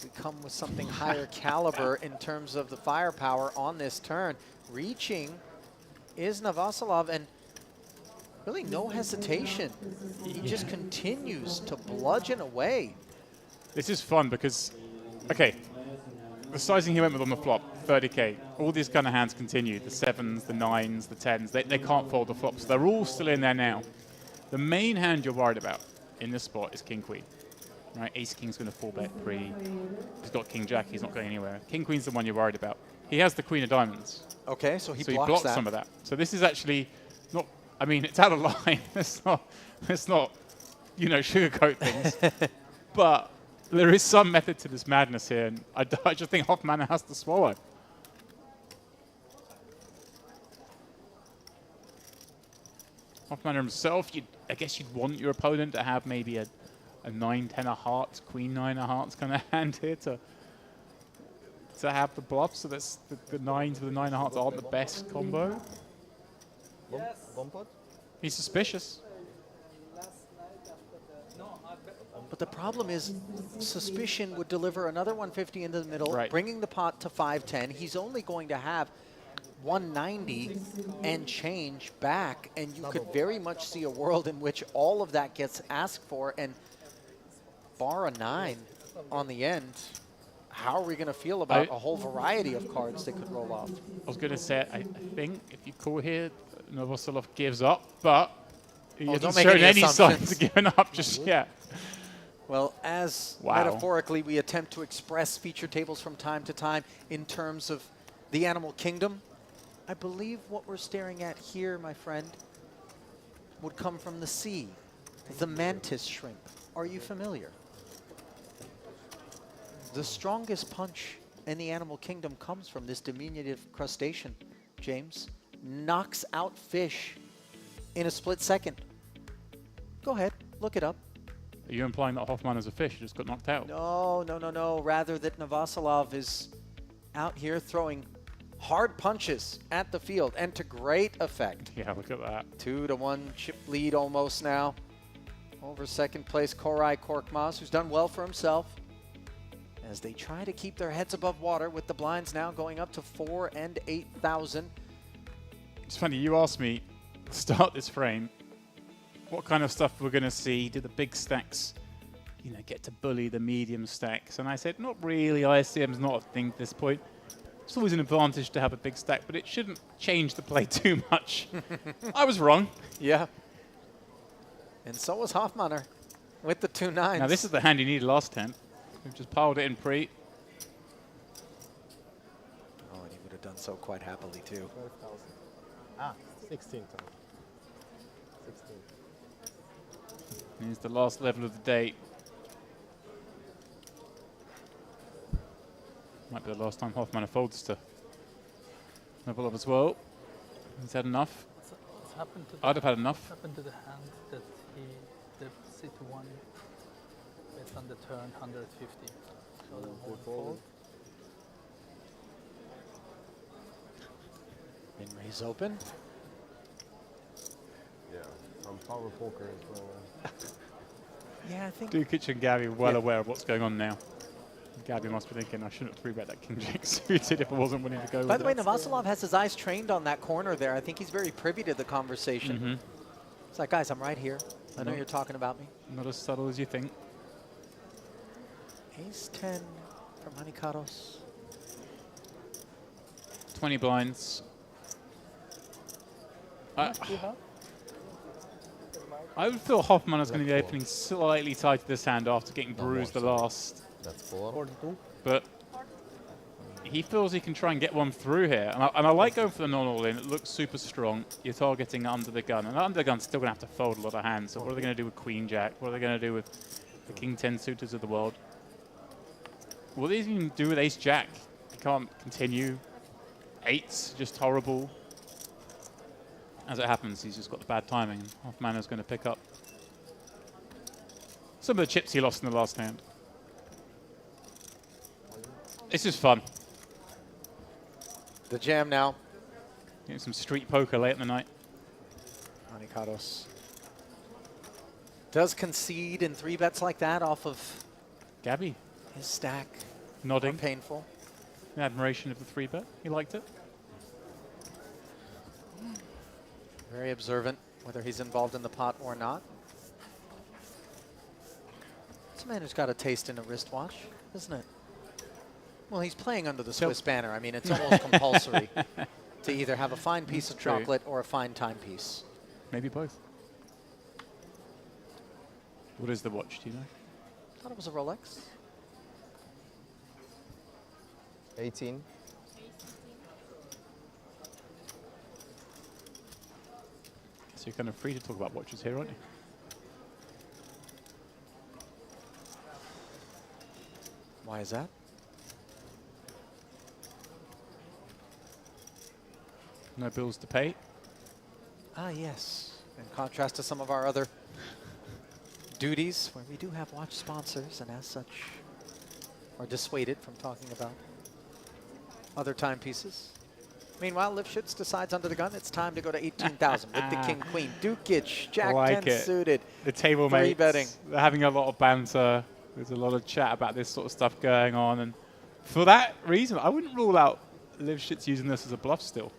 we come with something higher caliber in terms of the firepower on this turn. Reaching is Novoselov, and really no hesitation. He just continues to bludgeon away. this is fun because, okay, the sizing he went with on the flop, 30K, all these kind of hands continue, the 7s, the 9s, the 10s, they can't fold the flops. They're all still in there now. The main hand you're worried about in this spot is King-Queen. Right, Ace-King's going to 4-bet pre. He's got King-Jack, he's not going anywhere. King-Queen's the one you're worried about. He has the Queen of Diamonds. Okay, so he blocks that. some of that. So this is actually not, I mean, it's out of line. It's not, you know, sugarcoat things. But there is some method to this madness here, and I just think Hoffmann has to swallow. Hoffmann himself, I guess you'd want your opponent to have maybe a 9-10 of hearts, Queen 9 of hearts kind of hand here to to have the bluff, so that's the 9s with the 9 of hearts aren't the best combo. Bomb pot? He's suspicious. But the problem is, suspicion would deliver another 150 into the middle, Right. bringing the pot to 510. He's only going to have 190 and change back, and you could very much see a world in which all of that gets asked for, and bar a 9 on the end. How are we going to feel about a whole variety of cards that could roll off? I was going to say, I think if you call here, Novoselov gives up, but he Oh, hasn't don't make shown any any signs assumptions. of giving up just yet. Well, as metaphorically we attempt to express feature tables from time to time in terms of the animal kingdom, I believe what we're staring at here, my friend, would come from the sea, the mantis shrimp. Are you familiar? The strongest punch in the animal kingdom comes from this diminutive crustacean, James. Knocks out fish in a split second. Go ahead, look it up. Are you implying that Hoffman is a fish who just got knocked out? No. Rather that Novoselov is out here throwing hard punches at the field and to great effect. Yeah, look at that. 2-1 chip lead almost now over second place Koray Korkmaz, who's done well for himself as they try to keep their heads above water with the blinds now going up to 4,000 and 8,000. It's funny, you asked me to start this frame what kind of stuff we're going to see. Do the big stacks, get to bully the medium stacks? And I said, not really. ICM's not a thing at this point. It's always an advantage to have a big stack, but it shouldn't change the play too much. I was wrong. Yeah. And so was Hoffmanner with the 2 9s. Now, this is the hand he needed last time. We've just piled it in pre. Oh, and he would have done so quite happily, too. 12,000. 16,000. 16. Here's the last level of the day. Might be the last time Hoffman folds to level up as well. He's had enough. What's happened to I'd have had enough. What happened to the hand that he did C1 based on the turn 150? Show them all fold. Min raise open. Yeah, some power poker as well. Yeah, I think. Dukic and Gabby are well aware of what's going on now. Gabby must be thinking, I shouldn't have 3-bet that King Jack suited if I wasn't willing to go By with the way, it. Novoselov has his eyes trained on that corner there. I think he's very privy to the conversation. It's like, guys, I'm right here. I know you're talking about me. Not as subtle as you think. Ace 10 from Honeycaros. 20 blinds. I would feel Hoffman is going to be opening slightly tight to this hand after getting bruised the last. That's 42. But he feels he can try and get one through here. And I like going for the non-all-in. It looks super strong. You're targeting under the gun. And under the gun's still going to have to fold a lot of hands. So what are they going to do with Queen Jack? What are they going to do with the King 10 suitors of the world? What do they even do with Ace Jack? He can't continue. 8's just horrible. As it happens, he's just got the bad timing. Hoffman is going to pick up some of the chips he lost in the last hand. This is fun. The jam now. Getting some street poker late in the night. Honeycaros does concede in 3-bets like that off of Gabby. His stack. Nodding. More painful. In admiration of the 3-bet. He liked it. Very observant, whether he's involved in the pot or not. It's a man who's got a taste in a wristwatch, isn't it? Well, he's playing under the Swiss banner. I mean, it's almost compulsory to either have a fine piece of chocolate or a fine timepiece. Maybe both. What is the watch, do you know? I thought it was a Rolex. 18. So you're kind of free to talk about watches here, aren't you? Why is that? No bills to pay. Ah, yes. In contrast to some of our other duties, where we do have watch sponsors, and as such, are dissuaded from talking about other timepieces. Meanwhile, Lifshitz decides under the gun it's time to go to 18,000 with the king, queen, Dukich, Jack like 10 it. suited. The table Free mates, betting. they're having a lot of banter. There's a lot of chat about this sort of stuff going on. And for that reason, I wouldn't rule out Lifshitz using this as a bluff still.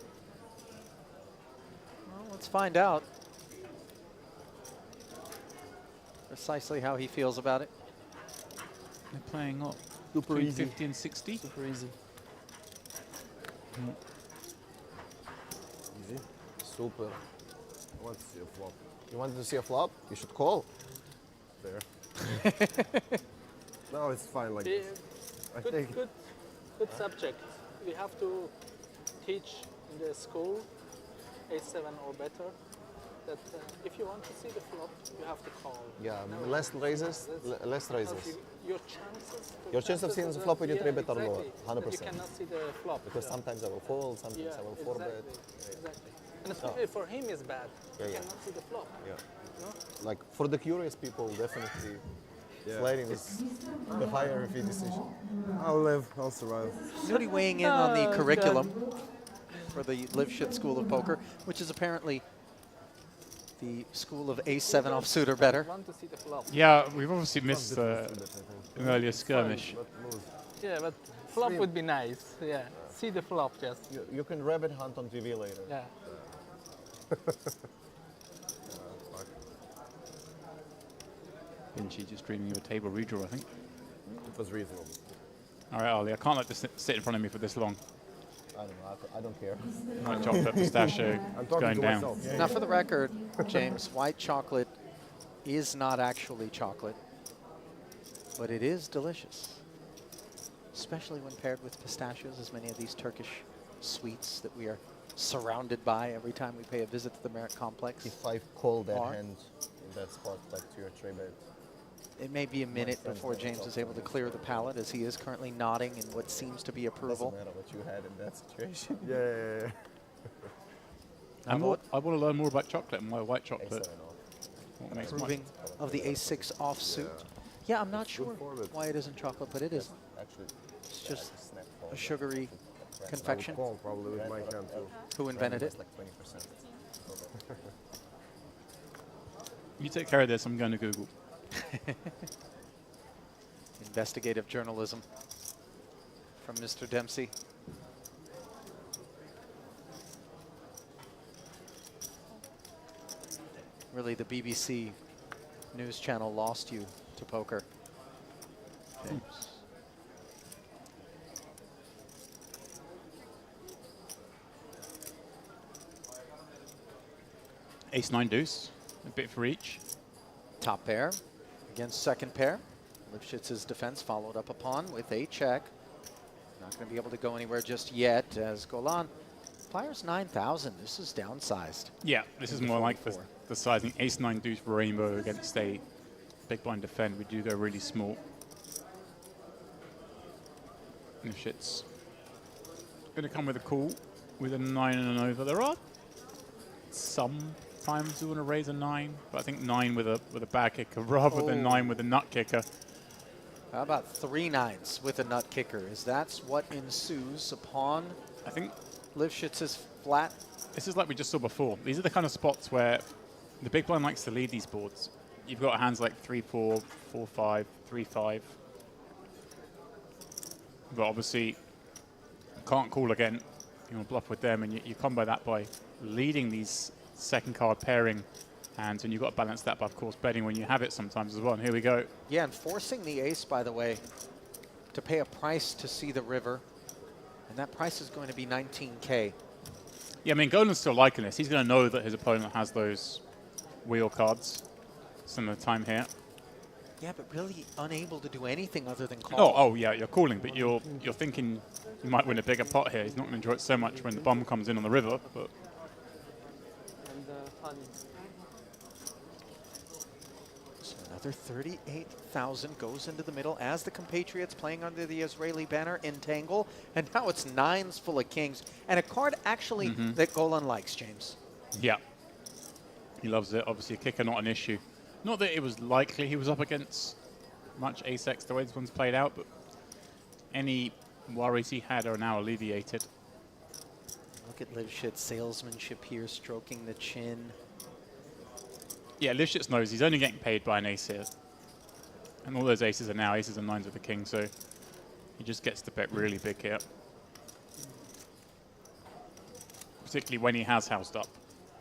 Well, let's find out precisely how he feels about it. They're playing what? Super Between easy. 50 and 60? Super easy. Easy. Super. I want to see a flop. You wanted to see a flop? You should call. There. No, it's fine like this. I think. Good subject. We have to teach in the school, A7 or better, that if you want to see the flop, you have to call. Yeah, No, less raises, less because raises. your Chances of seeing the flop when you 3-bet are lower, exactly. 100%. You cannot see the flop. Because sometimes I will fold, sometimes I will 4-bet. Exactly. And especially for him is bad. Yeah, You yeah. cannot see the flop. Yeah. No? Like for the curious people, definitely Yeah. flating is the higher fee decision. I'll live, I'll survive. Nudie weighing in on the curriculum for the Lifshitz School of Poker, which is apparently the school of A7 offsuit or better. Want to see the flop. Yeah, we've obviously missed an earlier skirmish. Yeah, but flop would be nice. Yeah, see the flop just. You can rabbit hunt on TV later. Yeah. Vinci just dreaming of a table redraw, I think. It was reasonable. All right, Ollie, I can't let this sit in front of me for this long. I don't know, I don't care. White chocolate pistachio I'm is talking going to down. myself. Now, for the record, James, white chocolate is not actually chocolate, but it is delicious, especially when paired with pistachios, as many of these Turkish sweets that we are surrounded by every time we pay a visit to the Merit Complex. If I call that Are. hand in that spot back to your 3-bet, It may be a minute friends before never James talk is able to about clear the palate, as he is currently nodding in what seems to be approval. doesn't matter what you had in that situation. Yeah. I want to learn more about chocolate and why white chocolate. What makes Approving of the A6 offsuit. Yeah, I'm not sure why it isn't chocolate, but it isn't. Actually, It's just a sugary confection. Call probably with my hand too. Who invented it? like 20%. You take care of this, I'm going to Google. Investigative journalism from Mr. Dempsey. Really, the BBC news channel lost you to poker. James. Ace-9 deuce, a bit for each. Top pair against second pair. Lifshitz's defense followed up upon with a check. Not going to be able to go anywhere just yet as Golan fires 9,000. This is downsized. Yeah, this is more like the sizing. Ace-9 deuce rainbow against a big blind defend. We do go really small. If shit's going to come with a call with a 9 and an over. There are some times you want to raise a 9, but I think 9 with a bag kicker rather than 9 with a nut kicker. How about 3 nines with a nut kicker? Is that's what ensues upon I think Lifshitz's flat? This is like we just saw before. These are the kind of spots where the big blind likes to lead these boards. You've got hands like 3-4, 4-5, 3-5. But obviously, can't call again. You want to bluff with them, and you combo that by leading these second card pairing hands, and you've got to balance that by, of course, betting when you have it sometimes as well. And here we go. Yeah, and forcing the ace, by the way, to pay a price to see the river. And that price is going to be 19K. Yeah, I mean, Golan's still liking this. He's going to know that his opponent has those wheel cards. Similar time here. Yeah, but really unable to do anything other than call. Oh, yeah, you're calling, but you're thinking you might win a bigger pot here. He's not going to enjoy it so much when the bum comes in on the river, but... And honey. So another 38,000 goes into the middle as the compatriots playing under the Israeli banner entangle. And now it's nines full of kings. And a card actually that Golan likes, James. Yeah. He loves it. Obviously, a kicker, not an issue. Not that it was likely he was up against much ace-X the way this one's played out, but any worries he had are now alleviated. Look at Lifshit's salesmanship here, stroking the chin. Yeah, Lifshitz knows he's only getting paid by an ace here. And all those aces are now aces and nines with the king, so he just gets to bet really big here. Particularly when he has housed up.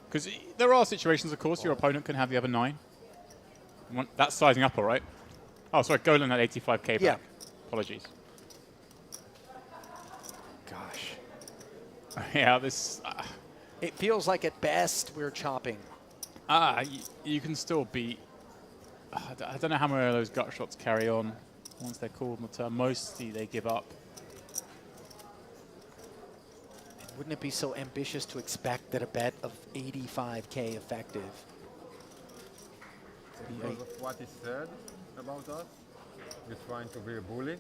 Because there are situations, of course, your opponent can have the other 9. That's sizing up, all right. Oh, sorry, Golan had 85k back. Yeah. Apologies. Gosh. Yeah, this... it feels like at best we're chopping. You can still beat... I don't know how many of those gut shots carry on once they're called on the turn. Mostly they give up. Wouldn't it be so ambitious to expect that a bet of 85k effective? Because of what is said about us, you're trying to be a bully.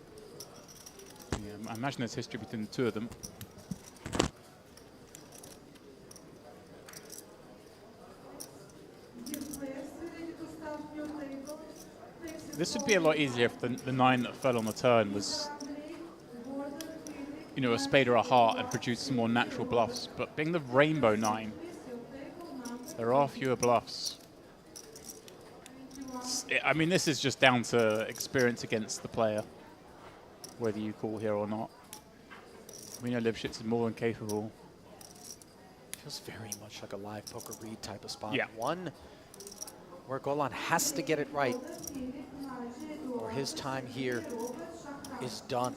Yeah, I imagine there's history between the two of them. This would be a lot easier if the 9 that fell on the turn was, you know, a spade or a heart and produced some more natural bluffs. But being the rainbow 9, there are fewer bluffs. I mean, this is just down to experience against the player, whether you call here or not. We know Lifshitz is more than capable. Feels very much like a live poker read type of spot. Yeah. One where Golan has to get it right, or his time here is done.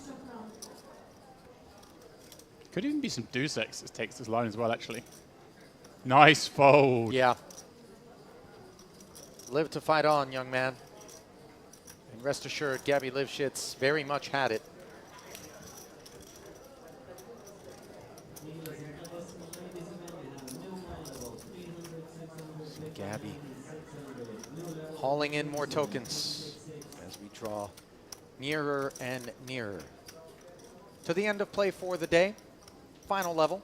Could even be some deuce X that takes this line as well, actually. Nice fold. Yeah. Live to fight on, young man. And rest assured, Gabby Lifshitz very much had it. So Gabby hauling in more tokens as we draw nearer and nearer to the end of play for the day. Final level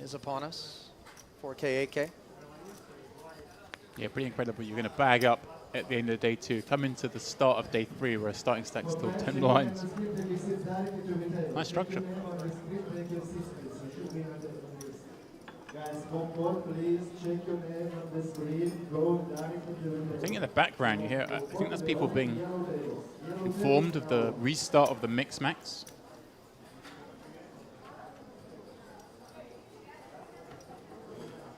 is upon us. 4K, 8K. Yeah, pretty incredible. You're going to bag up at the end of day 2. Come into the start of day 3 where a starting stack is still 10 lines. Nice structure. I think in the background you hear, I think that's people being informed of the restart of the mix max.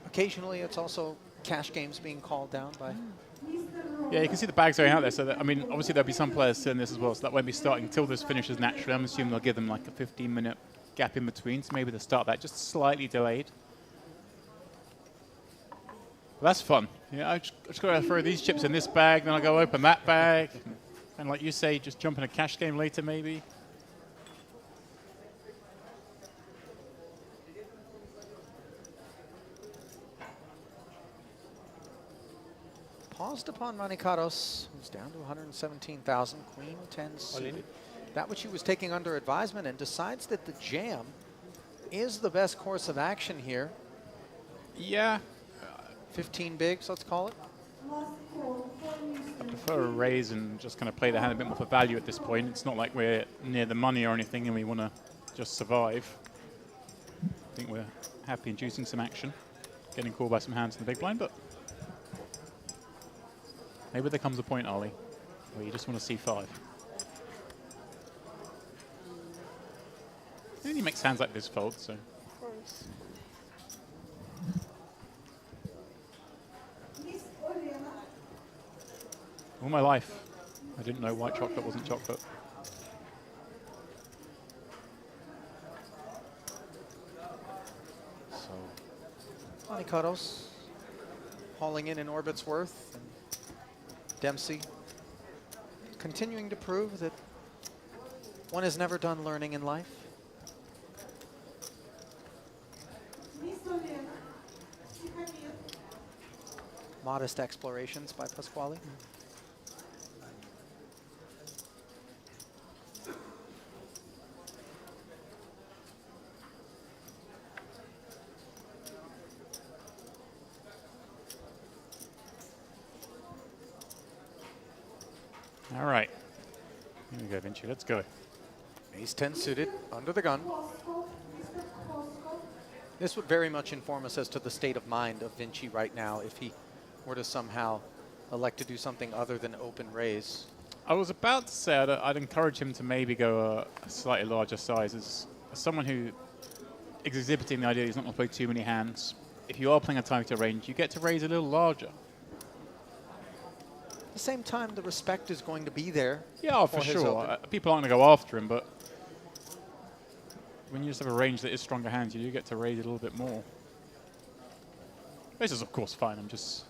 Occasionally it's also cash games being called down by... Yeah, you can see the bags going out there. So, that, I mean, obviously there'll be some players doing this as well, so that won't be starting until this finishes naturally. I'm assuming they'll give them like a 15-minute gap in between, so maybe they'll start that just slightly delayed. Well, that's fun. Yeah, I just got to throw these chips in this bag, then I'll go open that bag. And like you say, just jump in a cash game later maybe. Paused upon Manicaros, who's down to 117,000, Queen 10 suited. That which he was taking under advisement, and decides that the jam is the best course of action here. Yeah. 15 bigs, let's call it. I prefer a raise and just kind of play the hand a bit more for value at this point. It's not like we're near the money or anything and we want to just survive. I think we're happy inducing some action, getting called by some hands in the big blind, but maybe there comes a point, Ollie, where you just want to see 5. It only makes hands like this fold, so. Of course. All my life, I didn't know white chocolate wasn't chocolate. So, Manicaros hauling in orbit's worth. And Dempsey continuing to prove that one is never done learning in life. Modest explorations by Pasquale. All right. Here we go, Vinci. Let's go. Ace 10 suited, under the gun. This would very much inform us as to the state of mind of Vinci right now if he were to somehow elect to do something other than open raise. I was about to say I'd encourage him to maybe go a slightly larger size. As someone who is exhibiting the idea he's not going to play too many hands, if you are playing a tighter range, you get to raise a little larger. At the same time, the respect is going to be there. Yeah, for sure. People aren't going to go after him, but when you just have a range that is stronger hands, you do get to raise it a little bit more. This is, of course, fine. I'm just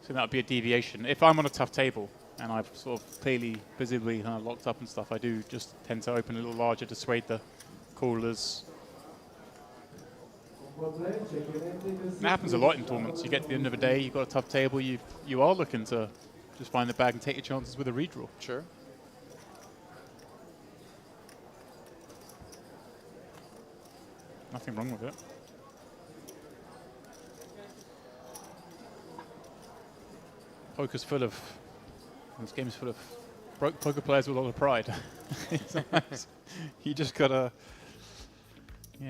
saying that would be a deviation. If I'm on a tough table and I've sort of clearly, visibly kind of locked up and stuff, I do just tend to open a little larger to sway the callers. And it happens a lot in tournaments. You get to the end of the day, you've got a tough table, you are looking to just find the bag and take your chances with a redraw. Sure. Nothing wrong with it. Poker's full of, this game's full of broke poker players with a lot of pride. Sometimes you just gotta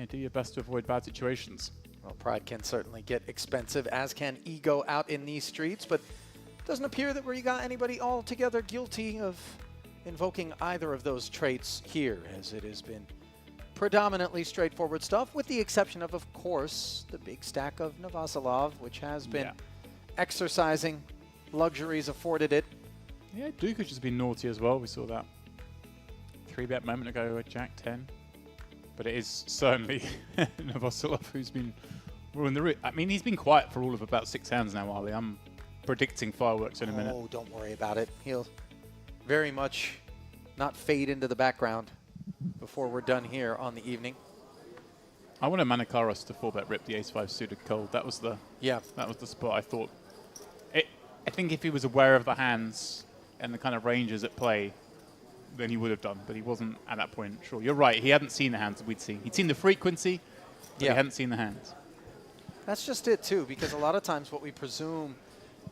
do your best to avoid bad situations. Well, pride can certainly get expensive, as can ego out in these streets, but it doesn't appear that we got anybody altogether guilty of invoking either of those traits here, as it has been predominantly straightforward stuff, with the exception of course, the big stack of Navasilov, which has been exercising luxuries afforded it. Yeah, Duke has just been naughty as well. We saw that 3-bet moment ago at Jack 10. But it is certainly Navasilov who's been ruling the route. I mean, he's been quiet for all of about 6 hands now, Ali. I'm predicting fireworks in a minute. Oh, don't worry about it. He'll very much not fade into the background before we're done here on the evening. I wanted Manikaros to 4-bet rip the ace-5 suited cold. That was the spot I thought. I think if he was aware of the hands and the kind of ranges at play, then he would have done, but he wasn't at that point. Sure, you're right. He hadn't seen the hands that we'd seen. He'd seen the frequency, but he hadn't seen the hands. That's just it, too, because a lot of times what we presume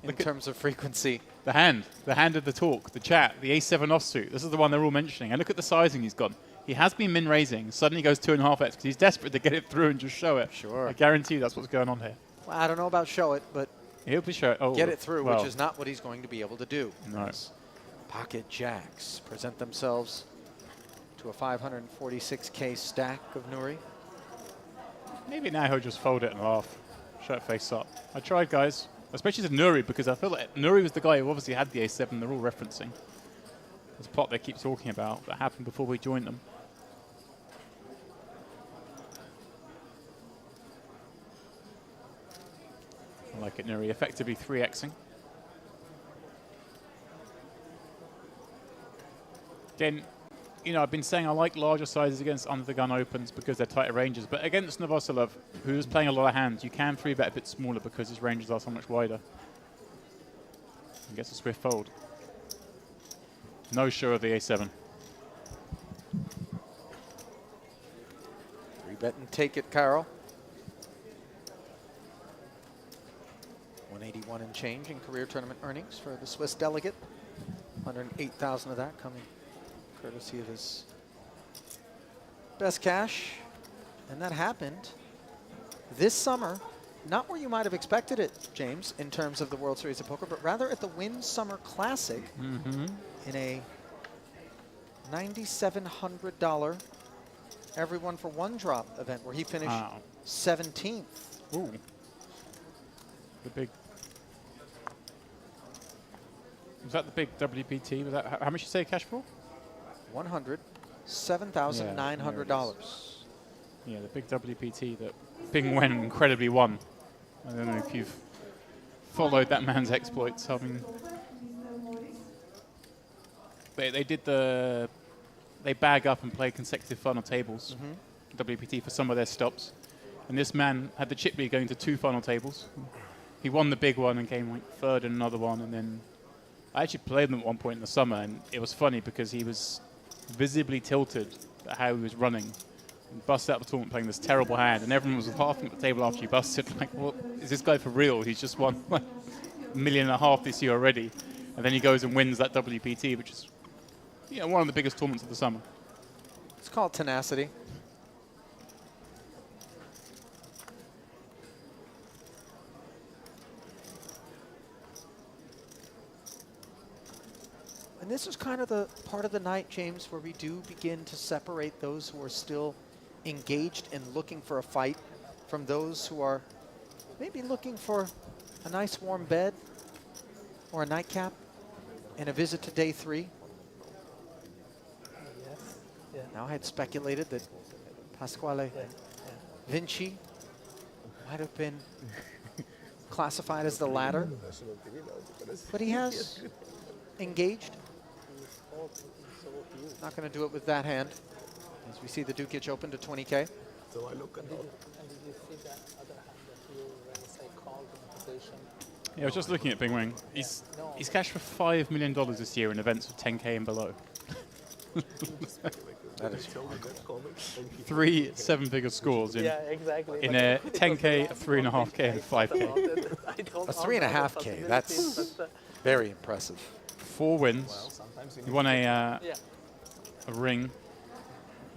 in terms of frequency. The hand of the talk, the chat, the ace-7 offsuit. This is the one they're all mentioning. And look at the sizing he's got. He has been min-raising. Suddenly goes 2.5x because he's desperate to get it through and just show it. Sure. I guarantee you that's what's going on here. Well, I don't know about show it, but he'll be get it through, which is not what he's going to be able to do. Nice. Pocket jacks present themselves to a 546K stack of Nuri. Maybe now he'll just fold it and laugh. Show it face up. I tried, guys. Especially to Nuri, because I feel like Nuri was the guy who obviously had the ace-7 they're all referencing. This plot they keep talking about that happened before we joined them. I like it, Nuri. Effectively 3xing. Again, I've been saying I like larger sizes against under-the-gun opens because they're tighter ranges, but against Navasilov, who's playing a lot of hands, you can 3-bet a bit smaller because his ranges are so much wider. He gets a swift fold. No show of the a7. 3-bet and take it, Carol. 181 and change in career tournament earnings for the Swiss delegate. 108,000 of that coming courtesy of his best cash. And that happened this summer, not where you might have expected it, James, in terms of the World Series of Poker, but rather at the Wynn Summer Classic in a $9,700 everyone for one drop event where he finished 17th. Ooh. The big. Was that the big WPT? Was that how much you say cash for? $107,900. Yeah, the big WPT that Bing Wen incredibly won. I don't know if you've followed that man's exploits. I mean, they bag up and play consecutive final tables, WPT, for some of their stops. And this man had the chip lead going to 2 final tables. He won the big one and came like 3rd in another one. And then I actually played him at one point in the summer, and it was funny because he was visibly tilted at how he was running. And busted out the tournament playing this terrible hand, and everyone was laughing at the table after he busted. Like, what is this guy for real? He's just won like $1.5 million this year already. And then he goes and wins that WPT, which is one of the biggest tournaments of the summer. It's called tenacity. And this is kind of the part of the night, James, where we do begin to separate those who are still engaged and looking for a fight from those who are maybe looking for a nice warm bed or a nightcap and a visit to day 3. Yes. Yeah. Now I had speculated that Pasquale Vinci might have been classified as the latter, but he has engaged. Not going to do it with that hand, as we see the Dukic open to 20K. So I look at And did you see that other hand that you raised, I called in position? Yeah, I was just looking at Bing Wing. He's cashed for $5 million this year in events of 10K and below. that is 3 7-figure scores in, exactly. in a 10K, a 3.5K, and 5K. A 3.5K, that's very impressive. 4 wins. He won a ring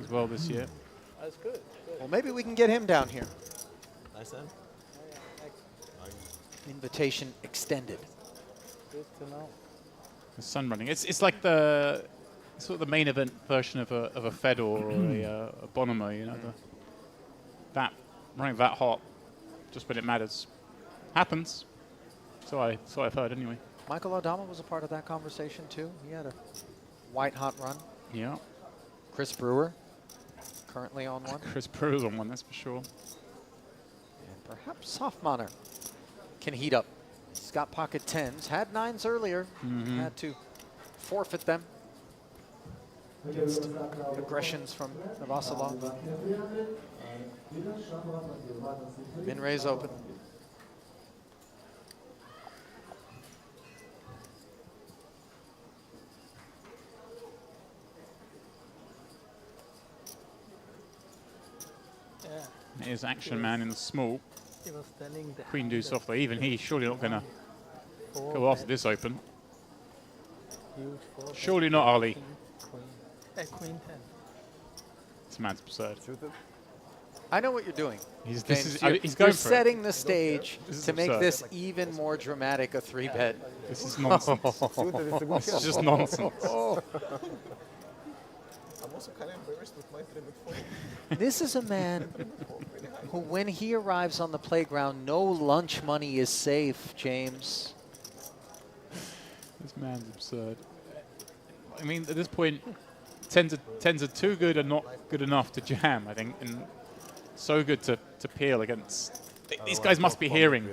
as well this year. That's good. Well, maybe we can get him down here. Nice hand. Invitation extended. Good to know. The sun running. It's like the sort of the main event version of a Fedor or a Bonomo, you know, that running that hot just when it matters happens. So I've heard anyway. Michael Adama was a part of that conversation too. He had a white hot run. Yeah. Chris Brewer, currently on one. Chris Brewer's on one, that's for sure. And perhaps Hoffmanner can heat up. He's got pocket 10s, had 9s earlier, had to forfeit them against aggressions from Navasilov. Min-Rae's open. Here's Action Man in the small. He was telling the Queen deuce off there. Even he's surely not going to go after this open. Huge Surely not, Ali. Queen 10. This man's absurd. I know what you're doing. He's James. going for it. Setting the stage This is to make absurd. this even more dramatic a 3-bet. This is nonsense. This is just nonsense. I'm also kind of embarrassed with my 3-bet 4. This is a man who, when he arrives on the playground, no lunch money is safe, James. This man's absurd. I mean, at this point, tens are too good and not good enough to jam, I think, and so good to peel against. These guys must be hearing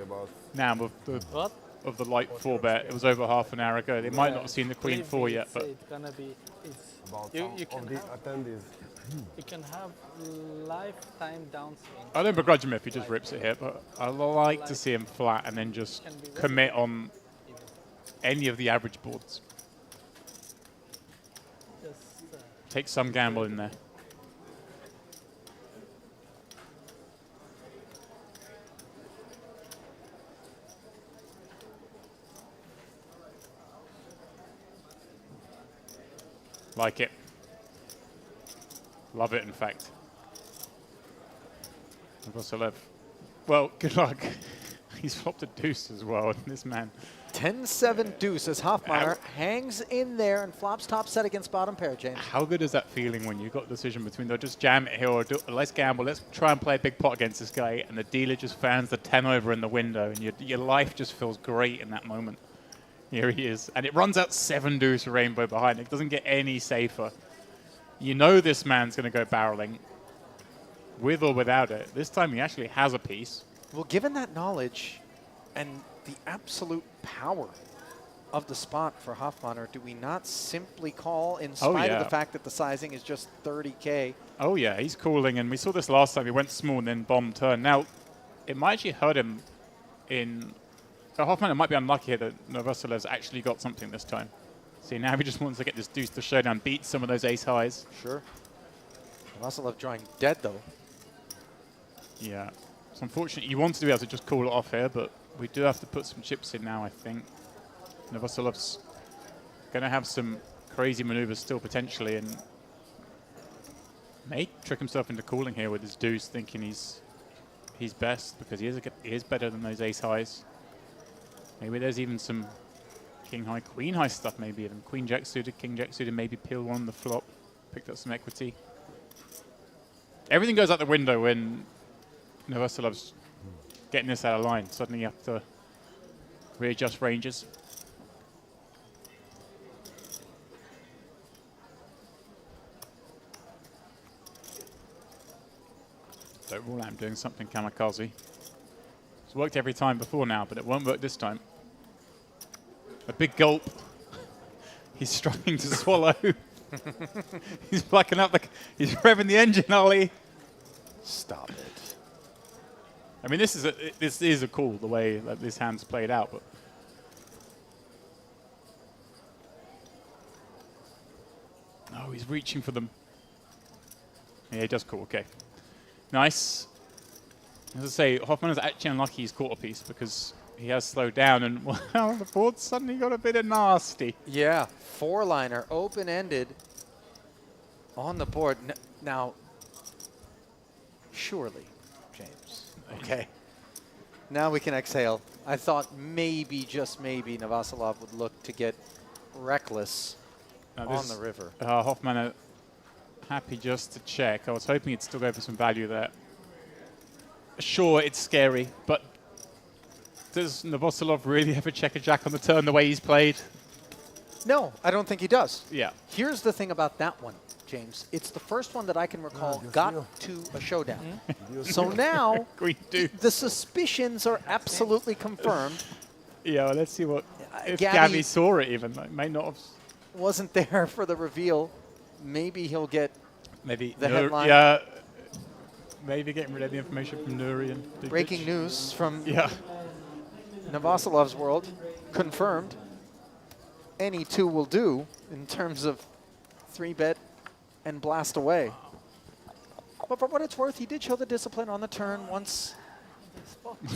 now of the light 4-bet. It was over half an hour ago. They might not have seen the Queen 4 yet, but It's gonna be. You can the attendees. You can have lifetime downswing. I don't begrudge him if he just rips it here, but I like to see him flat and then just commit on any of the average boards. Take some gamble in there. Like it. Love it, in fact. Vasiliev. Well, good luck. He's flopped a deuce as well, and this man. 10-7 deuce as Hoffmanner hangs in there and flops top set against bottom pair, James. How good is that feeling when you've got a decision between they'll just jam it here or let's gamble, let's try and play a big pot against this guy, and the dealer just fans the 10 over in the window, and your life just feels great in that moment. Here he is. And it runs out 7 deuce rainbow behind. It doesn't get any safer. You know this man's going to go barreling with or without it. This time he actually has a piece. Well, given that knowledge and the absolute power of the spot for Hoffmanner, do we not simply call, in spite of the fact that the sizing is just 30K? Oh, yeah, he's calling, and we saw this last time. He went small and then bomb turn. Now, it might actually hurt him in... Hoffmanner might be unlucky here that Novoselev's actually got something this time. See, now he just wants to get this deuce to showdown, beat some of those ace highs. Sure. Novoselov drawing dead, though. Yeah. It's unfortunate. You wanted to be able to just call it off here, but we do have to put some chips in now, I think. Novoselev's going to have some crazy maneuvers still potentially, and May trick himself into calling here with his deuce, thinking he's best because he is better than those ace highs. Maybe there's even some king high, queen high stuff. Maybe even queen jack suited, king jack suited. Maybe peel one on the flop, picked up some equity. Everything goes out the window when Novosilov's getting this out of line. Suddenly you have to readjust ranges. Don't rule out him doing something kamikaze. It's worked every time before now, but it won't work this time. A big gulp. He's struggling to swallow. He's blacking up. He's revving the engine, Ollie. Stop it. I mean, this is a call the way that this hand's played out, but oh, he's reaching for them. Yeah, he does call. Okay, nice. As I say, Hoffman is actually unlucky he's caught a piece because he has slowed down, and well, the board suddenly got a bit of nasty. Yeah, four-liner, open-ended on the board. Now, surely, James. Okay. Now we can exhale. I thought maybe, just maybe, Novoselov would look to get reckless on the river. Hoffman happy just to check. I was hoping he'd still go for some value there. Sure, it's scary, but does Novoselov really ever check a jack on the turn the way he's played? No, I don't think he does. Yeah. Here's the thing about that one, James. It's the first one that I can recall got to a showdown. So now the suspicions are absolutely confirmed. Yeah, well, let's see what if Gabby Gabby saw it even. Like, may not have. Wasn't there for the reveal. Maybe he'll get the headline. Yeah. Maybe getting rid of the information from Nuri and Breaking news from yeah. Novoselov's world. Confirmed. Any two will do in terms of 3-bet and blast away. But for what it's worth, he did show the discipline on the turn once.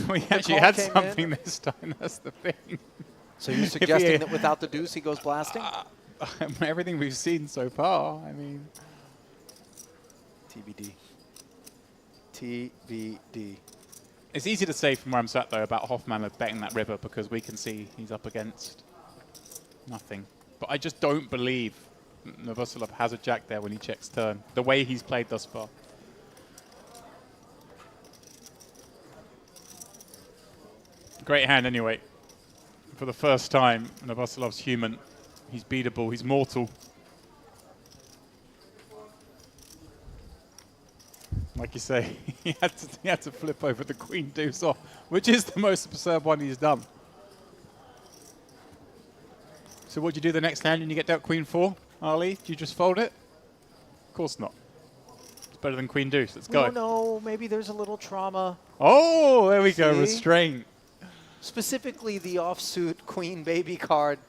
We actually had something this time, that's the thing. So you're suggesting that without the deuce he goes blasting? Everything we've seen so far, I mean. TBD. TBD. It's easy to say from where I'm sat, though, about Hoffman betting that river because we can see he's up against nothing. But I just don't believe Novoselov has a jack there when he checks turn, the way he's played thus far. Great hand anyway. For the first time, Novoselov's human. He's beatable, he's mortal. Like you say, he had to flip over the queen deuce off, which is the most absurd one he's done. So what do you do the next hand when you get dealt queen 4, Ali? Do you just fold it? Of course not. It's better than queen deuce. Let's go. No, maybe there's a little trauma. Oh, there we go. Restraint. Specifically the offsuit queen baby card.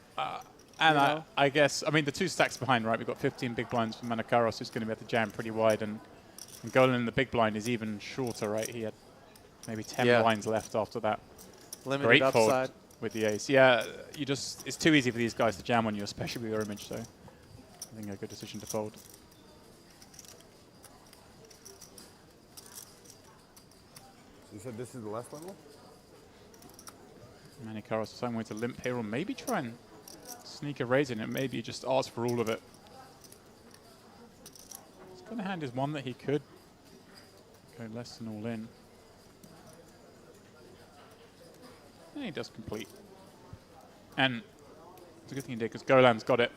And I guess, I mean, the two stacks behind, right? We've got 15 big blinds from Manakaros, who's going to be at the jam pretty wide. And Golan in the big blind is even shorter, right? He had maybe 10 blinds left after that. Limited Great upside. fold with the ace. Yeah, it's too easy for these guys to jam on you, especially with your image, so I think a good decision to fold. You said this is the last level? Manikaros some way to limp here, or maybe try and sneak a raise in it. Maybe just ask for all of it. His kind of hand is one that he could go less than all in. And he does complete. And it's a good thing he did because Golan's got it.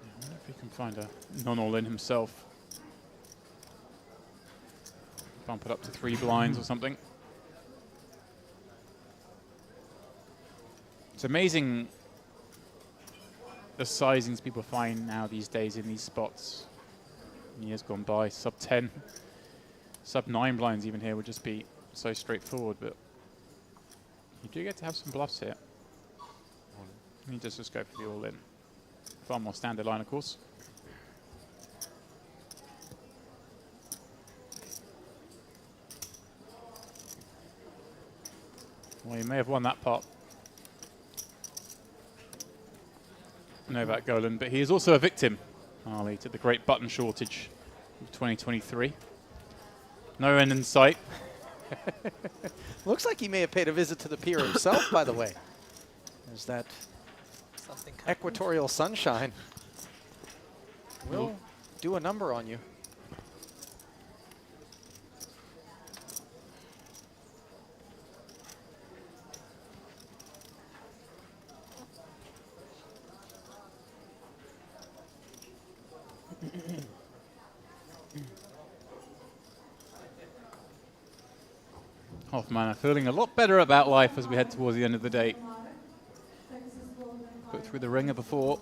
I wonder if he can find a non-all-in himself. Bump it up to 3 blinds or something. It's amazing the sizings people find now these days in these spots. In years gone by, sub 10, sub 9 blinds even here would just be so straightforward, but you do get to have some bluffs here. You just go for the all-in. Far more standard line, of course. Well, you may have won that pot. Novak Golan, but he is also a victim, Ali, to the great button shortage of 2023. No end in sight. Looks like he may have paid a visit to the pier himself, by the way. There's that equatorial sunshine. Will do a number on you. Hoffman feeling a lot better about life as we head towards the end of the day. Put through the ringer before.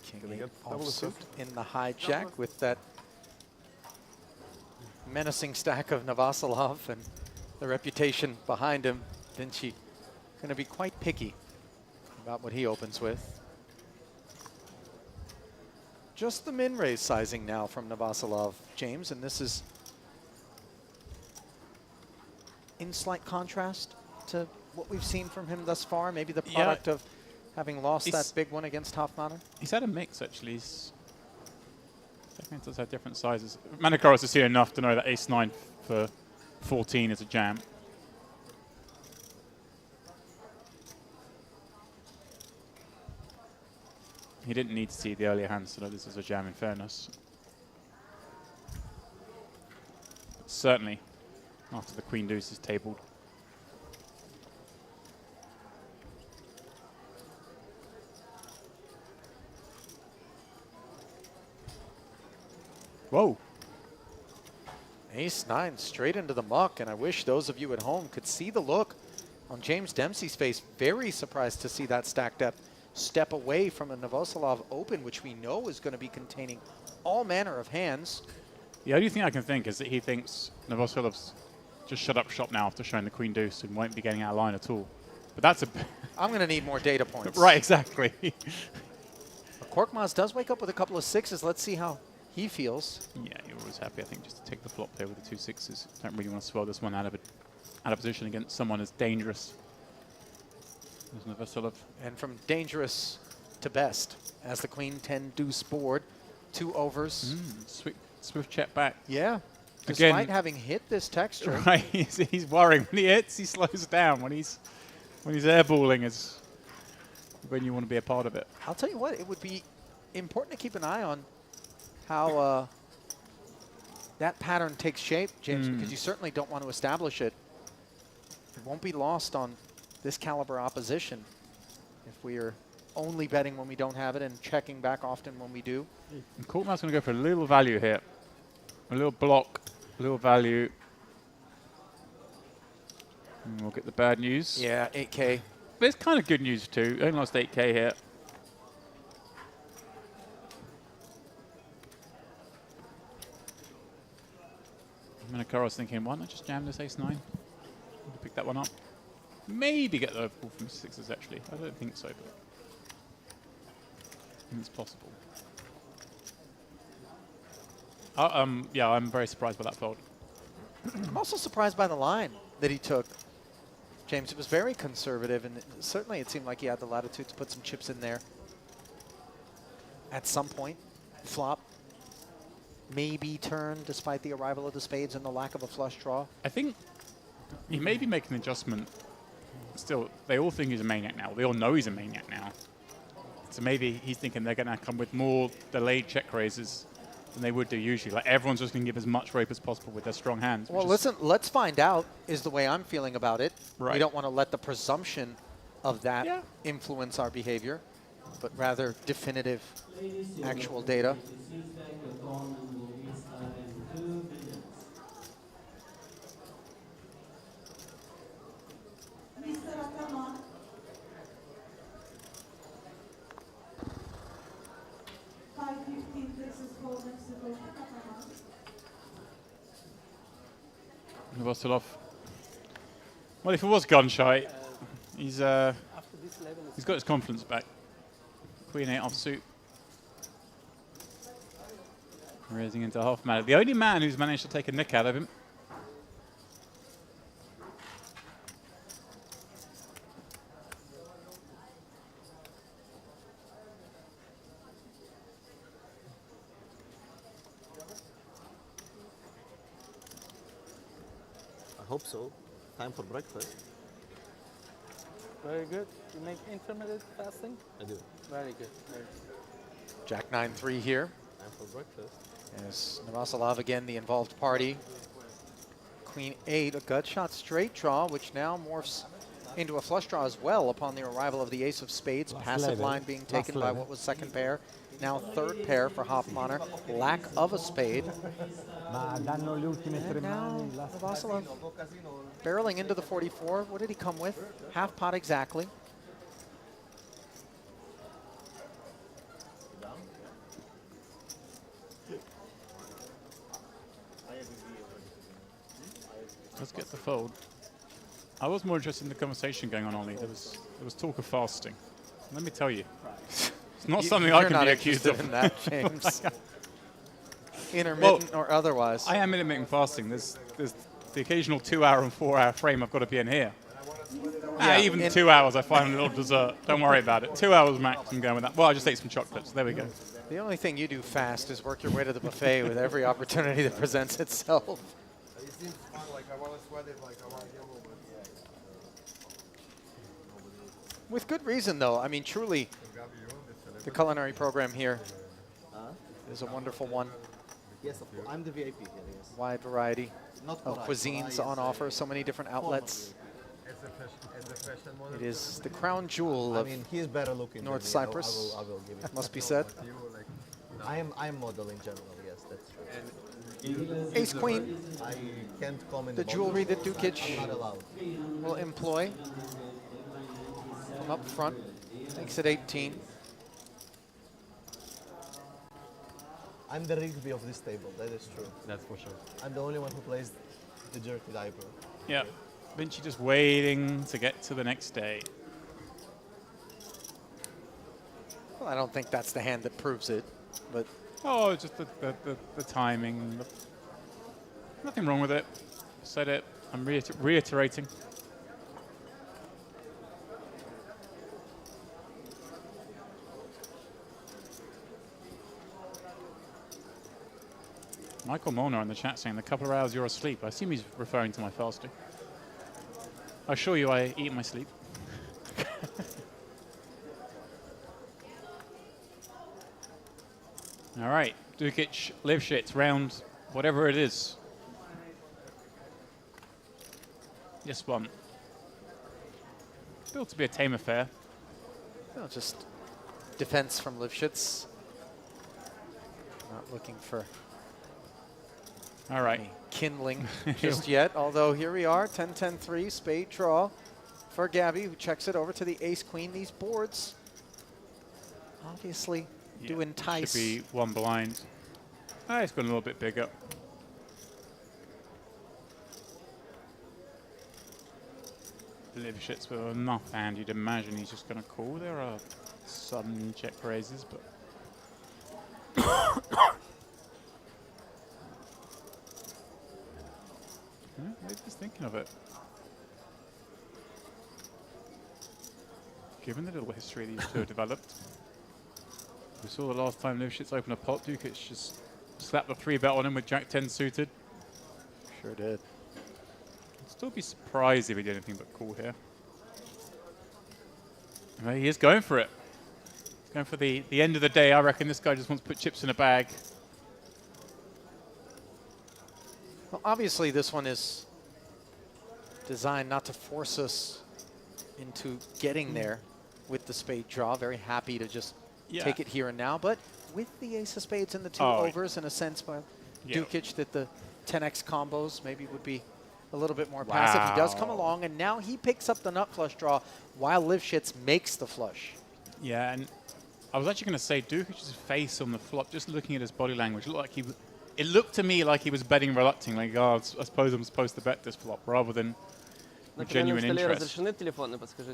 King offsuit in the hijack with that menacing stack of Navasilov and the reputation behind him. Vinci going to be quite picky about what he opens with. Just the min-raise sizing now from Navasilov, James, and this is in slight contrast to what we've seen from him thus far, maybe the product of having lost that big one against Hofmanner. He's had a mix, actually. He's definitely does have different sizes. Manikaros has seen enough to know that ace-9 for 14 is a jam. He didn't need to see the earlier hands to know this is a jam, in fairness. But certainly, after the Queen Deuce is tabled. Whoa. Ace-9 straight into the muck, and I wish those of you at home could see the look on James Dempsey's face. Very surprised to see that stack depth step away from a Navasilov open, which we know is going to be containing all manner of hands. The only thing I can think is that he thinks Navasilov's just shut up shop now after showing the Queen Deuce and won't be getting out of line at all. But that's a... I'm going to need more data points. Right, exactly. Korkmaz does wake up with a couple of sixes. Let's see how he feels. Yeah, you're always happy, I think, just to take the flop there with the 2 6s. Don't really want to swell this one out of position against someone as dangerous as Navasilov. And from dangerous to best, as the Queen 10 deuce board, 2 overs. Swift check back. Yeah. Again, Despite having hit this texture. Right, he's worrying. When he hits, he slows down. When he's airballing is when you want to be a part of it. I'll tell you what, it would be important to keep an eye on how that pattern takes shape, James, because you certainly don't want to establish it. It won't be lost on this caliber opposition if we are only betting when we don't have it and checking back often when we do. And Korkmaz's going to go for a little value here. A little block, a little value. And we'll get the bad news. Yeah, 8K. But it's kind of good news too. Only lost 8K here. Manikaros thinking, why not just jam this ace-9? Pick that one up. Maybe get the overball from 6s, actually. I don't think so, but I think it's possible. Yeah, I'm very surprised by that fold. I'm also surprised by the line that he took. James, it was very conservative, and certainly it seemed like he had the latitude to put some chips in there. At some point, flop, maybe turn, despite the arrival of the spades and the lack of a flush draw. I think he may be making an adjustment. Still, they all think he's a maniac now. They all know he's a maniac now. So maybe he's thinking they're going to come with more delayed check raises than they would do usually. Like everyone's just going to give as much rape as possible with their strong hands. Well, listen, let's find out is the way I'm feeling about it. Right. We don't want to let the presumption of that influence our behavior, but rather definitive actual data. Navasilov. Well, if it was gun shy, he's got his confidence back. Queen 8 offsuit. Raising into Hoffman. The only man who's managed to take a nick out of him hope so. Time for breakfast. Very good. You make intermittent fasting? I do. Very good. Very good. Jack 9-3 here. Time for breakfast. As Navasilov again, the involved party. Queen 8, a gut shot straight draw, which now morphs into a flush draw as well upon the arrival of the ace of spades. Passive line being taken by what was second pair. Now third pair for Hofmanner. Lack of a spade. Ma danno le ultime tre And now mani. la- Navasilov barreling into the 44. What did he come with? Half pot exactly. Let's get the fold. I was more interested in the conversation going on, Ollie. There was talk of fasting. Let me tell you, it's not something I You're can not be accused interested of. in that, James. Intermittent or otherwise. I am intermittent fasting. There's the occasional 2-hour and 4-hour frame I've got to be in here. Yeah, even 2 hours I find a little dessert. Don't worry about it. 2 hours max, I'm going with that. Well, I just ate some chocolates. There we go. The only thing you do fast is work your way to the buffet with every opportunity that presents itself. It seems fun, like I want to sweat it, like I want to yellow, but With good reason, though. I mean, truly, the culinary program here is a wonderful one. Yes, of course. I'm the VIP here, yes. Wide variety Not of Korai. cuisines Korai on is, offer, so many different outlets. As a fashion model. It is the crown jewel I of mean, he's better looking North than me. Cyprus. I will give it. Must be said. I'm model in general, yes, that's true. Ace Queen, I can't comment the about jewelry it. that Dukic I'm not allowed. will employ from up front. Makes it 18. I'm the Rigby of this table, that is true. That's for sure. I'm the only one who plays the dirty diaper. Yeah. Vinci just waiting to get to the next day. Well, I don't think that's the hand that proves it, but Oh, just the timing. Nothing wrong with it. Said it. I'm reiterating. Michael Molnar in the chat saying, the couple of hours you're asleep. I assume he's referring to my fasting. I assure you I eat in my sleep. All right, Dukic, Lifshitz, round whatever it is. Yes, one. Built to be a tame affair. no, just defense from Lifshitz. Not looking for All right. any kindling just yet, although here we are, 10-10-3, spade draw for Gabby, who checks it over to the ace-queen. These boards obviously do entice. Should be one blind. It's gone a little bit bigger. Lifshitz with enough hand, you'd imagine he's just going to call. There are some check raises, but maybe just thinking of it. Given the little history these two have developed, we saw the last time Lifshitz opened a pot, Dukic just slapped the 3-bet on him with Jack 10 suited. Sure did. I'd still be surprised if he did anything but call here. Well, he is going for it. He's going for the end of the day. I reckon this guy just wants to put chips in a bag. Well, obviously this one is designed not to force us into getting there with the spade draw. Very happy to just take it here and now, but with the ace of spades and the two overs, in a sense, by Dukic, that the 10x combos maybe would be a little bit more passive. He does come along, and now he picks up the nut flush draw while Lifshitz makes the flush. Yeah, and I was actually going to say Dukic's face on the flop, just looking at his body language, it looked to me like he was betting reluctantly, like, oh, I suppose I'm supposed to bet this flop, rather than with genuine interest.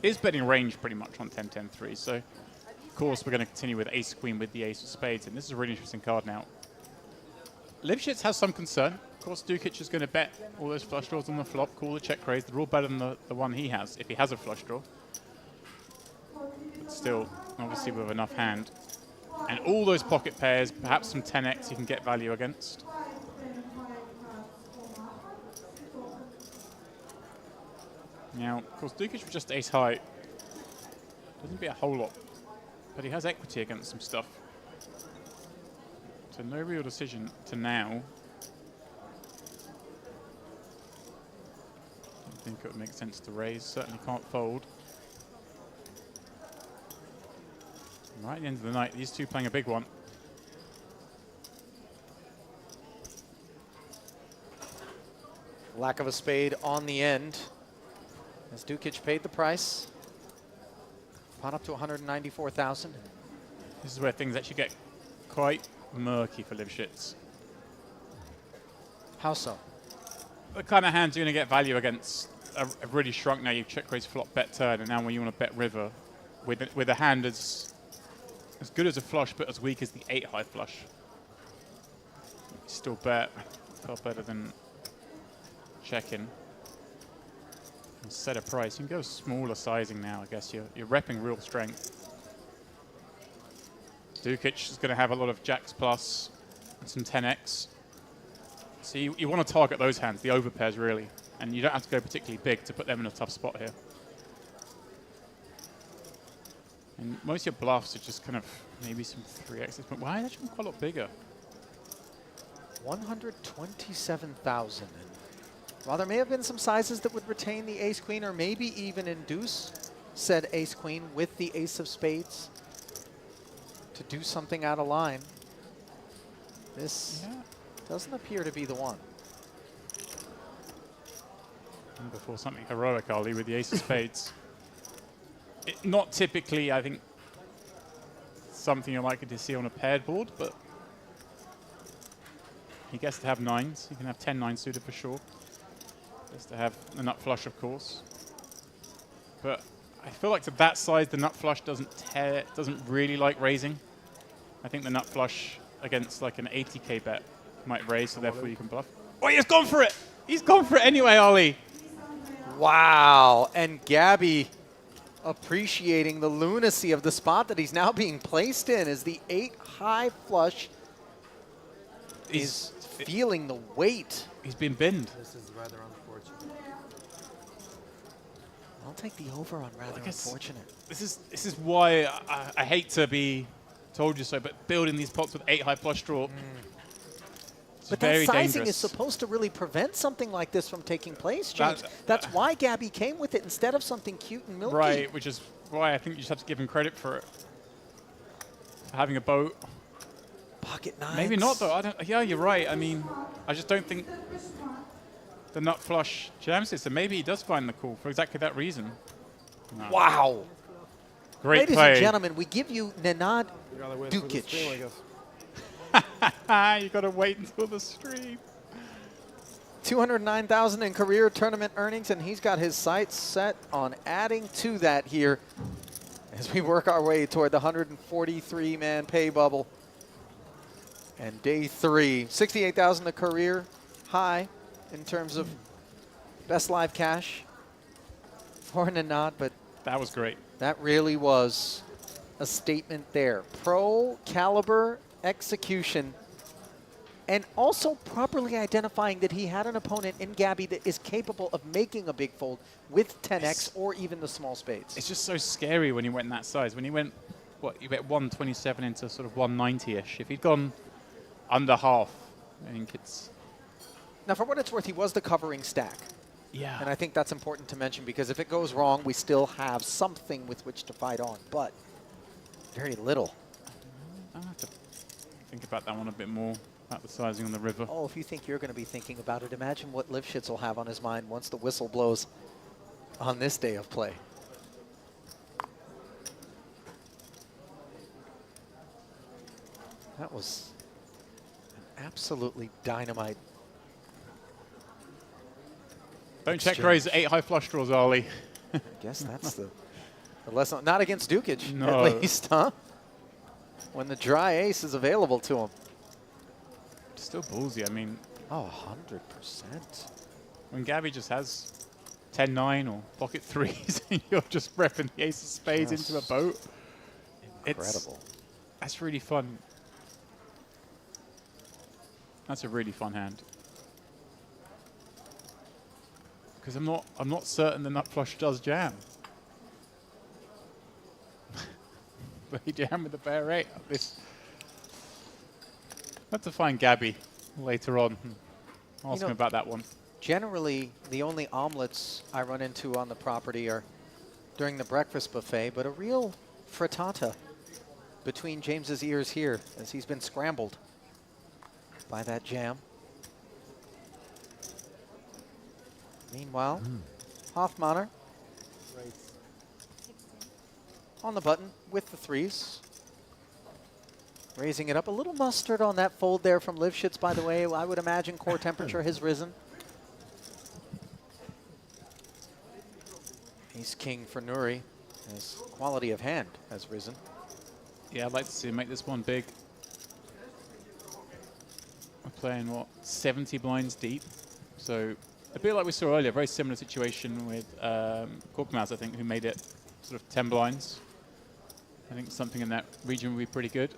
Is betting range pretty much on 10-10-3, so of course we're going to continue with ace-queen with the ace of spades, and this is a really interesting card now. Lifshitz has some concern. Of course, Dukic is going to bet all those flush draws on the flop, call the check raise. They're all better than the one he has, if he has a flush draw. But still, obviously with enough hand. And all those pocket pairs, perhaps some 10x he can get value against. Now, of course, Dukic with just ace high doesn't be a whole lot, but he has equity against some stuff. So no real decision to now. I think it would make sense to raise. Certainly can't fold. Right at the end of the night, these two playing a big one. Lack of a spade on the end, as Dukic paid the price. Pot up to 194,000. This is where things actually get quite murky for Lifshitz. How so? The kind of hands you're going to get value against are really shrunk now. You've check raise flop bet turn, and now when you want to bet river with a hand as good as a flush but as weak as the 8 high flush, you still bet far better than checking. And set a price. You can go smaller sizing now. I guess you're repping real strength. Dukic is going to have a lot of jacks plus and some 10x. So you want to target those hands, the overpairs really, and you don't have to go particularly big to put them in a tough spot here. And most of your bluffs are just kind of maybe some 3x's, but why is that actually quite a lot bigger? 127,000. While there may have been some sizes that would retain the ace-queen or maybe even induce said ace-queen with the ace of spades to do something out of line, this doesn't appear to be the one. And before something heroic, Ali, with the ace of spades. Not typically, I think, something you're likely to see on a paired board, but he gets to have 9s. He can have 10-9 suited for sure. Gets to have the nut flush, of course. But I feel like to that size, the nut flush doesn't really like raising. I think the nut flush against like an 80k bet might raise, so therefore you can bluff. Oh, he's gone for it! He's gone for it anyway, Ali. Wow, and Gabby appreciating the lunacy of the spot that he's now being placed in as the 8 high flush is feeling the weight. He's been binned. This is rather unfortunate. I'll take the over on rather unfortunate. This is why I hate to be told you so, but building these pots with 8 high flush draw. But very that sizing dangerous. is supposed to really prevent something like this from taking place, James. That's why Gabby came with it instead of something cute and milky. Right, which is why I think you just have to give him credit for it. For having a boat. Pocket nines. Maybe not, though. Yeah, you're right. I mean, I just don't think the nut flush jams it, so maybe he does find the call for exactly that reason. No. Wow. Great Ladies play. and gentlemen, we give you Nenad Dukic. You got to wait until the stream. 209,000 in career tournament earnings, and he's got his sights set on adding to that here as we work our way toward the 143-man pay bubble. And day 3, 68,000 a career high in terms of best live cash for Nenad, but that was great. That really was a statement there. Pro caliber execution, and also properly identifying that he had an opponent in Gabby that is capable of making a big fold with 10x or even the small spades. It's just so scary when he went that size. When he went, you bet 127 into sort of 190-ish. If he'd gone under half, I think it's... Now, for what it's worth, he was the covering stack. Yeah. And I think that's important to mention because if it goes wrong, we still have something with which to fight on, but very little. I'll have to think about that one a bit more, about the sizing on the river. Oh, if you think you're going to be thinking about it, imagine what Lifshitz will have on his mind once the whistle blows on this day of play. That was an absolutely dynamite. Don't check raise 8 high flush draws, Ali. I guess that's the lesson. Not against Dukic, No. at least, huh? When the dry ace is available to him. Still ballsy, I mean. Oh, 100%. When Gabby just has 10-9 or pocket 3s and you're just repping the ace of spades into a boat. Incredible. That's really fun. That's a really fun hand. Because I'm not certain the nut flush does jam. But he jammed with the bear 8. This. I'll have to find Gabby later on. Ask him about that one. Generally, the only omelets I run into on the property are during the breakfast buffet, but a real frittata between James's ears here as he's been scrambled by that jam. Meanwhile, Hoffmanner on the button with the 3s. Raising it up. A little mustard on that fold there from Lifshitz, by the way. I would imagine core temperature has risen. Ace-king for Nuri. His quality of hand has risen. Yeah, I'd like to see him make this one big. We're playing, what, 70 blinds deep? So a bit like we saw earlier, very similar situation with Korkmaz, I think, who made it sort of 10 blinds. I think something in that region would be pretty good.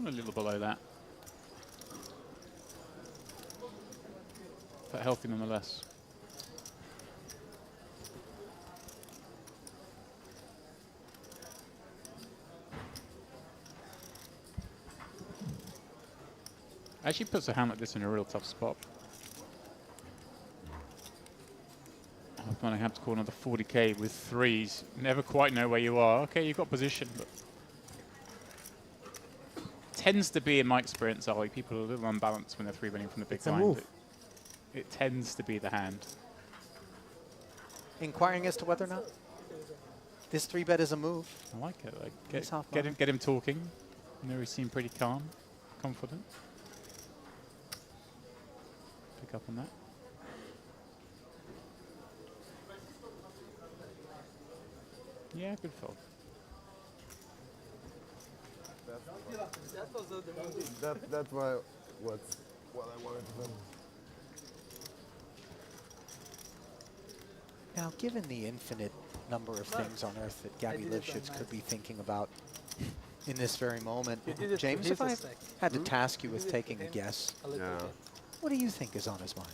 A little below that. But healthy nonetheless. Actually puts a hand like this in a real tough spot. I'm going to have to call another 40k with 3s. Never quite know where you are. Okay, you've got position, but tends to be, in my experience, Ollie, people are a little unbalanced when they're 3-betting from the big blind. It tends to be the hand. Inquiring as to whether or not this 3-bet is a move. I like it. Like get him talking. You know, he seemed pretty calm, confident. Pick up on that. Yeah, good fold. That's what I wanted to do. Now, given the infinite number of things on Earth that Gabby Lifshitz could be thinking about in this very moment, James, if I had to task you with taking a guess, what do you think is on his mind?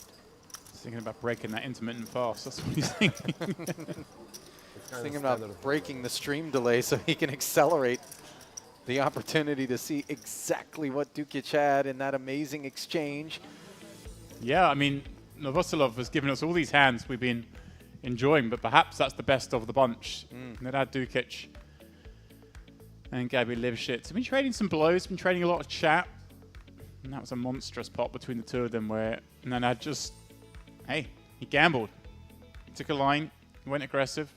He's thinking about breaking that intermittent fast. That's what he's thinking. Thinking about breaking the stream delay so he can accelerate the opportunity to see exactly what Dukic had in that amazing exchange. Yeah, I mean, Novoselov has given us all these hands we've been enjoying, but perhaps that's the best of the bunch. Nedad Dukic and Gabby Lifshitz have been trading some blows, been trading a lot of chat. And that was a monstrous pot between the two of them where Nedad just, hey, he gambled. Took a line, went aggressive.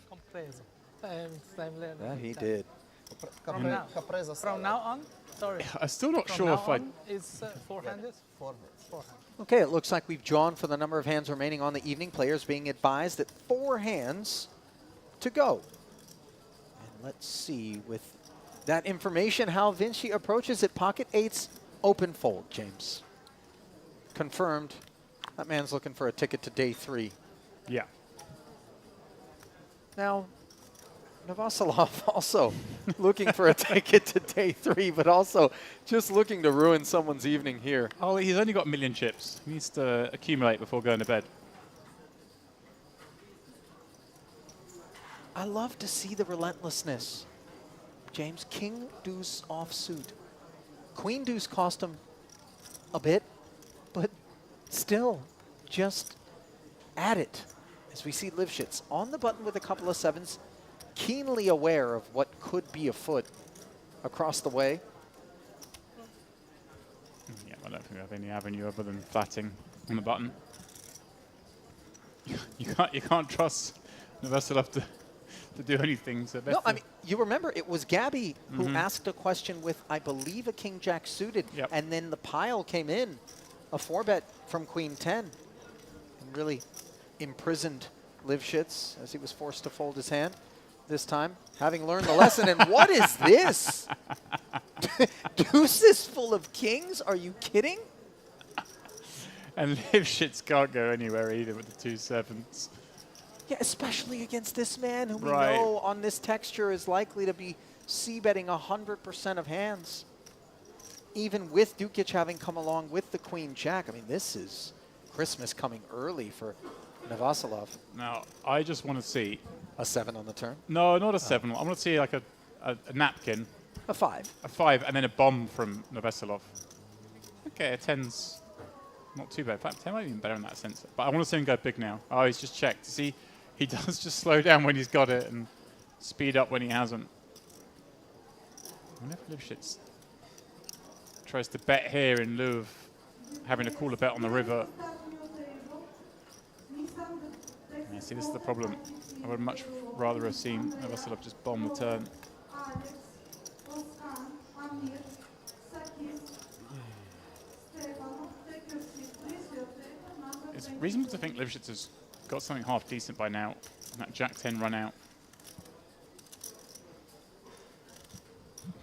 That he did. From now on, sorry. I'm still not sure if I... Is four-handed? Four-handed. Okay, it looks like we've drawn for the number of hands remaining on the evening. Players being advised that 4 hands to go. And let's see with that information how Vinci approaches it. Pocket 8's open fold, James. Confirmed. That man's looking for a ticket to day 3. Yeah. Now, Novoselov also looking for a ticket to day 3, but also just looking to ruin someone's evening here. Oh, he's only got 1 million chips. He needs to accumulate before going to bed. I love to see the relentlessness. James, King Deuce offsuit. Queen Deuce cost him a bit, but still just at it. As we see Lifshitz on the button with a couple of 7s, keenly aware of what could be afoot across the way. Yeah, I don't think we have any avenue other than flatting on the button. You can't trust Novoselov to do anything. So no, I mean, you remember it was Gabby who asked a question with, I believe, a King Jack suited, and then the pile came in, a 4-bet from Queen 10, and really imprisoned Lifshitz as he was forced to fold his hand this time, having learned the lesson. And what is this? Deuces full of kings? Are you kidding? And Lifshitz can't go anywhere either with the 2 7s. Yeah, especially against this man who we know on this texture is likely to be c-betting 100% of hands. even with Dukic having come along with the Queen Jack, I mean, this is Christmas coming early for Novoselov. Now, I just want to see a 7 on the turn. No, not a 7. I want to see like a napkin. A 5. A 5, and then a bomb from Novoselov. Okay, a 10's not too bad. In fact, 10 might be even better in that sense. But I want to see him go big now. Oh, he's just checked. See, he does just slow down when he's got it and speed up when he hasn't. I wonder if Lipschitz tries to bet here in lieu of having to call a bet on the river. Yeah, see, this is the problem. I would much rather have seen Novoselov just bomb the turn. It's reasonable to think Lipschitz has got something half decent by now. And that Jack 10 run out.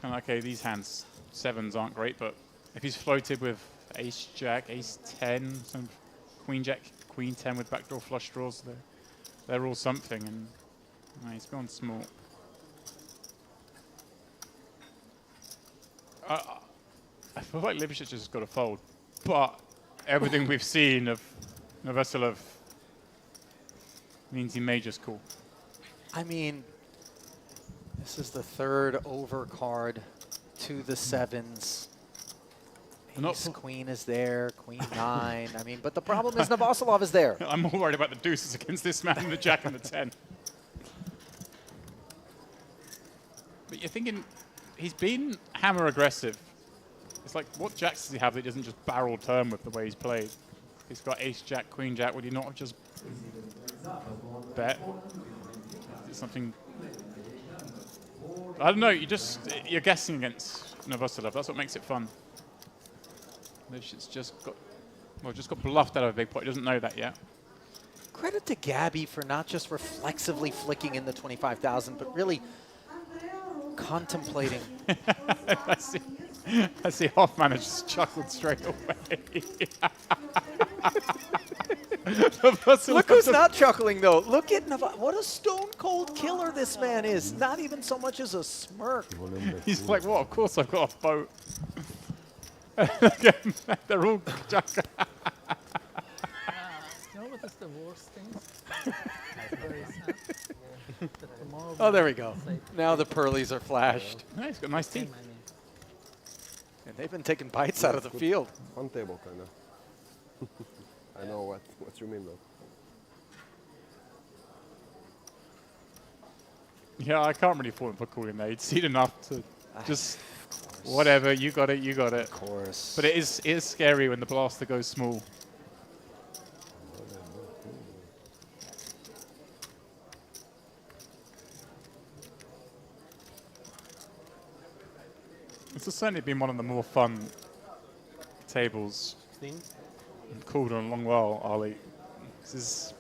Kind of okay, these hands 7s aren't great, but if he's floated with Ace Jack, Ace 10, some Queen Jack, Queen 10 with backdoor flush draws, they're all something, and he's gone small. I feel like Lipschitz has got to fold, but everything we've seen of Novoselov means he may just call. I mean, this is the 3rd overcard to the 7s. Ace, Queen is there, Queen 9. I mean, but the problem is Novoselov is there. I'm more worried about the deuces against this man than the Jack and the 10. But you're thinking, he's been hammer aggressive. It's like, what jacks does he have that he doesn't just barrel turn with the way he's played? He's got Ace Jack, Queen Jack. Would he not have just bet? Is it something? I don't know. You're guessing against Novoselov. That's what makes it fun. Lipschitz just got bluffed out of a big pot. He doesn't know that yet. Credit to Gabby for not just reflexively flicking in the 25,000, but really contemplating. I see Hoffman has just chuckled straight away. Look who's not chuckling, though. Look at what a stone-cold killer this man is. Not even so much as a smirk. He's like, well, of course I've got a boat. They're all chuckling. You know what is the worst thing? Oh, there we go. Now the pearlies are flashed. Yeah, he's got nice teeth. And they've been taking bites out of the field. On table, kind of. I know what you mean, though. Yeah, I can't really fault him for calling there. He'd seen enough to just, whatever, you got it, you got it. Of course. But it is scary when the blaster goes small. This has certainly been one of the more fun tables. Called in a long while, Ali. This is.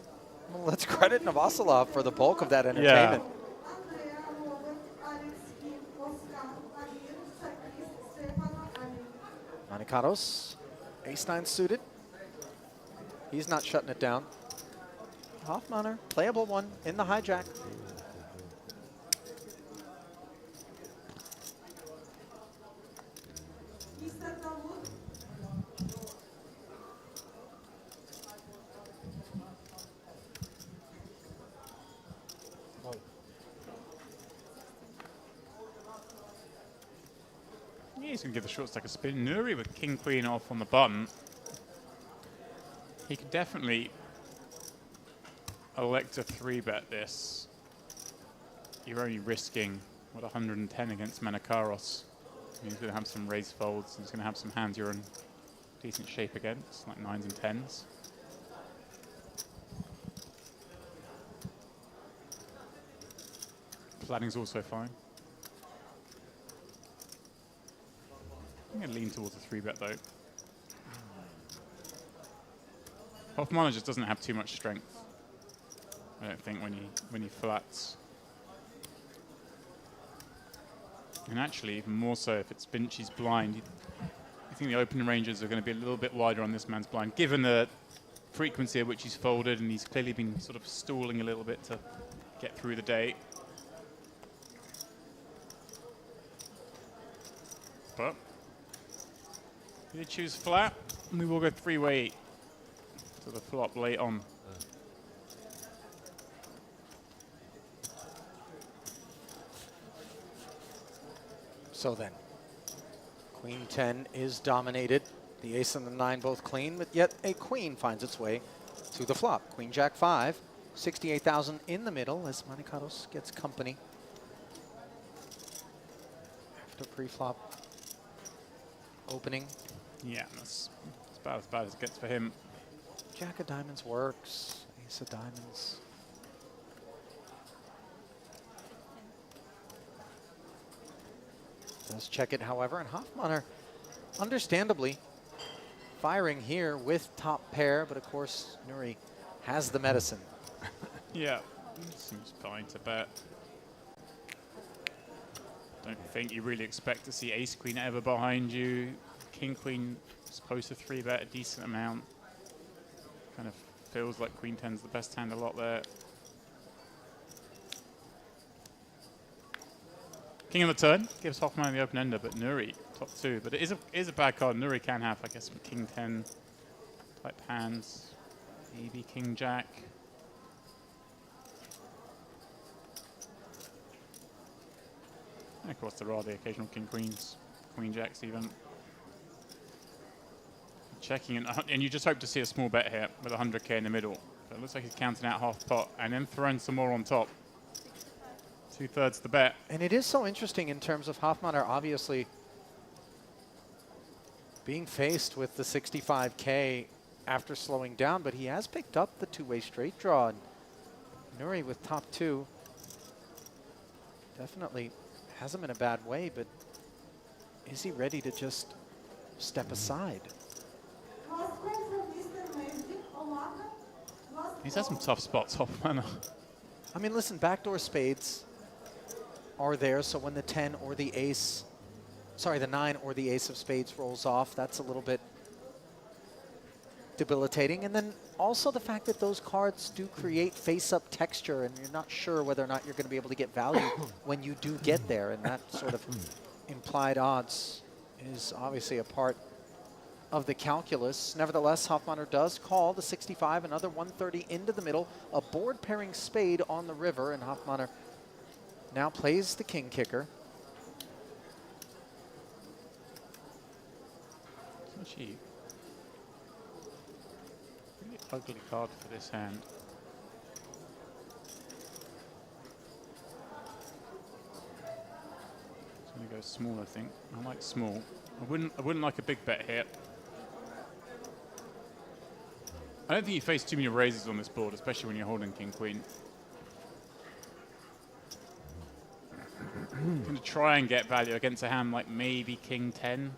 Well, let's credit Novoselov for the bulk of that entertainment. Manicaros, ace-9 suited. He's not shutting it down. Hoffmanner, playable one in the hijack. He's going to give the short stack a spin. Nuri with King Queen off on the button. He could definitely elect a 3-bet this. You're only risking, what, 110 against Manikaros. He's going to have some raise folds. He's going to have some hands you're in decent shape against, like 9s and 10s. Planning's also fine. I'm going to lean towards a 3-bet, though. Hoffmann just doesn't have too much strength, I don't think, when he flats. And actually, even more so if it's Vinci's blind. I think the opening ranges are going to be a little bit wider on this man's blind, given the frequency at which he's folded, and he's clearly been sort of stalling a little bit to get through the day. But They choose flat, and we will go 3-way to the flop late on. So then, Queen 10 is dominated. The ace and the 9 both clean, but yet a queen finds its way to the flop. Queen Jack 5, 68,000 in the middle as Manicaros gets company. After pre-flop opening. Yeah, that's about as bad as it gets for him. Jack of diamonds works, ace of diamonds. Does check it, however, and Hofmanner, understandably, firing here with top pair, but of course, Nuri has the medicine. Yeah, seems fine to bet. Don't think you really expect to see ace queen ever behind you. King queen supposed to 3-bet a decent amount. Kind of feels like queen 10's the best hand a lot there. King on the turn gives Hoffman the open ender, but Nuri top 2. But it is a bad card. Nuri can have, I guess, some king 10 type hands. Maybe king jack. And of course, there are the occasional king queens, queen jacks even. Checking, and you just hope to see a small bet here with 100k in the middle. But it looks like he's counting out half pot and then throwing some more on top. 2/3 the bet. And it is so interesting in terms of Hofmanner obviously being faced with the 65k after slowing down, but he has picked up the 2-way straight draw. And Nuri with top 2 definitely has him in a bad way, but is he ready to just step aside? He's had some tough spots, Hoffmann. I mean, listen, backdoor spades are there, so when the 10 or the ace, sorry, the 9 or the ace of spades rolls off, that's a little bit debilitating. And then also the fact that those cards do create face-up texture, and you're not sure whether or not you're going to be able to get value when you do get there, and that sort of implied odds is obviously a part of the calculus. Nevertheless, Hofmanner does call the 65, another 130 into the middle, a board pairing spade on the river, and Hofmanner now plays the king kicker. It's actually a pretty ugly card for this hand. It's going to go small, I think. I like small. I wouldn't like a big bet here. I don't think you face too many raises on this board, especially when you're holding king queen. I'm going to try and get value against a hand like maybe king 10.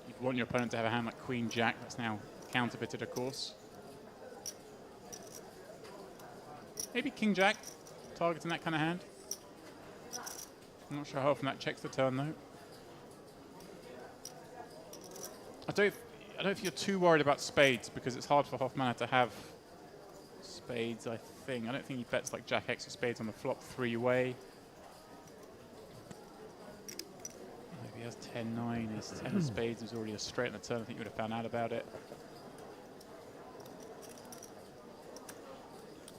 You'd want your opponent to have a hand like queen jack. That's now counterfeited, of course. Maybe king jack, targeting that kind of hand. I'm not sure how often that checks the turn though. I don't know if you're too worried about spades because it's hard for Hoffmann to have spades, I think. I don't think he bets like jack X of spades on the flop 3-way. Maybe he has 10-9, his 10 of spades is already a straight on the turn. I think you would have found out about it.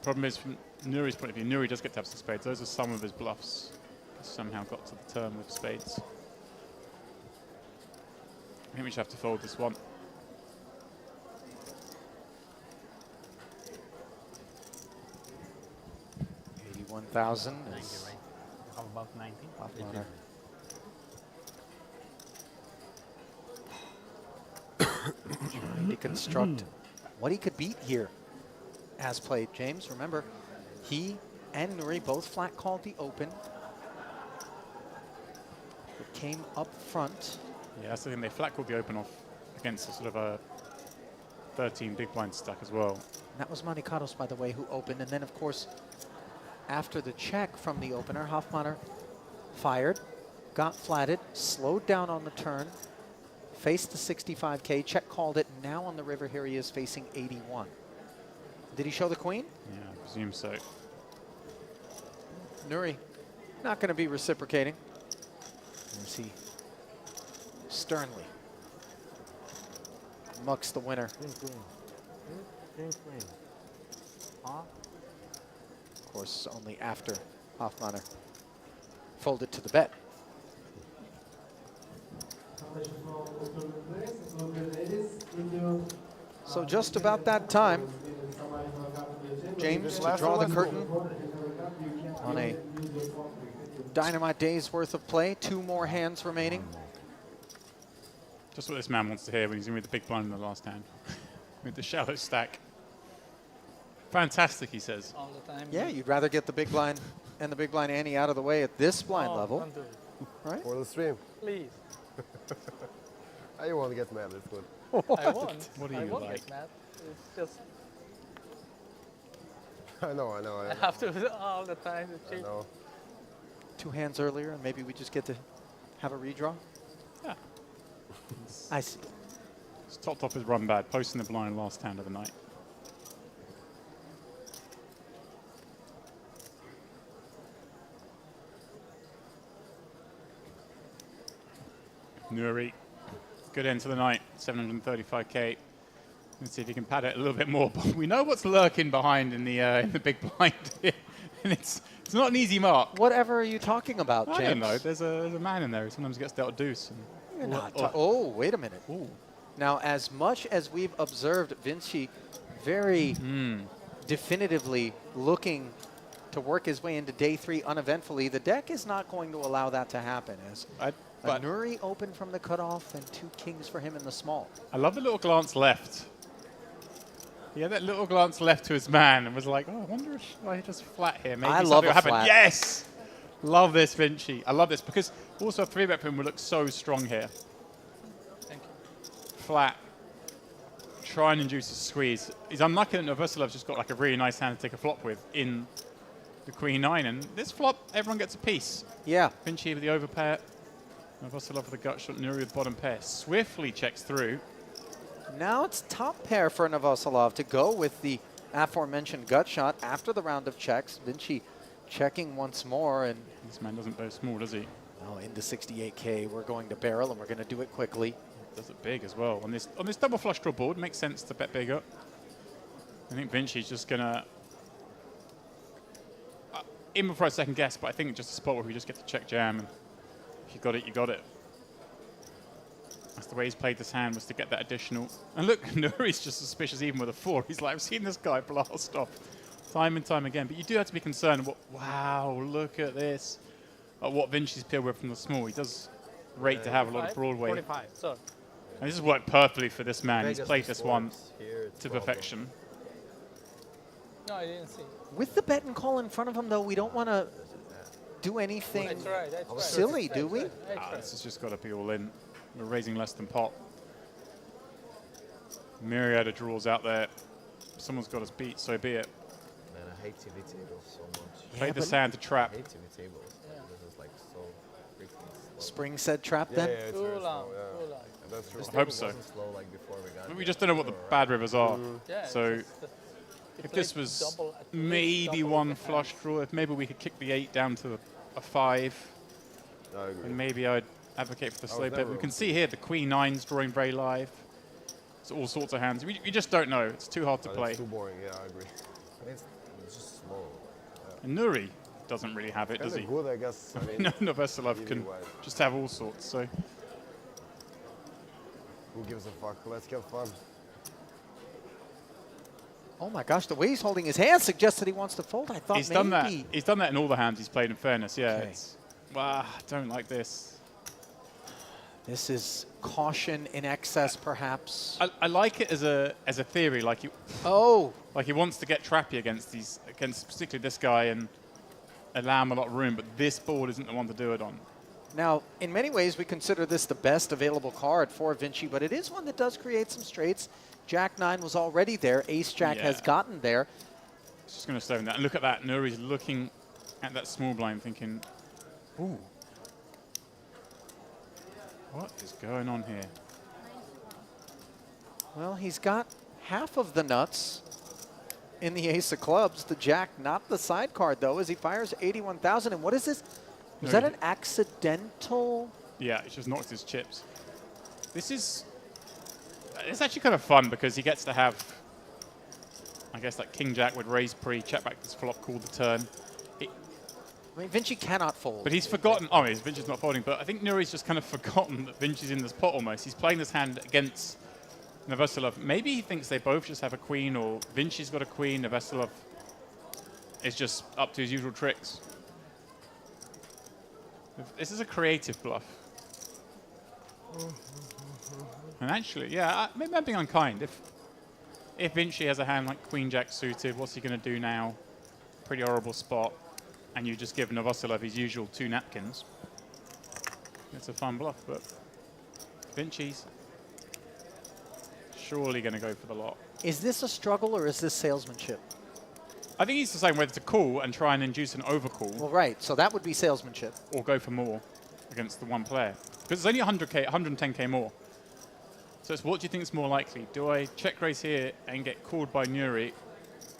Problem is, from Nuri's point of view, Nuri does get to have some spades. Those are some of his bluffs. He somehow got to the turn with spades. I think we should have to fold this one. 81,000. How about 90? Hofmanner. Trying to construct what he could beat here as played. James, remember, he and Nuri both flat called the open. It came up front. Yeah, that's the thing. They flat called the open off against a sort of a 13 big blind stack as well. And that was Manicaros, by the way, who opened. And then, of course, after the check from the opener, Hofmanner fired, got flatted, slowed down on the turn, faced the 65K, check called it. Now on the river, here he is facing 81. Did he show the queen? Yeah, I presume so. Nuri Not going to be reciprocating. As he sternly mucks the winner. Of course, only after Hofmanner folded to the bet. So just about that time, James, to draw the curtain on a dynamite day's worth of play. 2 more hands remaining. Just what this man wants to hear when he's in with the big blind in the last hand. With the shallow stack. Fantastic, he says. All the time. Yeah, you'd rather get the big blind and the big blind ante out of the way at this blind level. Don't do it. Right? For the stream. Please. I won't get mad, it's good. I won't. What do I you won't like? get mad. It's just I know. I have to do all the time. I know. 2 hands earlier, and maybe we just get to have a redraw? Yeah. I see. It's topped off his run bad, posting the blind last hand of the night. Nuri, good end to the night, 735k. Let's see if he can pad it a little bit more. But we know what's lurking behind in the big blind here. And it's not an easy mark. Whatever are you talking about, James? I don't know. There's a man in there who sometimes gets dealt a deuce. You're not oh, wait a minute. Ooh. Now, as much as we've observed Vinci very definitively looking to work his way into day 3 uneventfully, the deck is not going to allow that to happen. As a Nuri open from the cutoff and 2 kings for him in the small. I love the little glance left. He had that little glance left to his man and was like, oh, I wonder if I just flat here. Maybe I love something will a happen. flat. Yes! Love this, Vinci. I love this because also a 3-bet pin would look so strong here. Thank you. Flat. Try and induce a squeeze. He's unlucky that Novoselev's just got like a really nice hand to take a flop with in the Queen 9. And this flop, everyone gets a piece. Yeah. Vinci with the overpair. Novoselov with the gut shot. Nuri with bottom pair. Swiftly checks through. Now it's top pair for Novoselov to go with the aforementioned gut shot after the round of checks. Vinci checking once more. And this man doesn't go small, does he? No, into 68k. We're going to barrel, and we're going to do it quickly. Does it big as well. On this double flush draw board, makes sense to bet bigger. I think Vinci's just going to... in before a second guess, but I think just a spot where we just get to check jam. And if you got it, you got it. That's the way he's played this hand, was to get that additional. And look, Nuri's just suspicious even with a 4. He's like, I've seen this guy blast off time and time again. But you do have to be concerned. Wow, look at this. At what Vinci's peeled with from the small. He does rate to have a lot of Broadway. 45, sorry. And this has worked perfectly for this man. Vegas He's played this one here, to perfection. No, I didn't see. With the bet and call in front of him, though, we don't want to do anything That's right, that's right. silly, do we? This has just got to be all in. We're raising less than pot. Myriad of draws out there. If someone's got us beat, so be it. Man, I hate TV tables so much. Play this hand to trap. I hate TV tables. Yeah. This is like so freaking slow. Spring said trap then? Yeah, it's very slow, yeah. That's true. This I hope table so. wasn't slow like before we got We here. just don't know what the bad rivers are. Yeah, So if this was maybe one flush draw, if maybe we could kick the 8 down to a 5, I agree. and maybe I'd advocate for the I was slow bet. never We can on see here the Queen 9's drawing very live. It's all sorts of hands. We just don't know. It's too hard to play. It's too boring, yeah, I agree. I mean, it's just slow. And Nuri doesn't really have it, does he? Kinda good, I guess. I mean, No, Novoselov can wise. just have all sorts. So who gives a fuck? Let's get fun. Oh my gosh, the way he's holding his hand suggests that he wants to fold. I thought he's maybe. done that. He's done that in all the hands he's played. In fairness, yeah. Okay. It's, I don't like this. This is caution in excess, perhaps. I like it as a theory. Like he wants to get trappy against particularly this guy and allow him a lot of room. But this board isn't the one to do it on. Now, in many ways, we consider this the best available card for Vinci, but it is one that does create some straights. Jack-9 was already there. Ace-Jack has gotten there. Just going to stay in that. And look at that. Nuri's looking at that small blind thinking, ooh, what is going on here? Well, he's got half of the nuts in the ace of clubs. The Jack, not the side card, though, as he fires 81,000. And what is this? Was that an accidental? Yeah, it just knocked his chips. It's actually kind of fun because he gets to have, I guess, like King Jack would raise pre, check back this flop, call the turn. I mean, Vinci cannot fold. But he's forgotten. Oh, Vinci's not folding. But I think Nuri's just kind of forgotten that Vinci's in this pot almost. He's playing this hand against Novoselov. Maybe he thinks they both just have a queen, or Vinci's got a queen. Novoselov is just up to his usual tricks. This is a creative bluff. And actually, yeah, maybe I'm being unkind. If Vinci has a hand like Queen Jack suited, what's he going to do now? Pretty horrible spot. And you just give Novoselov his usual 2 napkins. It's a fun bluff, but Vinci's surely going to go for the lot. Is this a struggle or is this salesmanship? I think he's deciding whether to call and try and induce an overcall. Well, right. So that would be salesmanship. Or go for more against the one player. Because it's only 100K, 110K more. So it's what do you think is more likely? Do I check raise here and get called by Nuri?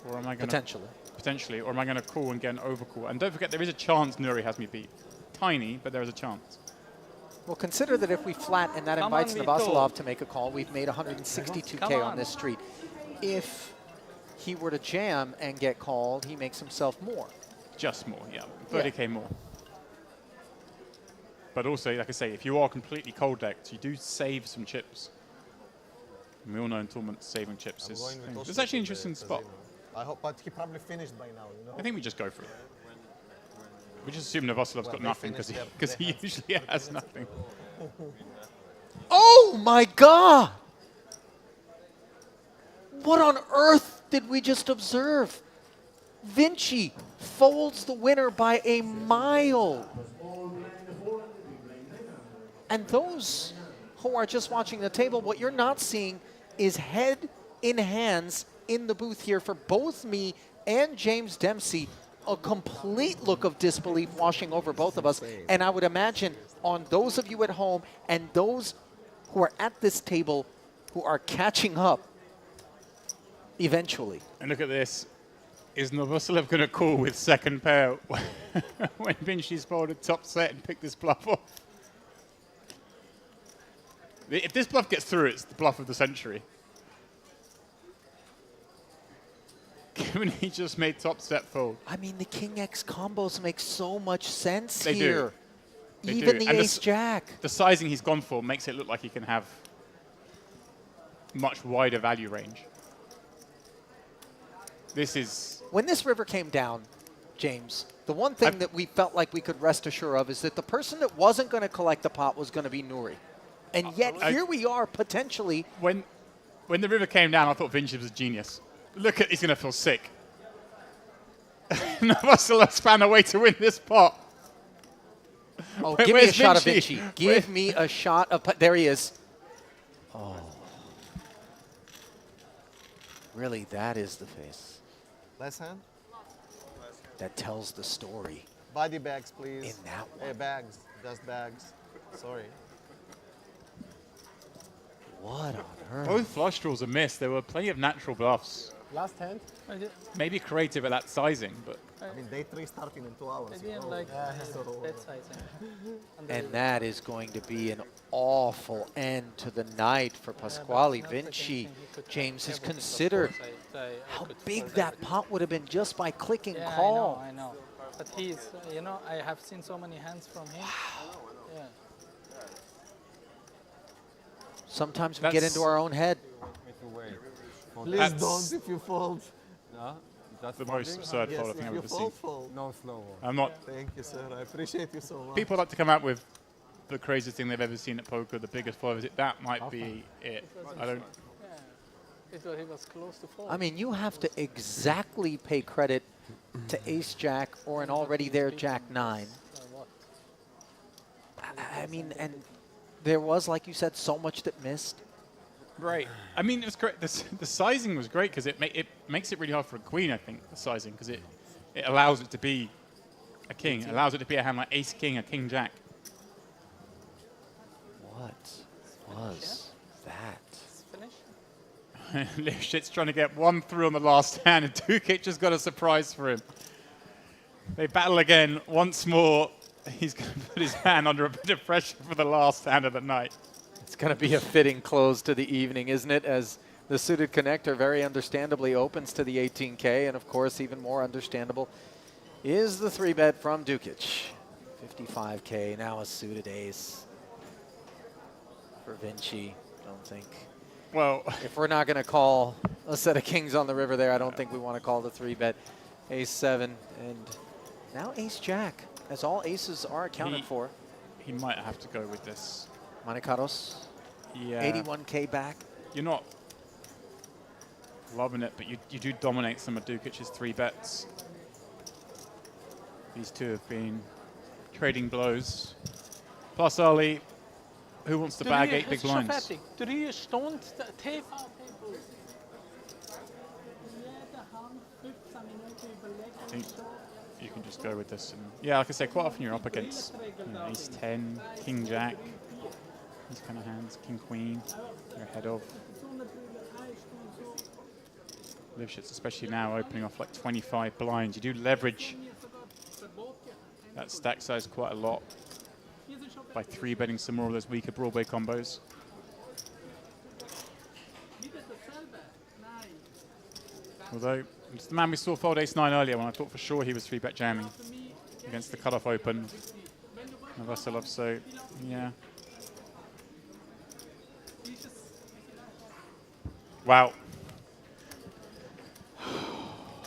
Or am I going to... Potentially. Or am I going to call and get an overcall? And don't forget, there is a chance Nuri has me beat. Tiny, but there is a chance. Well, consider that if we flat and that invites Novoselov to make a call, we've made 162K on this street. If he were to jam and get called, he makes himself more. Just more, yeah. 30K more. But also, like I say, if you are completely cold decked, you do save some chips. And we all know in tournaments, saving chips is... It's actually an interesting spot. I hope, but he probably finished by now, you know? I think we just go for it. We just assume Novoselov's got nothing because he usually has nothing. Oh my God! What on earth did we just observe? Vinci folds the winner by a mile. And those who are just watching the table, what you're not seeing is head in hands in the booth here for both me and James Dempsey. A complete look of disbelief washing over both of us. And I would imagine on those of you at home and those who are at this table who are catching up eventually. And look at this. Is Novoselov going to call with second pair when Vinci's folded top set and picked this bluff off? If this bluff gets through, it's the bluff of the century. Given he just made top set fold. I mean, the King X combos make so much sense They here. do. Even They do. the And Ace Jack. The sizing he's gone for makes it look like he can have much wider value range. This is... When this river came down, James, the one thing that we felt like we could rest assured of is that the person that wasn't going to collect the pot was going to be Nuri. And yet here we are potentially. When the river came down, I thought Vinci was a genius. Look at, he's going to feel sick. Novoselov's found a way to win this pot. Oh, give me a shot of Vinci. Give me a shot of... There he is. Oh. Really, that is the face. Last hand? That tells the story. Body bags, please. In that one. Hey, bags. Just bags. Sorry. What on earth? Both flush draws are missed. There were plenty of natural bluffs. Last hand? Maybe creative at that sizing, but... I mean, day 3 starting in 2 hours. I didn't like that sizing. And that is going to be an awful end to the night for Pasquale Vinci. James has considered how big that pot would have been just by clicking call. I know. But he's, you know, I have seen so many hands from him. Wow. Yeah. Sometimes we get into our own head. Please don't if you fold. No, that's the most absurd fold I think I've ever seen. Fold. No slow. I'm not. Thank you, sir. I appreciate you so much. People like to come out with the craziest thing they've ever seen at poker, the biggest fold. That might be it. I don't. Yeah. He was close to fold. I mean, you have to exactly pay credit to Ace Jack or an already there Jack 9. I mean, and there was, like you said, so much that missed. Right. I mean, it was great. The sizing was great because it makes it really hard for a queen, I think, the sizing, because it allows it to be a king. It allows it to be a hand like ace king, a king jack. What was that? Lifshit's trying to get one through on the last hand, and Dukic just got a surprise for him. They battle again once more. he's going to put his hand under a bit of pressure for the last hand of the night. It's going to be a fitting close to the evening, isn't it? As the suited connector very understandably opens to the 18K, and of course, even more understandable is the 3-bet from Dukic. 55K, now a suited ace for Vinci. Don't think. Well, if we're not going to call a set of kings on the river there, I don't think we want to call the 3-bet. Ace 7 and now ace jack, as all aces are accounted for. He might have to go with this. Manicaros. Yeah. 81K back. You're not loving it, but you do dominate some of Dukic's 3-bets. These two have been trading blows. Plus, Ali, who wants to bag 8 big blinds? I think you can just go with this. And yeah, like I said, quite often you're up against ace 10, king jack, these kind of hands, king queen, you're ahead of. Lifshitz, especially now, opening off like 25 blinds. You do leverage that stack size quite a lot by 3-betting some more of those weaker Broadway combos. Although, it's the man we saw fold ace 9 earlier when I thought for sure he was 3-bet jamming against the cutoff open of Vasilov, so yeah. Wow.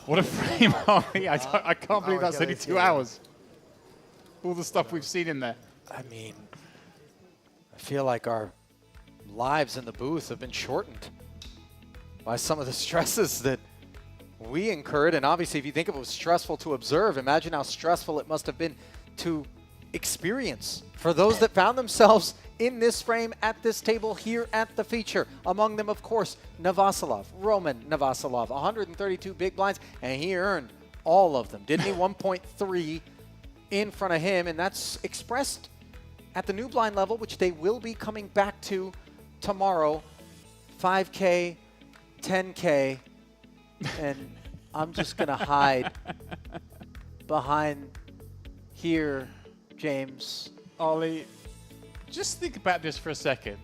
What a frame, Ollie. I can't believe that's only 2 hours. All the stuff we've seen in there. I mean, I feel like our lives in the booth have been shortened by some of the stresses that we incurred. And obviously, if you think it was stressful to observe, imagine how stressful it must have been to experience for those that found themselves in this frame at this table here at the feature. Among them, of course, Navasilov, Roman Navasilov, 132 big blinds, and he earned all of them, didn't he? 1.3 in front of him, and that's expressed at the new blind level, which they will be coming back to tomorrow. 5K, 10K, and I'm just going to hide behind here, James. Ollie, just think about this for a second.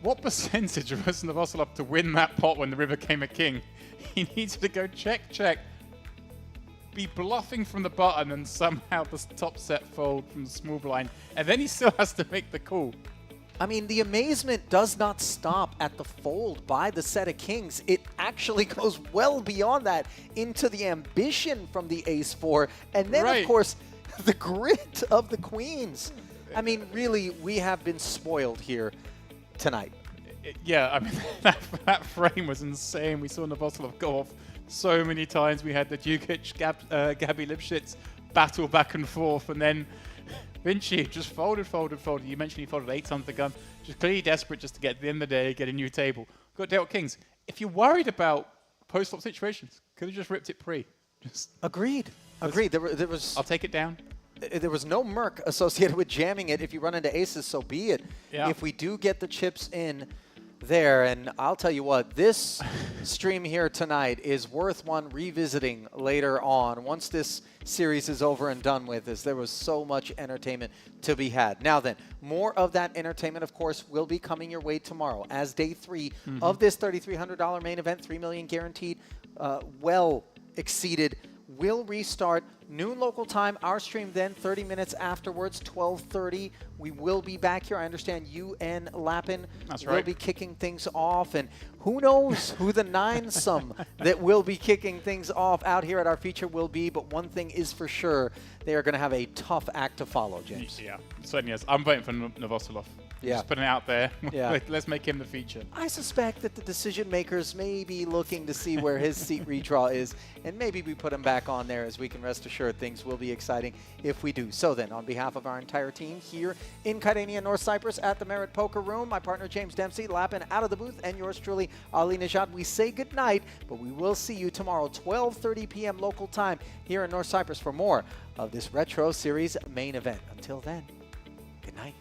What percentage was Navasilov to win that pot when the river came a king? He needed to go check, check, be bluffing from the button, and somehow the top set fold from the small blind, and then he still has to make the call. I mean, the amazement does not stop at the fold by the set of kings. It actually goes well beyond that into the ambition from the ace-4, and then, of course, the grit of the queens. I mean, really, we have been spoiled here tonight. Yeah, I mean, that frame was insane. We saw Navasilov go off so many times. We had the Dukic, Gabby Lipschitz battle back and forth, and then Vinci just folded. You mentioned he folded 8 under the gun. Just clearly desperate just to get to the end of the day, get a new table. Got dealt kings. If you're worried about post-flop situations, could have just ripped it pre. Agreed. There was. I'll take it down. There was no murk associated with jamming it. If you run into aces, so be it. Yeah. If we do get the chips in there, and I'll tell you what, this stream here tonight is worth one revisiting later on once this series is over and done with, as there was so much entertainment to be had. Now then, more of that entertainment, of course, will be coming your way tomorrow as day 3 of this $3,300 main event, $3 million guaranteed, well exceeded. Will restart noon local time. Our stream then 30 minutes afterwards, 12:30. We will be back here. I understand you and Lappin will be kicking things off, and who knows who the 9-some that will be kicking things off out here at our feature will be. But one thing is for sure, they are going to have a tough act to follow, James. Yeah, certainly is. I'm voting for Navasilov. Yeah. Just putting it out there. Yeah. Let's make him the feature. I suspect that the decision makers may be looking to see where his seat redraw is, and maybe we put him back on there, as we can rest assured things will be exciting if we do. So then, on behalf of our entire team here in Kaidania, North Cyprus at the Merit Poker Room, my partner James Dempsey, Lappin out of the booth, and yours truly, Ali Najad, we say goodnight, but we will see you tomorrow, 12:30 p.m. local time here in North Cyprus for more of this Retro Series main event. Until then, good night.